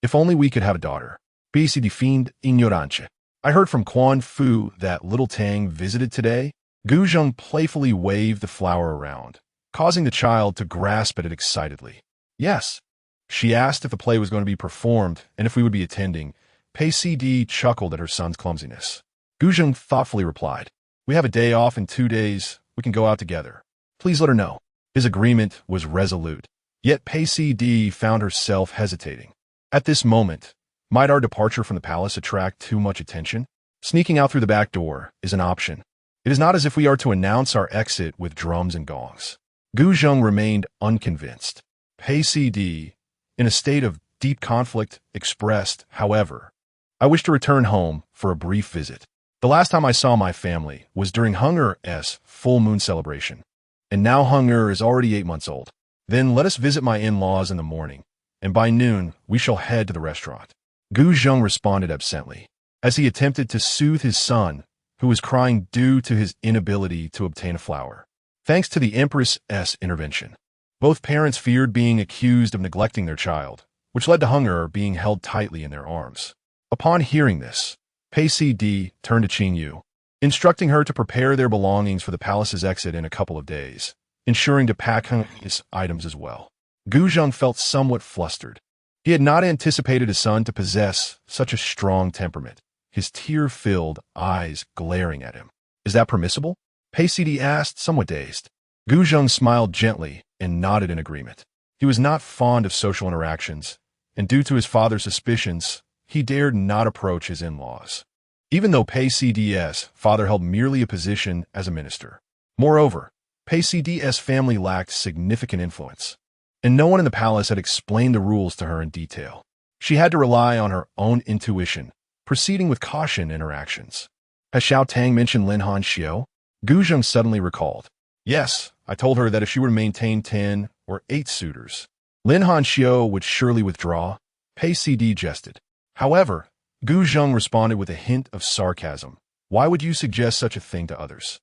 [SPEAKER 1] If only we could have a daughter." Pei CD fiend ignorante. "I heard from Quan Fu that little Tang visited today." Gu Zheng playfully waved the flower around, causing the child to grasp at it excitedly. "Yes." She asked if the play was going to be performed and if we would be attending. Pei CD chuckled at her son's clumsiness. Gu Zheng thoughtfully replied, "We have a day off in 2 days. We can go out together. Please let her know." His agreement was resolute, yet Pei CD found herself hesitating. At this moment, might our departure from the palace attract too much attention? Sneaking out through the back door is an option. It is not as if we are to announce our exit with drums and gongs. Gu Zheng remained unconvinced. Pei CD, in a state of deep conflict, expressed, however, "I wish to return home for a brief visit. The last time I saw my family was during Heng'er's full moon celebration, and now Heng'er is already 8 months old. Then let us visit my in-laws in the morning, and by noon we shall head to the restaurant." Gu Zheng responded absently, as he attempted to soothe his son, who was crying due to his inability to obtain a flower. Thanks to the empress's intervention, both parents feared being accused of neglecting their child, which led to Heng'er being held tightly in their arms. Upon hearing this, Pei CD turned to Qing Yu, instructing her to prepare their belongings for the palace's exit in a couple of days, ensuring to pack Heng'er's items as well. Gu Zheng felt somewhat flustered. He had not anticipated his son to possess such a strong temperament, his tear-filled eyes glaring at him. "Is that permissible?" Pei CD asked, somewhat dazed. Gu Zheng smiled gently and nodded in agreement. He was not fond of social interactions, and due to his father's suspicions, he dared not approach his in-laws, even though Pei CD's father held merely a position as a minister. Moreover, Pei CD's family lacked significant influence, and no one in the palace had explained the rules to her in detail. She had to rely on her own intuition, proceeding with caution in her actions. Has Xiao Tang mentioned Lin Han Xiao? Gu Zheng suddenly recalled. "Yes, I told her that if she were to maintain 10 or 8 suitors, Lin Han Xiao would surely withdraw." Pei CD jested. However, Gu Zheng responded with a hint of sarcasm. "Why would you suggest such a thing to others?"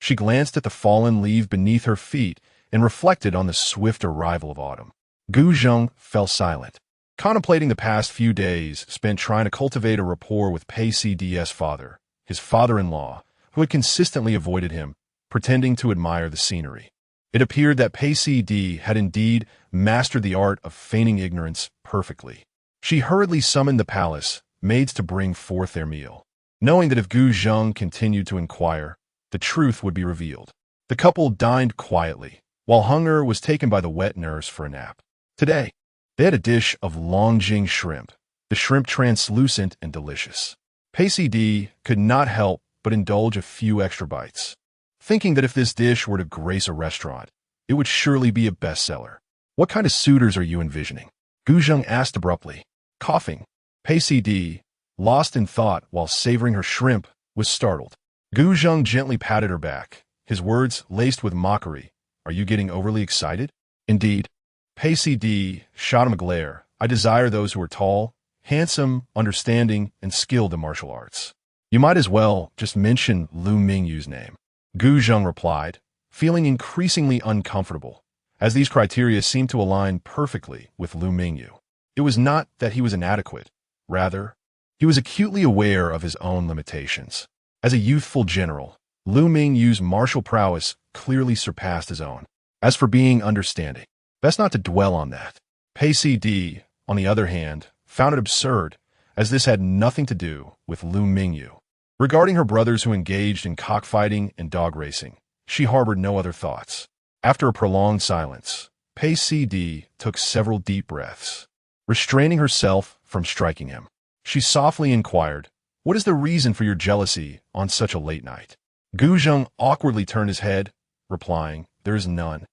[SPEAKER 1] She glanced at the fallen leaf beneath her feet and reflected on the swift arrival of autumn. Gu Zheng fell silent, contemplating the past few days spent trying to cultivate a rapport with Pei Cd's father, his father-in-law, who had consistently avoided him, pretending to admire the scenery. It appeared that Pei Cd had indeed mastered the art of feigning ignorance perfectly. She hurriedly summoned the palace maids to bring forth their meal, knowing that if Gu Zheng continued to inquire, the truth would be revealed. The couple dined quietly, while Heng'er was taken by the wet nurse for a nap. Today, they had a dish of Longjing shrimp, the shrimp translucent and delicious. Pei Cd could not help but indulge a few extra bites, thinking that if this dish were to grace a restaurant, it would surely be a bestseller. What kind of suitors are you envisioning? Gu Zheng asked abruptly, coughing. Pei Cd, lost in thought while savoring her shrimp, was startled. Gu Zheng gently patted her back, his words laced with mockery. Are you getting overly excited? Indeed. Pei Cd shot him a glare. I desire those who are tall, handsome, understanding, and skilled in martial arts. You might as well just mention Lu Mingyu's name. Gu Zheng replied, feeling increasingly uncomfortable, as these criteria seemed to align perfectly with Lu Mingyu. It was not that he was inadequate. Rather, he was acutely aware of his own limitations. As a youthful general, Lu Mingyu's martial prowess clearly surpassed his own. As for being understanding, best not to dwell on that. Pei Cd, on the other hand, found it absurd, as this had nothing to do with Lu Mingyu. Regarding her brothers who engaged in cockfighting and dog racing, she harbored no other thoughts. After a prolonged silence, Pei Cd took several deep breaths. Restraining herself from striking him, she softly inquired, "What is the reason for your jealousy on such a late night?" Gu Zheng awkwardly turned his head, replying, "There is none.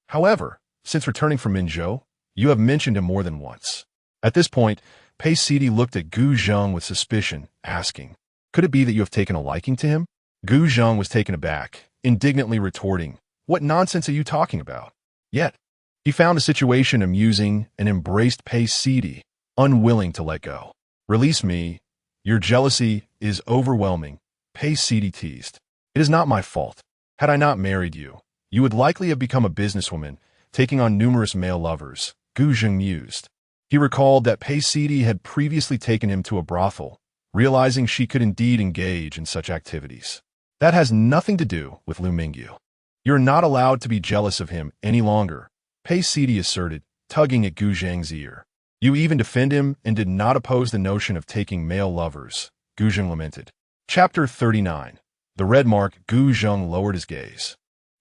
[SPEAKER 1] However, since returning from Minzhou, you have mentioned him more than once." At this point, Pei Cd looked at Gu Zheng with suspicion, asking, "Could it be that you have taken a liking to him?" Gu Zheng was taken aback, indignantly retorting, "What nonsense are you talking about?" Yet, he found the situation amusing and embraced Pei Cd, unwilling to let go. "Release me. Your jealousy is overwhelming," Pei Cd teased. "It is not my fault. Had I not married you, you would likely have become a businesswoman, taking on numerous male lovers," Gu Zheng mused. He recalled that Pei Cd had previously taken him to a brothel, realizing she could indeed engage in such activities. "That has nothing to do with Lu Mingyu. You're not allowed to be jealous of him any longer," Pei Cd asserted, tugging at Gu Zheng's ear. "You even defend him and did not oppose the notion of taking male lovers," Gu Zheng lamented. Chapter 39. The red mark. Gu Zheng lowered his gaze,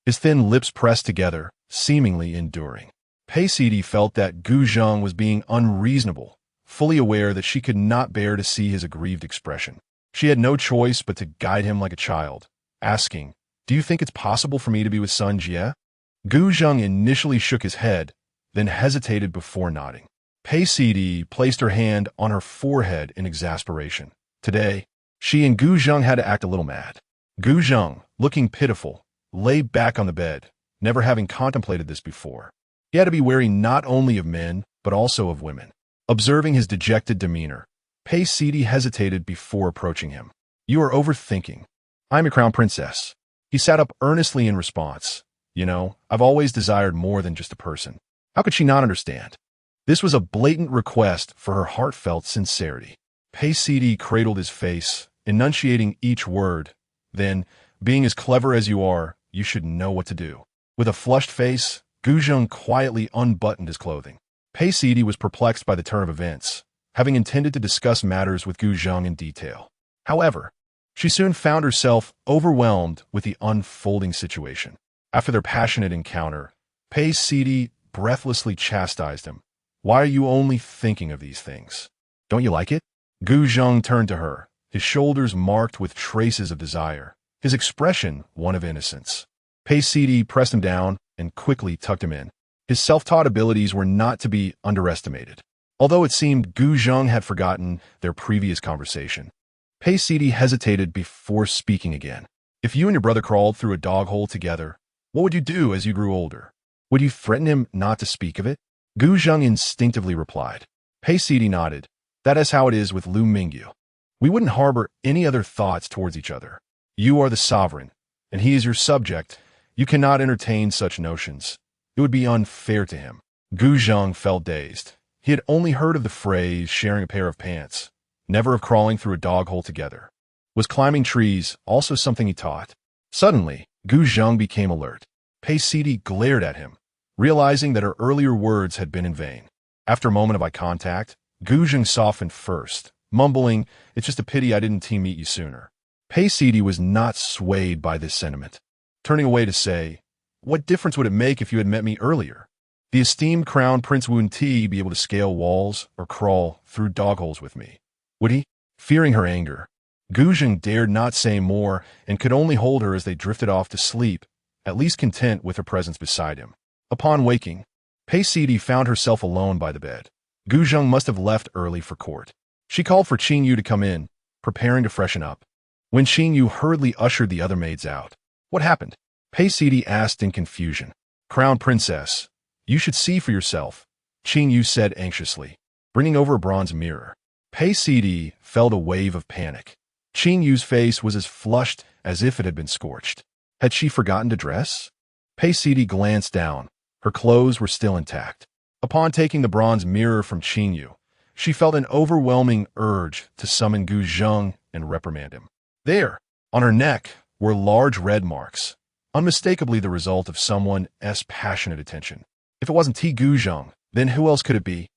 [SPEAKER 1] his thin lips pressed together, seemingly enduring. Pei Cd felt that Gu Zheng was being unreasonable, fully aware that she could not bear to see his aggrieved expression. She had no choice but to guide him like a child, asking, "Do you think it's possible for me to be with Sun Jie?" Gu Zheng initially shook his head, then hesitated before nodding. Pei Cd placed her hand on her forehead in exasperation. Today, she and Gu Zheng had to act a little mad. Gu Zheng, looking pitiful, lay back on the bed, never having contemplated this before. He had to be wary not only of men, but also of women. Observing his dejected demeanor, Pei Cd hesitated before approaching him. "You are overthinking. I'm your crown princess." He sat up earnestly in response. "You know, I've always desired more than just a person." How could she not understand? This was a blatant request for her heartfelt sincerity. Pei Cd cradled his face, enunciating each word. Then, "Being as clever as you are, you should know what to do." With a flushed face, Gu Zheng quietly unbuttoned his clothing. Pei Cd was perplexed by the turn of events, having intended to discuss matters with Gu Zheng in detail. However, she soon found herself overwhelmed with the unfolding situation. After their passionate encounter, Pei Cd breathlessly chastised him. "Why are you only thinking of these things? Don't you like it?" Gu Zheng turned to her, his shoulders marked with traces of desire, his expression one of innocence. Pei Cd pressed him down and quickly tucked him in. His self-taught abilities were not to be underestimated. Although it seemed Gu Zheng had forgotten their previous conversation, Pei Cd hesitated before speaking again. "If you and your brother crawled through a dog hole together, what would you do as you grew older? Would you threaten him not to speak of it?" Gu Zheng instinctively replied. Pei Cd nodded. "That is how it is with Lu Mingyu. We wouldn't harbor any other thoughts towards each other. You are the sovereign, and he is your subject. You cannot entertain such notions. It would be unfair to him." Gu Zheng felt dazed. He had only heard of the phrase sharing a pair of pants, never of crawling through a dog hole together. Was climbing trees also something he taught? Suddenly, Gu Zheng became alert. Pei Sidi glared at him, realizing that her earlier words had been in vain. After a moment of eye contact, Gu Zheng softened first, mumbling, "It's just a pity I didn't meet you sooner." Pei Sidi was not swayed by this sentiment, turning away to say, "What difference would it make if you had met me earlier? The esteemed Crown Prince Wun Ti be able to scale walls or crawl through dog holes with me? Would he?" Fearing her anger, Gu Zheng dared not say more and could only hold her as they drifted off to sleep, at least content with her presence beside him. Upon waking, Pei Sidi found herself alone by the bed. Gu Zheng must have left early for court. She called for Qing Yu to come in, preparing to freshen up. When Qing Yu hurriedly ushered the other maids out, "What happened?" Pei Sidi asked in confusion. "Crown Princess, you should see for yourself," Qing Yu said anxiously, bringing over a bronze mirror. Pei Sidi felt a wave of panic. Qing Yu's face was as flushed as if it had been scorched. Had she forgotten to dress? Pei Sidi glanced down. Her clothes were still intact. Upon taking the bronze mirror from Qing Yu, she felt an overwhelming urge to summon Gu Zheng and reprimand him. There, on her neck, were large red marks, unmistakably the result of someone's passionate attention. If it wasn't Gu Zheng, then who else could it be?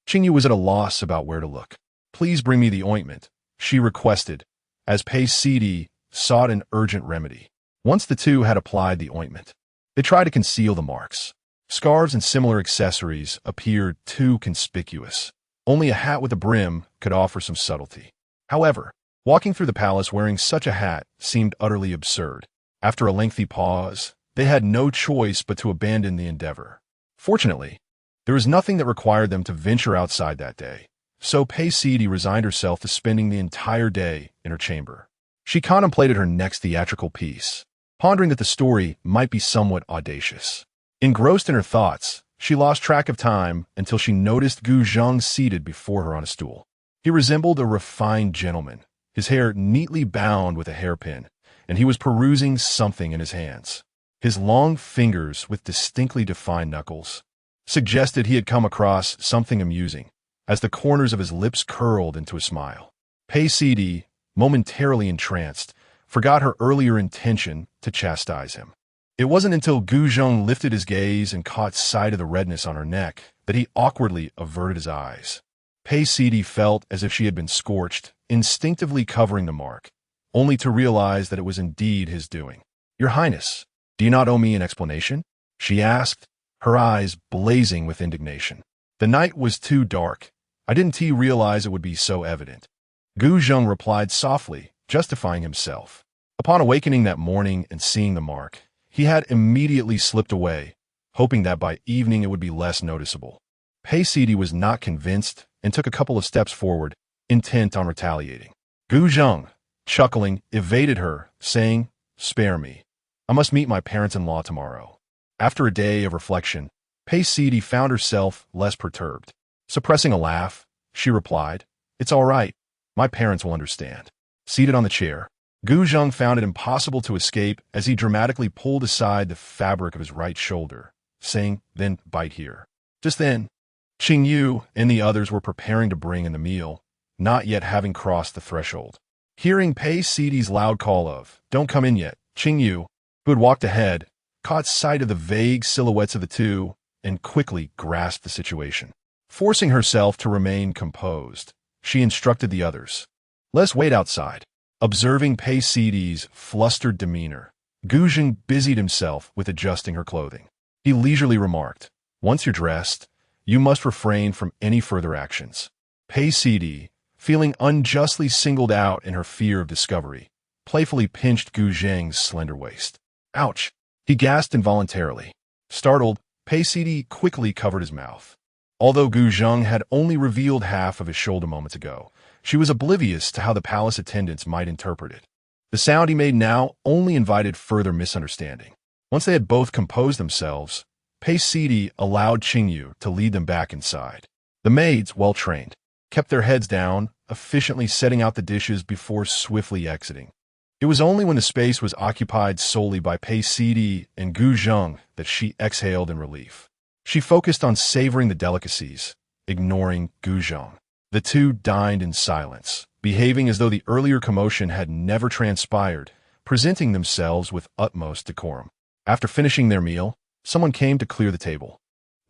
[SPEAKER 1] Qing Yu was at a loss about where to look. "Please bring me the ointment," she requested, as Pei Sidi sought an urgent remedy. Once the two had applied the ointment, they tried to conceal the marks. Scarves and similar accessories appeared too conspicuous. Only a hat with a brim could offer some subtlety. However, walking through the palace wearing such a hat seemed utterly absurd. After a lengthy pause, they had no choice but to abandon the endeavor. Fortunately, there was nothing that required them to venture outside that day, so Pei Sidi resigned herself to spending the entire day in her chamber. She contemplated her next theatrical piece, pondering that the story might be somewhat audacious. Engrossed in her thoughts, she lost track of time until she noticed Gu Zheng seated before her on a stool. He resembled a refined gentleman, his hair neatly bound with a hairpin, and he was perusing something in his hands. His long fingers, with distinctly defined knuckles, suggested he had come across something amusing, as the corners of his lips curled into a smile. Pei Sidi, momentarily entranced, forgot her earlier intention to chastise him. It wasn't until Gu Zheng lifted his gaze and caught sight of the redness on her neck that he awkwardly averted his eyes. Pei Sidi felt as if she had been scorched, instinctively covering the mark, only to realize that it was indeed his doing. "Your Highness, do you not owe me an explanation?" she asked, her eyes blazing with indignation. "The night was too dark. I didn't realize it would be so evident." Gu Zheng replied softly, justifying himself. Upon awakening that morning and seeing the mark, he had immediately slipped away, hoping that by evening it would be less noticeable. Pei Sidi was not convinced and took a couple of steps forward, intent on retaliating. Gu Zheng, chuckling, evaded her, saying, "Spare me. I must meet my parents-in-law tomorrow." After a day of reflection, Pei Sidi found herself less perturbed. Suppressing a laugh, she replied, "It's all right. My parents will understand." Seated on the chair, Gu Zheng found it impossible to escape as he dramatically pulled aside the fabric of his right shoulder, saying, "Then bite here." Just then, Qing Yu and the others were preparing to bring in the meal, not yet having crossed the threshold. Hearing Pei Sidi's loud call of, "Don't come in yet," Qing Yu, who had walked ahead, caught sight of the vague silhouettes of the two and quickly grasped the situation. Forcing herself to remain composed, she instructed the others, "Let's wait outside." Observing Pei Sidi's flustered demeanor, Gu Zheng busied himself with adjusting her clothing. He leisurely remarked, "Once you're dressed, you must refrain from any further actions." Pei Sidi, feeling unjustly singled out in her fear of discovery, playfully pinched Gu Zheng's slender waist. "Ouch!" he gasped involuntarily. Startled, Pei Sidi quickly covered his mouth. Although Gu Zheng had only revealed half of his shoulder moments ago, she was oblivious to how the palace attendants might interpret it. The sound he made now only invited further misunderstanding. Once they had both composed themselves, Pei Sidi allowed Qing Yu to lead them back inside. The maids, well trained, kept their heads down, efficiently setting out the dishes before swiftly exiting. It was only when the space was occupied solely by Pei Sidi and Gu Zheng that she exhaled in relief. She focused on savoring the delicacies, ignoring Gu Zheng. The two dined in silence, behaving as though the earlier commotion had never transpired, presenting themselves with utmost decorum. After finishing their meal, someone came to clear the table.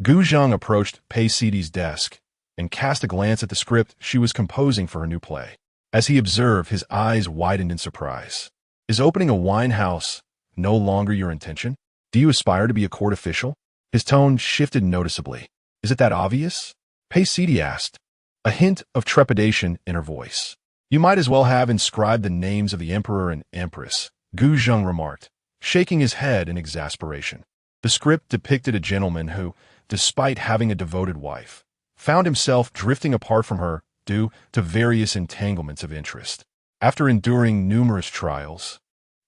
[SPEAKER 1] Gu Zheng approached Pei Sidi's desk and cast a glance at the script she was composing for her new play. As he observed, his eyes widened in surprise. Is opening a wine house no longer your intention? Do you aspire to be a court official? His tone shifted noticeably. Is it that obvious? Pei Sidi asked, a hint of trepidation in her voice. You might as well have inscribed the names of the emperor and empress, Gu Zheng remarked, shaking his head in exasperation. The script depicted a gentleman who, despite having a devoted wife, found himself drifting apart from her due to various entanglements of interest. After enduring numerous trials,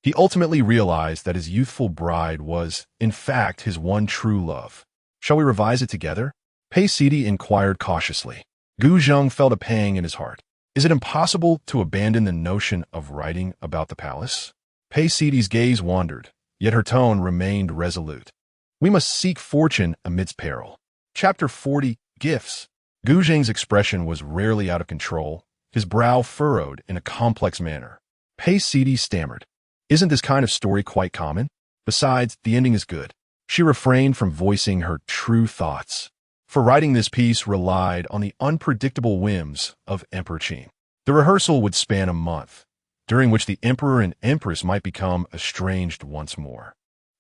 [SPEAKER 1] he ultimately realized that his youthful bride was, in fact, his one true love. Shall we revise it together? Pei Sidi inquired cautiously. Gu Zheng felt a pang in his heart. Is it impossible to abandon the notion of writing about the palace? Pei Sidi's gaze wandered, yet her tone remained resolute. We must seek fortune amidst peril. Chapter 40, Gifts. Gu Zheng's expression was rarely out of control, his brow furrowed in a complex manner. Pei Sidi stammered. Isn't this kind of story quite common? Besides, the ending is good. She refrained from voicing her true thoughts, for writing this piece relied on the unpredictable whims of Emperor Qin. The rehearsal would span a month, during which the emperor and empress might become estranged once more.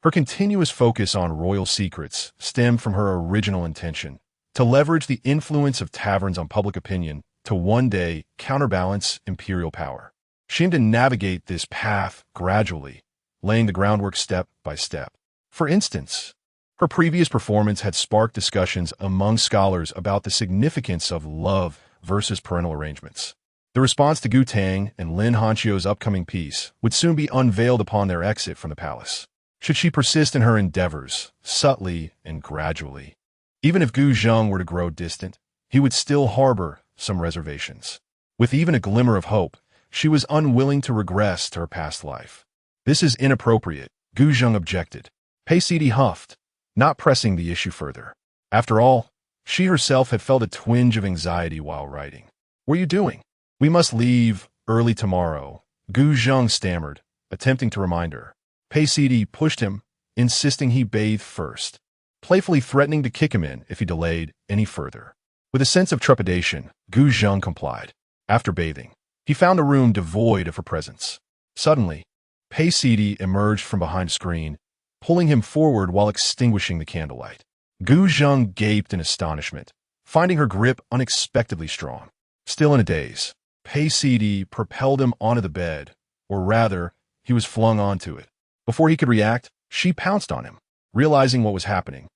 [SPEAKER 1] Her continuous focus on royal secrets stemmed from her original intention to leverage the influence of taverns on public opinion to one day counterbalance imperial power. She aimed to navigate this path gradually, laying the groundwork step by step. For instance, her previous performance had sparked discussions among scholars about the significance of love versus parental arrangements. The response to Gu Tang and Lin Hanqiu's upcoming piece would soon be unveiled upon their exit from the palace. Should she persist in her endeavors, subtly and gradually? Even if Gu Zheng were to grow distant, he would still harbor some reservations. With even a glimmer of hope, she was unwilling to regress to her past life. This is inappropriate, Gu Zheng objected. Pei Sidi huffed, not pressing the issue further. After all, she herself had felt a twinge of anxiety while writing. What are you doing? We must leave early tomorrow, Gu Zheng stammered, attempting to remind her. Pei Sidi pushed him, insisting he bathe first, playfully threatening to kick him in if he delayed any further. With a sense of trepidation, Gu Zheng complied. After bathing, he found a room devoid of her presence. Suddenly, Pei Sidi emerged from behind a screen, pulling him forward while extinguishing the candlelight. Gu Zheng gaped in astonishment, finding her grip unexpectedly strong. Still in a daze, Pei Sidi propelled him onto the bed, or rather, he was flung onto it. Before he could react, she pounced on him. Realizing what was happening,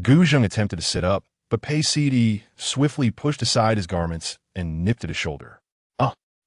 [SPEAKER 1] Gu Zheng attempted to sit up, but Pei Sidi swiftly pushed aside his garments and nipped at his shoulder.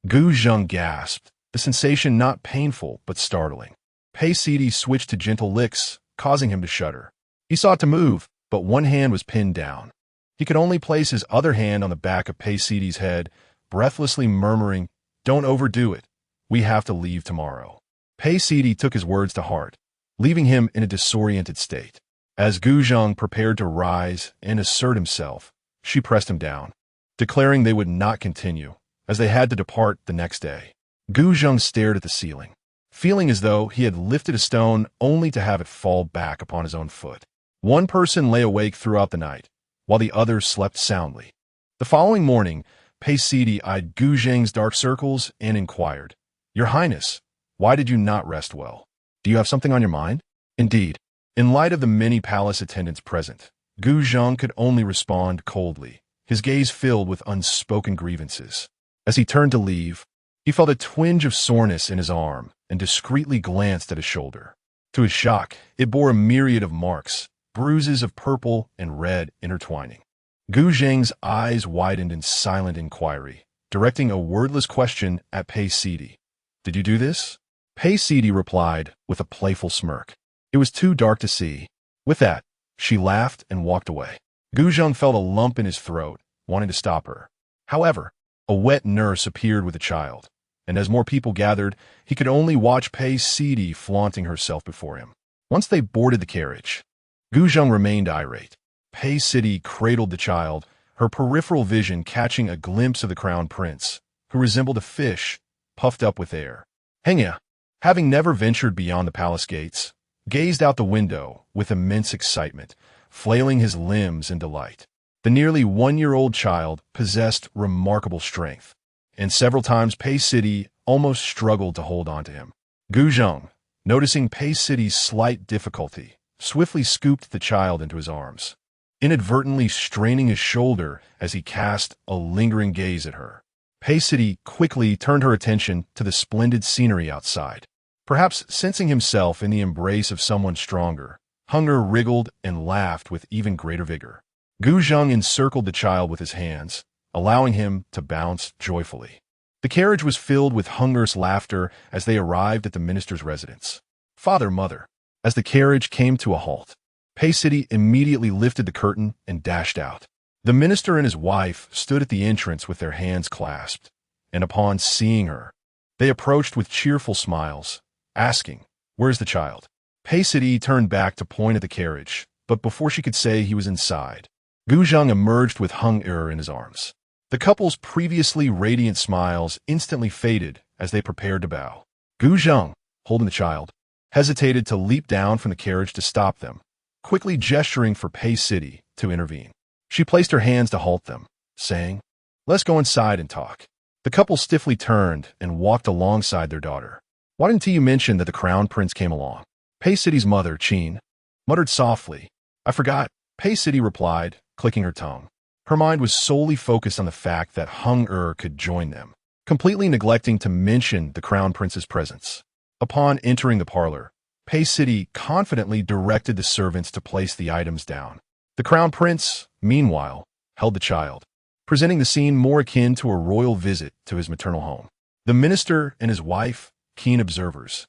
[SPEAKER 1] Gu Zheng gasped, the sensation not painful but startling. Pei Sidi switched to gentle licks, causing him to shudder. He sought to move, but one hand was pinned down. He could only place his other hand on the back of Pei Sidi's head, breathlessly murmuring, "Don't overdo it. We have to leave tomorrow." Pei Sidi took his words to heart, leaving him in a disoriented state. As Gu Zheng prepared to rise and assert himself, she pressed him down, declaring they would not continue, as they had to depart the next day. Gu Zheng stared at the ceiling, feeling as though he had lifted a stone only to have it fall back upon his own foot. One person lay awake throughout the night, while the others slept soundly. The following morning, Pei Sidi eyed Gu Zheng's dark circles and inquired, "Your Highness, why did you not rest well? Do you have something on your mind?" Indeed, in light of the many palace attendants present, Gu Zheng could only respond coldly, his gaze filled with unspoken grievances. As he turned to leave, he felt a twinge of soreness in his arm and discreetly glanced at his shoulder. To his shock, it bore a myriad of marks, bruises of purple and red intertwining. Gu Zheng's eyes widened in silent inquiry, directing a wordless question at Pei Sidi. "Did you do this?" Pei Sidi replied with a playful smirk. "It was too dark to see." With that, she laughed and walked away. Gu Zheng felt a lump in his throat, wanting to stop her. However, a wet nurse appeared with a child, and as more people gathered, he could only watch Pei Sidi flaunting herself before him. Once they boarded the carriage, Gu Zheng remained irate. Pei City cradled the child, her peripheral vision catching a glimpse of the crown prince, who resembled a fish, puffed up with air. Heng'er, having never ventured beyond the palace gates, gazed out the window with immense excitement, flailing his limbs in delight. The nearly one-year-old child possessed remarkable strength, and several times Pei City almost struggled to hold on to him. Gu Zheng, noticing Pei City's slight difficulty, swiftly scooped the child into his arms, inadvertently straining his shoulder as he cast a lingering gaze at her. Pei City quickly turned her attention to the splendid scenery outside. Perhaps sensing himself in the embrace of someone stronger, Heng'er wriggled and laughed with even greater vigor. Gu Zheng encircled the child with his hands, allowing him to bounce joyfully. The carriage was filled with Heng'er's laughter as they arrived at the minister's residence. Father, mother. As the carriage came to a halt, Pei City immediately lifted the curtain and dashed out. The minister and his wife stood at the entrance with their hands clasped, and upon seeing her, they approached with cheerful smiles, asking, "Where's the child?" Pei City turned back to point at the carriage, but before she could say he was inside, Gu Zheng emerged with Heng'er in his arms. The couple's previously radiant smiles instantly faded as they prepared to bow. Gu Zheng, holding the child, hesitated to leap down from the carriage to stop them, quickly gesturing for Pei City to intervene. She placed her hands to halt them, saying, "Let's go inside and talk." The couple stiffly turned and walked alongside their daughter. "Why didn't you mention that the crown prince came along?" Pei City's mother, Qin, muttered softly. "I forgot," Pei City replied, clicking her tongue. Her mind was solely focused on the fact that Heng'er could join them, completely neglecting to mention the crown prince's presence. Upon entering the parlor, Pei City confidently directed the servants to place the items down. The crown prince, meanwhile, held the child, presenting the scene more akin to a royal visit to his maternal home. The minister and his wife, keen observers,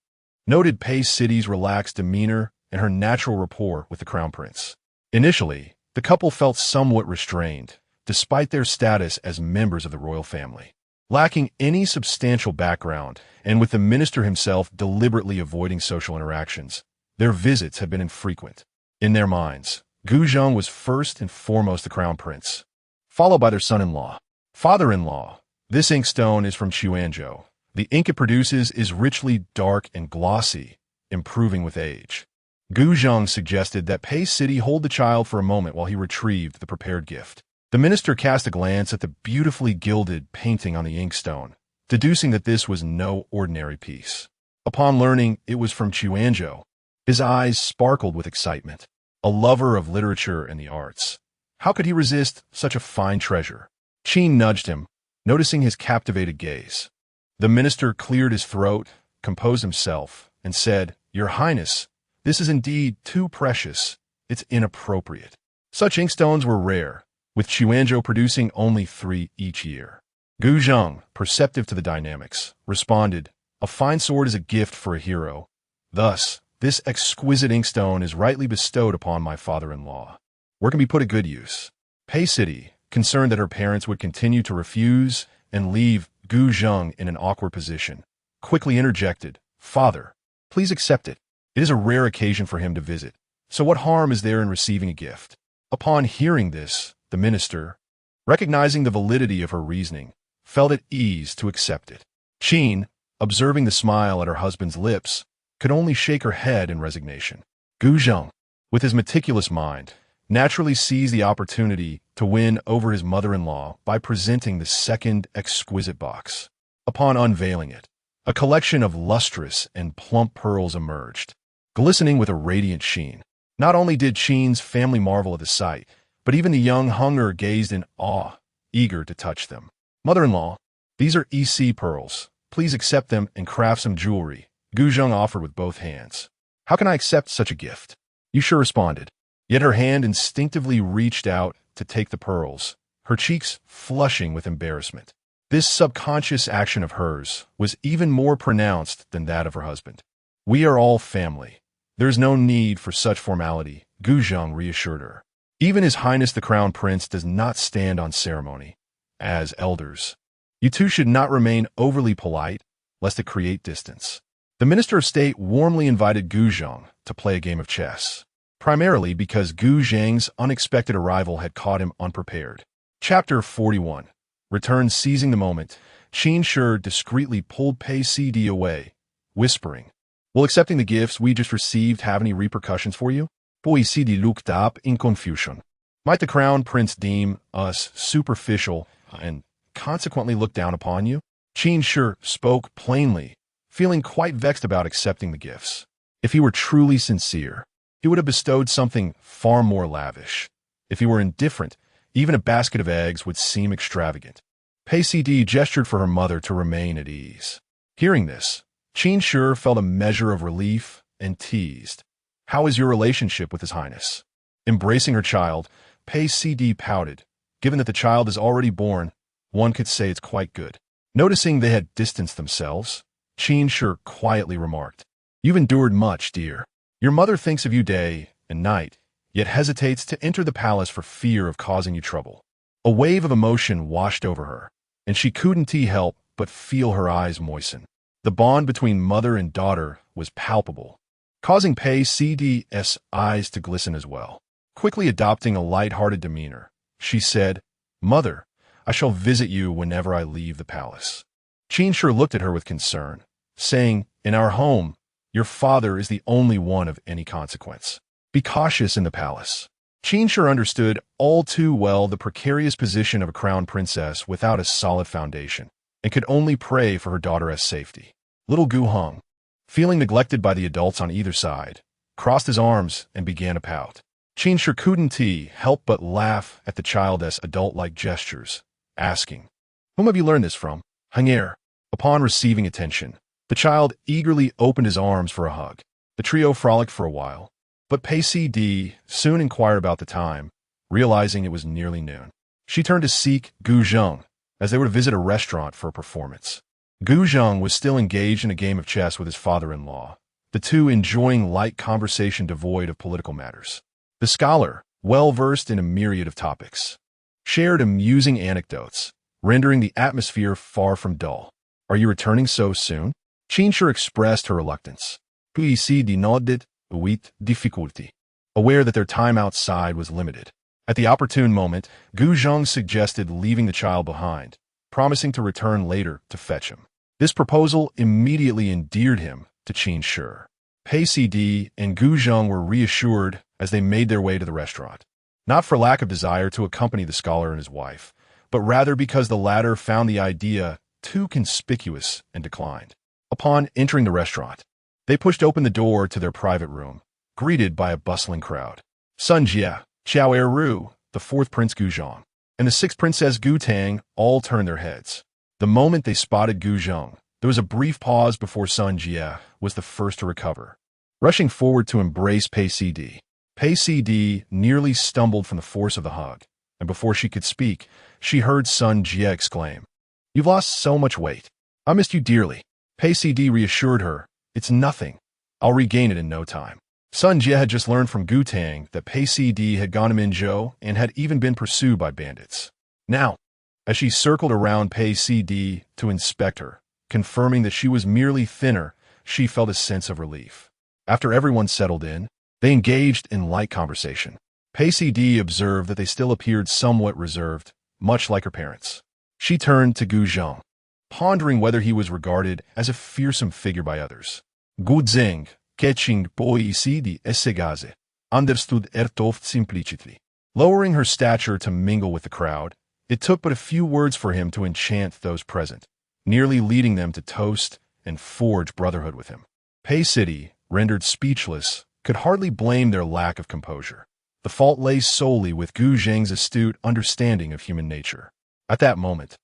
[SPEAKER 1] noted Pei City's relaxed demeanor and her natural rapport with the crown prince. Initially, the couple felt somewhat restrained, despite their status as members of the royal family. Lacking any substantial background, and with the minister himself deliberately avoiding social interactions, their visits had been infrequent. In their minds, Gu Zheng was first and foremost the crown prince, followed by their son-in-law. Father-in-law, this inkstone is from Xuanzhou. The ink it produces is richly dark and glossy, improving with age. Gu Zheng suggested that Pei City hold the child for a moment while he retrieved the prepared gift. The minister cast a glance at the beautifully gilded painting on the inkstone, deducing that this was no ordinary piece. Upon learning it was from Xuanzhou, his eyes sparkled with excitement. A lover of literature and the arts, how could he resist such a fine treasure? Qin nudged him, noticing his captivated gaze. The minister cleared his throat, composed himself, and said, "Your Highness, this is indeed too precious. It's inappropriate." Such inkstones were rare, with Xuanzhou producing only 3 each year. Gu Zheng, perceptive to the dynamics, responded, "A fine sword is a gift for a hero. Thus, this exquisite inkstone is rightly bestowed upon my father-in-law. Where can be put to good use?" Pei City, concerned that her parents would continue to refuse and leave Gu Zheng in an awkward position, quickly interjected, "Father, please accept it. It is a rare occasion for him to visit, so what harm is there in receiving a gift?" Upon hearing this, the minister, recognizing the validity of her reasoning, felt at ease to accept it. Qin, observing the smile at her husband's lips, could only shake her head in resignation. Gu Zheng, with his meticulous mind, naturally seized the opportunity to win over his mother-in-law by presenting the second exquisite box. Upon unveiling it, a collection of lustrous and plump pearls emerged, glistening with a radiant sheen. Not only did Qin's family marvel at the sight, but even the young Heng'er gazed in awe, eager to touch them. "Mother-in-law, these are EC pearls. Please accept them and craft some jewelry," Gu Zheng offered with both hands. "How can I accept such a gift?" Yusha responded. Yet her hand instinctively reached out to take the pearls, her cheeks flushing with embarrassment. This subconscious action of hers was even more pronounced than that of her husband. "We are all family. There is no need for such formality," Gu Zheng reassured her. "Even His Highness the Crown Prince does not stand on ceremony. As elders, you two should not remain overly polite, lest it create distance." The Minister of State warmly invited Gu Zheng to play a game of chess. primarily because Gu Zhang's unexpected arrival had caught him unprepared. Chapter 41. Return. Seizing the moment, Qin Shi discreetly pulled Pei Cd away, whispering, "Will accepting the gifts we just received have any repercussions for you?" Pei Cd looked up in confusion. Might the crown prince deem us superficial and consequently look down upon you? Qin Shi spoke plainly, feeling quite vexed about accepting the gifts. If he were truly sincere, he would have bestowed something far more lavish. If he were indifferent, even a basket of eggs would seem extravagant. Pei Cd gestured for her mother to remain at ease. Hearing this, Qin Shi felt a measure of relief and teased, "How is your relationship with His Highness?" Embracing her child, Pei Cd pouted. Given that the child is already born, one could say it's quite good. Noticing they had distanced themselves, Qin Shi quietly remarked, "You've endured much, dear. Your mother thinks of you day and night, yet hesitates to enter the palace for fear of causing you trouble." A wave of emotion washed over her, and she couldn't help but feel her eyes moisten. The bond between mother and daughter was palpable, causing Pei Cd's eyes to glisten as well. Quickly adopting a light-hearted demeanor, she said, "Mother, I shall visit you whenever I leave the palace." Qin Shi looked at her with concern, saying, "In our home, your father is the only one of any consequence. Be cautious in the palace." Qin Shi understood all too well the precarious position of a crown princess without a solid foundation, and could only pray for her daughter's safety. Little Gu Heng, feeling neglected by the adults on either side, crossed his arms and began to pout. Qin Shi couldn't help but laugh at the child's adult-like gestures, asking, "Whom have you learned this from?" Heng'er. Upon receiving attention, the child eagerly opened his arms for a hug. The trio frolicked for a while, but Pei Cd soon inquired about the time, realizing it was nearly noon. She turned to seek Gu Zheng, as they were to visit a restaurant for a performance. Gu Zheng was still engaged in a game of chess with his father-in-law, the two enjoying light conversation devoid of political matters. The scholar, well-versed in a myriad of topics, shared amusing anecdotes, rendering the atmosphere far from dull. "Are you returning so soon?" Qin Shi expressed her reluctance. Pei Cd nodded with difficulty, aware that their time outside was limited. At the opportune moment, Gu Zheng suggested leaving the child behind, promising to return later to fetch him. This proposal immediately endeared him to Qin Shi. Pei Cd and Gu Zheng were reassured as they made their way to the restaurant, not for lack of desire to accompany the scholar and his wife, but rather because the latter found the idea too conspicuous and declined. Upon entering the restaurant, they pushed open the door to their private room, greeted by a bustling crowd. Sun Jie, Qiao Eru, the fourth Prince Gu Zheng, and the sixth Princess Gu Tang all turned their heads. The moment they spotted Gu Zheng, there was a brief pause before Sun Jie was the first to recover. Rushing forward to embrace Pei Cd, Pei Cd nearly stumbled from the force of the hug, and before she could speak, she heard Sun Jie exclaim, "You've lost so much weight. I missed you dearly." Pei Cd reassured her, "It's nothing. I'll regain it in no time." Sun Jie had just learned from Gu Tang that Pei Cd had gone to Minzhou and had even been pursued by bandits. Now, as she circled around Pei Cd to inspect her, confirming that she was merely thinner, she felt a sense of relief. After everyone settled in, they engaged in light conversation. Pei Cd observed that they still appeared somewhat reserved, much like her parents. She turned to Gu Zheng, pondering whether he was regarded as a fearsome figure by others. Gu Zheng, catching Pei Cd essegaze, understood Ertoft simplicity. Lowering her stature to mingle with the crowd, it took but a few words for him to enchant those present, nearly leading them to toast and forge brotherhood with him. Pei Cd, rendered speechless, could hardly blame their lack of composure. The fault lay solely with Gu Zheng's astute understanding of human nature. At that moment,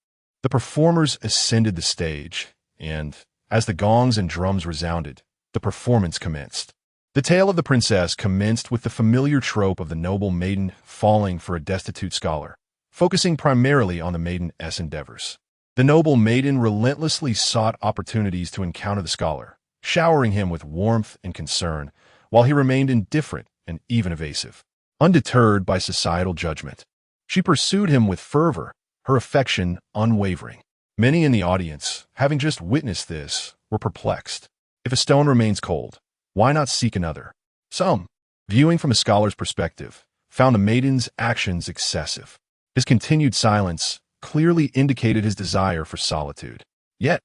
[SPEAKER 1] the performers ascended the stage, and, as the gongs and drums resounded, the performance commenced. The tale of the princess commenced with the familiar trope of the noble maiden falling for a destitute scholar, focusing primarily on the maiden's endeavors. The noble maiden relentlessly sought opportunities to encounter the scholar, showering him with warmth and concern, while he remained indifferent and even evasive. Undeterred by societal judgment, she pursued him with fervor, her affection unwavering. Many in the audience, having just witnessed this, were perplexed. If a stone remains cold, why not seek another? Some, viewing from a scholar's perspective, found the maiden's actions excessive. His continued silence clearly indicated his desire for solitude. Yet,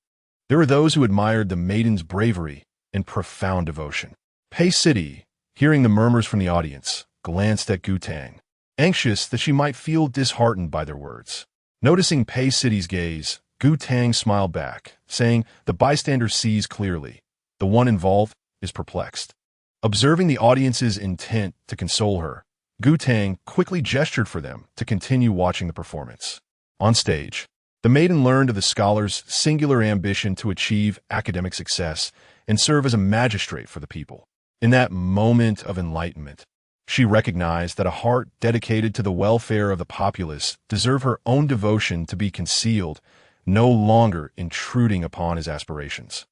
[SPEAKER 1] there were those who admired the maiden's bravery and profound devotion. Pei City, hearing the murmurs from the audience, glanced at Gu Tang, anxious that she might feel disheartened by their words. Noticing Pei City's gaze, Gu Tang smiled back, saying, "The bystander sees clearly. The one involved is perplexed." Observing the audience's intent to console her, Gu Tang quickly gestured for them to continue watching the performance. On stage, the maiden learned of the scholar's singular ambition to achieve academic success and serve as a magistrate for the people. In that moment of enlightenment, she recognized that a heart dedicated to the welfare of the populace deserved her own devotion to be concealed, no longer intruding upon his aspirations.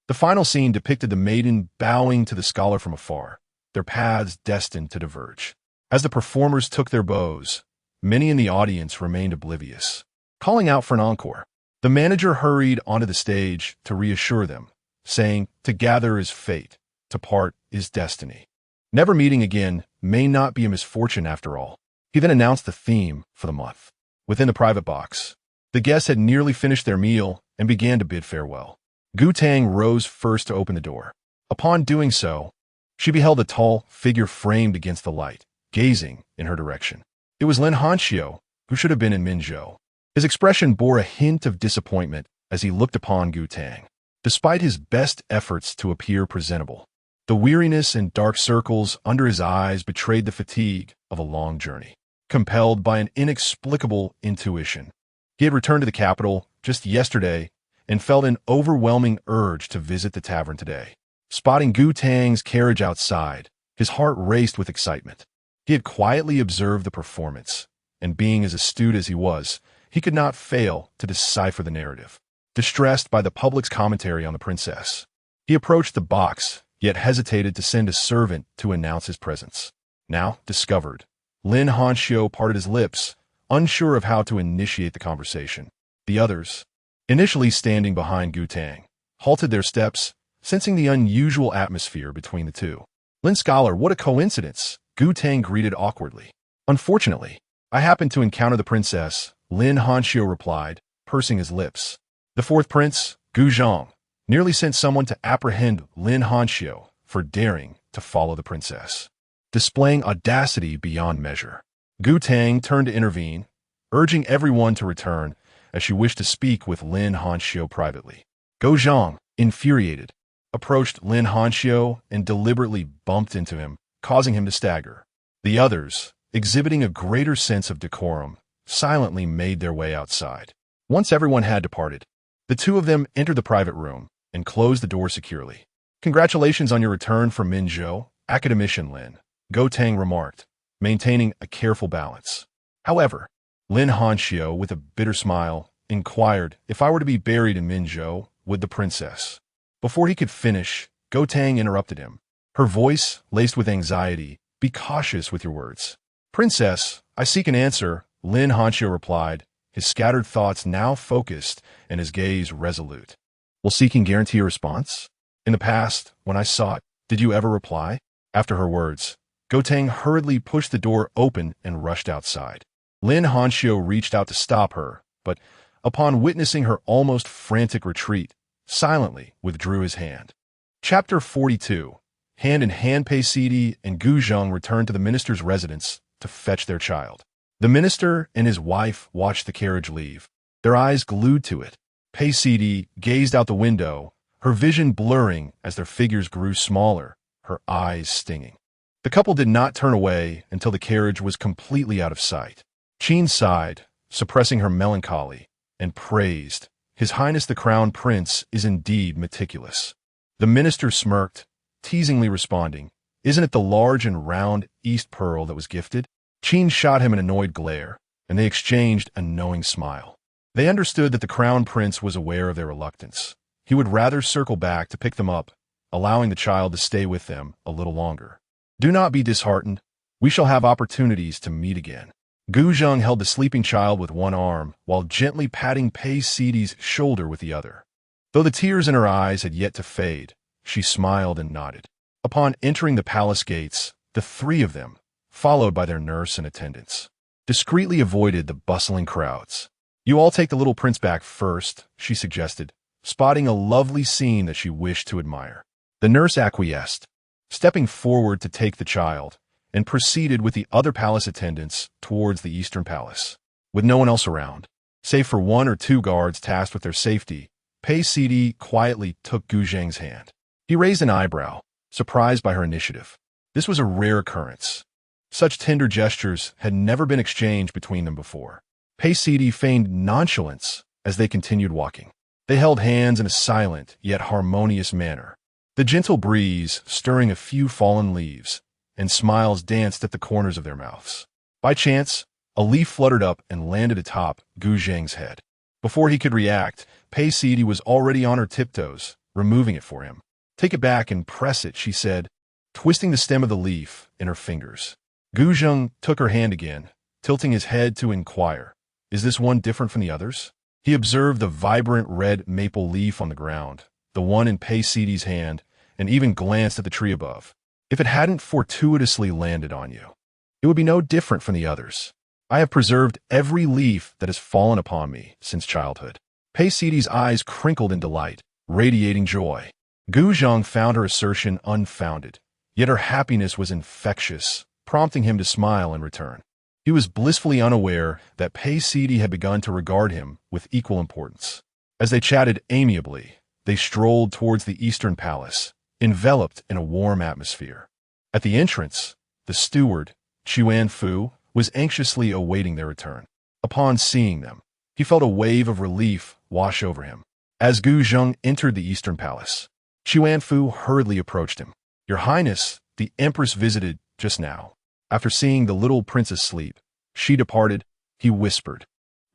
[SPEAKER 1] The final scene depicted the maiden bowing to the scholar from afar, their paths destined to diverge. As the performers took their bows, many in the audience remained oblivious. Calling out for an encore, the manager hurried onto the stage to reassure them, saying, "To gather is fate, to part is destiny. Never meeting again may not be a misfortune after all." He then announced the theme for the month. Within the private box, the guests had nearly finished their meal and began to bid farewell. Gu Tang rose first to open the door. Upon doing so, she beheld a tall figure framed against the light, gazing in her direction. It was Lin Hanxiu, who should have been in Minzhou. His expression bore a hint of disappointment as he looked upon Gu Tang. Despite his best efforts to appear presentable, the weariness and dark circles under his eyes betrayed the fatigue of a long journey. Compelled by an inexplicable intuition, he had returned to the capital just yesterday and felt an overwhelming urge to visit the tavern today. Spotting Gu Tang's carriage outside, his heart raced with excitement. He had quietly observed the performance, and being as astute as he was, he could not fail to decipher the narrative. Distressed by the public's commentary on the princess, he approached the box, yet hesitated to send a servant to announce his presence. Now discovered, Lin Hanxiu parted his lips, unsure of how to initiate the conversation. The others, initially standing behind Gu Tang, halted their steps, sensing the unusual atmosphere between the two. "Lin Scholar, what a coincidence," Gu Tang greeted awkwardly. "Unfortunately, I happened to encounter the princess," Lin Hanxiu replied, pursing his lips. The fourth prince, Gu Zhang, nearly sent someone to apprehend Lin Hanxiu for daring to follow the princess. Displaying audacity beyond measure, Gu Tang turned to intervene, urging everyone to return as she wished to speak with Lin Hanxiu privately. Gu Zhang, infuriated, approached Lin Hanxiu and deliberately bumped into him, causing him to stagger. The others, exhibiting a greater sense of decorum, silently made their way outside. Once everyone had departed, the two of them entered the private room and closed the door securely. "Congratulations on your return from Minzhou, academician Lin," Gu Tang remarked, maintaining a careful balance. However, Lin Hanxiu, with a bitter smile, inquired if I were to be buried in Minzhou with the princess. Before he could finish, Gu Tang interrupted him, her voice laced with anxiety. "Be cautious with your words." "Princess, I seek an answer," Lin Hanxiu replied, his scattered thoughts now focused and his gaze resolute. "Will seeking guarantee a response? In the past, when I sought, did you ever reply?" After her words, Gu Tang hurriedly pushed the door open and rushed outside. Lin Hanxiu reached out to stop her, but upon witnessing her almost frantic retreat, silently withdrew his hand. Chapter 42. Hand in hand, Pei Sidi and Gu Zhang returned to the minister's residence to fetch their child. The minister and his wife watched the carriage leave, their eyes glued to it. Pei Sidi gazed out the window, her vision blurring as their figures grew smaller, her eyes stinging. The couple did not turn away until the carriage was completely out of sight. Qin sighed, suppressing her melancholy, and praised, "His Highness the Crown Prince is indeed meticulous." The minister smirked, teasingly responding, "Isn't it the large and round East Pearl that was gifted?" Qin shot him an annoyed glare, and they exchanged a knowing smile. They understood that the Crown Prince was aware of their reluctance. He would rather circle back to pick them up, allowing the child to stay with them a little longer. "Do not be disheartened. We shall have opportunities to meet again." Gu Zhang held the sleeping child with one arm while gently patting Pei Sidi's shoulder with the other. Though the tears in her eyes had yet to fade, she smiled and nodded. Upon entering the palace gates, The three of them, followed by their nurse and attendants, discreetly avoided the bustling crowds. "You all take the little prince back first," she suggested, spotting a lovely scene that she wished to admire. The nurse acquiesced, stepping forward to take the child, and proceeded with the other palace attendants towards the Eastern Palace. With no one else around, save for 1 or 2 guards tasked with their safety, Pei Sidi quietly took Gu Zheng's hand. He raised an eyebrow, surprised by her initiative. This was a rare occurrence. Such tender gestures had never been exchanged between them before. Pei Sidi feigned nonchalance as they continued walking. They held hands in a silent yet harmonious manner. The gentle breeze stirring a few fallen leaves, and smiles danced at the corners of their mouths. By chance, a leaf fluttered up and landed atop Gu Zheng's head. Before he could react, Pei Sidi was already on her tiptoes, removing it for him. "Take it back and press it," she said, twisting the stem of the leaf in her fingers. Gu Zheng took her hand again, tilting his head to inquire, "Is this one different from the others?" He observed the vibrant red maple leaf on the ground, the one in Pei Sidi's hand, and even glanced at the tree above. "If it hadn't fortuitously landed on you, it would be no different from the others. I have preserved every leaf that has fallen upon me since childhood." Pei Sidi's eyes crinkled in delight, radiating joy. Gu Zheng found her assertion unfounded, yet her happiness was infectious, prompting him to smile in return. He was blissfully unaware that Pei Sidi had begun to regard him with equal importance. As they chatted amiably, they strolled towards the Eastern Palace, enveloped in a warm atmosphere. At the entrance, the steward, Chuan Fu, was anxiously awaiting their return. Upon seeing them, he felt a wave of relief wash over him. As Gu Zheng entered the Eastern Palace, Chuan Fu hurriedly approached him. "Your Highness, the Empress visited just now. After seeing the little princess sleep, she departed," he whispered.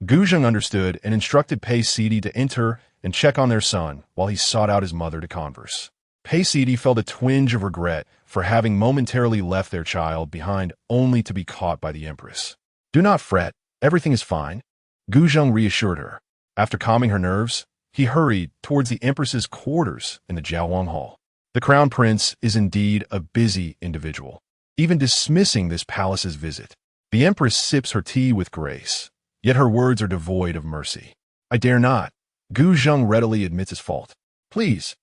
[SPEAKER 1] Gu Zheng understood and instructed Pei Sidi to enter and check on their son while he sought out his mother to converse. Pei Sidi felt a twinge of regret for having momentarily left their child behind only to be caught by the Empress. "Do not fret, everything is fine," Gu Zheng reassured her. After calming her nerves, he hurried towards the Empress's quarters in the Jiaowang Hall. The Crown Prince is indeed a busy individual, even dismissing this palace's visit. The Empress sips her tea with grace, yet her words are devoid of mercy. "I dare not." Gu Zheng readily admits his fault. "Please,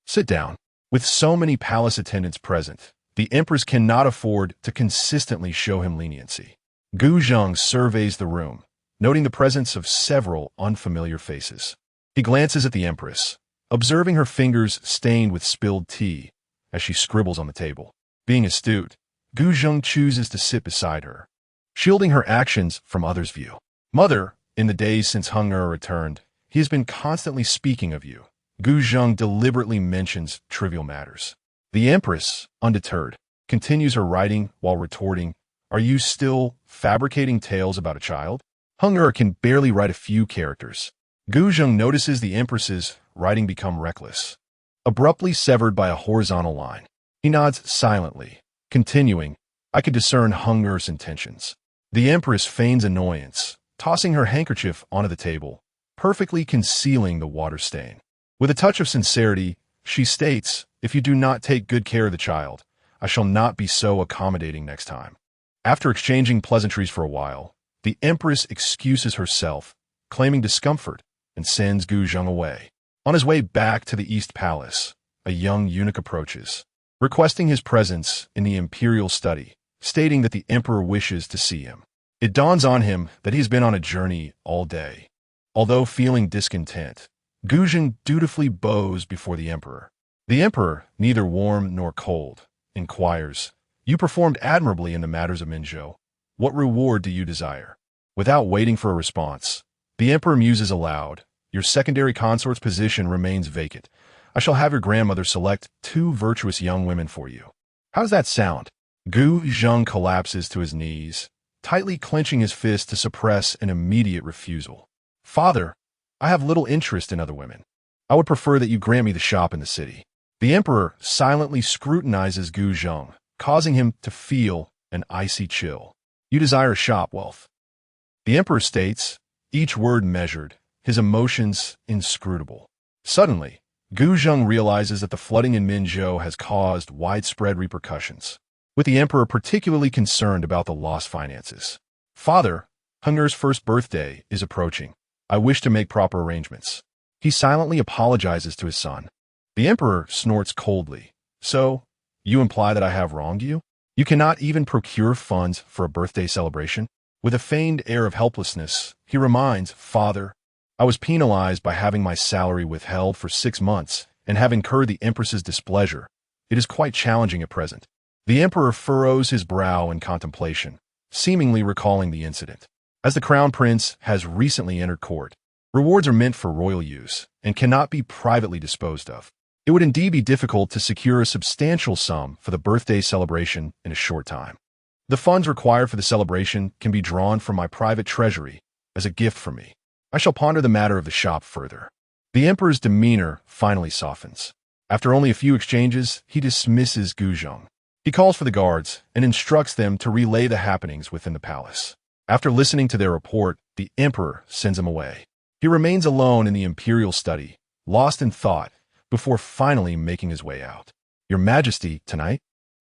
[SPEAKER 1] sit down." With so many palace attendants present, the Empress cannot afford to consistently show him leniency. Gu Zheng surveys the room, noting the presence of several unfamiliar faces. He glances at the Empress, observing her fingers stained with spilled tea as she scribbles on the table. Being astute, Gu Zheng chooses to sit beside her, shielding her actions from others' view. "Mother, in the days since Heng'er returned, he has been constantly speaking of you." Gu Zheng deliberately mentions trivial matters. The Empress, undeterred, continues her writing while retorting, "Are you still fabricating tales about a child? Heng'er can barely write a few characters." Gu Zheng notices the Empress's writing become reckless, abruptly severed by a horizontal line. He nods silently, continuing, "I could discern Heng'er's intentions." The Empress feigns annoyance, tossing her handkerchief onto the table, perfectly concealing the water stain. With a touch of sincerity, she states, "If you do not take good care of the child, I shall not be so accommodating next time." After exchanging pleasantries for a while, the Empress excuses herself, claiming discomfort, and sends Gu Zheng away. On his way back to the East Palace, a young eunuch approaches, requesting his presence in the imperial study, stating that the emperor wishes to see him. It dawns on him that he has been on a journey all day. Although feeling discontent, Gu Zheng dutifully bows before the emperor. The emperor, neither warm nor cold, inquires, "You performed admirably in the matters of Minzhou. What reward do you desire?" Without waiting for a response, the emperor muses aloud, "Your secondary consort's position remains vacant. I shall have your grandmother select 2 virtuous young women for you. How does that sound?" Gu Zheng collapses to his knees, tightly clenching his fist to suppress an immediate refusal. "Father, I have little interest in other women. I would prefer that you grant me the shop in the city." The emperor silently scrutinizes Gu Zheng, causing him to feel an icy chill. "You desire a shop, wealth?" The emperor states, each word measured, his emotions inscrutable. Suddenly, Gu Zheng realizes that the flooding in Minzhou has caused widespread repercussions. with the emperor particularly concerned about the lost finances. Father, Heng'er's first birthday is approaching. I wish to make proper arrangements. He silently apologizes to his son. The emperor snorts coldly. So, you imply that I have wronged you? You cannot even procure funds for a birthday celebration? With a feigned air of helplessness, he reminds, Father, I was penalized by having my salary withheld for 6 months and have incurred the empress's displeasure. It is quite challenging at present. The emperor furrows his brow in contemplation, seemingly recalling the incident. As the crown prince has recently entered court, rewards are meant for royal use and cannot be privately disposed of. It would indeed be difficult to secure a substantial sum for the birthday celebration in a short time. The funds required for the celebration can be drawn from my private treasury as a gift from me. I shall ponder the matter of the shop further. The emperor's demeanor finally softens. After only a few exchanges, he dismisses Guzheng. He calls for the guards and instructs them to relay the happenings within the palace. After listening to their report, the emperor sends him away. He remains alone in the imperial study, lost in thought, before finally making his way out. Your Majesty, tonight?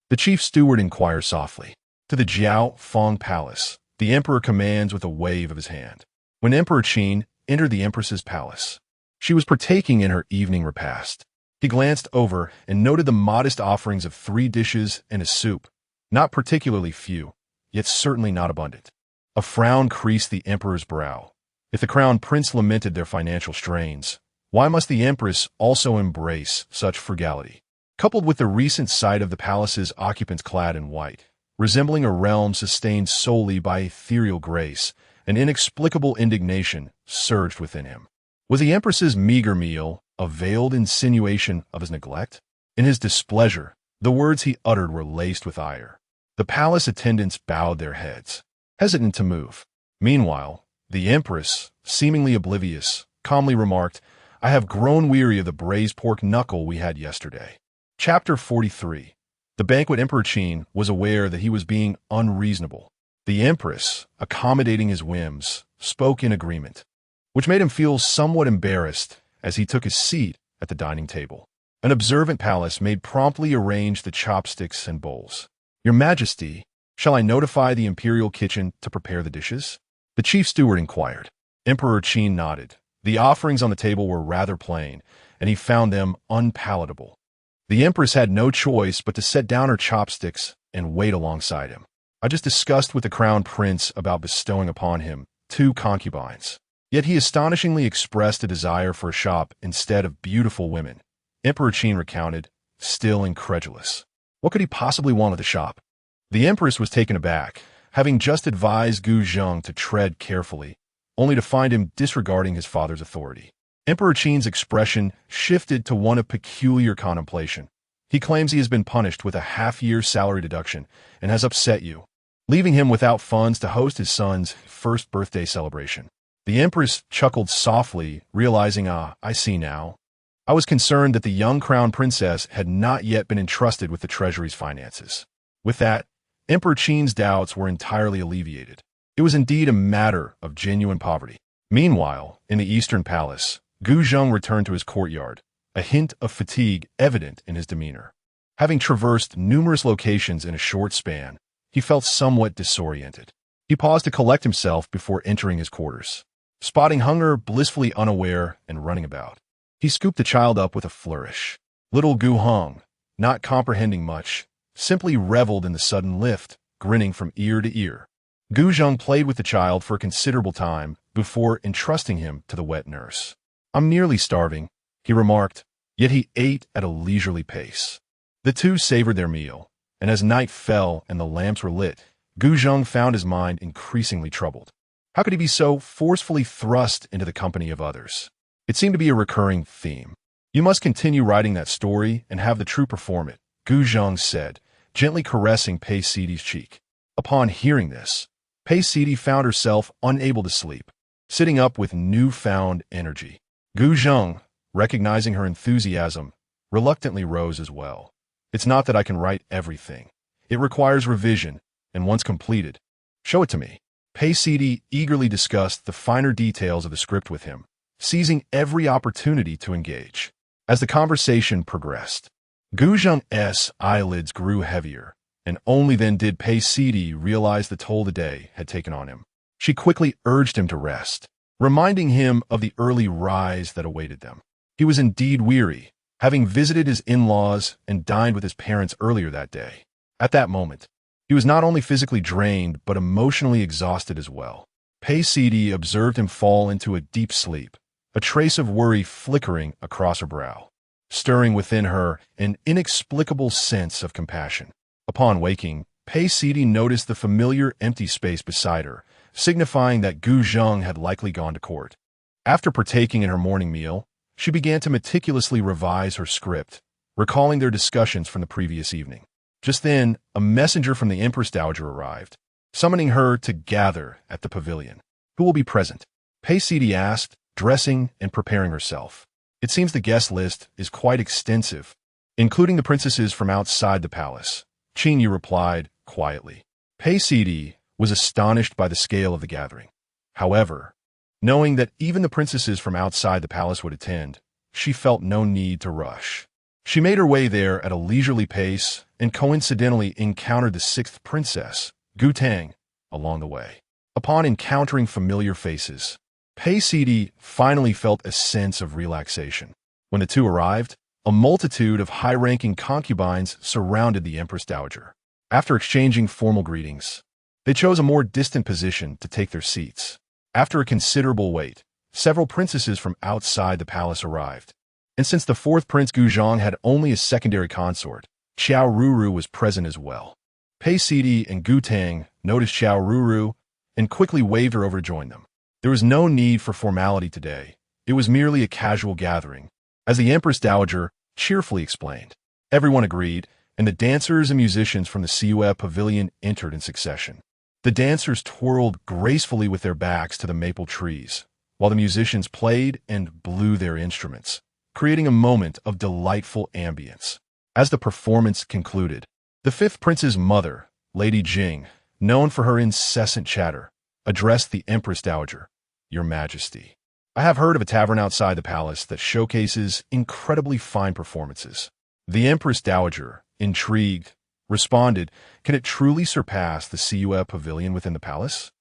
[SPEAKER 1] The chief steward inquires softly. To the Jiao Feng Palace, the emperor commands with a wave of his hand. When Emperor Qin entered the empress's palace, she was partaking in her evening repast. He glanced over and noted the modest offerings of 3 dishes and a soup, not particularly few, yet certainly not abundant. A frown creased the emperor's brow. If the crown prince lamented their financial strains, why must the empress also embrace such frugality? Coupled with the recent sight of the palace's occupants clad in white, resembling a realm sustained solely by ethereal grace, an inexplicable indignation surged within him. Was the empress's meager meal a veiled insinuation of his neglect? In his displeasure, the words he uttered were laced with ire. The palace attendants bowed their heads, hesitant to move. Meanwhile, the empress, seemingly oblivious, calmly remarked, I have grown weary of the braised pork knuckle we had yesterday. Chapter 43. The banquet Emperor Qin was aware that he was being unreasonable. The empress, accommodating his whims, spoke in agreement, which made him feel somewhat embarrassed as he took his seat at the dining table. An observant palace maid promptly arranged the chopsticks and bowls. Your Majesty, shall I notify the imperial kitchen to prepare the dishes? The chief steward inquired. Emperor Qin nodded. The offerings on the table were rather plain, and he found them unpalatable. The empress had no choice but to set down her chopsticks and wait alongside him. I just discussed with the crown prince about bestowing upon him 2 concubines. Yet he astonishingly expressed a desire for a shop instead of beautiful women. Emperor Qin recounted, still incredulous. What could he possibly want with the shop? The empress was taken aback, having just advised Guzheng to tread carefully, only to find him disregarding his father's authority. Emperor Qin's expression shifted to one of peculiar contemplation. He claims he has been punished with a half-year salary deduction and has upset you, leaving him without funds to host his son's first birthday celebration. The empress chuckled softly, realizing, I see now. I was concerned that the young crown princess had not yet been entrusted with the treasury's finances. With that, Emperor Qin's doubts were entirely alleviated. It was indeed a matter of genuine poverty. Meanwhile, in the Eastern Palace, Guzheng returned to his courtyard, a hint of fatigue evident in his demeanor. Having traversed numerous locations in a short span, he felt somewhat disoriented. He paused to collect himself before entering his quarters. Spotting Heng'er blissfully unaware and running about, he scooped the child up with a flourish. Little Guzheng, not comprehending much, simply reveled in the sudden lift, grinning from ear to ear. Guzheng played with the child for a considerable time before entrusting him to the wet nurse. I'm nearly starving, he remarked, yet he ate at a leisurely pace. The two savored their meal, and as night fell and the lamps were lit, Guzheng found his mind increasingly troubled. How could he be so forcefully thrust into the company of others? It seemed to be a recurring theme. You must continue writing that story and have the troupe perform it, Guzheng said, gently caressing Pei Sidi's cheek. Upon hearing this, Pei Sidi found herself unable to sleep, sitting up with newfound energy. Guzheng, recognizing her enthusiasm, reluctantly rose as well. It's not that I can write everything. It requires revision, and once completed, show it to me. Pei Sidi eagerly discussed the finer details of the script with him, seizing every opportunity to engage. As the conversation progressed, Guzheng's eyelids grew heavier, and only then did Pei Sidi realize the toll the day had taken on him. She quickly urged him to rest, reminding him of the early rise that awaited them. He was indeed weary, having visited his in-laws and dined with his parents earlier that day. At that moment, he was not only physically drained but emotionally exhausted as well. Pei Sidi observed him fall into a deep sleep, a trace of worry flickering across her brow, stirring within her an inexplicable sense of compassion. Upon waking, Pei Sidi noticed the familiar empty space beside her, signifying that Gu Zheng had likely gone to court. After partaking in her morning meal, she began to meticulously revise her script, recalling their discussions from the previous evening. Just then, a messenger from the Empress Dowager arrived, summoning her to gather at the pavilion. Who will be present? Pei Sidi asked, dressing and preparing herself. It seems the guest list is quite extensive, including the princesses from outside the palace. Qingyu replied quietly. Pei Sidi was astonished by the scale of the gathering. However, knowing that even the princesses from outside the palace would attend, she felt no need to rush. She made her way there at a leisurely pace and coincidentally encountered the sixth princess, Gu Tang, along the way. Upon encountering familiar faces, Pei Sidi finally felt a sense of relaxation. When the two arrived, a multitude of high-ranking concubines surrounded the Empress Dowager. After exchanging formal greetings, they chose a more distant position to take their seats. After a considerable wait, several princesses from outside the palace arrived. And since the fourth Prince Gu Zheng had only a secondary consort, Xiao Ruru was present as well. Pei Sidi and Gu Tang noticed Xiao Ruru and quickly waved her over to join them. There was no need for formality today. It was merely a casual gathering, as the Empress Dowager cheerfully explained. Everyone agreed, and the dancers and musicians from the Siue Pavilion entered in succession. The dancers twirled gracefully with their backs to the maple trees, while the musicians played and blew their instruments, creating a moment of delightful ambience. As the performance concluded, the fifth prince's mother, Lady Jing, known for her incessant chatter, addressed the Empress Dowager. Your Majesty, I have heard of a tavern outside the palace that showcases incredibly fine performances. The Empress Dowager, intrigued, responded, can it truly surpass the Siue Pavilion within the palace?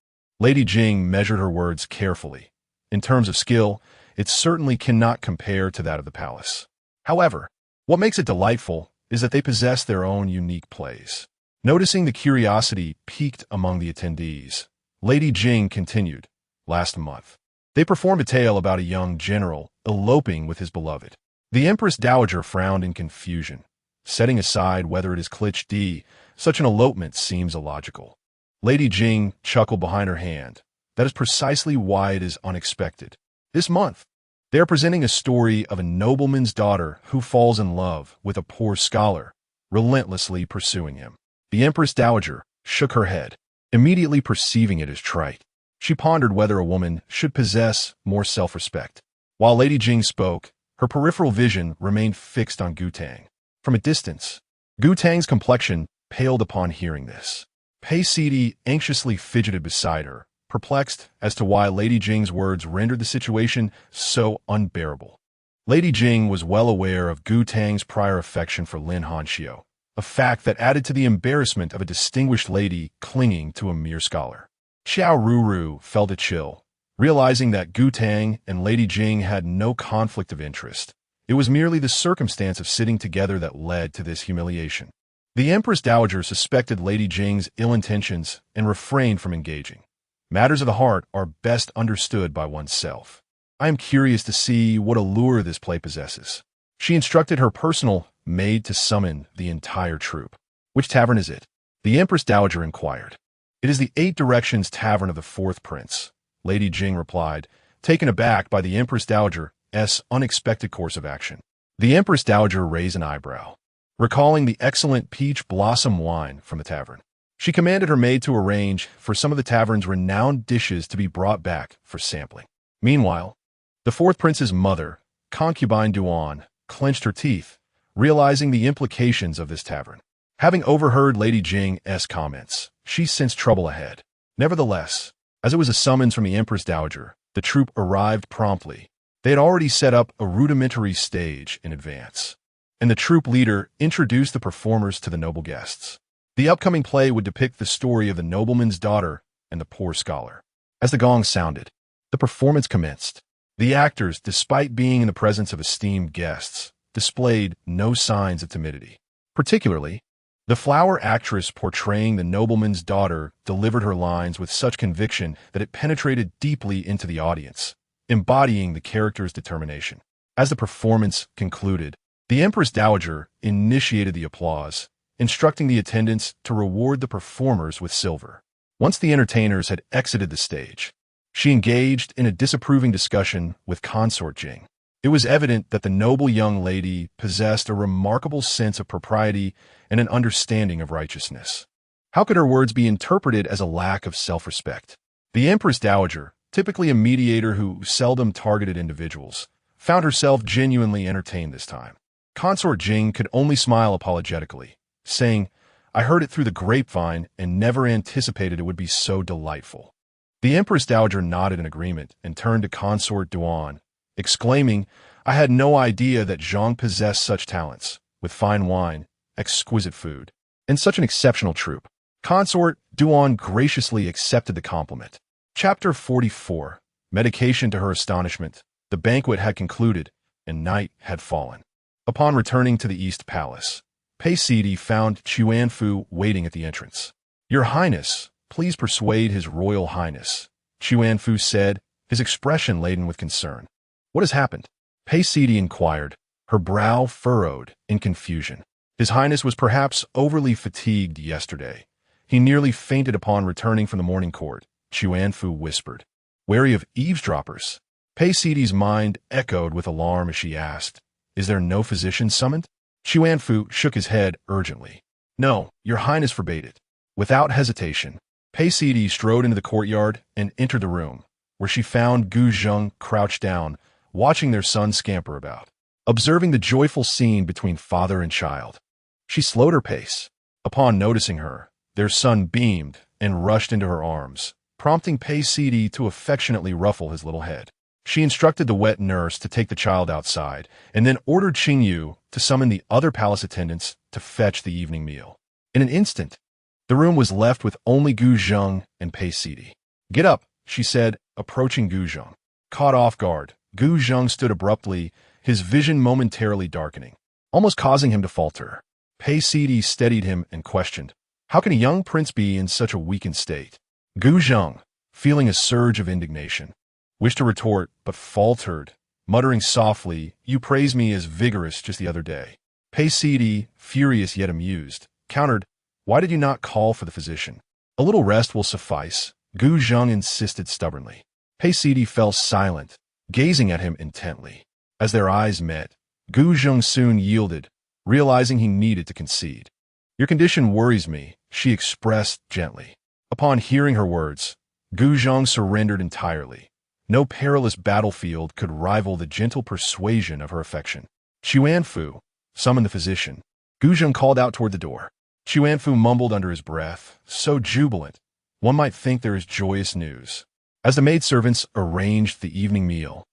[SPEAKER 1] Lady Jing measured her words carefully. In terms of skill, it certainly cannot compare to that of the palace. However, what makes it delightful is that they possess their own unique plays. Noticing the curiosity piqued among the attendees, Lady Jing continued, last month, they performed a tale about a young general eloping with his beloved. The Empress Dowager frowned in confusion. Setting aside whether it is cliché, such an elopement seems illogical. Lady Jing chuckled behind her hand. That is precisely why it is unexpected. This month, they are presenting a story of a nobleman's daughter who falls in love with a poor scholar, relentlessly pursuing him. The Empress Dowager shook her head, immediately perceiving it as trite. She pondered whether a woman should possess more self-respect. While Lady Jing spoke, her peripheral vision remained fixed on Gu Tang. From a distance, Gu Tang's complexion paled upon hearing this. Pei Sidi anxiously fidgeted beside her, perplexed as to why Lady Jing's words rendered the situation so unbearable. Lady Jing was well aware of Gu Tang's prior affection for Lin Hanxiu, a fact that added to the embarrassment of a distinguished lady clinging to a mere scholar. Xiao Ruru felt a chill, realizing that Gu Tang and Lady Jing had no conflict of interest. It was merely the circumstance of sitting together that led to this humiliation. The Empress Dowager suspected Lady Jing's ill intentions and refrained from engaging. Matters of the heart are best understood by oneself. I am curious to see what allure this play possesses. She instructed her personal maid to summon the entire troupe. Which tavern is it? The Empress Dowager inquired. It is the 8 Directions Tavern of the Fourth Prince, Lady Jing replied, taken aback by the Empress Dowager's unexpected course of action. The Empress Dowager raised an eyebrow, recalling the excellent peach blossom wine from the tavern. She commanded her maid to arrange for some of the tavern's renowned dishes to be brought back for sampling. Meanwhile, the fourth prince's mother, concubine Duan, clenched her teeth, realizing the implications of this tavern. Having overheard Lady Jing's comments, she sensed trouble ahead. Nevertheless, as it was a summons from the Empress Dowager, the troupe arrived promptly. They had already set up a rudimentary stage in advance, and the troupe leader introduced the performers to the noble guests. The upcoming play would depict the story of the nobleman's daughter and the poor scholar. As the gong sounded, the performance commenced. The actors, despite being in the presence of esteemed guests, displayed no signs of timidity. Particularly, the flower actress portraying the nobleman's daughter delivered her lines with such conviction that it penetrated deeply into the audience, embodying the character's determination. As the performance concluded, the Empress Dowager initiated the applause, instructing the attendants to reward the performers with silver. Once the entertainers had exited the stage, she engaged in a disapproving discussion with Consort Jing. It was evident that the noble young lady possessed a remarkable sense of propriety and an understanding of righteousness. How could her words be interpreted as a lack of self-respect? The Empress Dowager, typically a mediator who seldom targeted individuals, found herself genuinely entertained this time. Consort Jing could only smile apologetically, saying, "I heard it through the grapevine and never anticipated it would be so delightful." The Empress Dowager nodded in agreement and turned to Consort Duan, exclaiming, "I had no idea that Zhang possessed such talents, with fine wine, exquisite food, and such an exceptional troupe." Consort Duan graciously accepted the compliment. Chapter 44. Medication. To her astonishment, the banquet had concluded, and night had fallen. Upon returning to the East Palace, Pei Sidi found Chuanfu waiting at the entrance. "Your Highness, please persuade His Royal Highness," Chuanfu said, his expression laden with concern. "What has happened?" Pei Sidi inquired, her brow furrowed in confusion. His Highness was perhaps overly fatigued yesterday. He nearly fainted upon returning from the morning court, Chuanfu whispered. Wary of eavesdroppers, Pei Sidi's mind echoed with alarm as she asked, "Is there no physician summoned?" Chuanfu shook his head urgently. "No, your Highness forbade it." Without hesitation, Pei Sidi strode into the courtyard and entered the room, where she found Gu Zheng crouched down, watching their son scamper about. Observing the joyful scene between father and child, she slowed her pace. Upon noticing her, their son beamed and rushed into her arms, prompting Pei Sidi to affectionately ruffle his little head. She instructed the wet nurse to take the child outside, and then ordered Qingyu to summon the other palace attendants to fetch the evening meal. In an instant, the room was left with only Gu Zheng and Pei Sidi. "Get up," she said, approaching Gu Zheng. Caught off guard, Gu Zheng stood abruptly, his vision momentarily darkening, almost causing him to falter. Pei Sidi steadied him and questioned, "How can a young prince be in such a weakened state?" Gu Zheng, feeling a surge of indignation, wished to retort, but faltered, muttering softly, "You praised me as vigorous just the other day." Pei Sidi, furious yet amused, countered, "Why did you not call for the physician?" "A little rest will suffice," Gu Zheng insisted stubbornly. Pei Sidi fell silent, gazing at him intently. As their eyes met, Gu Zheng soon yielded, realizing he needed to concede. "Your condition worries me," she expressed gently. Upon hearing her words, Gu Zheng surrendered entirely. No perilous battlefield could rival the gentle persuasion of her affection. "Chuanfu, summon the physician," Gu Zheng called out toward the door. Chuanfu mumbled under his breath, so jubilant, one might think there is joyous news. As the maidservants arranged the evening meal,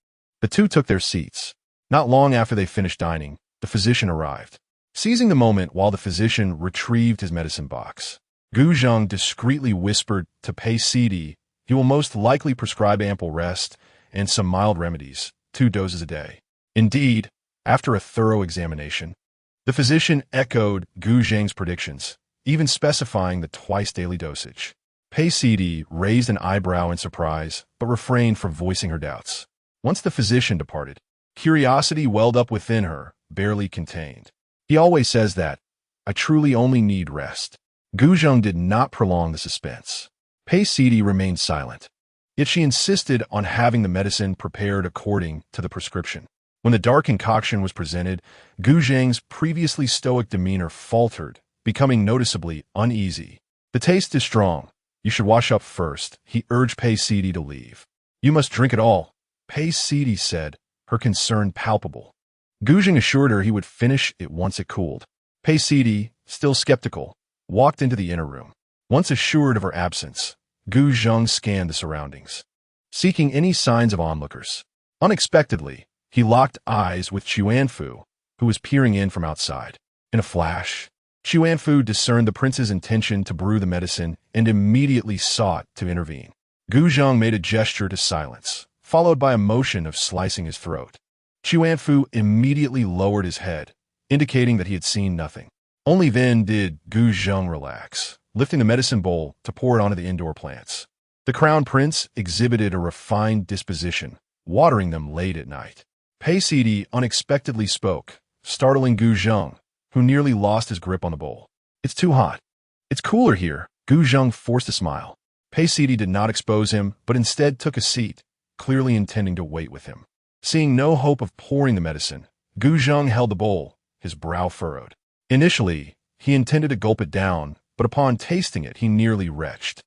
[SPEAKER 1] the two took their seats. Not long after they finished dining, the physician arrived. Seizing the moment while the physician retrieved his medicine box, Gu Zheng discreetly whispered to Pei Sidi, "He will most likely prescribe ample rest and some mild remedies, 2 doses a day." Indeed, after a thorough examination, the physician echoed Gu Zheng's predictions, even specifying the twice-daily dosage. Pei Sidi raised an eyebrow in surprise, but refrained from voicing her doubts. Once the physician departed, curiosity welled up within her, barely contained. "He always says that. I truly only need rest." Gu Zheng did not prolong the suspense. Pei Sidi remained silent, yet she insisted on having the medicine prepared according to the prescription. When the dark concoction was presented, Gu Zheng's previously stoic demeanor faltered, becoming noticeably uneasy. "The taste is strong. You should wash up first," he urged Pei Sidi to leave. "You must drink it all," Pei Sidi said, her concern palpable. Gu Zheng assured her he would finish it once it cooled. Pei Sidi, still skeptical, walked into the inner room. Once assured of her absence, Gu Zheng scanned the surroundings, seeking any signs of onlookers. Unexpectedly, he locked eyes with Chuanfu, who was peering in from outside. In a flash, Xuanfu discerned the prince's intention to brew the medicine and immediately sought to intervene. Gu Zheng made a gesture to silence, followed by a motion of slicing his throat. Xuanfu immediately lowered his head, indicating that he had seen nothing. Only then did Gu Zheng relax, lifting the medicine bowl to pour it onto the indoor plants. The crown prince exhibited a refined disposition, watering them late at night. Pei Sidi unexpectedly spoke, startling Gu Zheng, who nearly lost his grip on the bowl. "It's too hot. It's cooler here." Gu Zheng forced a smile. Pei Sidi did not expose him, but instead took a seat, clearly intending to wait with him. Seeing no hope of pouring the medicine, Gu Zheng held the bowl, his brow furrowed. Initially, he intended to gulp it down, but upon tasting it, he nearly retched.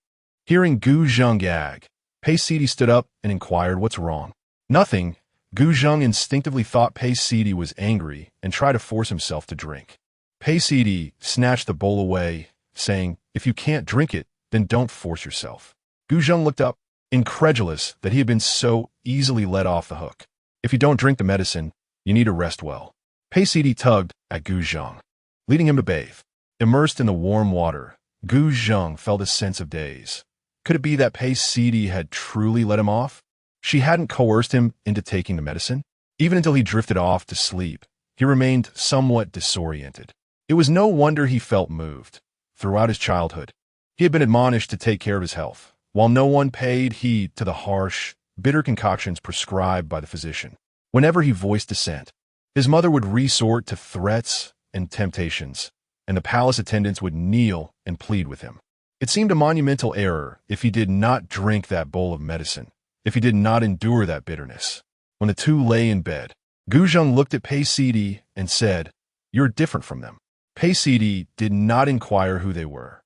[SPEAKER 1] Hearing Gu Zheng gag, Pei Sidi stood up and inquired what's wrong. Nothing. Gu Zheng instinctively thought Pei Sidi was angry and tried to force himself to drink. Pei Sidi snatched the bowl away, saying, "If you can't drink it, then don't force yourself." Gu Zheng looked up, incredulous that he had been so easily let off the hook. "If you don't drink the medicine, you need to rest well." Pei Sidi tugged at Gu Zheng, leading him to bathe. Immersed in the warm water, Gu Zheng felt a sense of daze. Could it be that Pei Sidi had truly let him off? She hadn't coerced him into taking the medicine? Even until he drifted off to sleep, he remained somewhat disoriented. It was no wonder he felt moved. Throughout his childhood, he had been admonished to take care of his health, while no one paid heed to the harsh, bitter concoctions prescribed by the physician. Whenever he voiced dissent, his mother would resort to threats and temptations, and the palace attendants would kneel and plead with him. It seemed a monumental error if he did not drink that bowl of medicine, if he did not endure that bitterness. When the two lay in bed, Gu Zheng looked at Pei Sidi and said, "You're different from them." Pei Sidi did not inquire who they were,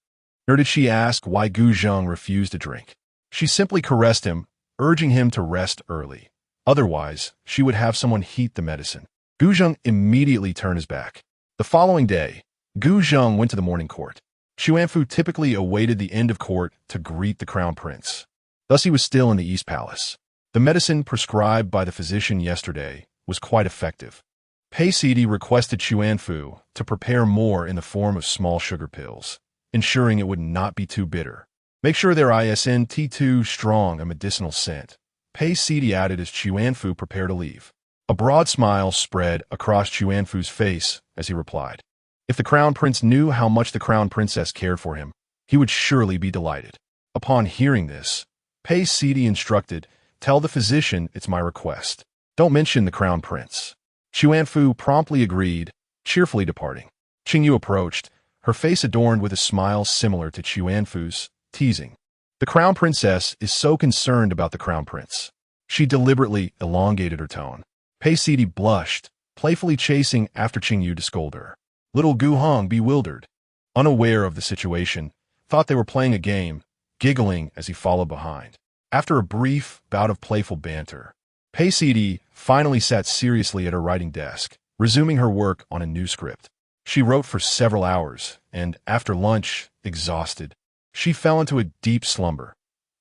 [SPEAKER 1] nor did she ask why Gu Zheng refused to drink. She simply caressed him, urging him to rest early. Otherwise, she would have someone heat the medicine. Gu Zheng immediately turned his back. The following day, Gu Zheng went to the morning court. Xuanfu typically awaited the end of court to greet the crown prince. Thus he was still in the East Palace. The medicine prescribed by the physician yesterday was quite effective. Pei Sidi requested Xuanfu to prepare more in the form of small sugar pills, ensuring it would not be too bitter. Make sure their isn't too strong a medicinal scent, Pei Sidi added as Xuanfu prepared to leave. A broad smile spread across Xuanfu's face as he replied. If the crown prince knew how much the crown princess cared for him, he would surely be delighted. Upon hearing this, Pei Sidi instructed, "Tell the physician it's my request. Don't mention the crown prince." Xuanfu promptly agreed, cheerfully departing. Qingyu approached, her face adorned with a smile similar to Xuanfu's, teasing. "The crown princess is so concerned about the crown prince." She deliberately elongated her tone. Pei Sidi blushed, playfully chasing after Qingyu to scold her. Little Gu Hong, bewildered, unaware of the situation, thought they were playing a game, giggling as he followed behind. After a brief bout of playful banter, Pei Sidi finally sat seriously at her writing desk, resuming her work on a new script. She wrote for several hours, and after lunch, exhausted, she fell into a deep slumber.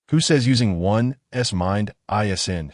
[SPEAKER 1] Who says using one's mind isn't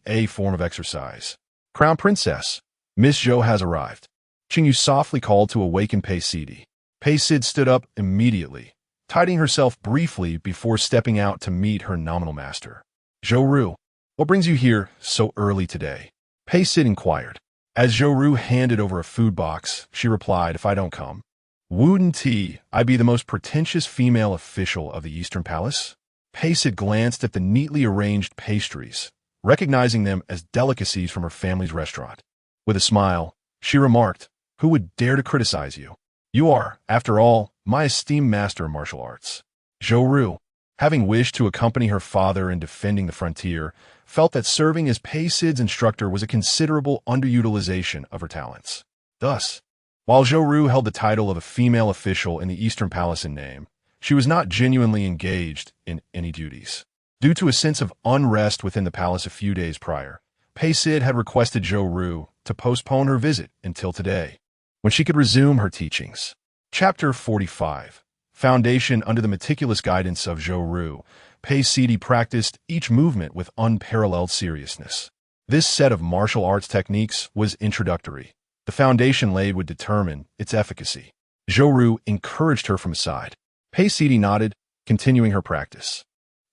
[SPEAKER 1] a form of exercise? Crown Princess, Miss Zhou has arrived. Qingyu softly called to awaken Pei Sidi. Pei Sid stood up immediately, tidying herself briefly before stepping out to meet her nominal master. "Zhou Ru, what brings you here so early today?" Pei Sid inquired. As Zhou Ru handed over a food box, she replied, "If I don't come, wouldn't I be the most pretentious female official of the Eastern Palace?" Pei Sid glanced at the neatly arranged pastries, recognizing them as delicacies from her family's restaurant. With a smile, she remarked, "Who would dare to criticize you? You are, after all, my esteemed master of martial arts." Zhou Ru, having wished to accompany her father in defending the frontier, felt that serving as Pei Sid's instructor was a considerable underutilization of her talents. Thus, while Zhou Ru held the title of a female official in the Eastern Palace in name, she was not genuinely engaged in any duties. Due to a sense of unrest within the palace a few days prior, Pei Sid had requested Zhou Ru to postpone her visit until today, when she could resume her teachings. Chapter 45. Foundation. Under the meticulous guidance of Zhou Ru, Pei Sidi practiced each movement with unparalleled seriousness. This set of martial arts techniques was introductory. The foundation laid would determine its efficacy. Zhou encouraged her from aside. Pei Sidi nodded, continuing her practice.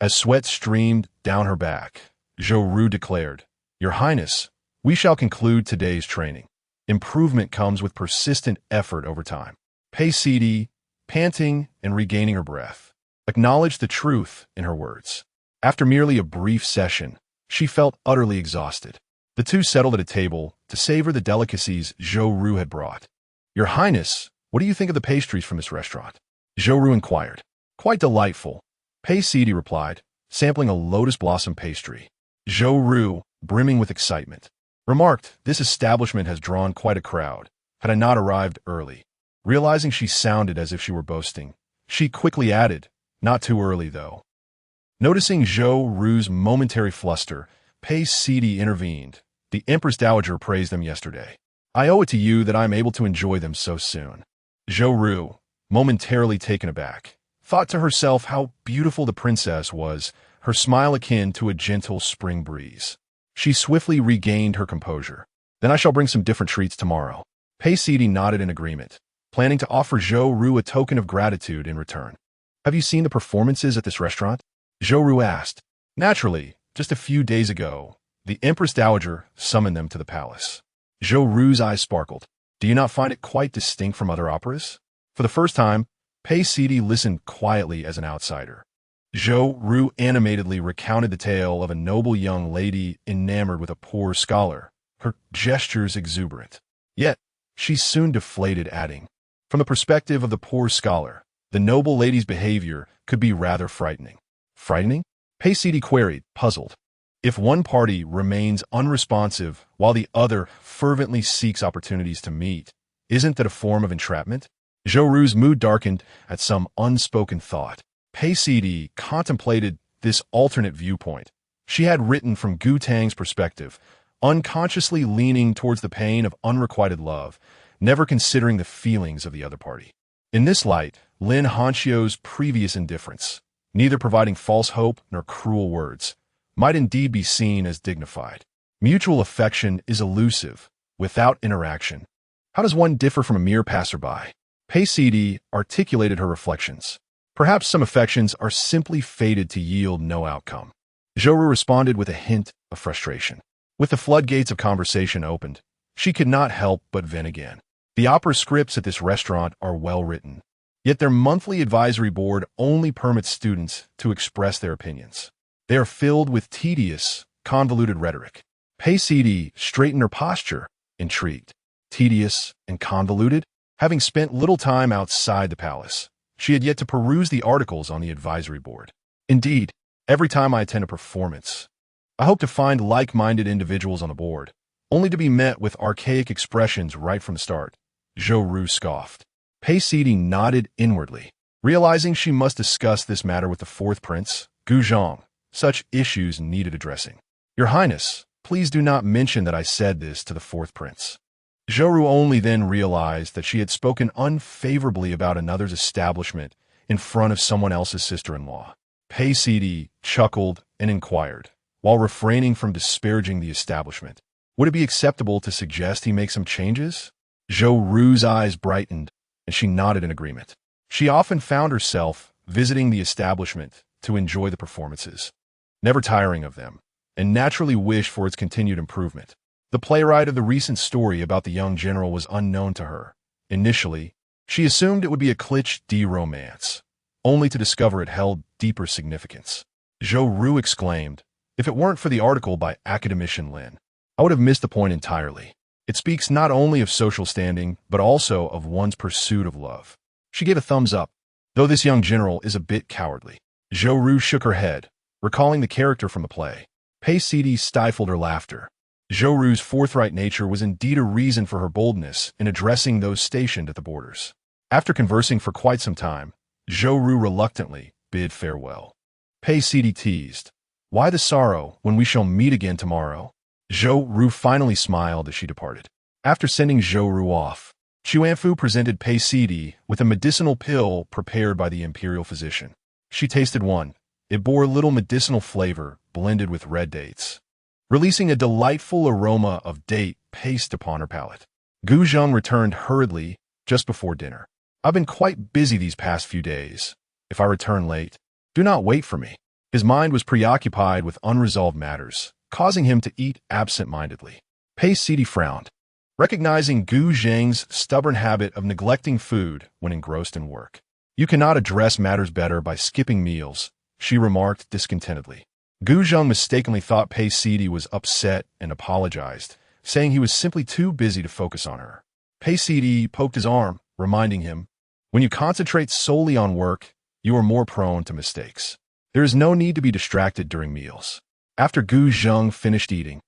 [SPEAKER 1] As sweat streamed down her back, Zhou declared, "Your Highness, we shall conclude today's training. Improvement comes with persistent effort over time." Pei Sidi, panting and regaining her breath, acknowledged the truth in her words. After merely a brief session, she felt utterly exhausted. The two settled at a table to savor the delicacies Zhou had brought. "Your Highness, what do you think of the pastries from this restaurant?" Zhou inquired. "Quite delightful," Pei Sidi replied, sampling a lotus blossom pastry. Zhou, brimming with excitement, remarked, "This establishment has drawn quite a crowd, had I not arrived early." Realizing she sounded as if she were boasting, she quickly added, "Not too early, though." Noticing Zhou's momentary fluster, Pei Sidi intervened. "The Empress Dowager praised them yesterday. I owe it to you that I am able to enjoy them so soon." Zhou, momentarily taken aback, thought to herself how beautiful the princess was, her smile akin to a gentle spring breeze. She swiftly regained her composure. "Then I shall bring some different treats tomorrow." Pei Sidi nodded in agreement, planning to offer Zhou a token of gratitude in return. "Have you seen the performances at this restaurant?" Zhou asked. "Naturally, just a few days ago, the Empress Dowager summoned them to the palace." Zhou's eyes sparkled. "Do you not find it quite distinct from other operas?" For the first time, Pei Sidi listened quietly as an outsider. Zhou animatedly recounted the tale of a noble young lady enamored with a poor scholar, her gestures exuberant. Yet, she soon deflated, adding, "From the perspective of the poor scholar, the noble lady's behavior could be rather frightening." "Frightening?" Pei Sidi queried, puzzled. "If one party remains unresponsive while the other fervently seeks opportunities to meet, isn't that a form of entrapment?" Zhou's mood darkened at some unspoken thought. Pei Sidi contemplated this alternate viewpoint. She had written from Gu Tang's perspective, unconsciously leaning towards the pain of unrequited love, never considering the feelings of the other party. In this light, Lin Hanxio's previous indifference, neither providing false hope nor cruel words, might indeed be seen as dignified. Mutual affection is elusive, without interaction. How does one differ from a mere passerby? Pei Sidi articulated her reflections. Perhaps some affections are simply fated to yield no outcome. Zhou responded with a hint of frustration. With the floodgates of conversation opened, she could not help but vent again. The opera scripts at this restaurant are well written, yet their monthly advisory board only permits students to express their opinions. They are filled with tedious, convoluted rhetoric. Pei Sidi straightened her posture, intrigued. Tedious and convoluted? Having spent little time outside the palace, she had yet to peruse the articles on the advisory board. Indeed, every time I attend a performance, I hope to find like-minded individuals on the board, only to be met with archaic expressions right from the start. Zhou scoffed. Pei Sidi nodded inwardly, realizing she must discuss this matter with the fourth prince, Guzhong. Such issues needed addressing. "Your Highness, please do not mention that I said this to the fourth prince." Zhou only then realized that she had spoken unfavorably about another's establishment in front of someone else's sister-in-law. Pei Sidi chuckled and inquired, while refraining from disparaging the establishment, "Would it be acceptable to suggest he make some changes?" Zhou's eyes brightened, and she nodded in agreement. She often found herself visiting the establishment to enjoy the performances, never tiring of them, and naturally wished for its continued improvement. The playwright of the recent story about the young general was unknown to her. Initially, she assumed it would be a cliché de romance, only to discover it held deeper significance. Zhou exclaimed, "If it weren't for the article by academician Lin, I would have missed the point entirely. It speaks not only of social standing, but also of one's pursuit of love." She gave a thumbs up, though this young general is a bit cowardly. Zhou shook her head, recalling the character from the play. Pei Sidi stifled her laughter. Zhou's forthright nature was indeed a reason for her boldness in addressing those stationed at the borders. After conversing for quite some time, Zhou reluctantly bid farewell. Pei Sidi teased, "Why the sorrow when we shall meet again tomorrow?" Zhou finally smiled as she departed. After sending Zhou off, Chuanfu presented Pei Sidi with a medicinal pill prepared by the imperial physician. She tasted one. It bore little medicinal flavor blended with red dates, releasing a delightful aroma of date paste upon her palate. Guzhong returned hurriedly just before dinner. I've been quite busy these past few days. If I return late, do not wait for me. His mind was preoccupied with unresolved matters, causing him to eat absent-mindedly. Pei Sidi frowned, recognizing Gu Zheng's stubborn habit of neglecting food when engrossed in work. You cannot address matters better by skipping meals, she remarked discontentedly. Gu Zheng mistakenly thought Pei Sidi was upset and apologized, saying he was simply too busy to focus on her. Pei Sidi poked his arm, reminding him, when you concentrate solely on work, you are more prone to mistakes. There is no need to be distracted during meals. After Gu Zheng finished eating,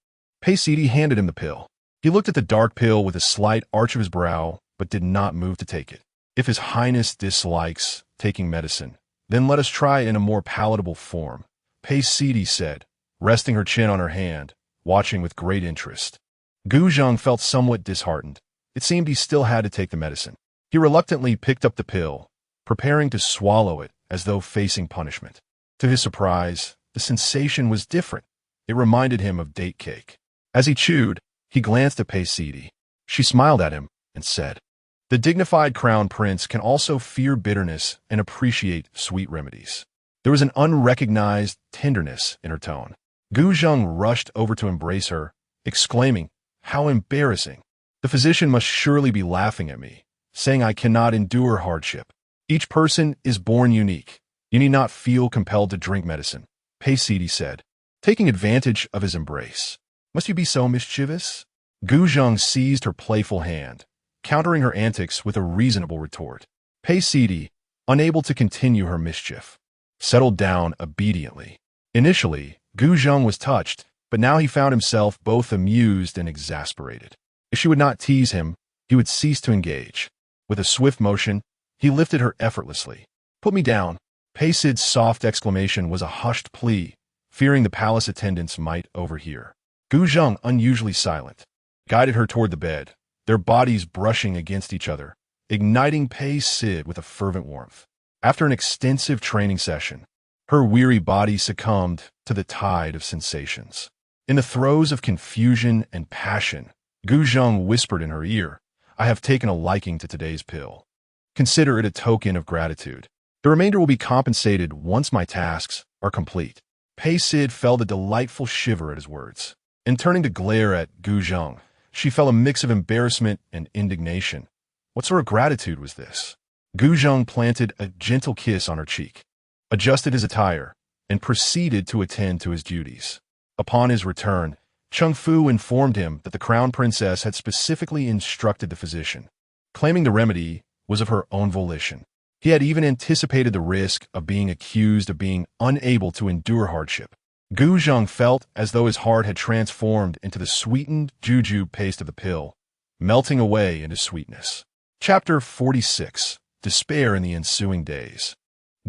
[SPEAKER 1] Pei Sidi handed him the pill. He looked at the dark pill with a slight arch of his brow, but did not move to take it. If His Highness dislikes taking medicine, then let us try it in a more palatable form, Pei Sidi said, resting her chin on her hand, watching with great interest. Gu Zheng felt somewhat disheartened. It seemed he still had to take the medicine. He reluctantly picked up the pill, preparing to swallow it as though facing punishment. To his surprise, the sensation was different. It reminded him of date cake. As he chewed, he glanced at Pei Sidi. She smiled at him and said, "The dignified crown prince can also fear bitterness and appreciate sweet remedies." There was an unrecognized tenderness in her tone. Gu Zheng rushed over to embrace her, exclaiming, "How embarrassing! The physician must surely be laughing at me, saying I cannot endure hardship. Each person is born unique. You need not feel compelled to drink medicine," Pei Sidi said, taking advantage of his embrace. "Must you be so mischievous?" Gu Zheng seized her playful hand, countering her antics with a reasonable retort. Pei Sidi, unable to continue her mischief, settled down obediently. Initially, Gu Zheng was touched, but now he found himself both amused and exasperated. If she would not tease him, he would cease to engage. With a swift motion, he lifted her effortlessly. "Put me down." Pei Sidi's soft exclamation was a hushed plea, fearing the palace attendants might overhear. Gu Zheng, unusually silent, guided her toward the bed, their bodies brushing against each other, igniting Pei Sid with a fervent warmth. After an extensive training session, her weary body succumbed to the tide of sensations. In the throes of confusion and passion, Gu Zheng whispered in her ear, "I have taken a liking to today's pill. Consider it a token of gratitude. The remainder will be compensated once my tasks are complete." Pei Sid felt a delightful shiver at his words. And turning to glare at Gu Zheng, she felt a mix of embarrassment and indignation. What sort of gratitude was this? Gu Zheng planted a gentle kiss on her cheek, adjusted his attire, and proceeded to attend to his duties. Upon his return, Chung Fu informed him that the crown princess had specifically instructed the physician, claiming the remedy was of her own volition. He had even anticipated the risk of being accused of being unable to endure hardship. Gu Zheng felt as though his heart had transformed into the sweetened juju paste of the pill, melting away into sweetness. Chapter 46. Despair in the ensuing days.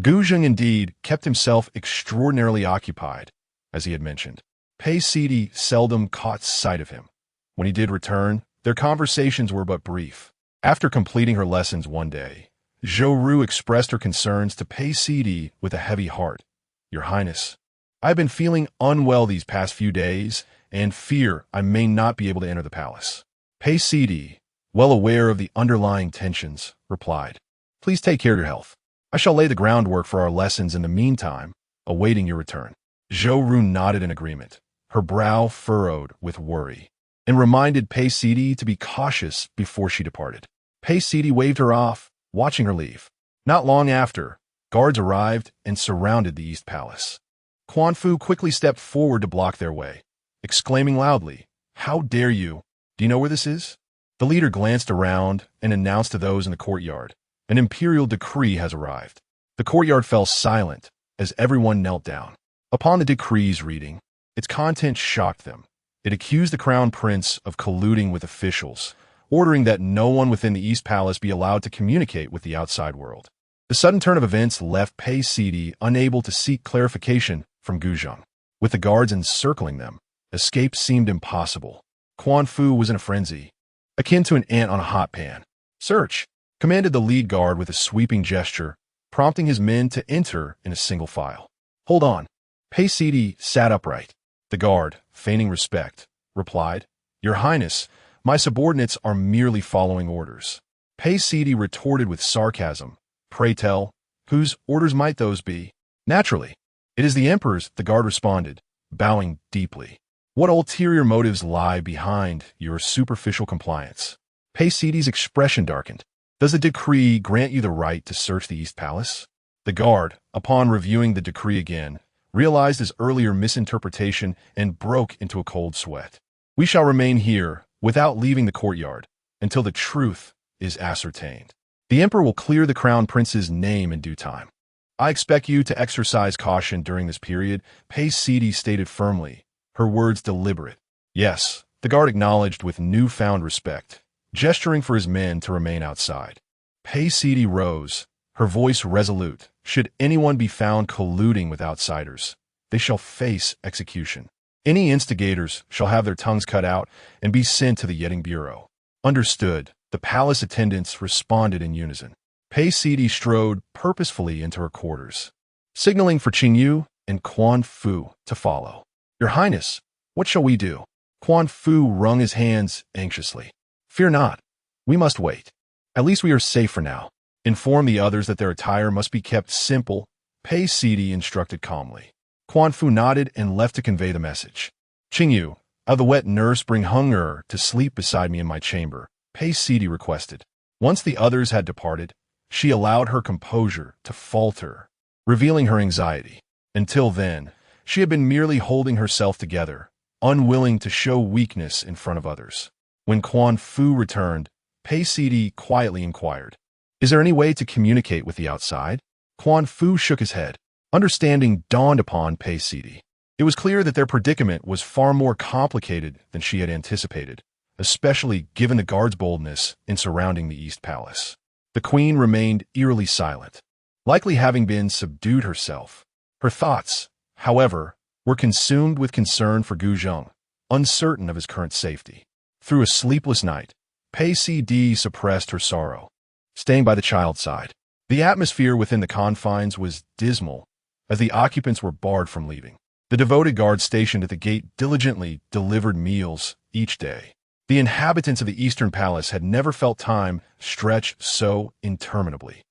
[SPEAKER 1] Gu Zheng indeed kept himself extraordinarily occupied, as he had mentioned. Pei Sidi seldom caught sight of him. When he did return, their conversations were but brief. After completing her lessons one day, Zhou Ru expressed her concerns to Pei Sidi with a heavy heart. "Your Highness, I have been feeling unwell these past few days and fear I may not be able to enter the palace." Pei Sidi, well aware of the underlying tensions, replied, "Please take care of your health. I shall lay the groundwork for our lessons in the meantime, awaiting your return." Zhou Ru nodded in agreement, her brow furrowed with worry, and reminded Pei Sidi to be cautious before she departed. Pei Sidi waved her off, watching her leave. Not long after, guards arrived and surrounded the East Palace. Quan Fu quickly stepped forward to block their way, exclaiming loudly, "How dare you? Do you know where this is?" The leader glanced around and announced to those in the courtyard, "An imperial decree has arrived." The courtyard fell silent as everyone knelt down. Upon the decree's reading, its content shocked them. It accused the crown prince of colluding with officials, ordering that no one within the East Palace be allowed to communicate with the outside world. The sudden turn of events left Pei Sidi unable to seek clarification from Gu Zheng. With the guards encircling them, escape seemed impossible. Quan Fu was in a frenzy, akin to an ant on a hot pan. "Search!" commanded the lead guard with a sweeping gesture, prompting his men to enter in a single file. "Hold on." Pei Sidi sat upright. The guard, feigning respect, replied, "Your Highness, my subordinates are merely following orders." Pei Sidi retorted with sarcasm. Pray tell, whose orders might those be? Naturally. It is the Emperor's, the guard responded, bowing deeply. What ulterior motives lie behind your superficial compliance? Pei Sidi's expression darkened. Does the decree grant you the right to search the East Palace? The guard, upon reviewing the decree again, realized his earlier misinterpretation and broke into a cold sweat. We shall remain here, without leaving the courtyard, until the truth is ascertained. The Emperor will clear the Crown Prince's name in due time. I expect you to exercise caution during this period, Pei Sidi stated firmly, her words deliberate. Yes, the guard acknowledged with newfound respect, gesturing for his men to remain outside. Pei Sidi rose, her voice resolute. Should anyone be found colluding with outsiders, they shall face execution. Any instigators shall have their tongues cut out and be sent to the Yetting Bureau. Understood, the palace attendants responded in unison. Pei Sidi strode purposefully into her quarters, signaling for Qingyu and Quan Fu to follow. Your Highness, what shall we do? Quan Fu wrung his hands anxiously. Fear not. We must wait. At least we are safe for now. Inform the others that their attire must be kept simple, Pei Sidi instructed calmly. Quan Fu nodded and left to convey the message. Qingyu, have the wet nurse bring Heng'er to sleep beside me in my chamber, Pei Sidi requested. Once the others had departed, she allowed her composure to falter, revealing her anxiety. Until then, she had been merely holding herself together, unwilling to show weakness in front of others. When Quan Fu returned, Pei Sidi quietly inquired, is there any way to communicate with the outside? Quan Fu shook his head. Understanding dawned upon Pei Sidi. It was clear that their predicament was far more complicated than she had anticipated, especially given the guard's boldness in surrounding the East Palace. The queen remained eerily silent, likely having been subdued herself. Her thoughts, however, were consumed with concern for Gu Zheng, uncertain of his current safety. Through a sleepless night, Pei Sidi suppressed her sorrow, staying by the child's side. The atmosphere within the confines was dismal, as the occupants were barred from leaving. The devoted guards stationed at the gate diligently delivered meals each day. The inhabitants of the Eastern Palace had never felt time stretch so interminably.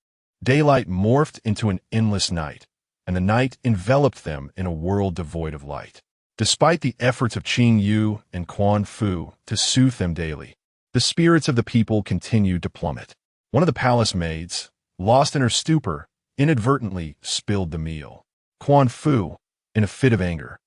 [SPEAKER 1] Daylight morphed into an endless night, and the night enveloped them in a world devoid of light. Despite the efforts of Qingyu and Quan Fu to soothe them daily, the spirits of the people continued to plummet. One of the palace maids, lost in her stupor, inadvertently spilled the meal. Quan Fu, in a fit of anger,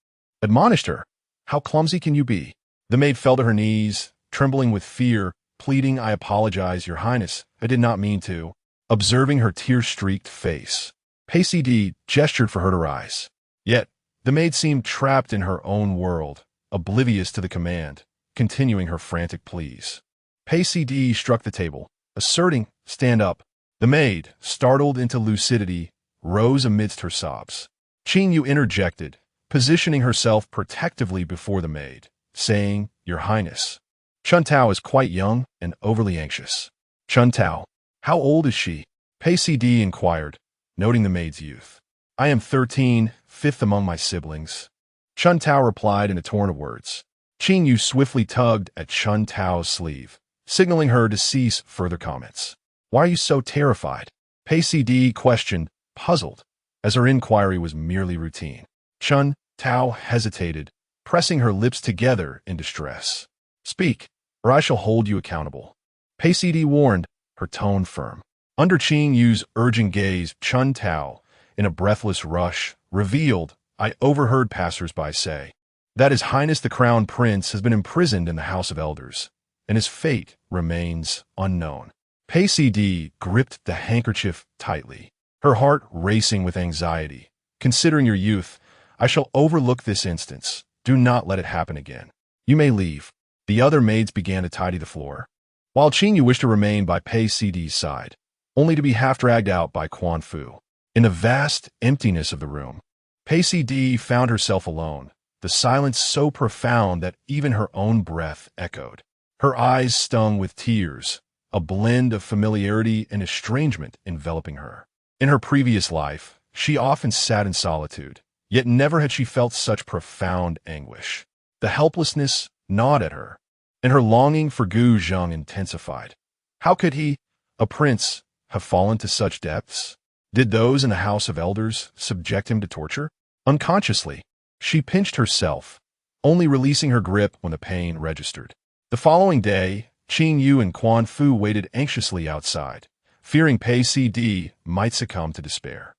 [SPEAKER 1] admonished her. How clumsy can you be? The maid fell to her knees, trembling with fear, pleading, I apologize, Your Highness, I did not mean to. Observing her tear-streaked face, Pei Sidi gestured for her to rise. Yet, the maid seemed trapped in her own world, oblivious to the command, continuing her frantic pleas. Pei Sidi struck the table, asserting, stand up. The maid, startled into lucidity, rose amidst her sobs. Qingyu interjected, positioning herself protectively before the maid, saying, Your Highness. Chun Tao is quite young and overly anxious. Chun Tao, how old is she? Pei Sidi inquired, noting the maid's youth. I am 13, fifth among my siblings. Chun Tao replied in a torrent of words. Qingyu swiftly tugged at Chun Tao's sleeve, signaling her to cease further comments. Why are you so terrified? Pei Sidi questioned, puzzled, as her inquiry was merely routine. Chun Tao hesitated, pressing her lips together in distress. Speak, or I shall hold you accountable. Pei Sidi warned, her tone firm. Under Qingyu's urgent gaze, Chun Tao, in a breathless rush, revealed, I overheard passers-by say, that His Highness the Crown Prince has been imprisoned in the House of Elders, and his fate remains unknown. Pei Sidi gripped the handkerchief tightly, her heart racing with anxiety. Considering your youth, I shall overlook this instance. Do not let it happen again. You may leave. The other maids began to tidy the floor, while Qingyu wished to remain by Pei Sidi's side, only to be half-dragged out by Quan Fu. In the vast emptiness of the room, Pei Sidi found herself alone, the silence so profound that even her own breath echoed. Her eyes stung with tears, a blend of familiarity and estrangement enveloping her. In her previous life, she often sat in solitude, yet never had she felt such profound anguish. The helplessness gnawed at her, and her longing for Gu Zheng intensified. How could he, A prince have fallen to such depths? Did those in the house of elders subject him to torture? Unconsciously, she pinched herself, only releasing her grip when the pain registered. The following day, Qing Yu and Quan Fu waited anxiously outside, fearing Pei Cd might succumb to despair.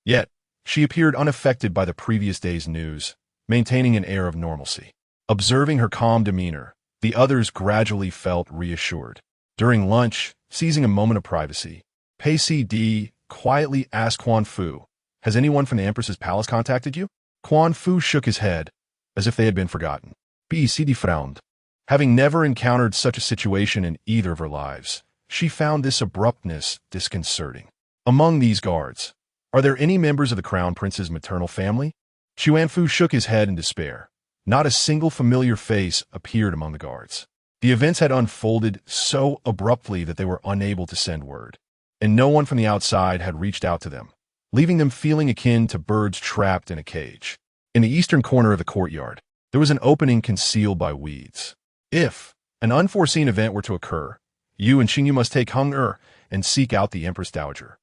[SPEAKER 1] Yet, she appeared unaffected by the previous day's news, maintaining an air of normalcy. Observing her calm demeanor, the others gradually felt reassured. During lunch, seizing a moment of privacy, Pei Cd quietly asked Quan Fu, "Has anyone from the Empress's palace contacted you?" Quan Fu shook his head, as if they had been forgotten. Pei Cd frowned. Having never encountered such a situation in either of her lives, she found this abruptness disconcerting. Among these guards, are there any members of the Crown Prince's maternal family? Chuanfu shook his head in despair. Not a single familiar face appeared among the guards. The events had unfolded so abruptly that they were unable to send word, and no one from the outside had reached out to them, leaving them feeling akin to birds trapped in a cage. In the eastern corner of the courtyard, there was an opening concealed by weeds. If an unforeseen event were to occur, you and Xingyu must take Heng'er and seek out the Empress Dowager.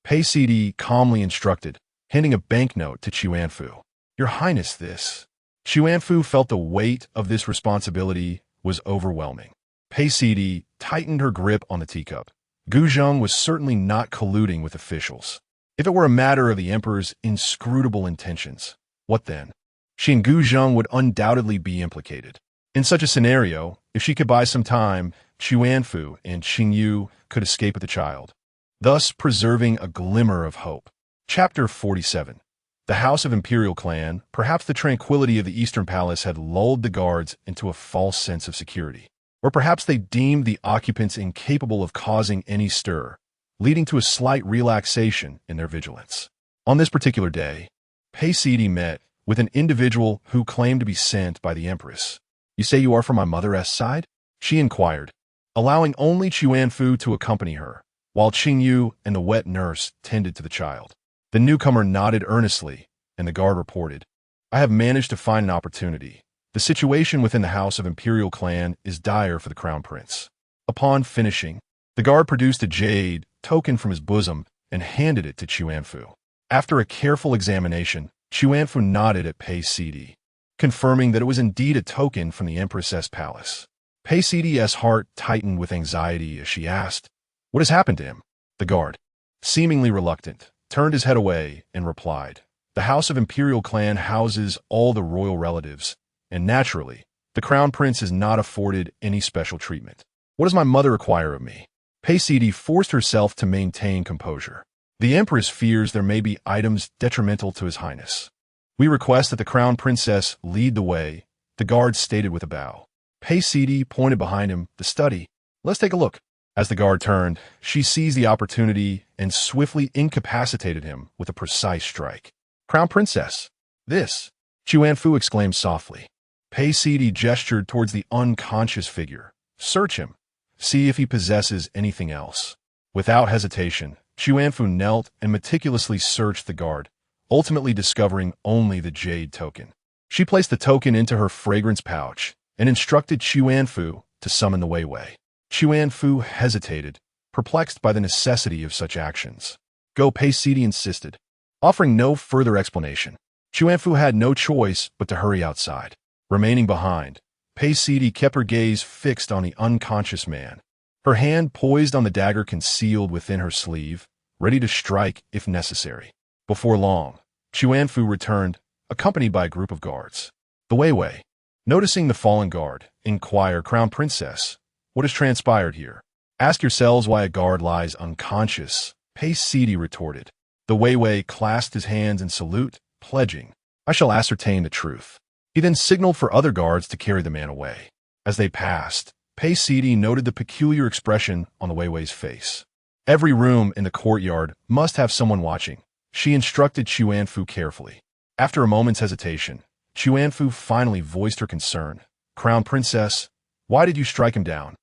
[SPEAKER 1] Pei Cd calmly instructed, handing a banknote to Chuanfu. Your Highness, this. Chuanfu felt the weight of this responsibility was overwhelming. Pei Cd tightened her grip on the teacup. Gu Zheng was certainly not colluding with officials. If it were a matter of the Emperor's inscrutable intentions, what then? She and Gu Zheng would undoubtedly be implicated. In such a scenario, if she could buy some time, Chuanfu and Xingyu could escape with the child, thus preserving a glimmer of hope. Chapter 47. The House of Imperial Clan, perhaps the tranquility of the Eastern Palace had lulled the guards into a false sense of security. Or perhaps they deemed the occupants incapable of causing any stir, leading to a slight relaxation in their vigilance. On this particular day, Pei Cd met with an individual who claimed to be sent by the Empress. You say you are from my mother's side? She inquired, allowing only Chuanfu to accompany her, while Qingyu and the wet nurse tended to the child. The newcomer nodded earnestly, and the guard reported, I have managed to find an opportunity. The situation within the House of Imperial Clan is dire for the Crown Prince. Upon finishing, the guard produced a jade token from his bosom and handed it to Chuanfu. After a careful examination, Chuanfu nodded at Pei Cd, confirming that it was indeed a token from the Empress's palace. Pei Cd's heart tightened with anxiety as she asked, What has happened to him? The guard, seemingly reluctant, turned his head away and replied, The House of Imperial Clan houses all the royal relatives, and naturally, the Crown Prince is not afforded any special treatment. What does my mother require of me? Pei Cd forced herself to maintain composure. The Empress fears there may be items detrimental to His Highness. We request that the Crown Princess lead the way, the guard stated with a bow. Pei Cd pointed behind him, the study. Let's take a look. As the guard turned, she seized the opportunity and swiftly incapacitated him with a precise strike. Crown Princess, this, Chuanfu exclaimed softly. Pei Cd gestured towards the unconscious figure. Search him. See if he possesses anything else. Without hesitation, Chuanfu knelt and meticulously searched the guard, ultimately discovering only the jade token. She placed the token into her fragrance pouch and instructed Chuanfu to summon the Weiwei. Chuanfu hesitated, perplexed by the necessity of such actions. Go, Pei Cd insisted. Offering no further explanation, Chuanfu had no choice but to hurry outside. Remaining behind, Pei Cd kept her gaze fixed on the unconscious man, her hand poised on the dagger concealed within her sleeve, ready to strike if necessary. Before long, Chuanfu returned, accompanied by a group of guards. The Weiwei, noticing the fallen guard, inquired, Crown Princess, what has transpired here? Ask yourselves why a guard lies unconscious, Pei Cd retorted. The Weiwei clasped his hands in salute, pledging, I shall ascertain the truth. He then signaled for other guards to carry the man away. As they passed, Pei Cd noted the peculiar expression on the Weiwei's face. Every room in the courtyard must have someone watching. She instructed Chuanfu carefully. After a moment's hesitation, Chuanfu finally voiced her concern. Crown Princess, why did you strike him down?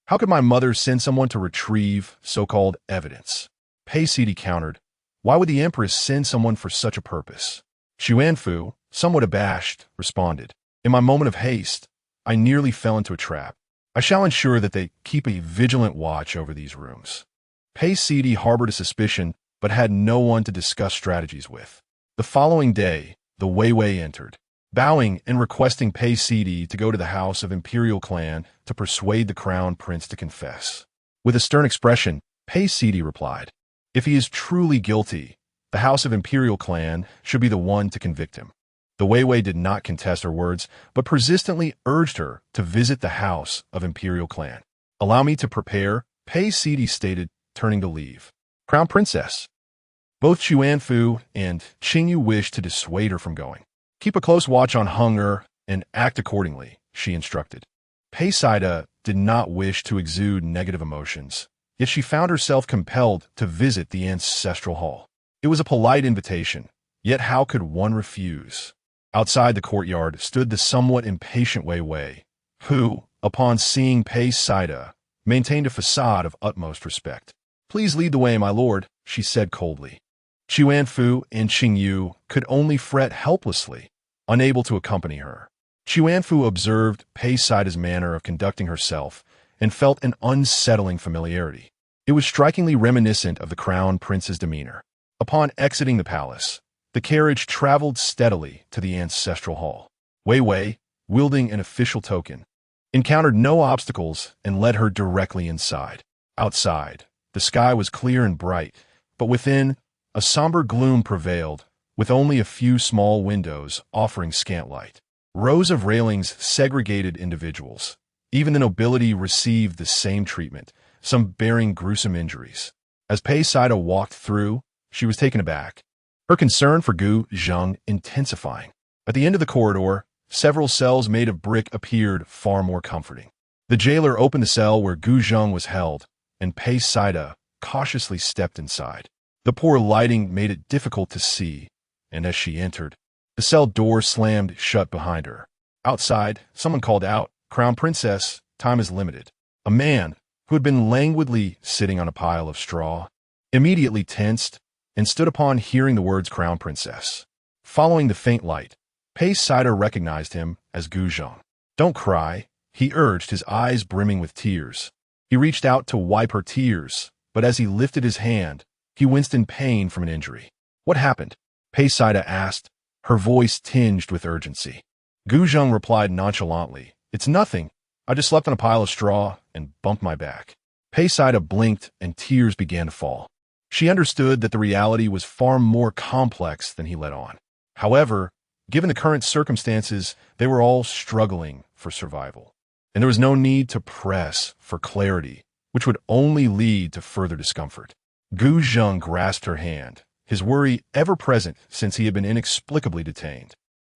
[SPEAKER 1] How could my mother send someone to retrieve so-called evidence? Pei Cd countered, why would the Empress send someone for such a purpose? Chuanfu, somewhat abashed, responded, in my moment of haste, I nearly fell into a trap. I shall ensure that they keep a vigilant watch over these rooms. Pei Sidi harbored a suspicion, but had no one to discuss strategies with. The following day, the Wei Wei entered, bowing and requesting Pei Sidi to go to the house of Imperial clan to persuade the crown prince to confess. With a stern expression, Pei Sidi replied, "If he is truly guilty, the house of Imperial clan should be the one to convict him." The Wei Wei did not contest her words, but persistently urged her to visit the house of Imperial clan. "Allow me to prepare," Pei Sidi stated, turning to leave. "Crown Princess." Both Xuanfu and Qingyu wished to dissuade her from going. "Keep a close watch on Heng'er and act accordingly," she instructed. Pei Sidi did not wish to exude negative emotions, yet she found herself compelled to visit the ancestral hall. It was a polite invitation, yet how could one refuse? Outside the courtyard stood the somewhat impatient Wei Wei, who, upon seeing Pei Sidi, maintained a facade of utmost respect. "Please lead the way, my lord," she said coldly. Xuanfu and Qingyu could only fret helplessly, unable to accompany her. Xuanfu observed Pei Sidi's manner of conducting herself and felt an unsettling familiarity. It was strikingly reminiscent of the crown prince's demeanor. Upon exiting the palace, the carriage traveled steadily to the ancestral hall. Wei Wei, wielding an official token, encountered no obstacles and led her directly inside. Outside, the sky was clear and bright, but within, a somber gloom prevailed, with only a few small windows offering scant light. Rows of railings segregated individuals. Even the nobility received the same treatment, some bearing gruesome injuries. As Pei Sidi walked through, she was taken aback, her concern for Gu Zheng intensifying. At the end of the corridor, several cells made of brick appeared far more comforting. The jailer opened the cell where Gu Zheng was held, and Pei Sidi cautiously stepped inside. The poor lighting made it difficult to see, and as she entered, the cell door slammed shut behind her. Outside, someone called out, "Crown Princess, time is limited." A man, who had been languidly sitting on a pile of straw, immediately tensed and stood upon hearing the words "Crown Princess." Following the faint light, Pei Sidi recognized him as Gu Zheng. "Don't cry," he urged, his eyes brimming with tears. He reached out to wipe her tears, but as he lifted his hand, he winced in pain from an injury. "What happened?" Pei Sidi asked, her voice tinged with urgency. Gu Zheng replied nonchalantly, "It's nothing. I just slept on a pile of straw and bumped my back." Pei Sidi blinked and tears began to fall. She understood that the reality was far more complex than he let on. However, given the current circumstances, they were all struggling for survival, and there was no need to press for clarity, which would only lead to further discomfort. Gu Zheng grasped her hand, his worry ever present since he had been inexplicably detained.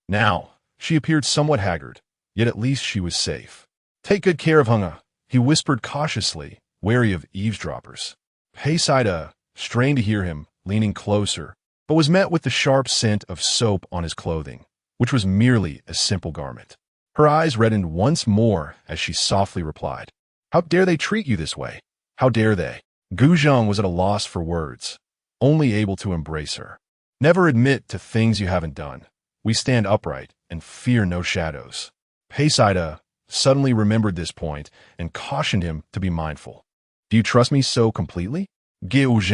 [SPEAKER 1] Now, she appeared somewhat haggard, yet at least she was safe. "Take good care of Heng'er," he whispered cautiously, wary of eavesdroppers. Pei Sidi strained to hear him, leaning closer, but was met with the sharp scent of soap on his clothing, which was merely a simple garment. Her eyes reddened once more as she softly replied, "How dare they treat you this way? How dare they?" Gu Zheng was at a loss for words, only able to embrace her. "Never admit to things you haven't done. We stand upright and fear no shadows." Pei Sidi suddenly remembered this point and cautioned him to be mindful. "Do you trust me so completely? Can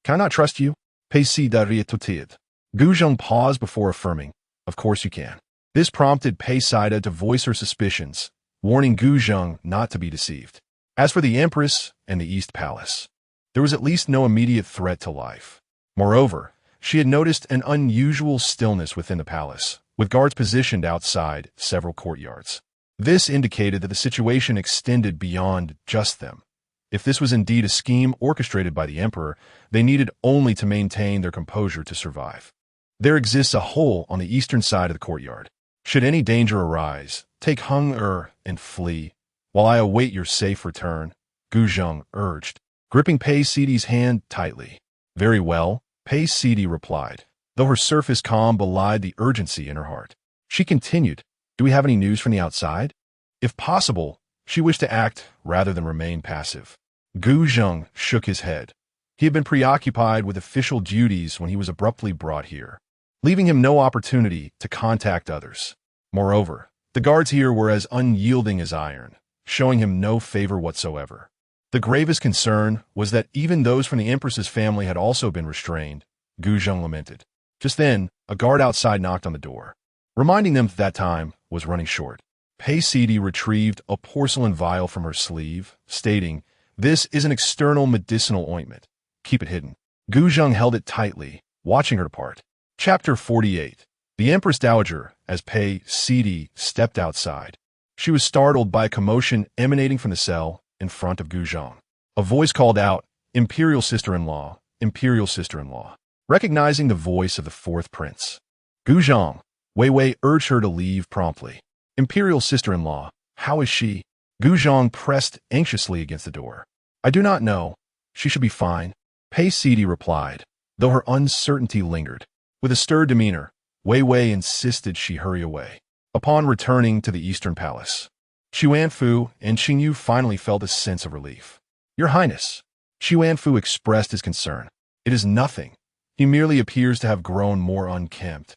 [SPEAKER 1] I not trust you?" Pei Sidi retorted. Gu Zheng paused before affirming, "Of course you can." This prompted Pei Sidi to voice her suspicions, warning Gu Zheng not to be deceived. As for the Empress and the East Palace, there was at least no immediate threat to life. Moreover, she had noticed an unusual stillness within the palace, with guards positioned outside several courtyards. This indicated that the situation extended beyond just them. If this was indeed a scheme orchestrated by the emperor, they needed only to maintain their composure to survive. There exists a hole on the eastern side of the courtyard. Should any danger arise, take Heng'er and flee, while I await your safe return, Gu Zheng urged, gripping Pei Sidi's hand tightly. "Very well," Pei Sidi replied, though her surface calm belied the urgency in her heart. She continued, "Do we have any news from the outside?" If possible, she wished to act rather than remain passive. Gu Zheng shook his head. He had been preoccupied with official duties when he was abruptly brought here, leaving him no opportunity to contact others. Moreover, the guards here were as unyielding as iron, showing him no favor whatsoever. The gravest concern was that even those from the empress's family had also been restrained, Gu Zheng lamented. Just then, a guard outside knocked on the door, reminding them that time was running short. Pei Sidi retrieved a porcelain vial from her sleeve, stating, "This is an external medicinal ointment. Keep it hidden." Gu Zheng held it tightly, watching her depart. Chapter 48. The Empress Dowager, as Pei Sidi stepped outside. She was startled by a commotion emanating from the cell in front of Gu Zheng. A voice called out, "Imperial sister-in-law, Imperial sister-in-law." Recognizing the voice of the fourth prince, Gu Zheng, Wei Wei urged her to leave promptly. "Imperial sister-in-law, how is she?" Gu Zheng pressed anxiously against the door. "I do not know. She should be fine," Pei Sidi replied, though her uncertainty lingered. With a stirred demeanor, Wei Wei insisted she hurry away. Upon returning to the Eastern Palace, Xuanfu and Xingyu finally felt a sense of relief. "Your Highness," Xuanfu expressed his concern. "It is nothing. He merely appears to have grown more unkempt."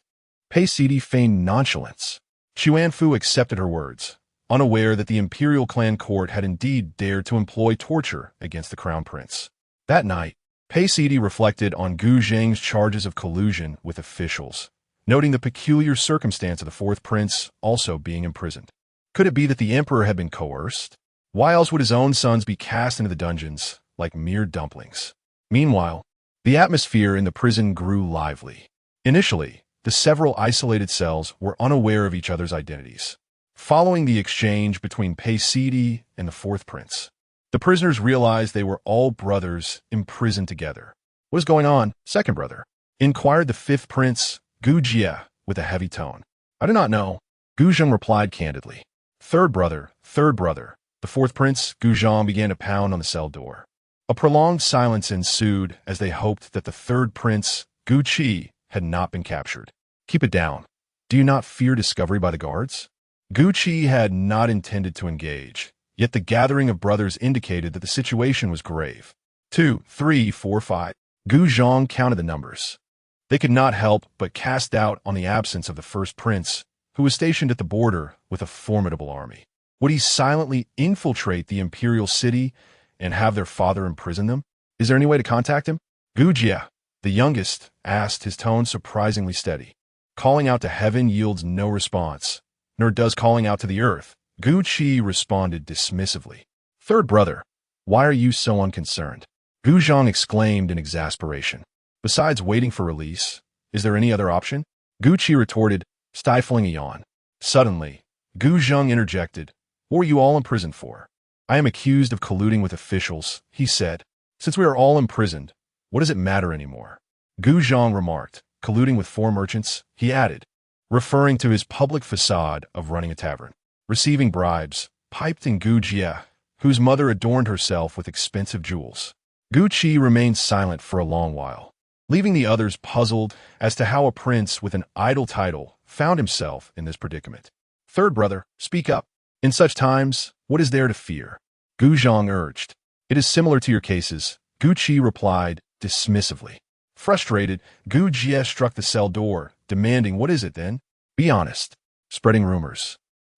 [SPEAKER 1] Pei Sidi feigned nonchalance. Xuanfu accepted her words, unaware that the imperial clan court had indeed dared to employ torture against the crown prince. That night, Pei Sidi reflected on Gu Zheng's charges of collusion with officials, noting the peculiar circumstance of the fourth prince also being imprisoned. Could it be that the emperor had been coerced? Why else would his own sons be cast into the dungeons like mere dumplings? Meanwhile, the atmosphere in the prison grew lively. Initially, the several isolated cells were unaware of each other's identities. Following the exchange between Pei Sidi and the fourth prince, the prisoners realized they were all brothers imprisoned together. "What is going on, second brother?" inquired the fifth prince, Gu Jie, with a heavy tone. "I do not know," Gu Zheng replied candidly. Third brother, the fourth prince, Gu Zheng, began to pound on the cell door. A prolonged silence ensued as they hoped that the third prince, Gu Qi, had not been captured. "Keep it down. Do you not fear discovery by the guards?" Gu Qi had not intended to engage, yet the gathering of brothers indicated that the situation was grave. 2, 3, 4, 5. Gu Zheng counted the numbers. They could not help but cast doubt on the absence of the first prince, who was stationed at the border with a formidable army. Would he silently infiltrate the imperial city and have their father imprison them? "Is there any way to contact him?" Gu Jie, the youngest, asked, his tone surprisingly steady. "Calling out to heaven yields no response, nor does calling out to the earth," Gu Qi responded dismissively. "Third brother, why are you so unconcerned?" Gu Zheng exclaimed in exasperation. "Besides waiting for release, is there any other option?" Gu Qi retorted, stifling a yawn. Suddenly, Gu Zheng interjected, "What were you all imprisoned for?" "I am accused of colluding with officials," he said. "Since we are all imprisoned, what does it matter anymore?" Gu Zheng remarked, "Colluding with 4 merchants," he added, referring to his public facade of running a tavern. "Receiving bribes," piped in Gu Jie, whose mother adorned herself with expensive jewels. Gu Qi remained silent for a long while, leaving the others puzzled as to how a prince with an idle title found himself in this predicament. "Third brother, speak up. In such times, what is there to fear?" Gu Zheng urged. "It is similar to your cases," Gu Qi replied dismissively. Frustrated, Gu Jie struck the cell door, demanding, "What is it then? Be honest." "Spreading rumors."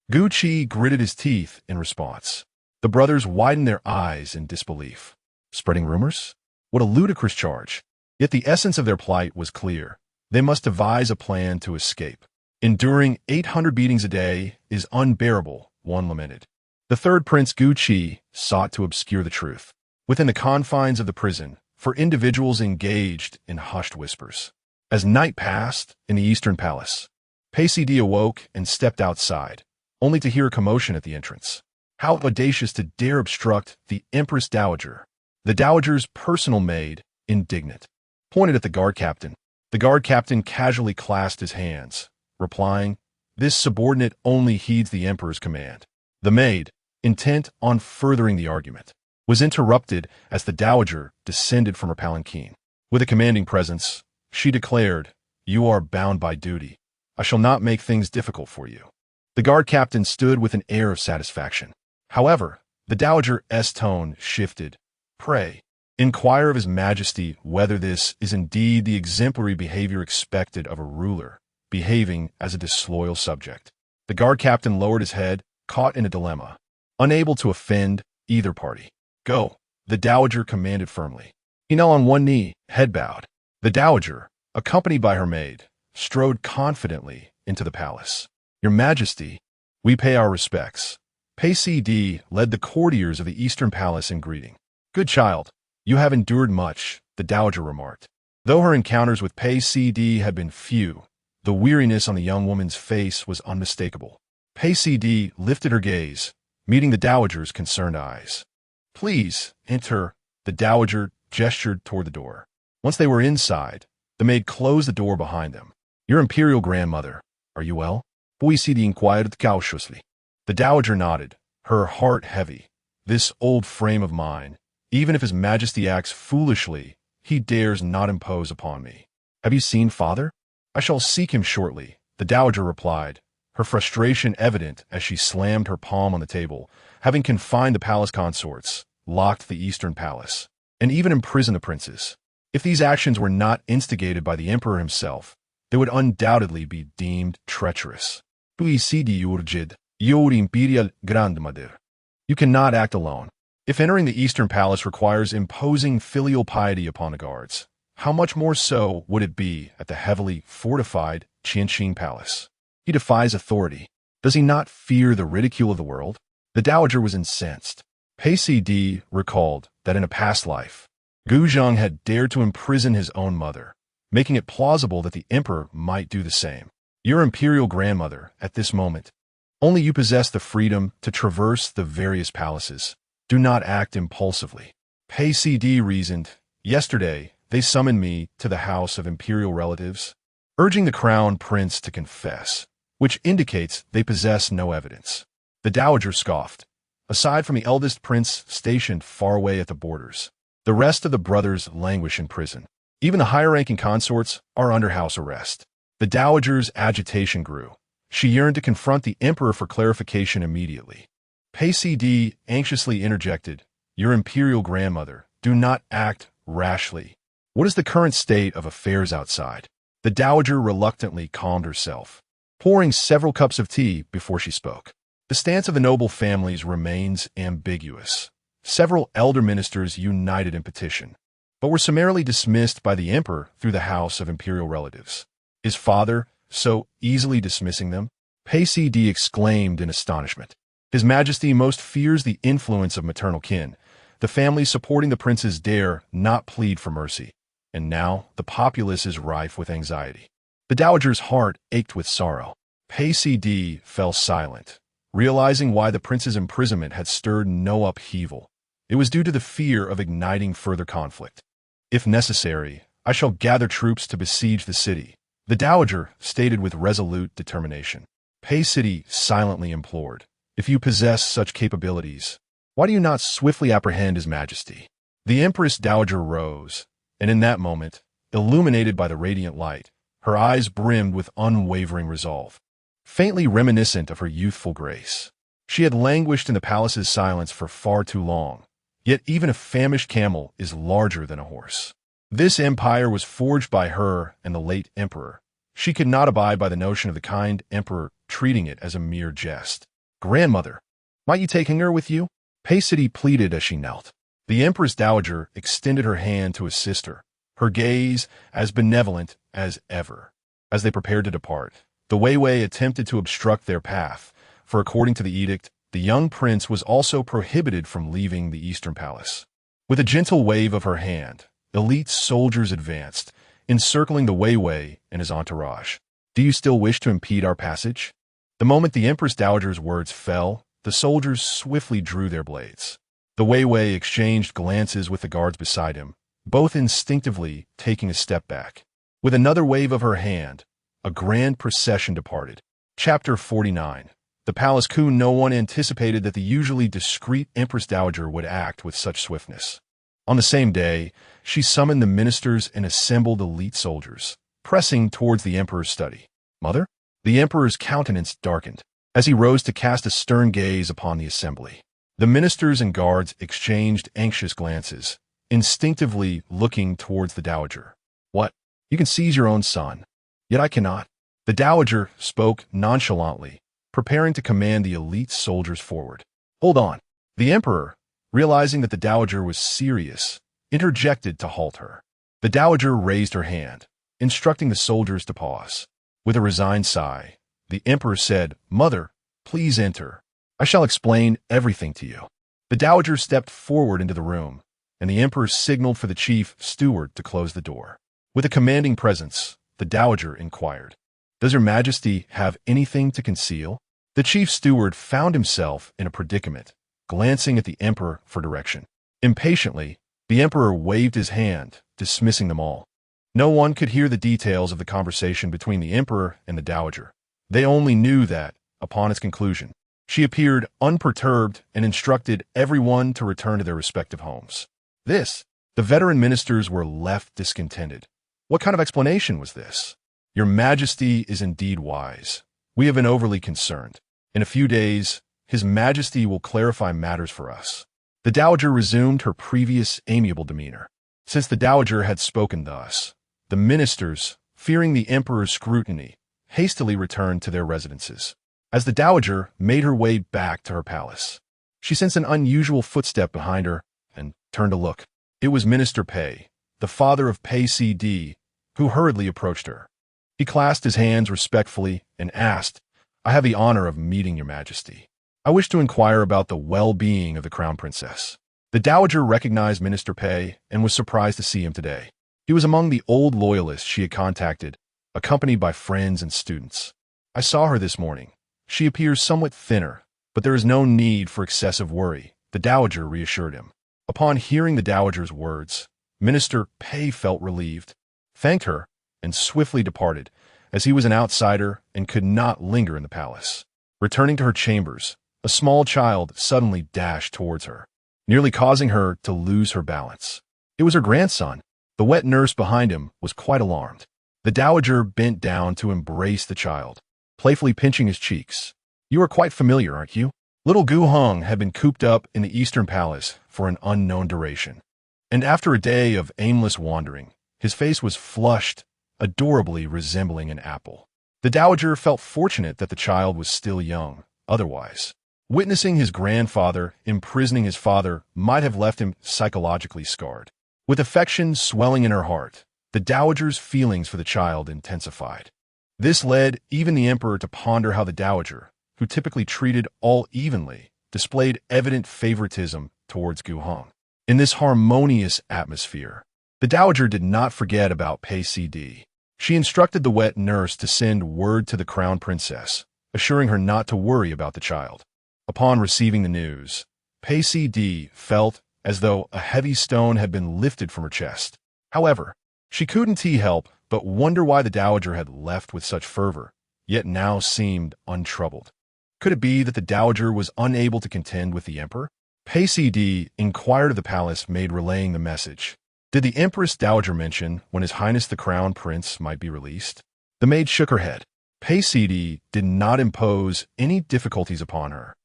[SPEAKER 1] Gu Qi gritted his teeth in response. The brothers widened their eyes in disbelief. Spreading rumors? What a ludicrous charge. Yet the essence of their plight was clear. They must devise a plan to escape. "Enduring 800 beatings a day is unbearable," one lamented. The third prince, Gu Qi, sought to obscure the truth within the confines of the prison for individuals engaged in hushed whispers. As night passed in the Eastern Palace, Pei Sidi awoke and stepped outside, only to hear a commotion at the entrance. How audacious to dare obstruct the Empress Dowager! The Dowager's personal maid, indignant, pointed at the guard captain. The guard captain casually clasped his hands, replying, "This subordinate only heeds the emperor's command." The maid, intent on furthering the argument, was interrupted as the dowager descended from her palanquin. With a commanding presence, she declared, "You are bound by duty. I shall not make things difficult for you." The guard captain stood with an air of satisfaction. However, the dowager's tone shifted. "Pray, inquire of His Majesty whether this is indeed the exemplary behavior expected of a ruler, behaving as a disloyal subject." The guard captain lowered his head, caught in a dilemma, unable to offend either party. "Go," the dowager commanded firmly. He knelt on one knee, head bowed. The dowager, accompanied by her maid, strode confidently into the palace. Your Majesty, we pay our respects. Pei Cd led the courtiers of the Eastern Palace in greeting. Good child, you have endured much, the dowager remarked. Though her encounters with Pei Cd had been few, the weariness on the young woman's face was unmistakable. Pei Cd lifted her gaze, meeting the dowager's concerned eyes. Please, enter, the dowager gestured toward the door. Once they were inside, the maid closed the door behind them. Your imperial grandmother, are you well? Pei Cd inquired cautiously. The dowager nodded, her heart heavy. This old frame of mine, even if His Majesty acts foolishly, he dares not impose upon me. Have you seen father? I shall seek him shortly, the dowager replied, her frustration evident as she slammed her palm on the table, having confined the palace consorts, locked the Eastern Palace, and even imprisoned the princes. If these actions were not instigated by the emperor himself, they would undoubtedly be deemed treacherous. Pei Cd urged, your imperial grandmother. You cannot act alone. If entering the Eastern Palace requires imposing filial piety upon the guards, how much more so would it be at the heavily fortified Qianxin Palace? He defies authority. Does he not fear the ridicule of the world? The dowager was incensed. Pei Cd recalled that in a past life, Guzheng had dared to imprison his own mother, making it plausible that the emperor might do the same. Your imperial grandmother, at this moment, only you possess the freedom to traverse the various palaces. Do not act impulsively. Pei Cd reasoned, yesterday they summoned me to the house of imperial relatives, urging the crown prince to confess, which indicates they possess no evidence. The dowager scoffed. Aside from the eldest prince stationed far away at the borders, the rest of the brothers languish in prison. Even the higher-ranking consorts are under house arrest. The dowager's agitation grew. She yearned to confront the emperor for clarification immediately. Pei Cd anxiously interjected, Your imperial grandmother, do not act rashly. What is the current state of affairs outside? The dowager reluctantly calmed herself, pouring several cups of tea before she spoke. The stance of the noble families remains ambiguous. Several elder ministers united in petition, but were summarily dismissed by the emperor through the house of imperial relatives. Is father so easily dismissing them? Pei Cd exclaimed in astonishment. His Majesty most fears the influence of maternal kin. The families supporting the princes dare not plead for mercy, and now the populace is rife with anxiety. The dowager's heart ached with sorrow. Pei Cd fell silent, realizing why the prince's imprisonment had stirred no upheaval. It was due to the fear of igniting further conflict. If necessary, I shall gather troops to besiege the city, the dowager stated with resolute determination. Pei Cd silently implored, If you possess such capabilities, why do you not swiftly apprehend His Majesty? The Empress Dowager rose, and in that moment, illuminated by the radiant light, her eyes brimmed with unwavering resolve, faintly reminiscent of her youthful grace. She had languished in the palace's silence for far too long, yet even a famished camel is larger than a horse. This empire was forged by her and the late emperor. She could not abide by the notion of the kind emperor treating it as a mere jest. Grandmother, might you take Heng'er with you? Pei Cd pleaded as she knelt. The Empress Dowager extended her hand to assist her, her gaze as benevolent as ever. As they prepared to depart, the Wei attempted to obstruct their path, for according to the edict, the young prince was also prohibited from leaving the Eastern Palace. With a gentle wave of her hand, elite soldiers advanced, encircling the Wei and his entourage. Do you still wish to impede our passage? The moment the Empress Dowager's words fell, the soldiers swiftly drew their blades. The Wei exchanged glances with the guards beside him, both instinctively taking a step back. With another wave of her hand, a grand procession departed. Chapter 49. The palace coup. No one anticipated that the usually discreet Empress Dowager would act with such swiftness. On the same day, she summoned the ministers and assembled elite soldiers, pressing towards the emperor's study. Mother? The emperor's countenance darkened as he rose to cast a stern gaze upon the assembly. The ministers and guards exchanged anxious glances, instinctively looking towards the dowager. What? You can seize your own son, yet I cannot. The dowager spoke nonchalantly, preparing to command the elite soldiers forward. Hold on. The emperor, realizing that the dowager was serious, interjected to halt her. The dowager raised her hand, instructing the soldiers to pause. With a resigned sigh, the emperor said, "Mother, please enter. I shall explain everything to you." The dowager stepped forward into the room, and the emperor signaled for the chief steward to close the door. With a commanding presence, the dowager inquired, "Does Your Majesty have anything to conceal?" The chief steward found himself in a predicament, glancing at the emperor for direction. Impatiently, the emperor waved his hand, dismissing them all. No one could hear the details of the conversation between the emperor and the dowager. They only knew that, upon its conclusion, she appeared unperturbed and instructed everyone to return to their respective homes. The veteran ministers were left discontented. What kind of explanation was this? "Your Majesty is indeed wise. We have been overly concerned. In a few days, His Majesty will clarify matters for us." The dowager resumed her previous amiable demeanor. Since the dowager had spoken thus, the ministers, fearing the emperor's scrutiny, hastily returned to their residences. As the dowager made her way back to her palace, she sensed an unusual footstep behind her and turned to look. It was Minister Pei, the father of Pei CD, who hurriedly approached her. He clasped his hands respectfully and asked, "I have the honor of meeting Your Majesty. I wish to inquire about the well-being of the crown princess." The dowager recognized Minister Pei and was surprised to see him today. He was among the old loyalists she had contacted, accompanied by friends and students. "I saw her this morning. She appears somewhat thinner, but there is no need for excessive worry," the dowager reassured him. Upon hearing the dowager's words, Minister Pei felt relieved, thanked her, and swiftly departed, as he was an outsider and could not linger in the palace. Returning to her chambers, a small child suddenly dashed towards her, nearly causing her to lose her balance. It was her grandson. The wet nurse behind him was quite alarmed. The dowager bent down to embrace the child, playfully pinching his cheeks. "You are quite familiar, aren't you?" Little Gu Heng had been cooped up in the Eastern Palace for an unknown duration, and after a day of aimless wandering, his face was flushed, adorably resembling an apple. The dowager felt fortunate that the child was still young. Otherwise, witnessing his grandfather imprisoning his father might have left him psychologically scarred. With affection swelling in her heart, the dowager's feelings for the child intensified. This led even the emperor to ponder how the dowager, who typically treated all evenly, displayed evident favoritism towards Gu Heng. In this harmonious atmosphere, the dowager did not forget about Pei CD. She instructed the wet nurse to send word to the crown princess, assuring her not to worry about the child. Upon receiving the news, Pei CD felt as though a heavy stone had been lifted from her chest. However, she couldn't help but wonder why the dowager had left with such fervor, yet now seemed untroubled. Could it be that the dowager was unable to contend with the emperor? Pei CD inquired of the palace maid relaying the message. Did the empress dowager mention when His Highness the Crown Prince might be released? The maid shook her head. Pei CD did not impose any difficulties upon her,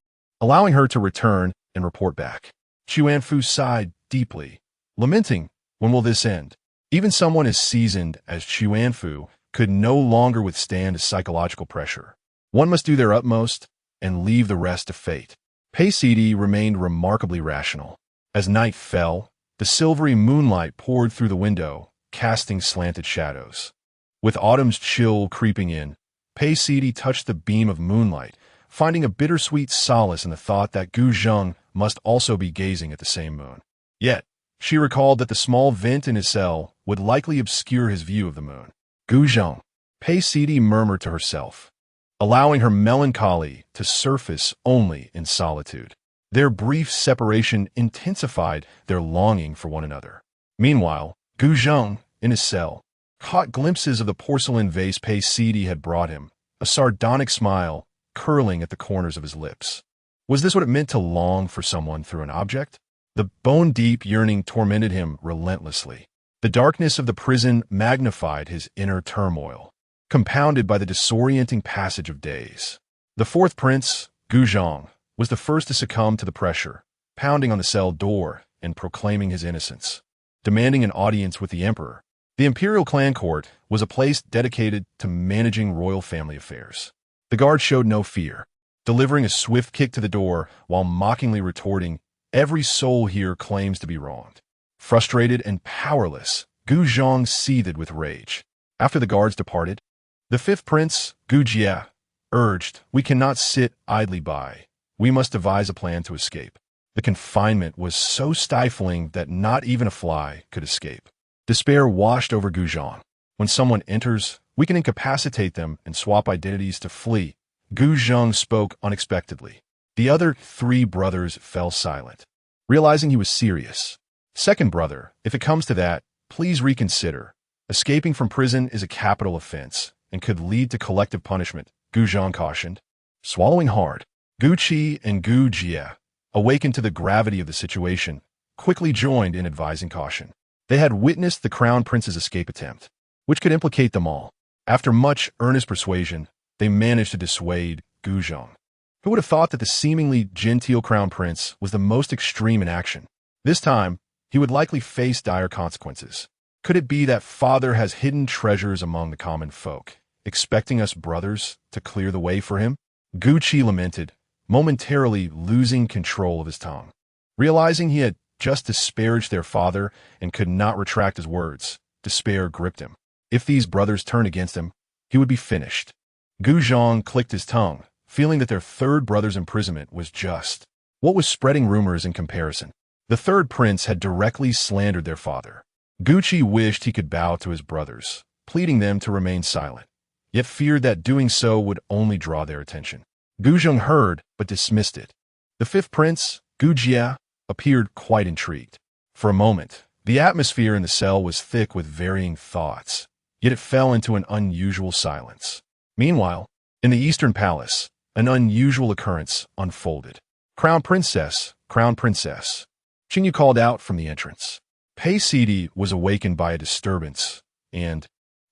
[SPEAKER 1] allowing her to return and report back. Chuanfu sighed deeply, lamenting, "When will this end?" Even someone as seasoned as Chuanfu could no longer withstand psychological pressure. One must do their utmost and leave the rest to fate. Pei CD remained remarkably rational. As night fell, the silvery moonlight poured through the window, casting slanted shadows. With autumn's chill creeping in, Pei CD touched the beam of moonlight, finding a bittersweet solace in the thought that Gu Zheng must also be gazing at the same moon. Yet, she recalled that the small vent in his cell would likely obscure his view of the moon. Gu Zheng, Pei CD murmured to herself, allowing her melancholy to surface only in solitude. Their brief separation intensified their longing for one another. Meanwhile, Gu Zheng, in his cell, caught glimpses of the porcelain vase Pei CD had brought him, a sardonic smile curling at the corners of his lips. Was this what it meant to long for someone through an object? The bone-deep yearning tormented him relentlessly. The darkness of the prison magnified his inner turmoil, compounded by the disorienting passage of days. The fourth prince, Gu Zheng, was the first to succumb to the pressure, pounding on the cell door and proclaiming his innocence. Demanding an audience with the emperor, the imperial clan court was a place dedicated to managing royal family affairs. The guard showed no fear, delivering a swift kick to the door while mockingly retorting, Every soul here claims to be wronged. Frustrated and powerless, Gu Zhong seethed with rage. After the guards departed, the fifth prince, Gu Jie, urged, "We cannot sit idly by. We must devise a plan to escape." The confinement was so stifling that not even a fly could escape. Despair washed over Gu Zhong. When someone enters, we can incapacitate them and swap identities to flee. Gu Zhong spoke unexpectedly. The other three brothers fell silent, realizing he was serious. "Second brother, if it comes to that, please reconsider. Escaping from prison is a capital offense and could lead to collective punishment," Gu Zhong cautioned. Swallowing hard, Gu Qi and Gu Jie, awakened to the gravity of the situation, quickly joined in advising caution. They had witnessed the crown prince's escape attempt, which could implicate them all. After much earnest persuasion, they managed to dissuade Gu Zhong. Who would have thought that the seemingly genteel crown prince was the most extreme in action? This time, he would likely face dire consequences. Could it be that father has hidden treasures among the common folk, expecting us brothers to clear the way for him? Gu Qi lamented, momentarily losing control of his tongue. Realizing he had just disparaged their father and could not retract his words, despair gripped him. If these brothers turned against him, he would be finished. Gu Zhong clicked his tongue, feeling that their third brother's imprisonment was just. What was spreading rumors in comparison? The third prince had directly slandered their father. Gu Qi wished he could bow to his brothers, pleading them to remain silent, yet feared that doing so would only draw their attention. Gu Zhong heard, but dismissed it. The fifth prince, Gu Jie, appeared quite intrigued. For a moment, the atmosphere in the cell was thick with varying thoughts, yet it fell into an unusual silence. Meanwhile, in the Eastern Palace, an unusual occurrence unfolded. "Crown Princess, Crown Princess," Qingyu called out from the entrance. Pei Sidi was awakened by a disturbance and,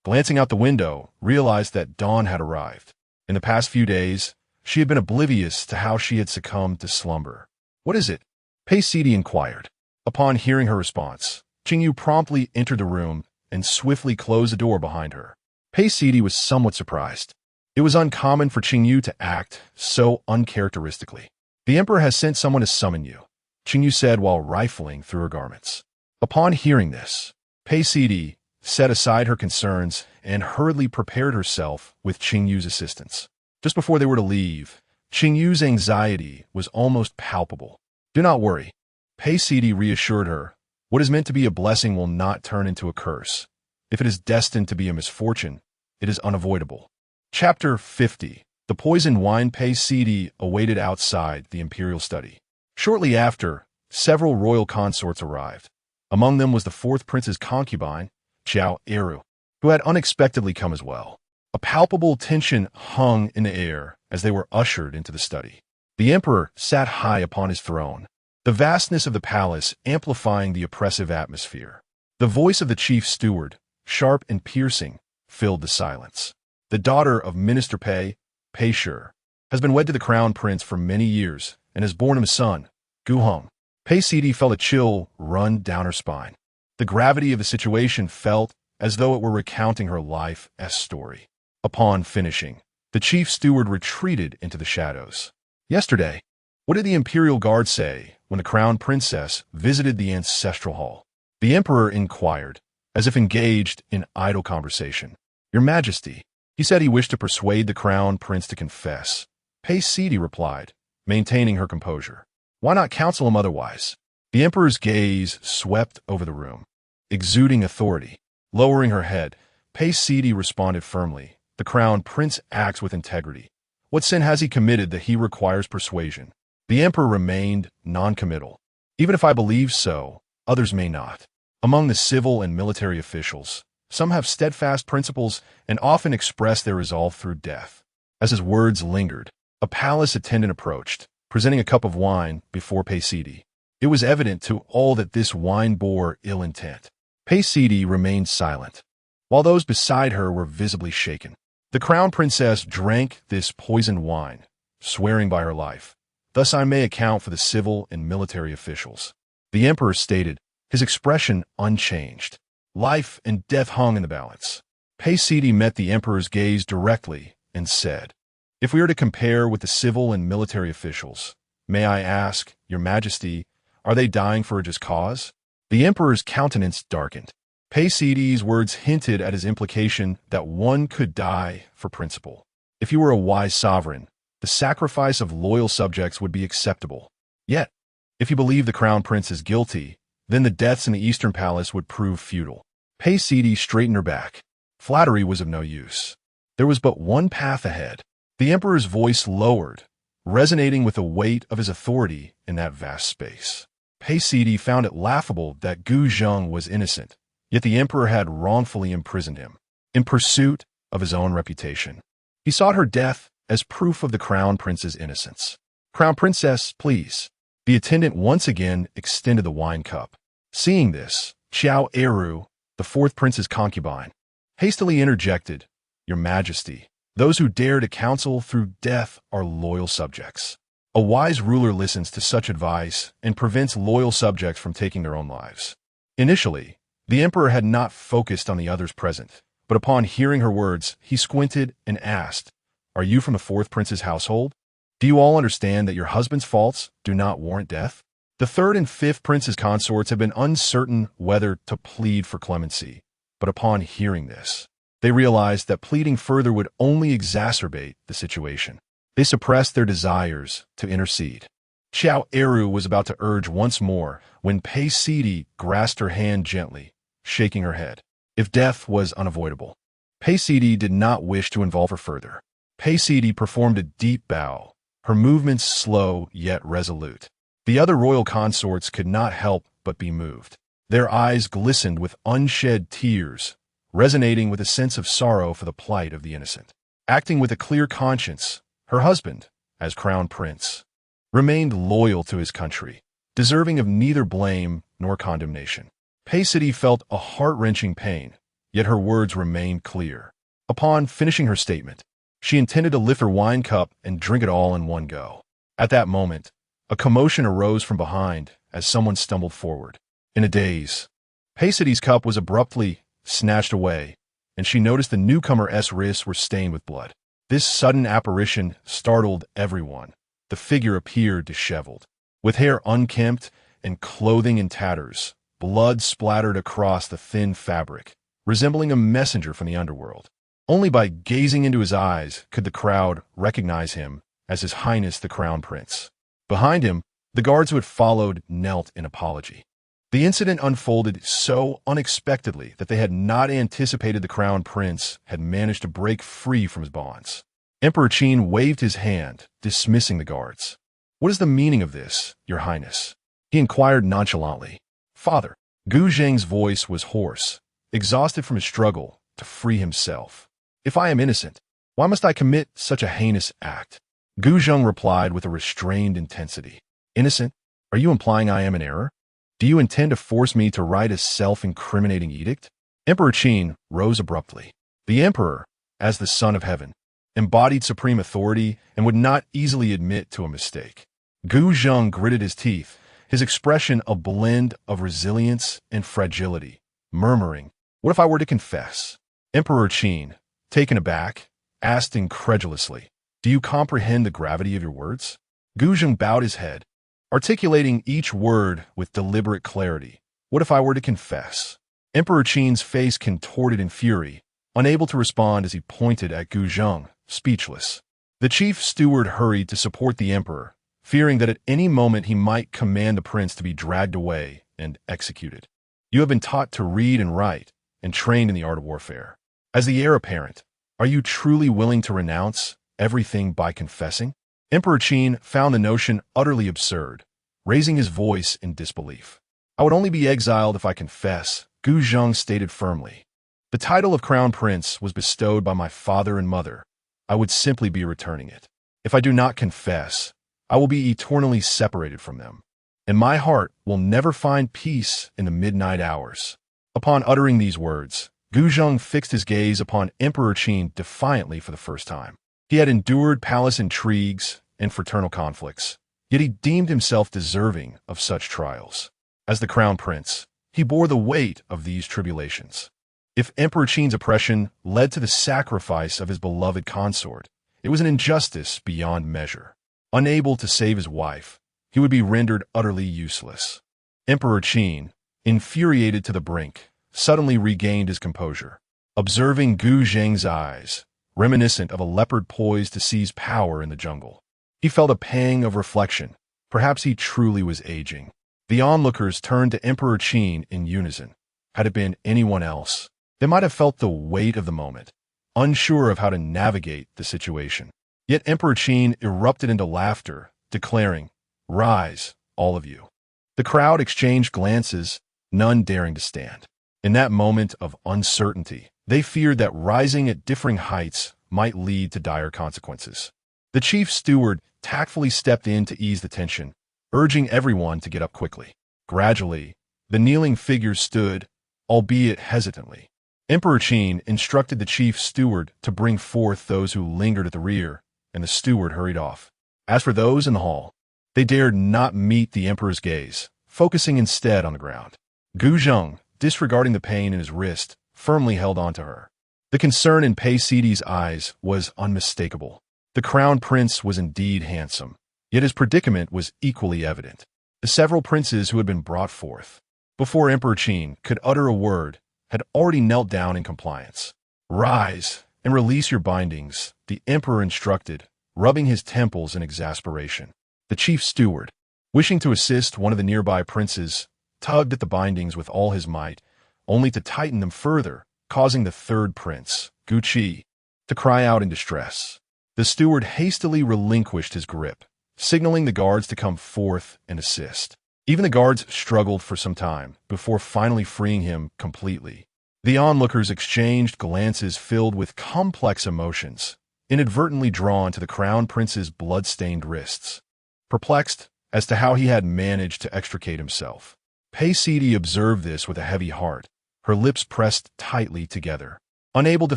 [SPEAKER 1] glancing out the window, realized that dawn had arrived. In the past few days, she had been oblivious to how she had succumbed to slumber. "What is it?" Pei Sidi inquired. Upon hearing her response, Qingyu promptly entered the room and swiftly closed the door behind her. Pei Sidi was somewhat surprised. It was uncommon for Qingyu to act so uncharacteristically. "The emperor has sent someone to summon you," Qingyu said while rifling through her garments. Upon hearing this, Pei Sidi set aside her concerns and hurriedly prepared herself with Qingyu's assistance. Just before they were to leave, Qingyu's anxiety was almost palpable. "Do not worry," Pei Sidi reassured her. "What is meant to be a blessing will not turn into a curse. If it is destined to be a misfortune, it is unavoidable." Chapter 50. The poisoned wine. Pei Sidi awaited outside the imperial study. Shortly after, several royal consorts arrived. Among them was the fourth prince's concubine, Xiao Eru, who had unexpectedly come as well. A palpable tension hung in the air as they were ushered into the study. The emperor sat high upon his throne, the vastness of the palace amplifying the oppressive atmosphere. The voice of the chief steward, sharp and piercing, filled the silence. "The daughter of Minister Pei, Pei Shi, has been wed to the crown prince for many years and has borne him a son, Gu Hong." Pei Sidi felt a chill run down her spine. The gravity of the situation felt as though it were recounting her life-esque story. Upon finishing, the chief steward retreated into the shadows. "Yesterday, what did the imperial guard say when the crown princess visited the ancestral hall?" The emperor inquired, as if engaged in idle conversation. "Your Majesty, he said he wished to persuade the crown prince to confess." Pei Sidi replied, maintaining her composure. "Why not counsel him otherwise?" The emperor's gaze swept over the room, exuding authority. Lowering her head, Pei Sidi responded firmly, "The crown prince acts with integrity. What sin has he committed that he requires persuasion?" The emperor remained non-committal. "Even if I believe so, others may not. Among the civil and military officials, some have steadfast principles and often express their resolve through death." As his words lingered, a palace attendant approached, presenting a cup of wine before Pei Sidi. It was evident to all that this wine bore ill intent. Pei Sidi remained silent, while those beside her were visibly shaken. The crown princess drank this poisoned wine, swearing by her life. "Thus I may account for the civil and military officials," the emperor stated, his expression unchanged. Life and death hung in the balance. Pei Sidi met the emperor's gaze directly and said, "If we are to compare with the civil and military officials, may I ask, Your Majesty, Are they dying for a just cause? The emperor's countenance darkened. Paisides' words hinted at his implication that one could die for principle. If you were a wise sovereign, the sacrifice of loyal subjects would be acceptable. Yet, if you believe the crown prince is guilty, then the deaths in the eastern palace would prove futile. Paisides straightened her back. Flattery was of no use. There was but one path ahead. The emperor's voice lowered, resonating with the weight of his authority in that vast space. Paisides found it laughable that Gu Zheng was innocent, yet the emperor had wrongfully imprisoned him, in pursuit of his own reputation. He sought her death as proof of the crown prince's innocence. "Crown princess, please." The attendant once again extended the wine cup. Seeing this, Xiao Eru, the fourth prince's concubine, hastily interjected, "Your Majesty, those who dare to counsel through death are loyal subjects. A wise ruler listens to such advice and prevents loyal subjects from taking their own lives." Initially, the emperor had not focused on the others present, but upon hearing her words, he squinted and asked, "Are you from the fourth prince's household? Do you all understand that your husband's faults do not warrant death?" The third and fifth prince's consorts had been uncertain whether to plead for clemency, but upon hearing this, they realized that pleading further would only exacerbate the situation. They suppressed their desires to intercede. Xiao Eru was about to urge once more when Paisides grasped her hand gently, shaking her head. If death was unavoidable, Paisides did not wish to involve her further. Paisides performed a deep bow, her movements slow yet resolute. The other royal consorts could not help but be moved. Their eyes glistened with unshed tears, resonating with a sense of sorrow for the plight of the innocent. Acting with a clear conscience, her husband, as crown prince, remained loyal to his country, deserving of neither blame nor condemnation. Paisides felt a heart-wrenching pain, yet her words remained clear. Upon finishing her statement, she intended to lift her wine cup and drink it all in one go. At that moment, a commotion arose from behind as someone stumbled forward. In a daze, Paisides' cup was abruptly snatched away, and she noticed the newcomer's wrists were stained with blood. This sudden apparition startled everyone. The figure appeared disheveled, with hair unkempt and clothing in tatters. Blood splattered across the thin fabric, resembling a messenger from the underworld. Only by gazing into his eyes could the crowd recognize him as His Highness the Crown Prince. Behind him, the guards who had followed knelt in apology. The incident unfolded so unexpectedly that they had not anticipated the Crown Prince had managed to break free from his bonds. Emperor Qin waved his hand, dismissing the guards. "What is the meaning of this, Your Highness?" he inquired nonchalantly. "Father." Gu Zheng's voice was hoarse, exhausted from his struggle to free himself. "If I am innocent, why must I commit such a heinous act?" Gu Zheng replied with a restrained intensity. "Innocent? Are you implying I am in error? Do you intend to force me to write a self-incriminating edict?" Emperor Qin rose abruptly. The emperor, as the son of heaven, embodied supreme authority and would not easily admit to a mistake. Gu Zheng gritted his teeth, his expression a blend of resilience and fragility, murmuring, "What if I were to confess?" Emperor Qin, taken aback, asked incredulously, "Do you comprehend the gravity of your words?" Gu Zheng bowed his head, articulating each word with deliberate clarity. "What if I were to confess?" Emperor Qin's face contorted in fury, unable to respond as he pointed at Gu Zheng, speechless. The chief steward hurried to support the emperor, fearing that at any moment he might command the prince to be dragged away and executed. "You have been taught to read and write, and trained in the art of warfare. As the heir apparent, are you truly willing to renounce everything by confessing?" Emperor Qin found the notion utterly absurd, raising his voice in disbelief. "I would only be exiled if I confess," Gu Zheng stated firmly. "The title of crown prince was bestowed by my father and mother. I would simply be returning it. If I do not confess, I will be eternally separated from them, and my heart will never find peace in the midnight hours." Upon uttering these words, Gu Zheng fixed his gaze upon Emperor Qin defiantly for the first time. He had endured palace intrigues and fraternal conflicts, yet he deemed himself deserving of such trials. As the crown prince, he bore the weight of these tribulations. If Emperor Qin's oppression led to the sacrifice of his beloved consort, it was an injustice beyond measure. Unable to save his wife, he would be rendered utterly useless. Emperor Qin, infuriated to the brink, suddenly regained his composure. Observing Gu Zheng's eyes, reminiscent of a leopard poised to seize power in the jungle, he felt a pang of reflection. Perhaps he truly was aging. The onlookers turned to Emperor Qin in unison. Had it been anyone else, they might have felt the weight of the moment, unsure of how to navigate the situation. Yet Emperor Qin erupted into laughter, declaring, "Rise, all of you." The crowd exchanged glances, none daring to stand. In that moment of uncertainty, they feared that rising at differing heights might lead to dire consequences. The chief steward tactfully stepped in to ease the tension, urging everyone to get up quickly. Gradually, the kneeling figures stood, albeit hesitantly. Emperor Qin instructed the chief steward to bring forth those who lingered at the rear, and the steward hurried off. As for those in the hall, they dared not meet the emperor's gaze, focusing instead on the ground. Gu Zheng, disregarding the pain in his wrist, firmly held on to her. The concern in Pei Sidi's eyes was unmistakable. The crown prince was indeed handsome, yet his predicament was equally evident. The several princes who had been brought forth, before Emperor Qin could utter a word, had already knelt down in compliance. "Rise and release your bindings," the emperor instructed, rubbing his temples in exasperation. The chief steward, wishing to assist one of the nearby princes, tugged at the bindings with all his might, only to tighten them further, causing the third prince, Gu Qi, to cry out in distress. The steward hastily relinquished his grip, signaling the guards to come forth and assist. Even the guards struggled for some time before finally freeing him completely. The onlookers exchanged glances filled with complex emotions, inadvertently drawn to the crown prince's blood-stained wrists. Perplexed as to how he had managed to extricate himself, Pei Sidi observed this with a heavy heart, her lips pressed tightly together, unable to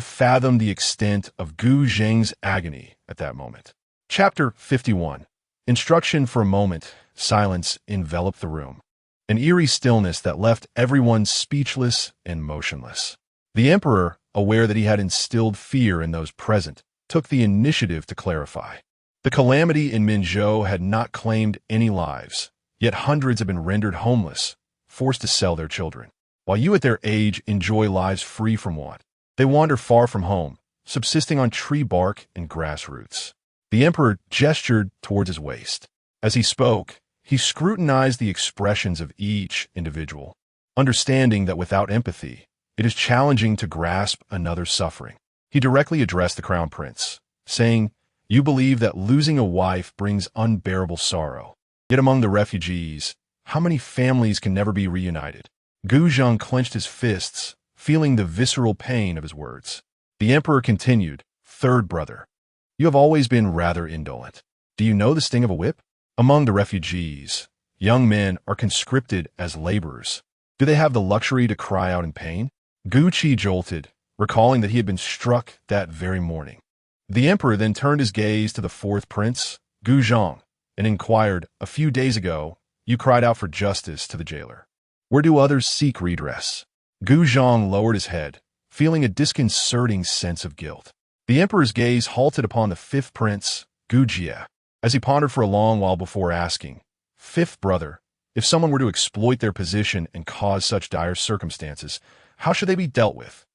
[SPEAKER 1] fathom the extent of Gu Zheng's agony at that moment. Chapter 51. Instruction. For a moment, silence enveloped the room, an eerie stillness that left everyone speechless and motionless. The emperor, aware that he had instilled fear in those present, took the initiative to clarify. The calamity in Minzhou had not claimed any lives, yet hundreds have been rendered homeless, forced to sell their children. While you at their age enjoy lives free from want, they wander far from home, subsisting on tree bark and grass roots. The emperor gestured towards his waist. As he spoke, he scrutinized the expressions of each individual, understanding that without empathy, it is challenging to grasp another's suffering. He directly addressed the crown prince, saying, "You believe that losing a wife brings unbearable sorrow. Yet among the refugees, how many families can never be reunited?" Gu Zheng clenched his fists, feeling the visceral pain of his words. The emperor continued, "Third brother, you have always been rather indolent. Do you know the sting of a whip? Among the refugees, young men are conscripted as laborers. Do they have the luxury to cry out in pain?" Gu Qi jolted, recalling that he had been struck that very morning. The emperor then turned his gaze to the fourth prince, Gu Zheng, and inquired, "A few days ago, you cried out for justice to the jailer. Where do others seek redress?" Gu Zheng lowered his head, feeling a disconcerting sense of guilt. The emperor's gaze halted upon the fifth prince, Gu Jie, as he pondered for a long while before asking, "Fifth brother, if someone were to exploit their position and cause such dire circumstances, how should they be dealt with?"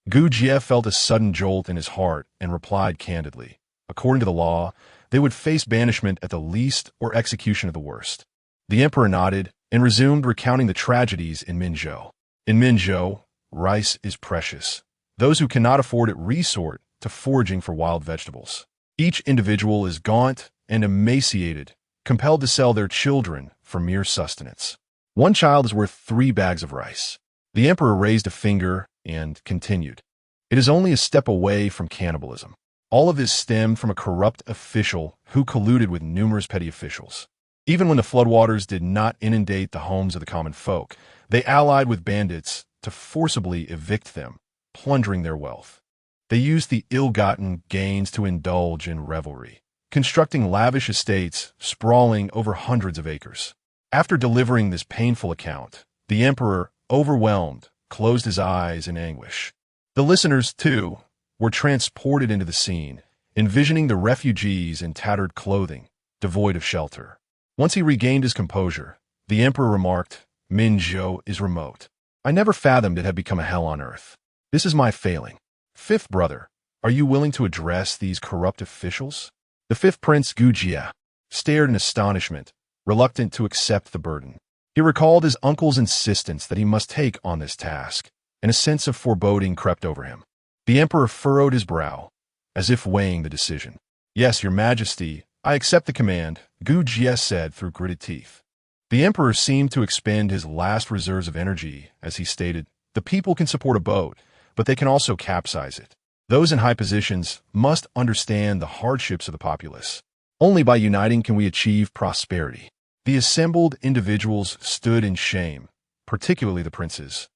[SPEAKER 1] Gu Jie felt a sudden jolt in his heart and replied candidly, "According to the law, they would face banishment at the least or execution at the worst." The emperor nodded and resumed recounting the tragedies in Minzhou. In Minzhou, rice is precious. Those who cannot afford it resort to foraging for wild vegetables. Each individual is gaunt and emaciated, compelled to sell their children for mere sustenance. One child is worth 3 bags of rice. The emperor raised a finger and continued, "It is only a step away from cannibalism. All of this stemmed from a corrupt official who colluded with numerous petty officials. Even when the floodwaters did not inundate the homes of the common folk, they allied with bandits to forcibly evict them, plundering their wealth. They used the ill-gotten gains to indulge in revelry, constructing lavish estates sprawling over hundreds of acres." After delivering this painful account, the emperor, overwhelmed, closed his eyes in anguish. The listeners, too, were transported into the scene, envisioning the refugees in tattered clothing, devoid of shelter. Once he regained his composure, the emperor remarked, Minzhou is remote. I never fathomed it had become a hell on earth. This is my failing. Fifth brother, are you willing to address these corrupt officials? The fifth prince, Gujia, stared in astonishment, reluctant to accept the burden. He recalled his uncle's insistence that he must take on this task, and a sense of foreboding crept over him. The emperor furrowed his brow, as if weighing the decision. Yes, your majesty, I accept the command, Gujia said through gritted teeth. The emperor seemed to expend his last reserves of energy as he stated, the people can support a boat, but they can also capsize it. Those in high positions must understand the hardships of the populace. Only by uniting can we achieve prosperity. The assembled individuals stood in shame, particularly the princes,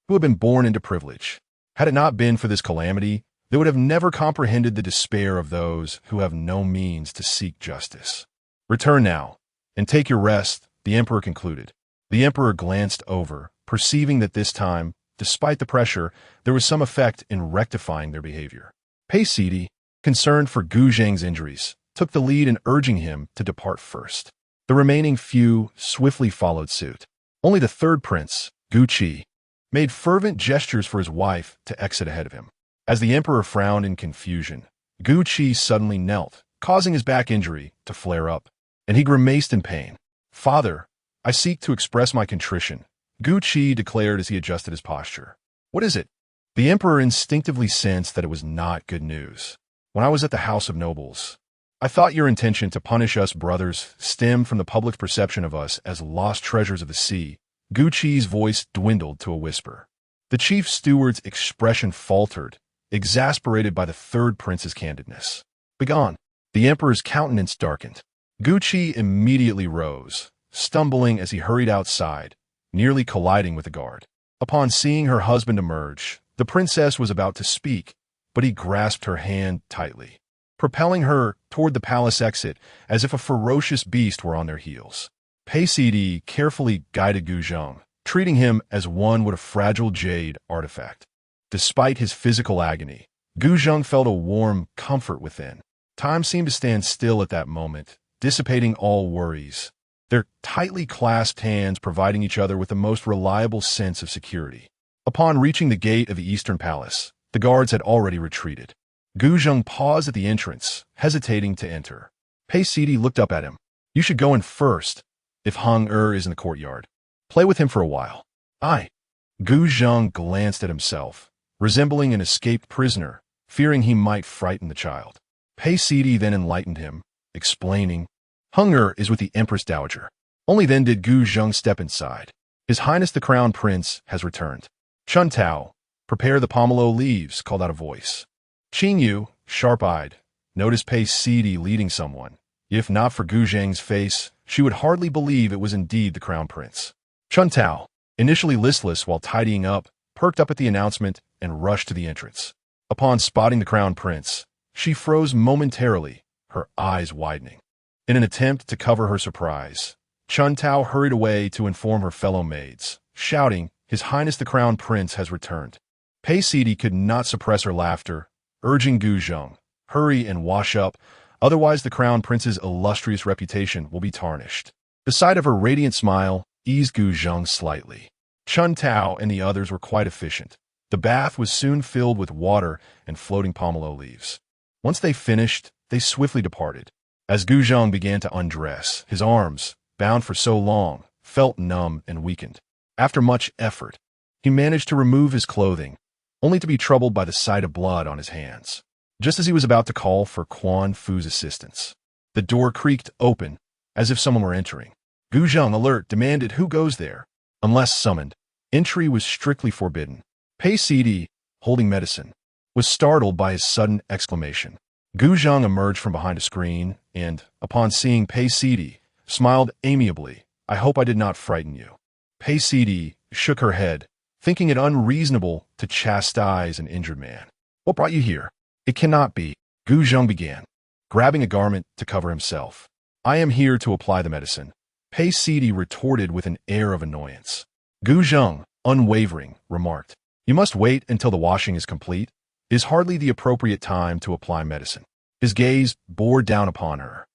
[SPEAKER 1] who had been born into privilege. Had it not been for this calamity, they would have never comprehended the despair of those who have no means to seek justice. Return now, and take your rest, the emperor concluded. The emperor glanced over, perceiving that this time, despite the pressure, there was some effect in rectifying their behavior. Pei Sidi, concerned for Gu Zhang's injuries, took the lead in urging him to depart first. The remaining few swiftly followed suit. Only the third prince, Gu Qi, made fervent gestures for his wife to exit ahead of him. As the emperor frowned in confusion, Gu Qi suddenly knelt, causing his back injury to flare up, and he grimaced in pain. Father, I seek to express my contrition, Gu Qi declared as he adjusted his posture. What is it? The emperor instinctively sensed that it was not good news. When I was at the House of Nobles, I thought your intention to punish us brothers stemmed from the public perception of us as lost treasures of the sea. Gu Qi's voice dwindled to a whisper. The chief steward's expression faltered, exasperated by the third prince's candidness. Begone. The emperor's countenance darkened. Gu Qi immediately rose, stumbling as he hurried outside, nearly colliding with the guard. Upon seeing her husband emerge, the princess was about to speak, but he grasped her hand tightly, propelling her toward the palace exit as if a ferocious beast were on their heels. Pei Sidi carefully guided Gu Zhang, treating him as one would a fragile jade artifact. Despite his physical agony, Gu Zhang felt a warm comfort within. Time seemed to stand still at that moment, dissipating all worries, their tightly clasped hands providing each other with the most reliable sense of security. Upon reaching the gate of the Eastern Palace, the guards had already retreated. Gu Zhang paused at the entrance, hesitating to enter. Pei Sidi looked up at him. You should go in first, if Heng'er is in the courtyard. Play with him for a while. Aye. Gu Zhang glanced at himself, resembling an escaped prisoner, fearing he might frighten the child. Pei Sidi then enlightened him, explaining, Heng'er is with the Empress Dowager. Only then did Gu Zhang step inside. His Highness the Crown Prince has returned. Chun Tao, prepare the pomelo leaves, called out a voice. Qing Yu, sharp-eyed, noticed Pei Sidi leading someone. If not for Gu Zhang's face, she would hardly believe it was indeed the Crown Prince. Chun Tao, initially listless while tidying up, perked up at the announcement and rushed to the entrance. Upon spotting the Crown Prince, she froze momentarily, her eyes widening. In an attempt to cover her surprise, Chun Tao hurried away to inform her fellow maids, shouting, His Highness the Crown Prince has returned. Pei Sidi could not suppress her laughter, urging Gu Zhang, hurry and wash up, otherwise the Crown Prince's illustrious reputation will be tarnished. The sight of her radiant smile eased Gu Zhang slightly. Chun Tao and the others were quite efficient. The bath was soon filled with water and floating pomelo leaves. Once they finished, they swiftly departed. As Gu Zhang began to undress, his arms, bound for so long, felt numb and weakened. After much effort, he managed to remove his clothing, only to be troubled by the sight of blood on his hands. Just as he was about to call for Quan Fu's assistance, the door creaked open, as if someone were entering. Gu Zhang, alert, demanded who goes there. Unless summoned, entry was strictly forbidden. Pei Sidi, holding medicine, was startled by his sudden exclamation. Gu Zhang emerged from behind a screen and, upon seeing Pei Sidi, smiled amiably. I hope I did not frighten you. Pei Sidi shook her head, thinking it unreasonable to chastise an injured man. What brought you here? It cannot be, Gu Zhang began, grabbing a garment to cover himself. I am here to apply the medicine. Pei Sidi retorted with an air of annoyance. Gu Zhang, unwavering, remarked, You must wait until the washing is complete. It is hardly the appropriate time to apply medicine. His gaze bore down upon her.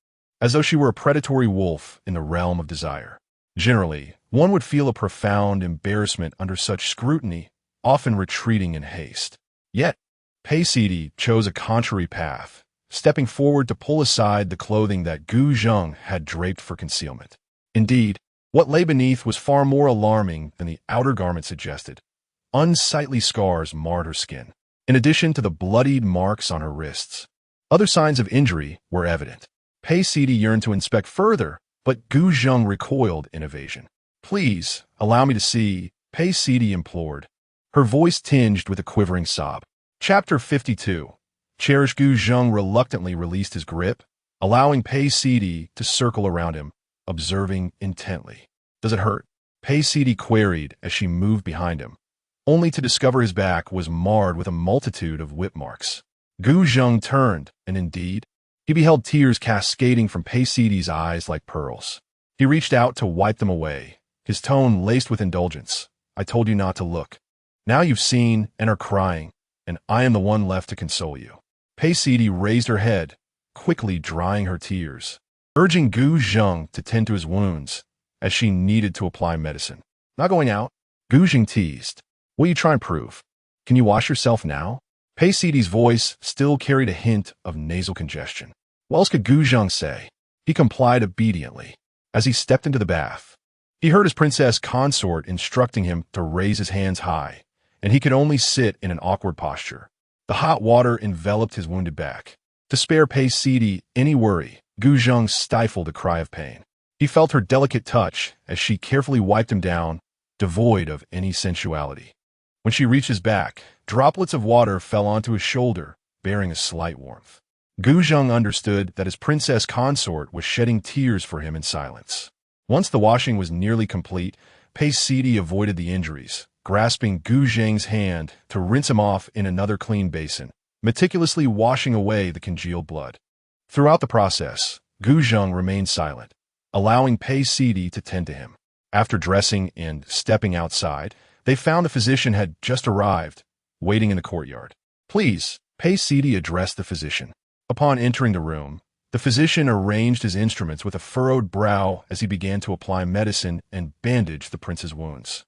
[SPEAKER 1] as though she were a predatory wolf in the realm of desire. Generally, one would feel a profound embarrassment under such scrutiny, often retreating in haste. Yet, Paisidi chose a contrary path, stepping forward to pull aside the clothing that Gu Zheng had draped for concealment. Indeed, what lay beneath was far more alarming than the outer garment suggested. Unsightly scars marred her skin, in addition to the bloodied marks on her wrists. Other signs of injury were evident. Paisidi yearned to inspect further, but Gu Zheng recoiled in evasion. "Please, allow me to see," Paisidi implored, her voice tinged with a quivering sob. Chapter 52. Cherished Gu Zheng reluctantly released his grip, allowing Paisidi to circle around him, observing intently. "Does it hurt?" Paisidi queried as she moved behind him, only to discover his back was marred with a multitude of whip marks. Gu Zheng turned, and indeed, he beheld tears cascading from Paisidi's eyes like pearls. He reached out to wipe them away, his tone laced with indulgence. "I told you not to look. Now you've seen and are crying, and I am the one left to console you." Paisidi raised her head, quickly drying her tears, urging Gu Zheng to tend to his wounds, as she needed to apply medicine. "Not going out?" Gu Zheng teased. "What are you trying to prove? Can you wash yourself now?" Paisidi's voice still carried a hint of nasal congestion. What else could Gu Zheng say? He complied obediently. As he stepped into the bath, he heard his princess consort instructing him to raise his hands high, and he could only sit in an awkward posture. The hot water enveloped his wounded back. To spare Paisidi any worry, Gu Zheng stifled a cry of pain. He felt her delicate touch as she carefully wiped him down, devoid of any sensuality. When she reached his back, droplets of water fell onto his shoulder, bearing a slight warmth. Gu Zheng understood that his princess consort was shedding tears for him in silence. Once the washing was nearly complete, Paisidi avoided the injuries, grasping Gu Zheng's hand to rinse him off in another clean basin, meticulously washing away the congealed blood. Throughout the process, Gu Zheng remained silent, allowing Paisidi to tend to him. After dressing and stepping outside, they found the physician had just arrived, waiting in the courtyard. "Please," Paisidi addressed the physician. Upon entering the room, the physician arranged his instruments with a furrowed brow as he began to apply medicine and bandage the prince's wounds.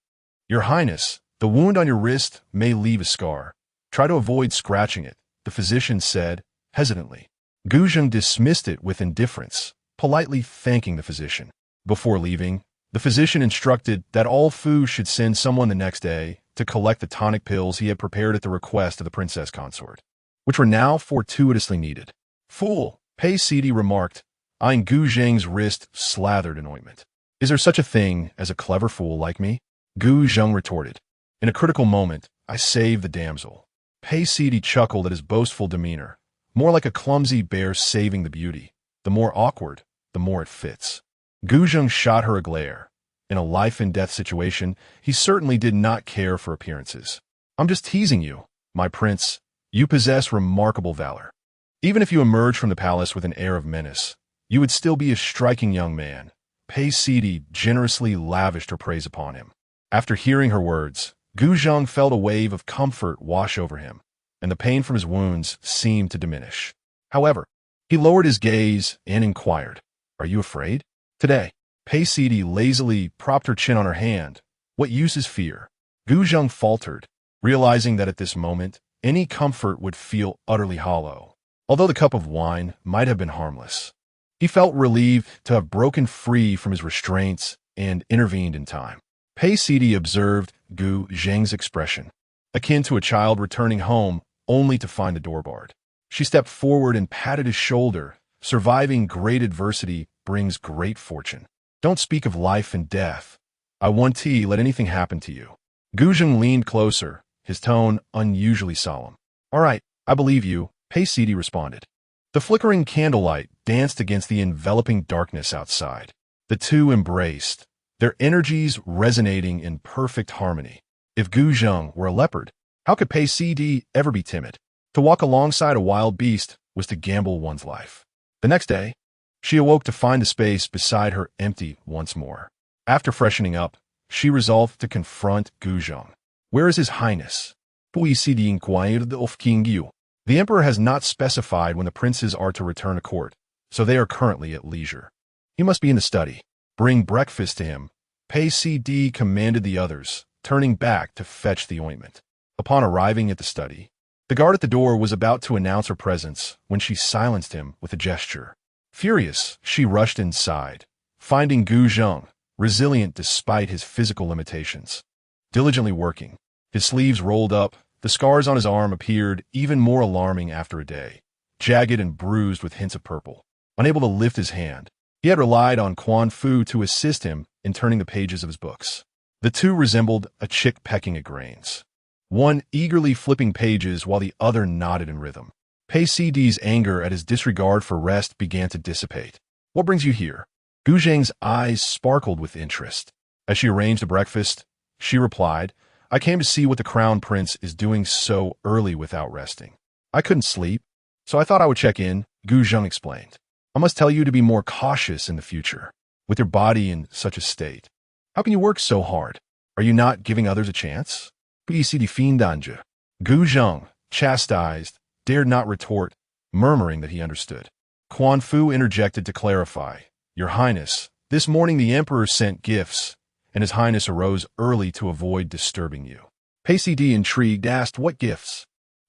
[SPEAKER 1] "Your Highness, the wound on your wrist may leave a scar. Try to avoid scratching it," the physician said, hesitantly. Gu Zheng dismissed it with indifference, politely thanking the physician. Before leaving, the physician instructed that all Fu should send someone the next day to collect the tonic pills he had prepared at the request of the princess consort, which were now fortuitously needed. "Fool," Paisidi remarked, eyeing Gu Zheng's wrist slathered in ointment. "Is there such a thing as a clever fool like me?" Gu Zheng retorted. "In a critical moment, I saved the damsel." Paisidi chuckled at his boastful demeanor, more like a clumsy bear saving the beauty. The more awkward, the more it fits. Gu Zheng shot her a glare. In a life-and-death situation, he certainly did not care for appearances. "I'm just teasing you, my prince. You possess remarkable valor. Even if you emerge from the palace with an air of menace, you would still be a striking young man." Paisidi generously lavished her praise upon him. After hearing her words, Gu Zheng felt a wave of comfort wash over him, and the pain from his wounds seemed to diminish. However, he lowered his gaze and inquired, "Are you afraid?" "Today." Paisidi lazily propped her chin on her hand. "What use is fear?" Gu Zheng faltered, realizing that at this moment, any comfort would feel utterly hollow, although the cup of wine might have been harmless. He felt relieved to have broken free from his restraints and intervened in time. Paisidi observed Gu Zheng's expression, akin to a child returning home only to find the door barred. She stepped forward and patted his shoulder. "Surviving great adversity brings great fortune. Don't speak of life and death. I won't let anything happen to you." Gu Zheng leaned closer, his tone unusually solemn. "All right, I believe you," Paisidi responded. The flickering candlelight danced against the enveloping darkness outside. The two embraced, their energies resonating in perfect harmony. If Gu Zheng were a leopard, how could Paisidi ever be timid? To walk alongside a wild beast was to gamble one's life. The next day, she awoke to find the space beside her empty once more. After freshening up, she resolved to confront Gu Zheng. "Where is His Highness?" Paisidi inquired of King Yu. "The emperor has not specified when the princes are to return to court, so they are currently at leisure. He must be in the study. Bring breakfast to him. Pei CD commanded the others, turning back to fetch the ointment. Upon arriving at the study, the guard at the door was about to announce her presence when she silenced him with a gesture. Furious, she rushed inside, finding Gu Zheng, resilient despite his physical limitations. Diligently working, his sleeves rolled up, the scars on his arm appeared even more alarming after a day, jagged and bruised with hints of purple. Unable to lift his hand, he had relied on Quan Fu to assist him in turning the pages of his books. The two resembled a chick pecking at grains, one eagerly flipping pages while the other nodded in rhythm. Pei CD's anger at his disregard for rest began to dissipate. "What brings you here?" Gu Zheng's eyes sparkled with interest. As she arranged the breakfast, she replied, "I came to see what the crown prince is doing so early without resting. I couldn't sleep, so I thought I would check in," Gu Zheng explained. "I must tell you to be more cautious in the future, with your body in such a state. How can you work so hard? Are you not giving others a chance?" "PCD Fiendanja." Gu Zheng, chastised, dared not retort, murmuring that he understood. Quan Fu interjected to clarify, "Your Highness, this morning the Emperor sent gifts, and His Highness arose early to avoid disturbing you." Pei CD, intrigued, asked, "What gifts?"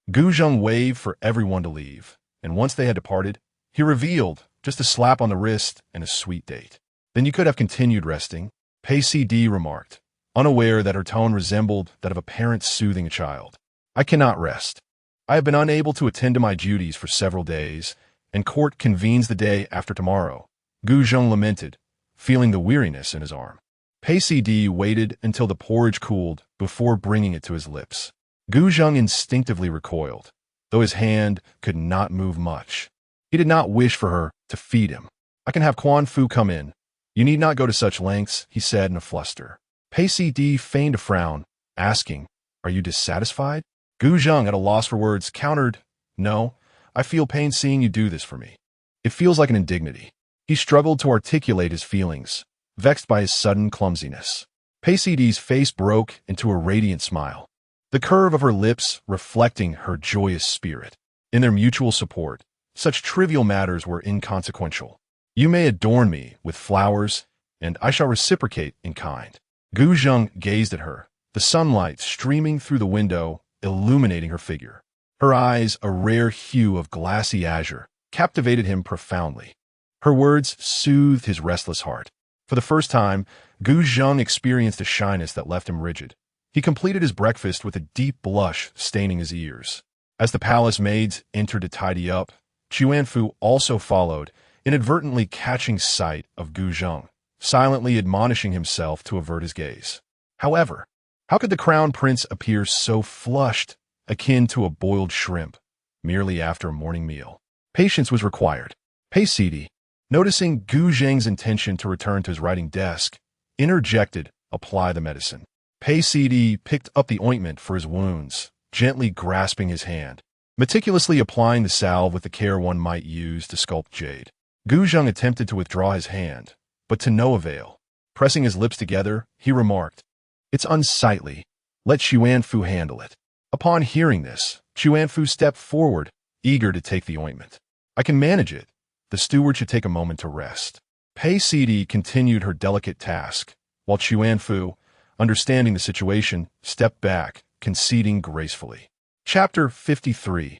[SPEAKER 1] Gu Zheng waved for everyone to leave, and once they had departed, he revealed just a slap on the wrist and a sweet date. "Then you could have continued resting," Pei CD remarked, unaware that her tone resembled that of a parent soothing a child. "I cannot rest. I have been unable to attend to my duties for several days, and court convenes the day after tomorrow," Gu Zheng lamented, feeling the weariness in his arm. Pei CD waited until the porridge cooled before bringing it to his lips. Gu Zheng instinctively recoiled, though his hand could not move much. He did not wish for her to feed him. "I can have Quan Fu come in. You need not go to such lengths," he said in a fluster. Pei CD feigned a frown, asking, "Are you dissatisfied?" Gu Zheng, at a loss for words, countered, "No, I feel pain seeing you do this for me. It feels like an indignity." He struggled to articulate his feelings, vexed by his sudden clumsiness. Pei CD's face broke into a radiant smile, the curve of her lips reflecting her joyous spirit. In their mutual support, such trivial matters were inconsequential. "You may adorn me with flowers, and I shall reciprocate in kind." Gu Zheng gazed at her, the sunlight streaming through the window, illuminating her figure. Her eyes, a rare hue of glassy azure, captivated him profoundly. Her words soothed his restless heart. For the first time, Gu Zheng experienced a shyness that left him rigid. He completed his breakfast with a deep blush staining his ears. As the palace maids entered to tidy up, Chuanfu also followed, inadvertently catching sight of Gu Zheng, silently admonishing himself to avert his gaze. However, how could the crown prince appear so flushed, akin to a boiled shrimp, merely after a morning meal? Patience was required. Pei CD, noticing Gu Zheng's intention to return to his writing desk, interjected, "Apply the medicine." Pei CD picked up the ointment for his wounds, gently grasping his hand, meticulously applying the salve with the care one might use to sculpt jade. Gu Zheng attempted to withdraw his hand, but to no avail. Pressing his lips together, he remarked, "It's unsightly. Let Chuanfu handle it." Upon hearing this, Chuanfu stepped forward, eager to take the ointment. "I can manage it. The steward should take a moment to rest." Pei CD continued her delicate task, while Chuanfu, understanding the situation, stepped back, conceding gracefully. Chapter 53.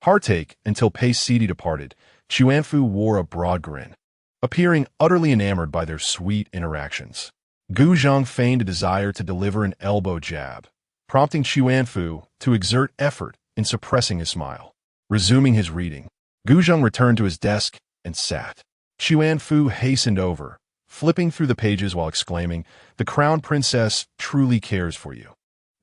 [SPEAKER 1] Heartache. Until Pei CD departed, Chuanfu wore a broad grin, appearing utterly enamored by their sweet interactions. Gu Zheng feigned a desire to deliver an elbow jab, prompting Chuanfu to exert effort in suppressing his smile. Resuming his reading, Gu Zheng returned to his desk and sat. Chuanfu hastened over, flipping through the pages while exclaiming, "The crown princess truly cares for you."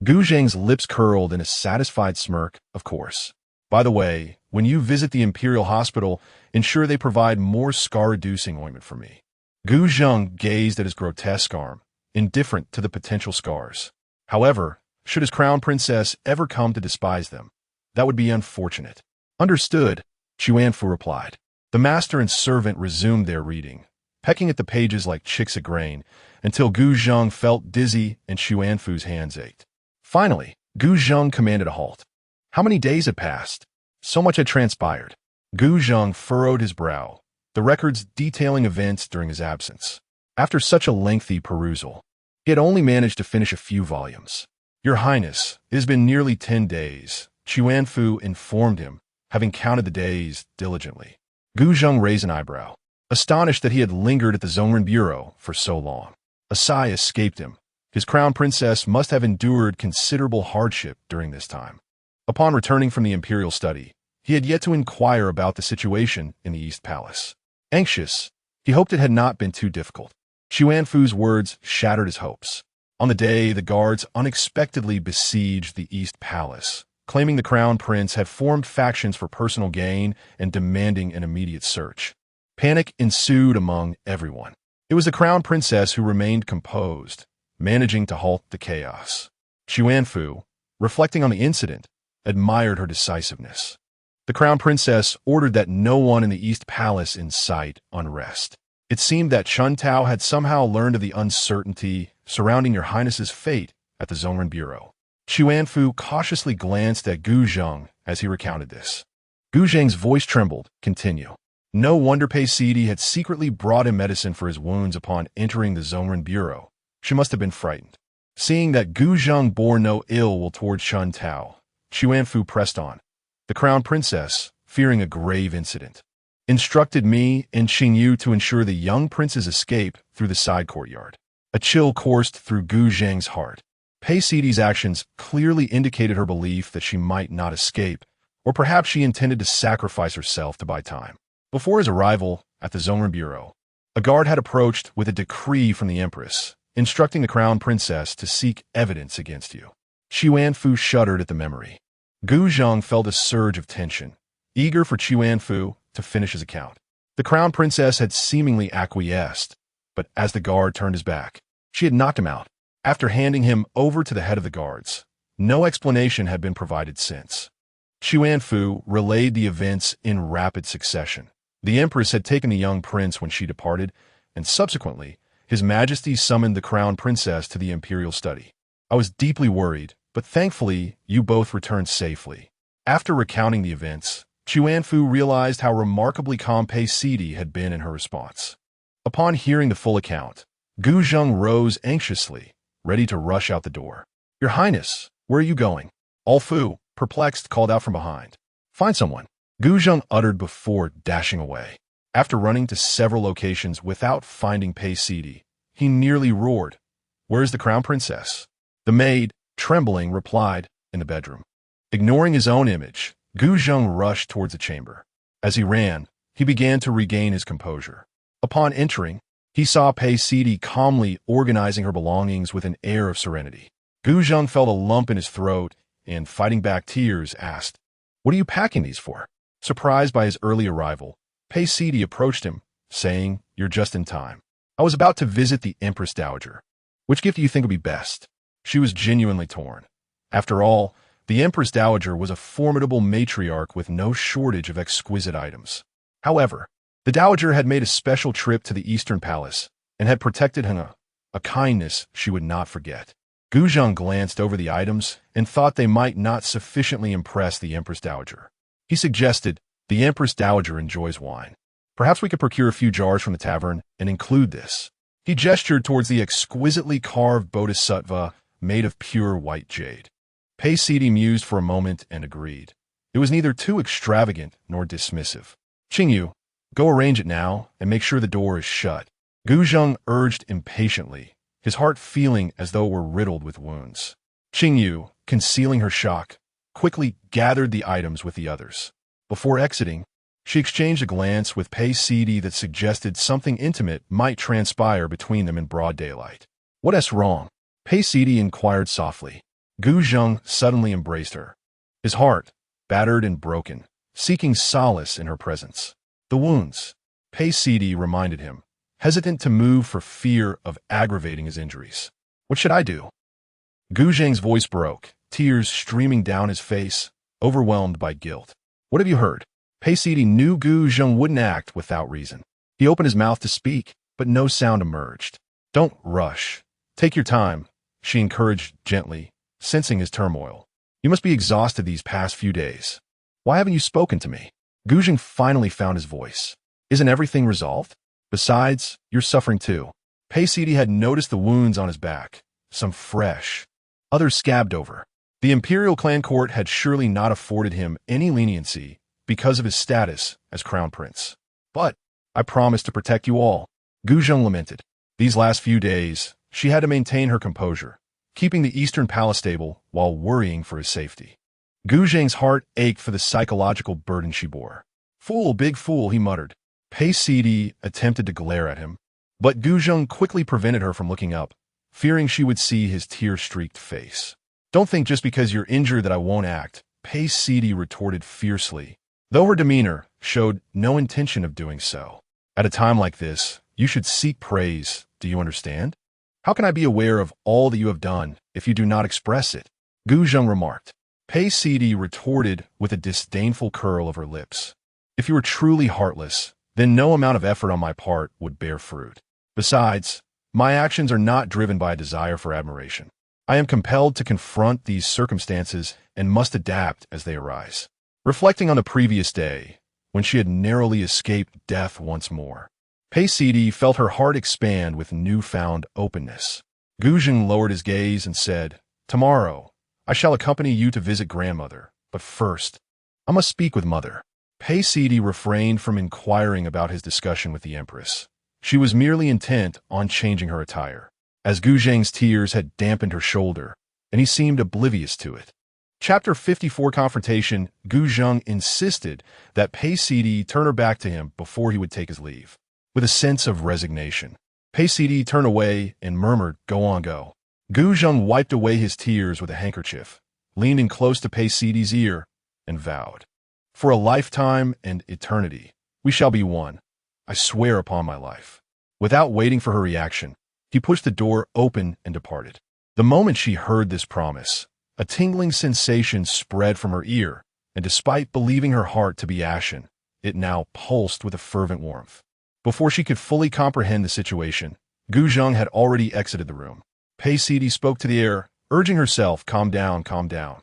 [SPEAKER 1] Gu Zheng's lips curled in a satisfied smirk, "Of course. By the way, when you visit the Imperial Hospital, ensure they provide more scar-reducing ointment for me." Gu Zheng gazed at his grotesque arm, indifferent to the potential scars. However, should his crown princess ever come to despise them, that would be unfortunate. "Understood," Chuanfu replied. The master and servant resumed their reading, pecking at the pages like chicks at grain, until Gu Zheng felt dizzy and Chuanfu's hands ached. Finally, Gu Zheng commanded a halt. How many days had passed? So much had transpired. Gu Zheng furrowed his brow, the records detailing events during his absence. After such a lengthy perusal, he had only managed to finish a few volumes. "Your Highness, it has been nearly 10 days, Chuanfu informed him, having counted the days diligently. Gu Zheng raised an eyebrow, astonished that he had lingered at the Zhongren Bureau for so long. A sigh escaped him. His crown princess must have endured considerable hardship during this time. Upon returning from the imperial study, he had yet to inquire about the situation in the East Palace. Anxious, he hoped it had not been too difficult. Xuanfu's words shattered his hopes. On the day, the guards unexpectedly besieged the East Palace, claiming the crown prince had formed factions for personal gain and demanding an immediate search. Panic ensued among everyone. It was the crown princess who remained composed, managing to halt the chaos. Xuanfu, reflecting on the incident, admired her decisiveness. The crown princess ordered that no one in the East Palace incite unrest. It seemed that Chun Tao had somehow learned of the uncertainty surrounding your highness's fate at the Zhongren Bureau. Xuanfu cautiously glanced at Gu Zheng as he recounted this. Gu Zheng's voice trembled. Continue. No wonder Pei Sidi had secretly brought him medicine for his wounds upon entering the Zhongren Bureau. She must have been frightened. Seeing that Gu Zheng bore no ill will towards Chun Tao, Xuanfu pressed on. The crown princess, fearing a grave incident, instructed me and Xingyu to ensure the young prince's escape through the side courtyard. A chill coursed through Gu Zheng's heart. Pei Sidi's actions clearly indicated her belief that she might not escape, or perhaps she intended to sacrifice herself to buy time. Before his arrival at the Zhongren Bureau, a guard had approached with a decree from the empress, instructing the crown princess to seek evidence against you. Xuanfu shuddered at the memory. Gu Zheng felt a surge of tension, eager for Xuanfu to finish his account. The crown princess had seemingly acquiesced, but as the guard turned his back, she had knocked him out. After handing him over to the head of the guards, no explanation had been provided since. Xuanfu relayed the events in rapid succession. The empress had taken the young prince when she departed, and subsequently, His Majesty summoned the crown princess to the imperial study. I was deeply worried, but thankfully, you both returned safely. After recounting the events, Xuanfu realized how remarkably calm Pei Sidi had been in her response. Upon hearing the full account, Gu Zheng rose anxiously, ready to rush out the door. Your Highness, where are you going? All Fu, perplexed, called out from behind. Find someone. Gu Zheng uttered before dashing away. After running to several locations without finding Pei Sidi, he nearly roared, Where is the crown princess? The maid, trembling, replied, In the bedroom. Ignoring his own image, Gu Zheng rushed towards the chamber. As he ran, he began to regain his composure. Upon entering, he saw Pei Sidi calmly organizing her belongings with an air of serenity. Gu Zheng felt a lump in his throat and, fighting back tears, asked, What are you packing these for? Surprised by his early arrival, Pei Sidi approached him, saying, You're just in time. I was about to visit the Empress Dowager. Which gift do you think would be best? She was genuinely torn. After all, the Empress Dowager was a formidable matriarch with no shortage of exquisite items. However, the Dowager had made a special trip to the Eastern Palace and had protected Heng'er, a kindness she would not forget. Gu Zheng glanced over the items and thought they might not sufficiently impress the Empress Dowager. He suggested, The Empress Dowager enjoys wine. Perhaps we could procure a few jars from the tavern and include this. He gestured towards the exquisitely carved bodhisattva made of pure white jade. Pei Sidi mused for a moment and agreed. It was neither too extravagant nor dismissive. Xingyu, go arrange it now and make sure the door is shut. Gu Zheng urged impatiently, his heart feeling as though it were riddled with wounds. Xingyu, concealing her shock, quickly gathered the items with the others. Before exiting, she exchanged a glance with Pei Sidi that suggested something intimate might transpire between them in broad daylight. What's wrong? Pei Sidi inquired softly. Gu Zheng suddenly embraced her, his heart, battered and broken, seeking solace in her presence. The wounds, Pei Sidi reminded him, hesitant to move for fear of aggravating his injuries. What should I do? Gu Zheng's voice broke, tears streaming down his face, overwhelmed by guilt. What have you heard? Pei Sidi knew Gu Zheng wouldn't act without reason. He opened his mouth to speak, but no sound emerged. Don't rush. Take your time, she encouraged gently, sensing his turmoil. You must be exhausted these past few days. Why haven't you spoken to me? Gu Zheng finally found his voice. Isn't everything resolved? Besides, you're suffering too. Paisidi had noticed the wounds on his back, some fresh, others scabbed over. The imperial clan court had surely not afforded him any leniency because of his status as crown prince. But I promised to protect you all, Gu Zheng lamented. These last few days, she had to maintain her composure, keeping the eastern palace stable while worrying for his safety. Gu Zheng's heart ached for the psychological burden she bore. Fool, big fool, he muttered. Paisidi attempted to glare at him, but Gu Zheng quickly prevented her from looking up, fearing she would see his tear-streaked face. Don't think just because you're injured that I won't act, Paisidi retorted fiercely, though her demeanor showed no intention of doing so. At a time like this, you should seek praise, do you understand? How can I be aware of all that you have done if you do not express it? Gu Zheng remarked. Paisidi retorted with a disdainful curl of her lips. If you were truly heartless, then no amount of effort on my part would bear fruit. Besides, my actions are not driven by a desire for admiration. I am compelled to confront these circumstances and must adapt as they arise. Reflecting on the previous day, when she had narrowly escaped death once more, Paisidi felt her heart expand with newfound openness. Gu Zheng lowered his gaze and said, Tomorrow, I shall accompany you to visit grandmother, but first, I must speak with mother. Paisidi refrained from inquiring about his discussion with the empress. She was merely intent on changing her attire, as Gu Zheng's tears had dampened her shoulder, and he seemed oblivious to it. Chapter 54 Confrontation. Gu Zheng insisted that Paisidi turn her back to him before he would take his leave. With a sense of resignation, Paisidi turned away and murmured, Go on, go. Gu Zheng wiped away his tears with a handkerchief, leaned in close to Paisidi's ear, and vowed, For a lifetime and eternity, we shall be one. I swear upon my life. Without waiting for her reaction, he pushed the door open and departed. The moment she heard this promise, a tingling sensation spread from her ear, and despite believing her heart to be ashen, it now pulsed with a fervent warmth. Before she could fully comprehend the situation, Gu Zheng had already exited the room. Paisidi spoke to the air, urging herself, Calm down, calm down.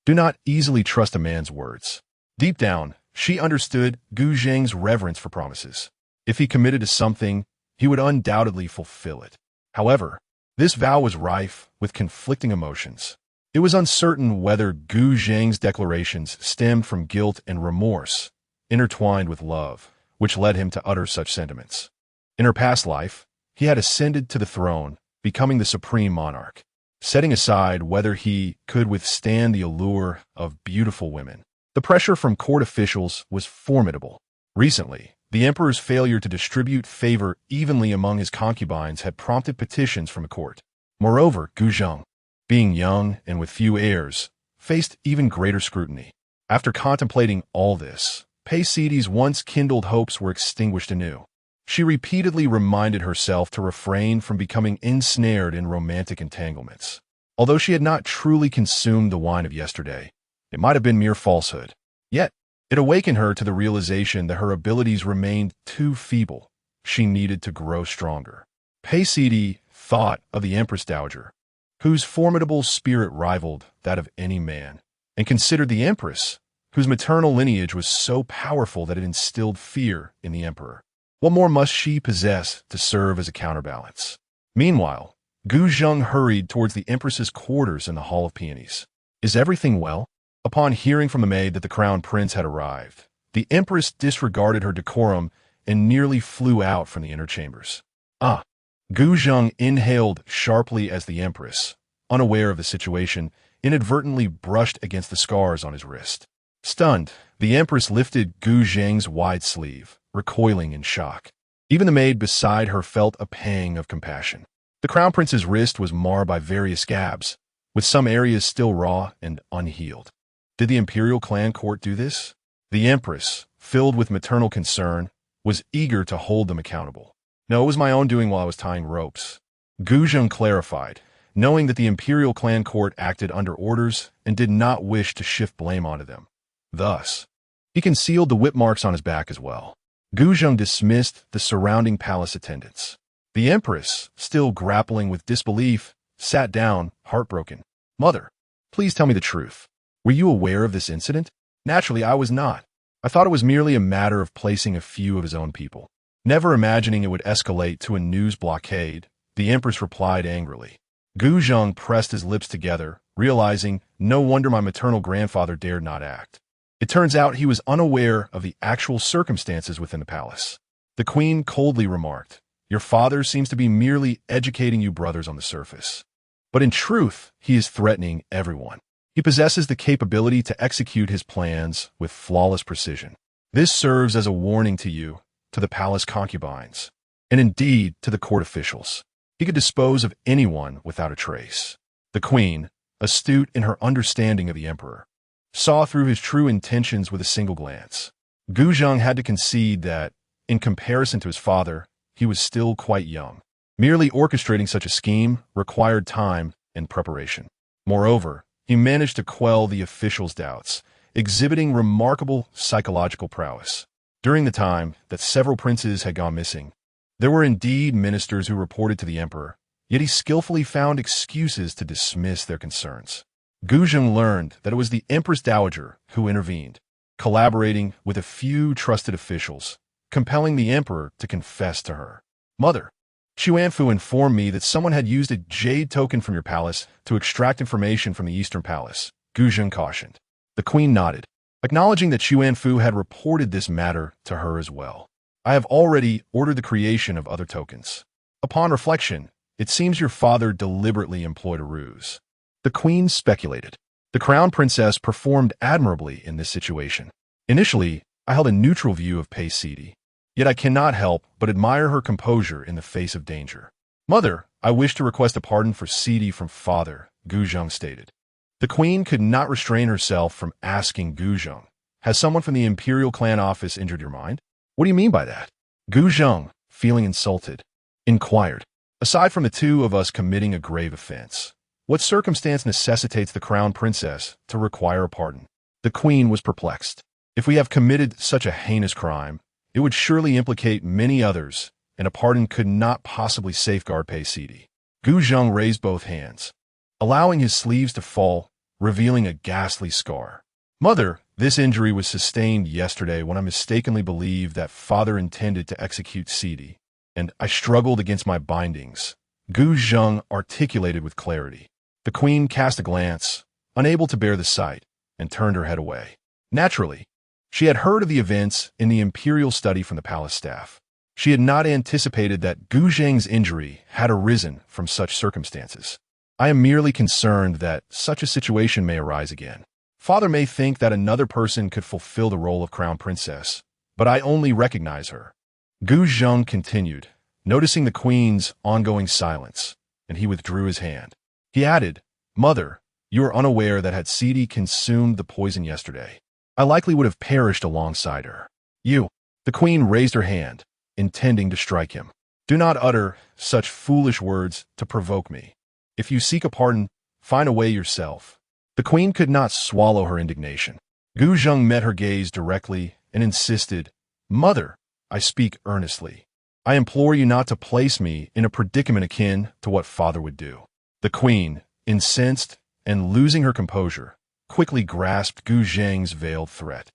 [SPEAKER 1] Do not easily trust a man's words. Deep down, she understood Gu Zheng's reverence for promises. If he committed to something, he would undoubtedly fulfill it. However, this vow was rife with conflicting emotions. It was uncertain whether Gu Zheng's declarations stemmed from guilt and remorse, intertwined with love, which led him to utter such sentiments. In her past life, he had ascended to the throne, becoming the supreme monarch, setting aside whether he could withstand the allure of beautiful women. The pressure from court officials was formidable. Recently, the emperor's failure to distribute favor evenly among his concubines had prompted petitions from the court. Moreover, Gu Zheng, being young and with few heirs, faced even greater scrutiny. After contemplating all this, Paisidi's once kindled hopes were extinguished anew. She repeatedly reminded herself to refrain from becoming ensnared in romantic entanglements. Although she had not truly consumed the wine of yesterday, it might have been mere falsehood. Yet, it awakened her to the realization that her abilities remained too feeble. She needed to grow stronger. Paisidi thought of the Empress Dowager, whose formidable spirit rivaled that of any man, and considered the Empress, whose maternal lineage was so powerful that it instilled fear in the Emperor. What more must she possess to serve as a counterbalance? Meanwhile, Gu Zheng hurried towards the Empress's quarters in the Hall of Peonies. Is everything well? Upon hearing from the maid that the crown prince had arrived, the Empress disregarded her decorum and nearly flew out from the inner chambers. Ah! Gu Zheng inhaled sharply as the Empress, unaware of the situation, inadvertently brushed against the scars on his wrist. Stunned, the Empress lifted Gu Zheng's wide sleeve, recoiling in shock. Even the maid beside her felt a pang of compassion. The crown prince's wrist was marred by various scabs, with some areas still raw and unhealed. Did the imperial clan court do this? The Empress, filled with maternal concern, was eager to hold them accountable. No, it was my own doing while I was tying ropes. Gu Zheng clarified, knowing that the imperial clan court acted under orders and did not wish to shift blame onto them. Thus, he concealed the whip marks on his back as well. Gu Zheng dismissed the surrounding palace attendants. The Empress, still grappling with disbelief, sat down, heartbroken. Mother, please tell me the truth. Were you aware of this incident? Naturally, I was not. I thought it was merely a matter of placing a few of his own people. Never imagining it would escalate to a news blockade, the empress replied angrily. Gu Zheng pressed his lips together, realizing no wonder my maternal grandfather dared not act. It turns out he was unaware of the actual circumstances within the palace. The queen coldly remarked, "Your father seems to be merely educating you brothers on the surface. But in truth, he is threatening everyone. He possesses the capability to execute his plans with flawless precision. This serves as a warning to you, to the palace concubines, and indeed to the court officials. He could dispose of anyone without a trace." The queen, astute in her understanding of the emperor, saw through his true intentions with a single glance. Gu Zheng had to concede that, in comparison to his father, he was still quite young. Merely orchestrating such a scheme required time and preparation. Moreover, he managed to quell the officials' doubts, exhibiting remarkable psychological prowess. During the time that several princes had gone missing, there were indeed ministers who reported to the emperor, yet he skillfully found excuses to dismiss their concerns. Gu Zheng learned that it was the Empress Dowager who intervened, collaborating with a few trusted officials, compelling the emperor to confess to her. "Mother, Xuanfu informed me that someone had used a jade token from your palace to extract information from the Eastern Palace," Gu Zheng cautioned. The queen nodded, acknowledging that Xuanfu had reported this matter to her as well. "I have already ordered the creation of other tokens. Upon reflection, it seems your father deliberately employed a ruse." The queen speculated. The crown princess performed admirably in this situation. "Initially, I held a neutral view of Pei Sidi. Yet I cannot help but admire her composure in the face of danger." "Mother, I wish to request a pardon for Sidi from father," Gu Zheng stated. The queen could not restrain herself from asking Gu Zheng, "Has someone from the imperial clan office injured your mind?" "What do you mean by that?" Gu Zheng, feeling insulted, inquired. "Aside from the two of us committing a grave offense, what circumstance necessitates the crown princess to require a pardon?" The queen was perplexed. "If we have committed such a heinous crime, it would surely implicate many others, and a pardon could not possibly safeguard Pei Sidi." Gu Zheng raised both hands, allowing his sleeves to fall, revealing a ghastly scar. "Mother, this injury was sustained yesterday when I mistakenly believed that father intended to execute Sidi, and I struggled against my bindings," Gu Zheng articulated with clarity. The queen cast a glance, unable to bear the sight, and turned her head away. Naturally, she had heard of the events in the imperial study from the palace staff. She had not anticipated that Gu Zheng's injury had arisen from such circumstances. "I am merely concerned that such a situation may arise again. Father may think that another person could fulfill the role of crown princess, but I only recognize her." Gu Zheng continued, noticing the queen's ongoing silence, and he withdrew his hand. He added, "Mother, you are unaware that had Sidi consumed the poison yesterday, I likely would have perished alongside her." "You." The queen raised her hand, intending to strike him. "Do not utter such foolish words to provoke me. If you seek a pardon, find a way yourself." The queen could not swallow her indignation. Gu Zheng met her gaze directly and insisted, "Mother, I speak earnestly. I implore you not to place me in a predicament akin to what father would do." The queen, incensed and losing her composure, quickly grasped Gu Zheng's veiled threat.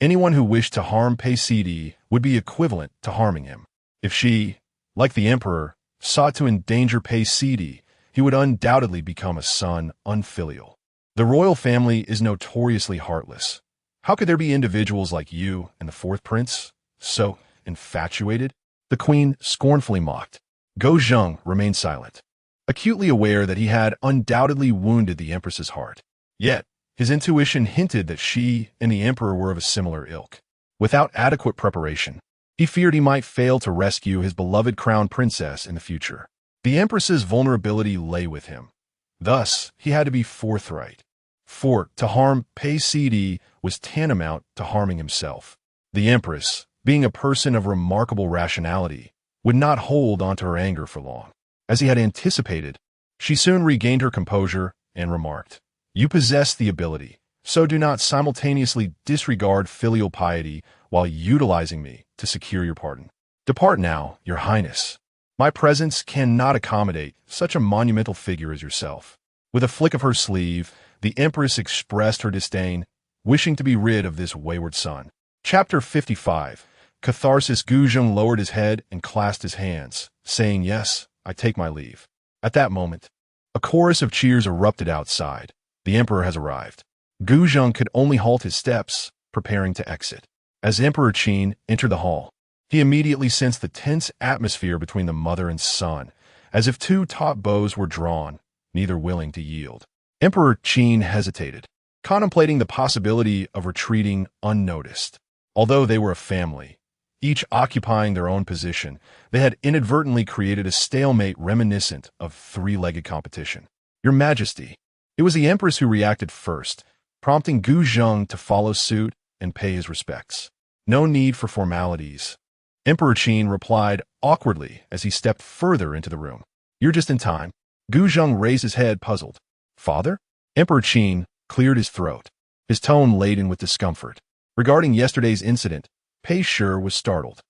[SPEAKER 1] Anyone who wished to harm Pei Sidi would be equivalent to harming him. If she, like the emperor, sought to endanger Pei Sidi, he would undoubtedly become a son unfilial. The royal family is notoriously heartless. How could there be individuals like you and the fourth prince, so infatuated? The queen scornfully mocked. Gu Zheng remained silent, acutely aware that he had undoubtedly wounded the empress's heart. Yet, his intuition hinted that she and the emperor were of a similar ilk. Without adequate preparation, he feared he might fail to rescue his beloved crown princess in the future. The empress's vulnerability lay with him. Thus, he had to be forthright. For to harm Pei Sidi was tantamount to harming himself. The empress, being a person of remarkable rationality, would not hold onto her anger for long. As he had anticipated, she soon regained her composure and remarked, "You possess the ability, so do not simultaneously disregard filial piety while utilizing me to secure your pardon. Depart now, your highness. My presence cannot accommodate such a monumental figure as yourself." With a flick of her sleeve, the empress expressed her disdain, wishing to be rid of this wayward son. Chapter 55. Catharsis. Guzheng lowered his head and clasped his hands, saying, "Yes, I take my leave." At that moment, a chorus of cheers erupted outside. The emperor has arrived. Guzheng could only halt his steps, preparing to exit. As Emperor Qin entered the hall, he immediately sensed the tense atmosphere between the mother and son, as if two taut bows were drawn, neither willing to yield. Emperor Qin hesitated, contemplating the possibility of retreating unnoticed. Although they were a family, each occupying their own position, they had inadvertently created a stalemate reminiscent of three-legged competition. "Your Majesty." It was the empress who reacted first, prompting Guzheng to follow suit and pay his respects. "No need for formalities," Emperor Qin replied awkwardly as he stepped further into the room. "You're just in time." Guzheng raised his head, puzzled. "Father?" Emperor Qin cleared his throat, his tone laden with discomfort. Regarding yesterday's incident, Pei Shi was startled.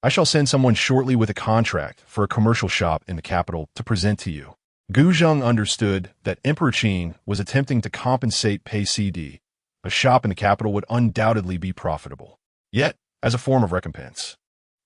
[SPEAKER 1] "I shall send someone shortly with a contract for a commercial shop in the capital to present to you." Guzheng understood that Emperor Qin was attempting to compensate Pei Shi. A shop in the capital would undoubtedly be profitable. Yet, as a form of recompense,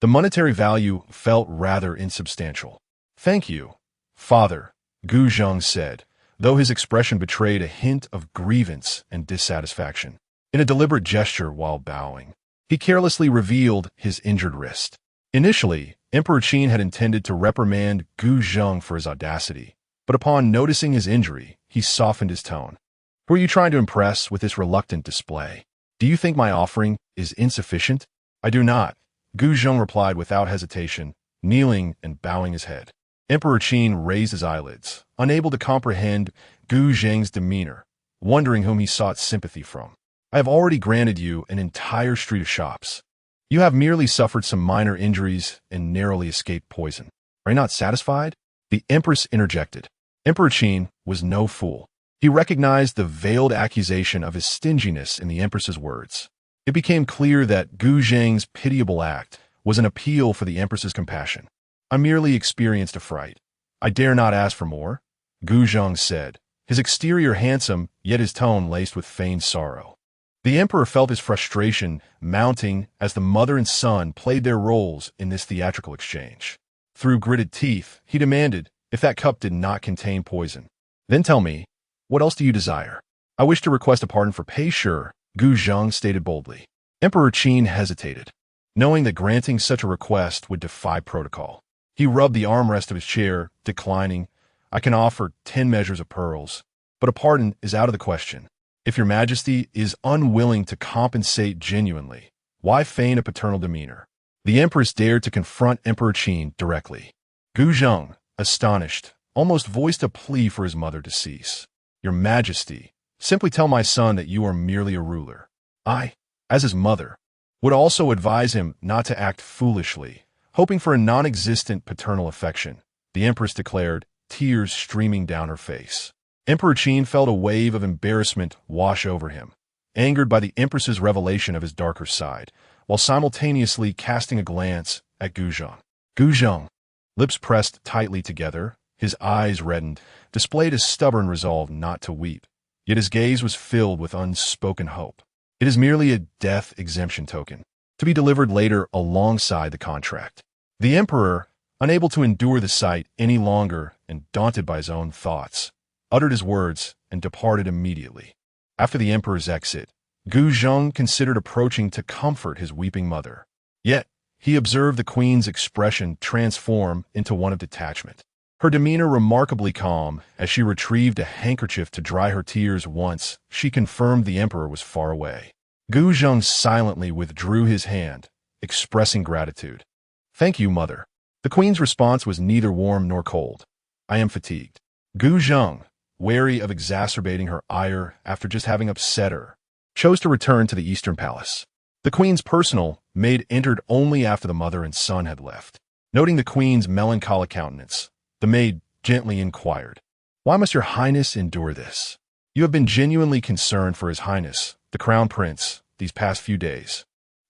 [SPEAKER 1] the monetary value felt rather insubstantial. "Thank you, Father," Guzheng said, though his expression betrayed a hint of grievance and dissatisfaction. In a deliberate gesture while bowing, he carelessly revealed his injured wrist. Initially, Emperor Qin had intended to reprimand Guzheng for his audacity, but upon noticing his injury, he softened his tone. "Who are you trying to impress with this reluctant display? Do you think my offering is insufficient?" "I do not," Guzheng replied without hesitation, kneeling and bowing his head. Emperor Qin raised his eyelids, unable to comprehend Guzheng's demeanor, wondering whom he sought sympathy from. "I have already granted you an entire street of shops. You have merely suffered some minor injuries and narrowly escaped poison. Are you not satisfied?" The empress interjected. Emperor Qin was no fool. He recognized the veiled accusation of his stinginess in the empress's words. It became clear that Guzheng's pitiable act was an appeal for the empress's compassion. "I merely experienced a fright. I dare not ask for more," Guzheng said, his exterior handsome, yet his tone laced with feigned sorrow. The emperor felt his frustration mounting as the mother and son played their roles in this theatrical exchange. Through gritted teeth, he demanded if that cup did not contain poison. "Then tell me, what else do you desire?" "I wish to request a pardon for Pei Shi," Guzheng stated boldly. Emperor Qin hesitated, knowing that granting such a request would defy protocol. He rubbed the armrest of his chair, declining, "I can offer 10 measures of pearls, but a pardon is out of the question. If your Majesty is unwilling to compensate genuinely, why feign a paternal demeanor?" The empress dared to confront Emperor Qin directly. Guzheng, astonished, almost voiced a plea for his mother to cease. "Your Majesty, simply tell my son that you are merely a ruler." I, as his mother, would also advise him not to act foolishly, hoping for a non-existent paternal affection, the empress declared, tears streaming down her face. Emperor Qin felt a wave of embarrassment wash over him, angered by the empress's revelation of his darker side, while simultaneously casting a glance at Guzheng. Guzheng, lips pressed tightly together, his eyes reddened, displayed a stubborn resolve not to weep, yet his gaze was filled with unspoken hope. "It is merely a death exemption token, to be delivered later alongside the contract." The emperor, unable to endure the sight any longer and daunted by his own thoughts, uttered his words and departed immediately. After the emperor's exit, Guzheng considered approaching to comfort his weeping mother. Yet, he observed the queen's expression transform into one of detachment. Her demeanor remarkably calm as she retrieved a handkerchief to dry her tears once she confirmed the emperor was far away. Guzheng silently withdrew his hand, expressing gratitude. "Thank you, mother." The queen's response was neither warm nor cold. "I am fatigued." Guzheng, wary of exacerbating her ire after just having upset her, chose to return to the Eastern Palace. The queen's personal maid entered only after the mother and son had left. Noting the queen's melancholy countenance, the maid gently inquired, "Why must your highness endure this?" "You have been genuinely concerned for his highness, the crown prince, these past few days."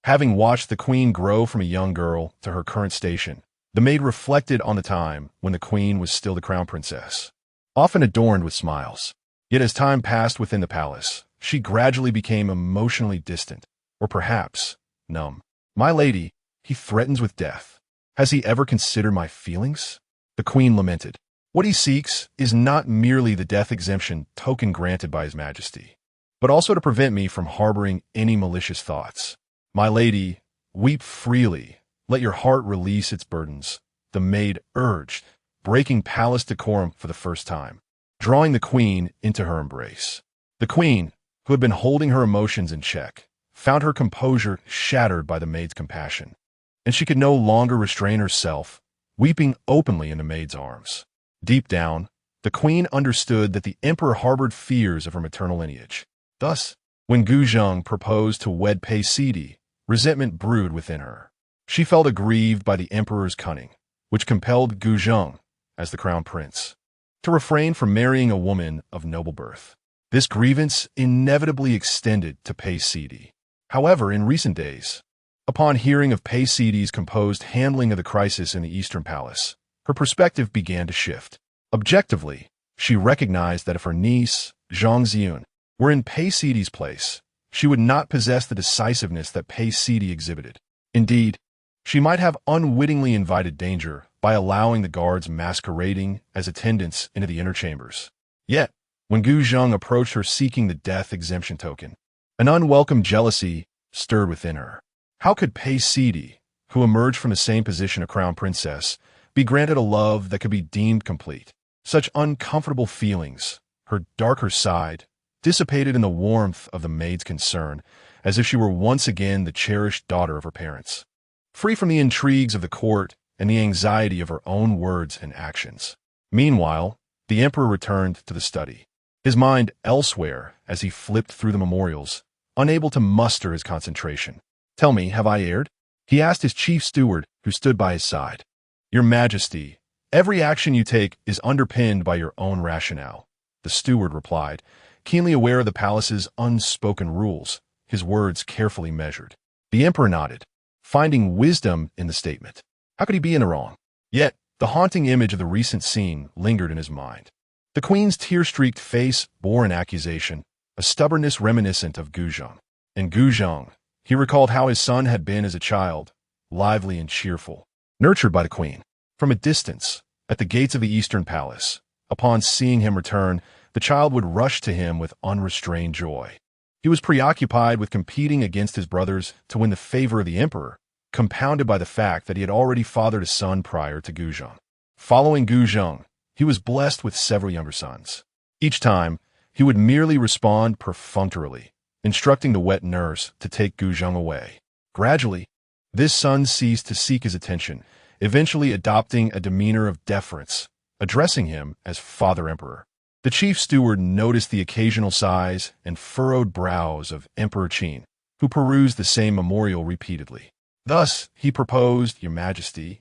[SPEAKER 1] Having watched the queen grow from a young girl to her current station, the maid reflected on the time when the queen was still the crown princess, often adorned with smiles. Yet as time passed within the palace, she gradually became emotionally distant, or perhaps numb. My lady, he threatens with death. Has he ever considered my feelings? The queen lamented. What he seeks is not merely the death exemption token granted by his majesty, but also to prevent me from harboring any malicious thoughts. My lady, weep freely. Let your heart release its burdens, the maid urged, breaking palace decorum for the first time, drawing the queen into her embrace. The queen, who had been holding her emotions in check, found her composure shattered by the maid's compassion, and she could no longer restrain herself, weeping openly in the maid's arms. Deep down, the queen understood that the emperor harbored fears of her maternal lineage. Thus, when Guzheng proposed to wed Pei Sidi, resentment brewed within her. She felt aggrieved by the emperor's cunning, which compelled Guzheng, as the crown prince, to refrain from marrying a woman of noble birth. This grievance inevitably extended to Pei Sidi. However, in recent days, upon hearing of Pei Sidi's composed handling of the crisis in the Eastern Palace, her perspective began to shift. Objectively, she recognized that if her niece, Zhang Xiun, were in Pei Sidi's place, she would not possess the decisiveness that Pei Sidi exhibited. Indeed, she might have unwittingly invited danger by allowing the guards masquerading as attendants into the inner chambers. Yet, when Guzheng approached her seeking the death exemption token, an unwelcome jealousy stirred within her. How could Pei Sidi, who emerged from the same position a crown princess, be granted a love that could be deemed complete? Such uncomfortable feelings, her darker side, dissipated in the warmth of the maid's concern, as if she were once again the cherished daughter of her parents, free from the intrigues of the court and the anxiety of her own words and actions. Meanwhile, the emperor returned to the study, his mind elsewhere as he flipped through the memorials, unable to muster his concentration. Tell me, have I erred? He asked his chief steward, who stood by his side. Your Majesty, every action you take is underpinned by your own rationale, the steward replied, keenly aware of the palace's unspoken rules, his words carefully measured. The emperor nodded, finding wisdom in the statement. How could he be in the wrong? Yet, the haunting image of the recent scene lingered in his mind. The queen's tear-streaked face bore an accusation, a stubbornness reminiscent of Guzheng. And Guzheng, he recalled how his son had been as a child, lively and cheerful, nurtured by the queen. From a distance, at the gates of the Eastern Palace, upon seeing him return, the child would rush to him with unrestrained joy. He was preoccupied with competing against his brothers to win the favor of the emperor, compounded by the fact that he had already fathered a son prior to Guzheng. Following Guzheng, he was blessed with several younger sons. Each time, he would merely respond perfunctorily, instructing the wet nurse to take Guzheng away. Gradually, this son ceased to seek his attention, eventually adopting a demeanor of deference, addressing him as Father Emperor. The chief steward noticed the occasional sighs and furrowed brows of Emperor Qin, who perused the same memorial repeatedly. Thus, he proposed, Your Majesty,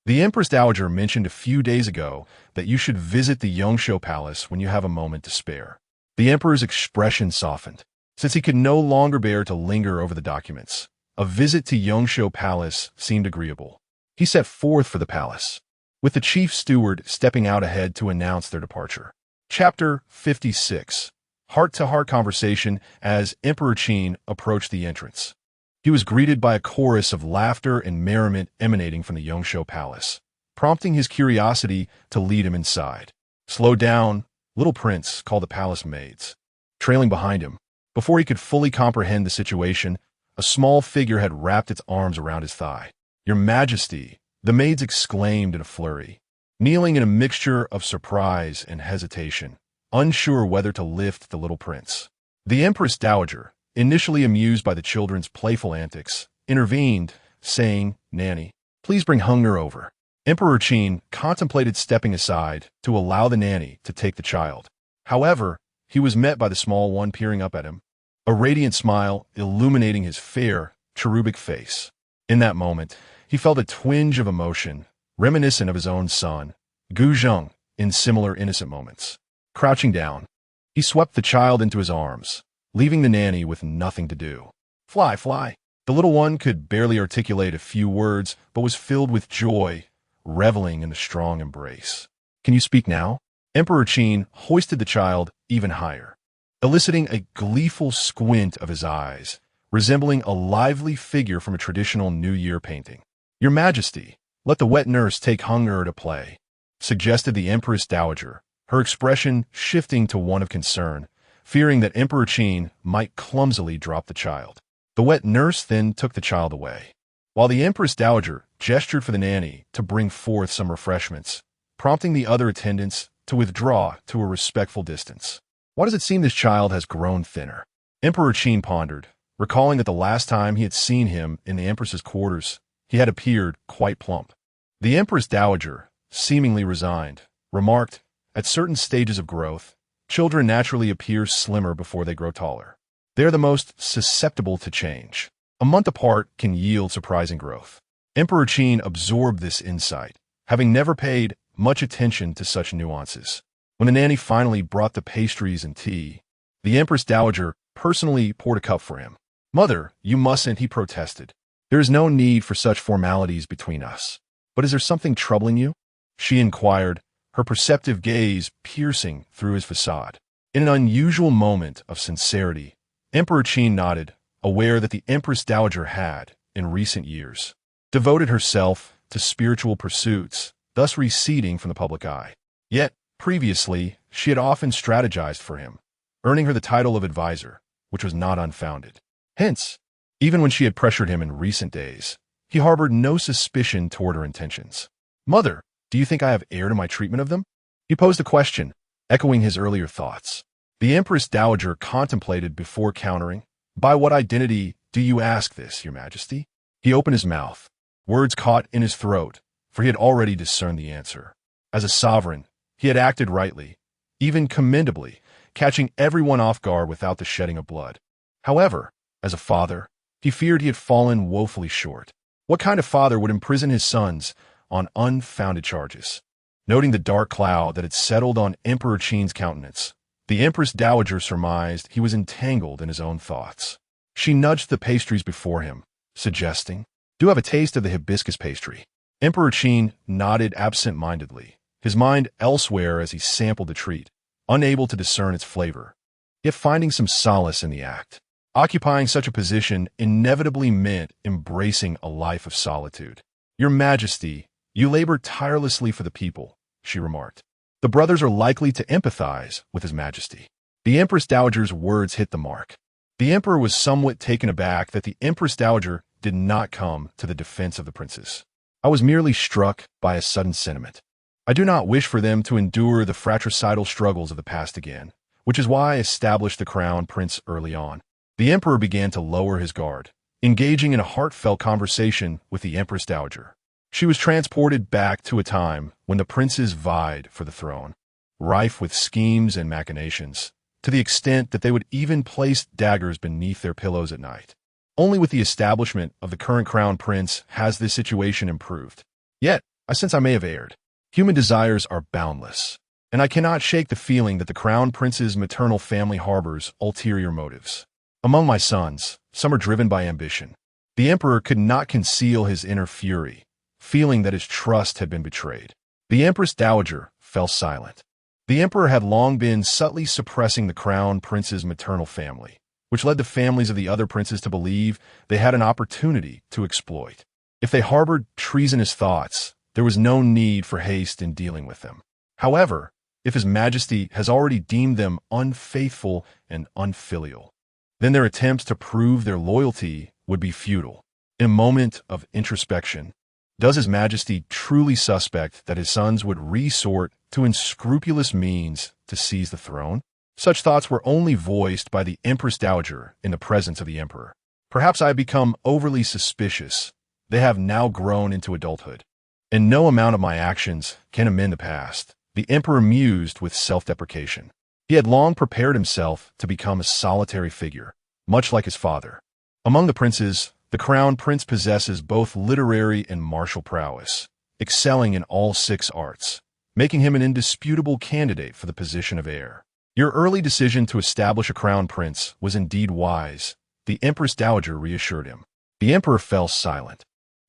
[SPEAKER 1] the Empress Dowager mentioned a few days ago that you should visit the Yongshou Palace when you have a moment to spare. The emperor's expression softened, since he could no longer bear to linger over the documents. A visit to Yongshou Palace seemed agreeable. He set forth for the palace, with the chief steward stepping out ahead to announce their departure. Chapter 56. Heart-to-heart conversation as Emperor Qin approached the entrance. He was greeted by a chorus of laughter and merriment emanating from the Yongshou Palace, prompting his curiosity to lead him inside. Slow down, little prince, called the palace maids. Trailing behind him, before he could fully comprehend the situation, a small figure had wrapped its arms around his thigh. Your Majesty, the maids exclaimed in a flurry, kneeling in a mixture of surprise and hesitation, unsure whether to lift the little prince. The Empress Dowager, initially amused by the children's playful antics, intervened, saying, Nanny, please bring Heng'er over. Emperor Qin contemplated stepping aside to allow the nanny to take the child. However, he was met by the small one peering up at him, a radiant smile illuminating his fair, cherubic face. In that moment, he felt a twinge of emotion, reminiscent of his own son, Guzheng, in similar innocent moments. Crouching down, he swept the child into his arms, leaving the nanny with nothing to do. Fly, fly. The little one could barely articulate a few words, but was filled with joy, reveling in the strong embrace. Can you speak now? Emperor Qin hoisted the child even higher, eliciting a gleeful squint of his eyes, resembling a lively figure from a traditional New Year painting. "Your Majesty, let the wet nurse take Heng'er to play," suggested the Empress Dowager, her expression shifting to one of concern, fearing that Emperor Qin might clumsily drop the child. The wet nurse then took the child away, while the Empress Dowager gestured for the nanny to bring forth some refreshments, prompting the other attendants to withdraw to a respectful distance. "Why does it seem this child has grown thinner?" Emperor Qin pondered, recalling that the last time he had seen him in the Empress's quarters, he had appeared quite plump. The Empress Dowager, seemingly resigned, remarked, "At certain stages of growth, children naturally appear slimmer before they grow taller. They are the most susceptible to change. A month apart can yield surprising growth." Emperor Qin absorbed this insight, having never paid much attention to such nuances. When the nanny finally brought the pastries and tea, the Empress Dowager personally poured a cup for him. "Mother, you mustn't," he protested. "There is no need for such formalities between us. But is there something troubling you?" she inquired, her perceptive gaze piercing through his facade. In an unusual moment of sincerity, Emperor Qin nodded, aware that the Empress Dowager had, in recent years, devoted herself to spiritual pursuits, thus receding from the public eye. Yet, previously, she had often strategized for him, earning her the title of advisor, which was not unfounded. Hence, even when she had pressured him in recent days, he harbored no suspicion toward her intentions. "Mother, do you think I have erred in my treatment of them?" He posed a question, echoing his earlier thoughts. The Empress Dowager contemplated before countering. "By what identity do you ask this, Your Majesty?" He opened his mouth, words caught in his throat, for he had already discerned the answer. As a sovereign, he had acted rightly, even commendably, catching everyone off guard without the shedding of blood. However, as a father, he feared he had fallen woefully short. What kind of father would imprison his sons on unfounded charges? Noting the dark cloud that had settled on Emperor Qin's countenance, the Empress Dowager surmised he was entangled in his own thoughts. She nudged the pastries before him, suggesting, "Do have a taste of the hibiscus pastry." Emperor Qin nodded absent-mindedly, his mind elsewhere as he sampled the treat, unable to discern its flavor, yet finding some solace in the act. Occupying such a position inevitably meant embracing a life of solitude. "Your Majesty, you labor tirelessly for the people," she remarked. "The brothers are likely to empathize with His Majesty." The Empress Dowager's words hit the mark. The Emperor was somewhat taken aback that the Empress Dowager did not come to the defense of the princes. "I was merely struck by a sudden sentiment. I do not wish for them to endure the fratricidal struggles of the past again, which is why I established the crown prince early on." The Emperor began to lower his guard, engaging in a heartfelt conversation with the Empress Dowager. She was transported back to a time when the princes vied for the throne, rife with schemes and machinations, to the extent that they would even place daggers beneath their pillows at night. Only with the establishment of the current crown prince has this situation improved. Yet, I sense I may have erred. Human desires are boundless, and I cannot shake the feeling that the crown prince's maternal family harbors ulterior motives. Among my sons, some are driven by ambition. The Emperor could not conceal his inner fury, feeling that his trust had been betrayed. The Empress Dowager fell silent. The Emperor had long been subtly suppressing the crown prince's maternal family, which led the families of the other princes to believe they had an opportunity to exploit. If they harbored treasonous thoughts, there was no need for haste in dealing with them. However, if His Majesty has already deemed them unfaithful and unfilial, then their attempts to prove their loyalty would be futile. In a moment of introspection, does His Majesty truly suspect that his sons would resort to unscrupulous means to seize the throne? Such thoughts were only voiced by the Empress Dowager in the presence of the Emperor. Perhaps I have become overly suspicious. They have now grown into adulthood, and no amount of my actions can amend the past. The Emperor mused with self-deprecation. He had long prepared himself to become a solitary figure, much like his father. Among the princes, the crown prince possesses both literary and martial prowess, excelling in all 6 arts, making him an indisputable candidate for the position of heir. "Your early decision to establish a crown prince was indeed wise," the Empress Dowager reassured him. The Emperor fell silent,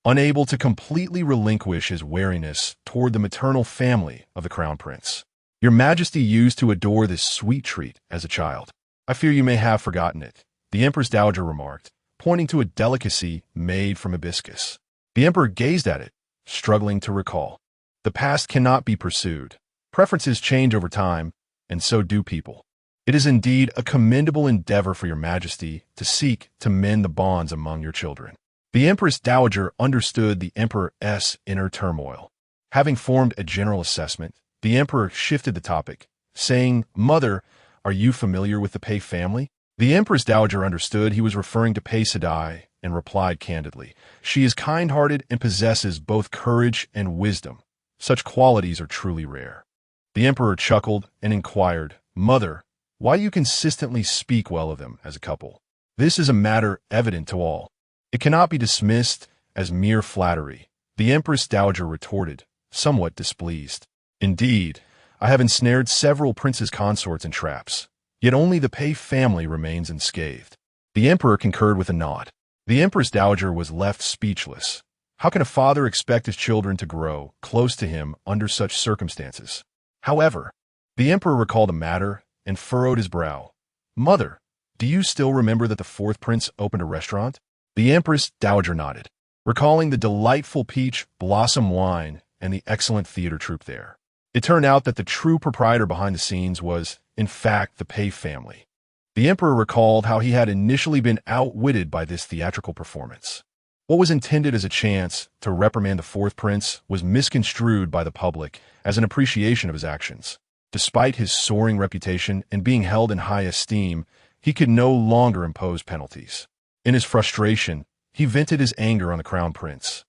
[SPEAKER 1] unable to completely relinquish his wariness toward the maternal family of the crown prince. "Your Majesty used to adore this sweet treat as a child. I fear you may have forgotten it," the Empress Dowager remarked, pointing to a delicacy made from hibiscus. The emperor gazed at it, struggling to recall. The past cannot be pursued. Preferences change over time, and so do people. It is indeed a commendable endeavor for your majesty to seek to mend the bonds among your children. The Empress Dowager understood the emperor's inner turmoil. Having formed a general assessment, the emperor shifted the topic, saying, "Mother, are you familiar with the Pei family?" The Empress Dowager understood he was referring to Pei Sedai and replied candidly, "She is kind-hearted and possesses both courage and wisdom. Such qualities are truly rare." The emperor chuckled and inquired, "Mother, why do you consistently speak well of them as a couple? This is a matter evident to all. It cannot be dismissed as mere flattery." The Empress Dowager retorted, somewhat displeased. "Indeed, I have ensnared several princes' consorts in traps, yet only the Pei family remains unscathed." The emperor concurred with a nod. The Empress Dowager was left speechless. How can a father expect his children to grow close to him under such circumstances? However, the emperor recalled the matter and furrowed his brow. "Mother, do you still remember that the fourth prince opened a restaurant?" The Empress Dowager nodded, recalling the delightful peach blossom wine and the excellent theater troupe there. It turned out that the true proprietor behind the scenes was, in fact, the Pei family. The emperor recalled how he had initially been outwitted by this theatrical performance. What was intended as a chance to reprimand the fourth prince was misconstrued by the public as an appreciation of his actions. Despite his soaring reputation and being held in high esteem, he could no longer impose penalties. In his frustration, he vented his anger on the crown prince,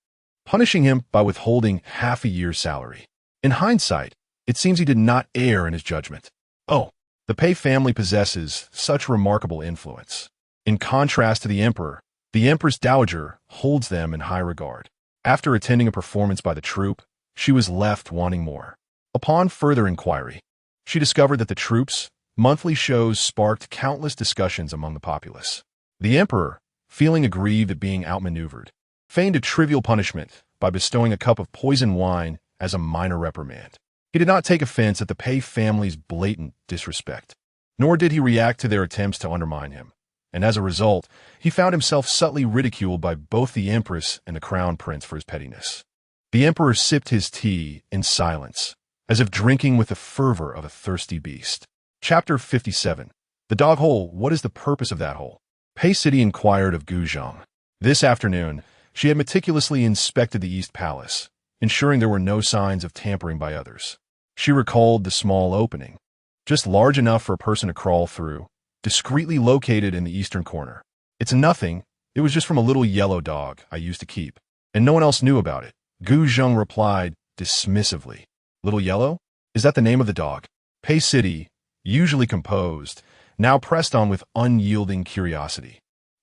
[SPEAKER 1] punishing him by withholding half a year's salary. In hindsight, it seems he did not err in his judgment. Oh, the Pei family possesses such remarkable influence. In contrast to the emperor, the Empress Dowager holds them in high regard. After attending a performance by the troupe, she was left wanting more. Upon further inquiry, she discovered that the troupe's monthly shows sparked countless discussions among the populace. The emperor, feeling aggrieved at being outmaneuvered, feigned a trivial punishment by bestowing a cup of poisoned wine as a minor reprimand. He did not take offense at the Pei family's blatant disrespect, nor did he react to their attempts to undermine him, and as a result, he found himself subtly ridiculed by both the empress and the crown prince for his pettiness. The emperor sipped his tea in silence, as if drinking with the fervor of a thirsty beast. Chapter 57. The dog hole. What is the purpose of that hole? Pei City inquired of Gu Zhang. This afternoon, she had meticulously inspected the East Palace, ensuring there were no signs of tampering by others. She recalled the small opening, just large enough for a person to crawl through, discreetly located in the eastern corner. "It's nothing. It was just from a little yellow dog I used to keep, and no one else knew about it," Gu Zhang replied dismissively. "Little Yellow? Is that the name of the dog?" Pei City, usually composed, now pressed on with unyielding curiosity.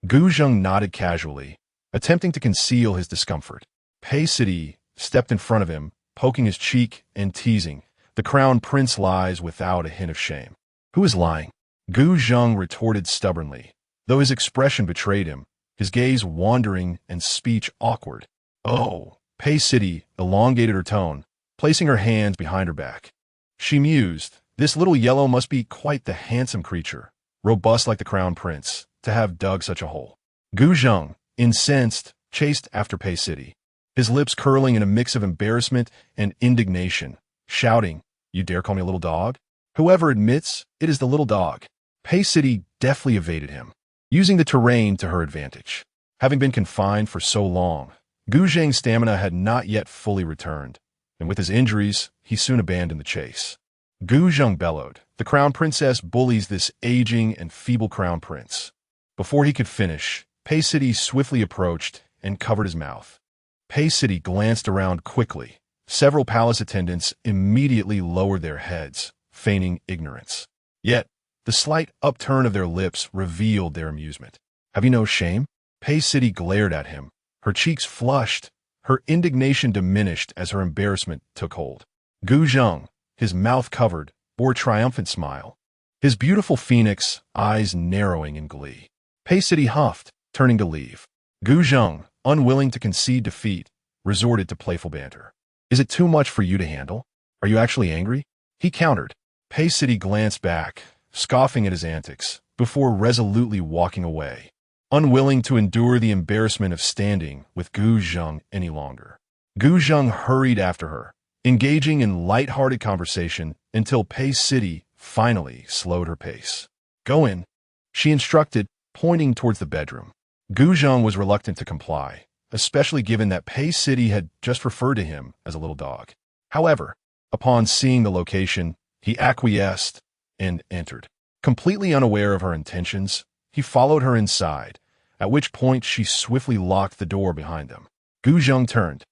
[SPEAKER 1] Gu Zhang nodded casually, attempting to conceal his discomfort. Pei City stepped in front of him, poking his cheek and teasing, "The crown prince lies without a hint of shame." "Who is lying?" Gu Zhang retorted stubbornly, though his expression betrayed him, his gaze wandering and speech awkward. "Oh," Pei City elongated her tone, placing her hands behind her back. She mused, "This little yellow must be quite the handsome creature, robust like the crown prince, to have dug such a hole." Gu Zhang, incensed, chased after Pei City, his lips curling in a mix of embarrassment and indignation, shouting, "You dare call me a little dog? Whoever admits it is the little dog." Pei City deftly evaded him, using the terrain to her advantage. Having been confined for so long, Gu Zhang's stamina had not yet fully returned, and with his injuries, he soon abandoned the chase. Gu Zhang bellowed, "The crown princess bullies this aging and feeble crown prince." Before he could finish, Pei City swiftly approached and covered his mouth. Pei City glanced around quickly. Several palace attendants immediately lowered their heads, feigning ignorance. Yet, the slight upturn of their lips revealed their amusement. "Have you no shame?" Pei City glared at him. Her cheeks flushed, her indignation diminished as her embarrassment took hold. Gu Zhang, his mouth covered, bore a triumphant smile, his beautiful phoenix eyes narrowing in glee. Pei City huffed, turning to leave. Gu Zhang, unwilling to concede defeat, resorted to playful banter. "Is it too much for you to handle? Are you actually angry?" he countered. Pei City glanced back, scoffing at his antics, before resolutely walking away. unwilling to endure the embarrassment of standing with Gu Zheng any longer. Gu Zheng hurried after her, engaging in light-hearted conversation until Pei City finally slowed her pace. "Go in," she instructed, pointing towards the bedroom. Gu Zheng was reluctant to comply, especially given that Pei City had just referred to him as a little dog. However, upon seeing the location, he acquiesced and entered. Completely unaware of her intentions, he followed her inside, at which point she swiftly locked the door behind them. Gu Zheng turned,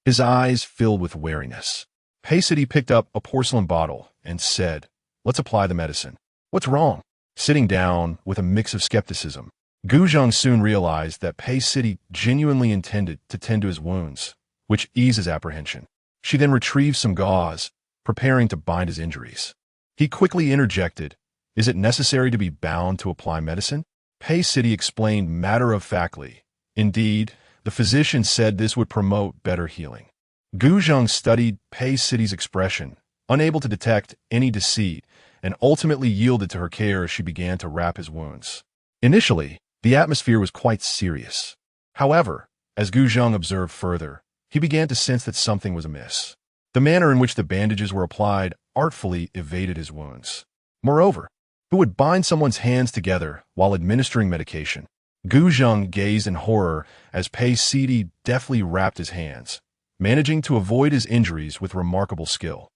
[SPEAKER 1] his eyes filled with wariness. Pei City picked up a porcelain bottle and said, "Let's apply the medicine." "What's wrong?" Sitting down with a mix of skepticism, Gu Zheng soon realized that Pei City genuinely intended to tend to his wounds, which eased his apprehension. She then retrieved some gauze, preparing to bind his injuries. He quickly interjected, "Is it necessary to be bound to apply medicine?" Pei City explained matter-of-factly, "Indeed, the physician said this would promote better healing." Gu Zheng studied Pei City's expression, unable to detect any deceit, and ultimately yielded to her care as she began to wrap his wounds. Initially, the atmosphere was quite serious. However, as Gu Zheng observed further, he began to sense that something was amiss. The manner in which the bandages were applied artfully evaded his wounds. Moreover, who would bind someone's hands together while administering medication? Gu Zheng gazed in horror as Pei City deftly wrapped his hands, managing to avoid his injuries with remarkable skill.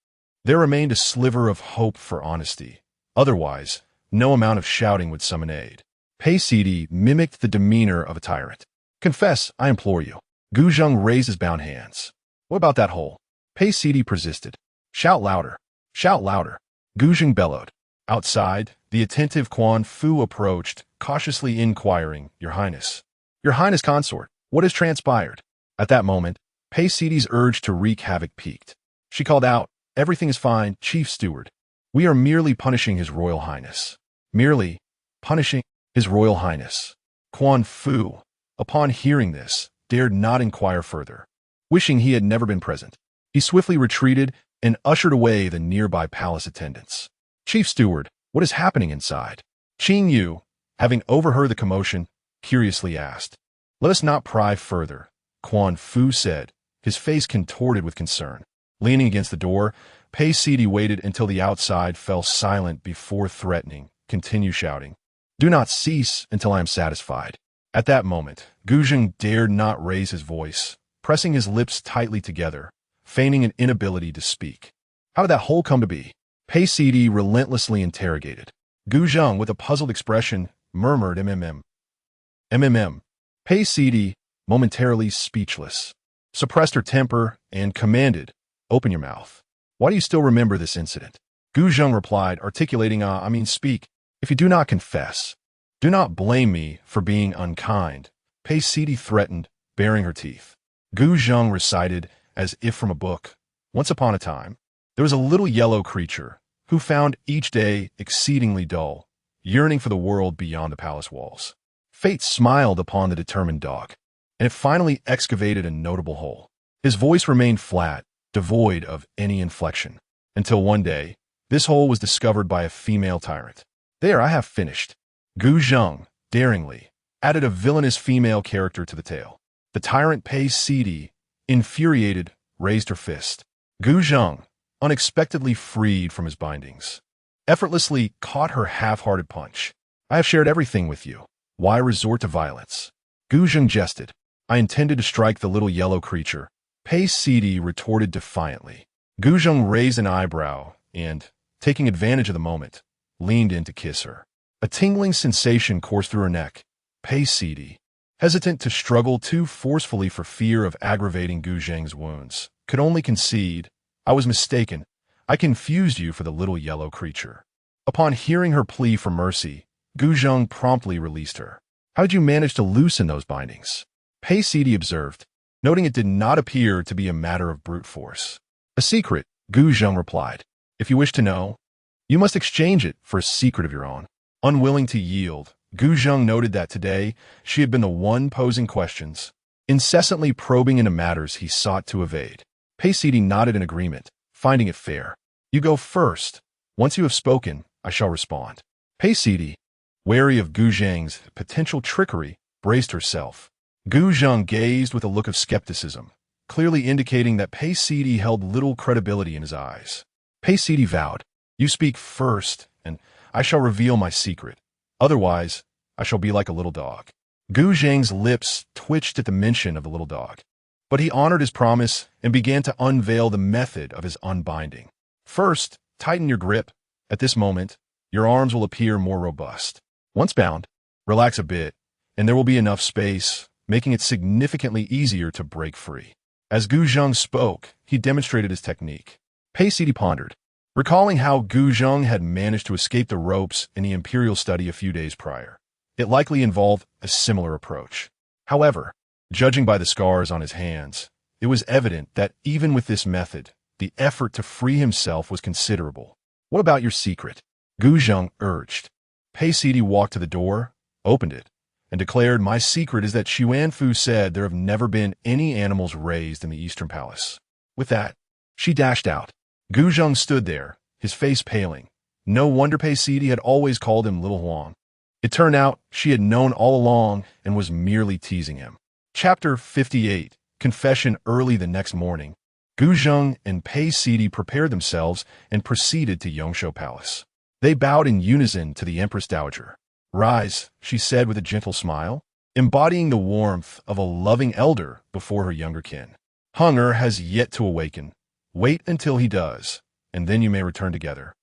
[SPEAKER 1] There remained a sliver of hope for honesty. Otherwise, no amount of shouting would summon aid. Pei City mimicked the demeanor of a tyrant. "Confess, I implore you." Gu Zheng raised his bound hands. "What about that hole?" Pei City persisted. "Shout louder. Shout louder." Gu Zheng bellowed. Outside, the attentive Quan Fu approached, cautiously inquiring, "Your Highness." "Your Highness consort, what has transpired?" At that moment, Pei City's urge to wreak havoc peaked. She called out, "Everything is fine, Chief Steward. We are merely punishing His Royal Highness." "Merely punishing His Royal Highness." Quan Fu, upon hearing this, dared not inquire further. Wishing he had never been present, he swiftly retreated and ushered away the nearby palace attendants. "Chief Steward, what is happening inside?" Qing Yu, having overheard the commotion, curiously asked. "Let us not pry further," Quan Fu said, his face contorted with concern. Leaning against the door, Pei City waited until the outside fell silent before threatening, continue shouting, "Do not cease until I am satisfied." At that moment, Gu Zheng dared not raise his voice, pressing his lips tightly together, feigning an inability to speak. "How did that hole come to be?" Pei City relentlessly interrogated. Gu Zheng, with a puzzled expression, murmured "MMM. MMM. Pei City, momentarily speechless, suppressed her temper and commanded, "Open your mouth. Why do you still remember this incident?" Gu Zheng replied, articulating, speak. If you do not confess, do not blame me for being unkind," Pei City threatened, baring her teeth. Gu Zheng recited, as if from a book, "Once upon a time, there was a little yellow creature who found each day exceedingly dull, yearning for the world beyond the palace walls. Fate smiled upon the determined dog, and it finally excavated a notable hole. His voice remained flat, devoid of any inflection, until one day, this hole was discovered by a female tyrant. There, I have finished." Gu Zheng, daringly, added a villainous female character to the tale. The tyrant Pei City, infuriated, raised her fist. Gu Zheng, unexpectedly freed from his bindings, effortlessly caught her half-hearted punch. "I have shared everything with you. Why resort to violence?" Gu Zheng jested. "I intended to strike the little yellow creature," Pei City retorted defiantly. Gu Zheng raised an eyebrow and, taking advantage of the moment, leaned in to kiss her. A tingling sensation coursed through her neck. Pei City, hesitant to struggle too forcefully for fear of aggravating Gu Zheng's wounds, could only concede, "I was mistaken. I confused you for the little yellow creature." Upon hearing her plea for mercy, Gu Zheng promptly released her. "How did you manage to loosen those bindings?" Pei City observed, noting it did not appear to be a matter of brute force. "A secret," Gu Zheng replied. "If you wish to know, you must exchange it for a secret of your own." Unwilling to yield, Gu Zheng noted that today she had been the one posing questions, incessantly probing into matters he sought to evade. Pei City nodded in agreement, finding it fair. "You go first. Once you have spoken, I shall respond." Pei City, wary of Gu Zheng's potential trickery, braced herself. Gu Zheng gazed with a look of skepticism, clearly indicating that Pei Sidi held little credibility in his eyes. Pei Sidi vowed, "You speak first, and I shall reveal my secret. Otherwise, I shall be like a little dog." Gu Zheng's lips twitched at the mention of the little dog, but he honored his promise and began to unveil the method of his unbinding. First, tighten your grip. At this moment, your arms will appear more robust. Once bound, relax a bit, and there will be enough space, making it significantly easier to break free. As Gu Zheng spoke, he demonstrated his technique. Pei Sidi pondered, recalling how Gu Zheng had managed to escape the ropes in the imperial study a few days prior. It likely involved a similar approach. However, judging by the scars on his hands, it was evident that even with this method, the effort to free himself was considerable. "What about your secret?" Gu Zheng urged. Pei Sidi walked to the door, opened it, and declared, "My secret is that Xuanfu said there have never been any animals raised in the Eastern Palace." With that, she dashed out. Gu Zheng stood there, his face paling. No wonder Pei Sidi had always called him Little Huang. It turned out she had known all along and was merely teasing him. Chapter 58, Confession. Early the next morning, Gu Zheng and Pei Sidi prepared themselves and proceeded to Yongshou Palace. They bowed in unison to the Empress Dowager. "Rise," she said with a gentle smile, embodying the warmth of a loving elder before her younger kin. "Heng'er has yet to awaken. Wait until he does, and then you may return together."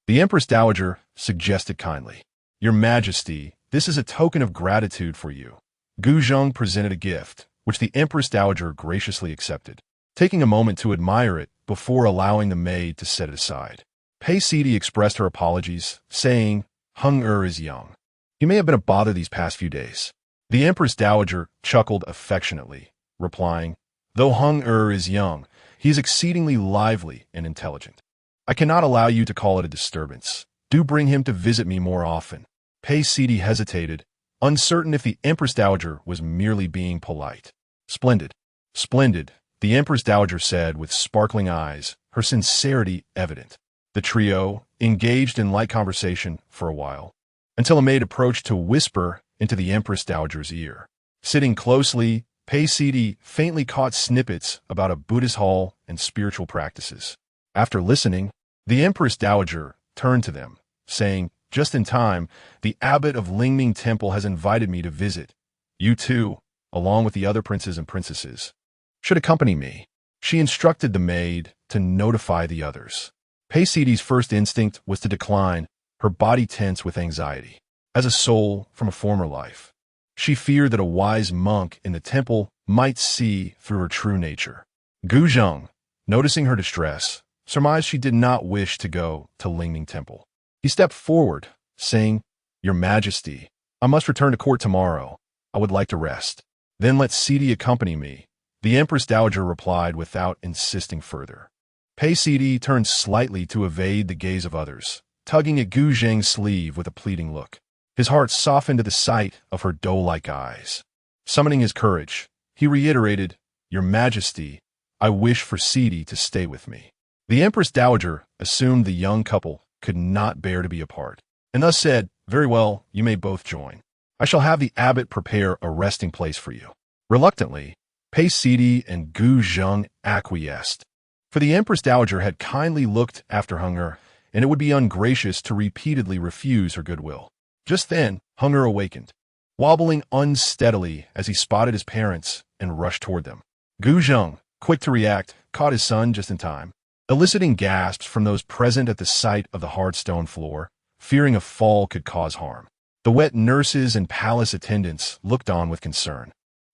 [SPEAKER 1] The Empress Dowager suggested kindly, "Your Majesty, this is a token of gratitude for you." Gu Zheng presented a gift, which the Empress Dowager graciously accepted, taking a moment to admire it before allowing the maid to set it aside. Pei Sidi expressed her apologies, saying, "Heng'er is young. He may have been a bother these past few days." The Empress Dowager chuckled affectionately, replying, "Though Heng'er is young, he is exceedingly lively and intelligent. I cannot allow you to call it a disturbance. Do bring him to visit me more often." Pei Sidi hesitated, uncertain if the Empress Dowager was merely being polite. "Splendid, splendid," the Empress Dowager said with sparkling eyes, her sincerity evident. The trio engaged in light conversation for a while, until a maid approached to whisper into the Empress Dowager's ear. Sitting closely, Pei Sidi faintly caught snippets about a Buddhist hall and spiritual practices. After listening, the Empress Dowager turned to them, saying, "Just in time, the abbot of Lingming Temple has invited me to visit. You too, along with the other princes and princesses, should accompany me." She instructed the maid to notify the others. Pei Sidi's first instinct was to decline, her body tense with anxiety. As a soul from a former life, she feared that a wise monk in the temple might see through her true nature. Gu Zheng, noticing her distress, surmised she did not wish to go to Lingming Temple. He stepped forward, saying, "Your Majesty, I must return to court tomorrow. I would like to rest." "Then let Sidi accompany me," the Empress Dowager replied without insisting further. Pei Sidi turned slightly to evade the gaze of others, tugging at Gu Zheng's sleeve with a pleading look. His heart softened at the sight of her doe-like eyes. Summoning his courage, he reiterated, "Your Majesty, I wish for Sidi to stay with me." The Empress Dowager assumed the young couple could not bear to be apart, and thus said, "Very well, you may both join. I shall have the abbot prepare a resting place for you." Reluctantly, Pei Sidi and Gu Zheng acquiesced, for the Empress Dowager had kindly looked after Heng'er, and it would be ungracious to repeatedly refuse her goodwill. Just then, Heng'er awakened, wobbling unsteadily as he spotted his parents and rushed toward them. Gu Zheng, quick to react, caught his son just in time, eliciting gasps from those present at the sight of the hard stone floor, fearing a fall could cause harm. The wet nurses and palace attendants looked on with concern,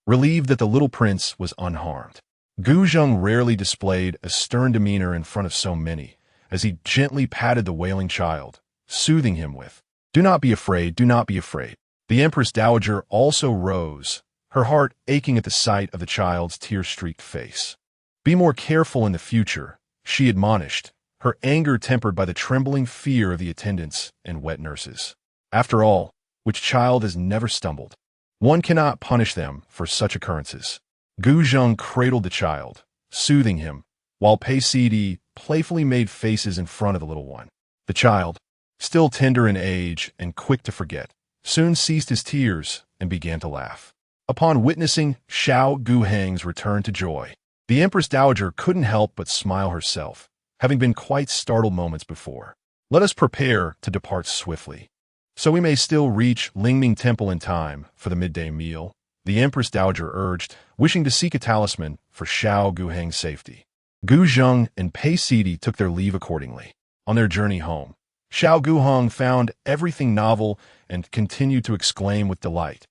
[SPEAKER 1] relieved that the little prince was unharmed. Gu Zheng rarely displayed a stern demeanor in front of so many, as he gently patted the wailing child, soothing him with, "Do not be afraid, do not be afraid." The Empress Dowager also rose, her heart aching at the sight of the child's tear-streaked face. "Be more careful in the future," she admonished, her anger tempered by the trembling fear of the attendants and wet nurses. After all, which child has never stumbled? One cannot punish them for such occurrences. Gu Zheng cradled the child, soothing him, while Pei Sidi playfully made faces in front of the little one. The child, still tender in age and quick to forget, soon ceased his tears and began to laugh. Upon witnessing Xiao Guheng's return to joy, the Empress Dowager couldn't help but smile herself, having been quite startled moments before. Let us prepare to depart swiftly, so we may still reach Lingming Temple in time for the midday meal, the Empress Dowager urged, wishing to seek a talisman for Xiao Guheng's safety. Gu Zheng and Pei Sidi took their leave accordingly. On their journey home, Xiao Guheng found everything novel and continued to exclaim with delight.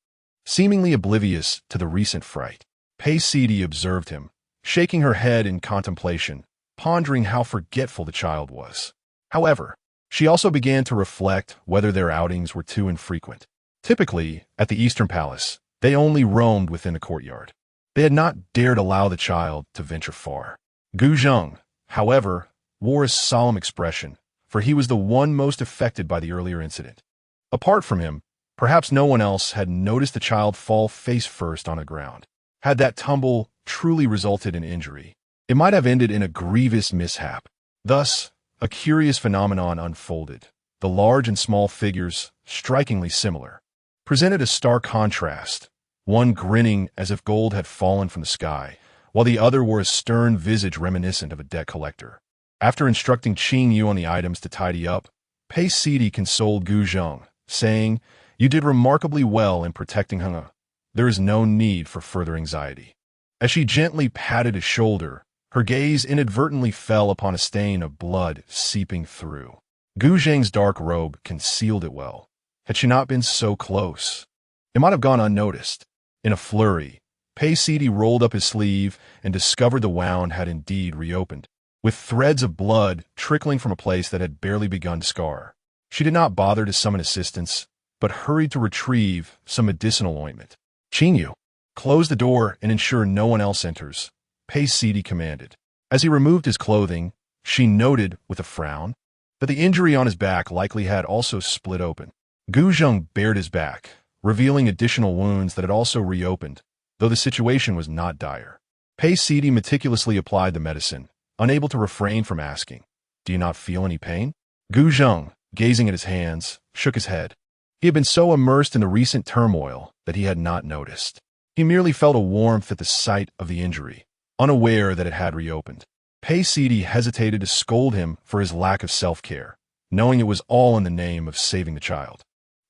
[SPEAKER 1] Seemingly oblivious to the recent fright, Pei Sidi observed him, shaking her head in contemplation, pondering how forgetful the child was. However, she also began to reflect whether their outings were too infrequent. Typically, at the Eastern Palace, they only roamed within the courtyard. They had not dared allow the child to venture far. Gu Zheng, however, wore a solemn expression, for he was the one most affected by the earlier incident. Apart from him, perhaps no one else had noticed the child fall face first on the ground. Had that tumble truly resulted in injury, it might have ended in a grievous mishap. Thus, a curious phenomenon unfolded. The large and small figures, strikingly similar, presented a stark contrast, one grinning as if gold had fallen from the sky, while the other wore a stern visage reminiscent of a debt collector. After instructing Qing Yu on the items to tidy up, Pei Sidi consoled Gu Zheng, saying, "You did remarkably well in protecting Heng'er. There is no need for further anxiety." As she gently patted his shoulder, her gaze inadvertently fell upon a stain of blood seeping through. Gu Zheng's dark robe concealed it well. Had she not been so close, it might have gone unnoticed. In a flurry, Pei Sidi rolled up his sleeve and discovered the wound had indeed reopened, with threads of blood trickling from a place that had barely begun to scar. She did not bother to summon assistance, but hurried to retrieve some medicinal ointment. "Qing Yu, close the door and ensure no one else enters," Pei Sidi commanded. As he removed his clothing, she noted, with a frown, that the injury on his back likely had also split open. Gu Zheng bared his back, revealing additional wounds that had also reopened, though the situation was not dire. Pei Sidi meticulously applied the medicine, unable to refrain from asking, "Do you not feel any pain?" Gu Zheng, gazing at his hands, shook his head. He had been so immersed in the recent turmoil that he had not noticed. He merely felt a warmth at the sight of the injury, unaware that it had reopened. Pei Sidi hesitated to scold him for his lack of self-care, knowing it was all in the name of saving the child.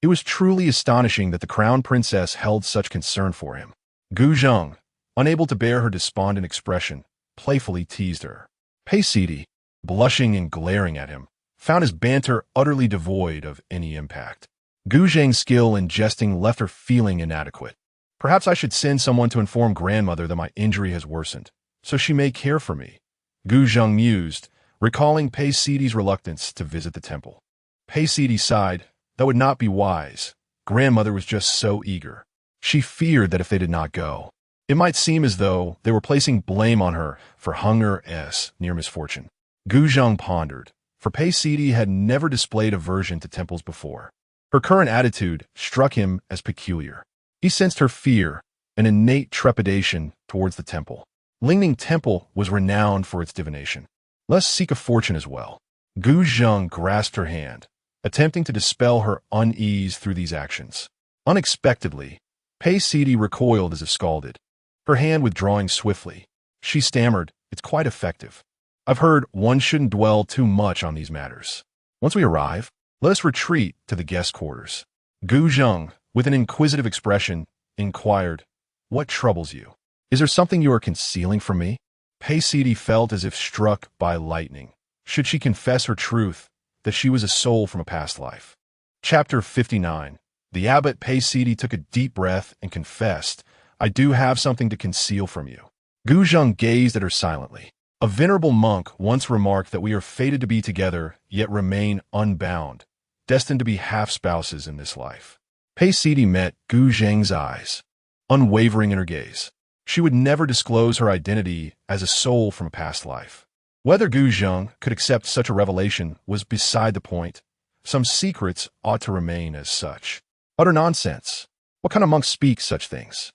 [SPEAKER 1] It was truly astonishing that the crown princess held such concern for him. Gu Zheng, unable to bear her despondent expression, playfully teased her. Pei Sidi, blushing and glaring at him, found his banter utterly devoid of any impact. Gu Zheng's skill in jesting left her feeling inadequate. "Perhaps I should send someone to inform grandmother that my injury has worsened, so she may care for me," Gu Zheng mused, recalling Pei Sidi's reluctance to visit the temple. Pei Sidi sighed. That would not be wise. Grandmother was just so eager. She feared that if they did not go, it might seem as though they were placing blame on her for Heng'er's near misfortune. Gu Zheng pondered, for Pei Sidi had never displayed aversion to temples before. Her current attitude struck him as peculiar. He sensed her fear, an innate trepidation towards the temple. Lingming Temple was renowned for its divination. Let's seek a fortune as well. Gu Zheng grasped her hand, attempting to dispel her unease through these actions. Unexpectedly, Pei Sidi recoiled as if scalded, her hand withdrawing swiftly. She stammered, "It's quite effective. I've heard one shouldn't dwell too much on these matters. Once we arrive, let us retreat to the guest quarters." Gu Zheng, with an inquisitive expression, inquired, "What troubles you? Is there something you are concealing from me?" Pei Sidi felt as if struck by lightning. Should she confess her truth, that she was a soul from a past life? Chapter 59. The abbot Pei Sidi took a deep breath and confessed, "I do have something to conceal from you." Gu Zheng gazed at her silently. A venerable monk once remarked that we are fated to be together, yet remain unbound, destined to be half-spouses in this life. Pei Sidi met Gu Zheng's eyes, unwavering in her gaze. She would never disclose her identity as a soul from a past life. Whether Gu Zheng could accept such a revelation was beside the point. Some secrets ought to remain as such. Utter nonsense. What kind of monk speaks such things?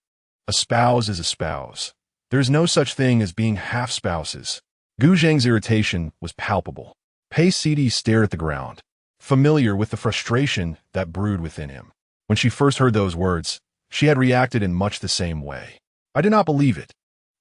[SPEAKER 1] A spouse is a spouse. There is no such thing as being half-spouses. Gu Zheng's irritation was palpable. Pei Sidi stared at the ground, familiar with the frustration that brewed within him. When she first heard those words, She had reacted in much the same way. I did not believe it.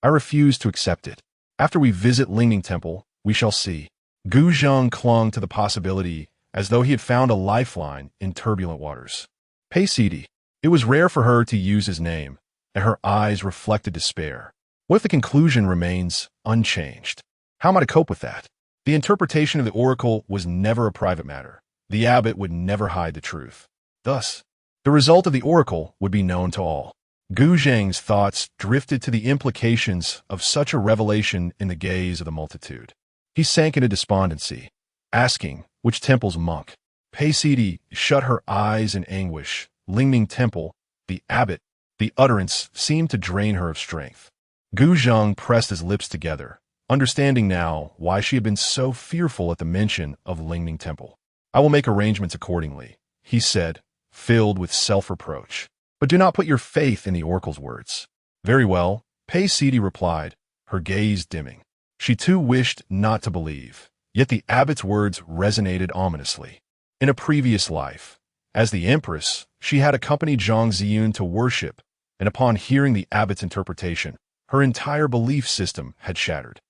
[SPEAKER 1] I refused to accept it. After we visit Lingning Temple, we shall see. Gu Zheng clung to the possibility as though he had found a lifeline in turbulent waters. Pei Sidi. It was rare for her to use his name, and her eyes reflected despair. What if the conclusion remains unchanged? How am I to cope with that? The interpretation of the oracle was never a private matter. The abbot would never hide the truth. Thus, the result of the oracle would be known to all. Gu Zheng's thoughts drifted to the implications of such a revelation in the gaze of the multitude. He sank into despondency, asking which temple's monk. Pei Sidi shut her eyes in anguish. Lingning Temple, the abbot, the utterance seemed to drain her of strength. Gu Zheng pressed his lips together, understanding now why she had been so fearful at the mention of Lingning Temple. I will make arrangements accordingly, he said, filled with self-reproach. But do not put your faith in the oracle's words. Very well, Pei Sidi replied, her gaze dimming. She too wished not to believe, yet the abbot's words resonated ominously. In a previous life, as the empress, she had accompanied Zhang Ziyun to worship, and upon hearing the abbot's interpretation, her entire belief system had shattered.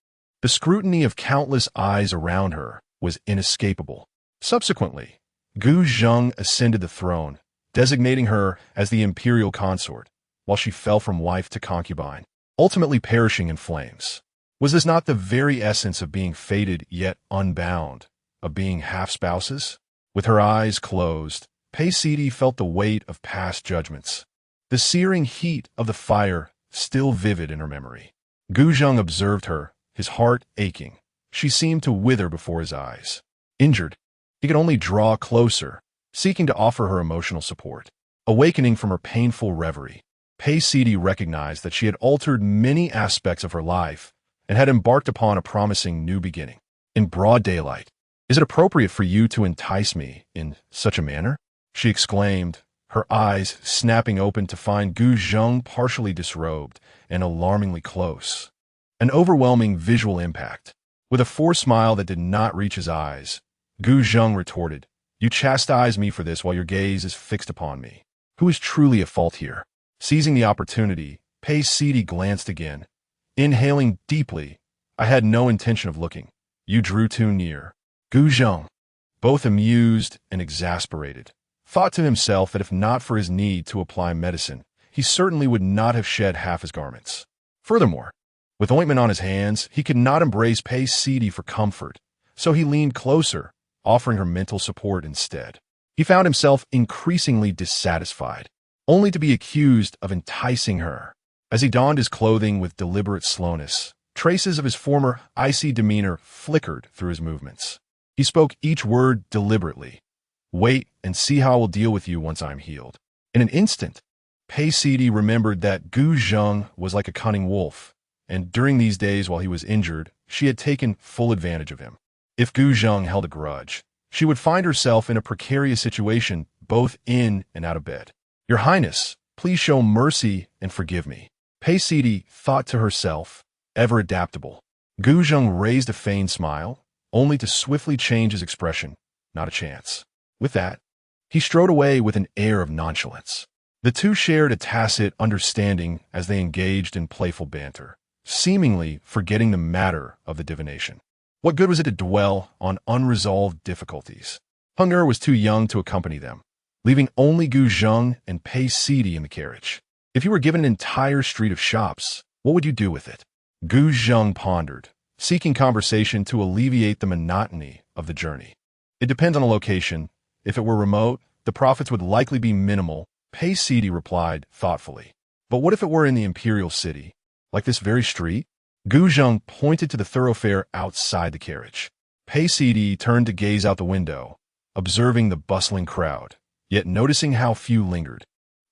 [SPEAKER 1] The scrutiny of countless eyes around her was inescapable. Subsequently, Gu Zheng ascended the throne, designating her as the imperial consort, while she fell from wife to concubine, ultimately perishing in flames. Was this not the very essence of being fated yet unbound, of being half-spouses? With her eyes closed, Pei Sidi felt the weight of past judgments, the searing heat of the fire still vivid in her memory. Gu Zheng observed her, his heart aching. She seemed to wither before his eyes. Injured, he could only draw closer, seeking to offer her emotional support. Awakening from her painful reverie, Pei Sidi recognized that she had altered many aspects of her life and had embarked upon a promising new beginning. In broad daylight, is it appropriate for you to entice me in such a manner? She exclaimed, her eyes snapping open to find Gu Zheng partially disrobed and alarmingly close. An overwhelming visual impact. With a forced smile that did not reach his eyes, Gu Zheng retorted, "You chastise me for this while your gaze is fixed upon me. Who is truly at fault here?" Seizing the opportunity, Pei Sidi glanced again. Inhaling deeply, "I had no intention of looking. You drew too near." Gu Zheng, both amused and exasperated, thought to himself that if not for his need to apply medicine, he certainly would not have shed half his garments. Furthermore, with ointment on his hands, he could not embrace Pei Sidi for comfort, so he leaned closer, offering her mental support instead. He found himself increasingly dissatisfied, only to be accused of enticing her. As he donned his clothing with deliberate slowness, traces of his former icy demeanor flickered through his movements. He spoke each word deliberately. "Wait and see how I will deal with you once I am healed." In an instant, Pei Sidi remembered that Gu Zheng was like a cunning wolf, and during these days while he was injured, she had taken full advantage of him. If Gu Zheng held a grudge, she would find herself in a precarious situation both in and out of bed. "Your Highness, please show mercy and forgive me," Pei Sidi thought to herself, ever adaptable. Gu Zheng raised a feigned smile, only to swiftly change his expression. Not a chance. With that, he strode away with an air of nonchalance. The two shared a tacit understanding as they engaged in playful banter, seemingly forgetting the matter of the divination. What good was it to dwell on unresolved difficulties? Heng'er was too young to accompany them, leaving only Gu Zheng and Pei Sidi in the carriage. If you were given an entire street of shops, what would you do with it? Gu Zheng pondered, seeking conversation to alleviate the monotony of the journey. It depends on the location. If it were remote, the profits would likely be minimal, Pei Sidi replied thoughtfully. But what if it were in the imperial city? Like this very street? Gu Zheng pointed to the thoroughfare outside the carriage. Pei Sidi turned to gaze out the window, observing the bustling crowd, yet noticing how few lingered,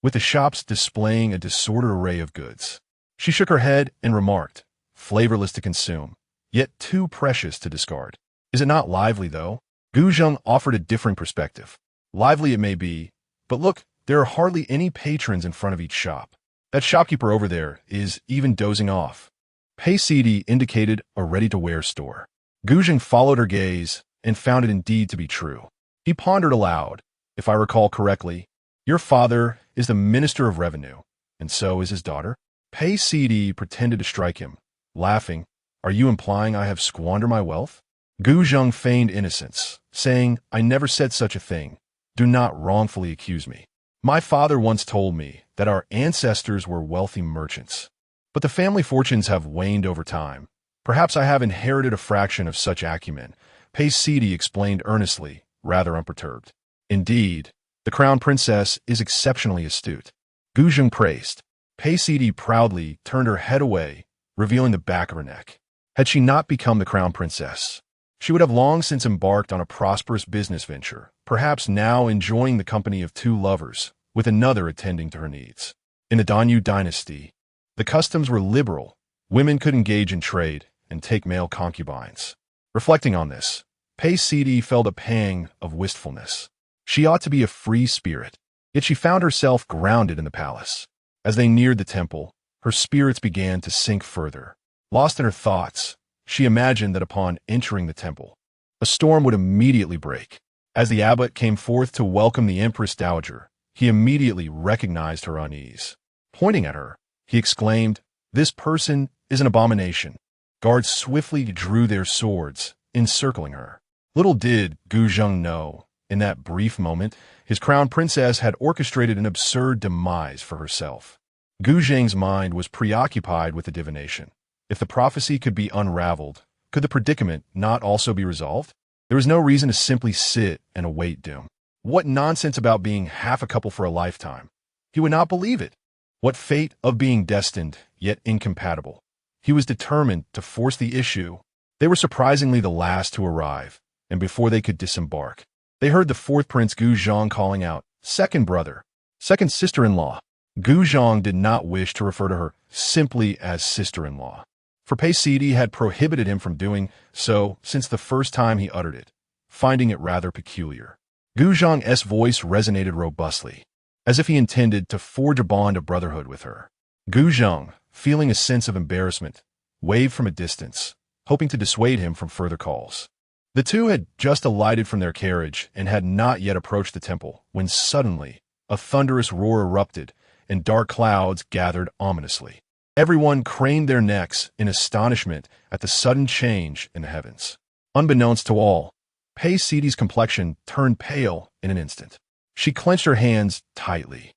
[SPEAKER 1] with the shops displaying a disordered array of goods. She shook her head and remarked, "Flavorless to consume, yet too precious to discard. Is it not lively, though?" Gu Zheng offered a different perspective. "Lively it may be, but look, there are hardly any patrons in front of each shop. That shopkeeper over there is even dozing off." Pei Sidi indicated a ready-to-wear store. Gu Zheng followed her gaze and found it indeed to be true. He pondered aloud. If I recall correctly, Your father is the Minister of Revenue, and so is his daughter. Pei Sidi pretended to strike him, laughing. Are you implying I have squandered my wealth? Gu Zheng feigned innocence, saying, I never said such a thing. Do not wrongfully accuse me. My father once told me that our ancestors were wealthy merchants, but the family fortunes have waned over time. Perhaps I have inherited a fraction of such acumen, Pei Sidi explained earnestly, rather unperturbed. Indeed, the crown princess is exceptionally astute. Gu Zheng praised. Pei Sidi proudly turned her head away, revealing the back of her neck. Had she not become the crown princess, she would have long since embarked on a prosperous business venture, perhaps now enjoying the company of two lovers, with another attending to her needs. In the Danyu dynasty, the customs were liberal. Women could engage in trade and take male concubines. Reflecting on this, Pei Sidi felt a pang of wistfulness. She ought to be a free spirit, yet she found herself grounded in the palace. As they neared the temple, her spirits began to sink further. Lost in her thoughts, she imagined that upon entering the temple, a storm would immediately break. As the abbot came forth to welcome the Empress Dowager, he immediately recognized her unease. Pointing at her, he exclaimed, This person is an abomination. Guards swiftly drew their swords, encircling her. Little did Gu Zheng know, in that brief moment, his crown princess had orchestrated an absurd demise for herself. Gu Zheng's mind was preoccupied with the divination. If the prophecy could be unraveled, could the predicament not also be resolved? There was no reason to simply sit and await doom. What nonsense about being half a couple for a lifetime? He would not believe it. What fate of being destined, yet incompatible? He was determined to force the issue. They were surprisingly the last to arrive, and before they could disembark, they heard the fourth prince Gu Zheng calling out, Second brother, second sister-in-law. Gu Zheng did not wish to refer to her simply as sister-in-law, for Pei Sidi had prohibited him from doing so since the first time he uttered it, finding it rather peculiar. Gu Zheng's voice resonated robustly, as if he intended to forge a bond of brotherhood with her. Gu Zheng, feeling a sense of embarrassment, waved from a distance, hoping to dissuade him from further calls. The two had just alighted from their carriage and had not yet approached the temple, when suddenly a thunderous roar erupted, and dark clouds gathered ominously. Everyone craned their necks in astonishment at the sudden change in the heavens. Unbeknownst to all, Pei Sidi's complexion turned pale in an instant. She clenched her hands tightly,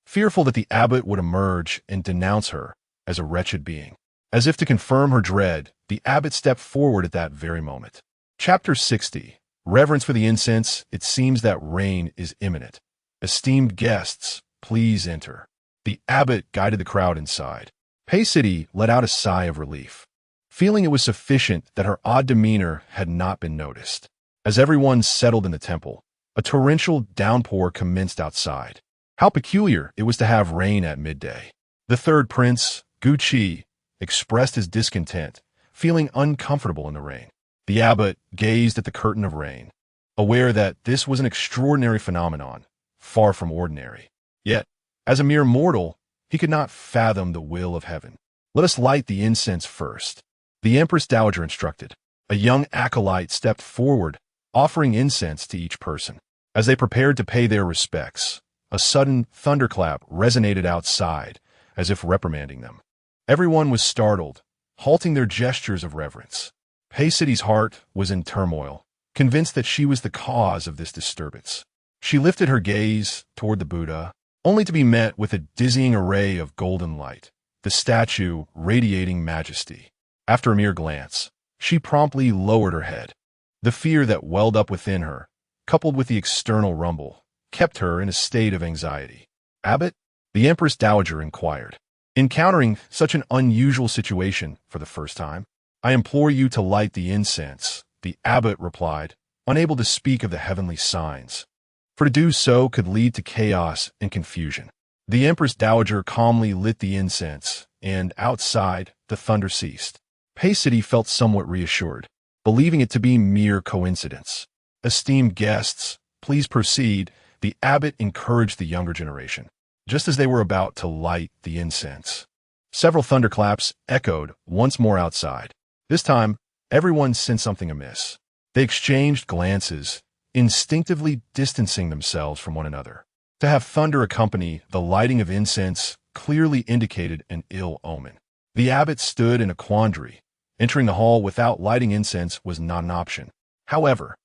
[SPEAKER 1] fearful that the abbot would emerge and denounce her as a wretched being. As if to confirm her dread, the abbot stepped forward at that very moment. Chapter 60. Reverence for the incense. It seems that rain is imminent. Esteemed guests, please enter. The abbot guided the crowd inside. Pei Sidi let out a sigh of relief, feeling it was sufficient that her odd demeanor had not been noticed. As everyone settled in the temple, a torrential downpour commenced outside. How peculiar it was to have rain at midday. The third prince, Gu Qi, expressed his discontent, feeling uncomfortable in the rain. The abbot gazed at the curtain of rain, aware that this was an extraordinary phenomenon, far from ordinary. Yet, as a mere mortal, he could not fathom the will of heaven. Let us light the incense first. The Empress Dowager instructed. A young acolyte stepped forward, offering incense to each person. As they prepared to pay their respects, a sudden thunderclap resonated outside, as if reprimanding them. Everyone was startled, halting their gestures of reverence. Pei Sidi's heart was in turmoil, convinced that she was the cause of this disturbance. She lifted her gaze toward the Buddha, only to be met with a dizzying array of golden light, the statue radiating majesty. After a mere glance, she promptly lowered her head. The fear that welled up within her, coupled with the external rumble, kept her in a state of anxiety. Abbot? The Empress Dowager inquired. Encountering such an unusual situation for the first time, I implore you to light the incense, the abbot replied, unable to speak of the heavenly signs, for to do so could lead to chaos and confusion. The Empress Dowager calmly lit the incense, and outside, the thunder ceased. Pei Sidi felt somewhat reassured, believing it to be mere coincidence. Esteemed guests, please proceed, the abbot encouraged the younger generation. Just as they were about to light the incense, several thunderclaps echoed once more outside. This time, everyone sensed something amiss. They exchanged glances, instinctively distancing themselves from one another. To have thunder accompany the lighting of incense clearly indicated an ill omen. The abbot stood in a quandary. Entering the hall without lighting incense was not an option. However,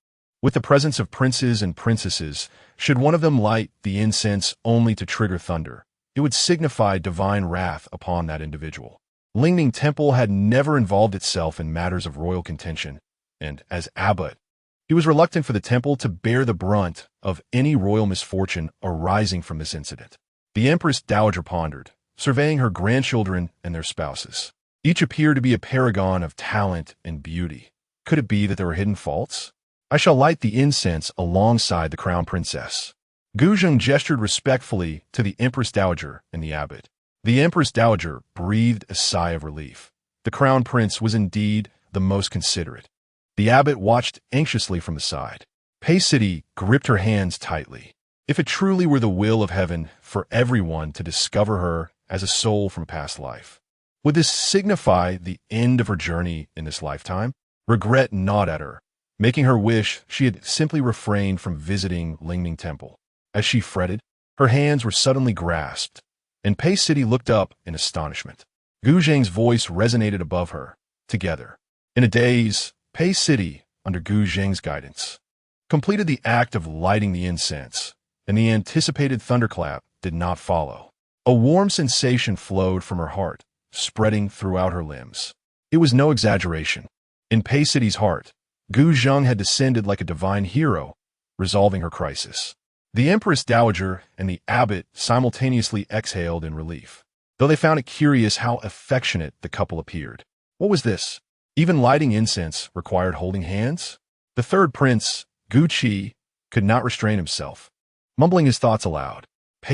[SPEAKER 1] with the presence of princes and princesses, should one of them light the incense only to trigger thunder, it would signify divine wrath upon that individual. Lingning Temple had never involved itself in matters of royal contention, and as abbot, he was reluctant for the temple to bear the brunt of any royal misfortune arising from this incident. The Empress Dowager pondered, surveying her grandchildren and their spouses. Each appeared to be a paragon of talent and beauty. Could it be that there were hidden faults? I shall light the incense alongside the crown princess. Guzheng gestured respectfully to the Empress Dowager and the abbot. The Empress Dowager breathed a sigh of relief. The crown prince was indeed the most considerate. The abbot watched anxiously from the side. City gripped her hands tightly. If it truly were the will of heaven for everyone to discover her as a soul from a past life, would this signify the end of her journey in this lifetime? Regret gnawed at her, making her wish she had simply refrained from visiting Lingning Temple. As she fretted, her hands were suddenly grasped, and City looked up in astonishment. Gu Zheng's voice resonated above her. Together, in a daze, City, under Gu Zheng's guidance, completed the act of lighting the incense, and the anticipated thunderclap did not follow. A warm sensation flowed from her heart, spreading throughout her limbs. It was no exaggeration. In City's heart, Gu Zheng had descended like a divine hero, resolving her crisis. The Empress Dowager and the abbot simultaneously exhaled in relief, though they found it curious how affectionate the couple appeared. What was this? Even lighting incense required holding hands? The third prince, Gu Qi, could not restrain himself. Mumbling his thoughts aloud,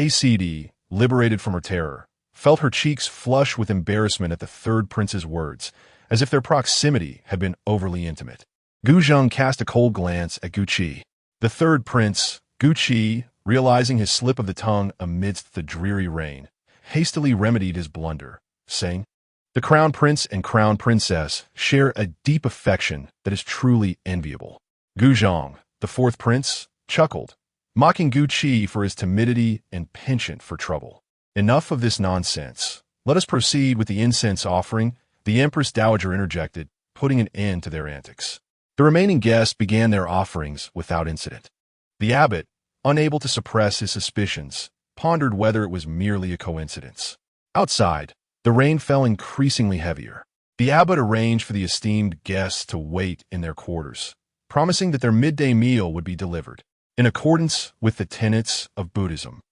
[SPEAKER 1] City, liberated from her terror, felt her cheeks flush with embarrassment at the third prince's words, as if their proximity had been overly intimate. Gu Zheng cast a cold glance at Gu Qi. The third prince, Gu Qi, realizing his slip of the tongue amidst the dreary rain, hastily remedied his blunder, saying, "The crown prince and crown princess share a deep affection that is truly enviable." Gu Zheng, the fourth prince, chuckled, mocking Gu Qi for his timidity and penchant for trouble. "Enough of this nonsense. Let us proceed with the incense offering," the Empress Dowager interjected, putting an end to their antics. The remaining guests began their offerings without incident. The abbot, unable to suppress his suspicions, pondered whether it was merely a coincidence. Outside, the rain fell increasingly heavier. The abbot arranged for the esteemed guests to wait in their quarters, promising that their midday meal would be delivered. In accordance with the tenets of Buddhism,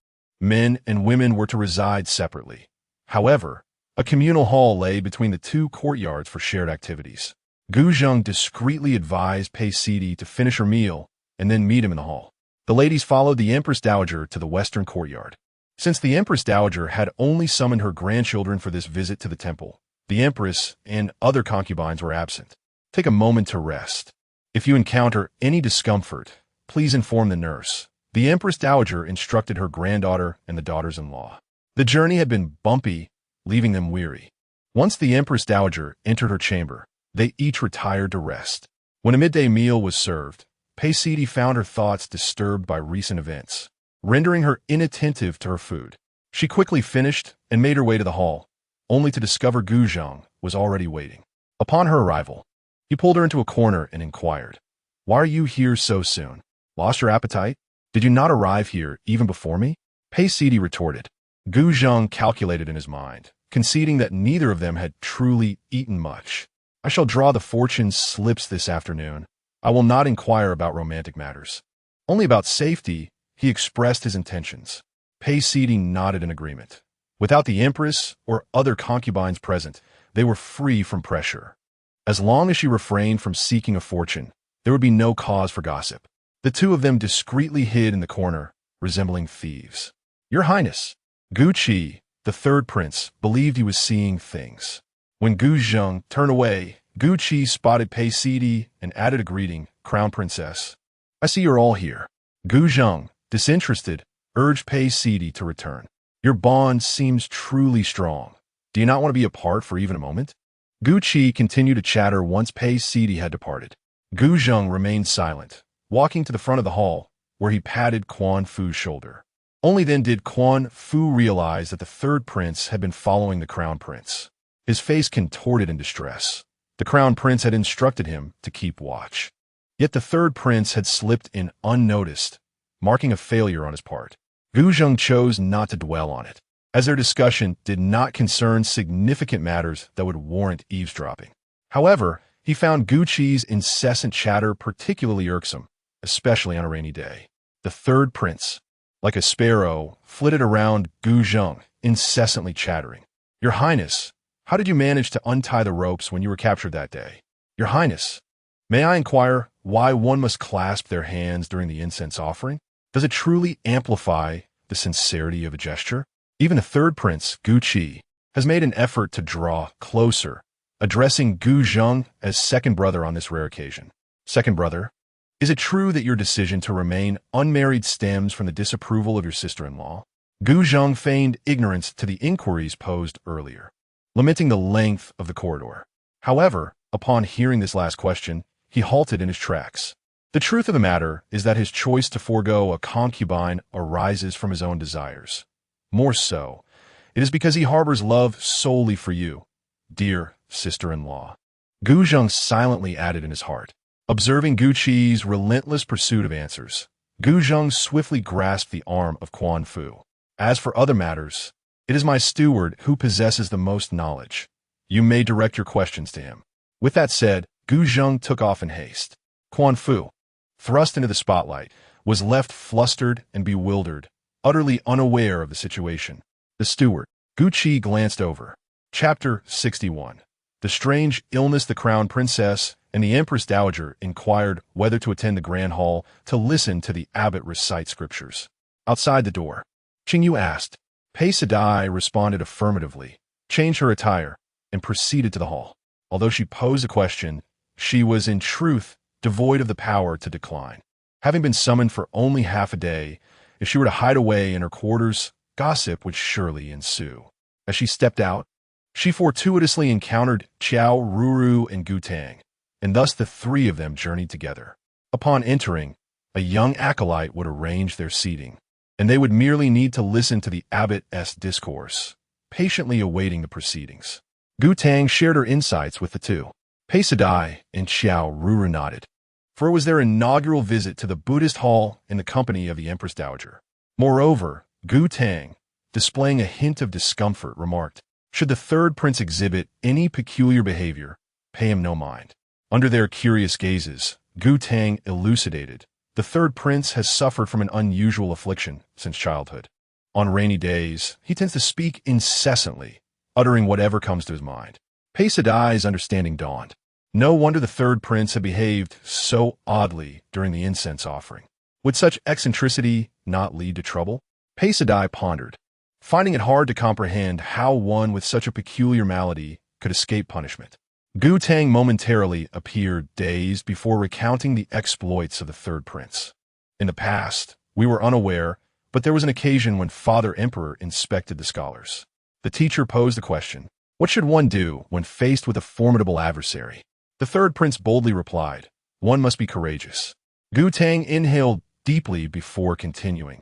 [SPEAKER 1] men and women were to reside separately. However, a communal hall lay between the two courtyards for shared activities. Gu Zheng discreetly advised City to finish her meal and then meet him in the hall. The ladies followed the Empress Dowager to the western courtyard. Since the Empress Dowager had only summoned her grandchildren for this visit to the temple, the Empress and other concubines were absent. Take a moment to rest. If you encounter any discomfort, please inform the nurse. The Empress Dowager instructed her granddaughter and the daughters-in-law. The journey had been bumpy, leaving them weary. Once the Empress Dowager entered her chamber, they each retired to rest. When a midday meal was served, City found her thoughts disturbed by recent events, rendering her inattentive to her food. She quickly finished and made her way to the hall, only to discover Gu Zheng was already waiting. Upon her arrival, he pulled her into a corner and inquired, "Why are you here so soon? Lost your appetite? Did you not arrive here even before me?" City retorted. Gu Zheng calculated in his mind, conceding that neither of them had truly eaten much. "I shall draw the fortune slips this afternoon. I will not inquire about romantic matters. Only about safety," he expressed his intentions. City nodded in agreement. Without the Empress or other concubines present, they were free from pressure. As long as she refrained from seeking a fortune, there would be no cause for gossip. The two of them discreetly hid in the corner, resembling thieves. "Your Highness," Gu Qi, the third prince, believed he was seeing things. When Gu Zheng turned away, Gu Qi spotted City and added a greeting, "Crown Princess. I see you're all here." Gu Zheng, disinterested, urged City to return. "Your bond seems truly strong. Do you not want to be apart for even a moment?" Gu Qi continued to chatter once City had departed. Gu Zheng remained silent, walking to the front of the hall, where he patted Quan Fu's shoulder. Only then did Quan Fu realize that the third prince had been following the crown prince. His face contorted in distress. The crown prince had instructed him to keep watch. Yet the third prince had slipped in unnoticed, marking a failure on his part. Gu Zheng chose not to dwell on it, as their discussion did not concern significant matters that would warrant eavesdropping. However, he found Gu Qi's incessant chatter particularly irksome, especially on a rainy day. The third prince, like a sparrow, flitted around Gu Zheng, incessantly chattering. "Your Highness, how did you manage to untie the ropes when you were captured that day? Your Highness, may I inquire why one must clasp their hands during the incense offering? Does it truly amplify the sincerity of a gesture?" Even the third prince, Gu Qi, has made an effort to draw closer, addressing Gu Zheng as second brother on this rare occasion. "Second brother, is it true that your decision to remain unmarried stems from the disapproval of your sister-in-law?" Gu Zheng feigned ignorance to the inquiries posed earlier, lamenting the length of the corridor. However, upon hearing this last question, he halted in his tracks. The truth of the matter is that his choice to forego a concubine arises from his own desires. More so, it is because he harbors love solely for you, dear sister-in-law. Gu Zheng silently added in his heart. Observing Gu Qi's relentless pursuit of answers, Gu Zheng swiftly grasped the arm of Quan Fu. "As for other matters, it is my steward who possesses the most knowledge. You may direct your questions to him." With that said, Gu Zheng took off in haste. Quan Fu, thrust into the spotlight, was left flustered and bewildered, utterly unaware of the situation. The steward, Gu Qi, glanced over. Chapter 61. The strange illness. The crown princess and the empress dowager inquired whether to attend the grand hall to listen to the abbot recite scriptures. Outside the door, Qingyu asked. Pei Sadai responded affirmatively, changed her attire, and proceeded to the hall. Although she posed a question, she was in truth devoid of the power to decline. Having been summoned for only half a day, if she were to hide away in her quarters, gossip would surely ensue. As she stepped out, she fortuitously encountered Qiao Ruru and Gu Tang, and thus the three of them journeyed together. Upon entering, a young acolyte would arrange their seating, and they would merely need to listen to the abbot's discourse, patiently awaiting the proceedings. Gu Tang shared her insights with the two. Pei Sadai and Qiao Ruru nodded, for it was their inaugural visit to the Buddhist hall in the company of the Empress Dowager. Moreover, Gu Tang, displaying a hint of discomfort, remarked, should the third prince exhibit any peculiar behavior, pay him no mind. Under their curious gazes, Gu Tang elucidated, the third prince has suffered from an unusual affliction since childhood. On rainy days, he tends to speak incessantly, uttering whatever comes to his mind. Pei Sadai's understanding dawned. No wonder the third prince had behaved so oddly during the incense offering. Would such eccentricity not lead to trouble? Pei Sadai pondered, finding it hard to comprehend how one with such a peculiar malady could escape punishment. Gu Tang momentarily appeared dazed before recounting the exploits of the third prince. In the past, we were unaware, but there was an occasion when Father Emperor inspected the scholars. The teacher posed the question, what should one do when faced with a formidable adversary? The third prince boldly replied, one must be courageous. Gu Tang inhaled deeply before continuing.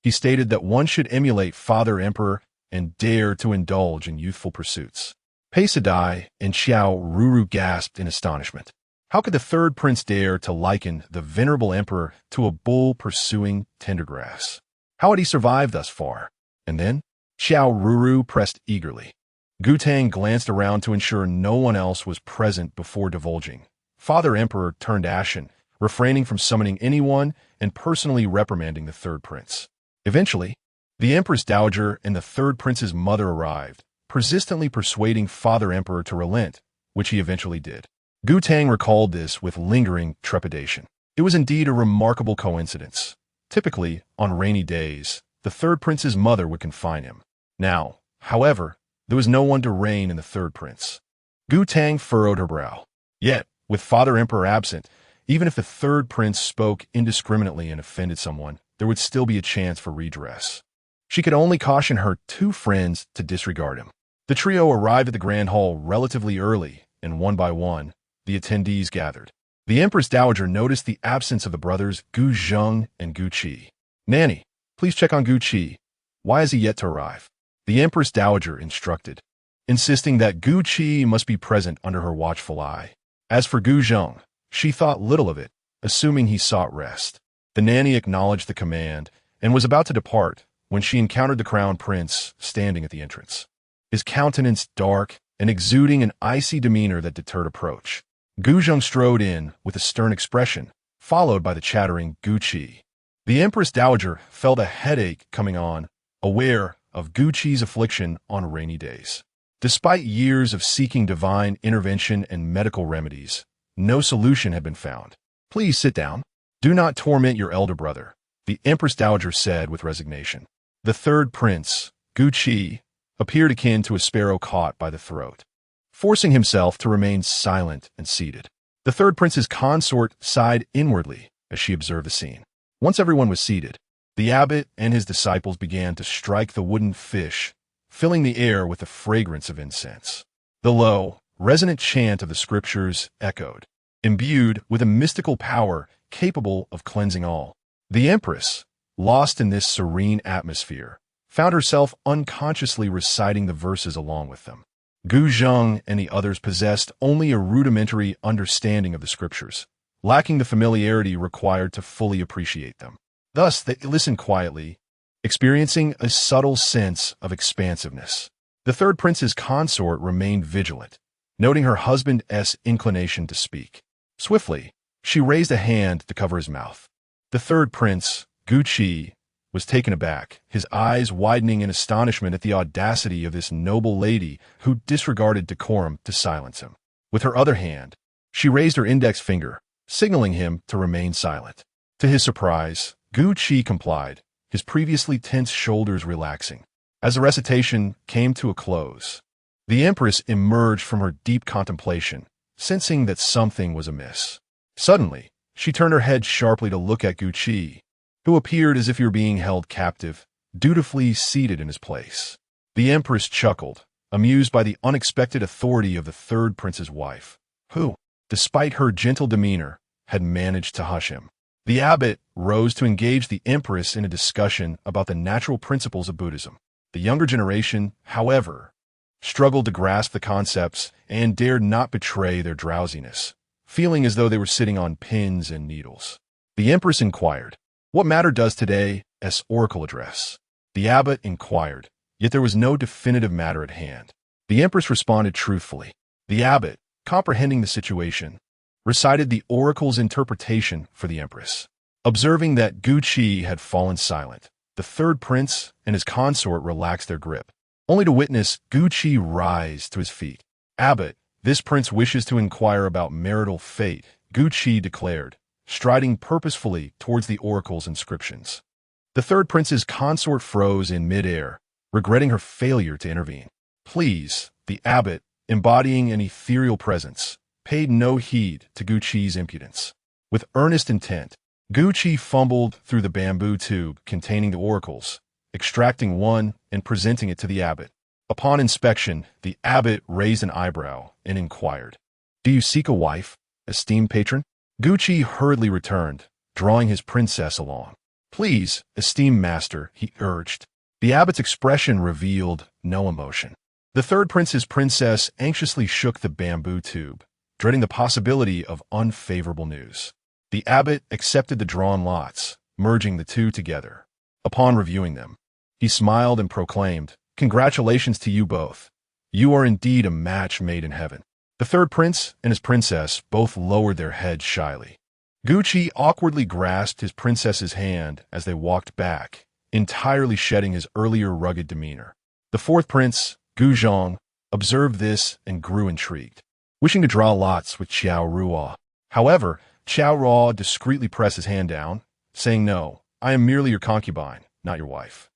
[SPEAKER 1] He stated that one should emulate Father Emperor and dare to indulge in youthful pursuits. Pei Sadai and Qiao Ruru gasped in astonishment. How could the third prince dare to liken the venerable emperor to a bull pursuing tender grass? How had he survived thus far? And then? Qiao Ruru pressed eagerly. Gu Tang glanced around to ensure no one else was present before divulging. Father Emperor turned ashen, refraining from summoning anyone and personally reprimanding the third prince. Eventually, the Empress Dowager and the third prince's mother arrived, persistently persuading Father Emperor to relent, which he eventually did. Gu Tang recalled this with lingering trepidation. It was indeed a remarkable coincidence. Typically, on rainy days, the third prince's mother would confine him. Now, however, there was no one to rein in the third prince. Gu Tang furrowed her brow. Yet, with Father Emperor absent, even if the third prince spoke indiscriminately and offended someone, there would still be a chance for redress. She could only caution her two friends to disregard him. The trio arrived at the grand hall relatively early, and one by one, the attendees gathered. The Empress Dowager noticed the absence of the brothers Gu Zheng and Gu Qi. Nanny, Please check on Gu Qi. Why has he yet to arrive? The Empress Dowager instructed, insisting that Gu Qi must be present under her watchful eye. As for Gu Zheng, she thought little of it, assuming he sought rest. The nanny acknowledged the command and was about to depart when she encountered the crown prince standing at the entrance. His countenance dark and exuding an icy demeanor that deterred approach. Gu Zheng strode in with a stern expression, followed by the chattering Gu Qi. The Empress Dowager felt a headache coming on, aware of Gu Qi's affliction on rainy days. Despite years of seeking divine intervention and medical remedies, no solution had been found. Please sit down. Do not torment your elder brother, the Empress Dowager said with resignation. The third prince, Gu Qi, appeared akin to a sparrow caught by the throat, forcing himself to remain silent and seated. The third prince's consort sighed inwardly as she observed the scene. Once everyone was seated, the abbot and his disciples began to strike the wooden fish, filling the air with the fragrance of incense. The low, resonant chant of the scriptures echoed, imbued with a mystical power capable of cleansing all. The empress, lost in this serene atmosphere, found herself unconsciously reciting the verses along with them. Gu Zheng and the others possessed only a rudimentary understanding of the scriptures, lacking the familiarity required to fully appreciate them. Thus, they listened quietly, experiencing a subtle sense of expansiveness. The third prince's consort remained vigilant, noting her husband's inclination to speak. Swiftly, she raised a hand to cover his mouth. The third prince, Gu Qi, was taken aback, his eyes widening in astonishment at the audacity of this noble lady who disregarded decorum to silence him. With her other hand, she raised her index finger, signaling him to remain silent. To his surprise, Gu Qi complied, his previously tense shoulders relaxing. As the recitation came to a close, the empress emerged from her deep contemplation, sensing that something was amiss. Suddenly, she turned her head sharply to look at Gu Qi, who appeared as if he were being held captive, dutifully seated in his place. The empress chuckled, amused by the unexpected authority of the third prince's wife, who, despite her gentle demeanor, had managed to hush him. The abbot rose to engage the empress in a discussion about the natural principles of Buddhism. The younger generation, however, struggled to grasp the concepts and dared not betray their drowsiness, feeling as though they were sitting on pins and needles. The empress inquired, "What matter does today's oracle address?" The abbot inquired, yet there was no definitive matter at hand. The empress responded truthfully. The abbot, comprehending the situation, recited the oracle's interpretation for the empress. Observing that Gu Qi had fallen silent, the third prince and his consort relaxed their grip, only to witness Gu Qi rise to his feet. "Abbot, this prince wishes to inquire about marital fate," Gu Qi declared, striding purposefully towards the oracle's inscriptions. The third prince's consort froze in midair, regretting her failure to intervene. "Please," the abbot, embodying an ethereal presence, paid no heed to Gu Qi's impudence. With earnest intent, Gu Qi fumbled through the bamboo tube containing the oracles, extracting one and presenting it to the abbot. Upon inspection, the abbot raised an eyebrow and inquired, "Do you seek a wife, esteemed patron?" Gu Qi hurriedly returned, drawing his princess along. "Please, esteemed master," he urged. The abbot's expression revealed no emotion. The third prince's princess anxiously shook the bamboo tube, dreading the possibility of unfavorable news. The abbot accepted the drawn lots, merging the two together. Upon reviewing them, he smiled and proclaimed, "Congratulations to you both. You are indeed a match made in heaven." The third prince and his princess both lowered their heads shyly. Gu Qi awkwardly grasped his princess's hand as they walked back, entirely shedding his earlier rugged demeanor. The fourth prince, Gu Zheng, observed this and grew intrigued, wishing to draw lots with Qiao Ruo. However, Qiao Ruo discreetly pressed his hand down, saying, "No, I am merely your concubine, not your wife."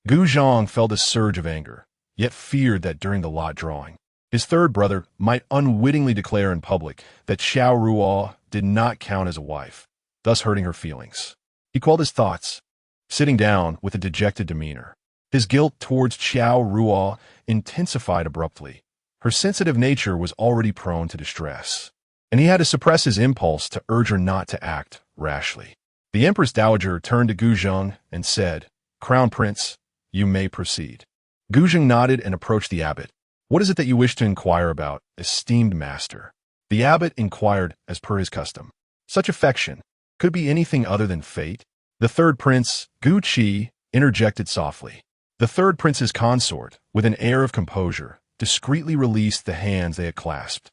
[SPEAKER 1] Gu Zheng felt a surge of anger, yet feared that during the lot drawing, his third brother might unwittingly declare in public that Qiao Ruo did not count as a wife, thus hurting her feelings. He quelled his thoughts, sitting down with a dejected demeanor. His guilt towards Qiao Ruo intensified abruptly. Her sensitive nature was already prone to distress, and he had to suppress his impulse to urge her not to act rashly. The Empress Dowager turned to Gu Zheng and said, "Crown Prince, you may proceed." Guzheng nodded and approached the abbot. "What is it that you wish to inquire about, esteemed master?" The abbot inquired as per his custom. Such affection could be anything other than fate. The third prince, Gu Qi, interjected softly. The third prince's consort, with an air of composure, discreetly released the hands they had clasped.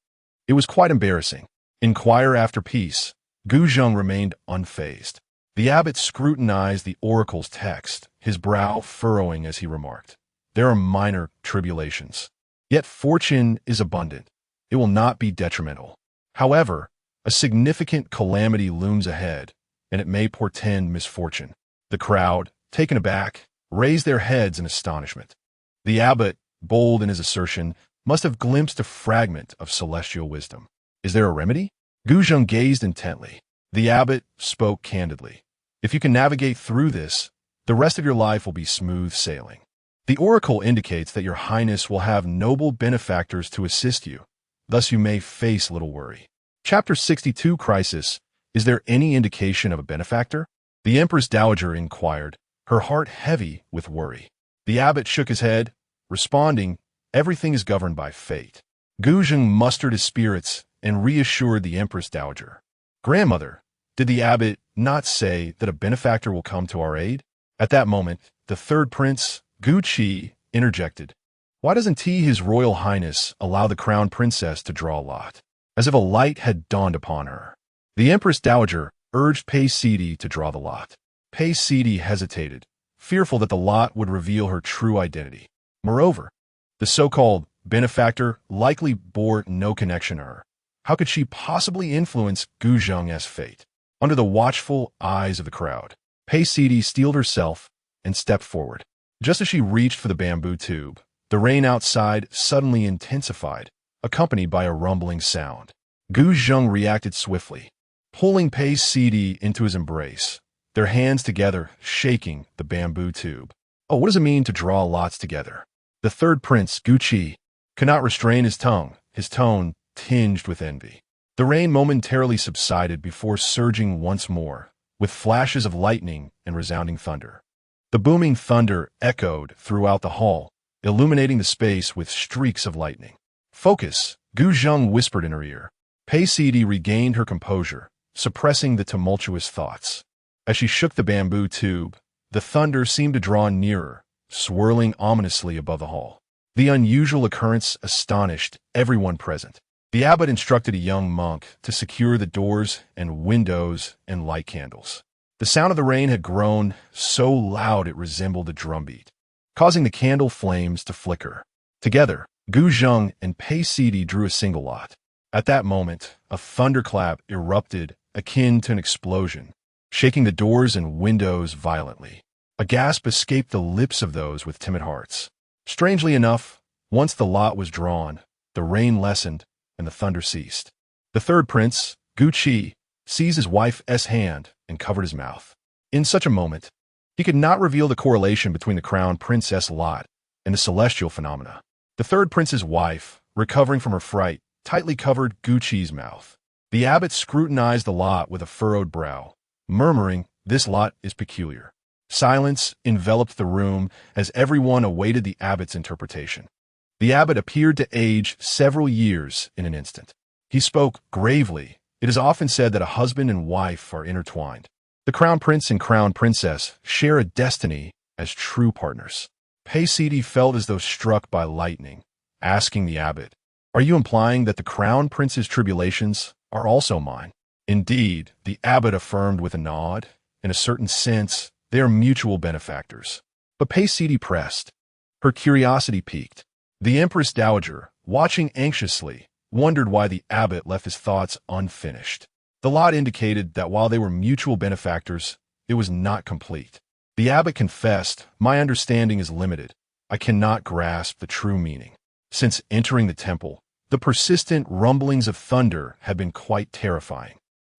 [SPEAKER 1] It was quite embarrassing. Inquire after peace. Guzheng remained unfazed. The abbot scrutinized the oracle's text, his brow furrowing as he remarked, "There are minor tribulations. Yet fortune is abundant. It will not be detrimental. However, a significant calamity looms ahead, and it may portend misfortune." The crowd, taken aback, raised their heads in astonishment. The abbot, bold in his assertion, must have glimpsed a fragment of celestial wisdom. "Is there a remedy?" Guzheng gazed intently. The abbot spoke candidly. "If you can navigate through this, the rest of your life will be smooth sailing. The oracle indicates that your highness will have noble benefactors to assist you, thus you may face little worry." Chapter 62 Crisis. Is there any indication of a benefactor? The Empress Dowager inquired, her heart heavy with worry. The abbot shook his head, responding, "Everything is governed by fate." Guzheng mustered his spirits and reassured the Empress Dowager. "Grandmother, did the abbot not say that a benefactor will come to our aid?" At that moment, the third prince, Gu Qi, interjected. "Why doesn't His Royal Highness allow the crown princess to draw a lot?" As if a light had dawned upon her. The Empress Dowager urged Pei Sidi to draw the lot. Pei Sidi hesitated, fearful that the lot would reveal her true identity. Moreover, the so-called benefactor likely bore no connection to her. How could she possibly influence Guzheng's fate? Under the watchful eyes of the crowd, Pei Sidi steeled herself and stepped forward. Just as she reached for the bamboo tube, the rain outside suddenly intensified, accompanied by a rumbling sound. Guzheng reacted swiftly, pulling Pei Sidi into his embrace, their hands together, shaking the bamboo tube. "Oh, what does it mean to draw lots together?" The third prince, Gu Qi, could not restrain his tongue, his tone tinged with envy. The rain momentarily subsided before surging once more, with flashes of lightning and resounding thunder. The booming thunder echoed throughout the hall, illuminating the space with streaks of lightning. "Focus," Guzheng whispered in her ear. Pei Sidi regained her composure, suppressing the tumultuous thoughts. As she shook the bamboo tube, the thunder seemed to draw nearer, swirling ominously above the hall. The unusual occurrence astonished everyone present. The abbot instructed a young monk to secure the doors and windows and light candles. The sound of the rain had grown so loud it resembled a drumbeat, causing the candle flames to flicker. Together, Guzheng and Pei Sidi drew a single lot. At that moment, a thunderclap erupted akin to an explosion, shaking the doors and windows violently. A gasp escaped the lips of those with timid hearts. Strangely enough, once the lot was drawn, the rain lessened and the thunder ceased. The third prince, Gu Qi, seized his wife's hand and covered his mouth. In such a moment, he could not reveal the correlation between the crown princess lot and the celestial phenomena. The third prince's wife, recovering from her fright, tightly covered Gu Qi's mouth. The abbot scrutinized the lot with a furrowed brow, murmuring, "This lot is peculiar." Silence enveloped the room as everyone awaited the abbot's interpretation. The abbot appeared to age several years in an instant. He spoke gravely. "It is often said that a husband and wife are intertwined. The crown prince and crown princess share a destiny as true partners." Pei Sidi felt as though struck by lightning, asking the abbot, "Are you implying that the crown prince's tribulations are also mine?" "Indeed," the abbot affirmed with a nod. "In a certain sense, they are mutual benefactors." But Pei Sidi pressed. Her curiosity piqued. The Empress Dowager, watching anxiously, wondered why the abbot left his thoughts unfinished. The lot indicated that while they were mutual benefactors, it was not complete. The abbot confessed, "My understanding is limited. I cannot grasp the true meaning." Since entering the temple, the persistent rumblings of thunder had been quite terrifying.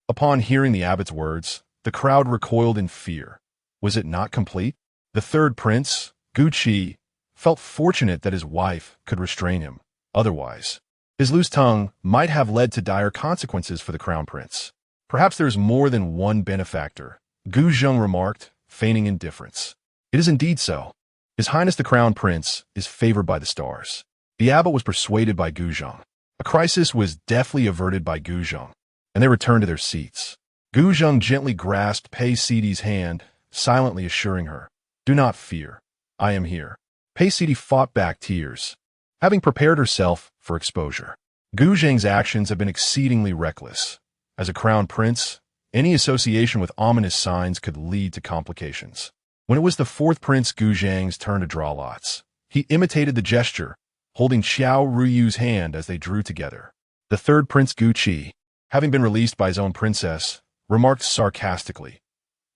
[SPEAKER 1] Upon hearing the abbot's words, the crowd recoiled in fear. Was it not complete? The third prince, Gu Qi, felt fortunate that his wife could restrain him. Otherwise, his loose tongue might have led to dire consequences for the crown prince. "Perhaps there is more than one benefactor," Guzheng remarked, feigning indifference. It is indeed so. His Highness the Crown Prince is favored by the stars. The abbot was persuaded by Gu Zheng. A crisis was deftly averted by Gu Zheng, and they returned to their seats. Gu Zheng gently grasped Pei Sidi's hand, silently assuring her, "Do not fear. I am here." Pei Sidi fought back tears, having prepared herself for exposure. Gu Zheng's actions have been exceedingly reckless. As a crown prince, any association with ominous signs could lead to complications. When it was the fourth prince Gu Zheng's turn to draw lots, he imitated the gesture, holding Xiao Ruyu's hand as they drew together. The third prince Gu Qi, having been released by his own princess, remarked sarcastically,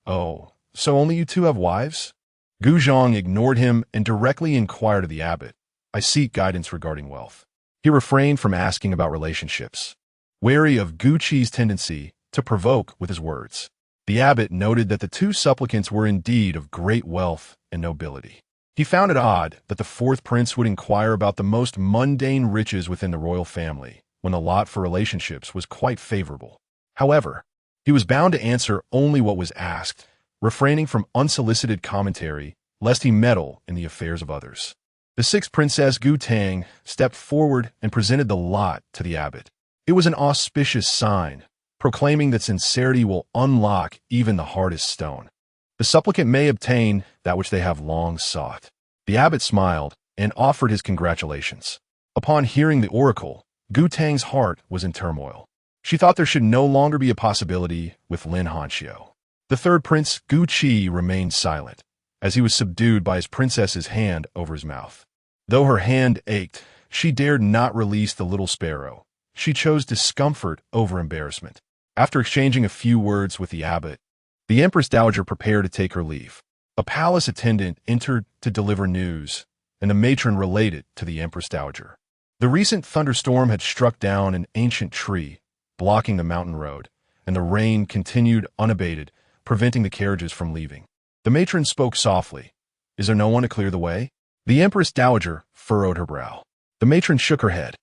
[SPEAKER 1] "Oh, so only you two have wives?" Gu Zheng ignored him and directly inquired of the abbot, "I seek guidance regarding wealth." He refrained from asking about relationships, wary of Gu Qi's tendency to provoke with his words. The abbot noted that the two supplicants were indeed of great wealth and nobility. He found it odd that the fourth prince would inquire about the most mundane riches within the royal family, when the lot for relationships was quite favorable. However, he was bound to answer only what was asked, refraining from unsolicited commentary, lest he meddle in the affairs of others. The sixth princess, Gu Tang, stepped forward and presented the lot to the abbot. It was an auspicious sign, proclaiming that sincerity will unlock even the hardest stone. The supplicant may obtain that which they have long sought. The abbot smiled and offered his congratulations. Upon hearing the oracle, Gu Tang's heart was in turmoil. She thought there should no longer be a possibility with Lin Hanxiu. The third prince, Gu Qi, remained silent, as he was subdued by his princess's hand over his mouth. Though her hand ached, she dared not release the little sparrow. She chose discomfort over embarrassment. After exchanging a few words with the abbot, the Empress Dowager prepared to take her leave. A palace attendant entered to deliver news, and the matron related to the Empress Dowager. The recent thunderstorm had struck down an ancient tree, blocking the mountain road, and the rain continued unabated, preventing the carriages from leaving. The matron spoke softly. "Is there no one to clear the way?" The Empress Dowager furrowed her brow. The matron shook her head.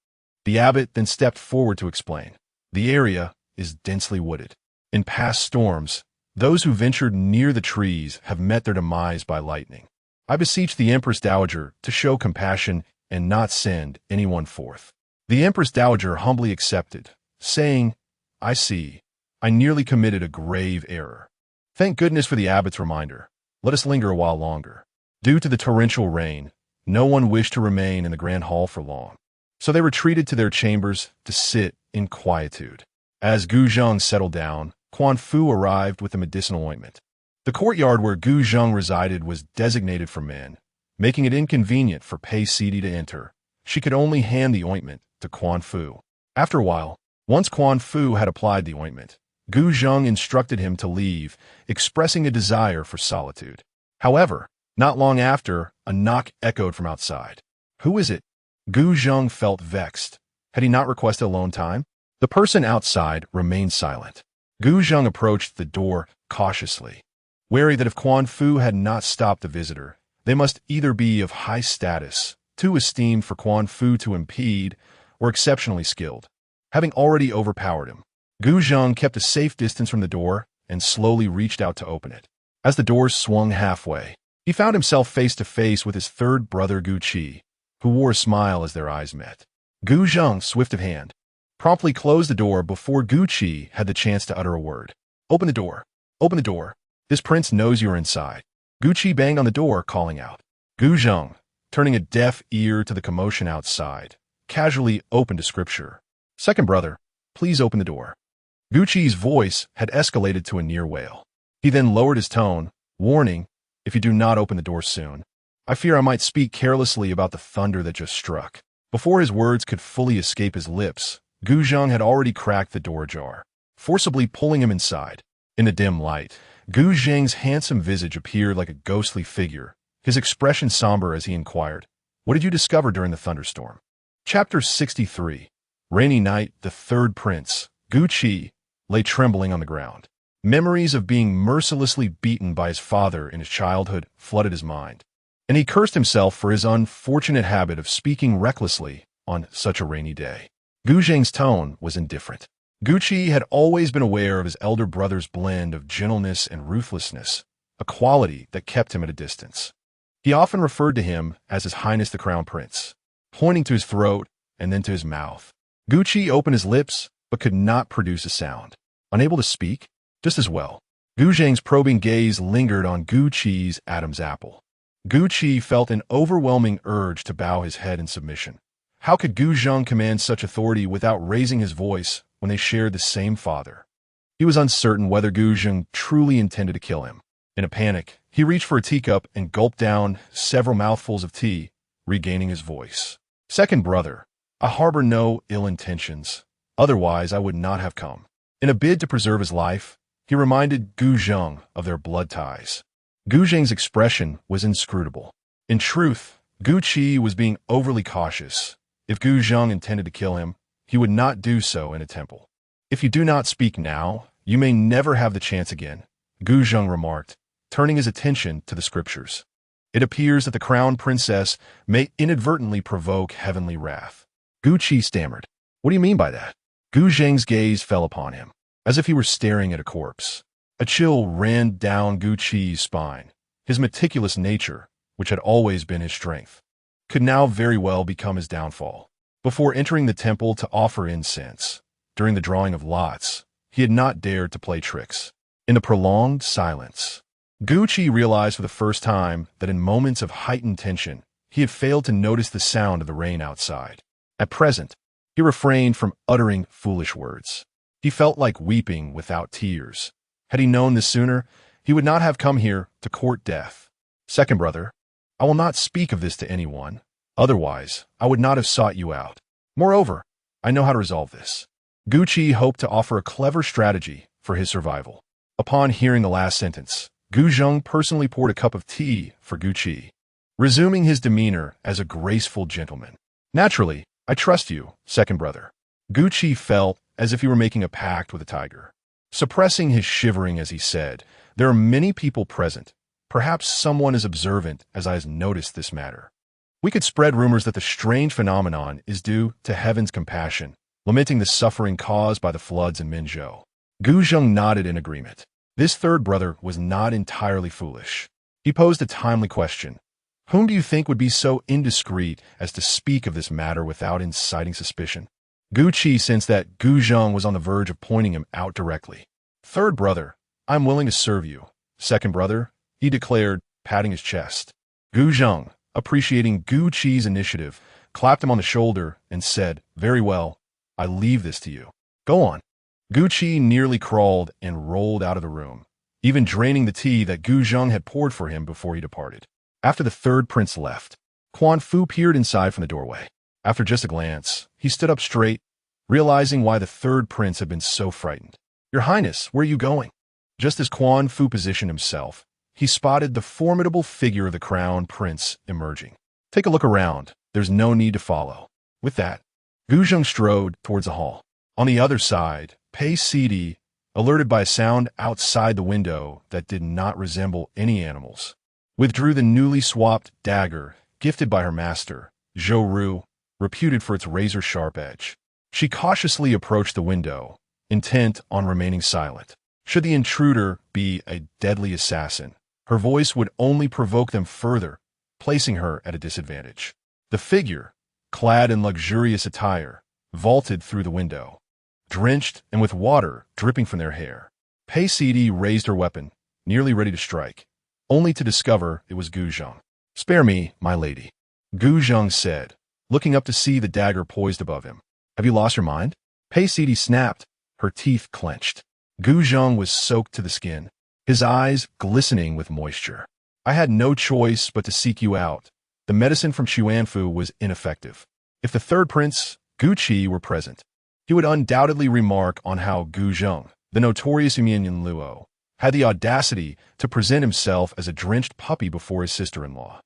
[SPEAKER 1] The abbot then stepped forward to explain. "The area is densely wooded. In past storms, those who ventured near the trees have met their demise by lightning. I beseech the Empress Dowager to show compassion and not send anyone forth." The Empress Dowager humbly accepted, saying, "I see. I nearly committed a grave error." Thank goodness for the abbot's reminder. Let us linger a while longer. Due to the torrential rain, no one wished to remain in the grand hall for long, so they retreated to their chambers to sit in quietude. As Gu Zheng settled down, Quan Fu arrived with the medicinal ointment. The courtyard where Gu Zheng resided was designated for men, making it inconvenient for Pei Sidi to enter. She could only hand the ointment to Quan Fu. After a while, once Quan Fu had applied the ointment, Gu Zheng instructed him to leave, expressing a desire for solitude. However, not long after, a knock echoed from outside. "Who is it?" Gu Zheng felt vexed. Had he not requested alone time? The person outside remained silent. Gu Zheng approached the door cautiously, wary that if Quan Fu had not stopped the visitor, they must either be of high status, too esteemed for Quan Fu to impede, or exceptionally skilled. Having already overpowered him, Gu Zheng kept a safe distance from the door and slowly reached out to open it. As the door swung halfway, he found himself face to face with his third brother Gu Qi, who wore a smile as their eyes met. Gu Zheng, swift of hand, promptly closed the door before Gu Qi had the chance to utter a word. "Open the door! Open the door! This prince knows you are inside." Gu Qi banged on the door, calling out. Gu Zheng, turning a deaf ear to the commotion outside, casually opened a scripture. "Second brother, please open the door." Gu Qi's voice had escalated to a near wail. He then lowered his tone, warning, "If you do not open the door soon, I fear I might speak carelessly about the thunder that just struck." Before his words could fully escape his lips, Gu Zheng had already cracked the door ajar, forcibly pulling him inside. In the dim light, Gu Zheng's handsome visage appeared like a ghostly figure, his expression somber as he inquired, "What did you discover during the thunderstorm?" Chapter 63. Rainy night. The third prince, Gu Qi, lay trembling on the ground. Memories of being mercilessly beaten by his father in his childhood flooded his mind, and he cursed himself for his unfortunate habit of speaking recklessly on such a rainy day. Gu Zheng's tone was indifferent. Gu Qi had always been aware of his elder brother's blend of gentleness and ruthlessness, a quality that kept him at a distance. He often referred to him as His Highness the Crown Prince, pointing to his throat and then to his mouth. Gucci opened his lips, but could not produce a sound. Unable to speak? Just as well. Gu Zhang's probing gaze lingered on Gucci's Adam's apple. Gucci felt an overwhelming urge to bow his head in submission. How could Gu Zhang command such authority without raising his voice when they shared the same father? He was uncertain whether Gu Zhang truly intended to kill him. In a panic, he reached for a teacup and gulped down several mouthfuls of tea, regaining his voice. Second brother, I harbor no ill intentions. Otherwise, I would not have come. In a bid to preserve his life, he reminded Gu Zhang of their blood ties. Gu Zhang's expression was inscrutable. In truth, Gucci was being overly cautious. If Gu Zhang intended to kill him, he would not do so in a temple. If you do not speak now, you may never have the chance again, Gu Zhang remarked, turning his attention to the scriptures. It appears that the crown princess may inadvertently provoke heavenly wrath. Gucci stammered. What do you mean by that? Gu Zhang's gaze fell upon him, as if he were staring at a corpse. A chill ran down Gucci's spine. His meticulous nature, which had always been his strength, could now very well become his downfall. Before entering the temple to offer incense, during the drawing of lots, he had not dared to play tricks. In the prolonged silence, Gucci realized for the first time that in moments of heightened tension, he had failed to notice the sound of the rain outside. At present, he refrained from uttering foolish words. He felt like weeping without tears. Had he known this sooner, he would not have come here to court death. Second brother, I will not speak of this to anyone. Otherwise, I would not have sought you out. Moreover, I know how to resolve this. Gucci hoped to offer a clever strategy for his survival. Upon hearing the last sentence, Gu Zhang personally poured a cup of tea for Gucci, resuming his demeanor as a graceful gentleman. Naturally, I trust you, second brother. Gucci felt as if he were making a pact with a tiger. Suppressing his shivering as he said, there are many people present. Perhaps someone as observant as I has noticed this matter. We could spread rumors that the strange phenomenon is due to heaven's compassion, lamenting the suffering caused by the floods in Minzhou. Gu Zhang nodded in agreement. This third brother was not entirely foolish. He posed a timely question. Whom do you think would be so indiscreet as to speak of this matter without inciting suspicion? Gucci sensed that Gu Zhang was on the verge of pointing him out directly. Third brother, I am willing to serve you. Second brother, he declared, patting his chest. Gu Zhang, appreciating Gucci's initiative, clapped him on the shoulder and said, Very well, I leave this to you. Go on. Gucci nearly crawled and rolled out of the room, even draining the tea that Gu Zhang had poured for him before he departed. After the third prince left, Quan Fu peered inside from the doorway. After just a glance, he stood up straight, realizing why the third prince had been so frightened. Your Highness, where are you going? Just as Quan Fu positioned himself, he spotted the formidable figure of the crown prince emerging. Take a look around. There's no need to follow. With that, Gu Zhang strode towards the hall. On the other side, Pei Sidi, alerted by a sound outside the window that did not resemble any animals, withdrew the newly swapped dagger gifted by her master, Zhou Ru, reputed for its razor-sharp edge. She cautiously approached the window, intent on remaining silent. Should the intruder be a deadly assassin, her voice would only provoke them further, placing her at a disadvantage. The figure, clad in luxurious attire, vaulted through the window, drenched and with water dripping from their hair. Pei Sidi raised her weapon, nearly ready to strike, only to discover it was Gu Zhang. Spare me, my lady, Gu Zhang said, looking up to see the dagger poised above him. Have you lost your mind? Pei Sidi snapped, her teeth clenched. Gu Zhang was soaked to the skin, his eyes glistening with moisture. I had no choice but to seek you out. The medicine from Xuanfu was ineffective. If the third prince, Gucci, were present, he would undoubtedly remark on how Gu Zhang, the notorious Yumian Luo, had the audacity to present himself as a drenched puppy before his sister-in-law.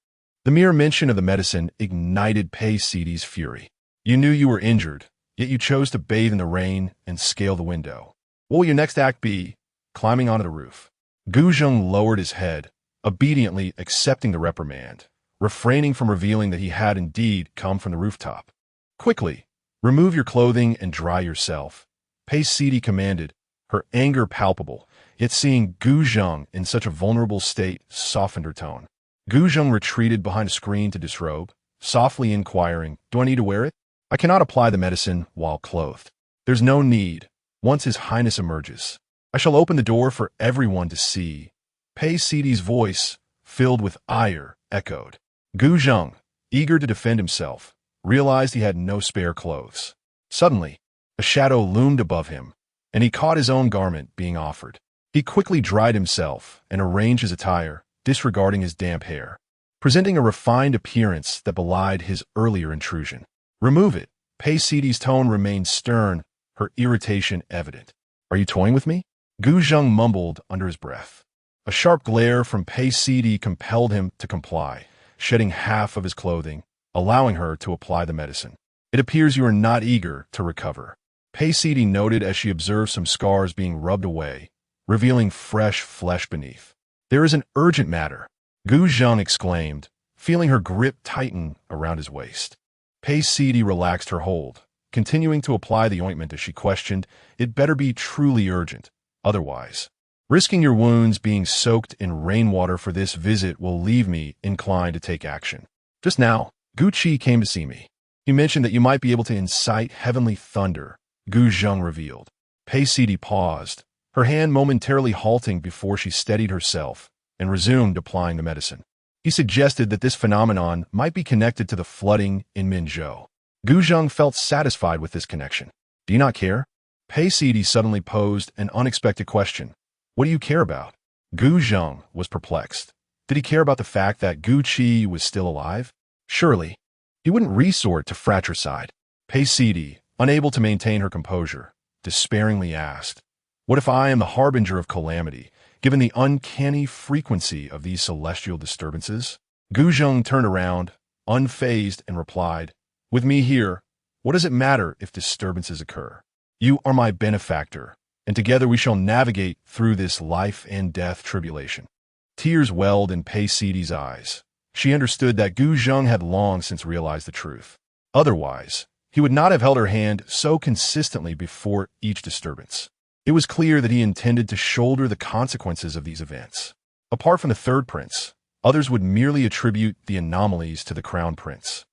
[SPEAKER 1] The mere mention of the medicine ignited Pei Sidi's fury. You knew you were injured, yet you chose to bathe in the rain and scale the window. What will your next act be? Climbing onto the roof. Gu Zhang lowered his head, obediently accepting the reprimand, refraining from revealing that he had indeed come from the rooftop. Quickly, remove your clothing and dry yourself, Pei Sidi commanded, her anger palpable, yet seeing Gu Zheng in such a vulnerable state softened her tone. Gu Zheng retreated behind a screen to disrobe, softly inquiring, "Do I need to wear it? I cannot apply the medicine while clothed." "There's no need. Once His Highness emerges, I shall open the door for everyone to see." Pei Sidi's voice, filled with ire, echoed. Gu Zheng, eager to defend himself, realized he had no spare clothes. Suddenly, a shadow loomed above him, and he caught his own garment being offered. He quickly dried himself and arranged his attire, disregarding his damp hair, presenting a refined appearance that belied his earlier intrusion. "Remove it." Pei Sidi's tone remained stern, her irritation evident. "Are you toying with me?" Gu Zheng mumbled under his breath. A sharp glare from Pei Sidi compelled him to comply, shedding half of his clothing, allowing her to apply the medicine. "It appears you are not eager to recover." Pei Sidi noted as she observed some scars being rubbed away, revealing fresh flesh beneath. "There is an urgent matter," Gu Zheng exclaimed, feeling her grip tighten around his waist. Pei Sidi relaxed her hold, continuing to apply the ointment as she questioned, "It better be truly urgent, otherwise, risking your wounds being soaked in rainwater for this visit will leave me inclined to take action. Just now, Gu Qi came to see me. He mentioned that you might be able to incite heavenly thunder," Gu Zheng revealed. Pei Sidi paused, her hand momentarily halting before she steadied herself and resumed applying the medicine. He suggested that this phenomenon might be connected to the flooding in Minzhou. Gu Zheng felt satisfied with this connection. "Do you not care?" Pei Sidi suddenly posed an unexpected question. "What do you care about?" Gu Zheng was perplexed. Did he care about the fact that Gu Qi was still alive? Surely, he wouldn't resort to fratricide. Pei Sidi, unable to maintain her composure, despairingly asked, "What if I am the harbinger of calamity, given the uncanny frequency of these celestial disturbances?" Gu Zheng turned around, unfazed, and replied, "With me here, what does it matter if disturbances occur? You are my benefactor, and together we shall navigate through this life and death tribulation." Tears welled in Pei Sidi's eyes. She understood that Gu Zheng had long since realized the truth. Otherwise, he would not have held her hand so consistently before each disturbance. It was clear that he intended to shoulder the consequences of these events. Apart from the third prince, others would merely attribute the anomalies to the crown prince.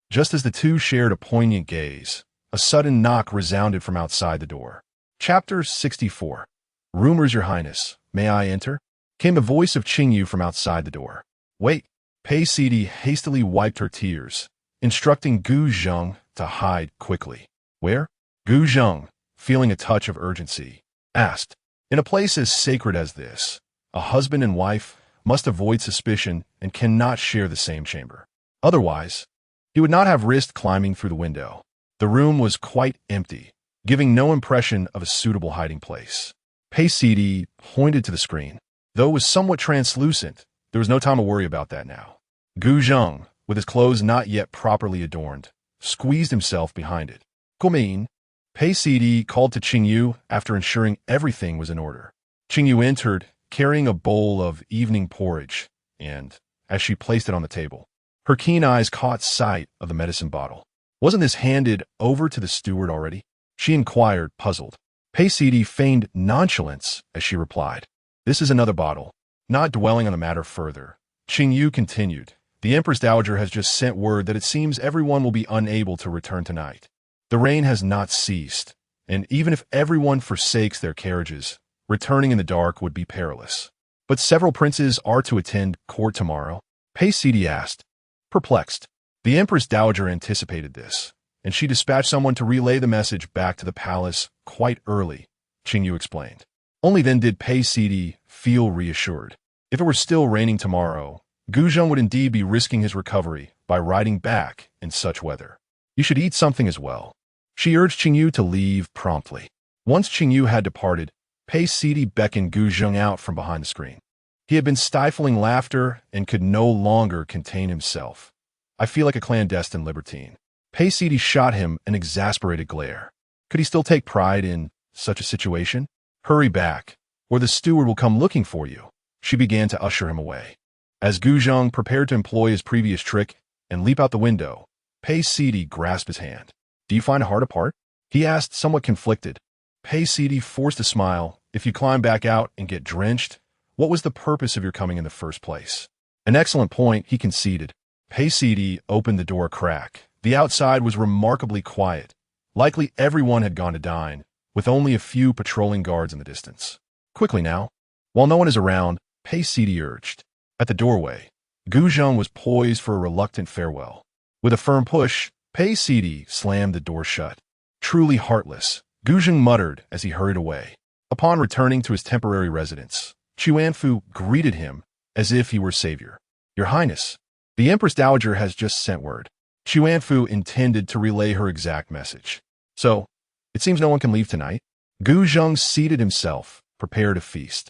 [SPEAKER 1] Just as the two shared a poignant gaze, a sudden knock resounded from outside the door. Chapter 64. "Rumors, Your Highness. May I enter?" came the voice of Qingyu from outside the door. "Wait." Pei Sidi hastily wiped her tears, instructing Gu Zheng to hide quickly. "Where?" Gu Zheng, feeling a touch of urgency, asked. "In a place as sacred as this, a husband and wife must avoid suspicion and cannot share the same chamber. Otherwise, he would not have risked climbing through the window." The room was quite empty, giving no impression of a suitable hiding place. Pei Sidi pointed to the screen. Though it was somewhat translucent, there was no time to worry about that now. Gu Zheng, with his clothes not yet properly adorned, squeezed himself behind it. "Concubine." Pei Sidi called to Qingyu after ensuring everything was in order. Qingyu entered, carrying a bowl of evening porridge, and, as she placed it on the table, her keen eyes caught sight of the medicine bottle. "Wasn't this handed over to the steward already?" she inquired, puzzled. Pei Sidi feigned nonchalance as she replied, "This is another bottle." Not dwelling on the matter further, Qingyu continued, "The Empress Dowager has just sent word that it seems everyone will be unable to return tonight. The rain has not ceased, and even if everyone forsakes their carriages, returning in the dark would be perilous. But several princes are to attend court tomorrow?" Pei Sidi asked, perplexed. The Empress Dowager anticipated this, and she dispatched someone to relay the message back to the palace quite early, Qingyu explained. Only then did Pei Sidi feel reassured. If it were still raining tomorrow, Gu Zheng would indeed be risking his recovery by riding back in such weather. "You should eat something as well." She urged Qingyu to leave promptly. Once Qingyu had departed, Pei Sidi beckoned Gu Zheng out from behind the screen. He had been stifling laughter and could no longer contain himself. "I feel like a clandestine libertine." Pei Sidi shot him an exasperated glare. Could he still take pride in such a situation? "Hurry back, or the steward will come looking for you." She began to usher him away. As Gu Zheng prepared to employ his previous trick and leap out the window, Pei Sidi grasped his hand. "Do you find it hard to part?" he asked, somewhat conflicted. Pei Sidi forced a smile, if you climb back out and get drenched, what was the purpose of your coming in the first place? An excellent point, he conceded. Paisidi opened the door a crack. The outside was remarkably quiet. Likely everyone had gone to dine, with only a few patrolling guards in the distance. Quickly now. While no one is around, Paisidi urged. At the doorway, Guzheng was poised for a reluctant farewell. With a firm push, Paisidi slammed the door shut. Truly heartless, Guzheng muttered as he hurried away. Upon returning to his temporary residence, Chuanfu greeted him as if he were savior. Your Highness, the Empress Dowager has just sent word. Chuanfu intended to relay her exact message. So, it seems no one can leave tonight. Guzheng seated himself, prepared to feast.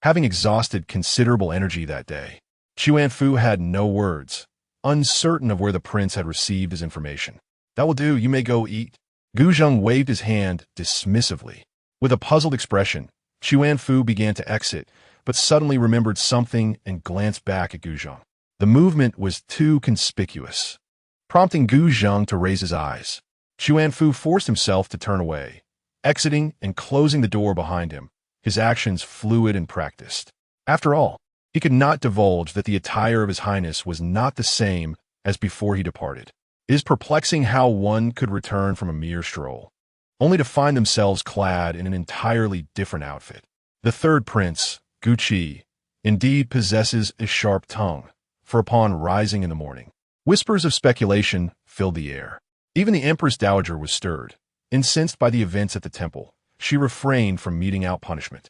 [SPEAKER 1] Having exhausted considerable energy that day, Chuanfu had no words, uncertain of where the prince had received his information. That will do, you may go eat. Guzheng waved his hand dismissively. With a puzzled expression, Chuanfu began to exit, but suddenly remembered something and glanced back at Guzheng. The movement was too conspicuous, prompting Guzheng to raise his eyes. Chuanfu forced himself to turn away, exiting and closing the door behind him, his actions fluid and practiced. After all, he could not divulge that the attire of his highness was not the same as before he departed. It is perplexing how one could return from a mere stroll, only to find themselves clad in an entirely different outfit. The third prince, Guqi, indeed possesses a sharp tongue, for upon rising in the morning, whispers of speculation filled the air. Even the Empress Dowager was stirred. Incensed by the events at the temple, she refrained from meting out punishment.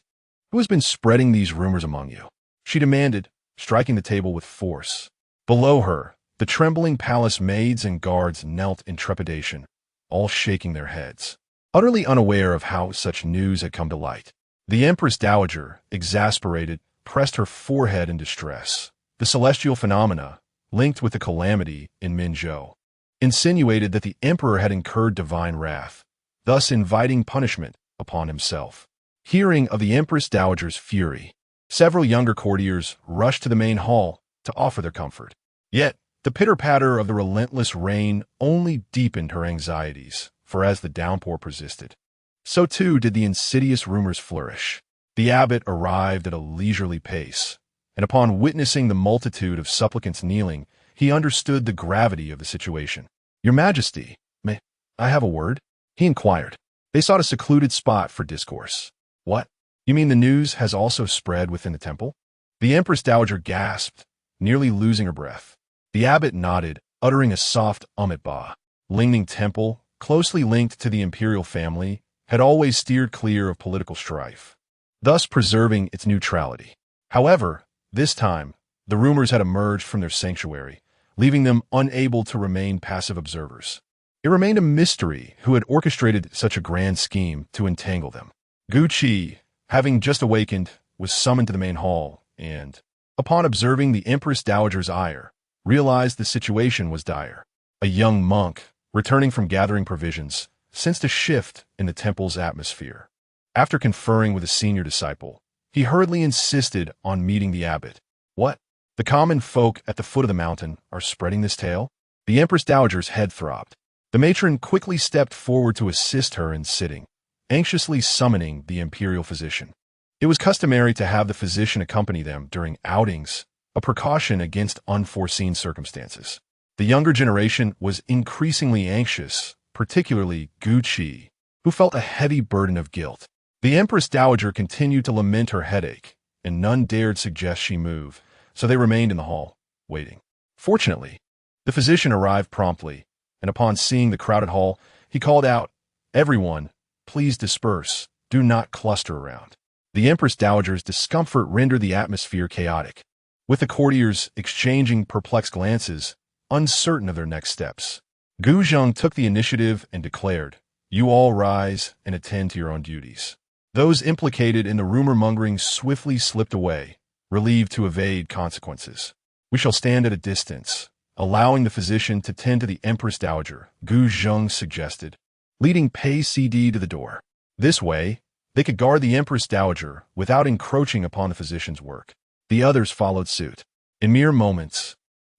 [SPEAKER 1] Who has been spreading these rumors among you? She demanded, striking the table with force. Below her, the trembling palace maids and guards knelt in trepidation, all shaking their heads, utterly unaware of how such news had come to light. The Empress Dowager, exasperated, pressed her forehead in distress. The celestial phenomena, linked with the calamity in Minzhou, insinuated that the emperor had incurred divine wrath, thus inviting punishment upon himself. Hearing of the Empress Dowager's fury, several younger courtiers rushed to the main hall to offer their comfort. Yet, the pitter-patter of the relentless rain only deepened her anxieties, for as the downpour persisted, so too did the insidious rumors flourish. The abbot arrived at a leisurely pace, and upon witnessing the multitude of supplicants kneeling, he understood the gravity of the situation. Your Majesty, may I have a word? He inquired. They sought a secluded spot for discourse. What? You mean the news has also spread within the temple? The Empress Dowager gasped, nearly losing her breath. The abbot nodded, uttering a soft ba. Lingning Temple, closely linked to the imperial family, had always steered clear of political strife, thus preserving its neutrality. However, this time, the rumors had emerged from their sanctuary, leaving them unable to remain passive observers. It remained a mystery who had orchestrated such a grand scheme to entangle them. Guqi, having just awakened, was summoned to the main hall, and, upon observing the Empress Dowager's ire, realized the situation was dire. A young monk, returning from gathering provisions, sensed a shift in the temple's atmosphere. After conferring with a senior disciple, he hurriedly insisted on meeting the abbot. What? The common folk at the foot of the mountain are spreading this tale? The Empress Dowager's head throbbed. The matron quickly stepped forward to assist her in sitting, anxiously summoning the imperial physician. It was customary to have the physician accompany them during outings, a precaution against unforeseen circumstances. The younger generation was increasingly anxious, particularly Guqi, who felt a heavy burden of guilt. The Empress Dowager continued to lament her headache, and none dared suggest she move, so they remained in the hall, waiting. Fortunately, the physician arrived promptly, and upon seeing the crowded hall, he called out, "Everyone, please disperse, do not cluster around." The Empress Dowager's discomfort rendered the atmosphere chaotic, with the courtiers exchanging perplexed glances, uncertain of their next steps. Guzheng took the initiative and declared, "You all rise and attend to your own duties." Those implicated in the rumor-mongering swiftly slipped away, relieved to evade consequences. We shall stand at a distance, allowing the physician to tend to the Empress Dowager, Guzheng suggested, leading Paisidi to the door. This way, they could guard the Empress Dowager without encroaching upon the physician's work. The others followed suit. In mere moments,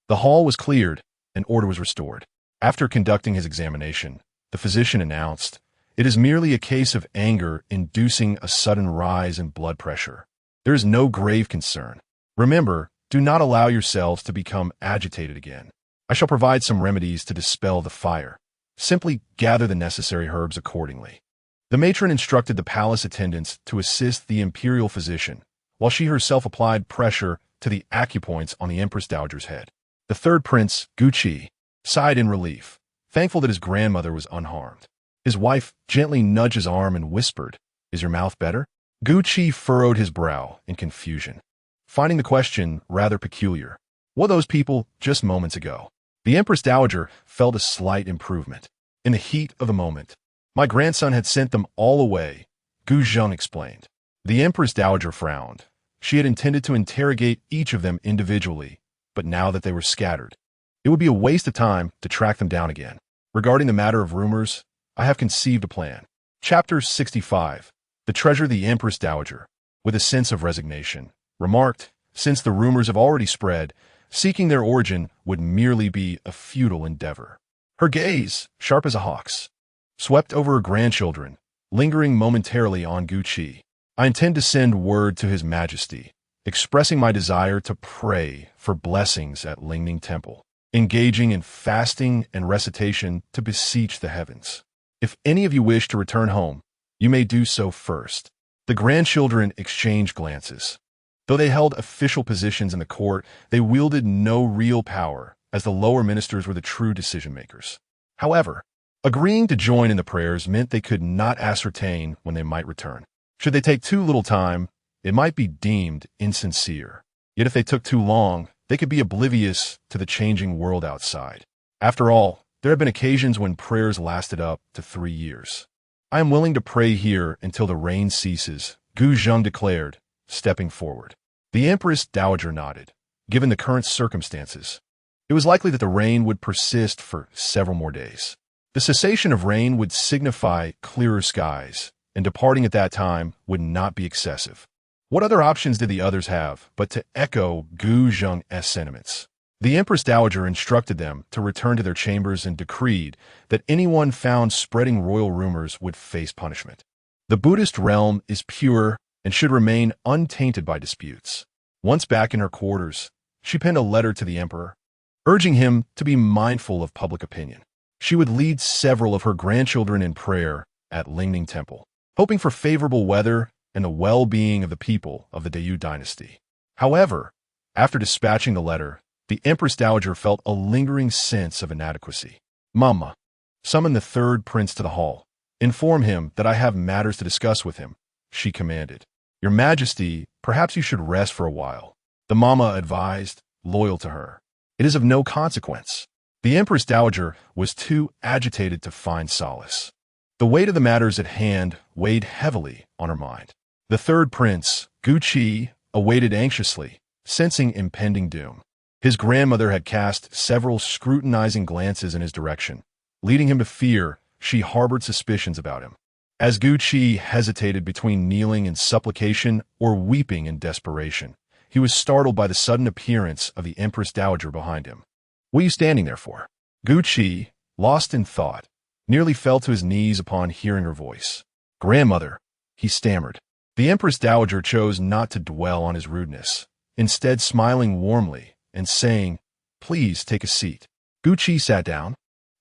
[SPEAKER 1] the hall was cleared and order was restored. After conducting his examination, the physician announced, It is merely a case of anger inducing a sudden rise in blood pressure. There is no grave concern. Remember, do not allow yourselves to become agitated again. I shall provide some remedies to dispel the fire. Simply gather the necessary herbs accordingly. The matron instructed the palace attendants to assist the imperial physician, while she herself applied pressure to the acupoints on the Empress Dowager's head. The third prince, Guqi, sighed in relief, thankful that his grandmother was unharmed. His wife gently nudged his arm and whispered, "Is your mouth better?" Guqi furrowed his brow in confusion, finding the question rather peculiar. What those people just moments ago? The Empress Dowager felt a slight improvement. In the heat of the moment, my grandson had sent them all away, Gu Zheng explained. The Empress Dowager frowned. She had intended to interrogate each of them individually, but now that they were scattered, it would be a waste of time to track them down again. Regarding the matter of rumors, I have conceived a plan. Chapter 65. The treasure the Empress Dowager, with a sense of resignation, remarked, since the rumors have already spread, seeking their origin would merely be a futile endeavor. Her gaze, sharp as a hawk's, swept over her grandchildren, lingering momentarily on Guqi. I intend to send word to His Majesty, expressing my desire to pray for blessings at Lingning Temple, engaging in fasting and recitation to beseech the heavens. If any of you wish to return home, you may do so first. The grandchildren exchanged glances. Though they held official positions in the court, they wielded no real power, as the lower ministers were the true decision-makers. However, agreeing to join in the prayers meant they could not ascertain when they might return. Should they take too little time, it might be deemed insincere. Yet if they took too long, they could be oblivious to the changing world outside. After all, there have been occasions when prayers lasted up to 3 years. I am willing to pray here until the rain ceases, Gu Zheng declared, stepping forward. The Empress Dowager nodded. Given the current circumstances, it was likely that the rain would persist for several more days. The cessation of rain would signify clearer skies, and departing at that time would not be excessive. What other options did the others have but to echo Gu Zheng's sentiments? The Empress Dowager instructed them to return to their chambers and decreed that anyone found spreading royal rumors would face punishment. The Buddhist realm is pure and should remain untainted by disputes. Once back in her quarters, she penned a letter to the emperor, urging him to be mindful of public opinion. She would lead several of her grandchildren in prayer at Lingning Temple, hoping for favorable weather and the well-being of the people of the Dayu dynasty. However, after dispatching the letter, the Empress Dowager felt a lingering sense of inadequacy. "Mama, summon the third prince to the hall. Inform him that I have matters to discuss with him," she commanded. "Your Majesty, perhaps you should rest for a while," the Mama advised, loyal to her. "It is of no consequence." The Empress Dowager was too agitated to find solace. The weight of the matters at hand weighed heavily on her mind. The third prince, Guqi, awaited anxiously, sensing impending doom. His grandmother had cast several scrutinizing glances in his direction, leading him to fear she harbored suspicions about him. As Guqi hesitated between kneeling in supplication or weeping in desperation, he was startled by the sudden appearance of the Empress Dowager behind him. "What are you standing there for?" Guqi, lost in thought, nearly fell to his knees upon hearing her voice. "Grandmother," he stammered. The Empress Dowager chose not to dwell on his rudeness, instead smiling warmly and saying, "Please take a seat." Guqi sat down,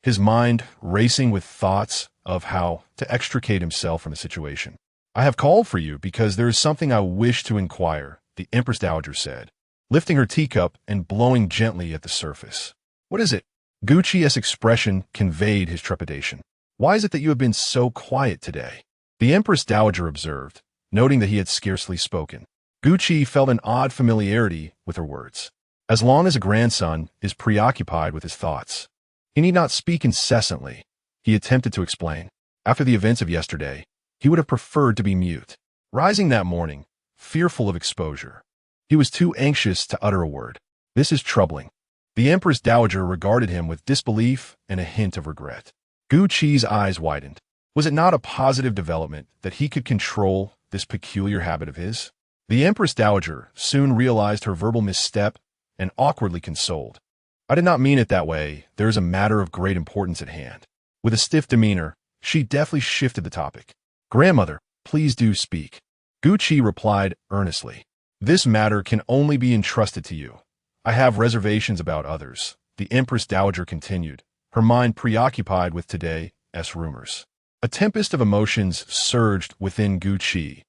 [SPEAKER 1] his mind racing with thoughts of how to extricate himself from the situation. "I have called for you because there is something I wish to inquire," the Empress Dowager said, lifting her teacup and blowing gently at the surface. "What is it?" Guqi's expression conveyed his trepidation. "Why is it that you have been so quiet today?" The Empress Dowager observed, noting that he had scarcely spoken. Guqi felt an odd familiarity with her words. As long as a grandson is preoccupied with his thoughts, he need not speak incessantly, he attempted to explain. After the events of yesterday, he would have preferred to be mute. Rising that morning, fearful of exposure, he was too anxious to utter a word. "This is troubling." The Empress Dowager regarded him with disbelief and a hint of regret. Guqi's eyes widened. Was it not a positive development that he could control this peculiar habit of his? The Empress Dowager soon realized her verbal misstep and awkwardly consoled. "I did not mean it that way. There is a matter of great importance at hand." With a stiff demeanor, She deftly shifted the topic. "Grandmother, please do speak." Gu Qi replied earnestly. "This matter can only be entrusted to you. I have reservations about others," the Empress Dowager continued, her mind preoccupied with today's rumors. A tempest of emotions surged within Gu Qi.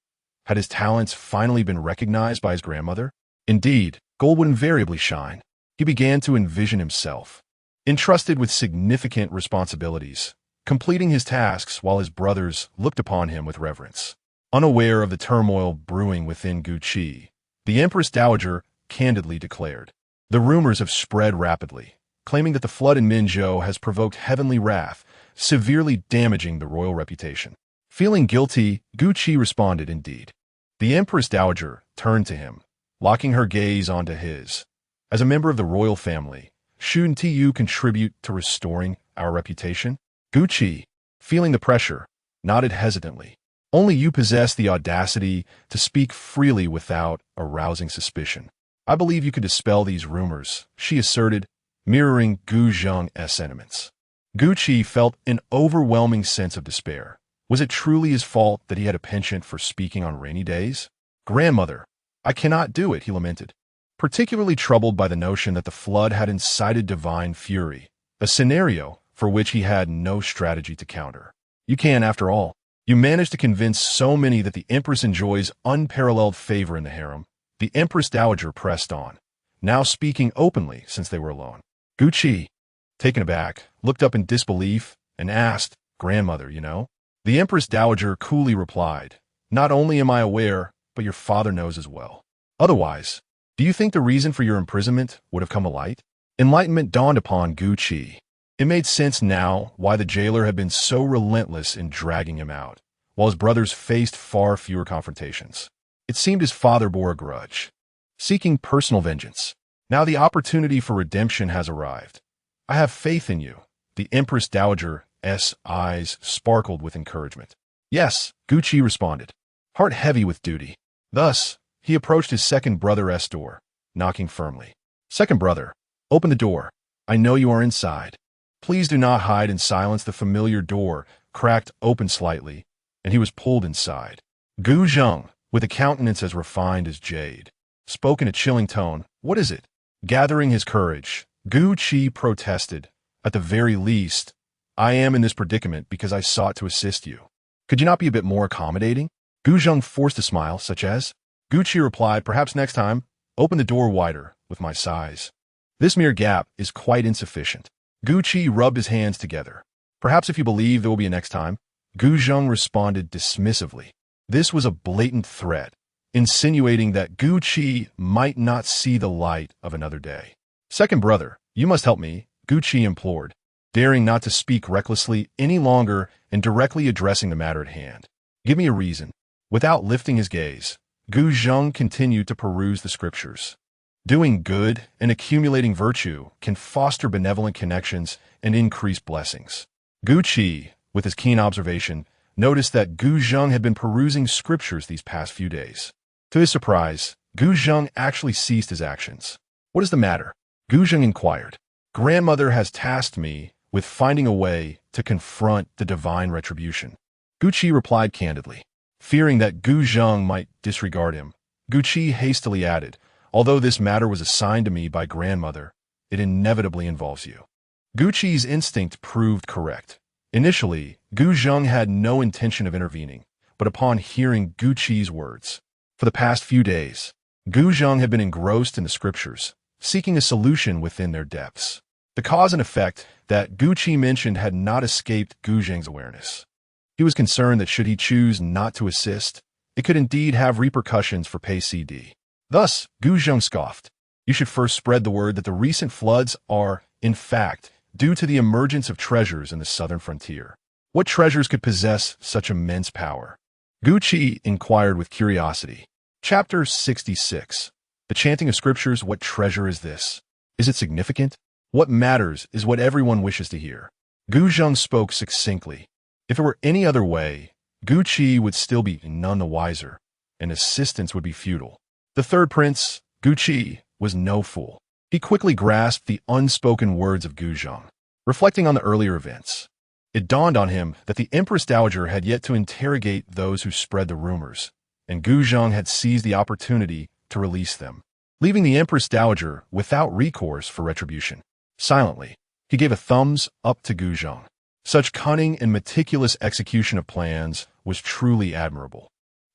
[SPEAKER 1] Had his talents finally been recognized by his grandmother? Indeed, gold would invariably shine. He began to envision himself entrusted with significant responsibilities, completing his tasks while his brothers looked upon him with reverence. Unaware of the turmoil brewing within Gu Qi, the Empress Dowager candidly declared, "The rumors have spread rapidly, claiming that the flood in Minzhou has provoked heavenly wrath, severely damaging the royal reputation." Feeling guilty, Gu Qi responded, "Indeed." The Empress Dowager turned to him, locking her gaze onto his. "As a member of the royal family, shouldn't you contribute to restoring our reputation?" Gu Qi, feeling the pressure, nodded hesitantly. "Only you possess the audacity to speak freely without arousing suspicion. I believe you could dispel these rumors," she asserted, mirroring Gu Zheng's sentiments. Gu Qi felt an overwhelming sense of despair. Was it truly his fault that he had a penchant for speaking on rainy days? "Grandmother, I cannot do it," he lamented, particularly troubled by the notion that the flood had incited divine fury, a scenario for which he had no strategy to counter. "You can, after all. You managed to convince so many that the Empress enjoys unparalleled favor in the harem," the Empress Dowager pressed on, now speaking openly since they were alone. Gu Qi, taken aback, looked up in disbelief and asked, "Grandmother, you know?" The Empress Dowager coolly replied, "Not only am I aware, but your father knows as well. Otherwise, do you think the reason for your imprisonment would have come to light?" Enlightenment dawned upon Gu Qi. It made sense now why the jailer had been so relentless in dragging him out, while his brothers faced far fewer confrontations. It seemed his father bore a grudge, seeking personal vengeance. Now the opportunity for redemption has arrived. "I have faith in you." The Empress Dowager's eyes sparkled with encouragement. "Yes," Gu Qi responded, heart heavy with duty. Thus, he approached his second brother's door, knocking firmly. "Second brother, open the door. I know you are inside. Please do not hide in silence." The familiar door cracked open slightly, and he was pulled inside. Gu Zheng, with a countenance as refined as jade, spoke in a chilling tone. "What is it?" Gathering his courage, Gu Qi protested, "At the very least, I am in this predicament because I sought to assist you. Could you not be a bit more accommodating?" Gu Zheng forced a smile, such as, Gu Qi replied, "Perhaps next time, open the door wider with my size. This mere gap is quite insufficient." Gu Qi rubbed his hands together. "Perhaps if you believe there will be a next time." Gu Zheng responded dismissively. This was a blatant threat, insinuating that Gu Qi might not see the light of another day. "Second brother, you must help me," Gu Qi implored, daring not to speak recklessly any longer and directly addressing the matter at hand. "Give me a reason." Without lifting his gaze, Gu Zheng continued to peruse the scriptures. Doing good and accumulating virtue can foster benevolent connections and increase blessings. Gu Qi, with his keen observation, noticed that Gu Zheng had been perusing scriptures these past few days. To his surprise, Gu Zheng actually ceased his actions. "What is the matter?" Gu Zheng inquired. "Grandmother has tasked me with finding a way to confront the divine retribution." Gu Qi replied candidly. Fearing that Gu Zheng might disregard him, Gu Qi hastily added, "Although this matter was assigned to me by grandmother, it inevitably involves you." Gu Qi's instinct proved correct. Initially, Gu Zheng had no intention of intervening, but upon hearing Gu Qi's words, for the past few days, Gu Zheng had been engrossed in the scriptures, seeking a solution within their depths. The cause and effect that Gu Qi mentioned had not escaped Gu Zheng's awareness. He was concerned that should he choose not to assist, it could indeed have repercussions for Pei CD. Thus, Gu Zheng scoffed. "You should first spread the word that the recent floods are, in fact, due to the emergence of treasures in the southern frontier." What treasures could possess such immense power? Gu Qi inquired with curiosity. Chapter 66. The chanting of scriptures. What treasure is this? Is it significant? What matters is what everyone wishes to hear. Gu Zheng spoke succinctly. If it were any other way, Gu Qi would still be none the wiser, and assistance would be futile. The third prince, Gu Qi, was no fool. He quickly grasped the unspoken words of Gu Zheng. Reflecting on the earlier events, It dawned on him that the Empress Dowager had yet to interrogate those who spread the rumors, and Guzhong had seized the opportunity to release them, leaving the Empress Dowager without recourse for retribution. Silently, he gave a thumbs up to Guzhong. Such cunning and meticulous execution of plans was truly admirable.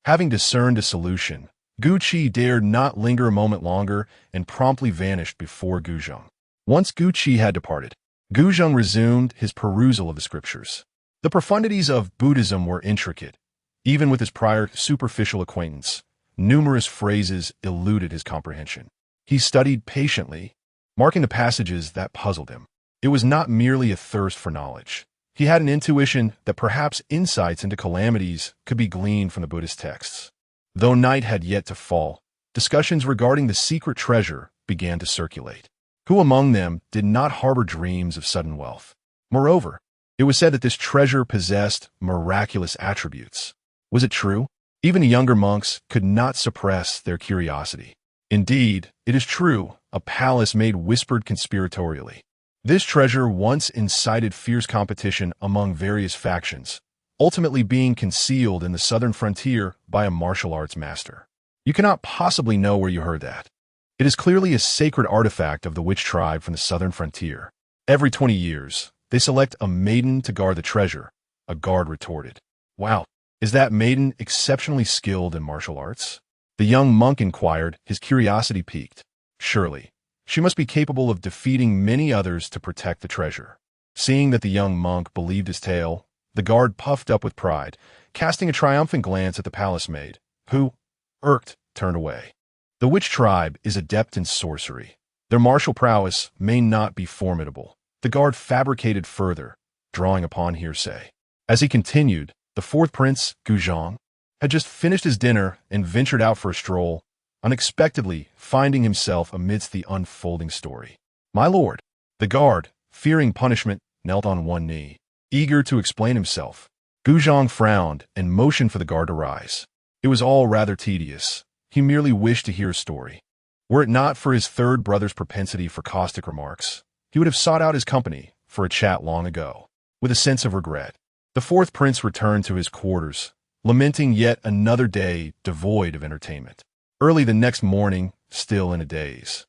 [SPEAKER 1] Having discerned a solution, Gu Qi dared not linger a moment longer and promptly vanished before Guzhong. Once Gu Qi had departed, Guzhong resumed his perusal of the scriptures. The profundities of Buddhism were intricate. Even with his prior superficial acquaintance, numerous phrases eluded his comprehension. He studied patiently, marking the passages that puzzled him. It was not merely a thirst for knowledge. He had an intuition that perhaps insights into calamities could be gleaned from the Buddhist texts. Though night had yet to fall, discussions regarding the secret treasure began to circulate. Who among them did not harbor dreams of sudden wealth? Moreover, it was said that this treasure possessed miraculous attributes. Was it true? Even the younger monks could not suppress their curiosity. Indeed, it is true, a palace made whispered conspiratorially. This treasure once incited fierce competition among various factions, ultimately being concealed in the southern frontier by a martial arts master. You cannot possibly know where you heard that. It is clearly a sacred artifact of the witch tribe from the southern frontier. Every 20 years, they select a maiden to guard the treasure, a guard retorted. Wow, is that maiden exceptionally skilled in martial arts? The young monk inquired, his curiosity piqued. Surely, she must be capable of defeating many others to protect the treasure. Seeing that the young monk believed his tale, the guard puffed up with pride, casting a triumphant glance at the palace maid, who, irked, turned away. The witch tribe is adept in sorcery. Their martial prowess may not be formidable. The guard fabricated further, drawing upon hearsay. As he continued, the fourth prince, Guzhong, had just finished his dinner and ventured out for a stroll, unexpectedly finding himself amidst the unfolding story. My lord, the guard, fearing punishment, knelt on one knee, eager to explain himself. Guzhong frowned and motioned for the guard to rise. It was all rather tedious. He merely wished to hear a story. Were it not for his third brother's propensity for caustic remarks, he would have sought out his company for a chat long ago. With a sense of regret, the fourth prince returned to his quarters, lamenting yet another day devoid of entertainment. Early the next morning, still in a daze,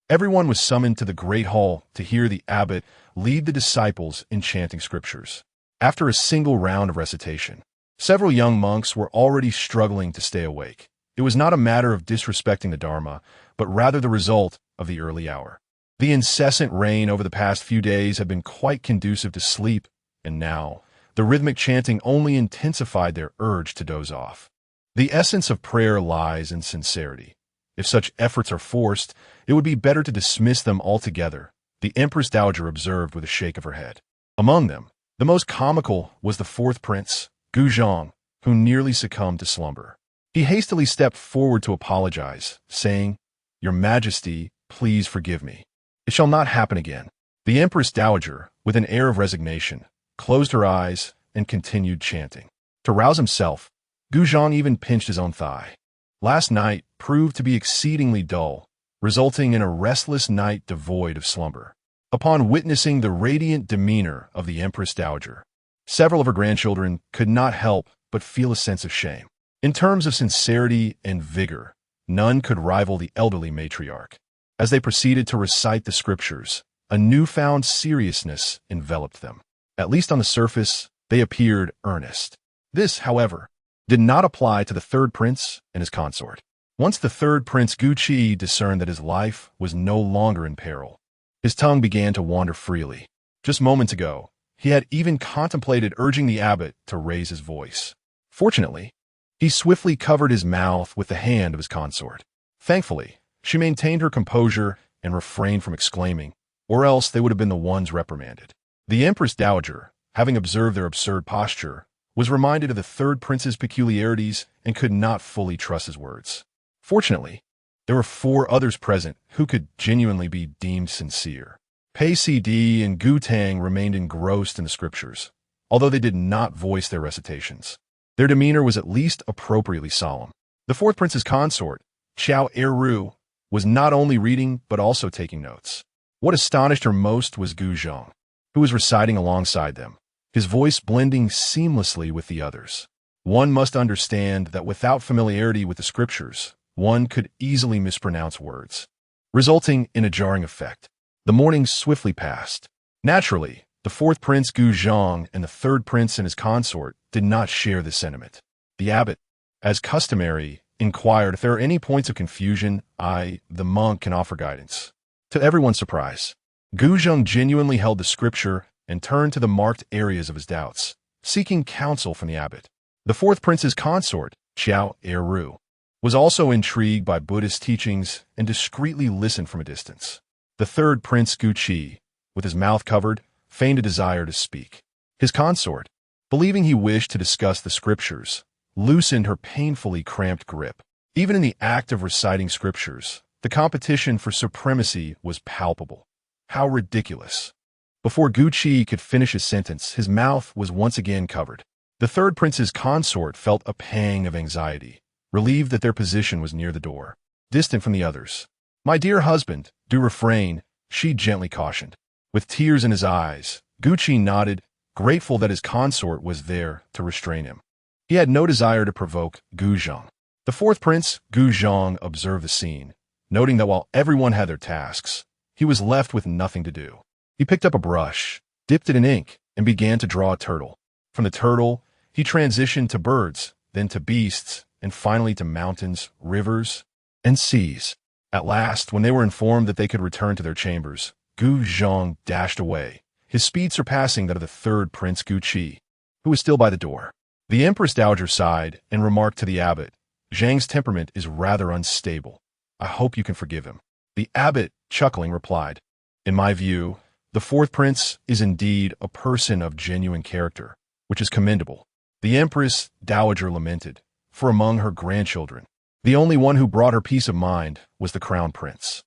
[SPEAKER 1] everyone was summoned to the great hall to hear the abbot lead the disciples in chanting scriptures. After a single round of recitation, several young monks were already struggling to stay awake. It was not a matter of disrespecting the Dharma, but rather the result of the early hour. The incessant rain over the past few days had been quite conducive to sleep, and now, the rhythmic chanting only intensified their urge to doze off. The essence of prayer lies in sincerity. If such efforts are forced, it would be better to dismiss them altogether, the Empress Dowager observed with a shake of her head. Among them, the most comical was the fourth prince, Guzhong, who nearly succumbed to slumber. He hastily stepped forward to apologize, saying, "Your Majesty, please forgive me. It shall not happen again." The Empress Dowager, with an air of resignation, closed her eyes and continued chanting. To rouse himself, Guzhong even pinched his own thigh. Last night proved to be exceedingly dull, resulting in a restless night devoid of slumber. Upon witnessing the radiant demeanor of the Empress Dowager, several of her grandchildren could not help but feel a sense of shame. In terms of sincerity and vigor, none could rival the elderly matriarch. As they proceeded to recite the scriptures, a newfound seriousness enveloped them. At least on the surface, they appeared earnest. This, however, did not apply to the third prince and his consort. Once the third prince Gu Qi discerned that his life was no longer in peril, his tongue began to wander freely. Just moments ago, he had even contemplated urging the abbot to raise his voice. Fortunately, he swiftly covered his mouth with the hand of his consort. Thankfully, she maintained her composure and refrained from exclaiming, or else they would have been the ones reprimanded. The Empress Dowager, having observed their absurd posture, was reminded of the third prince's peculiarities and could not fully trust his words. Fortunately, there were 4 others present who could genuinely be deemed sincere. Pei Cd and Gu Tang remained engrossed in the scriptures, although they did not voice their recitations. Their demeanor was at least appropriately solemn. The fourth prince's consort, Xiao Eru, was not only reading but also taking notes. What astonished her most was Guzhong, who was reciting alongside them. his voice blending seamlessly with the others. One must understand that without familiarity with the scriptures, one could easily mispronounce words, resulting in a jarring effect. The morning swiftly passed. Naturally, the fourth prince Gu Zhang and the third prince and his consort did not share this sentiment. The abbot, as customary, inquired if there are any points of confusion. The monk, can offer guidance. To everyone's surprise, Gu Zhang genuinely held the scripture and turned to the marked areas of his doubts, seeking counsel from the abbot. The fourth prince's consort, Xiao Eru, was also intrigued by Buddhist teachings and discreetly listened from a distance. The third prince Gu Qi, with his mouth covered, feigned a desire to speak. His consort, believing he wished to discuss the scriptures, loosened her painfully cramped grip. Even in the act of reciting scriptures, the competition for supremacy was palpable. How ridiculous. Before Gu Qi could finish his sentence, his mouth was once again covered. The third prince's consort felt a pang of anxiety, relieved that their position was near the door, distant from the others. "My dear husband, do refrain," she gently cautioned. With tears in his eyes, Gu Qi nodded, grateful that his consort was there to restrain him. He had no desire to provoke Gu Zhang. The fourth prince, Gu Zhang, observed the scene, noting that while everyone had their tasks, he was left with nothing to do. He picked up a brush, dipped it in ink, and began to draw a turtle. From the turtle, he transitioned to birds, then to beasts, and finally to mountains, rivers, and seas. At last, when they were informed that they could return to their chambers, Gu Zhang dashed away, his speed surpassing that of the third prince Gu Qi, who was still by the door. The empress dowager sighed and remarked to the abbot, "Zhang's temperament is rather unstable. I hope you can forgive him." The abbot, chuckling, replied, "In my view, the fourth prince is indeed a person of genuine character, which is commendable." The empress dowager lamented, for among her grandchildren, the only one who brought her peace of mind was the crown prince.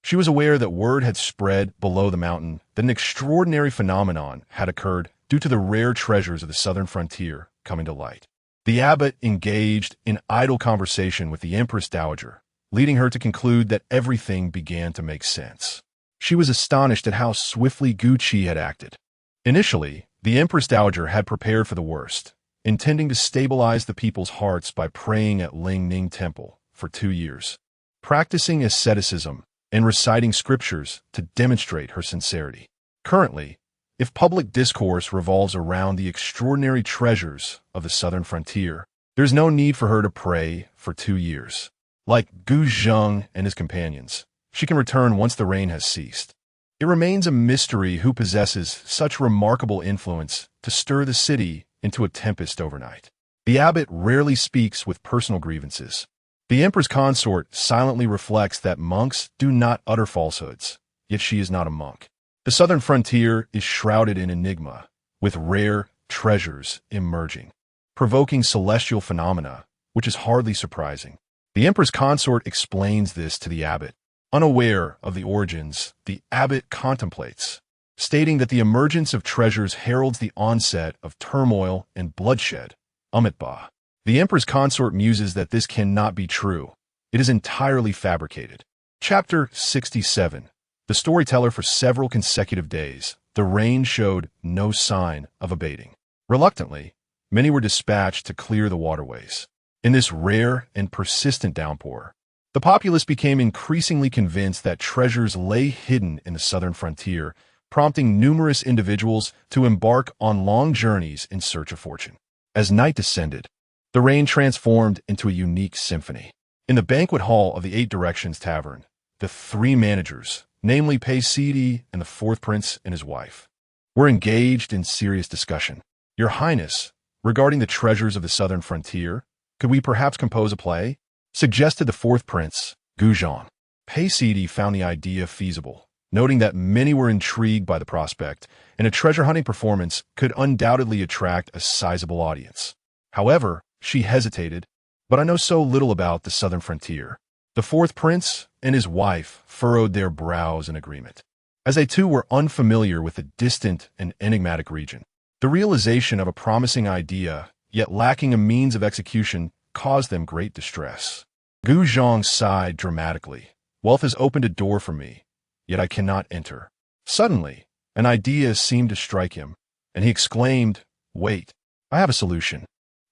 [SPEAKER 1] She was aware that word had spread below the mountain that an extraordinary phenomenon had occurred due to the rare treasures of the southern frontier coming to light. The abbot engaged in idle conversation with the empress dowager, leading her to conclude that everything began to make sense. She was astonished at how swiftly Gu Qi had acted. Initially, the empress dowager had prepared for the worst, intending to stabilize the people's hearts by praying at Ling Ning Temple for 2 years, practicing asceticism and reciting scriptures to demonstrate her sincerity. Currently, if public discourse revolves around the extraordinary treasures of the southern frontier, there's no need for her to pray for 2 years. Like Gu Zhang and his companions, she can return once the rain has ceased. It remains a mystery who possesses such remarkable influence to stir the city into a tempest overnight. The abbot rarely speaks with personal grievances. The empress consort silently reflects that monks do not utter falsehoods, yet she is not a monk. The southern frontier is shrouded in enigma, with rare treasures emerging, provoking celestial phenomena, which is hardly surprising. The empress consort explains this to the abbot. Unaware of the origins, the abbot contemplates, stating that the emergence of treasures heralds the onset of turmoil and bloodshed. Amitabha. The empress consort muses that this cannot be true. It is entirely fabricated. Chapter 67. The storyteller. For several consecutive days, the rain showed no sign of abating. Reluctantly, many were dispatched to clear the waterways. In this rare and persistent downpour, the populace became increasingly convinced that treasures lay hidden in the southern frontier, prompting numerous individuals to embark on long journeys in search of fortune. As night descended, the rain transformed into a unique symphony. In the banquet hall of the Eight Directions Tavern, the 3 managers, namely Pei Sidi and the fourth prince and his wife, were engaged in serious discussion. "Your Highness, regarding the treasures of the southern frontier, could we perhaps compose a play?" suggested the fourth prince, Gu Zhang. Pei Sidi found the idea feasible, noting that many were intrigued by the prospect, and a treasure hunting performance could undoubtedly attract a sizable audience. However, she hesitated, "But I know so little about the southern frontier." The fourth prince and his wife furrowed their brows in agreement, as they too were unfamiliar with the distant and enigmatic region. The realization of a promising idea, yet lacking a means of execution, caused them great distress. Gu Zhang sighed dramatically. "Wealth has opened a door for me, yet I cannot enter." Suddenly, an idea seemed to strike him. and he exclaimed, "Wait, I have a solution."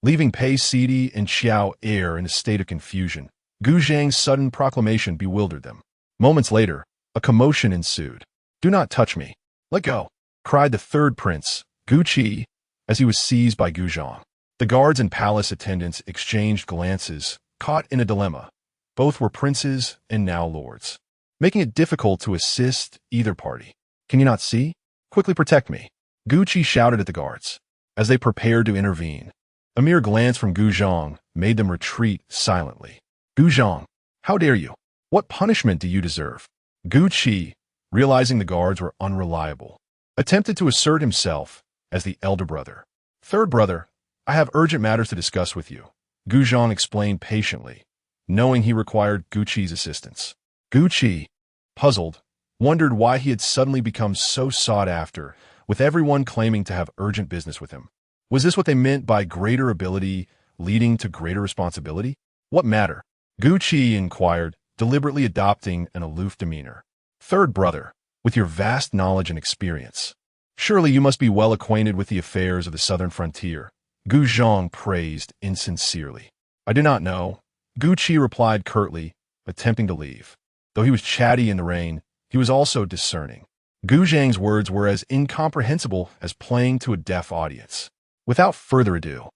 [SPEAKER 1] Leaving Pei Sidi and Xiao Er in a state of confusion, Gu Zhang's sudden proclamation bewildered them. Moments later, a commotion ensued. "Do not touch me. Let go," cried the third prince, Gu Qi, as he was seized by Gu Zhang. The guards and palace attendants exchanged glances, caught in a dilemma. Both were princes and now lords, making it difficult to assist either party. "Can you not see? Quickly protect me," Gu Qi shouted at the guards. As they prepared to intervene, a mere glance from Gu Zhang made them retreat silently. "Gu Zhang, how dare you? What punishment do you deserve?" Gu Qi, realizing the guards were unreliable, attempted to assert himself as the elder brother. "Third brother, I have urgent matters to discuss with you," Gu Zhang explained patiently, knowing he required Gu Qi's assistance. Gu Qi, puzzled, wondered why he had suddenly become so sought after, with everyone claiming to have urgent business with him. Was this what they meant by greater ability leading to greater responsibility? "What matter?" Gu Qi inquired, deliberately adopting an aloof demeanor. "Third brother, with your vast knowledge and experience, surely you must be well acquainted with the affairs of the southern frontier," Gu Zhang praised insincerely. "I do not know," Gu Qi replied curtly, attempting to leave. Though he was chatty in the rain, he was also discerning. Gu Zhang's words were as incomprehensible as playing to a deaf audience. Without further ado,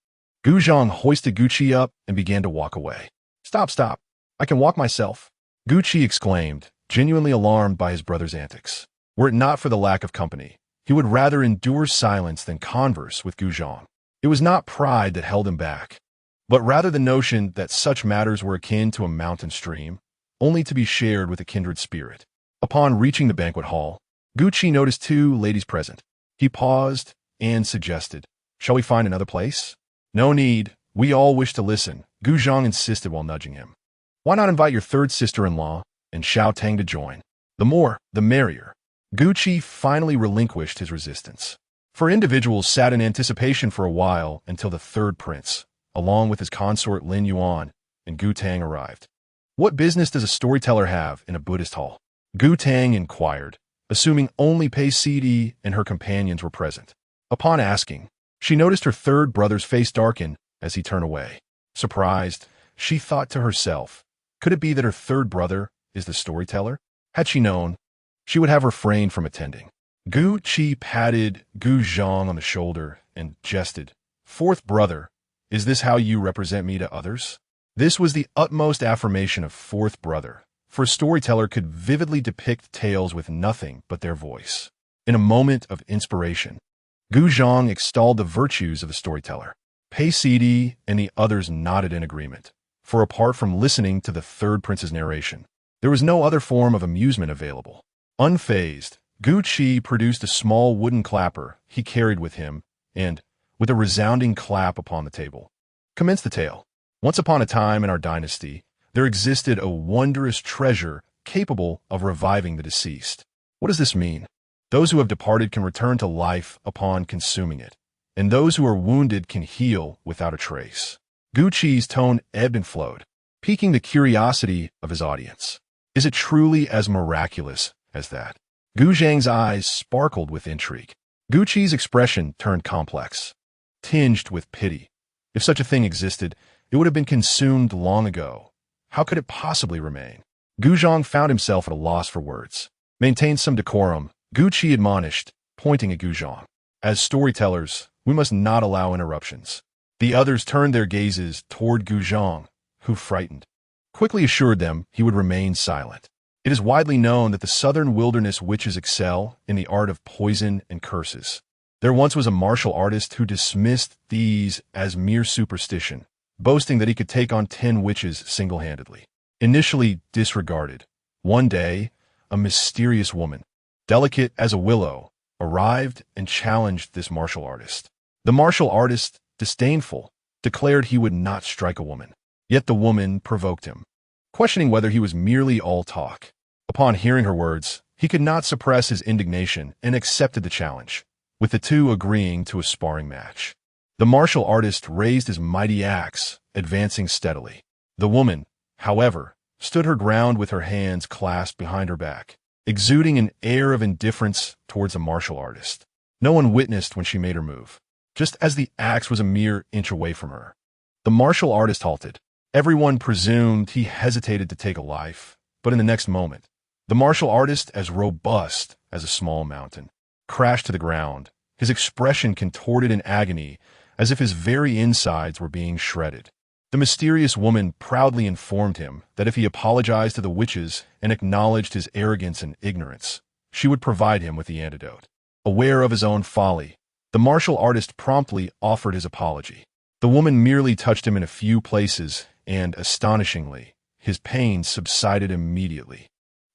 [SPEAKER 1] Gu Zhang hoisted Gu Qi up and began to walk away. "Stop, stop. I can walk myself," Gu Qi exclaimed, genuinely alarmed by his brother's antics. Were it not for the lack of company, he would rather endure silence than converse with Gu Zhang. It was not pride that held him back, but rather the notion that such matters were akin to a mountain stream, only to be shared with a kindred spirit. Upon reaching the banquet hall, Gu Qi noticed two ladies present. He paused and suggested, "Shall we find another place?" "No need. We all wish to listen," Gu Zhang insisted while nudging him. "Why not invite your third sister-in-law and Xiao Tang to join? The more, the merrier." Gu Qi finally relinquished his resistance. For individuals sat in anticipation for a while until the third prince, along with his consort Lin Yuan and Gu Tang, arrived. "What business does a storyteller have in a Buddhist hall?" Gu Tang inquired, assuming only Pei Sidi and her companions were present. Upon asking, she noticed her third brother's face darken as he turned away. Surprised, she thought to herself, could it be that her third brother is the storyteller? Had she known, she would have refrained from attending. Gu Qi patted Gu Zhang on the shoulder and jested, "Fourth brother, is this how you represent me to others?" This was the utmost affirmation of fourth brother, for a storyteller could vividly depict tales with nothing but their voice. In a moment of inspiration, Gu Zhang extolled the virtues of the storyteller. Pei Sidi and the others nodded in agreement, for apart from listening to the third prince's narration, there was no other form of amusement available. Unfazed, Gu Qi produced a small wooden clapper he carried with him and, with a resounding clap upon the table, commenced the tale. Once upon a time in our dynasty, there existed a wondrous treasure capable of reviving the deceased. What does this mean? Those who have departed can return to life upon consuming it, and those who are wounded can heal without a trace. Gu Qi's tone ebbed and flowed, piquing the curiosity of his audience. Is it truly as miraculous as that? Gu Zhang's eyes sparkled with intrigue. Gu Qi's expression turned complex, tinged with pity. If such a thing existed, it would have been consumed long ago. How could it possibly remain? Gu Zhang found himself at a loss for words. Maintain some decorum, Gu Qi admonished, pointing at Gu Zhang. As storytellers, we must not allow interruptions. The others turned their gazes toward Gu Zhang, who, frightened, quickly assured them he would remain silent. It is widely known that the southern wilderness witches excel in the art of poison and curses. There once was a martial artist who dismissed these as mere superstition, boasting that he could take on 10 witches single-handedly. Initially disregarded, one day, a mysterious woman, delicate as a willow, arrived and challenged this martial artist. The martial artist, disdainful, declared he would not strike a woman. Yet the woman provoked him, questioning whether he was merely all talk. Upon hearing her words, he could not suppress his indignation and accepted the challenge, with the two agreeing to a sparring match. The martial artist raised his mighty axe, advancing steadily. The woman, however, stood her ground with her hands clasped behind her back, exuding an air of indifference towards the martial artist. No one witnessed when she made her move. Just as the axe was a mere inch away from her, the martial artist halted. Everyone presumed he hesitated to take a life, but in the next moment, the martial artist, as robust as a small mountain, crashed to the ground, his expression contorted in agony as if his very insides were being shredded. The mysterious woman proudly informed him that if he apologized to the witches and acknowledged his arrogance and ignorance, she would provide him with the antidote. Aware of his own folly, the martial artist promptly offered his apology. The woman merely touched him in a few places, and, astonishingly, his pain subsided immediately.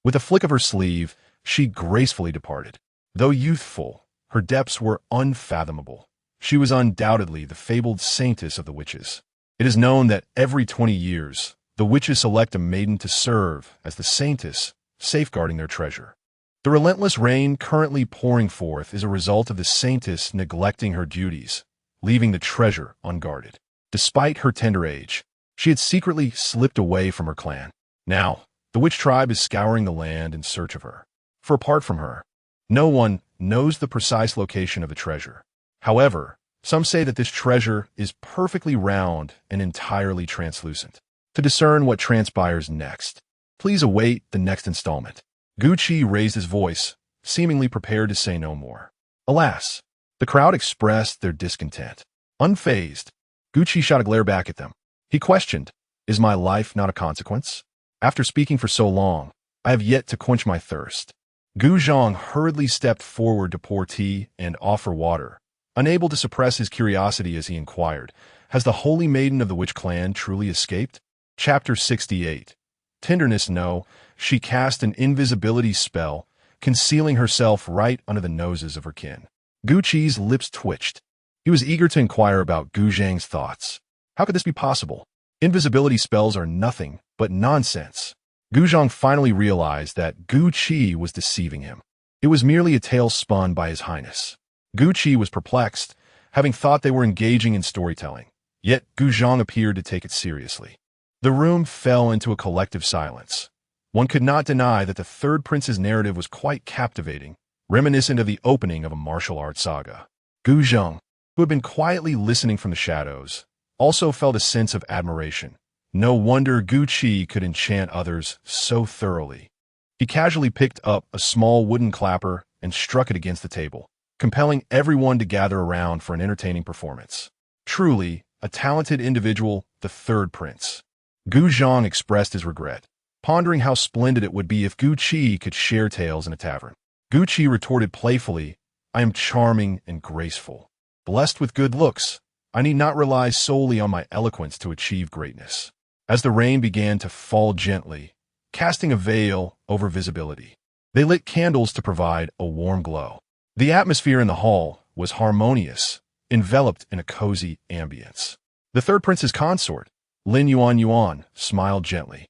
[SPEAKER 1] With a flick of her sleeve, she gracefully departed. Though youthful, her depths were unfathomable. She was undoubtedly the fabled saintess of the witches. It is known that every 20 years, the witches select a maiden to serve as the saintess, safeguarding their treasure. The relentless rain currently pouring forth is a result of the saintess neglecting her duties, leaving the treasure unguarded. Despite her tender age, she had secretly slipped away from her clan. Now, the witch tribe is scouring the land in search of her. For apart from her, no one knows the precise location of the treasure. However, some say that this treasure is perfectly round and entirely translucent. To discern what transpires next, please await the next installment. Gucci raised his voice, seemingly prepared to say no more. Alas, the crowd expressed their discontent. Unfazed, Gucci shot a glare back at them. He questioned, "Is my life not a consequence? After speaking for so long, I have yet to quench my thirst." Gu Zhang hurriedly stepped forward to pour tea and offer water, unable to suppress his curiosity as he inquired, "Has the holy maiden of the witch clan truly escaped?" Chapter 68. Tenderness. No, she cast an invisibility spell, concealing herself right under the noses of her kin. Gucci's lips twitched. He was eager to inquire about Gu Zhang's thoughts. How could this be possible? Invisibility spells are nothing but nonsense. Gu Zhang finally realized that Gu Qi was deceiving him. It was merely a tale spun by his highness. Gu Qi was perplexed, having thought they were engaging in storytelling. Yet Gu Zhang appeared to take it seriously. The room fell into a collective silence. One could not deny that the third prince's narrative was quite captivating, reminiscent of the opening of a martial arts saga. Gu Zhang, who had been quietly listening from the shadows, also felt a sense of admiration. No wonder Gu Qi could enchant others so thoroughly. He casually picked up a small wooden clapper and struck it against the table, compelling everyone to gather around for an entertaining performance. Truly, a talented individual, the third prince. Gu Zhang expressed his regret, pondering how splendid it would be if Gu Qi could share tales in a tavern. Gu Qi retorted playfully, "I am charming and graceful. Blessed with good looks, I need not rely solely on my eloquence to achieve greatness." As the rain began to fall gently, casting a veil over visibility, they lit candles to provide a warm glow. The atmosphere in the hall was harmonious, enveloped in a cozy ambience. The third prince's consort, Lin Yuan, smiled gently.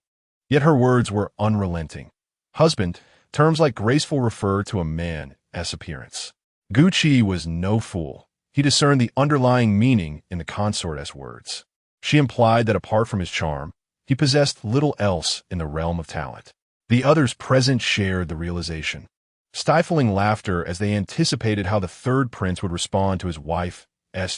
[SPEAKER 1] Yet her words were unrelenting. "Husband," terms like graceful refer to a man's appearance. Gu Qi was no fool. He discerned the underlying meaning in the consort's words. She implied that apart from his charm, he possessed little else in the realm of talent. The others present shared the realization, stifling laughter as they anticipated how the third prince would respond to his wife's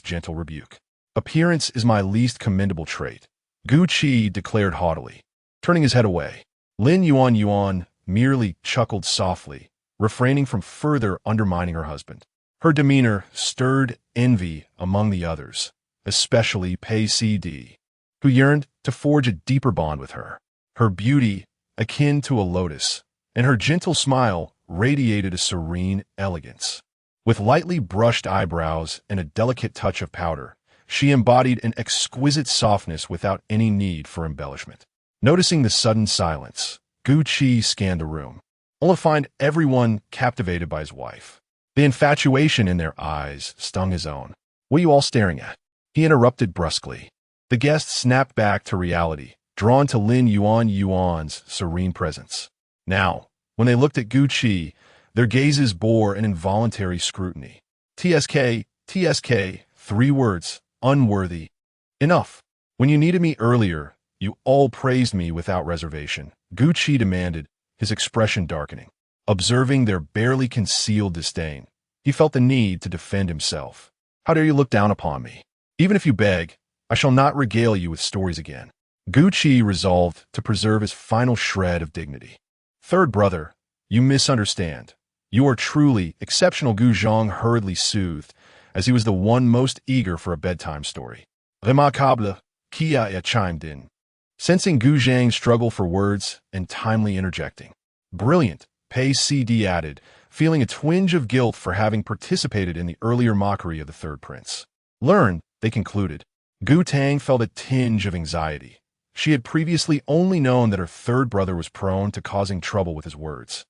[SPEAKER 1] gentle rebuke. "Appearance is my least commendable trait," Gu Qi declared haughtily, turning his head away. Lin Yuan merely chuckled softly, refraining from further undermining her husband. Her demeanor stirred envy among the others, especially Pei Cd, who yearned to forge a deeper bond with her. Her beauty, akin to a lotus, and her gentle smile radiated a serene elegance. With lightly brushed eyebrows and a delicate touch of powder, she embodied an exquisite softness without any need for embellishment. Noticing the sudden silence, Gu Qi scanned the room, only to find everyone captivated by his wife. The infatuation in their eyes stung his own. "What are you all staring at?" he interrupted brusquely. The guests snapped back to reality, drawn to Lin Yuan's serene presence. Now, when they looked at Gu Qi, their gazes bore an involuntary scrutiny. TSK, 3 words, unworthy. "Enough. When you needed me earlier, you all praised me without reservation," Gu Qi demanded, his expression darkening. Observing their barely concealed disdain, He felt the need to defend himself. How dare you look down upon me? Even if you beg, I shall not regale you with stories again. Gu Qi resolved to preserve his final shred of dignity. Third brother, you misunderstand. You are truly exceptional, Gu Zhang hurriedly soothed, as he was the one most eager for a bedtime story. Remarquable, Kia chimed in, sensing Gu Zhang's struggle for words and timely interjecting. Brilliant, Pei CD added, feeling a twinge of guilt for having participated in the earlier mockery of the third prince. Learn, they concluded. Gu Tang felt a tinge of anxiety. She had previously only known that her third brother was prone to causing trouble with his words.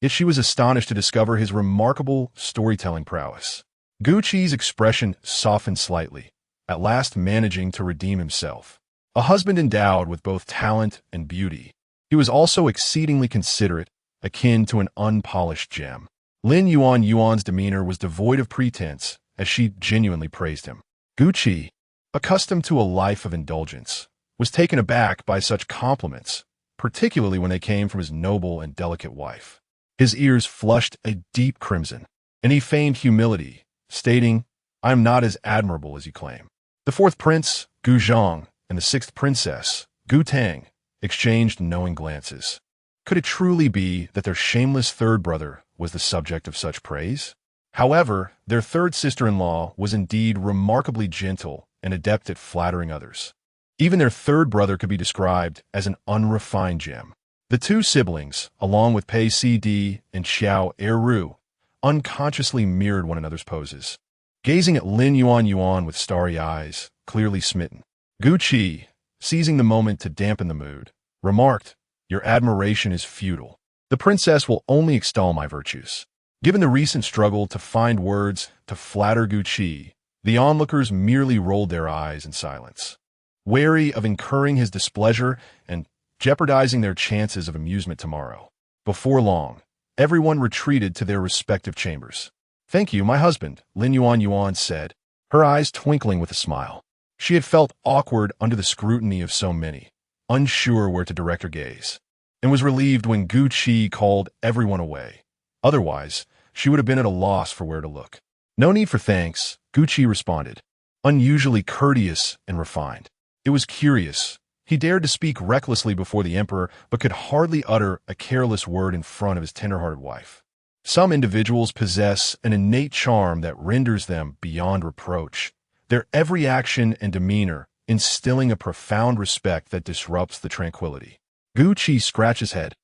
[SPEAKER 1] Yet she was astonished to discover his remarkable storytelling prowess. Gu Qi's expression softened slightly, at last managing to redeem himself. A husband endowed with both talent and beauty, he was also exceedingly considerate, akin to an unpolished gem. Lin Yuan's demeanor was devoid of pretense, as she genuinely praised him. Gu Qi, accustomed to a life of indulgence, was taken aback by such compliments, particularly when they came from his noble and delicate wife. His ears flushed a deep crimson, and he feigned humility, stating, I am not as admirable as you claim. The fourth prince, Gu Zhang, and the sixth princess, Gu Tang, exchanged knowing glances. Could it truly be that their shameless third brother was the subject of such praise? However, their third sister-in-law was indeed remarkably gentle and adept at flattering others. Even their third brother could be described as an unrefined gem. The two siblings, along with Pei CD and Xiao Eru, unconsciously mirrored one another's poses. Gazing at Lin Yuan with starry eyes, clearly smitten, Gu Qi, seizing the moment to dampen the mood, remarked, Your admiration is futile. The princess will only extol my virtues. Given the recent struggle to find words to flatter Gu Qi, the onlookers merely rolled their eyes in silence. Wary of incurring his displeasure and jeopardizing their chances of amusement tomorrow. Before long, everyone retreated to their respective chambers. Thank you, my husband, Lin Yuan said, her eyes twinkling with a smile. She had felt awkward under the scrutiny of so many, unsure where to direct her gaze, and was relieved when Gu Qi called everyone away. Otherwise, she would have been at a loss for where to look. No need for thanks, Gu Qi responded, unusually courteous and refined. It was curious. He dared to speak recklessly before the emperor, but could hardly utter a careless word in front of his tender-hearted wife. Some individuals possess an innate charm that renders them beyond reproach, their every action and demeanor instilling a profound respect that disrupts the tranquility. Gu Qi scratched his head,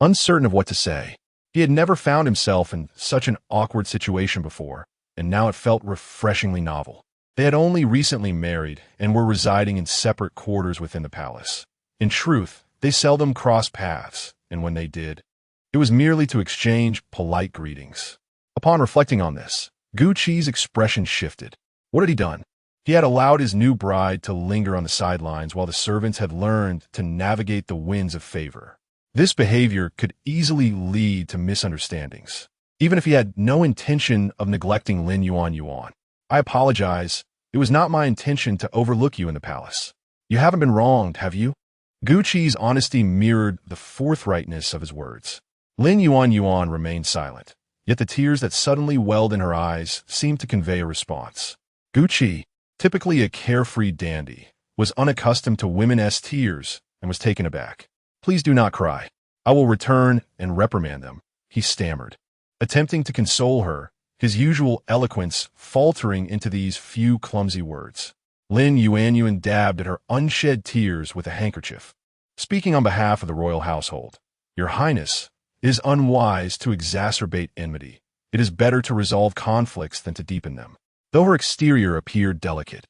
[SPEAKER 1] uncertain of what to say. He had never found himself in such an awkward situation before, and now it felt refreshingly novel. They had only recently married and were residing in separate quarters within the palace. In truth, they seldom crossed paths, and when they did, it was merely to exchange polite greetings. Upon reflecting on this, Gu Qi's expression shifted. What had he done? He had allowed his new bride to linger on the sidelines while the servants had learned to navigate the winds of favor. This behavior could easily lead to misunderstandings, even if he had no intention of neglecting Lin Yuan. I apologize. It was not my intention to overlook you in the palace. You haven't been wronged, have you? Gu Qi's honesty mirrored the forthrightness of his words. Lin Yuan remained silent, yet the tears that suddenly welled in her eyes seemed to convey a response. Gu Qi, typically a carefree dandy, was unaccustomed to women's tears and was taken aback. Please do not cry. I will return and reprimand them, he stammered, attempting to console her, his usual eloquence faltering into these few clumsy words. Lin Yuan dabbed at her unshed tears with a handkerchief. Speaking on behalf of the royal household, Your Highness, it is unwise to exacerbate enmity. It is better to resolve conflicts than to deepen them. Though her exterior appeared delicate,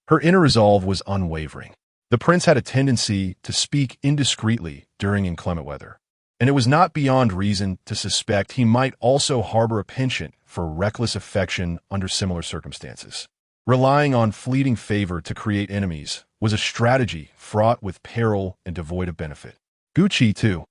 [SPEAKER 1] her inner resolve was unwavering. The prince had a tendency to speak indiscreetly during inclement weather, and it was not beyond reason to suspect he might also harbor a penchant for reckless affection under similar circumstances. Relying on fleeting favor to create enemies was a strategy fraught with peril and devoid of benefit. Gu Qi, too,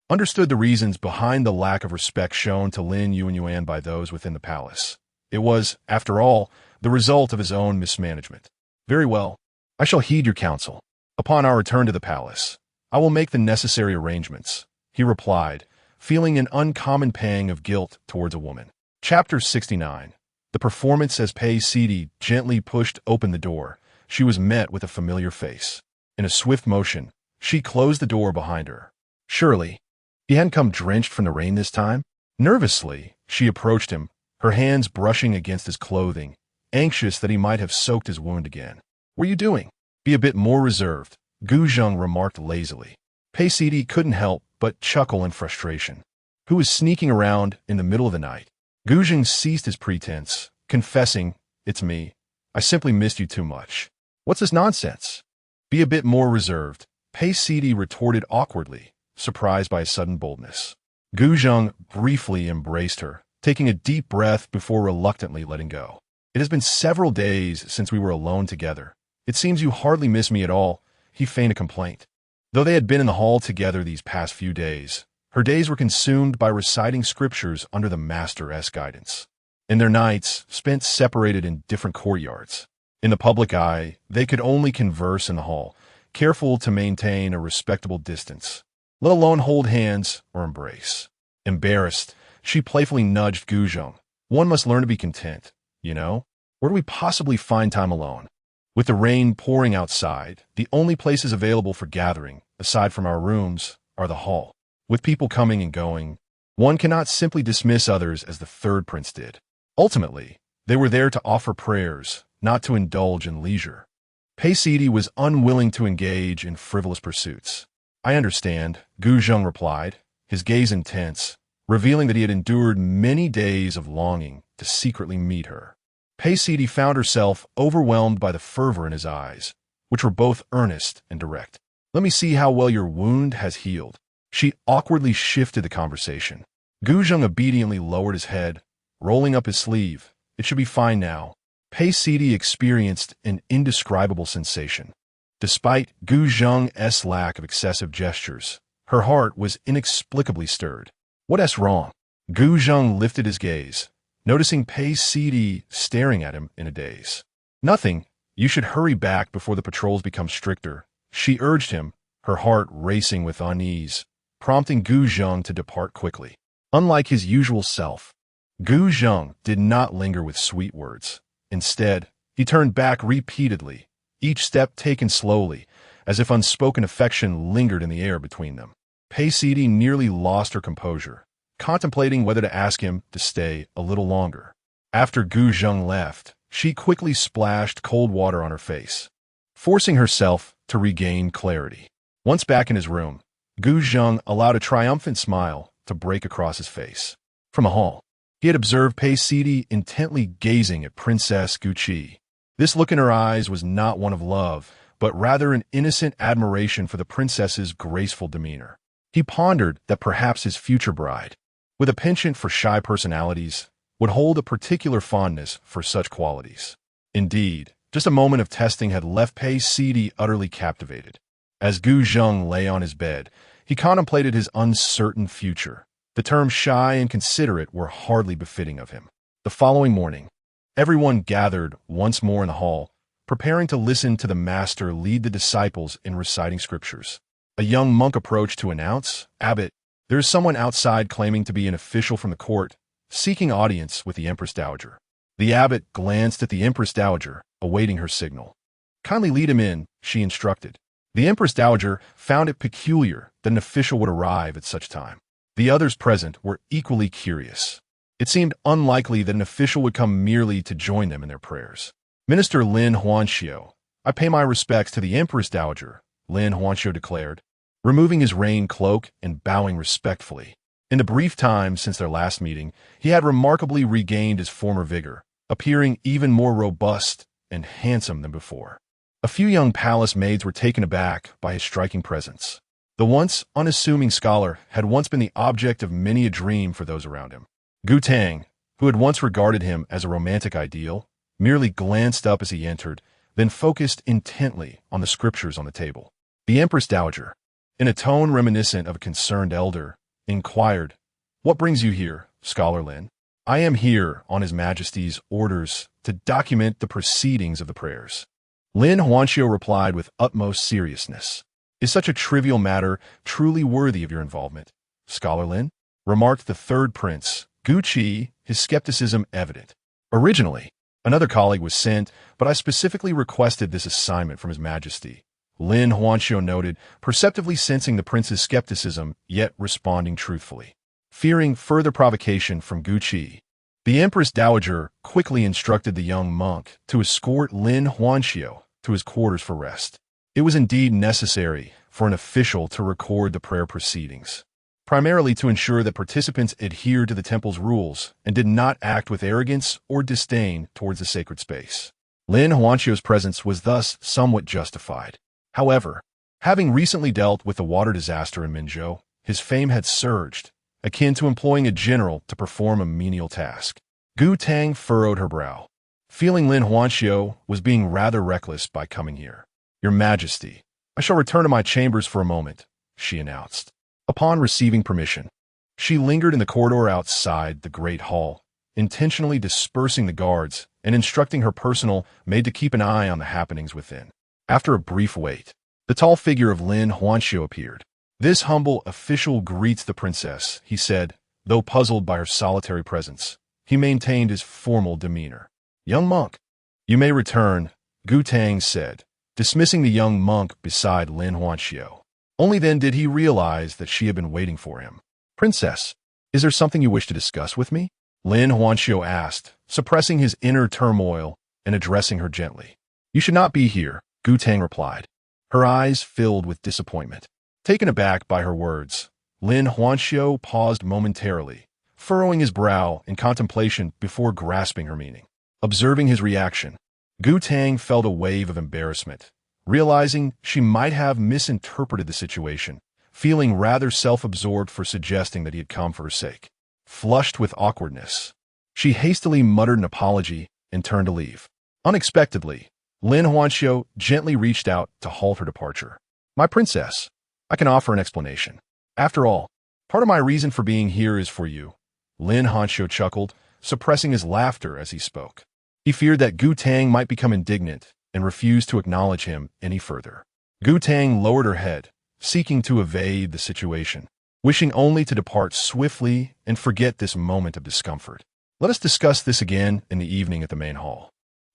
[SPEAKER 1] understood the reasons behind the lack of respect shown to Lin Yuan by those within the palace. It was, after all, the result of his own mismanagement. Very well, I shall heed your counsel. Upon our return to the palace, I will make the necessary arrangements, he replied, feeling an uncommon pang of guilt towards a woman. Chapter 69. The performance as Pei Sidi gently pushed open the door, she was met with a familiar face. In a swift motion, she closed the door behind her. Surely, he hadn't come drenched from the rain this time? Nervously, she approached him, her hands brushing against his clothing, anxious that he might have soaked his wound again. What are you doing? Be a bit more reserved, Gu Zheng remarked lazily. Pei Sidi couldn't help but chuckle in frustration. Who was sneaking around in the middle of the night? Gu Zheng ceased his pretense, confessing, "It's me. I simply missed you too much." "What's this nonsense?" "Be a bit more reserved," Pei Sidi retorted awkwardly, surprised by his sudden boldness. Gu Zheng briefly embraced her, taking a deep breath before reluctantly letting go. "It has been several days since we were alone together. It seems you hardly miss me at all," he feigned a complaint. Though they had been in the hall together these past few days, her days were consumed by reciting scriptures under the Master's guidance, and their nights spent separated in different courtyards. In the public eye, they could only converse in the hall, careful to maintain a respectable distance, let alone hold hands or embrace. Embarrassed, she playfully nudged Gu Zheng. "One must learn to be content, you know? Where do we possibly find time alone? With the rain pouring outside, the only places available for gathering, aside from our rooms, are the hall. With people coming and going, one cannot simply dismiss others as the third prince did. Ultimately, they were there to offer prayers, not to indulge in leisure." Pei Sidi was unwilling to engage in frivolous pursuits. "I understand," Gu Zheng replied, his gaze intense, revealing that he had endured many days of longing to secretly meet her. Pei Sidi found herself overwhelmed by the fervor in his eyes, which were both earnest and direct. "Let me see how well your wound has healed." She awkwardly shifted the conversation. Gu Zheng obediently lowered his head, rolling up his sleeve. "It should be fine now." Pei Sidi experienced an indescribable sensation. Despite Gu Zheng's lack of excessive gestures, her heart was inexplicably stirred. "What's wrong?" Gu Zheng lifted his gaze, noticing Pei Sidi staring at him in a daze. "Nothing. You should hurry back before the patrols become stricter," she urged him, her heart racing with unease, prompting Gu Zheng to depart quickly. Unlike his usual self, Gu Zheng did not linger with sweet words. Instead, he turned back repeatedly, each step taken slowly, as if unspoken affection lingered in the air between them. Pei Sidi nearly lost her composure, contemplating whether to ask him to stay a little longer. After Gu Zheng left, she quickly splashed cold water on her face, forcing herself to regain clarity. Once back in his room, Gu Zheng allowed a triumphant smile to break across his face. From a hall, he had observed Pei Sidi intently gazing at Princess Guqi. This look in her eyes was not one of love, but rather an innocent admiration for the princess's graceful demeanor. He pondered that perhaps his future bride, with a penchant for shy personalities, would hold a particular fondness for such qualities. Indeed, just a moment of testing had left Pei Sidi utterly captivated. As Gu Zheng lay on his bed, he contemplated his uncertain future. The terms shy and considerate were hardly befitting of him. The following morning, everyone gathered once more in the hall, preparing to listen to the master lead the disciples in reciting scriptures. A young monk approached to announce, "Abbot, there is someone outside claiming to be an official from the court, seeking audience with the Empress Dowager." The abbot glanced at the Empress Dowager, awaiting her signal. "Kindly lead him in," she instructed. The Empress Dowager found it peculiar that an official would arrive at such time. The others present were equally curious. It seemed unlikely that an official would come merely to join them in their prayers. "Minister Lin Huanxiu, I pay my respects to the Empress Dowager," Lin Huanxiu declared, removing his rain cloak and bowing respectfully. In the brief time since their last meeting, he had remarkably regained his former vigor, appearing even more robust and handsome than before. A few young palace maids were taken aback by his striking presence. The once unassuming scholar had once been the object of many a dream for those around him. Gu Tang, who had once regarded him as a romantic ideal, merely glanced up as he entered, then focused intently on the scriptures on the table. The Empress Dowager, in a tone reminiscent of a concerned elder, inquired, "What brings you here, Scholar Lin?" "I am here on His Majesty's orders to document the proceedings of the prayers." Lin Huanxiu replied with utmost seriousness. "Is such a trivial matter truly worthy of your involvement, Scholar Lin?" remarked the third prince, Gu Qi, his skepticism evident. Originally, another colleague was sent, but I specifically requested this assignment from His Majesty, Lin Huanxiu noted, perceptively sensing the prince's skepticism, yet responding truthfully. Fearing further provocation from Gu Qi, the Empress Dowager quickly instructed the young monk to escort Lin Huanxiu to his quarters for rest. It was indeed necessary for an official to record the prayer proceedings, primarily to ensure that participants adhered to the temple's rules and did not act with arrogance or disdain towards the sacred space. Lin Huanxiu's presence was thus somewhat justified. However, having recently dealt with the water disaster in Minzhou, his fame had surged, akin to employing a general to perform a menial task. Gu Tang furrowed her brow, feeling Lin Huanxiu was being rather reckless by coming here. Your Majesty, I shall return to my chambers for a moment, she announced. Upon receiving permission, she lingered in the corridor outside the great hall, intentionally dispersing the guards and instructing her personal maid to keep an eye on the happenings within. After a brief wait, the tall figure of Lin Huanxiu appeared. This humble official greets the princess, he said, though puzzled by her solitary presence. He maintained his formal demeanor. Young monk, you may return, Gu Tang said, dismissing the young monk beside Lin Huanxiu. Only then did he realize that she had been waiting for him. Princess, is there something you wish to discuss with me? Lin Huanxiu asked, suppressing his inner turmoil and addressing her gently. You should not be here, Gu Tang replied, her eyes filled with disappointment. Taken aback by her words, Lin Huanxiu paused momentarily, furrowing his brow in contemplation before grasping her meaning. Observing his reaction, Gu Tang felt a wave of embarrassment, realizing she might have misinterpreted the situation, feeling rather self-absorbed for suggesting that he had come for her sake. Flushed with awkwardness, she hastily muttered an apology and turned to leave. Unexpectedly, Lin Huanxiu gently reached out to halt her departure. My princess, I can offer an explanation. After all, part of my reason for being here is for you. Lin Huanxiu chuckled, suppressing his laughter as he spoke. He feared that Gu Tang might become indignant and refused to acknowledge him any further. Gu Tang lowered her head, seeking to evade the situation, wishing only to depart swiftly and forget this moment of discomfort. Let us discuss this again in the evening at the main hall.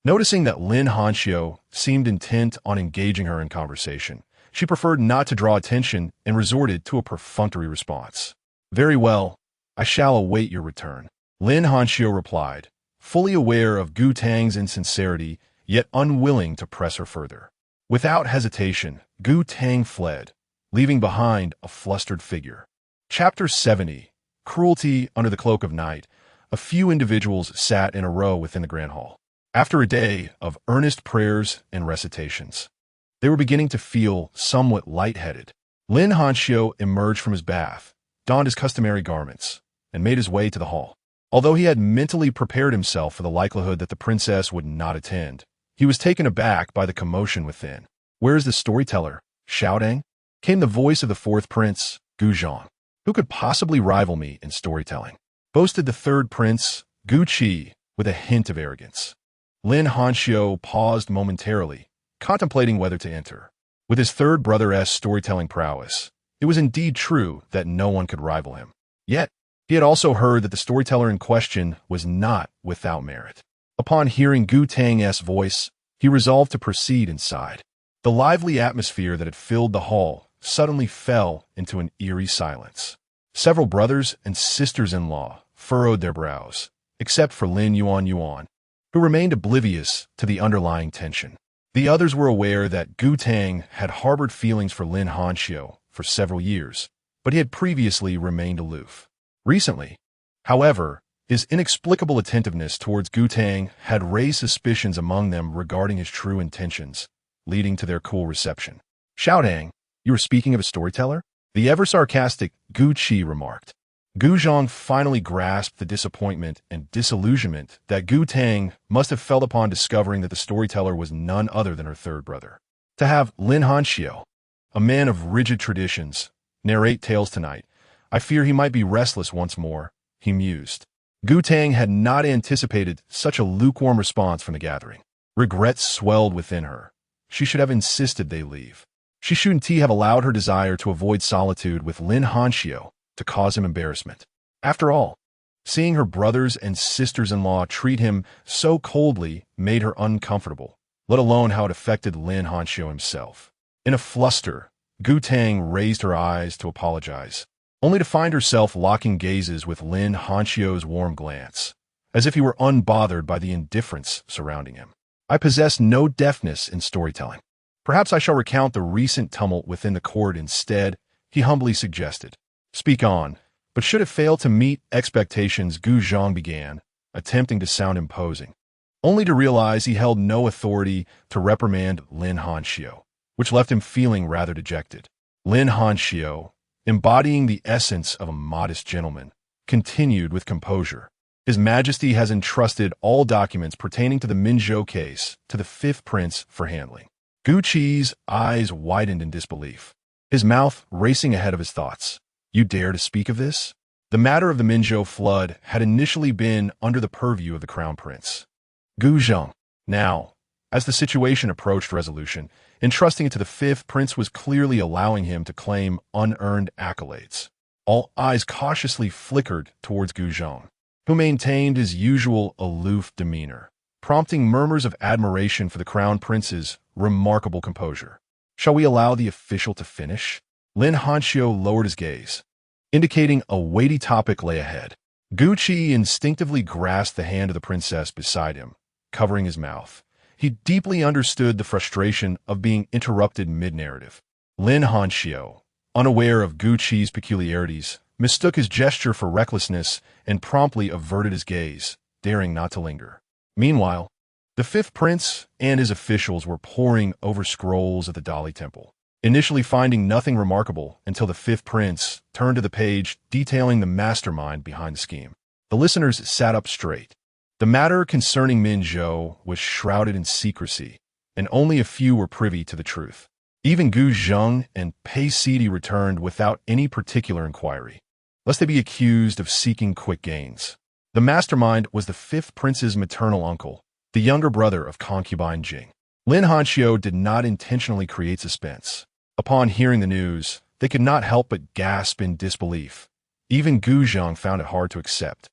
[SPEAKER 1] Noticing that Lin Huanxiu seemed intent on engaging her in conversation, she preferred not to draw attention and resorted to a perfunctory response. Very well, I shall await your return, Lin Huanxiu replied, fully aware of Gu Tang's insincerity, yet unwilling to press her further. Without hesitation, Gu Tang fled, leaving behind a flustered figure. Chapter 70. Cruelty Under the Cloak of Night. A few individuals sat in a row within the grand hall. After a day of earnest prayers and recitations, they were beginning to feel somewhat lightheaded. Lin Huanxiu emerged from his bath, donned his customary garments, and made his way to the hall. Although he had mentally prepared himself for the likelihood that the princess would not attend, he was taken aback by the commotion within. Where is the storyteller, Xiaodang? Came the voice of the fourth prince, Gu Zhang. Who could possibly rival me in storytelling? Boasted the third prince, Gu Qi, with a hint of arrogance. Lin Huanxiu paused momentarily, contemplating whether to enter. With his third brother's storytelling prowess, it was indeed true that no one could rival him. Yet, he had also heard that the storyteller in question was not without merit. Upon hearing Gu Tang's voice, he resolved to proceed inside. The lively atmosphere that had filled the hall suddenly fell into an eerie silence. Several brothers and sisters-in-law furrowed their brows, except for Lin Yuan, who remained oblivious to the underlying tension. The others were aware that Gu Tang had harbored feelings for Lin Huanxiu for several years, but he had previously remained aloof. Recently, however, his inexplicable attentiveness towards Gu Tang had raised suspicions among them regarding his true intentions, leading to their cool reception. Xiaodang, you were speaking of a storyteller? The ever-sarcastic Gu Qi remarked. Gu Zhang finally grasped the disappointment and disillusionment that Gu Tang must have felt upon discovering that the storyteller was none other than her third brother. To have Lin Huanxiu, a man of rigid traditions, narrate tales tonight, I fear he might be restless once more, he mused. Gu Tang had not anticipated such a lukewarm response from the gathering. Regret swelled within her. She should have insisted they leave. She shouldn't have allowed her desire to avoid solitude with Lin Huanxiu to cause him embarrassment. After all, Seeing her brothers and sisters-in-law treat him so coldly made her uncomfortable, let alone how it affected Lin Hanxiu himself. In a fluster, Gu Tang raised her eyes to apologize, only to find herself locking gazes with Lin Hanxiu's warm glance, as if he were unbothered by the indifference surrounding him. I possess no deftness in storytelling. Perhaps I shall recount the recent tumult within the court instead, he humbly suggested. Speak on. But should it fail to meet expectations, Gu Zhang began, attempting to sound imposing, only to realize he held no authority to reprimand Lin Hanxiu, which left him feeling rather dejected. Lin Hanxiu, embodying the essence of a modest gentleman, continued with composure. His Majesty has entrusted all documents pertaining to the Minzhou case to the fifth prince for handling. Gu Qi's eyes widened in disbelief, his mouth racing ahead of his thoughts. You dare to speak of this? The matter of the Minzhou flood had initially been under the purview of the crown prince, Gu Zheng. Now, as the situation approached resolution, entrusting it to the fifth prince was clearly allowing him to claim unearned accolades. All eyes cautiously flickered towards Gu Zheng, who maintained his usual aloof demeanor, prompting murmurs of admiration for the crown prince's remarkable composure. Shall we allow the official to finish? Lin Hanxiu lowered his gaze, indicating a weighty topic lay ahead. Gu Qi instinctively grasped the hand of the princess beside him, covering his mouth. He deeply understood the frustration of being interrupted mid-narrative. Lin Hanxiu, unaware of Gu Qi's peculiarities, mistook his gesture for recklessness and promptly averted his gaze, daring not to linger. Meanwhile, the fifth prince and his officials were poring over scrolls at the Dali Temple, initially finding nothing remarkable until the fifth prince turned to the page detailing the mastermind behind the scheme. The listeners sat up straight. The matter concerning Minzhou was shrouded in secrecy, and only a few were privy to the truth. Even Gu Zheng and Pei Sidi returned without any particular inquiry, lest they be accused of seeking quick gains. The mastermind was the fifth prince's maternal uncle, the younger brother of concubine Jing. Lin Hanxiu did not intentionally create suspense. Upon hearing the news, they could not help but gasp in disbelief. Even Gu Zheng found it hard to accept.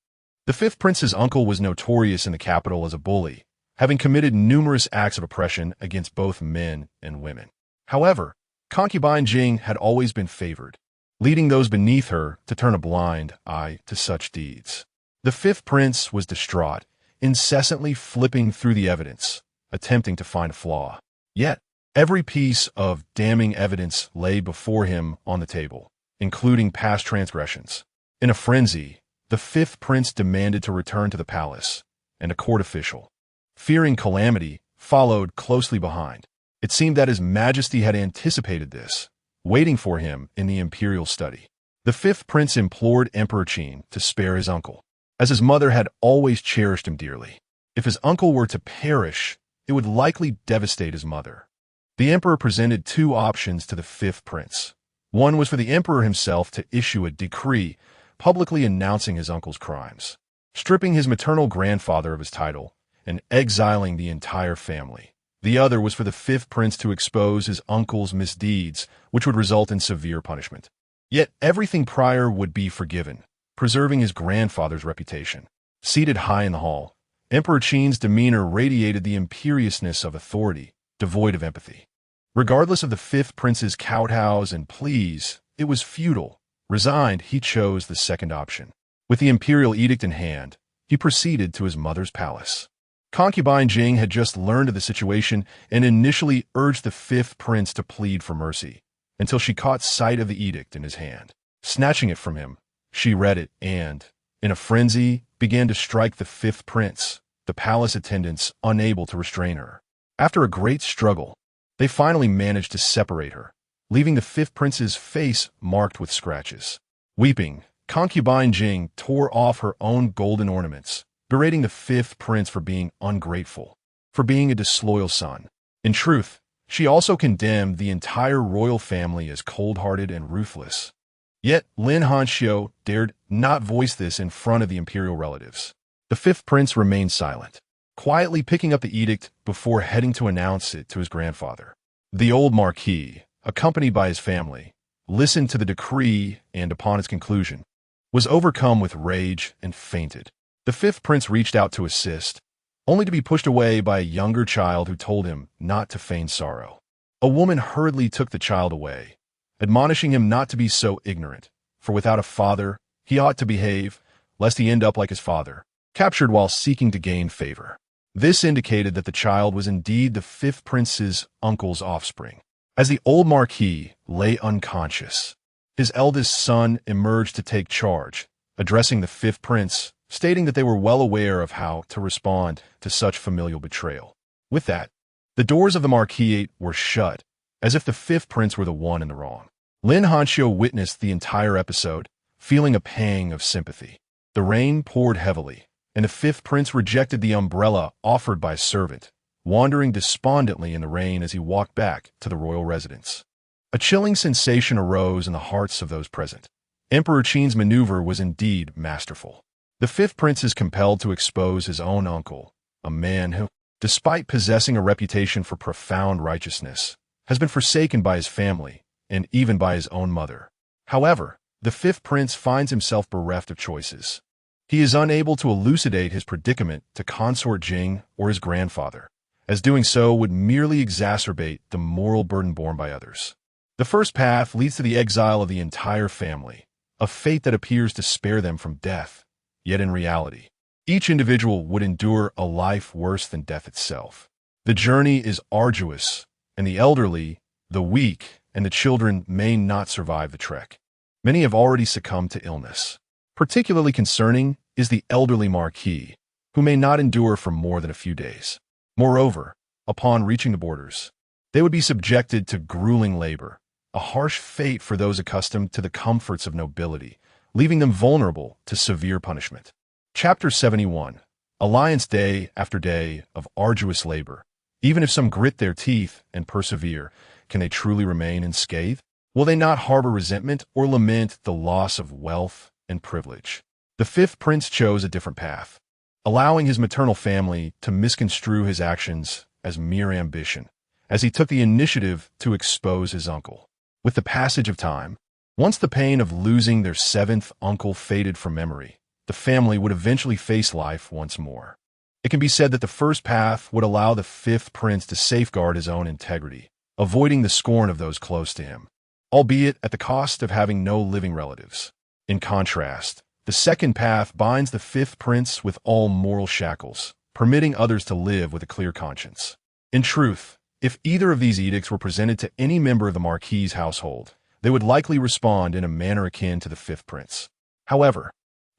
[SPEAKER 1] The fifth prince's uncle was notorious in the capital as a bully, having committed numerous acts of oppression against both men and women. However, concubine Jing had always been favored, leading those beneath her to turn a blind eye to such deeds. The fifth prince was distraught, incessantly flipping through the evidence, attempting to find a flaw. Yet, every piece of damning evidence lay before him on the table, including past transgressions. In a frenzy, the fifth prince demanded to return to the palace, and a court official, fearing calamity, followed closely behind. It seemed that His Majesty had anticipated this, waiting for him in the imperial study. The fifth prince implored Emperor Qin to spare his uncle, as his mother had always cherished him dearly. If his uncle were to perish, it would likely devastate his mother. The emperor presented two options to the fifth prince. One was for the emperor himself to issue a decree publicly announcing his uncle's crimes, stripping his maternal grandfather of his title, and exiling the entire family. The other was for the fifth prince to expose his uncle's misdeeds, which would result in severe punishment. Yet everything prior would be forgiven, preserving his grandfather's reputation. Seated high in the hall, Emperor Qin's demeanor radiated the imperiousness of authority, devoid of empathy. Regardless of the fifth prince's kowtows and pleas, it was futile. Resigned, he chose the second option. With the imperial edict in hand, he proceeded to his mother's palace. Concubine Jing had just learned of the situation and initially urged the fifth prince to plead for mercy, until she caught sight of the edict in his hand. Snatching it from him, she read it and, in a frenzy, began to strike the fifth prince, the palace attendants unable to restrain her. After a great struggle, they finally managed to separate her, leaving the fifth prince's face marked with scratches. Weeping, concubine Jing tore off her own golden ornaments, berating the fifth prince for being ungrateful, for being a disloyal son. In truth, she also condemned the entire royal family as cold-hearted and ruthless. Yet Lin Hanxiu dared not voice this in front of the imperial relatives. The fifth prince remained silent, quietly picking up the edict before heading to announce it to his grandfather. The old marquis, accompanied by his family, listened to the decree and, upon its conclusion, was overcome with rage and fainted. The fifth prince reached out to assist, only to be pushed away by a younger child who told him not to feign sorrow. A woman hurriedly took the child away, admonishing him not to be so ignorant, for without a father, he ought to behave, lest he end up like his father, captured while seeking to gain favor. This indicated that the child was indeed the fifth prince's uncle's offspring. As the old marquis lay unconscious, his eldest son emerged to take charge, addressing the fifth prince, stating that they were well aware of how to respond to such familial betrayal. With that, the doors of the marquisate were shut, as if the fifth prince were the one in the wrong. Lin Hanxiu witnessed the entire episode, feeling a pang of sympathy. The rain poured heavily, and the fifth prince rejected the umbrella offered by a servant, wandering despondently in the rain as he walked back to the royal residence. A chilling sensation arose in the hearts of those present. Emperor Qin's maneuver was indeed masterful. The fifth prince is compelled to expose his own uncle, a man who, despite possessing a reputation for profound righteousness, has been forsaken by his family and even by his own mother. However, the fifth prince finds himself bereft of choices. He is unable to elucidate his predicament to consort Jing or his grandfather, as doing so would merely exacerbate the moral burden borne by others. The first path leads to the exile of the entire family, a fate that appears to spare them from death. Yet in reality, each individual would endure a life worse than death itself. The journey is arduous, and the elderly, the weak, and the children may not survive the trek. Many have already succumbed to illness. Particularly concerning is the elderly marquis, who may not endure for more than a few days. Moreover, upon reaching the borders, they would be subjected to grueling labor, a harsh fate for those accustomed to the comforts of nobility, leaving them vulnerable to severe punishment. Chapter 71. Alliance. Day after day of arduous labor. Even if some grit their teeth and persevere, can they truly remain unscathed? Will they not harbor resentment or lament the loss of wealth and privilege? The fifth prince chose a different path, allowing his maternal family to misconstrue his actions as mere ambition, as he took the initiative to expose his uncle. With the passage of time, once the pain of losing their seventh uncle faded from memory, the family would eventually face life once more. It can be said that the first path would allow the fifth prince to safeguard his own integrity, avoiding the scorn of those close to him, albeit at the cost of having no living relatives. In contrast, the second path binds the fifth prince with all moral shackles, permitting others to live with a clear conscience. In truth, if either of these edicts were presented to any member of the marquis's household, they would likely respond in a manner akin to the fifth prince. However,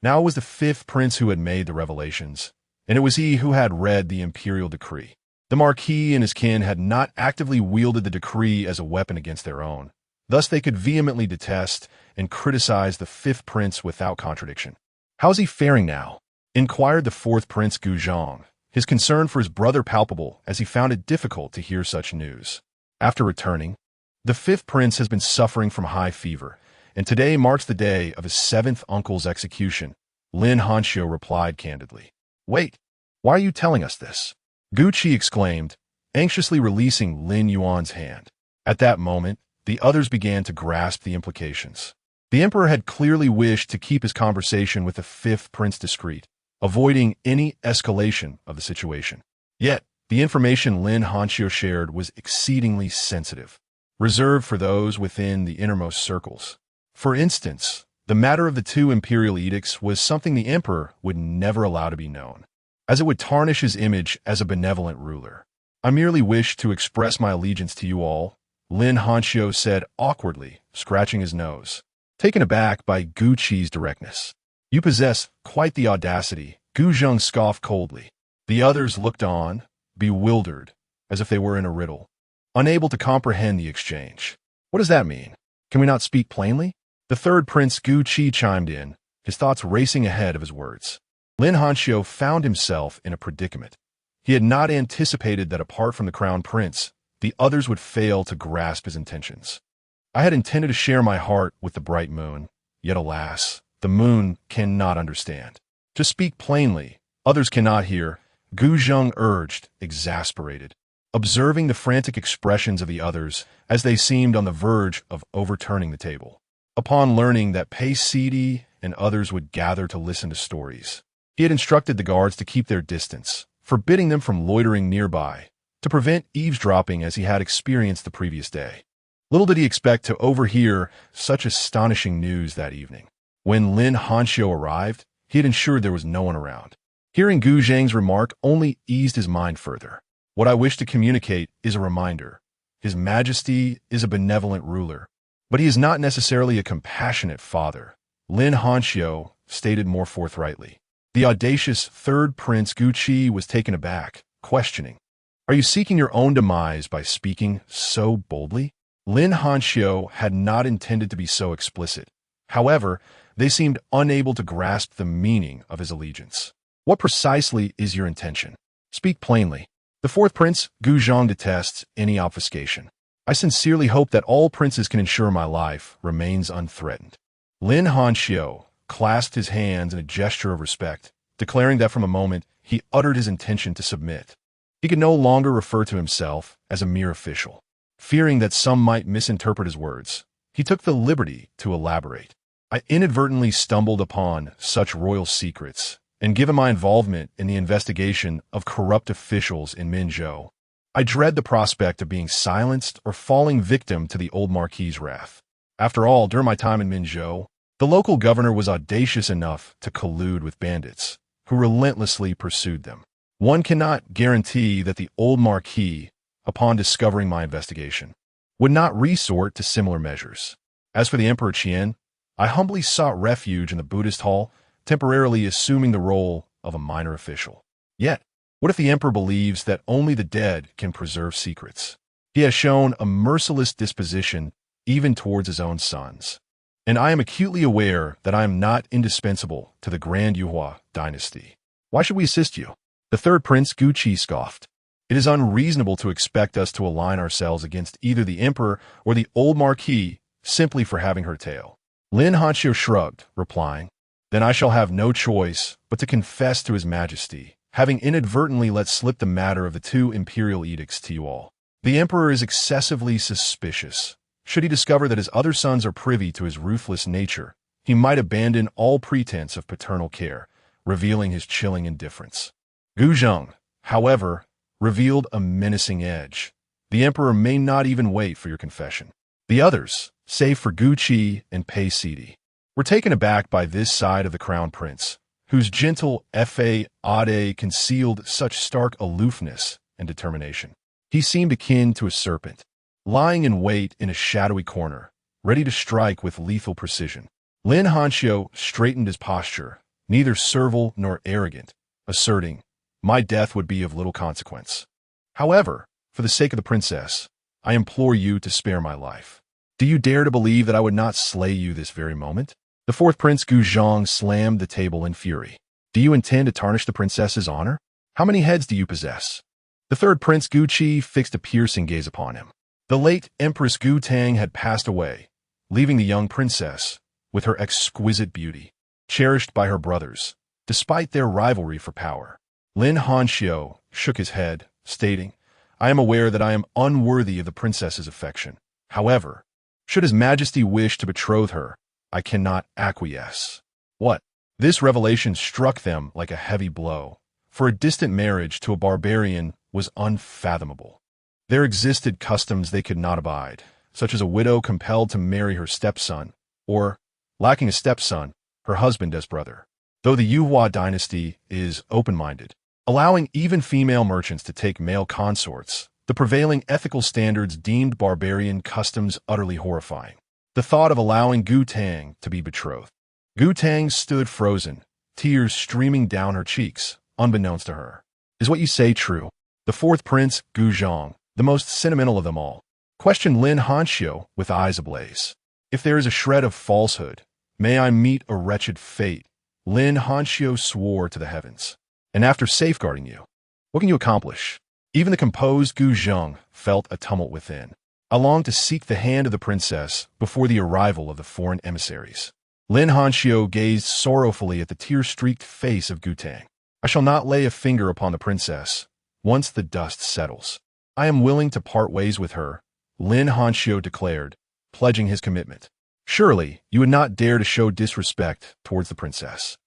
[SPEAKER 1] now it was the fifth prince who had made the revelations, and it was he who had read the imperial decree. The marquis and his kin had not actively wielded the decree as a weapon against their own. Thus they could vehemently detest and criticize the fifth prince without contradiction. "How's he faring now?" inquired the fourth prince Guzhang, his concern for his brother palpable as he found it difficult to hear such news. After returning, the fifth prince has been suffering from high fever, and today marks the day of his seventh uncle's execution. Lin Hanxiu replied candidly. "Wait, why are you telling us this?" Gu Qi exclaimed, anxiously releasing Lin Yuan's hand. At that moment, the others began to grasp the implications. The emperor had clearly wished to keep his conversation with the fifth prince discreet, avoiding any escalation of the situation. Yet, the information Lin Hanxiu shared was exceedingly sensitive, reserved for those within the innermost circles. For instance, the matter of the two imperial edicts was something the emperor would never allow to be known, as it would tarnish his image as a benevolent ruler. "I merely wish to express my allegiance to you all," Lin Hanxiu said awkwardly, scratching his nose, taken aback by Gu Qi's directness. "You possess quite the audacity," Gu Zheng scoffed coldly. The others looked on, bewildered, as if they were in a riddle, unable to comprehend the exchange. "What does that mean? Can we not speak plainly?" The third prince Gu Qi chimed in, his thoughts racing ahead of his words. Lin Hanxiu found himself in a predicament. He had not anticipated that apart from the crown prince, the others would fail to grasp his intentions. "I had intended to share my heart with the bright moon, yet alas, the moon cannot understand. To speak plainly, others cannot hear," Gu Zheng urged, exasperated, observing the frantic expressions of the others as they seemed on the verge of overturning the table. Upon learning that Pei Sidi and others would gather to listen to stories. He had instructed the guards to keep their distance, forbidding them from loitering nearby, to prevent eavesdropping as he had experienced the previous day. Little did he expect to overhear such astonishing news that evening. When Lin Hanxiu arrived, he had ensured there was no one around. Hearing Gu Zhang's remark only eased his mind further. What I wish to communicate is a reminder. His Majesty is a benevolent ruler, but he is not necessarily a compassionate father. Lin Hanxiu stated more forthrightly. The audacious third prince Gu Qi was taken aback, questioning, "Are you seeking your own demise by speaking so boldly?" Lin Hanxiu had not intended to be so explicit. However, they seemed unable to grasp the meaning of his allegiance. "What precisely is your intention? Speak plainly." The fourth prince, Gu Zhang, detests any obfuscation. "I sincerely hope that all princes can ensure my life remains unthreatened." Lin Hanxiu clasped his hands in a gesture of respect, declaring that from a moment he uttered his intention to submit. He could no longer refer to himself as a mere official. Fearing that some might misinterpret his words, he took the liberty to elaborate. "I inadvertently stumbled upon such royal secrets, and given my involvement in the investigation of corrupt officials in Minzhou, I dread the prospect of being silenced or falling victim to the old Marquis's wrath. After all, during my time in Minzhou, the local governor was audacious enough to collude with bandits, who relentlessly pursued them. One cannot guarantee that the old Marquis, upon discovering my investigation, would not resort to similar measures. As for the Emperor Qian, I humbly sought refuge in the Buddhist hall, temporarily assuming the role of a minor official. Yet, what if the emperor believes that only the dead can preserve secrets? He has shown a merciless disposition even towards his own sons. And I am acutely aware that I am not indispensable to the Grand Yuhua dynasty. Why should we assist you?" The third prince, Gu Qi, scoffed. "It is unreasonable to expect us to align ourselves against either the emperor or the old Marquis simply for having her tale." Lin Hanxiu shrugged, replying, "Then I shall have no choice but to confess to His Majesty, having inadvertently let slip the matter of the 2 imperial edicts to you all. The emperor is excessively suspicious. Should he discover that his other sons are privy to his ruthless nature, he might abandon all pretense of paternal care, revealing his chilling indifference." Gu Zhang, however, revealed a menacing edge. "The emperor may not even wait for your confession." The others, save for Gu Qi and Pei Sidi, were taken aback by this side of the crown prince, whose gentle fa concealed such stark aloofness and determination. He seemed akin to a serpent, lying in wait in a shadowy corner, ready to strike with lethal precision. Lin Hanxiu straightened his posture, neither servile nor arrogant, asserting, "My death would be of little consequence. However, for the sake of the princess, I implore you to spare my life. Do you dare to believe that I would not slay you this very moment?" The fourth prince, Gu Zhang, slammed the table in fury. "Do you intend to tarnish the princess's honor? How many heads do you possess?" The third prince, Gu Qi, fixed a piercing gaze upon him. The late Empress Gu Tang had passed away, leaving the young princess, with her exquisite beauty, cherished by her brothers, despite their rivalry for power. Lin Hanxiu shook his head, stating, "I am aware that I am unworthy of the princess's affection. However, should His Majesty wish to betroth her, I cannot acquiesce." What? This revelation struck them like a heavy blow, for a distant marriage to a barbarian was unfathomable. There existed customs they could not abide, such as a widow compelled to marry her stepson, or, lacking a stepson, her husband as brother. Though the Yuhua dynasty is open-minded, allowing even female merchants to take male consorts, the prevailing ethical standards deemed barbarian customs utterly horrifying. The thought of allowing Gu Tang to be betrothed. Gu Tang stood frozen, tears streaming down her cheeks, unbeknownst to her. "Is what you say true?" The fourth prince, Gu Zhang, the most sentimental of them all, questioned Lin Hanxiu with eyes ablaze. "If there is a shred of falsehood, may I meet a wretched fate." Lin Hanxiu swore to the heavens. "And after safeguarding you, what can you accomplish?" Even the composed Gu Zhang felt a tumult within. I longed to seek the hand of the princess before the arrival of the foreign emissaries. Lin Hanxiu gazed sorrowfully at the tear-streaked face of Gu Tang. "I shall not lay a finger upon the princess once the dust settles. I am willing to part ways with her," Lin Hanxiu declared, pledging his commitment. Surely, you would not dare to show disrespect towards the princess.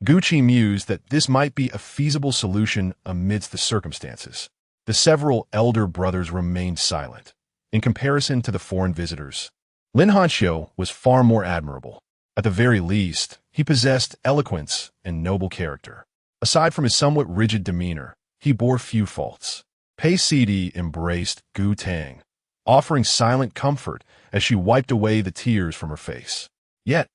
[SPEAKER 1] Gucci mused that this might be a feasible solution amidst the circumstances. The several elder brothers remained silent. In comparison to the foreign visitors, Lin Hanxiu was far more admirable. At the very least, he possessed eloquence and noble character. Aside from his somewhat rigid demeanor, he bore few faults. Pei Sidi embraced Gu Tang, offering silent comfort as she wiped away the tears from her face. Yet,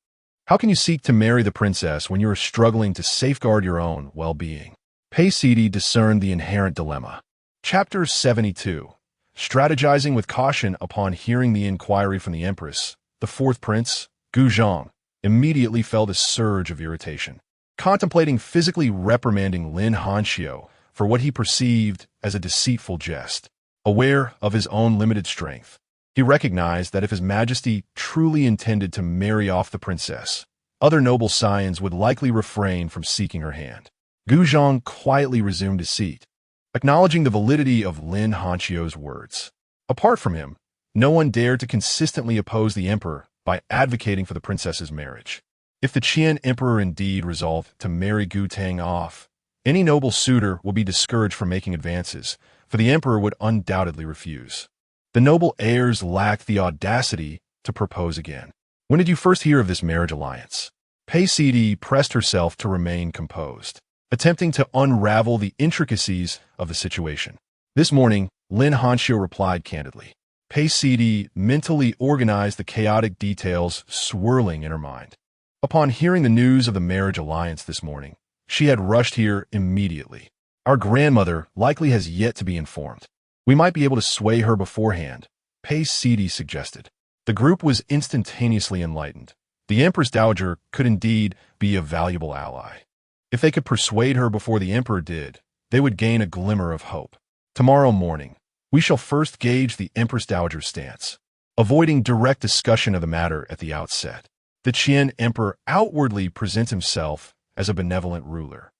[SPEAKER 1] how can you seek to marry the princess when you are struggling to safeguard your own well-being? Pei Sidi discerned the inherent dilemma. Chapter 72. Strategizing with caution. Upon hearing the inquiry from the empress, the fourth prince, Gu Zhang, immediately felt a surge of irritation. Contemplating physically reprimanding Lin Hanxiu for what he perceived as a deceitful jest. Aware of his own limited strength, he recognized that if His Majesty truly intended to marry off the princess, other noble scions would likely refrain from seeking her hand. Gu Zhang quietly resumed his seat, acknowledging the validity of Lin Hanxiu's words. Apart from him, no one dared to consistently oppose the emperor by advocating for the princess's marriage. If the Qian emperor indeed resolved to marry Gu Tang off, any noble suitor would be discouraged from making advances, for the emperor would undoubtedly refuse. The noble heirs lacked the audacity to propose again. When did you first hear of this marriage alliance? Pei Sidi pressed herself to remain composed, attempting to unravel the intricacies of the situation. This morning, Lin Hanxiu replied candidly. Pei Sidi mentally organized the chaotic details swirling in her mind. Upon hearing the news of the marriage alliance this morning, she had rushed here immediately. Our grandmother likely has yet to be informed. We might be able to sway her beforehand, Pei Sidi suggested. The group was instantaneously enlightened. The Empress Dowager could indeed be a valuable ally. If they could persuade her before the emperor did, they would gain a glimmer of hope. Tomorrow morning, we shall first gauge the Empress Dowager's stance, avoiding direct discussion of the matter at the outset. The Qian emperor outwardly presents himself as a benevolent ruler.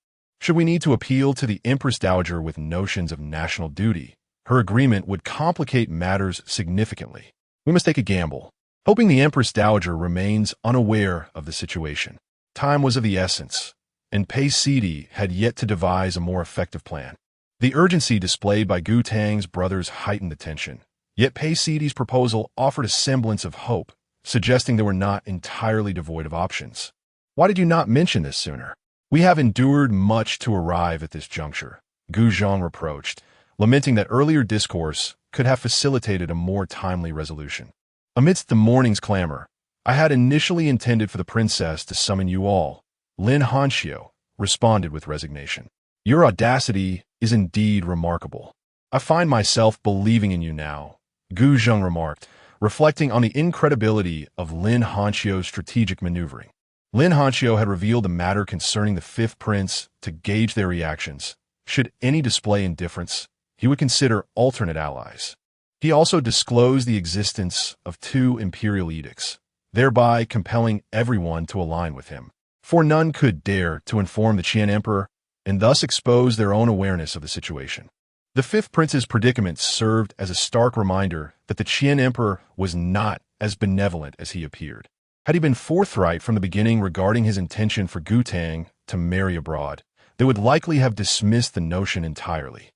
[SPEAKER 1] Should we need to appeal to the Empress Dowager with notions of national duty, her agreement would complicate matters significantly. We must take a gamble, hoping the Empress Dowager remains unaware of the situation. Time was of the essence, and Pei Sidi had yet to devise a more effective plan. The urgency displayed by Gu Tang's brothers heightened the tension, yet Pei Sidi's proposal offered a semblance of hope, suggesting they were not entirely devoid of options. Why did you not mention this sooner? We have endured much to arrive at this juncture, Gu Zhang reproached, lamenting that earlier discourse could have facilitated a more timely resolution. Amidst the morning's clamor, I had initially intended for the princess to summon you all, Lin Hanxiu responded with resignation. Your audacity is indeed remarkable. I find myself believing in you now, Gu Zhang remarked, reflecting on the incredibility of Lin Hanxiu's strategic maneuvering. Lin Hanxiu had revealed the matter concerning the fifth prince to gauge their reactions. Should any display indifference, he would consider alternate allies. He also disclosed the existence of 2 imperial edicts, thereby compelling everyone to align with him. For none could dare to inform the Qian emperor and thus expose their own awareness of the situation. The fifth prince's predicament served as a stark reminder that the Qian emperor was not as benevolent as he appeared. Had he been forthright from the beginning regarding his intention for Gu Tang to marry abroad, they would likely have dismissed the notion entirely.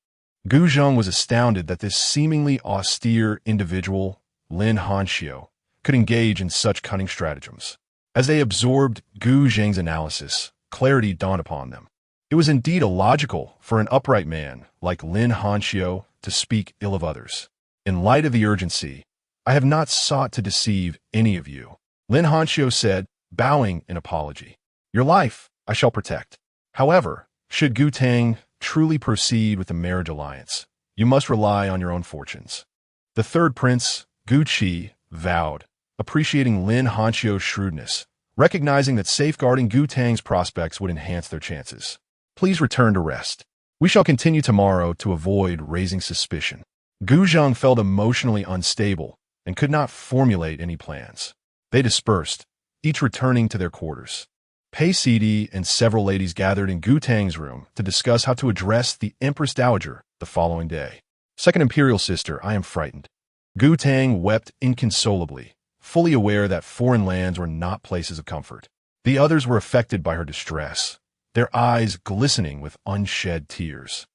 [SPEAKER 1] Gu Zhang was astounded that this seemingly austere individual, Lin Hanxiu, could engage in such cunning stratagems. As they absorbed Gu Zhang's analysis, clarity dawned upon them. It was indeed illogical for an upright man like Lin Hanxiu to speak ill of others. In light of the urgency, I have not sought to deceive any of you, Lin Hanxiu said, bowing in apology. Your life I shall protect. However, should Gu Tang truly proceed with the marriage alliance, you must rely on your own fortunes. The third prince, Gu Qi, vowed, appreciating Lin Hanxiu's shrewdness, recognizing that safeguarding Gu Tang's prospects would enhance their chances. Please return to rest. We shall continue tomorrow to avoid raising suspicion. Gu Zhang felt emotionally unstable and could not formulate any plans. They dispersed, each returning to their quarters. Pei Sidi and several ladies gathered in Gu Tang's room to discuss how to address the Empress Dowager the following day. Second Imperial Sister, I am frightened. Gu Tang wept inconsolably, fully aware that foreign lands were not places of comfort. The others were affected by her distress, their eyes glistening with unshed tears.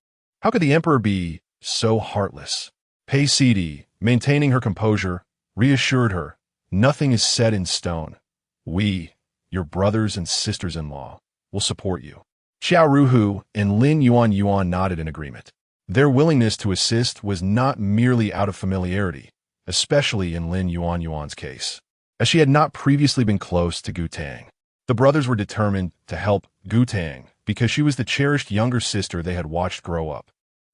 [SPEAKER 1] How could the emperor be so heartless? Paisidi, maintaining her composure, reassured her, "Nothing is set in stone. We, your brothers and sisters-in-law, will support you." Xiao Ruhu and Lin Yuan nodded in agreement. Their willingness to assist was not merely out of familiarity, especially in Lin Yuan's case, as she had not previously been close to Gu Tang. The brothers were determined to help Gu Tang because she was the cherished younger sister they had watched grow up.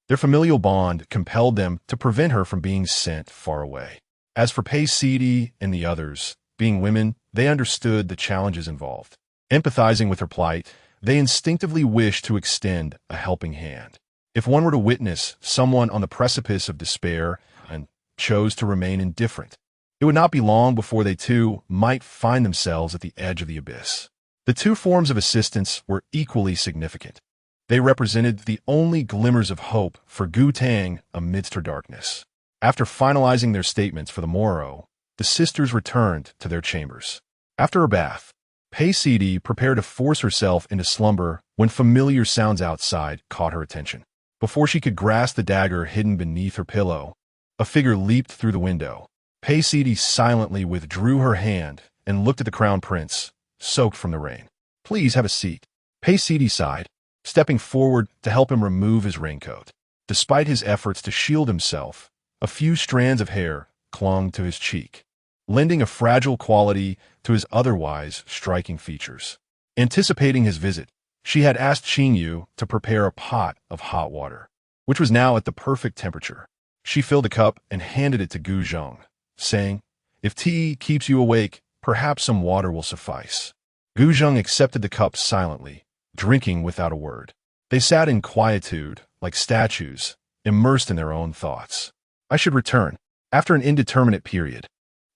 [SPEAKER 1] Their familial bond compelled them to prevent her from being sent far away. As for Paisidi and the others, being women, they understood the challenges involved. Empathizing with her plight, they instinctively wished to extend a helping hand. If one were to witness someone on the precipice of despair and chose to remain indifferent, it would not be long before they too might find themselves at the edge of the abyss. The two forms of assistance were equally significant. They represented the only glimmers of hope for Gu Tang amidst her darkness. After finalizing their statements for the morrow, the sisters returned to their chambers. After a bath, Paisidi prepared to force herself into slumber when familiar sounds outside caught her attention. Before she could grasp the dagger hidden beneath her pillow, a figure leaped through the window. Paisidi silently withdrew her hand and looked at the crown prince, soaked from the rain. "Please have a seat." Paisidi sighed, stepping forward to help him remove his raincoat. Despite his efforts to shield himself, a few strands of hair clung to his cheek, lending a fragile quality to his otherwise striking features. Anticipating his visit, she had asked Xingyu to prepare a pot of hot water, which was now at the perfect temperature. She filled a cup and handed it to Gu Zheng, saying, "If tea keeps you awake, perhaps some water will suffice." Gu Zheng accepted the cup silently, drinking without a word. They sat in quietude, like statues, immersed in their own thoughts. "I should return." After an indeterminate period,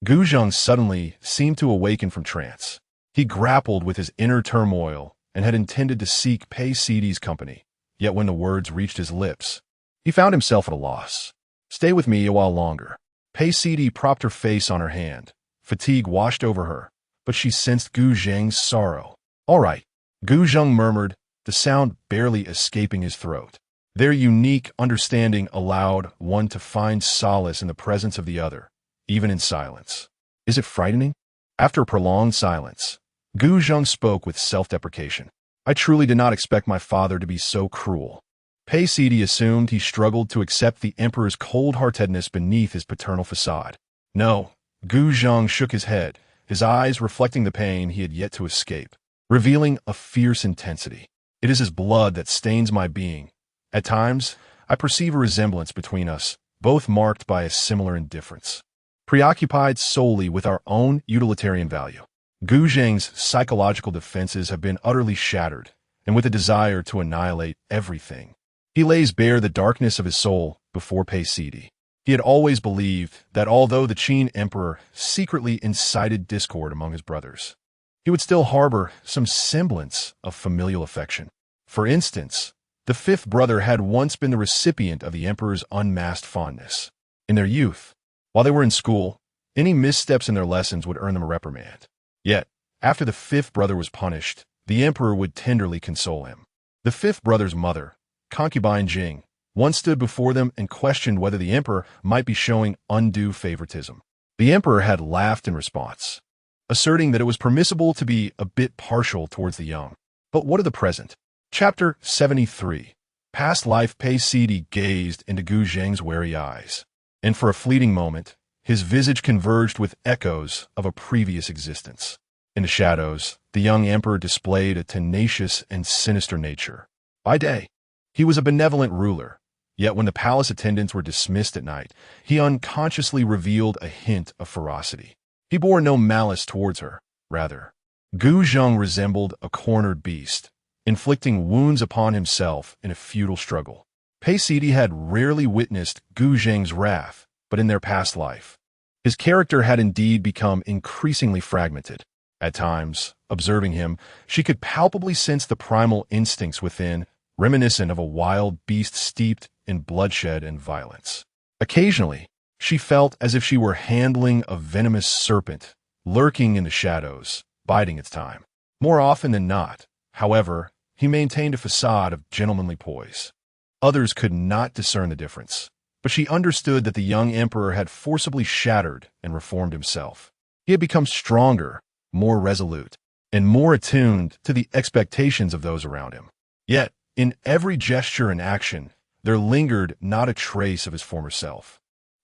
[SPEAKER 1] Gu Zheng suddenly seemed to awaken from trance. He grappled with his inner turmoil and had intended to seek Paisidi's company, yet when the words reached his lips, he found himself at a loss. "Stay with me a while longer." Paisidi propped her face on her hand. Fatigue washed over her, but she sensed Gu Zheng's sorrow. "All right," Gu Zheng murmured, the sound barely escaping his throat. Their unique understanding allowed one to find solace in the presence of the other, even in silence. "Is it frightening?" After a prolonged silence, Gu Zheng spoke with self-deprecation. "I truly did not expect my father to be so cruel." Paisidi assumed he struggled to accept the emperor's cold-heartedness beneath his paternal facade. "No," Gu Zheng shook his head, his eyes reflecting the pain he had yet to escape, revealing a fierce intensity. "It is his blood that stains my being. At times, I perceive a resemblance between us, both marked by a similar indifference, preoccupied solely with our own utilitarian value." Gu Zheng's psychological defenses have been utterly shattered, and with a desire to annihilate everything, he lays bare the darkness of his soul before Paisidi. He had always believed that although the Qin emperor secretly incited discord among his brothers, he would still harbor some semblance of familial affection. For instance, the fifth brother had once been the recipient of the emperor's unmasked fondness. In their youth, while they were in school, any missteps in their lessons would earn them a reprimand. Yet, after the fifth brother was punished, the emperor would tenderly console him. The fifth brother's mother, concubine Jing, once stood before them and questioned whether the emperor might be showing undue favoritism. The emperor had laughed in response, asserting that it was permissible to be a bit partial towards the young. But what of the present? Chapter 73. Past life. Paisidi gazed into Gu Zheng's wary eyes, and for a fleeting moment, his visage converged with echoes of a previous existence. In the shadows, the young emperor displayed a tenacious and sinister nature. By day, he was a benevolent ruler, yet when the palace attendants were dismissed at night, he unconsciously revealed a hint of ferocity. He bore no malice towards her. Rather, Gu Zheng resembled a cornered beast, inflicting wounds upon himself in a futile struggle. Paisidi had rarely witnessed Gu Zheng's wrath, but in their past life, his character had indeed become increasingly fragmented. At times, observing him, she could palpably sense the primal instincts within, reminiscent of a wild beast steeped in bloodshed and violence. Occasionally, She felt as if she were handling a venomous serpent, lurking in the shadows, biding its time. More often than not, however, he maintained a facade of gentlemanly poise. Others could not discern the difference, but she understood that the young emperor had forcibly shattered and reformed himself. He had become stronger, more resolute, and more attuned to the expectations of those around him. Yet, in every gesture and action, there lingered not a trace of his former self.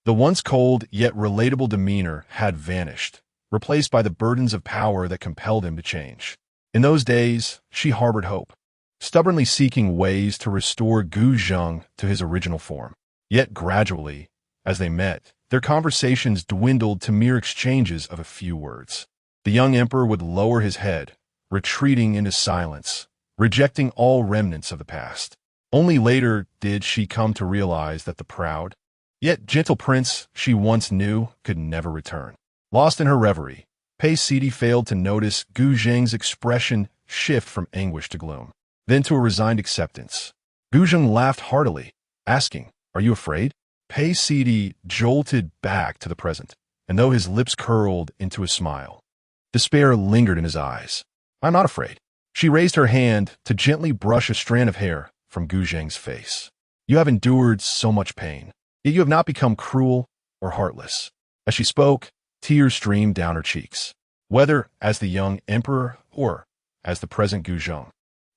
[SPEAKER 1] The once cold yet relatable demeanor had vanished, replaced by the burdens of power that compelled him to change. In those days, she harbored hope, stubbornly seeking ways to restore Gu Zheng to his original form. Yet gradually, as they met, their conversations dwindled to mere exchanges of a few words. The young emperor would lower his head, retreating into silence, rejecting all remnants of the past. Only later did she come to realize that the proud, yet gentle prince she once knew could never return. Lost in her reverie, Pei Sidi failed to notice Gu Zheng's expression shift from anguish to gloom, then to a resigned acceptance. Gu Zheng laughed heartily, asking, "Are you afraid?" Pei Sidi jolted back to the present, and though his lips curled into a smile, despair lingered in his eyes. "I'm not afraid." She raised her hand to gently brush a strand of hair from Gu Zheng's face. "You have endured so much pain, yet you have not become cruel or heartless." As she spoke, tears streamed down her cheeks. Whether as the young emperor or as the present Gu Zheng,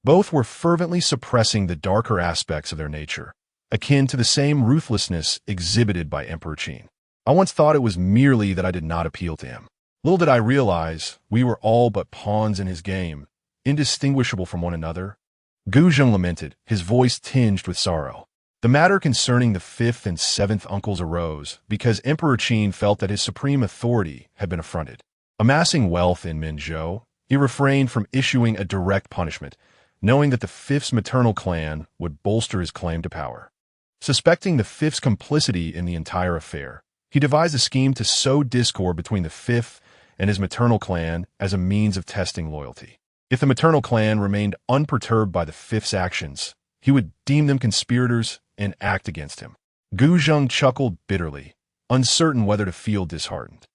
[SPEAKER 1] both were fervently suppressing the darker aspects of their nature, akin to the same ruthlessness exhibited by Emperor Qin. "I once thought it was merely that I did not appeal to him. Little did I realize we were all but pawns in his game, indistinguishable from one another." Gu Zheng lamented, his voice tinged with sorrow. The matter concerning the fifth and seventh uncles arose because Emperor Qin felt that his supreme authority had been affronted. Amassing wealth in Minzhou, he refrained from issuing a direct punishment, knowing that the fifth's maternal clan would bolster his claim to power. Suspecting the fifth's complicity in the entire affair, he devised a scheme to sow discord between the fifth and his maternal clan as a means of testing loyalty. If the maternal clan remained unperturbed by the fifth's actions, he would deem them conspirators and act against him. Gu Zheng chuckled bitterly, uncertain whether to feel disheartened.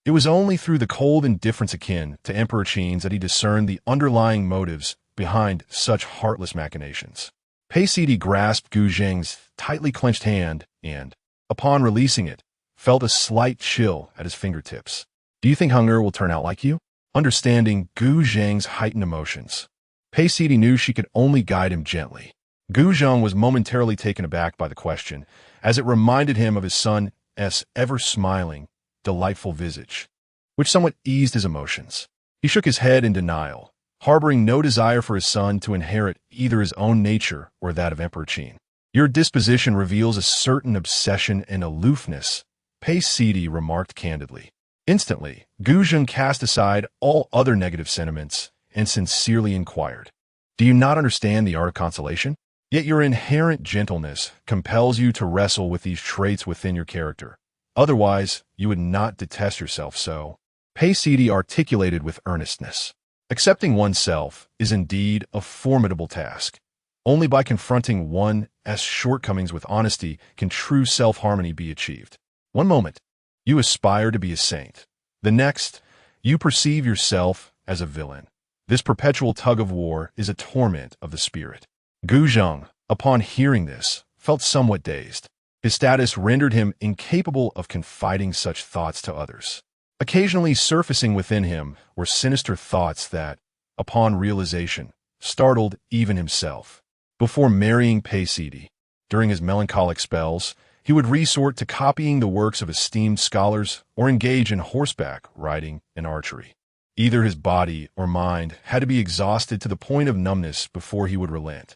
[SPEAKER 1] It was only through the cold indifference akin to Emperor Qin's that he discerned the underlying motives behind such heartless machinations. Pei Sidi grasped Gu Zheng's tightly clenched hand and, upon releasing it, felt a slight chill at his fingertips. "Do you think Heng'er will turn out like you?" Understanding Gu Zheng's heightened emotions, Pei Sidi knew she could only guide him gently. Gu Zheng was momentarily taken aback by the question, as it reminded him of his son's ever-smiling, delightful visage, which somewhat eased his emotions. He shook his head in denial, harboring no desire for his son to inherit either his own nature or that of Emperor Qin. "Your disposition reveals a certain obsession and aloofness," Pei Sidi remarked candidly. Instantly, Gu Zheng cast aside all other negative sentiments and sincerely inquired, "Do you not understand the art of consolation? Yet your inherent gentleness compels you to wrestle with these traits within your character. Otherwise, you would not detest yourself so." Pei Sidi articulated with earnestness. Accepting oneself is indeed a formidable task. Only by confronting one's shortcomings with honesty can true self-harmony be achieved. One moment, you aspire to be a saint. The next, you perceive yourself as a villain. This perpetual tug-of-war is a torment of the spirit. Gu Zheng, upon hearing this, felt somewhat dazed. His status rendered him incapable of confiding such thoughts to others. Occasionally surfacing within him were sinister thoughts that, upon realization, startled even himself. Before marrying Pei Sidi, during his melancholic spells, he would resort to copying the works of esteemed scholars or engage in horseback riding and archery. Either his body or mind had to be exhausted to the point of numbness before he would relent.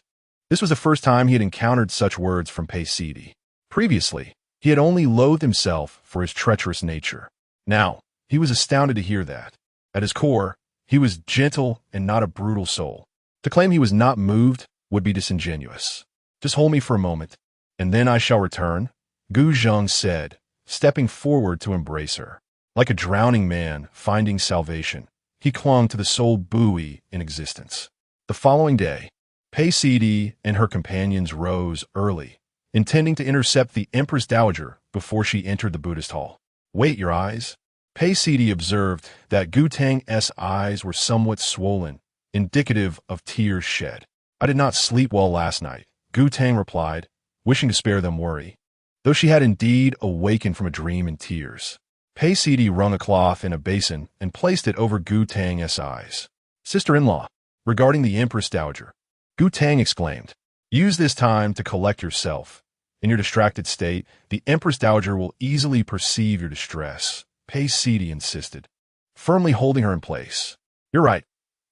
[SPEAKER 1] This was the first time he had encountered such words from Pei Sidi. Previously, he had only loathed himself for his treacherous nature. Now, he was astounded to hear that. At his core, he was gentle and not a brutal soul. To claim he was not moved would be disingenuous. "Just hold me for a moment, and then I shall return," Gu Zheng said, stepping forward to embrace her. Like a drowning man finding salvation, he clung to the sole buoy in existence. The following day, Pei Sidi and her companions rose early, intending to intercept the Empress Dowager before she entered the Buddhist hall. Wait, your eyes? Pei Sidi observed that Gu Tang's eyes were somewhat swollen, indicative of tears shed. I did not sleep well last night, Gu Tang replied, wishing to spare them worry, though she had indeed awakened from a dream in tears. Pei Sidi wrung a cloth in a basin and placed it over Gu Tang's eyes. Sister-in-law, regarding the Empress Dowager, Gu Tang exclaimed, use this time to collect yourself. In your distracted state, the Empress Dowager will easily perceive your distress, Pei Sidi insisted, firmly holding her in place. You're right.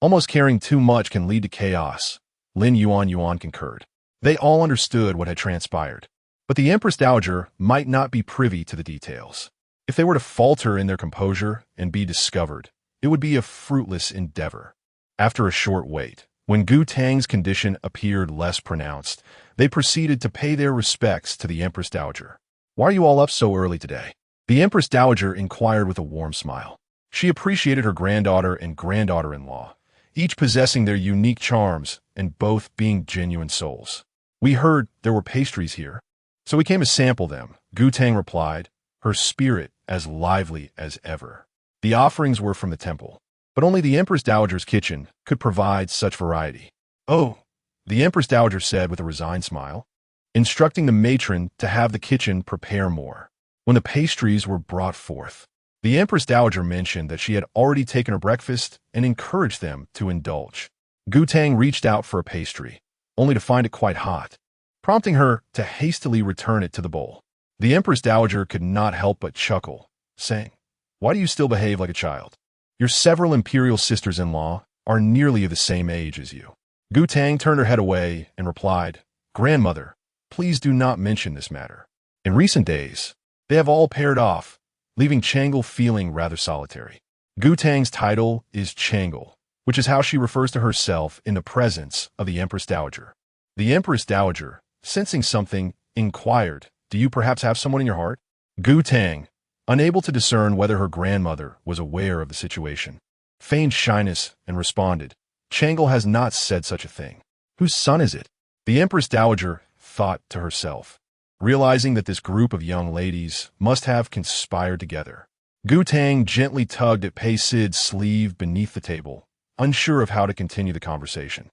[SPEAKER 1] Almost caring too much can lead to chaos, Lin Yuan concurred. They all understood what had transpired, but the Empress Dowager might not be privy to the details. If they were to falter in their composure and be discovered, it would be a fruitless endeavor. After a short wait, when Gu Tang's condition appeared less pronounced, they proceeded to pay their respects to the Empress Dowager. Why are you all up so early today? The Empress Dowager inquired with a warm smile. She appreciated her granddaughter and granddaughter-in-law, each possessing their unique charms and both being genuine souls. We heard there were pastries here, so we came to sample them, Gu Tang replied, her spirit as lively as ever. The offerings were from the temple, but only the Empress Dowager's kitchen could provide such variety. Oh, the Empress Dowager said with a resigned smile, instructing the matron to have the kitchen prepare more. When the pastries were brought forth, the Empress Dowager mentioned that she had already taken her breakfast and encouraged them to indulge. Gu Tang reached out for a pastry, only to find it quite hot, prompting her to hastily return it to the bowl. The Empress Dowager could not help but chuckle, saying, why do you still behave like a child? Your several imperial sisters-in-law are nearly of the same age as you. Gu Tang turned her head away and replied, Grandmother, please do not mention this matter. In recent days, they have all paired off, leaving Changle feeling rather solitary. Gu Tang's title is Changle, which is how she refers to herself in the presence of the Empress Dowager. The Empress Dowager, sensing something, inquired, do you perhaps have someone in your heart? Gu Tang, unable to discern whether her grandmother was aware of the situation, feigned shyness and responded, Changle has not said such a thing. Whose son is it? The Empress Dowager thought to herself, realizing that this group of young ladies must have conspired together. Gu Tang gently tugged at Pei Sid's sleeve beneath the table, unsure of how to continue the conversation.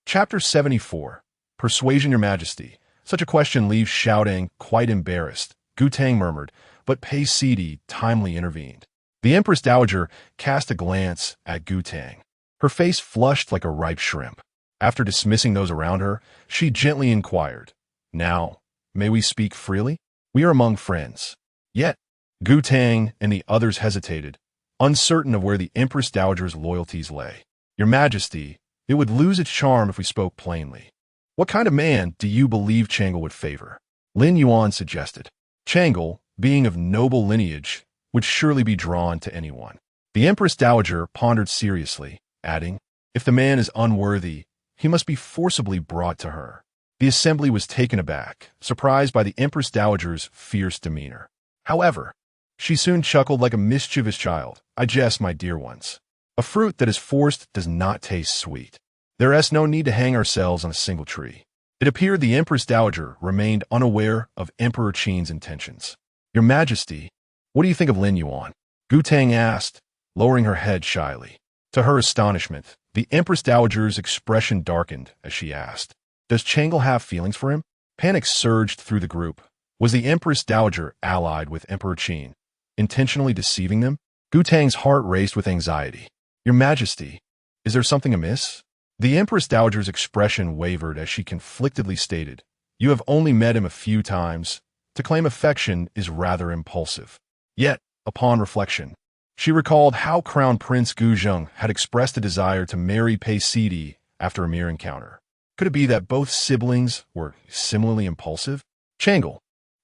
[SPEAKER 1] Chapter 74. Persuasion, Your Majesty. Such a question leaves Xiaodong quite embarrassed, Gu Tang murmured, but Pei Sidi timely intervened. The Empress Dowager cast a glance at Gu Tang. Her face flushed like a ripe shrimp. After dismissing those around her, she gently inquired, now, may we speak freely? We are among friends. Yet, Gu Tang and the others hesitated, uncertain of where the Empress Dowager's loyalties lay. Your Majesty, it would lose its charm if we spoke plainly. What kind of man do you believe Changle would favor? Lin Yuan suggested. Changle, being of noble lineage, would surely be drawn to anyone. The Empress Dowager pondered seriously, adding, if the man is unworthy, he must be forcibly brought to her. The assembly was taken aback, surprised by the Empress Dowager's fierce demeanor. However, she soon chuckled like a mischievous child. I jest, my dear ones. A fruit that is forced does not taste sweet. There is no need to hang ourselves on a single tree. It appeared the Empress Dowager remained unaware of Emperor Qin's intentions. Your Majesty, what do you think of Lin Yuan? Gu Tang asked, lowering her head shyly. To her astonishment, the Empress Dowager's expression darkened as she asked, does Changle have feelings for him? Panic surged through the group. Was the Empress Dowager allied with Emperor Qin, intentionally deceiving them? Gu Tang's heart raced with anxiety. Your Majesty, is there something amiss? The Empress Dowager's expression wavered as she conflictedly stated, you have only met him a few times. To claim affection is rather impulsive. Yet, upon reflection, she recalled how Crown Prince Guzheng had expressed a desire to marry Pei Sidi after a mere encounter. Could it be that both siblings were similarly impulsive? Changle,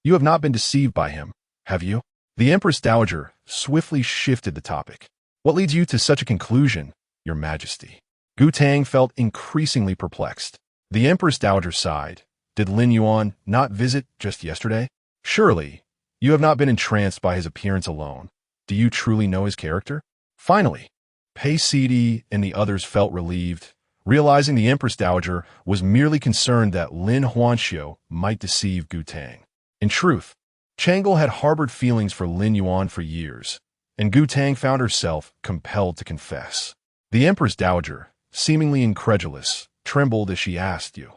[SPEAKER 1] you have not been deceived by him, have you? The Empress Dowager swiftly shifted the topic. What leads you to such a conclusion, Your Majesty? Gu Tang felt increasingly perplexed. The Empress Dowager sighed. Did Lin Yuan not visit just yesterday? Surely, you have not been entranced by his appearance alone. Do you truly know his character? Finally, Pei Sidi and the others felt relieved, realizing the Empress Dowager was merely concerned that Lin Huanxiu might deceive Gu Tang. In truth, Chang'e had harbored feelings for Lin Yuan for years, and Gu Tang found herself compelled to confess. The Empress Dowager, seemingly incredulous, trembled as she asked you.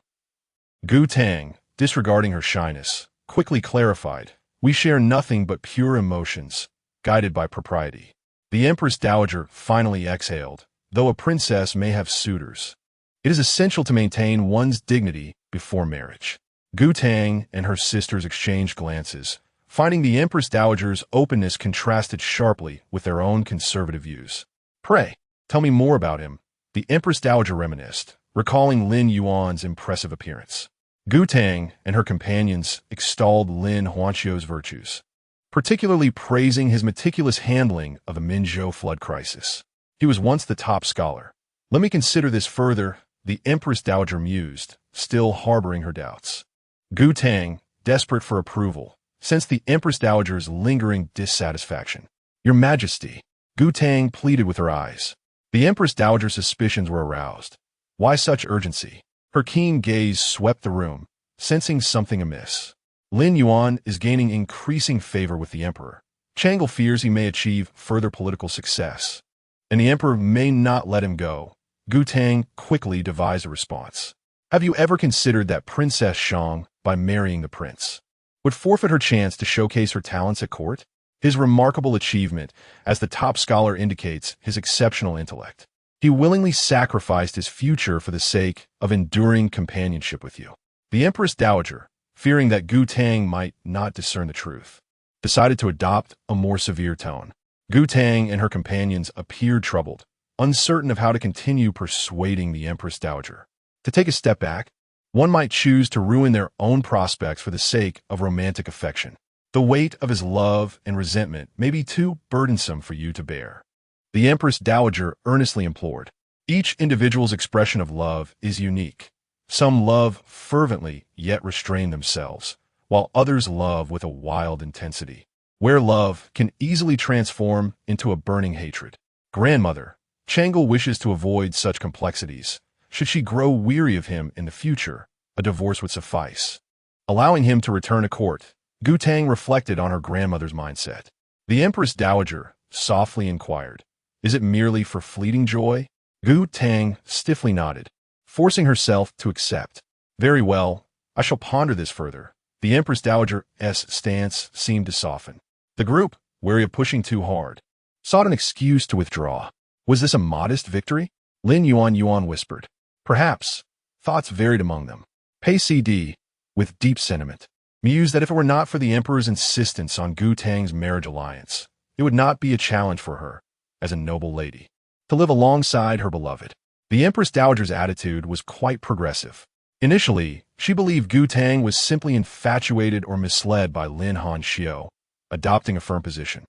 [SPEAKER 1] Gu Tang, disregarding her shyness, quickly clarified, "We share nothing but pure emotions, guided by propriety." The Empress Dowager finally exhaled, "Though a princess may have suitors, it is essential to maintain one's dignity before marriage." Gu Tang and her sisters exchanged glances, finding the Empress Dowager's openness contrasted sharply with their own conservative views. "Pray, tell me more about him," the Empress Dowager reminisced, recalling Lin Yuan's impressive appearance. Gu Tang and her companions extolled Lin Huanqiu's virtues, particularly praising his meticulous handling of the Minzhou flood crisis. "He was once the top scholar. Let me consider this further," the Empress Dowager mused, still harboring her doubts. Gu Tang, desperate for approval, sensed the Empress Dowager's lingering dissatisfaction. "Your Majesty," Gu Tang pleaded with her eyes. The Empress Dowager's suspicions were aroused. "Why such urgency?" Her keen gaze swept the room, sensing something amiss. "Lin Yuan is gaining increasing favor with the Emperor. Chang'e fears he may achieve further political success, and the Emperor may not let him go." Gu Tang quickly devised a response. "Have you ever considered that Princess Shang, by marrying the prince, would forfeit her chance to showcase her talents at court? His remarkable achievement as the top scholar indicates his exceptional intellect. He willingly sacrificed his future for the sake of enduring companionship with you." The Empress Dowager, fearing that Gu Tang might not discern the truth, decided to adopt a more severe tone. Gu Tang and her companions appeared troubled, uncertain of how to continue persuading the Empress Dowager. To take a step back, one might choose to ruin their own prospects for the sake of romantic affection. The weight of his love and resentment may be too burdensome for you to bear. The Empress Dowager earnestly implored. Each individual's expression of love is unique. Some love fervently yet restrain themselves, while others love with a wild intensity, where love can easily transform into a burning hatred. Grandmother, Chang'e wishes to avoid such complexities. Should she grow weary of him in the future, a divorce would suffice. Allowing him to return to court, Gu Tang reflected on her grandmother's mindset. The Empress Dowager softly inquired, "Is it merely for fleeting joy?" Gu Tang stiffly nodded, forcing herself to accept. "Very well, I shall ponder this further." The Empress Dowager's stance seemed to soften. The group, wary of pushing too hard, sought an excuse to withdraw. Was this a modest victory? Lin Yuan whispered. Perhaps. Thoughts varied among them. Pei Cd, with deep sentiment, mused that if it were not for the Emperor's insistence on Gu Tang's marriage alliance, it would not be a challenge for her, as a noble lady, to live alongside her beloved. The Empress Dowager's attitude was quite progressive. Initially, she believed Gu Tang was simply infatuated or misled by Lin Huanqiu, adopting a firm position.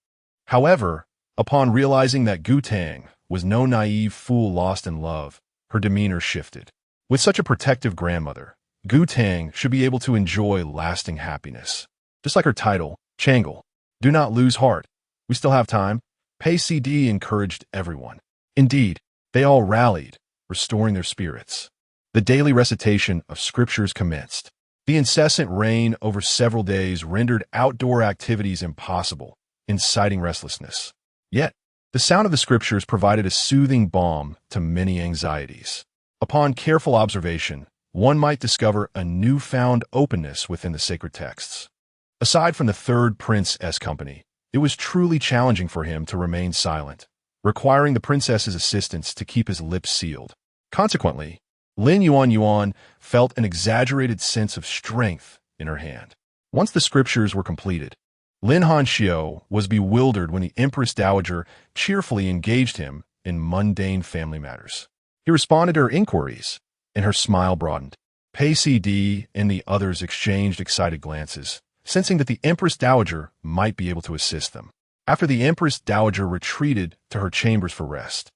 [SPEAKER 1] However, upon realizing that Gu Tang was no naive fool lost in love, her demeanor shifted. With such a protective grandmother, Gu Tang should be able to enjoy lasting happiness. Just like her title, Chang'e. Do not lose heart. We still have time. Pei Cd encouraged everyone. Indeed, they all rallied, restoring their spirits. The daily recitation of scriptures commenced. The incessant rain over several days rendered outdoor activities impossible, inciting restlessness. Yet, the sound of the scriptures provided a soothing balm to many anxieties. Upon careful observation, one might discover a newfound openness within the sacred texts. Aside from the third prince's company, it was truly challenging for him to remain silent, requiring the princess's assistance to keep his lips sealed. Consequently, Lin Yuan felt an exaggerated sense of strength in her hand. Once the scriptures were completed, Lin Huanqiu was bewildered when the Empress Dowager cheerfully engaged him in mundane family matters. He responded to her inquiries, and her smile broadened. Pei Cd and the others exchanged excited glances, sensing that the Empress Dowager might be able to assist them. After the Empress Dowager retreated to her chambers for rest,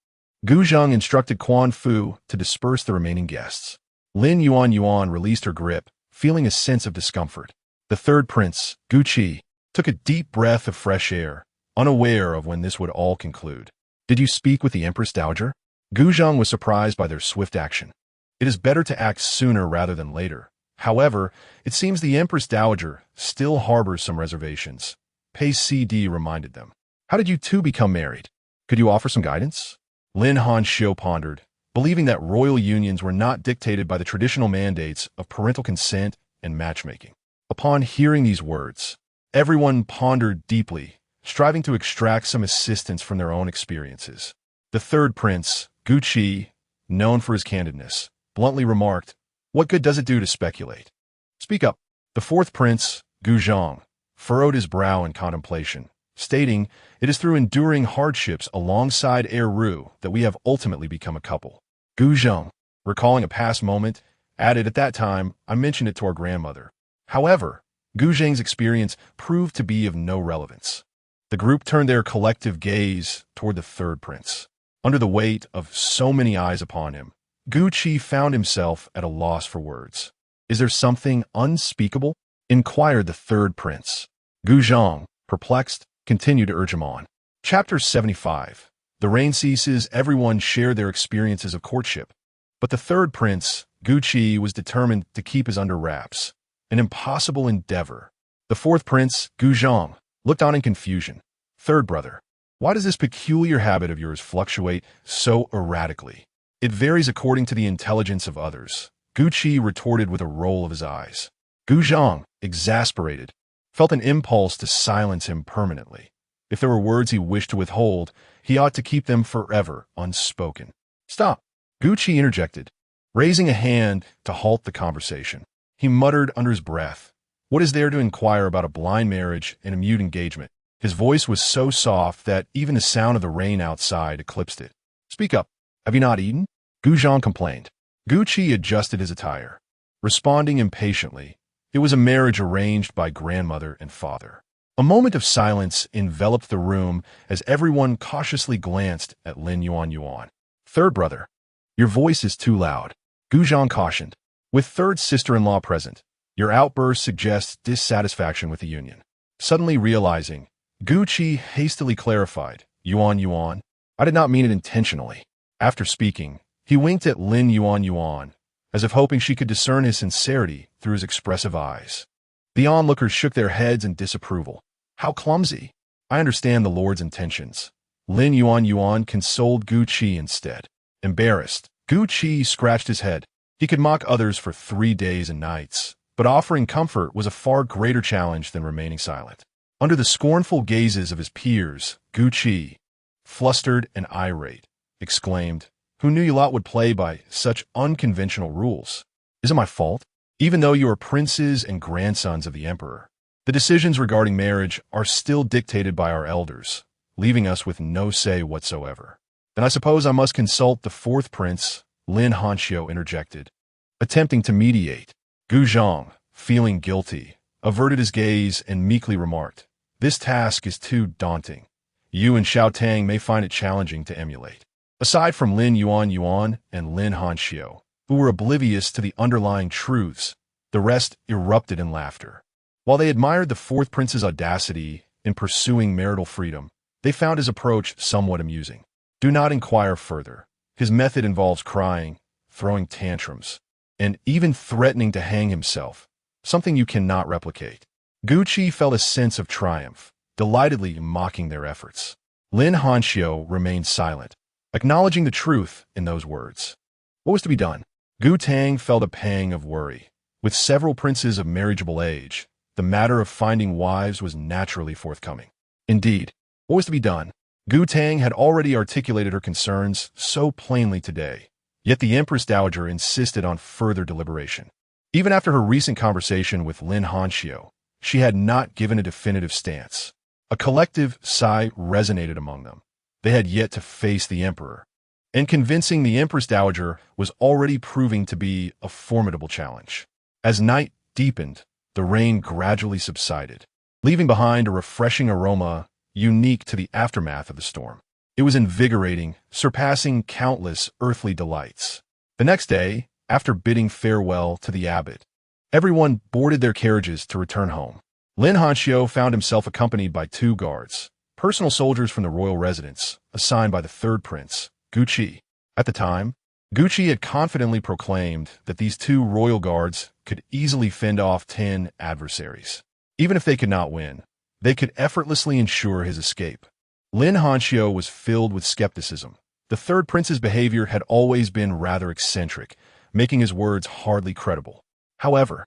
[SPEAKER 1] Gu Zheng instructed Quan Fu to disperse the remaining guests. Lin Yuan released her grip, feeling a sense of discomfort. The third prince, Gu Qi, took a deep breath of fresh air, unaware of when this would all conclude. Did you speak with the Empress Dowager? Gu Zheng was surprised by their swift action. It is better to act sooner rather than later, However, it seems the Empress Dowager still harbors some reservations. Pei CD reminded them. How did you two become married? Could you offer some guidance? Lin Hanxiu pondered, believing that royal unions were not dictated by the traditional mandates of parental consent and matchmaking. Upon hearing these words, everyone pondered deeply, striving to extract some assistance from their own experiences. The third prince, Gu Qi, known for his candidness, bluntly remarked, "What good does it do to speculate? Speak up." The fourth prince, Gu Zhang, furrowed his brow in contemplation, stating, "It is through enduring hardships alongside Heir Ru that we have ultimately become a couple." Gu Zhang, recalling a past moment, added, "At that time, I mentioned it to our grandmother." However, Gu Zhang's experience proved to be of no relevance. The group turned their collective gaze toward the third prince. Under the weight of so many eyes upon him, Gu Qi found himself at a loss for words. "Is there something unspeakable?" inquired the third prince. Gu Zhang, perplexed, continued to urge him on. Chapter 75. The rain ceases. Everyone shared their experiences of courtship. But the third prince, Gu Qi, was determined to keep his under wraps. An impossible endeavor. The fourth prince, Gu Zhang, looked on in confusion. "Third brother, why does this peculiar habit of yours fluctuate so erratically?" "It varies according to the intelligence of others," Gu Qi retorted with a roll of his eyes. Gu Zhang, exasperated, felt an impulse to silence him permanently. If there were words he wished to withhold, he ought to keep them forever unspoken. "Stop!" Gu Qi interjected, raising a hand to halt the conversation. He muttered under his breath, "What is there to inquire about a blind marriage and a mute engagement?" His voice was so soft that even the sound of the rain outside eclipsed it. "Speak up. Have you not eaten?" Gu Zhang complained. Gu Qi adjusted his attire, responding impatiently. It was a marriage arranged by grandmother and father. A moment of silence enveloped the room as everyone cautiously glanced at Lin Yuan. "Third brother, your voice is too loud," Gu Zhang cautioned. "With third sister-in-law present, your outburst suggests dissatisfaction with the union." Suddenly realizing, Gu Qi hastily clarified, Yuan, I did not mean it intentionally." After speaking, he winked at Lin Yuan, as if hoping she could discern his sincerity through his expressive eyes. The onlookers shook their heads in disapproval. "How clumsy." "I understand the Lord's intentions." Lin Yuan consoled Gu Qi instead. Embarrassed, Gu Qi scratched his head. He could mock others for 3 days and nights, but offering comfort was a far greater challenge than remaining silent. Under the scornful gazes of his peers, Gu Qi, flustered and irate, exclaimed, "Who knew you lot would play by such unconventional rules? Is it my fault? Even though you are princes and grandsons of the emperor, the decisions regarding marriage are still dictated by our elders, leaving us with no say whatsoever." "Then I suppose I must consult the fourth prince," Lin Hanxiu interjected, attempting to mediate. Gu Zhang, feeling guilty, averted his gaze and meekly remarked, "This task is too daunting. You and Xiao Tang may find it challenging to emulate." Aside from Lin Yuan and Lin Hanxiu, who were oblivious to the underlying truths, the rest erupted in laughter. While they admired the fourth prince's audacity in pursuing marital freedom, they found his approach somewhat amusing. Do not inquire further. His method involves crying, throwing tantrums, and even threatening to hang himself, something you cannot replicate. Gu Qi felt a sense of triumph, delightedly mocking their efforts. Lin Hanxiu remained silent, acknowledging the truth in those words. What was to be done? Gu Tang felt a pang of worry. With several princes of marriageable age, the matter of finding wives was naturally forthcoming. Indeed, what was to be done? Gu Tang had already articulated her concerns so plainly today, yet the Empress Dowager insisted on further deliberation. Even after her recent conversation with Lin Hanxiu, she had not given a definitive stance. A collective sigh resonated among them. They had yet to face the emperor, and convincing the Empress Dowager was already proving to be a formidable challenge. As night deepened, the rain gradually subsided, leaving behind a refreshing aroma unique to the aftermath of the storm. It was invigorating, surpassing countless earthly delights. The next day, after bidding farewell to the abbot, everyone boarded their carriages to return home. Lin Hanxiu found himself accompanied by 2 guards, personal soldiers from the royal residence, assigned by the third prince, Gu Qi. At the time, Gucci had confidently proclaimed that these two royal guards could easily fend off 10 adversaries. Even if they could not win, they could effortlessly ensure his escape. Lin Hangzhou was filled with skepticism. The third prince's behavior had always been rather eccentric, making his words hardly credible. However,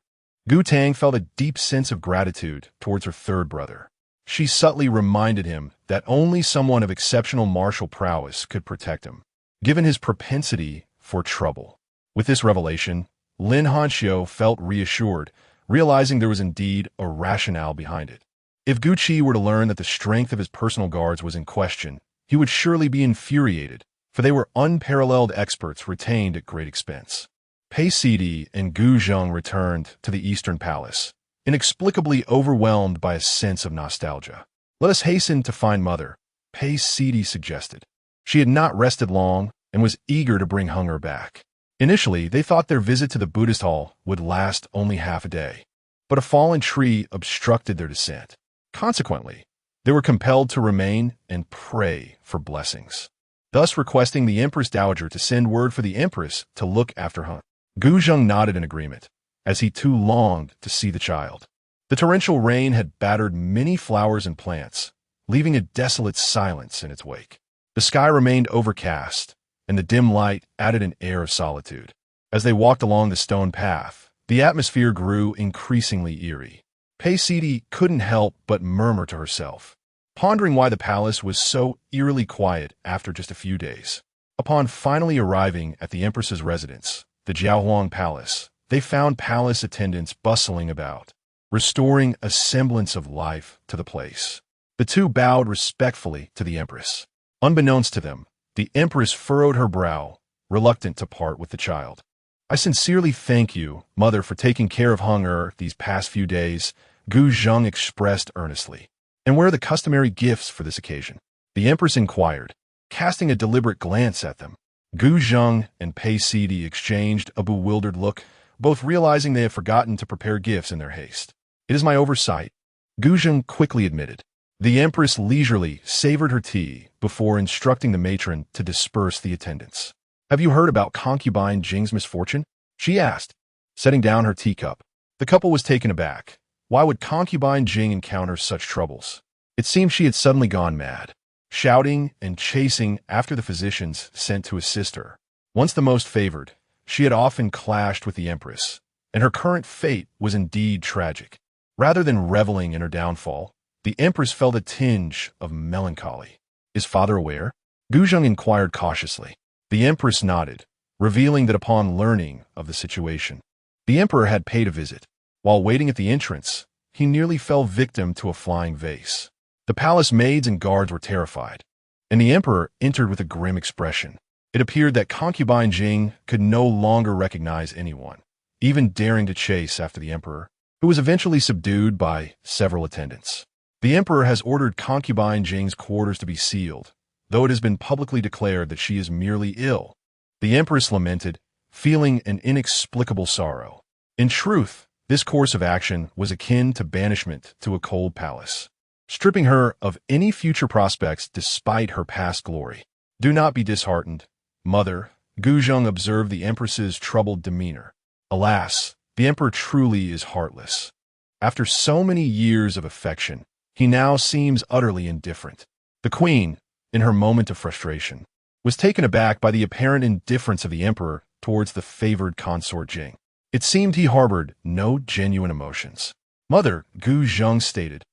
[SPEAKER 1] Gu Tang felt a deep sense of gratitude towards her third brother. She subtly reminded him that only someone of exceptional martial prowess could protect him, given his propensity for trouble. With this revelation, Lin Hangzhou felt reassured, realizing there was indeed a rationale behind it. If Gucci were to learn that the strength of his personal guards was in question, he would surely be infuriated, for they were unparalleled experts retained at great expense. Pei Sidi and Gu Zheng returned to the Eastern Palace, inexplicably overwhelmed by a sense of nostalgia. "Let us hasten to find Mother," Pei Sidi suggested. She had not rested long and was eager to bring Heng'er back. Initially, they thought their visit to the Buddhist hall would last only half a day, but a fallen tree obstructed their descent. Consequently, they were compelled to remain and pray for blessings, thus requesting the Empress Dowager to send word for the Empress to look after Heng'er. Gu Zheng nodded in agreement, as he too longed to see the child. The torrential rain had battered many flowers and plants, leaving a desolate silence in its wake. The sky remained overcast, and the dim light added an air of solitude. As they walked along the stone path, the atmosphere grew increasingly eerie. Pei Sidi couldn't help but murmur to herself, pondering why the palace was so eerily quiet after just a few days. Upon finally arriving at the Empress's residence, the Jiaohuang Palace, they found palace attendants bustling about, restoring a semblance of life to the place. The two bowed respectfully to the Empress. Unbeknownst to them, the Empress furrowed her brow, reluctant to part with the child. "I sincerely thank you, Mother, for taking care of Heng'er these past few days," Gu Zheng expressed earnestly. "And where are the customary gifts for this occasion?" the Empress inquired, casting a deliberate glance at them. Gu Zheng and Pei Sidi exchanged a bewildered look, both realizing they had forgotten to prepare gifts in their haste. "It is my oversight," Gu Zheng quickly admitted. The Empress leisurely savored her tea before instructing the matron to disperse the attendants. "Have you heard about concubine Jing's misfortune?" she asked, setting down her teacup. The couple was taken aback. Why would concubine Jing encounter such troubles? It seemed she had suddenly gone mad, shouting and chasing after the physicians sent to assist her. Once the most favored, she had often clashed with the Empress, and her current fate was indeed tragic. Rather than reveling in her downfall, the Empress felt a tinge of melancholy. "Is father aware?" Gu Zheng inquired cautiously. The Empress nodded, revealing that upon learning of the situation, the Emperor had paid a visit. While waiting at the entrance, he nearly fell victim to a flying vase. The palace maids and guards were terrified, and the Emperor entered with a grim expression. It appeared that concubine Jing could no longer recognize anyone, even daring to chase after the Emperor, who was eventually subdued by several attendants. "The Emperor has ordered concubine Jing's quarters to be sealed, though it has been publicly declared that she is merely ill," the Empress lamented, feeling an inexplicable sorrow. In truth, this course of action was akin to banishment to a cold palace, stripping her of any future prospects despite her past glory. "Do not be disheartened, Mother," Gu Zheng observed the Empress's troubled demeanor. "Alas, the Emperor truly is heartless. After so many years of affection, he now seems utterly indifferent." The Queen, in her moment of frustration, was taken aback by the apparent indifference of the Emperor towards the favored consort Jing. It seemed he harbored no genuine emotions. "Mother," Gu Zheng stated,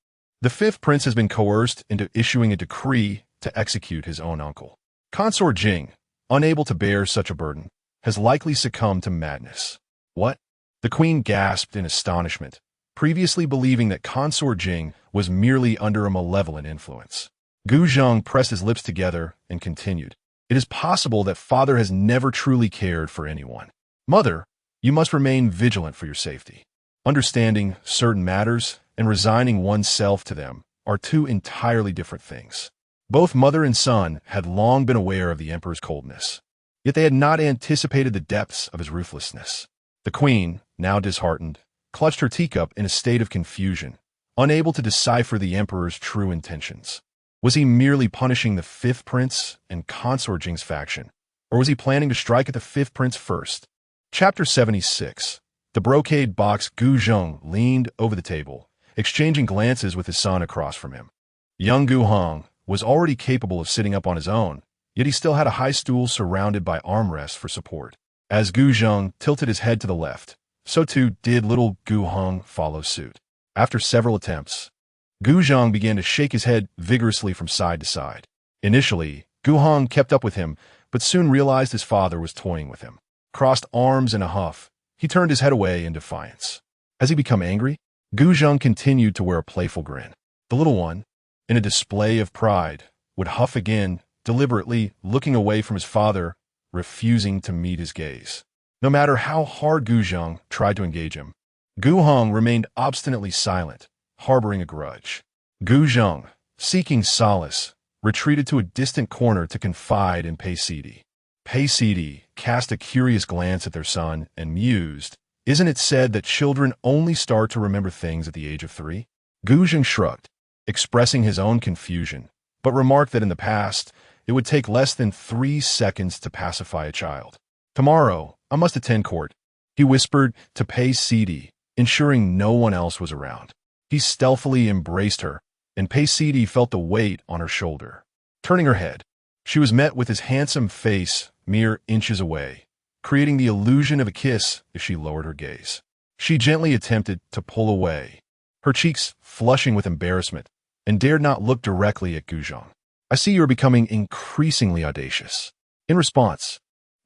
[SPEAKER 1] "the fifth prince has been coerced into issuing a decree to execute his own uncle. Consort Jing, unable to bear such a burden, has likely succumbed to madness." "What?" The Queen gasped in astonishment, previously believing that consort Jing was merely under a malevolent influence. Gu Zheng pressed his lips together and continued, "It is possible that father has never truly cared for anyone. Mother, you must remain vigilant for your safety. Understanding certain matters and resigning oneself to them are two entirely different things." Both mother and son had long been aware of the Emperor's coldness, yet they had not anticipated the depths of his ruthlessness. The Queen, now disheartened, clutched her teacup in a state of confusion, unable to decipher the Emperor's true intentions. Was he merely punishing the fifth prince and consort Jing's faction, Or was he planning to strike at the fifth prince first? Chapter 76. The brocade box. Gu Zheng leaned over the table, exchanging glances with his son across from him. Young Gu Hong was already capable of sitting up on his own, yet he still had a high stool surrounded by armrests for support. As Gu Zheng tilted his head to the left, so too did little Gu Hong follow suit. After several attempts, Gu Zheng began to shake his head vigorously from side to side. Initially, Gu Hong kept up with him, but soon realized his father was toying with him. Crossed arms in a huff, he turned his head away in defiance. As he became angry, Gu Zheng continued to wear a playful grin. The little one, in a display of pride, would huff again, deliberately looking away from his father, refusing to meet his gaze. No matter how hard Gu Zheng tried to engage him, Gu Hong remained obstinately silent, harboring a grudge. Gu Zheng, seeking solace, retreated to a distant corner to confide in Pei Sidi. Pei Sidi cast a curious glance at their son and mused, "Isn't it said that children only start to remember things at the age of 3? Gu Zheng shrugged, expressing his own confusion, but remarked that in the past, it would take less than 3 seconds to pacify a child. "Tomorrow, I must attend court," he whispered to Pei Sidi, ensuring no one else was around. He stealthily embraced her, and Pei Sidi felt the weight on her shoulder. Turning her head, she was met with his handsome face mere inches away, creating the illusion of a kiss if she lowered her gaze. She gently attempted to pull away, her cheeks flushing with embarrassment, and dared not look directly at Gu Zheng. "I see you are becoming increasingly audacious." In response,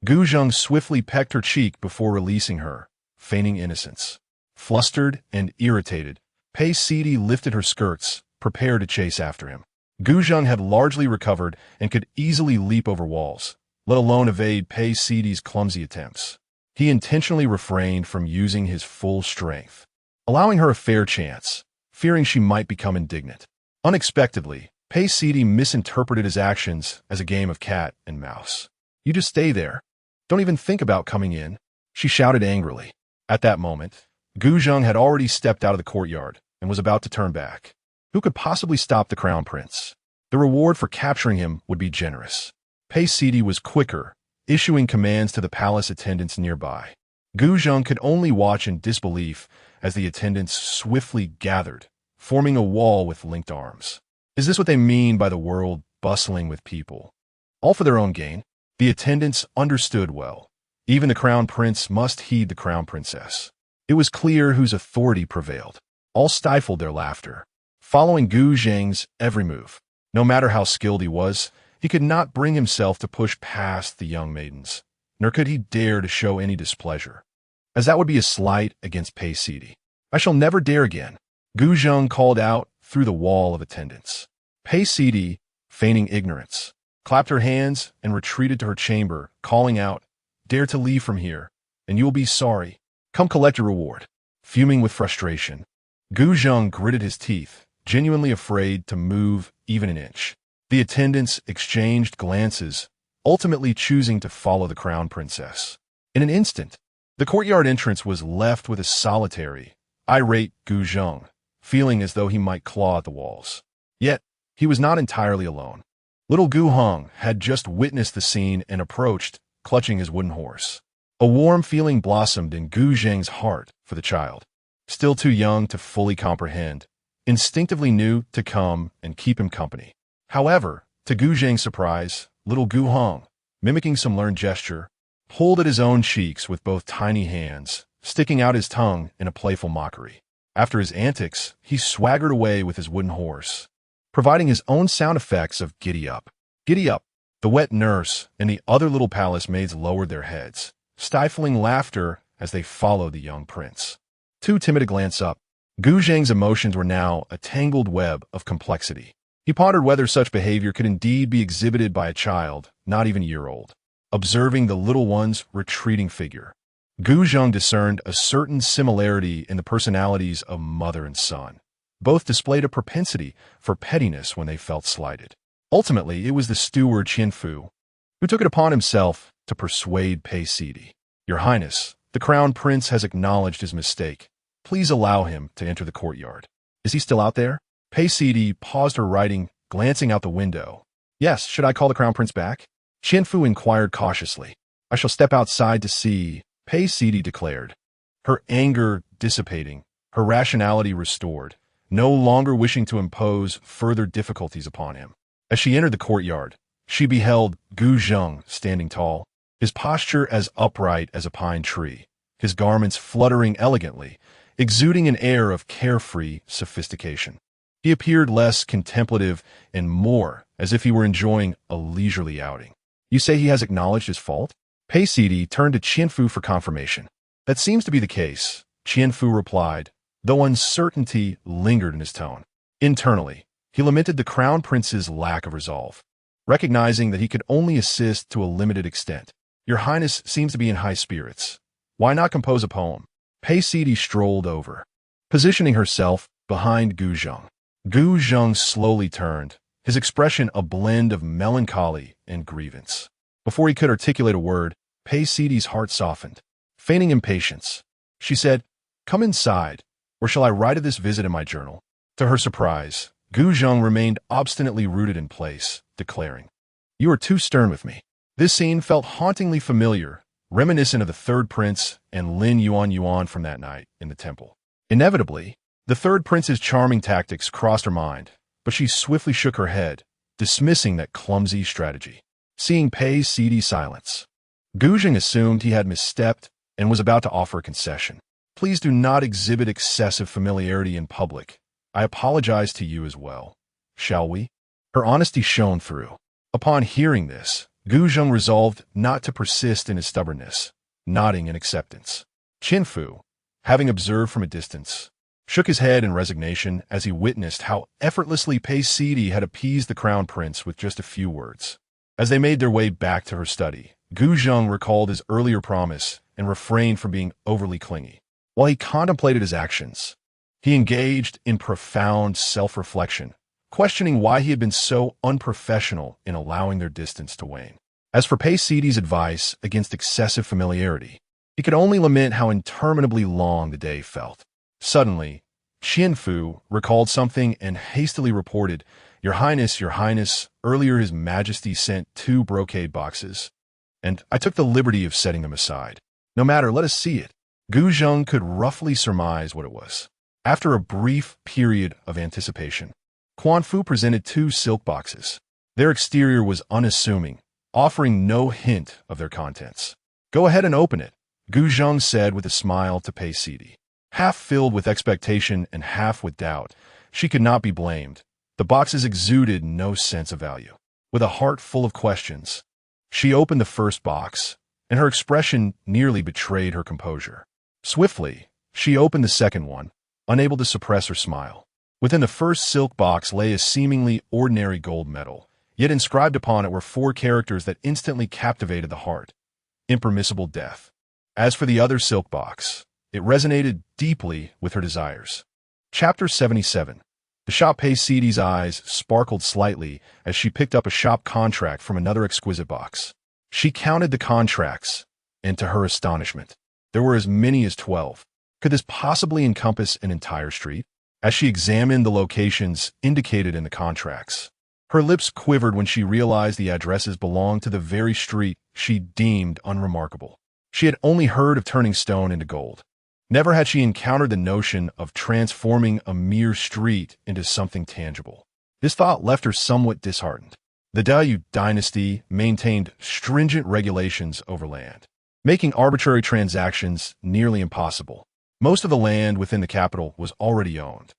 [SPEAKER 1] Gu Zheng swiftly pecked her cheek before releasing her, feigning innocence. Flustered and irritated, Pei Sidi lifted her skirts, prepared to chase after him. Gu Zheng had largely recovered and could easily leap over walls, let alone evade Pei Sidi's clumsy attempts. He intentionally refrained from using his full strength, allowing her a fair chance, fearing she might become indignant. Unexpectedly, Pei Sidi misinterpreted his actions as a game of cat and mouse. "You just stay there. Don't even think about coming in," she shouted angrily. At that moment, Gu Zheng had already stepped out of the courtyard and was about to turn back. Who could possibly stop the crown prince? The reward for capturing him would be generous. Pei Sidi was quicker, issuing commands to the palace attendants nearby. Gu Zheng could only watch in disbelief as the attendants swiftly gathered, forming a wall with linked arms. Is this what they mean by the world bustling with people? All for their own gain? The attendants understood well. Even the crown prince must heed the crown princess. It was clear whose authority prevailed. All stifled their laughter, following Gu Zheng's every move. No matter how skilled he was, he could not bring himself to push past the young maidens, nor could he dare to show any displeasure, as that would be a slight against Pei Sidi. "I shall never dare again," Gu Zheng called out through the wall of attendants. Pei Sidi, feigning ignorance, clapped her hands and retreated to her chamber, calling out, "Dare to leave from here, and you will be sorry. Come collect your reward." Fuming with frustration, Gu Zheng gritted his teeth, genuinely afraid to move even an inch. The attendants exchanged glances, ultimately choosing to follow the crown princess. In an instant, the courtyard entrance was left with a solitary, irate Gu Zheng, feeling as though he might claw at the walls. Yet, he was not entirely alone. Little Gu Hong had just witnessed the scene and approached, clutching his wooden horse. A warm feeling blossomed in Gu Zheng's heart for the child. Still too young to fully comprehend, instinctively knew to come and keep him company. However, to Gu Zheng's surprise, little Gu Hong, mimicking some learned gesture, pulled at his own cheeks with both tiny hands, sticking out his tongue in a playful mockery. After his antics, he swaggered away with his wooden horse, providing his own sound effects of "giddy up." "Giddy up." The wet nurse and the other little palace maids lowered their heads, stifling laughter as they followed the young prince. Too timid to glance up, Gu Zheng's emotions were now a tangled web of complexity. He pondered whether such behavior could indeed be exhibited by a child, not even a year old. Observing the little one's retreating figure, Gu Zheng discerned a certain similarity in the personalities of mother and son. Both displayed a propensity for pettiness when they felt slighted. Ultimately, it was the steward Qianfu who took it upon himself to persuade Pei Sidi. "Your Highness, the crown prince has acknowledged his mistake. Please allow him to enter the courtyard." "Is he still out there?" Pei Sidi paused her writing, glancing out the window. "Yes, should I call the crown prince back?" Qianfu inquired cautiously. I shall step outside to see, Pei Sidi declared. Her anger dissipating, her rationality restored, no longer wishing to impose further difficulties upon him. As she entered the courtyard, she beheld Gu Zheng standing tall, his posture as upright as a pine tree, his garments fluttering elegantly, exuding an air of carefree sophistication. He appeared less contemplative and more as if he were enjoying a leisurely outing. You say he has acknowledged his fault? Pei Sidi turned to Qianfu for confirmation. That seems to be the case, Qianfu replied, though uncertainty lingered in his tone. Internally, he lamented the crown prince's lack of resolve, recognizing that he could only assist to a limited extent. Your Highness seems to be in high spirits. Why not compose a poem? Pei Sidi strolled over, positioning herself behind Gu Zheng. Gu Zheng slowly turned, his expression a blend of melancholy and grievance. Before he could articulate a word, Pei Sidi's heart softened. Feigning impatience, she said, Come inside, or shall I write of this visit in my journal? To her surprise, Gu Zheng remained obstinately rooted in place, declaring, You are too stern with me. This scene felt hauntingly familiar, reminiscent of the third prince and Lin Yuan from that night in the temple. Inevitably, the third prince's charming tactics crossed her mind, but she swiftly shook her head, dismissing that clumsy strategy. Seeing Pei Sidi's silence, Gu Zheng assumed he had misstepped and was about to offer a concession. Please do not exhibit excessive familiarity in public. I apologize to you as well. Shall we? Her honesty shone through. Upon hearing this, Gu Zheng resolved not to persist in his stubbornness, nodding in acceptance. Qianfu, having observed from a distance, shook his head in resignation as he witnessed how effortlessly Pei Sidi had appeased the crown prince with just a few words. As they made their way back to her study, Gu Zheng recalled his earlier promise and refrained from being overly clingy. While he contemplated his actions, he engaged in profound self-reflection, questioning why he had been so unprofessional in allowing their distance to wane. As for Pei Sidi's advice against excessive familiarity, he could only lament how interminably long the day felt. Suddenly, Qianfu recalled something and hastily reported, Your Highness, earlier His Majesty sent 2 brocade boxes, and I took the liberty of setting them aside. No matter, let us see it. Gu Zheng could roughly surmise what it was. After a brief period of anticipation, Quanfu presented 2 silk boxes. Their exterior was unassuming, offering no hint of their contents. Go ahead and open it, Gu Zheng said with a smile to Pei Sidi. Half filled with expectation and half with doubt, she could not be blamed. The boxes exuded no sense of value. With a heart full of questions, she opened the first box, and her expression nearly betrayed her composure. Swiftly, she opened the second one, unable to suppress her smile. Within the first silk box lay a seemingly ordinary gold medal, yet inscribed upon it were 4 characters that instantly captivated the heart. Impermissible death. As for the other silk box, it resonated deeply with her desires. Chapter 77. The shop Pei Sidi's eyes sparkled slightly as she picked up a shop contract from another exquisite box. She counted the contracts, and to her astonishment, there were as many as 12. Could this possibly encompass an entire street? As she examined the locations indicated in the contracts, her lips quivered when she realized the addresses belonged to the very street she deemed unremarkable. She had only heard of turning stone into gold. Never had she encountered the notion of transforming a mere street into something tangible. This thought left her somewhat disheartened. The Dayu dynasty maintained stringent regulations over land, making arbitrary transactions nearly impossible. Most of the land within the capital was already owned.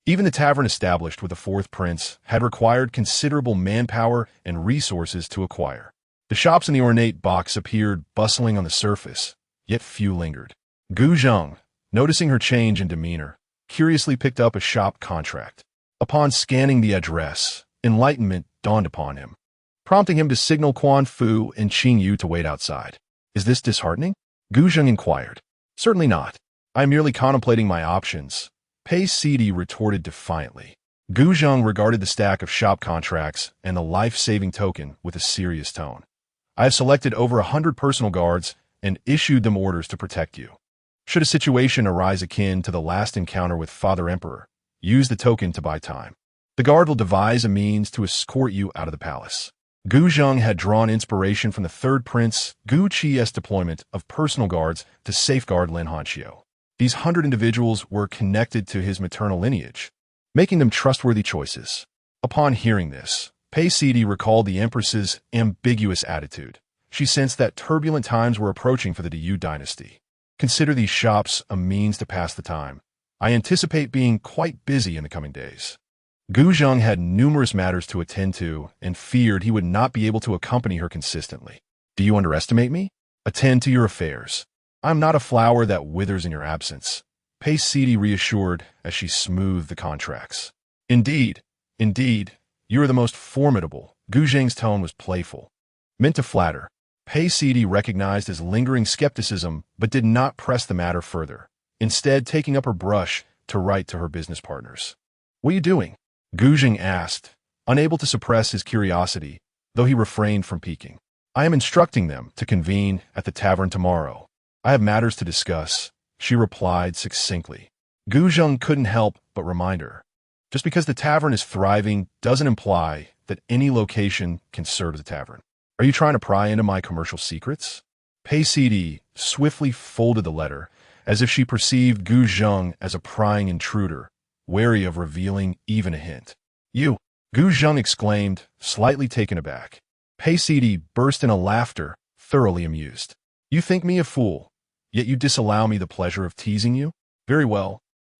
[SPEAKER 1] Even the tavern established with the 4th prince had required considerable manpower and resources to acquire. The shops in the ornate box appeared bustling on the surface, yet few lingered. Gu Zheng, noticing her change in demeanor, curiously picked up a shop contract. Upon scanning the address, enlightenment dawned upon him, prompting him to signal Quan Fu and Qing Yu to wait outside. Is this disheartening? Gu Zheng inquired. Certainly not. I am merely contemplating my options, Pei Sidi retorted defiantly. Gu Zheng regarded the stack of shop contracts and the life-saving token with a serious tone. I have selected over 100 personal guards and issued them orders to protect you. Should a situation arise akin to the last encounter with Father Emperor, use the token to buy time. The guard will devise a means to escort you out of the palace. Gu Zheng had drawn inspiration from the third prince Gu Qi's deployment of personal guards to safeguard Lin Hanxiu. These 100 individuals were connected to his maternal lineage, making them trustworthy choices. Upon hearing this, Pei Sidi recalled the empress's ambiguous attitude. She sensed that turbulent times were approaching for the Yu dynasty. Consider these shops a means to pass the time. I anticipate being quite busy in the coming days. Gu Zheng had numerous matters to attend to and feared he would not be able to accompany her consistently. Do you underestimate me? Attend to your affairs. I'm not a flower that withers in your absence, Pei Sidi reassured as she smoothed the contracts. Indeed, you are the most formidable. Gu Zheng's tone was playful, meant to flatter. Pei Sidi recognized his lingering skepticism but did not press the matter further, instead taking up her brush to write to her business partners. What are you doing? Gu Zheng asked, unable to suppress his curiosity, though he refrained from peeking. I am instructing them to convene at the tavern tomorrow. I have matters to discuss, she replied succinctly. Gu Zheng couldn't help but remind her. Just because the tavern is thriving doesn't imply that any location can serve as a tavern. Are you trying to pry into my commercial secrets? Pei Sidi swiftly folded the letter, as if she perceived Gu Zheng as a prying intruder, wary of revealing even a hint. You! Gu Zheng exclaimed, slightly taken aback. Pei Sidi burst into laughter, thoroughly amused. You think me a fool, yet you disallow me the pleasure of teasing you? Very well.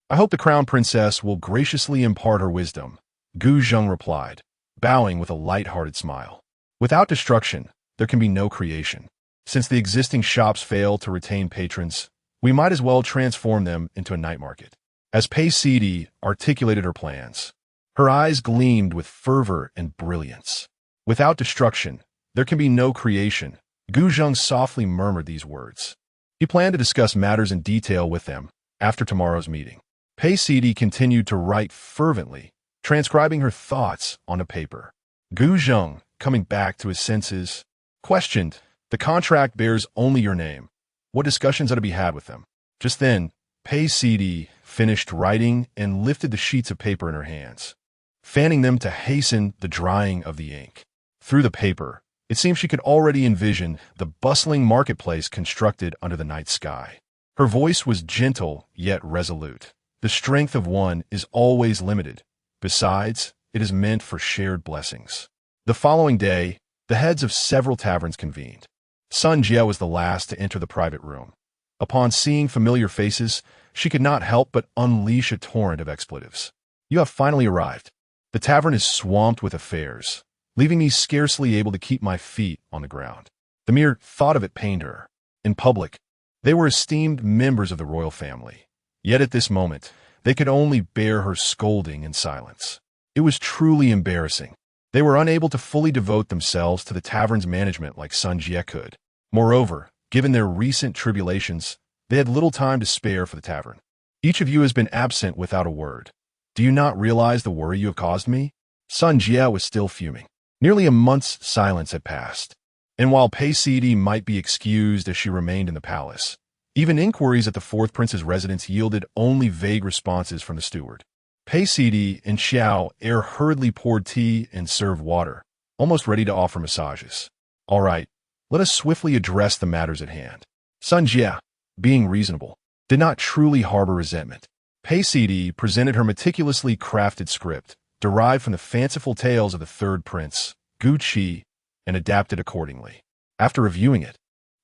[SPEAKER 1] I hope the crown princess will graciously impart her wisdom, Gu Zheng replied, bowing with a light-hearted smile. Without destruction, there can be no creation. Since the existing shops fail to retain patrons, we might as well transform them into a night market. As Pei Sidi articulated her plans, her eyes gleamed with fervor and brilliance. Without destruction, there can be no creation. Gu Zheng softly murmured these words. He planned to discuss matters in detail with them after tomorrow's meeting. Pei Sidi continued to write fervently, transcribing her thoughts onto paper. Gu Zheng, coming back to his senses, questioned, the contract bears only your name. What discussions are to be had with them? Just then, Pei Sidi finished writing and lifted the sheets of paper in her hands, fanning them to hasten the drying of the ink. Through the paper, it seemed she could already envision the bustling marketplace constructed under the night sky. Her voice was gentle yet resolute. The strength of one is always limited. Besides, it is meant for shared blessings. The following day, the heads of several taverns convened. Sun Jie was the last to enter the private room. Upon seeing familiar faces, she could not help but unleash a torrent of expletives. You have finally arrived. The tavern is swamped with affairs, leaving me scarcely able to keep my feet on the ground. The mere thought of it pained her. In public, they were esteemed members of the royal family. Yet at this moment, they could only bear her scolding in silence. It was truly embarrassing. They were unable to fully devote themselves to the tavern's management like Sun Jie could. Moreover, given their recent tribulations, they had little time to spare for the tavern. Each of you has been absent without a word. Do you not realize the worry you have caused me? Sun Jie was still fuming. Nearly a month's silence had passed, and while Pei Sidi might be excused as she remained in the palace, even inquiries at the fourth prince's residence yielded only vague responses from the steward. Pei Sidi and Xiao Er hurriedly poured tea and served water, almost ready to offer massages. All right, let us swiftly address the matters at hand. Sun Jie, being reasonable, did not truly harbor resentment. Pei Sidi presented her meticulously crafted script, derived from the fanciful tales of the third prince, Gu Qi, and adapted accordingly. After reviewing it,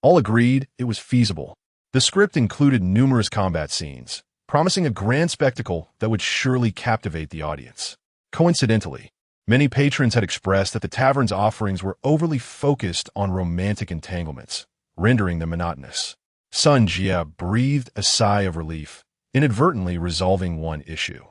[SPEAKER 1] all agreed it was feasible. The script included numerous combat scenes, promising a grand spectacle that would surely captivate the audience. Coincidentally, many patrons had expressed that the tavern's offerings were overly focused on romantic entanglements, rendering them monotonous. Sun Jie breathed a sigh of relief, inadvertently resolving one issue.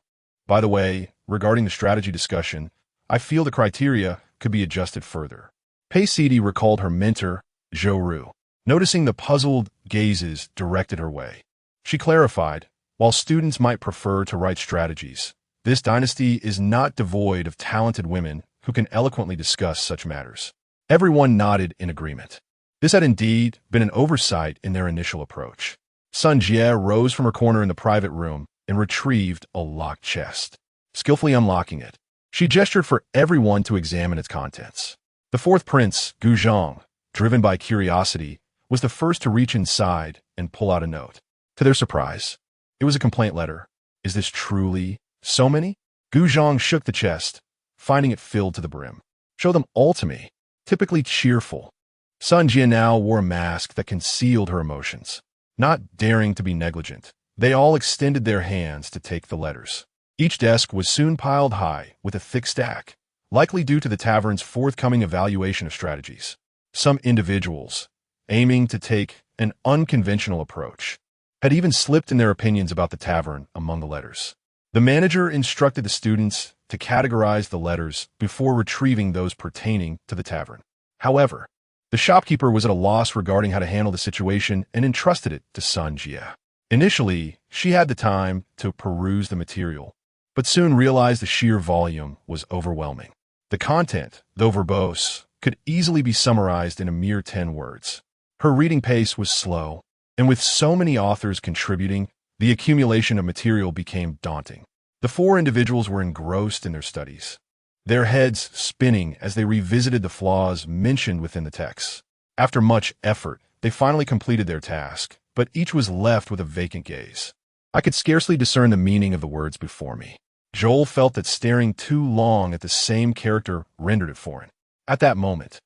[SPEAKER 1] By the way, regarding the strategy discussion, I feel the criteria could be adjusted further. Pei Sidi recalled her mentor, Zhou Ru, noticing the puzzled gazes directed her way. She clarified, while students might prefer to write strategies, this dynasty is not devoid of talented women who can eloquently discuss such matters. Everyone nodded in agreement. This had indeed been an oversight in their initial approach. Sun Jie rose from her corner in the private room and retrieved a locked chest. Skillfully unlocking it, she gestured for everyone to examine its contents. The fourth prince, Gu Zhang, driven by curiosity, was the first to reach inside and pull out a note. To their surprise, it was a complaint letter. Is this truly so many? Gu Zhang shook the chest, finding it filled to the brim. Show them all to me. Typically cheerful, Sun Jia now wore a mask that concealed her emotions. Not daring to be negligent, they all extended their hands to take the letters. Each desk was soon piled high with a thick stack, likely due to the tavern's forthcoming evaluation of strategies. Some individuals, aiming to take an unconventional approach, had even slipped in their opinions about the tavern among the letters. The manager instructed the students to categorize the letters before retrieving those pertaining to the tavern. However, the shopkeeper was at a loss regarding how to handle the situation and entrusted it to Sun Jia. Initially, she had the time to peruse the material, but soon realized the sheer volume was overwhelming. The content, though verbose, could easily be summarized in a mere 10 words. Her reading pace was slow, and with so many authors contributing, the accumulation of material became daunting. The four individuals were engrossed in their studies, their heads spinning as they revisited the flaws mentioned within the text. After much effort, they finally completed their task, but each was left with a vacant gaze. I could scarcely discern the meaning of the words before me. Joel felt that staring too long at the same character rendered it foreign. At that moment,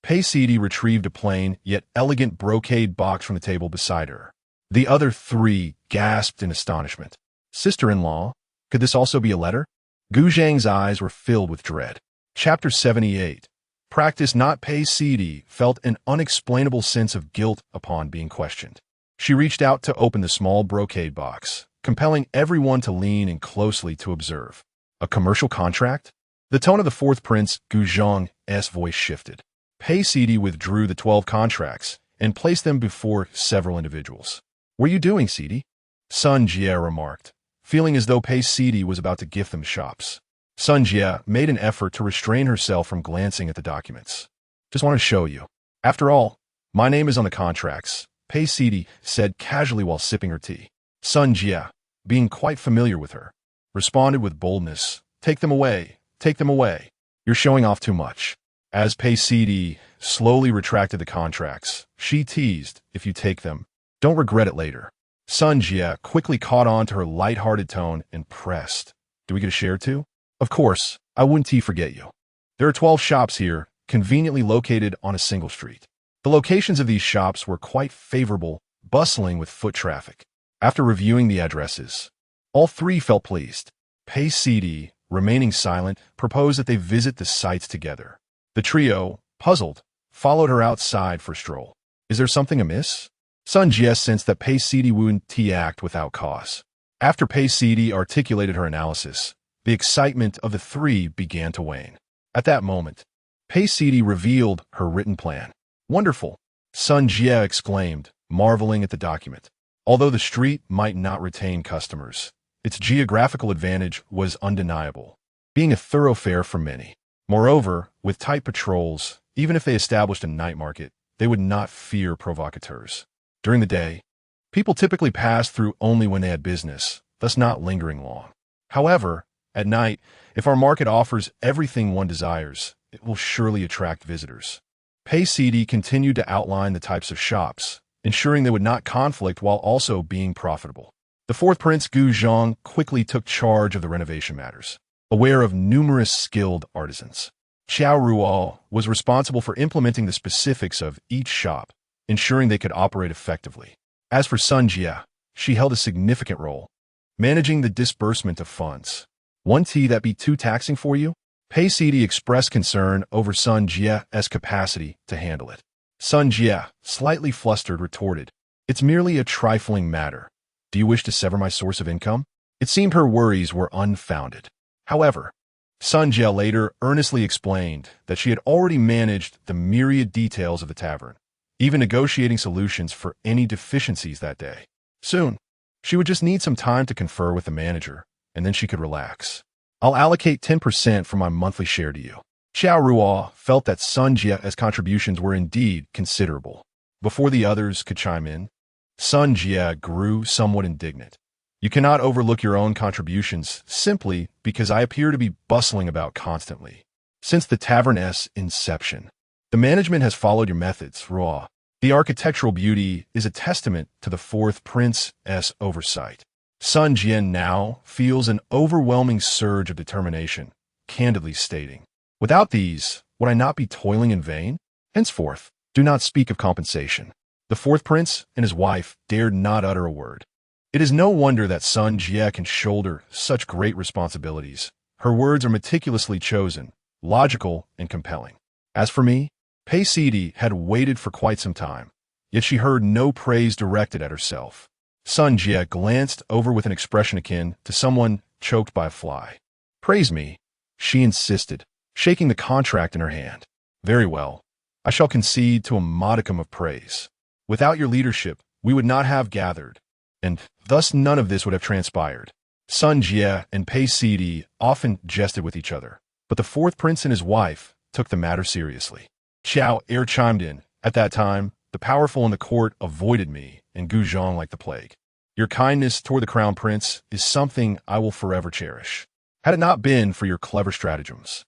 [SPEAKER 1] Paysidi retrieved a plain yet elegant brocade box from the table beside her. The other three gasped in astonishment. Sister-in-law? Could this also be a letter? Gu Zhang's eyes were filled with dread. Chapter 78. Practice not Paysidi felt an unexplainable sense of guilt upon being questioned. She reached out to open the small brocade box, compelling everyone to lean in closely to observe. A commercial contract? The tone of the fourth prince, Gu Zhang's voice shifted. Paysidi withdrew the 12 contracts and placed them before several individuals. What are you doing, Sidi? Sun Jia remarked, feeling as though Paysidi was about to gift them shops. Sun Jia made an effort to restrain herself from glancing at the documents. Just want to show you. After all, my name is on the contracts, Paysidi said casually while sipping her tea. Sun Jia, being quite familiar with her, responded with boldness, Take them away, take them away. You're showing off too much. As Paysidi slowly retracted the contracts, she teased, If you take them, don't regret it later. Sun Jia quickly caught on to her light-hearted tone and pressed. Do we get a share too? Of course, I wouldn't forget you. There are 12 shops here, conveniently located on a single street. The locations of these shops were quite favorable, bustling with foot traffic. After reviewing the addresses, all three felt pleased. Paysidi, remaining silent, proposed that they visit the sites together. The trio, puzzled, followed her outside for a stroll. Is there something amiss? Sun Jia sensed that Paysidi wouldn't act without cause. After Paysidi articulated her analysis, the excitement of the three began to wane. At that moment, Paysidi revealed her written plan. Wonderful, Sun Jia exclaimed, marveling at the document. Although the street might not retain customers, its geographical advantage was undeniable, being a thoroughfare for many. Moreover, with tight patrols, even if they established a night market, they would not fear provocateurs. During the day, people typically passed through only when they had business, thus not lingering long. However, at night, if our market offers everything one desires, it will surely attract visitors. Paysidi continued to outline the types of shops, ensuring they would not conflict while also being profitable. The fourth prince, Gu Zhang, quickly took charge of the renovation matters, aware of numerous skilled artisans. Qiao Ruo was responsible for implementing the specifics of each shop, ensuring they could operate effectively. As for Sun Jia, she held a significant role, managing the disbursement of funds. One tea that be too taxing for you? Paysidi expressed concern over Sun Jia's capacity to handle it. Sun Jia, slightly flustered, retorted, It's merely a trifling matter. Do you wish to sever my source of income? It seemed her worries were unfounded. However, Sun Jia later earnestly explained that she had already managed the myriad details of the tavern, even negotiating solutions for any deficiencies that day. Soon, she would just need some time to confer with the manager, and then she could relax. I'll allocate 10% from my monthly share to you. Qiao Ruo felt that Sun Jia's contributions were indeed considerable. Before the others could chime in, Sun Jia grew somewhat indignant. You cannot overlook your own contributions simply because I appear to be bustling about constantly. Since the tavern's inception, The management has followed your methods, raw. The architectural beauty is a testament to the fourth prince's oversight. Sun Jian now feels an overwhelming surge of determination, candidly stating, "Without these, would I not be toiling in vain? Henceforth, do not speak of compensation." The fourth prince and his wife dared not utter a word. It is no wonder that Sun Jie can shoulder such great responsibilities. Her words are meticulously chosen, logical and compelling. As for me, Pei Sidi had waited for quite some time, yet she heard no praise directed at herself. Sun Jie glanced over with an expression akin to someone choked by a fly. "Praise me," she insisted, shaking the contract in her hand. "Very well. I shall concede to a modicum of praise. Without your leadership, we would not have gathered, and thus none of this would have transpired." Sun Jie and Pei Sidi often jested with each other, but the fourth prince and his wife took the matter seriously. Xiao Er chimed in. "At that time, the powerful in the court avoided me and Gu Zhang like the plague. Your kindness toward the crown prince is something I will forever cherish. Had it not been for your clever stratagems,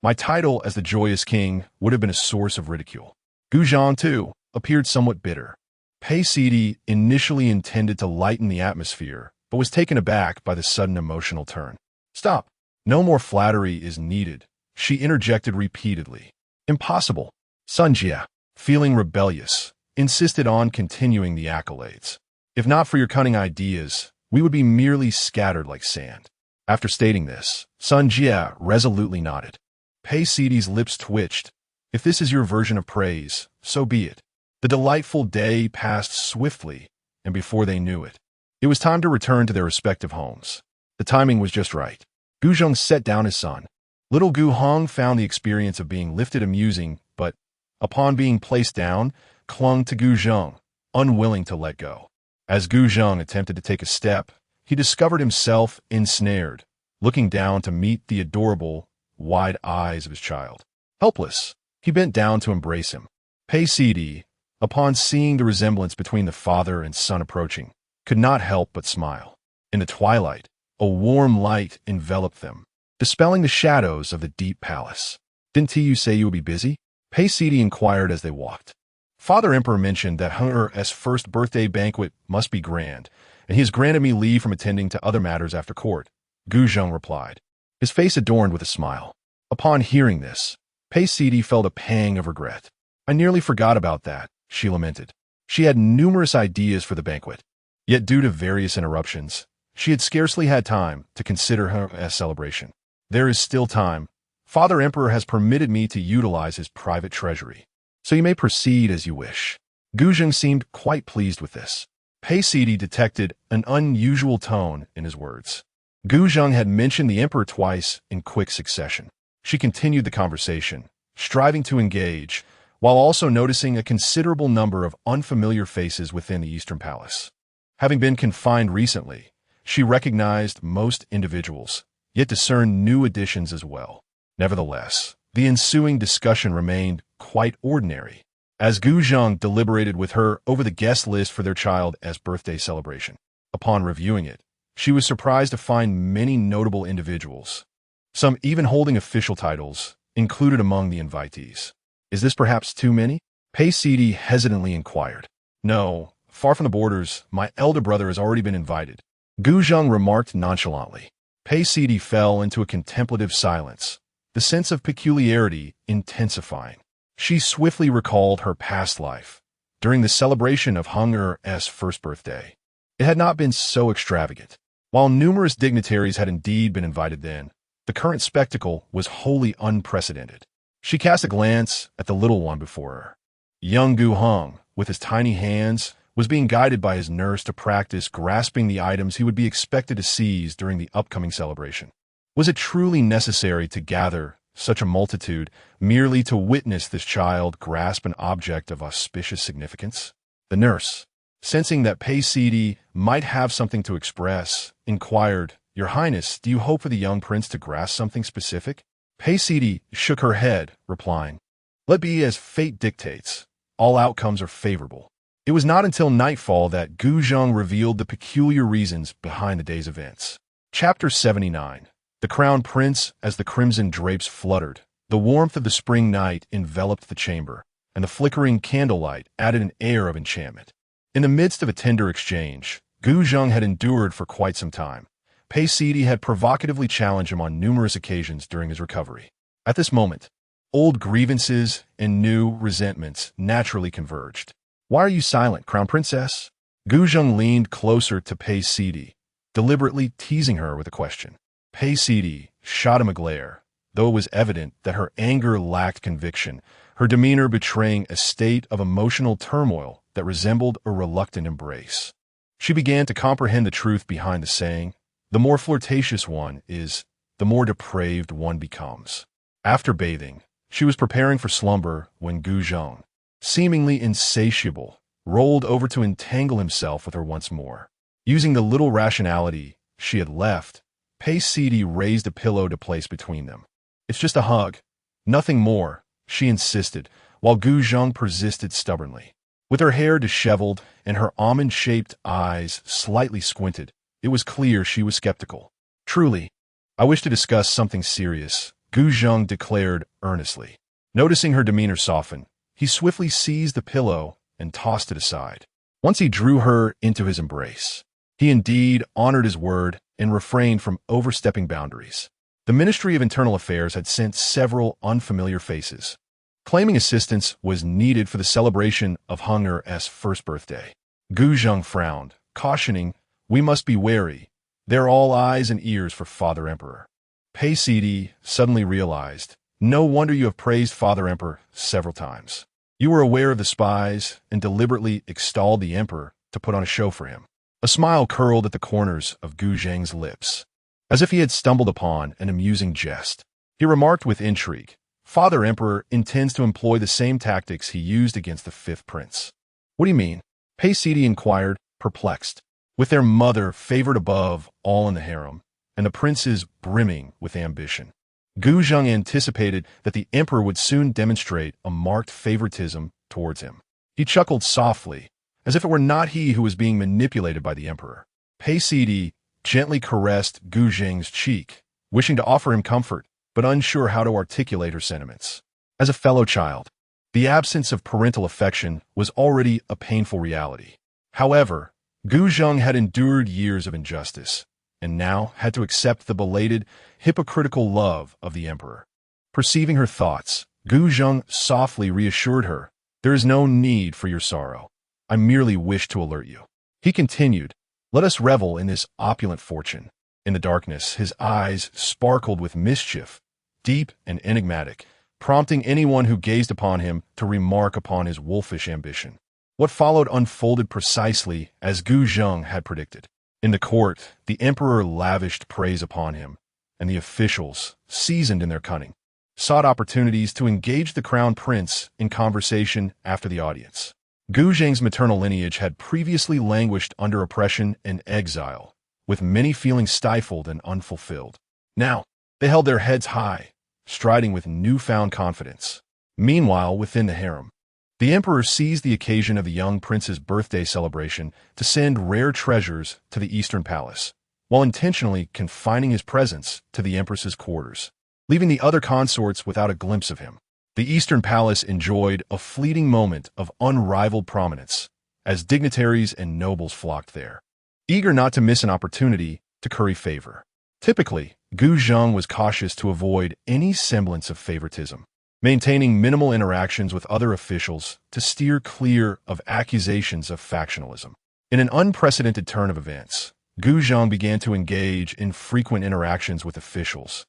[SPEAKER 1] my title as the joyous king would have been a source of ridicule." Gu Zhang, too, appeared somewhat bitter. Pei Sidi initially intended to lighten the atmosphere, but was taken aback by the sudden emotional turn. "Stop. No more flattery is needed," she interjected repeatedly. "Impossible." Sun Jie, feeling rebellious, insisted on continuing the accolades. "If not for your cunning ideas, we would be merely scattered like sand." After stating this, Sun Jie resolutely nodded. Pei Sidi's lips twitched. "If this is your version of praise, so be it." The delightful day passed swiftly, and before they knew it, it was time to return to their respective homes. The timing was just right. Gu Zheng set down his son. Little Gu Hong found the experience of being lifted amusing, but, upon being placed down, clung to Gu Zheng, unwilling to let go. As Gu Zheng attempted to take a step, he discovered himself ensnared, looking down to meet the adorable, wide eyes of his child. Helpless, he bent down to embrace him. Pei Sidi, upon seeing the resemblance between the father and son approaching, could not help but smile. In the twilight, a warm light enveloped them, dispelling the shadows of the deep palace. "Didn't you say you would be busy?" Pei Sidi inquired as they walked. "Father Emperor mentioned that Heng'er's first birthday banquet must be grand, and he has granted me leave from attending to other matters after court," Gu Zheng replied, his face adorned with a smile. Upon hearing this, Pei Sidi felt a pang of regret. "I nearly forgot about that," she lamented. She had numerous ideas for the banquet, yet due to various interruptions, she had scarcely had time to consider her celebration. "There is still time. Father Emperor has permitted me to utilize his private treasury, so you may proceed as you wish." Gu Zheng seemed quite pleased with this. Pei Sidi detected an unusual tone in his words. Gu Zheng had mentioned the emperor twice in quick succession. She continued the conversation, striving to engage, while also noticing a considerable number of unfamiliar faces within the Eastern Palace. Having been confined recently, she recognized most individuals, yet discerned new additions as well. Nevertheless, the ensuing discussion remained quite ordinary, as Gu Zheng deliberated with her over the guest list for their child's birthday celebration. Upon reviewing it, she was surprised to find many notable individuals, some even holding official titles, included among the invitees. "Is this perhaps too many?" Pei Sidi hesitantly inquired. "No, far from the borders, my elder brother has already been invited," Gu Zheng remarked nonchalantly. Pei Sidi fell into a contemplative silence, the sense of peculiarity intensifying. She swiftly recalled her past life, during the celebration of Heng'er's first birthday. It had not been so extravagant. While numerous dignitaries had indeed been invited then, the current spectacle was wholly unprecedented. She cast a glance at the little one before her. Young Gu Hong, with his tiny hands, was being guided by his nurse to practice grasping the items he would be expected to seize during the upcoming celebration. Was it truly necessary to gather such a multitude merely to witness this child grasp an object of auspicious significance? The nurse, sensing that Pei Sidi might have something to express, inquired, "Your Highness, do you hope for the young prince to grasp something specific?" Pei Sidi shook her head, replying, "Let be as fate dictates. All outcomes are favorable." It was not until nightfall that Gu Zheng revealed the peculiar reasons behind the day's events. Chapter 79. The Crown Prince. As the crimson drapes fluttered, The warmth of the spring night enveloped the chamber, and the flickering candlelight added an air of enchantment. In the midst of a tender exchange, Gu Zheng had endured for quite some time. Pei Sidi had provocatively challenged him on numerous occasions during his recovery. At this moment, old grievances and new resentments naturally converged. "Why are you silent, Crown Princess?" Gu Zheng leaned closer to Pei Sidi, deliberately teasing her with a question. Pei Sidi shot him a glare, though it was evident that her anger lacked conviction, her demeanor betraying a state of emotional turmoil that resembled a reluctant embrace. She began to comprehend the truth behind the saying, "The more flirtatious one is, the more depraved one becomes." After bathing, she was preparing for slumber when Gu Zheng, seemingly insatiable, rolled over to entangle himself with her once more. Using the little rationality she had left, Pei Sidi raised a pillow to place between them. "It's just a hug. Nothing more," she insisted, while Gu Zheng persisted stubbornly. With her hair disheveled and her almond-shaped eyes slightly squinted, it was clear she was skeptical. "Truly, I wish to discuss something serious," Gu Zheng declared earnestly. Noticing her demeanor soften, he swiftly seized the pillow and tossed it aside. Once he drew her into his embrace. He indeed honored his word and refrained from overstepping boundaries. The Ministry of Internal Affairs had sent several unfamiliar faces. Claiming assistance was needed for the celebration of Heng'er's first birthday. Gu Zheng frowned, cautioning, "We must be wary. They're all eyes and ears for Father Emperor." Pei Sidi suddenly realized, "No wonder you have praised Father Emperor several times. You were aware of the spies and deliberately extolled the Emperor to put on a show for him." A smile curled at the corners of Gu Zheng's lips, as if he had stumbled upon an amusing jest. He remarked with intrigue, "Father Emperor intends to employ the same tactics he used against the fifth prince." "What do you mean?" Pei Sidi inquired, perplexed. With their mother favored above all in the harem, and the princes brimming with ambition, Gu Zheng anticipated that the emperor would soon demonstrate a marked favoritism towards him. He chuckled softly, as if it were not he who was being manipulated by the emperor. Pei Sidi gently caressed Gu Zheng's cheek, wishing to offer him comfort, but unsure how to articulate her sentiments. As a fellow child, the absence of parental affection was already a painful reality. However, Gu Zheng had endured years of injustice, and now had to accept the belated, hypocritical love of the emperor. Perceiving her thoughts, Gu Zheng softly reassured her, "There is no need for your sorrow. I merely wish to alert you." He continued, "Let us revel in this opulent fortune." In the darkness, his eyes sparkled with mischief, deep and enigmatic, prompting anyone who gazed upon him to remark upon his wolfish ambition. What followed unfolded precisely as Gu Zheng had predicted. In the court, the emperor lavished praise upon him, and the officials, seasoned in their cunning, sought opportunities to engage the crown prince in conversation after the audience. Gu Zheng's maternal lineage had previously languished under oppression and exile, with many feelings stifled and unfulfilled. Now, they held their heads high, striding with newfound confidence. Meanwhile, within the harem, the emperor seized the occasion of the young prince's birthday celebration to send rare treasures to the Eastern Palace, while intentionally confining his presence to the empress's quarters, leaving the other consorts without a glimpse of him. The Eastern Palace enjoyed a fleeting moment of unrivaled prominence, as dignitaries and nobles flocked there, eager not to miss an opportunity to curry favor. Typically, Gu Zheng was cautious to avoid any semblance of favoritism, maintaining minimal interactions with other officials to steer clear of accusations of factionalism. In an unprecedented turn of events, Gu Zheng began to engage in frequent interactions with officials,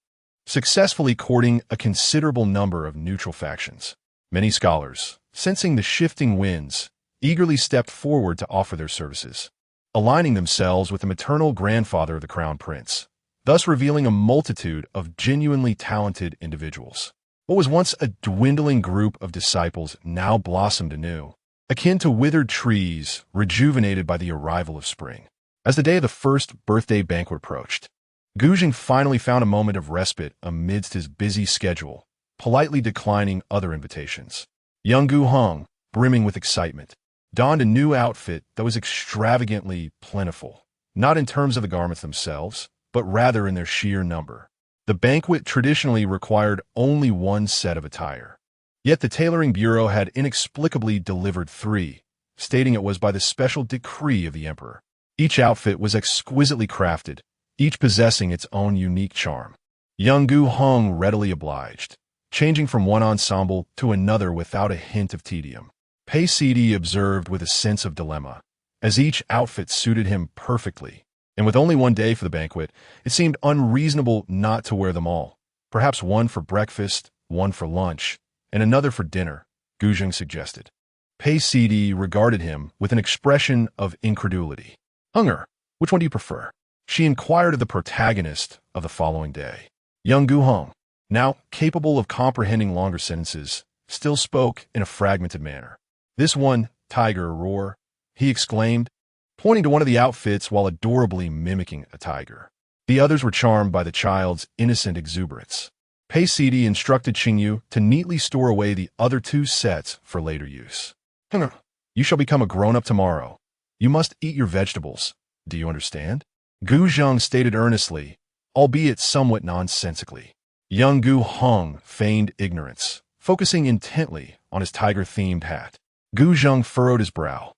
[SPEAKER 1] successfully courting a considerable number of neutral factions. Many scholars, sensing the shifting winds, eagerly stepped forward to offer their services, aligning themselves with the maternal grandfather of the crown prince, thus revealing a multitude of genuinely talented individuals. What was once a dwindling group of disciples now blossomed anew, akin to withered trees rejuvenated by the arrival of spring. As the day of the first birthday banquet approached, Gu Zheng finally found a moment of respite amidst his busy schedule, politely declining other invitations. Young Gu Heng, brimming with excitement, donned a new outfit that was extravagantly plentiful, not in terms of the garments themselves, but rather in their sheer number. The banquet traditionally required only one set of attire. Yet the tailoring bureau had inexplicably delivered 3, stating it was by the special decree of the emperor. Each outfit was exquisitely crafted, each possessing its own unique charm. Young Gu Hong readily obliged, changing from one ensemble to another without a hint of tedium. Pei Sidi observed with a sense of dilemma, as each outfit suited him perfectly, and with only one day for the banquet, it seemed unreasonable not to wear them all. Perhaps one for breakfast, one for lunch, and another for dinner, Gu Zheng suggested. Pei Sidi regarded him with an expression of incredulity. Heng'er, which one do you prefer? She inquired of the protagonist of the following day. Young Gu Hong, now capable of comprehending longer sentences, still spoke in a fragmented manner. This one, tiger roar, he exclaimed, pointing to one of the outfits while adorably mimicking a tiger. The others were charmed by the child's innocent exuberance. Pei Sidi instructed Qingyu to neatly store away the other 2 sets for later use. Heng'er, you shall become a grown-up tomorrow. You must eat your vegetables. Do you understand? Gu Zheng stated earnestly, albeit somewhat nonsensically. Young Gu Hong feigned ignorance, focusing intently on his tiger-themed hat. Gu Zheng furrowed his brow,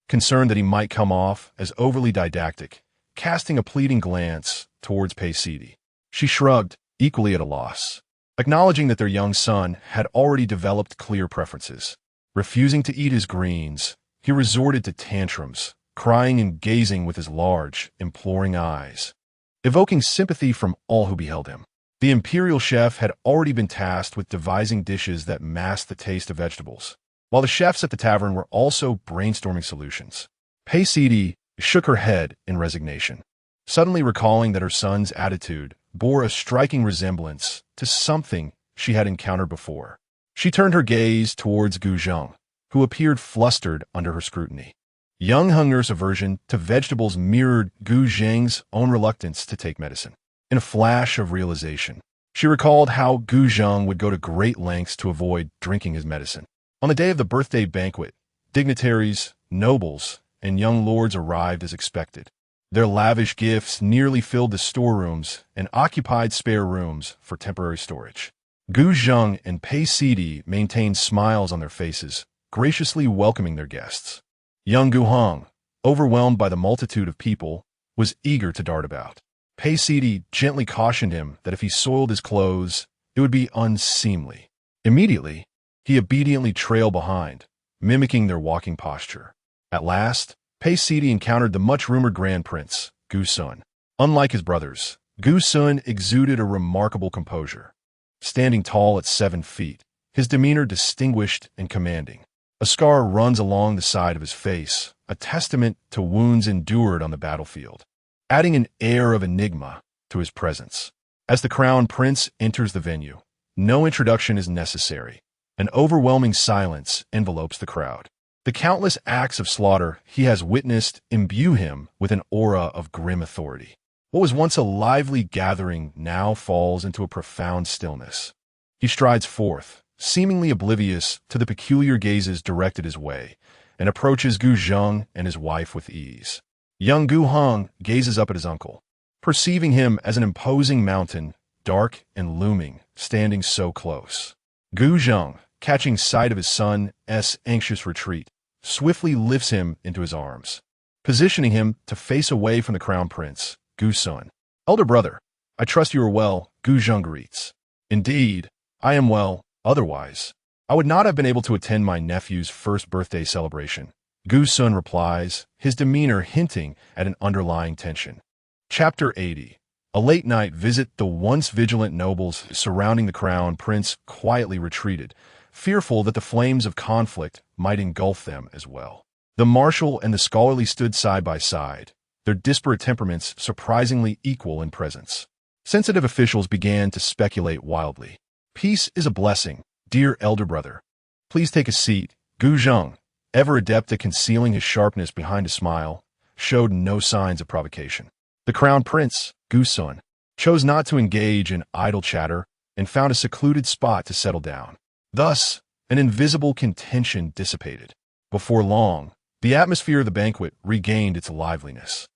[SPEAKER 1] concerned that he might come off as overly didactic, casting a pleading glance towards Pei Sidi. She shrugged, equally at a loss, acknowledging that their young son had already developed clear preferences. Refusing to eat his greens, he resorted to tantrums, crying and gazing with his large, imploring eyes, evoking sympathy from all who beheld him. The imperial chef had already been tasked with devising dishes that masked the taste of vegetables, while the chefs at the tavern were also brainstorming solutions. Pei Sidi shook her head in resignation, suddenly recalling that her son's attitude bore a striking resemblance to something she had encountered before. She turned her gaze towards Gu Zheng, who appeared flustered under her scrutiny. Young Heng'er's aversion to vegetables mirrored Gu Zheng's own reluctance to take medicine. In a flash of realization, she recalled how Gu Zheng would go to great lengths to avoid drinking his medicine. On the day of the birthday banquet, dignitaries, nobles, and young lords arrived as expected. Their lavish gifts nearly filled the storerooms and occupied spare rooms for temporary storage. Gu Zheng and Pei Sidi maintained smiles on their faces, graciously welcoming their guests. Young Gu Hong, overwhelmed by the multitude of people, was eager to dart about. Pei Sidi gently cautioned him that if he soiled his clothes, it would be unseemly. Immediately, he obediently trailed behind, mimicking their walking posture. At last, Pei Sidi encountered the much-rumored Grand Prince, Gu Sun. Unlike his brothers, Gu Sun exuded a remarkable composure. Standing tall at 7 feet, his demeanor distinguished and commanding. A scar runs along the side of his face, a testament to wounds endured on the battlefield, adding an air of enigma to his presence. As the crown prince enters the venue, no introduction is necessary. An overwhelming silence envelopes the crowd. The countless acts of slaughter he has witnessed imbue him with an aura of grim authority. What was once a lively gathering now falls into a profound stillness. He strides forth, seemingly oblivious to the peculiar gazes directed his way, and approaches Gu Zheng and his wife with ease. Young Gu Hong gazes up at his uncle, perceiving him as an imposing mountain, dark and looming, standing so close. Gu Zheng, catching sight of his son's anxious retreat, swiftly lifts him into his arms, positioning him to face away from the crown prince, Gu Sun. Elder brother, I trust you are well, Gu Zheng greets. Indeed, I am well, otherwise, I would not have been able to attend my nephew's first birthday celebration. Gu Sun replies, his demeanor hinting at an underlying tension. Chapter 80. A late-night visit. The once vigilant nobles surrounding the crown prince quietly retreated, fearful that the flames of conflict might engulf them as well. The marshal and the scholarly stood side by side, their disparate temperaments surprisingly equal in presence. Sensitive officials began to speculate wildly. Peace is a blessing, dear elder brother. Please take a seat. Gu Zheng, ever adept at concealing his sharpness behind a smile, showed no signs of provocation. The crown prince, Gu Sun, chose not to engage in idle chatter and found a secluded spot to settle down. Thus, an invisible contention dissipated. Before long, the atmosphere of the banquet regained its liveliness.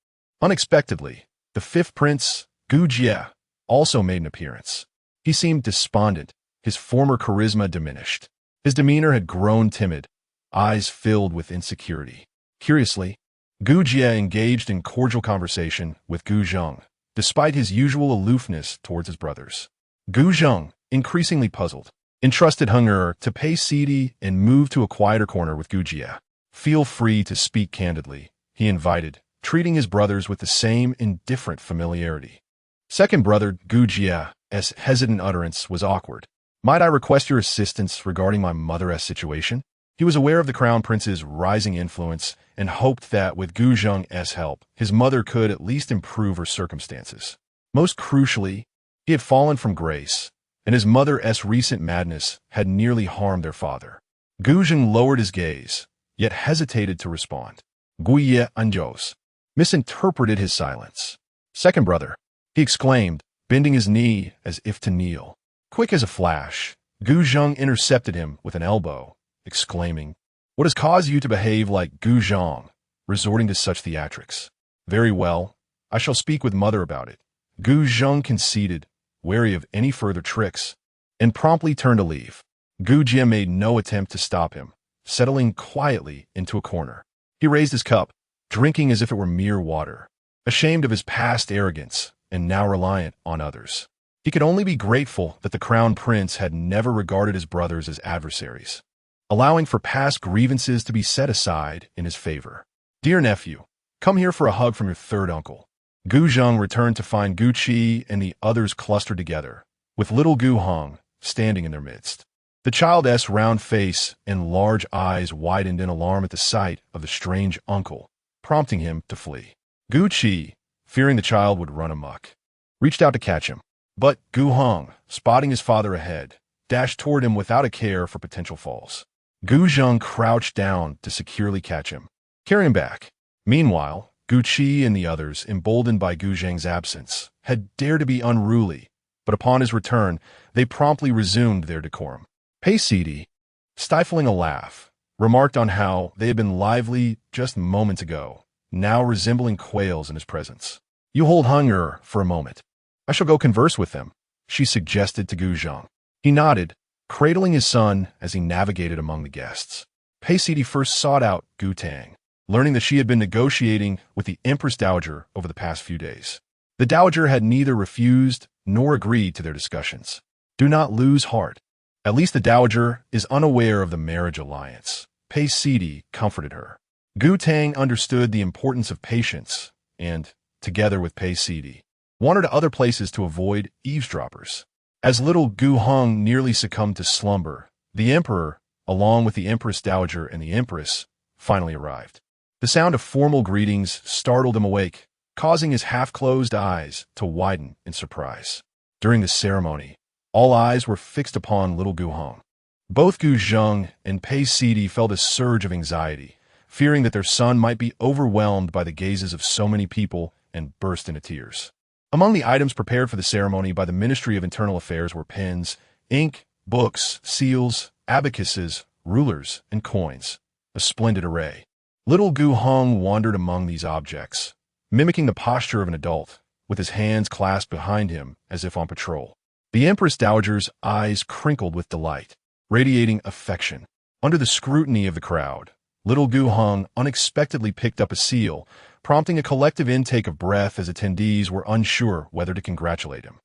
[SPEAKER 1] Unexpectedly, the 5th prince, Gu Jie, also made an appearance. He seemed despondent, his former charisma diminished. His demeanor had grown timid, eyes filled with insecurity. Curiously, Gu Jie engaged in cordial conversation with Gu Zheng, despite his usual aloofness towards his brothers. Gu Zheng, increasingly puzzled, entrusted Heng'er to pay Sidi and moved to a quieter corner with Gu Jie. "Feel free to speak candidly," he invited, treating his brothers with the same indifferent familiarity. Second brother Gu Jie's hesitant utterance was awkward. "Might I request your assistance regarding my mother's situation?" He was aware of the crown prince's rising influence and hoped that with Gu Zheng's help, his mother could at least improve her circumstances. Most crucially, he had fallen from grace, and his mother's recent madness had nearly harmed their father. Gu Zheng lowered his gaze, yet hesitated to respond. Gu Ye Anjos misinterpreted his silence. "Second brother," he exclaimed, bending his knee as if to kneel. Quick as a flash, Gu Zheng intercepted him with an elbow, exclaiming, "What has caused you to behave like Gu Zheng, resorting to such theatrics?" "Very well, I shall speak with mother about it." Gu Zheng conceded, wary of any further tricks, and promptly turned to leave. Gu Jie made no attempt to stop him, settling quietly into a corner. He raised his cup, drinking as if it were mere water. Ashamed of his past arrogance, and now reliant on others, he could only be grateful that the crown prince had never regarded his brothers as adversaries, allowing for past grievances to be set aside in his favor. "Dear nephew, come here for a hug from your third uncle." Gu Zheng returned to find Gu Qi and the others clustered together, with little Gu Hong standing in their midst. The child's round face and large eyes widened in alarm at the sight of the strange uncle, prompting him to flee. Gu Qi, fearing the child would run amok, reached out to catch him, but Gu Hong, spotting his father ahead, dashed toward him without a care for potential falls. Gu Zheng crouched down to securely catch him, carrying him back. Meanwhile, Gu Qi and the others, emboldened by Gu Zheng's absence, had dared to be unruly, but upon his return, they promptly resumed their decorum. Pei Sidi, stifling a laugh, remarked on how they had been lively just moments ago, now resembling quails in his presence. "You hold Heng'er for a moment. I shall go converse with them," she suggested to Gu Zheng. He nodded, cradling his son as he navigated among the guests. Pei Sidi first sought out Gu Tang, learning that she had been negotiating with the Empress Dowager over the past few days. The Dowager had neither refused nor agreed to their discussions. "Do not lose heart. At least the Dowager is unaware of the marriage alliance," Pei Sidi comforted her. Gu Tang understood the importance of patience and, together with Pei Sidi, wandered to other places to avoid eavesdroppers. As little Gu Hong nearly succumbed to slumber, the emperor, along with the Empress Dowager and the Empress, finally arrived. The sound of formal greetings startled him awake, causing his half-closed eyes to widen in surprise. During the ceremony, all eyes were fixed upon little Gu Hong. Both Gu Zheng and Pei Sidi felt a surge of anxiety, fearing that their son might be overwhelmed by the gazes of so many people and burst into tears. Among the items prepared for the ceremony by the Ministry of Internal Affairs were pens, ink, books, seals, abacuses, rulers, and coins, a splendid array. Little Gu Hong wandered among these objects, mimicking the posture of an adult, with his hands clasped behind him as if on patrol. The Empress Dowager's eyes crinkled with delight, radiating affection. Under the scrutiny of the crowd, little Gu Hong unexpectedly picked up a seal, prompting a collective intake of breath as attendees were unsure whether to congratulate him.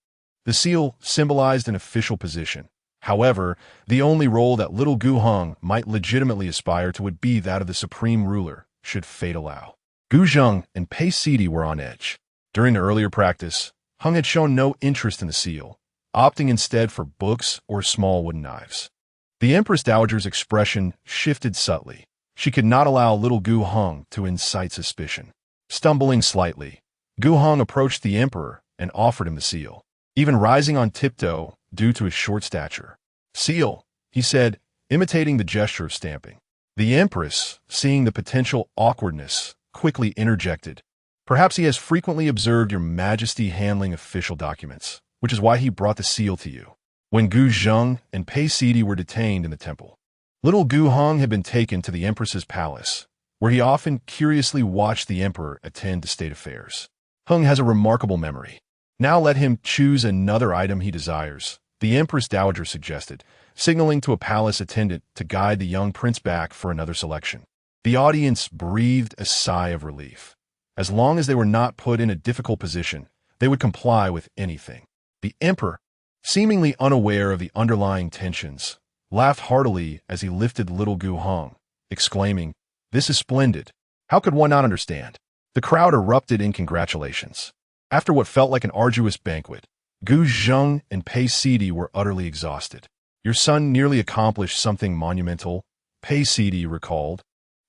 [SPEAKER 1] The seal symbolized an official position. However, the only role that little Gu Hong might legitimately aspire to would be that of the supreme ruler, should fate allow. Gu Zheng and Pei Sidi were on edge. During the earlier practice, Heng had shown no interest in the seal, opting instead for books or small wooden knives. The Empress Dowager's expression shifted subtly. She could not allow little Gu Hong to incite suspicion. Stumbling slightly, Gu Hong approached the emperor and offered him the seal, even rising on tiptoe due to his short stature. "Seal," he said, imitating the gesture of stamping. The empress, seeing the potential awkwardness, quickly interjected, "Perhaps he has frequently observed your majesty handling official documents, which is why he brought the seal to you." When Gu Zheng and Pei Sidi were detained in the temple, little Gu Hong had been taken to the empress's palace, where he often curiously watched the emperor attend to state affairs. Heng has a remarkable memory. Now let him choose another item he desires, the Empress Dowager suggested, signaling to a palace attendant to guide the young prince back for another selection. The audience breathed a sigh of relief. As long as they were not put in a difficult position, they would comply with anything. The emperor, seemingly unaware of the underlying tensions, laughed heartily as he lifted little Gu Hong, exclaiming, "This is splendid. How could one not understand?" The crowd erupted in congratulations. After what felt like an arduous banquet, Gu Zheng and Pei Sidi were utterly exhausted. "Your son nearly accomplished something monumental," Pei Sidi recalled,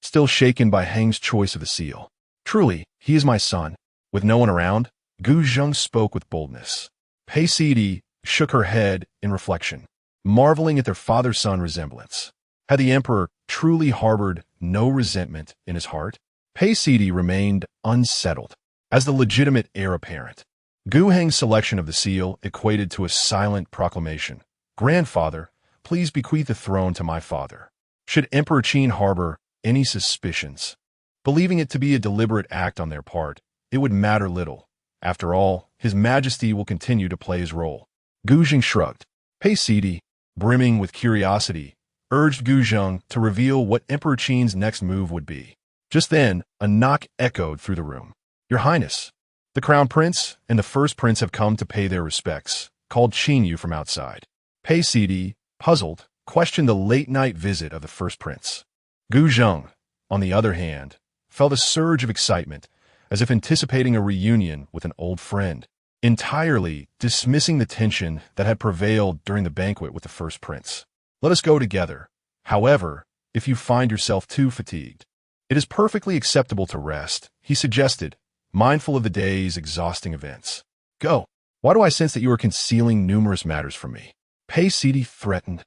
[SPEAKER 1] still shaken by Heng's choice of the seal. "Truly, he is my son." With no one around, Gu Zheng spoke with boldness. Pei Sidi shook her head in reflection, marveling at their father-son resemblance. Had the emperor truly harbored no resentment in his heart? Pei Sidi remained unsettled. As the legitimate heir apparent, Gu Heng's selection of the seal equated to a silent proclamation. "Grandfather, please bequeath the throne to my father." Should Emperor Qin harbor any suspicions, believing it to be a deliberate act on their part, it would matter little. After all, His Majesty will continue to play his role. Gu Zheng shrugged. Pei Sidi, brimming with curiosity, urged Gu Zheng to reveal what Emperor Qin's next move would be. Just then, a knock echoed through the room. "Your Highness, the Crown Prince and the First Prince have come to pay their respects," called Qin Yu from outside. Pei Sidi, puzzled, questioned the late-night visit of the First Prince. Gu Zheng, on the other hand, felt a surge of excitement, as if anticipating a reunion with an old friend, entirely dismissing the tension that had prevailed during the banquet with the First Prince. "Let us go together. However, if you find yourself too fatigued, it is perfectly acceptable to rest," he suggested, mindful of the day's exhausting events. "Go. Why do I sense that you are concealing numerous matters from me?" Pei Sidi threatened.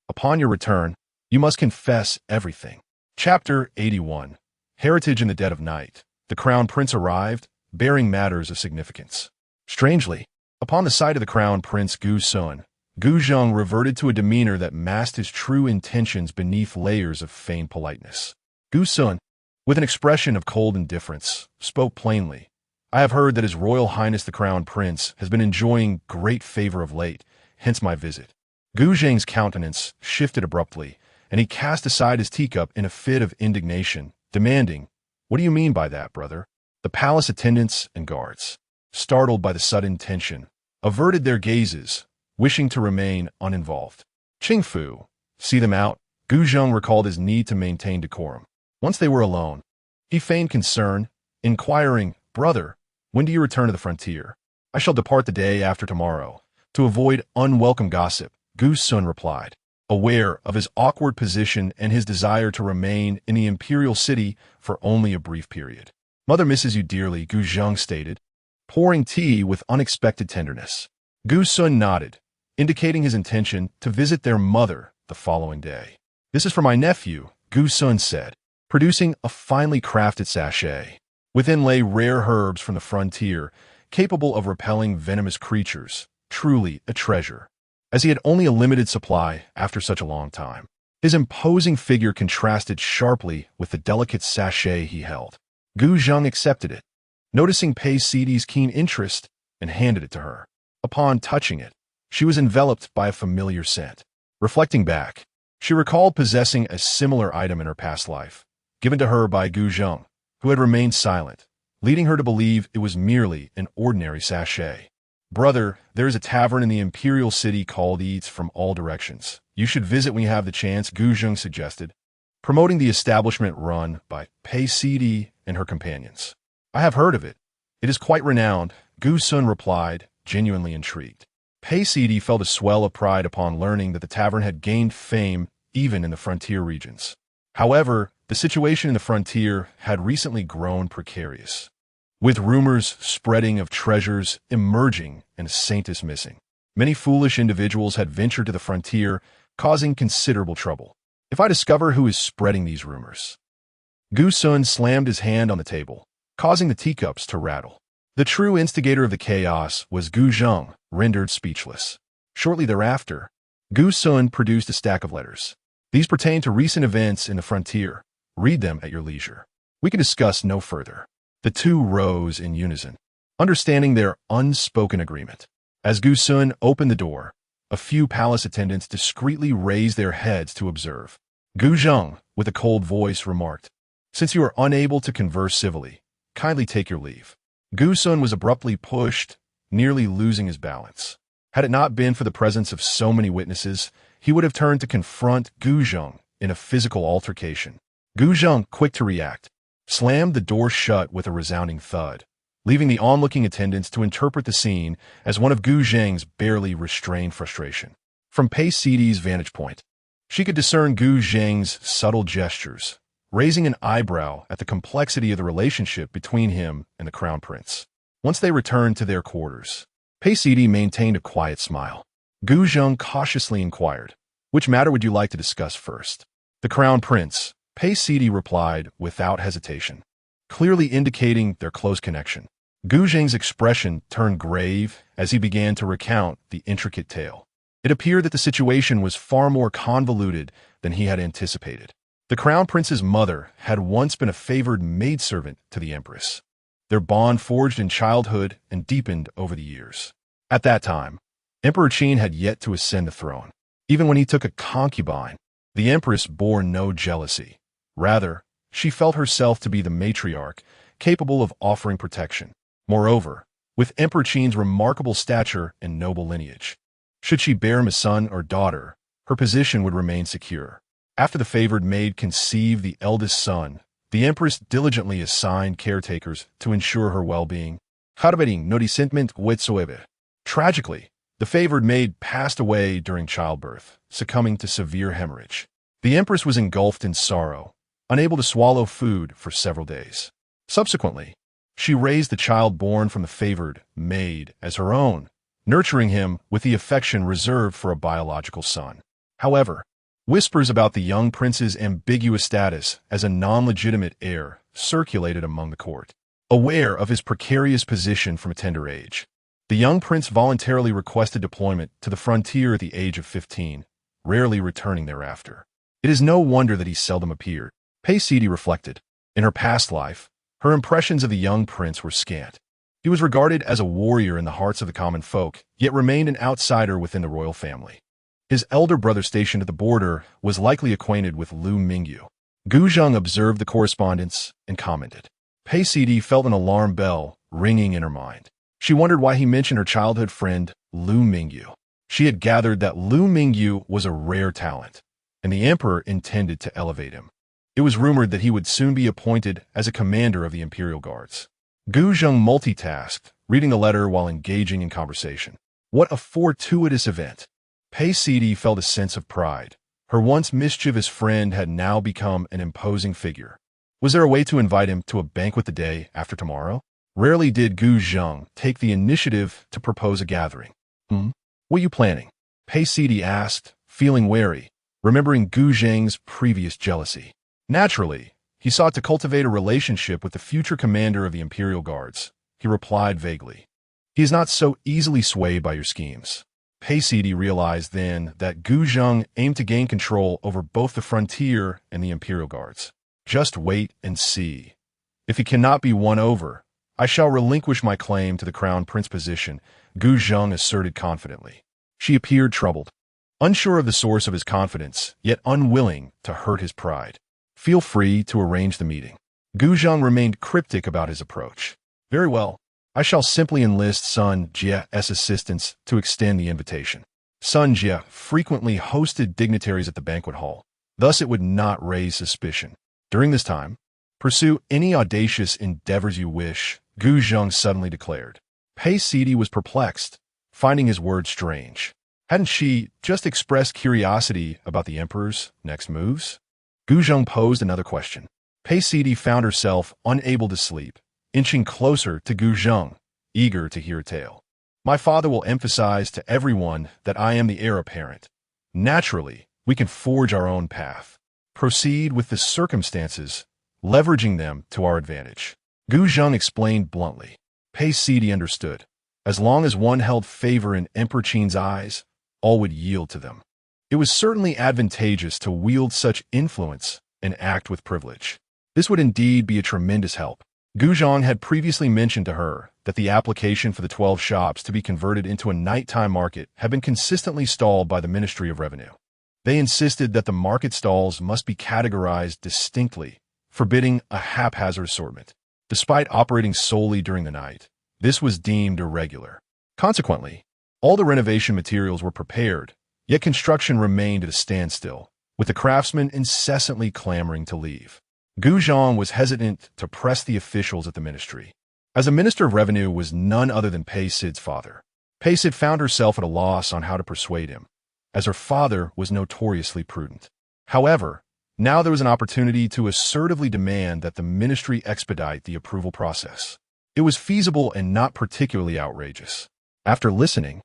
[SPEAKER 1] "Upon your return, you must confess everything." Chapter 81. Heritage in the Dead of Night. The Crown Prince arrived, bearing matters of significance. Strangely, upon the sight of the Crown Prince Gu Sun, Gu Zheng reverted to a demeanor that masked his true intentions beneath layers of feigned politeness. Gu Sun, with an expression of cold indifference, spoke plainly. "I have heard that His Royal Highness the Crown Prince has been enjoying great favor of late, hence my visit." Gu Zheng's countenance shifted abruptly, and he cast aside his teacup in a fit of indignation, demanding, "What do you mean by that, brother?" The palace attendants and guards, startled by the sudden tension, averted their gazes, wishing to remain uninvolved. "Qing Fu, see them out." Gu Zheng recalled his need to maintain decorum. Once they were alone, he feigned concern, inquiring, "Brother, when do you return to the frontier?" "I shall depart the day after tomorrow." To avoid unwelcome gossip, Gu Sun replied, aware of his awkward position and his desire to remain in the imperial city for only a brief period. "Mother misses you dearly," Gu Zheng stated, pouring tea with unexpected tenderness. Gu Sun nodded, indicating his intention to visit their mother the following day. "This is for my nephew," Gu Sun said, producing a finely crafted sachet. Within lay rare herbs from the frontier, capable of repelling venomous creatures, truly a treasure. As he had only a limited supply after such a long time, his imposing figure contrasted sharply with the delicate sachet he held. Gu Zheng accepted it, noticing Pei Sidi's keen interest, and handed it to her. Upon touching it, she was enveloped by a familiar scent. Reflecting back, she recalled possessing a similar item in her past life, given to her by Gu Zheng, who had remained silent, leading her to believe it was merely an ordinary sachet. "Brother, there is a tavern in the imperial city called Eats from All Directions. You should visit when you have the chance," Gu Zheng suggested, promoting the establishment run by Pei Sidi and her companions. "I have heard of it. It is quite renowned," Gu Sun replied, genuinely intrigued. Pei Sidi felt a swell of pride upon learning that the tavern had gained fame even in the frontier regions. However, the situation in the frontier had recently grown precarious, with rumors spreading of treasures emerging and a saintess missing. Many foolish individuals had ventured to the frontier, causing considerable trouble. "If I discover who is spreading these rumors..." Gu Sun slammed his hand on the table, causing the teacups to rattle. The true instigator of the chaos was Gu Zheng, rendered speechless. Shortly thereafter, Gu Sun produced a stack of letters. "These pertain to recent events in the frontier. Read them at your leisure. We can discuss no further." The two rose in unison. understanding their unspoken agreement. As Gu Sun opened the door, a few palace attendants discreetly raised their heads to observe. Gu Zheng, with a cold voice, remarked, "Since you are unable to converse civilly, kindly take your leave." Gu Sun was abruptly pushed, nearly losing his balance. Had it not been for the presence of so many witnesses, he would have turned to confront Gu Zheng in a physical altercation. Gu Zheng, quick to react, slammed the door shut with a resounding thud, leaving the onlooking attendants to interpret the scene as one of Gu Zheng's barely restrained frustration. From Pei Sidi's vantage point, she could discern Gu Zheng's subtle gestures, raising an eyebrow at the complexity of the relationship between him and the crown prince. Once they returned to their quarters, Pei Sidi maintained a quiet smile. Gu Zheng cautiously inquired, "Which matter would you like to discuss first?" "The crown prince," Pei Sidi replied without hesitation, clearly indicating their close connection. Gu Zheng's expression turned grave as he began to recount the intricate tale. It appeared that the situation was far more convoluted than he had anticipated. The crown prince's mother had once been a favored maidservant to the empress. Their bond forged in childhood and deepened over the years. At that time, Emperor Qin had yet to ascend the throne. Even when he took a concubine, the empress bore no jealousy. Rather, she felt herself to be the matriarch, capable of offering protection. Moreover, with Emperor Qin's remarkable stature and noble lineage, should she bear him a son or daughter, her position would remain secure. After the favored maid conceived the eldest son, the empress diligently assigned caretakers to ensure her well-being. Harvarding no resentment whatsoever. Tragically, the favored maid passed away during childbirth, succumbing to severe hemorrhage. The empress was engulfed in sorrow, unable to swallow food for several days. Subsequently, she raised the child born from the favored maid as her own, nurturing him with the affection reserved for a biological son. However, whispers about the young prince's ambiguous status as a non-legitimate heir circulated among the court. Aware of his precarious position from a tender age, the young prince voluntarily requested deployment to the frontier at the age of 15, rarely returning thereafter. It is no wonder that he seldom appeared. Pei Sidi reflected. In her past life, her impressions of the young prince were scant. He was regarded as a warrior in the hearts of the common folk, yet remained an outsider within the royal family. His elder brother stationed at the border was likely acquainted with Lu Mingyu. Gu Zheng observed the correspondence and commented. Pei Sidi felt an alarm bell ringing in her mind. She wondered why he mentioned her childhood friend, Lu Mingyu. She had gathered that Lu Mingyu was a rare talent, and the emperor intended to elevate him. It was rumored that he would soon be appointed as a commander of the imperial guards. Gu Zheng multitasked, reading the letter while engaging in conversation. What a fortuitous event! Pei Sidi felt a sense of pride. Her once mischievous friend had now become an imposing figure. Was there a way to invite him to a banquet the day after tomorrow? Rarely did Gu Zheng take the initiative to propose a gathering. What are you planning? Pei Sidi asked, feeling wary, remembering Gu Zheng's previous jealousy. Naturally, he sought to cultivate a relationship with the future commander of the imperial guards. He replied vaguely. He is not so easily swayed by your schemes. Pei Sidi realized then that Gu Zheng aimed to gain control over both the frontier and the imperial guards. Just wait and see. If he cannot be won over, I shall relinquish my claim to the crown prince position, Gu Zheng asserted confidently. She appeared troubled, unsure of the source of his confidence, yet unwilling to hurt his pride. Feel free to arrange the meeting. Gu Zheng remained cryptic about his approach. Very well. I shall simply enlist Sun Jie's assistance to extend the invitation. Sun Jie frequently hosted dignitaries at the banquet hall, thus it would not raise suspicion. During this time, pursue any audacious endeavors you wish, Gu Zheng suddenly declared. Pei Sidi was perplexed, finding his words strange. Hadn't she just expressed curiosity about the emperor's next moves? Gu Zheng posed another question. Pei Sidi found herself unable to sleep, inching closer to Gu Zheng, eager to hear a tale. My father will emphasize to everyone that I am the heir apparent. Naturally, we can forge our own path. Proceed with the circumstances, leveraging them to our advantage. Gu Zheng explained bluntly. Pei Sidi understood. As long as one held favor in Emperor Qin's eyes, all would yield to them. It was certainly advantageous to wield such influence and act with privilege. This would indeed be a tremendous help. Gu Zheng had previously mentioned to her that the application for the 12 shops to be converted into a nighttime market had been consistently stalled by the Ministry of Revenue. They insisted that the market stalls must be categorized distinctly, forbidding a haphazard assortment. Despite operating solely during the night, this was deemed irregular. Consequently, all the renovation materials were prepared, yet construction remained at a standstill, with the craftsmen incessantly clamoring to leave. Gu Zhang was hesitant to press the officials at the ministry. As a minister of revenue was none other than Pei Sid's father. Pei Sid found herself at a loss on how to persuade him, as her father was notoriously prudent. However, now there was an opportunity to assertively demand that the ministry expedite the approval process. It was feasible and not particularly outrageous. After listening,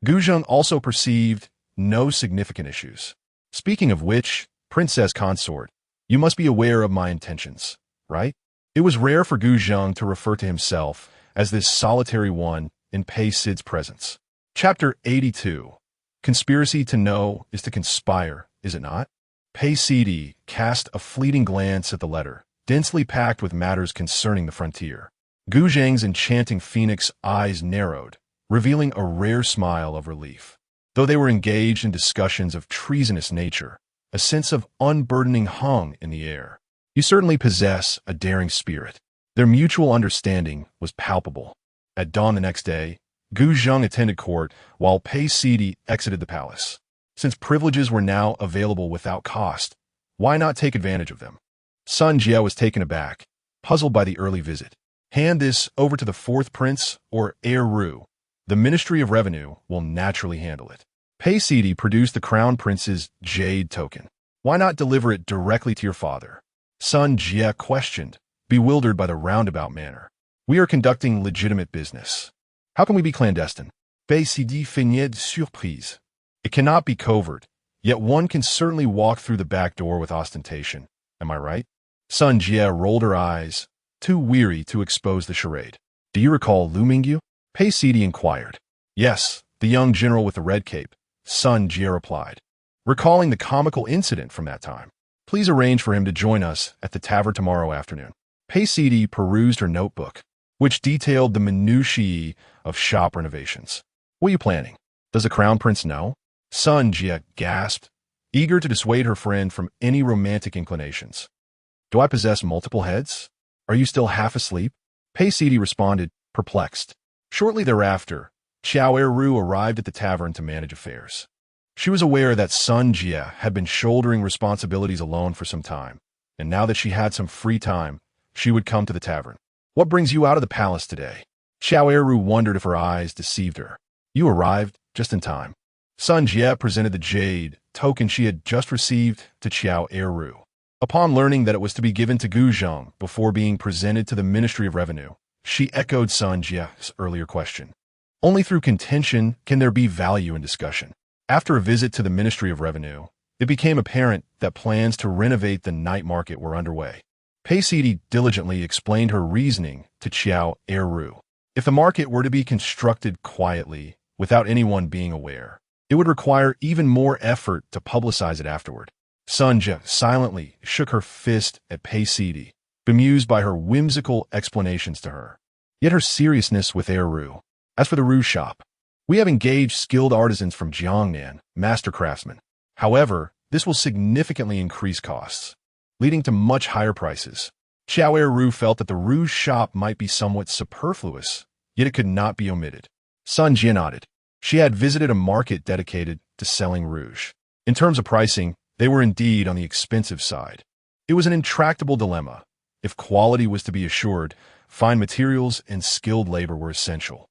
[SPEAKER 1] Gu Zhang also perceived no significant issues. Speaking of which, Princess Consort, you must be aware of my intentions, right? It was rare for Gu Zhang to refer to himself as this solitary one in Pei Sid's presence. Chapter 82. Conspiracy to know is to conspire, is it not? Pei Sid cast a fleeting glance at the letter, densely packed with matters concerning the frontier. Gu Zhang's enchanting phoenix eyes narrowed, revealing a rare smile of relief. Though they were engaged in discussions of treasonous nature, a sense of unburdening hung in the air. You certainly possess a daring spirit. Their mutual understanding was palpable. At dawn the next day, Gu Zhang attended court while Pei Sid exited the palace. Since privileges were now available without cost, why not take advantage of them? Sun Jie was taken aback, puzzled by the early visit. Hand this over to the fourth prince or heir Ru. The Ministry of Revenue will naturally handle it. Pei Sid produced the crown prince's jade token. Why not deliver it directly to your father? Sun Jie questioned, bewildered by the roundabout manner. We are conducting legitimate business. How can we be clandestine? Pei Sid feignait de surprise. It cannot be covert, yet one can certainly walk through the back door with ostentation. Am I right? Sun Jie rolled her eyes, too weary to expose the charade. Do you recall Lu Mingyu? Pei Sid inquired. Yes, the young general with the red cape, Sun Jie replied. Recalling the comical incident from that time. Please arrange for him to join us at the tavern tomorrow afternoon. Pei Sid perused her notebook, which detailed the minutiae of shop renovations. What are you planning? Does the crown prince know? Sun Jie gasped, eager to dissuade her friend from any romantic inclinations. Do I possess multiple heads? Are you still half asleep? Pei Sid responded, perplexed. Shortly thereafter, Xiao Eru arrived at the tavern to manage affairs. She was aware that Sun Jie had been shouldering responsibilities alone for some time, and now that she had some free time, she would come to the tavern. What brings you out of the palace today? Xiao Eru wondered if her eyes deceived her. You arrived just in time. Sun Jie presented the jade token she had just received to Xiao Eru. Upon learning that it was to be given to Gu Zhang before being presented to the Ministry of Revenue, she echoed Sun Jie's earlier question. Only through contention can there be value in discussion. After a visit to the Ministry of Revenue, it became apparent that plans to renovate the night market were underway. Pei Sid diligently explained her reasoning to Xiao Eru. If the market were to be constructed quietly, without anyone being aware, it would require even more effort to publicize it afterward. Sun Jie silently shook her fist at Pei Sid, bemused by her whimsical explanations to her. Yet her seriousness with Eru. As for the rouge shop, we have engaged skilled artisans from Jiangnan, master craftsmen. However, this will significantly increase costs, leading to much higher prices. Xiao Eru felt that the rouge shop might be somewhat superfluous, yet it could not be omitted. Sun Jie nodded. She had visited a market dedicated to selling rouge. In terms of pricing, they were indeed on the expensive side. It was an intractable dilemma. If quality was to be assured, fine materials and skilled labor were essential.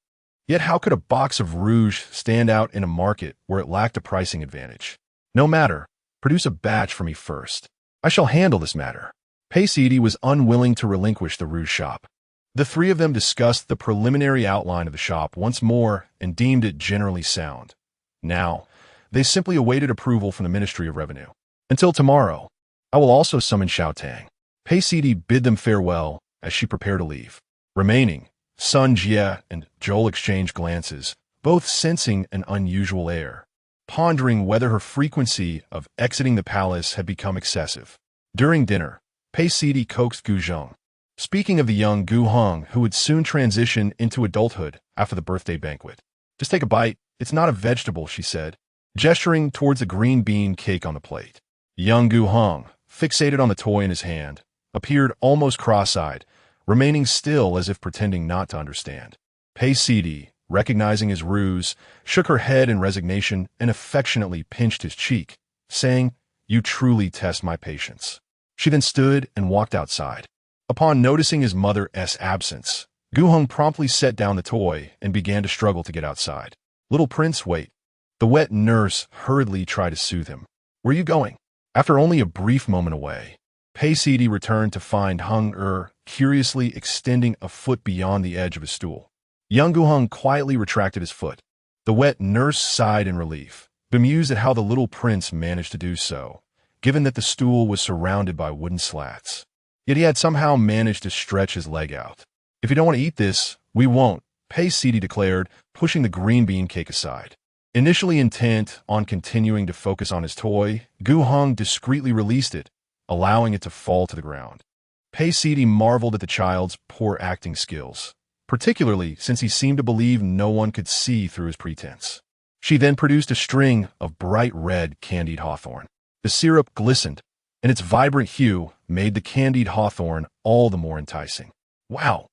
[SPEAKER 1] Yet how could a box of rouge stand out in a market where it lacked a pricing advantage? No matter, produce a batch for me first. I shall handle this matter. Pei Sid was unwilling to relinquish the rouge shop. The three of them discussed the preliminary outline of the shop once more and deemed it generally sound. Now, they simply awaited approval from the Ministry of Revenue. Until tomorrow, I will also summon Xiao Tang. Pei Sid bid them farewell as she prepared to leave. Remaining, Sun Jie and Joel exchanged glances, both sensing an unusual air, pondering whether her frequency of exiting the palace had become excessive. During dinner, Pei Sid coaxed Gu Zhang. Speaking of the young Gu Hong, who would soon transition into adulthood after the birthday banquet. Just take a bite. It's not a vegetable, she said, gesturing towards the green bean cake on the plate. Young Gu Hong, fixated on the toy in his hand, appeared almost cross-eyed, remaining still as if pretending not to understand. Pei Sidi, recognizing his ruse, shook her head in resignation and affectionately pinched his cheek, saying, "You truly test my patience." She then stood and walked outside. Upon noticing his mother's absence, Gu Hong promptly set down the toy and began to struggle to get outside. "Little prince, wait." The wet nurse hurriedly tried to soothe him. "Where are you going?" After only a brief moment away, Pei Sidi returned to find Heng'er curiously extending a foot beyond the edge of his stool. Young Gu Hong quietly retracted his foot. The wet nurse sighed in relief, bemused at how the little prince managed to do so, given that the stool was surrounded by wooden slats. Yet he had somehow managed to stretch his leg out. "If you don't want to eat this, we won't," Pei Sidi declared, pushing the green bean cake aside. Initially intent on continuing to focus on his toy, Gu Hong discreetly released it, allowing it to fall to the ground. Pei Sidi marveled at the child's poor acting skills, particularly since he seemed to believe no one could see through his pretense. She then produced a string of bright red candied hawthorn. The syrup glistened, and its vibrant hue made the candied hawthorn all the more enticing. "Wow!"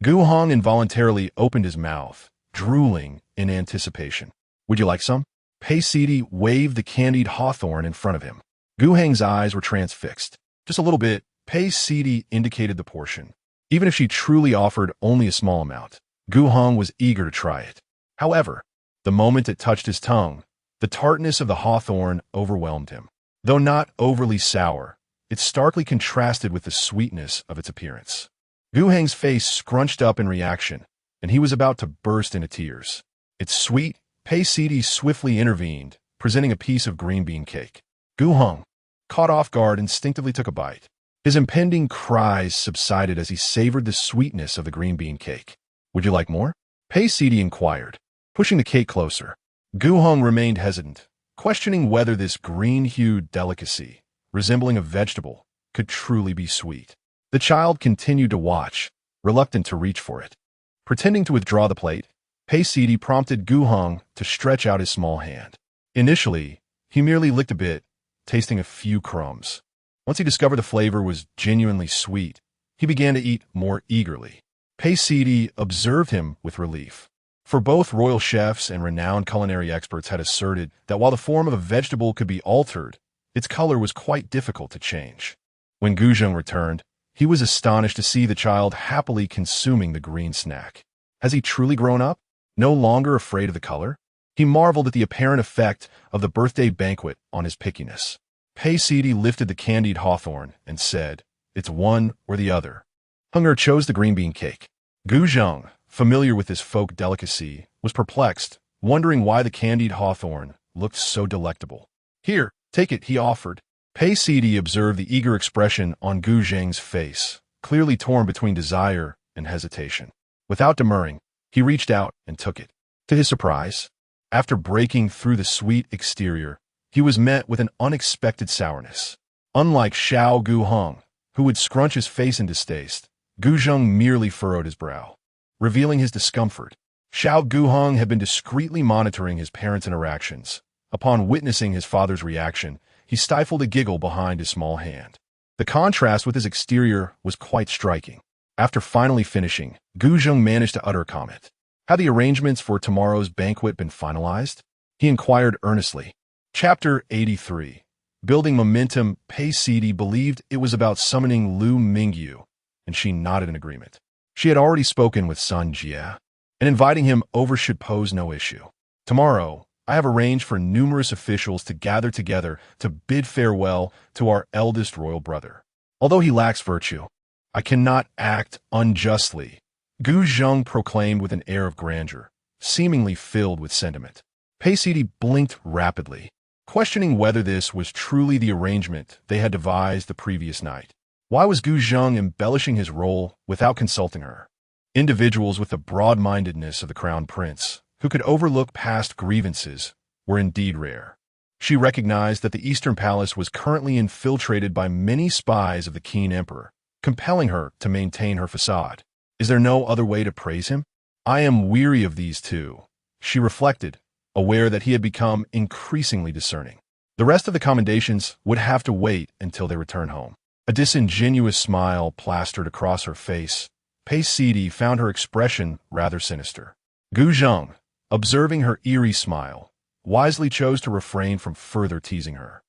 [SPEAKER 1] Gu Hong involuntarily opened his mouth, drooling in anticipation. "Would you like some?" Pei Sidi waved the candied hawthorn in front of him. Gu Hong's eyes were transfixed. "Just a little bit," Pei Sidi indicated the portion. Even if she truly offered only a small amount, Gu Hong was eager to try it. However, the moment it touched his tongue, the tartness of the hawthorn overwhelmed him. Though not overly sour, it starkly contrasted with the sweetness of its appearance. Gu Hong's face scrunched up in reaction, and he was about to burst into tears. "It's sweet," Pei Sidi swiftly intervened, presenting a piece of green bean cake. Gu Hong, caught off guard, instinctively took a bite. His impending cries subsided as he savored the sweetness of the green bean cake. "Would you like more?" Pei Sidi inquired, pushing the cake closer. Gu Hong remained hesitant, questioning whether this green-hued delicacy, resembling a vegetable, could truly be sweet. The child continued to watch, reluctant to reach for it. Pretending to withdraw the plate, Pei Sidi prompted Gu Hong to stretch out his small hand. Initially, he merely licked a bit, tasting a few crumbs. Once he discovered the flavor was genuinely sweet, he began to eat more eagerly. Pei Sidi observed him with relief. For both royal chefs and renowned culinary experts had asserted that while the form of a vegetable could be altered, its color was quite difficult to change. When Gu Zheng returned, he was astonished to see the child happily consuming the green snack. Has he truly grown up? No longer afraid of the color? He marveled at the apparent effect of the birthday banquet on his pickiness. Pei Sidi lifted the candied hawthorn and said, "It's one or the other." Heng'er chose the green bean cake. Gu Zheng, familiar with this folk delicacy, was perplexed, wondering why the candied hawthorn looked so delectable. "Here, take it," he offered. Pei Sidi observed the eager expression on Gu Zheng's face, clearly torn between desire and hesitation. Without demurring, he reached out and took it. To his surprise, after breaking through the sweet exterior, he was met with an unexpected sourness. Unlike Xiao Gu Hong, who would scrunch his face in distaste, Gu Zheng merely furrowed his brow, revealing his discomfort. Xiao Gu Hong had been discreetly monitoring his parents' interactions. Upon witnessing his father's reaction, he stifled a giggle behind his small hand. The contrast with his exterior was quite striking. After finally finishing, Gu Zheng managed to utter a comment. "Have the arrangements for tomorrow's banquet been finalized?" he inquired earnestly. Chapter 83. Building momentum. Pei Sidi believed it was about summoning Lu Mingyu, and she nodded in agreement. She had already spoken with Sun Jie, and inviting him over should pose no issue. "Tomorrow, I have arranged for numerous officials to gather together to bid farewell to our eldest royal brother. Although he lacks virtue, I cannot act unjustly," Gu Zheng proclaimed with an air of grandeur, seemingly filled with sentiment. Pei Sidi blinked rapidly, questioning whether this was truly the arrangement they had devised the previous night. Why was Gu Zheng embellishing his role without consulting her? Individuals with the broad-mindedness of the crown prince, who could overlook past grievances, were indeed rare. She recognized that the Eastern Palace was currently infiltrated by many spies of the keen emperor, compelling her to maintain her facade. Is there no other way to praise him? I am weary of these two, she reflected, aware that he had become increasingly discerning. The rest of the commendations would have to wait until they return home. A disingenuous smile plastered across her face. Pei Sidi found her expression rather sinister. Gu Zheng, observing her eerie smile, wisely chose to refrain from further teasing her.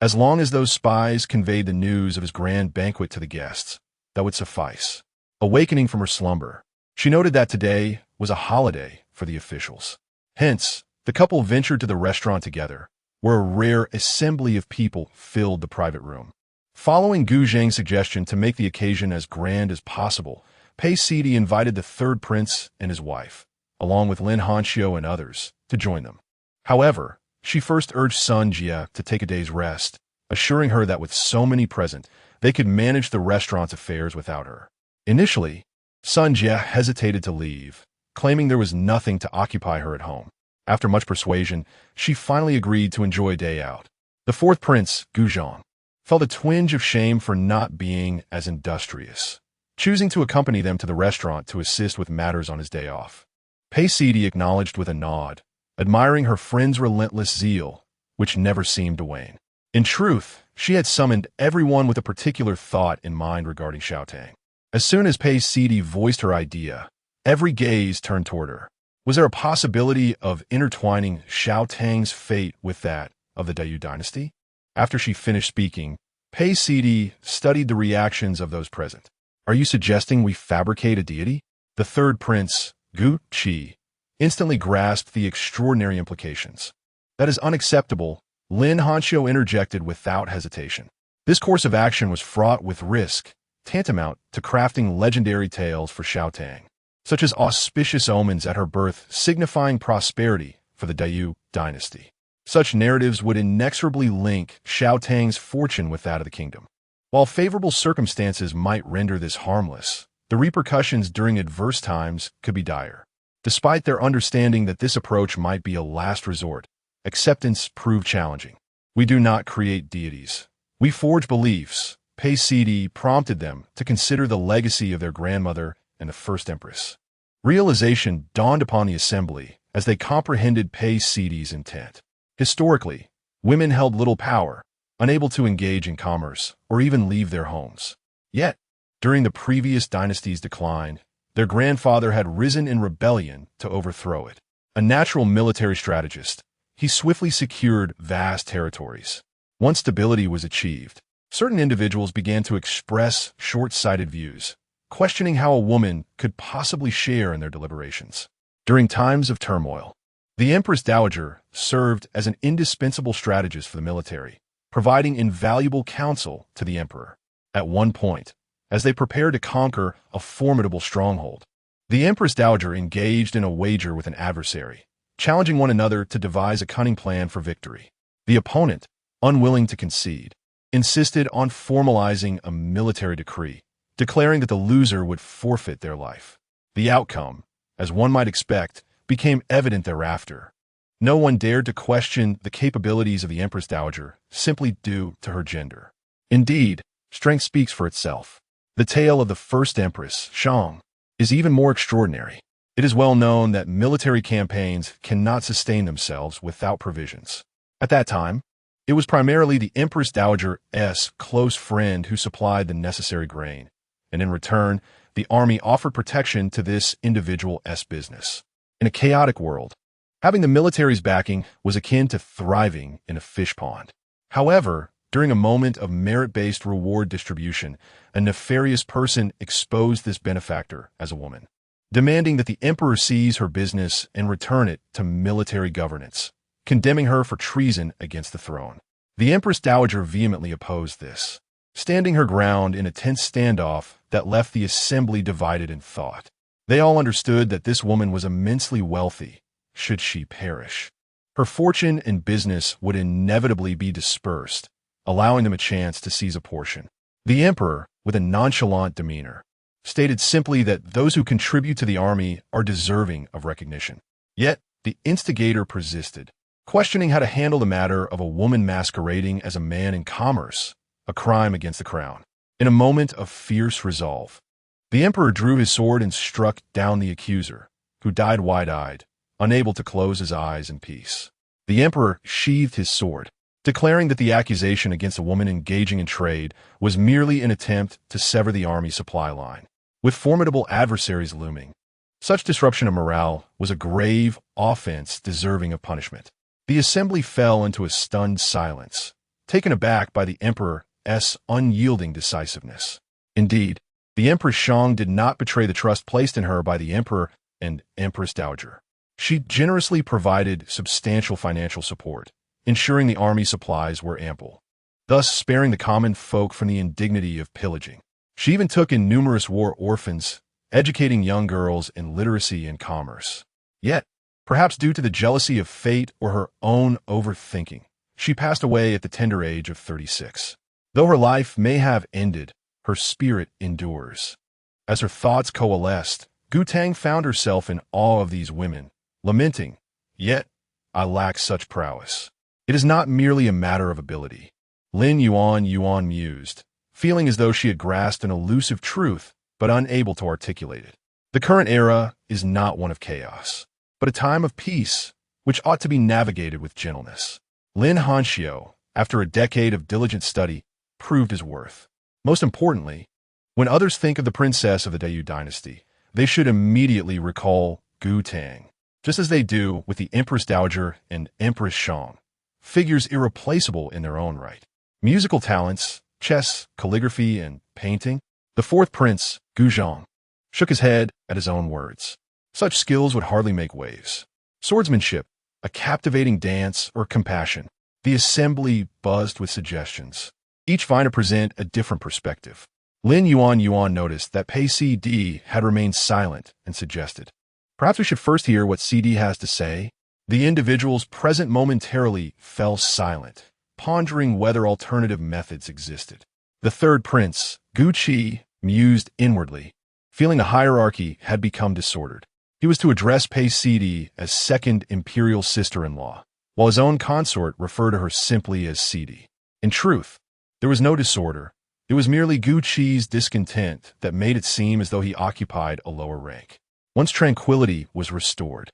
[SPEAKER 1] As long as those spies conveyed the news of his grand banquet to the guests, that would suffice. Awakening from her slumber, she noted that today was a holiday for the officials. Hence, the couple ventured to the restaurant together, where a rare assembly of people filled the private room. Following Gu Zheng's suggestion to make the occasion as grand as possible, Pei Sidi invited the third prince and his wife, along with Lin Hanxiu and others, to join them. However, she first urged Sun Jie to take a day's rest, assuring her that with so many present, they could manage the restaurant's affairs without her. Initially, Sun Jie hesitated to leave, claiming there was nothing to occupy her at home. After much persuasion, she finally agreed to enjoy a day out. The fourth prince, Gu Zheng, felt a twinge of shame for not being as industrious, choosing to accompany them to the restaurant to assist with matters on his day off. Pei Sidi acknowledged with a nod, admiring her friend's relentless zeal, which never seemed to wane. In truth, she had summoned everyone with a particular thought in mind regarding Xiaotang. As soon as Pei Sidi voiced her idea, every gaze turned toward her. Was there a possibility of intertwining Xiaotang's fate with that of the Dayu dynasty? After she finished speaking, Pei Sidi studied the reactions of those present. Are you suggesting we fabricate a deity? The third prince, Gu Qi, instantly grasped the extraordinary implications. That is unacceptable, Lin Hanxiu interjected without hesitation. This course of action was fraught with risk, tantamount to crafting legendary tales for Xiaotang, such as auspicious omens at her birth signifying prosperity for the Dayu dynasty. Such narratives would inexorably link Xiaotang's fortune with that of the kingdom. While favorable circumstances might render this harmless, the repercussions during adverse times could be dire. Despite their understanding that this approach might be a last resort, acceptance proved challenging. We do not create deities. We forge beliefs. Pei Sidi prompted them to consider the legacy of their grandmother and the first empress. Realization dawned upon the assembly as they comprehended Pei Sidi's intent. Historically, women held little power, unable to engage in commerce or even leave their homes. Yet, during the previous dynasty's decline, their grandfather had risen in rebellion to overthrow it. A natural military strategist, he swiftly secured vast territories. Once stability was achieved, certain individuals began to express short-sighted views, questioning how a woman could possibly share in their deliberations. During times of turmoil, the Empress Dowager served as an indispensable strategist for the military, providing invaluable counsel to the emperor. At one point, as they prepared to conquer a formidable stronghold, the Empress Dowager engaged in a wager with an adversary, challenging one another to devise a cunning plan for victory. The opponent, unwilling to concede, insisted on formalizing a military decree, declaring that the loser would forfeit their life. The outcome, as one might expect, became evident thereafter. No one dared to question the capabilities of the Empress Dowager simply due to her gender. Indeed, strength speaks for itself. The tale of the first empress, Shang, is even more extraordinary. It is well known that military campaigns cannot sustain themselves without provisions. At that time, it was primarily the Empress Dowager's close friend who supplied the necessary grain, and in return, the army offered protection to this individual's business. In a chaotic world, having the military's backing was akin to thriving in a fish pond. However, during a moment of merit-based reward distribution, a nefarious person exposed this benefactor as a woman, demanding that the emperor seize her business and return it to military governance, condemning her for treason against the throne. The Empress Dowager vehemently opposed this, standing her ground in a tense standoff that left the assembly divided in thought. They all understood that this woman was immensely wealthy, should she perish. Her fortune and business would inevitably be dispersed, allowing them a chance to seize a portion. The emperor, with a nonchalant demeanor, stated simply that those who contribute to the army are deserving of recognition. Yet, the instigator persisted, questioning how to handle the matter of a woman masquerading as a man in commerce, a crime against the crown. In a moment of fierce resolve, the emperor drew his sword and struck down the accuser, who died wide-eyed, unable to close his eyes in peace. The emperor sheathed his sword, declaring that the accusation against a woman engaging in trade was merely an attempt to sever the army supply line. With formidable adversaries looming, such disruption of morale was a grave offense deserving of punishment. The assembly fell into a stunned silence, taken aback by the emperor's unyielding decisiveness. Indeed, the Empress Shang did not betray the trust placed in her by the emperor and Empress Dowager. She generously provided substantial financial support, ensuring the army supplies were ample, thus sparing the common folk from the indignity of pillaging. She even took in numerous war orphans, educating young girls in literacy and commerce. Yet, perhaps due to the jealousy of fate or her own overthinking, she passed away at the tender age of 36. Though her life may have ended, her spirit endures. As her thoughts coalesced, Gu Tang found herself in awe of these women, lamenting, "Yet, I lack such prowess. It is not merely a matter of ability." Lin Yuan mused, feeling as though she had grasped an elusive truth, but unable to articulate it. The current era is not one of chaos, but a time of peace, which ought to be navigated with gentleness. Lin Hanxiu, after a decade of diligent study, proved his worth. Most importantly, when others think of the princess of the Dayu dynasty, they should immediately recall Gu Tang, just as they do with the Empress Dowager and Empress Shang, figures irreplaceable in their own right. Musical talents, chess, calligraphy, and painting. The fourth prince, Gu Zhang, shook his head at his own words. Such skills would hardly make waves. Swordsmanship, a captivating dance, or compassion. The assembly buzzed with suggestions, each vying to present a different perspective. Lin Yuan noticed that Pei CD had remained silent and suggested, "Perhaps we should first hear what CD has to say." The individuals present momentarily fell silent, pondering whether alternative methods existed. The third prince, Gu Qi, mused inwardly, feeling the hierarchy had become disordered. He was to address Pei Sidi as second imperial sister-in-law, while his own consort referred to her simply as Sidi. In truth, there was no disorder. It was merely Gu Qi's discontent that made it seem as though he occupied a lower rank. Once tranquility was restored,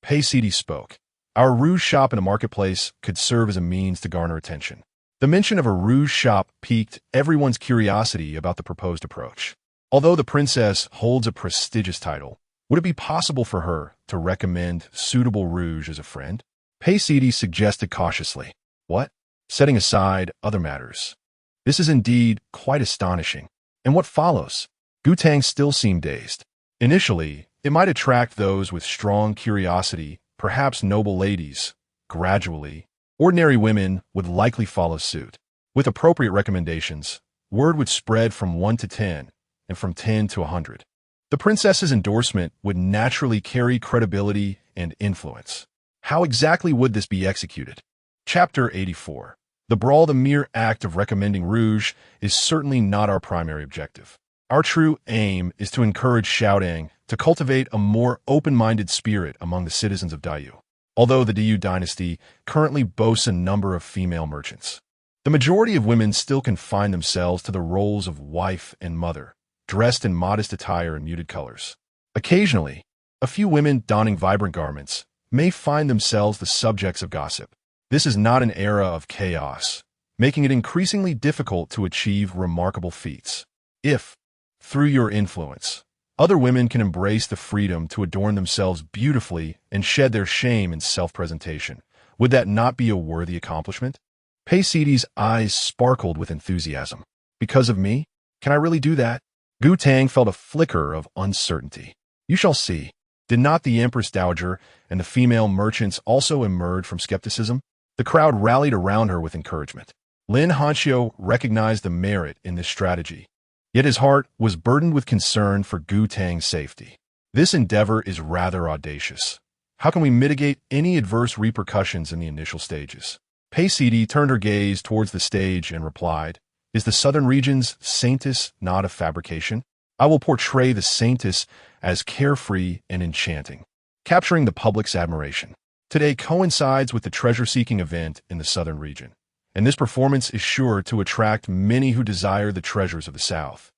[SPEAKER 1] Pei Sidi spoke. "Our rouge shop in a marketplace could serve as a means to garner attention." The mention of a rouge shop piqued everyone's curiosity about the proposed approach. Although the princess holds a prestigious title, would it be possible for her to recommend suitable rouge as a friend? Pei Sidi suggested cautiously. "What? Setting aside other matters. This is indeed quite astonishing." And what follows? Gu Tang still seemed dazed. Initially, it might attract those with strong curiosity, perhaps noble ladies. Gradually, ordinary women would likely follow suit. With appropriate recommendations, word would spread from 1 to 10, and from 10 to 100. The princess's endorsement would naturally carry credibility and influence. How exactly would this be executed? Chapter 84. The brawl. The mere act of recommending rouge is certainly not our primary objective. Our true aim is to encourage Xiaodang to cultivate a more open-minded spirit among the citizens of Dayu. Although the Dayu dynasty currently boasts a number of female merchants, the majority of women still confine themselves to the roles of wife and mother, dressed in modest attire and muted colors. Occasionally, a few women donning vibrant garments may find themselves the subjects of gossip. This is not an era of chaos, making it increasingly difficult to achieve remarkable feats. If, through your influence, other women can embrace the freedom to adorn themselves beautifully and shed their shame in self-presentation, would that not be a worthy accomplishment? Pei Sidi's eyes sparkled with enthusiasm. "Because of me? Can I really do that?" Gu Tang felt a flicker of uncertainty. "You shall see." Did not the Empress Dowager and the female merchants also emerge from skepticism? The crowd rallied around her with encouragement. Lin Hanxiu recognized the merit in this strategy, yet his heart was burdened with concern for Gu Tang's safety. This endeavor is rather audacious. How can we mitigate any adverse repercussions in the initial stages? Pei Sidi turned her gaze towards the stage and replied, "Is the southern region's saintess not a fabrication? I will portray the saintess as carefree and enchanting, capturing the public's admiration. Today coincides with the treasure-seeking event in the southern region, and this performance is sure to attract many who desire the treasures of the South,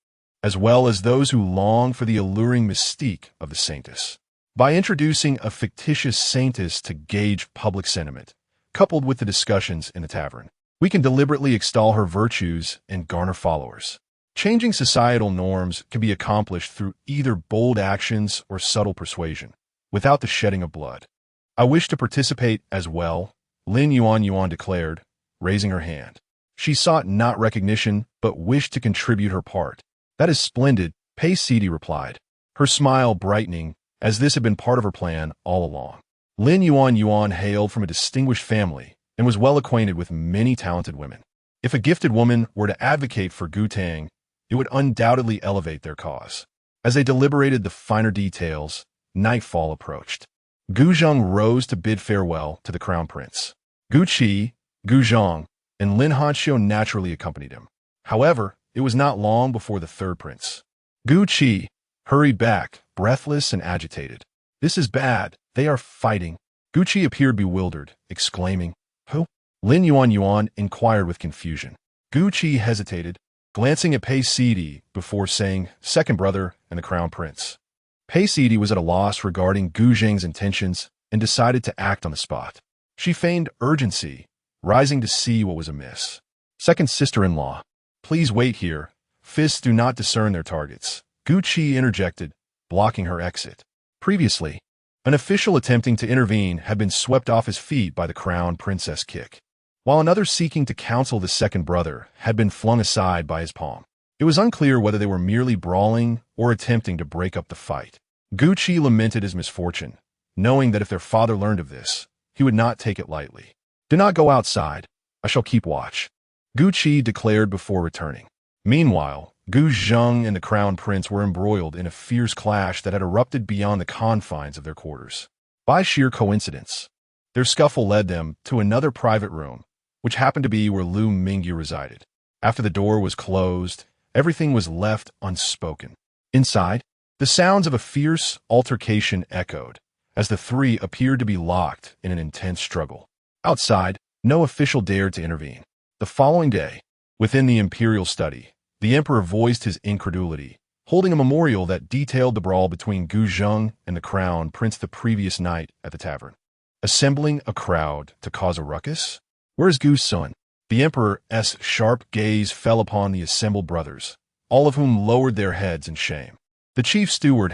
[SPEAKER 1] as well as those who long for the alluring mystique of the saintess. By introducing a fictitious saintess to gauge public sentiment, coupled with the discussions in the tavern, we can deliberately extol her virtues and garner followers. Changing societal norms can be accomplished through either bold actions or subtle persuasion, without the shedding of blood. I wish to participate as well, Lin Yuan declared, raising her hand. She sought not recognition, but wished to contribute her part. That is splendid, Pei Sidi replied, her smile brightening, as this had been part of her plan all along. Lin Yuan hailed from a distinguished family and was well acquainted with many talented women. If a gifted woman were to advocate for Gu Tang, it would undoubtedly elevate their cause. As they deliberated the finer details, nightfall approached. Gu Zheng rose to bid farewell to the crown prince. Gu Qi, Gu Zheng, and Lin Hanxiu naturally accompanied him. However, it was not long before the third prince, Gu Qi, hurried back, breathless and agitated. This is bad. They are fighting. Gu Qi appeared bewildered, exclaiming, Who? Lin Yuan inquired with confusion. Gu Qi hesitated, glancing at Pei Sidi before saying, second brother and the crown prince. Pei Sidi was at a loss regarding Gu Zheng's intentions and decided to act on the spot. She feigned urgency, rising to see what was amiss. Second sister-in-law, please wait here. Fists do not discern their targets. Gu Qi interjected, blocking her exit. Previously, an official attempting to intervene had been swept off his feet by the crown princess kick, while another seeking to counsel the second brother had been flung aside by his palm. It was unclear whether they were merely brawling or attempting to break up the fight. Gu Qi lamented his misfortune, knowing that if their father learned of this, he would not take it lightly. Do not go outside. I shall keep watch, Gu Qi declared before returning. Meanwhile, Gu Zheng and the crown prince were embroiled in a fierce clash that had erupted beyond the confines of their quarters. By sheer coincidence, their scuffle led them to another private room, which happened to be where Lu Mingyu resided. After the door was closed, everything was left unspoken. Inside, the sounds of a fierce altercation echoed, as the three appeared to be locked in an intense struggle. Outside, no official dared to intervene. The following day, within the imperial study, the emperor voiced his incredulity, holding a memorial that detailed the brawl between Gu Zheng and the crown prince the previous night at the tavern. Assembling a crowd to cause a ruckus? Where is Gu's son? The emperor's sharp gaze fell upon the assembled brothers, all of whom lowered their heads in shame. The chief steward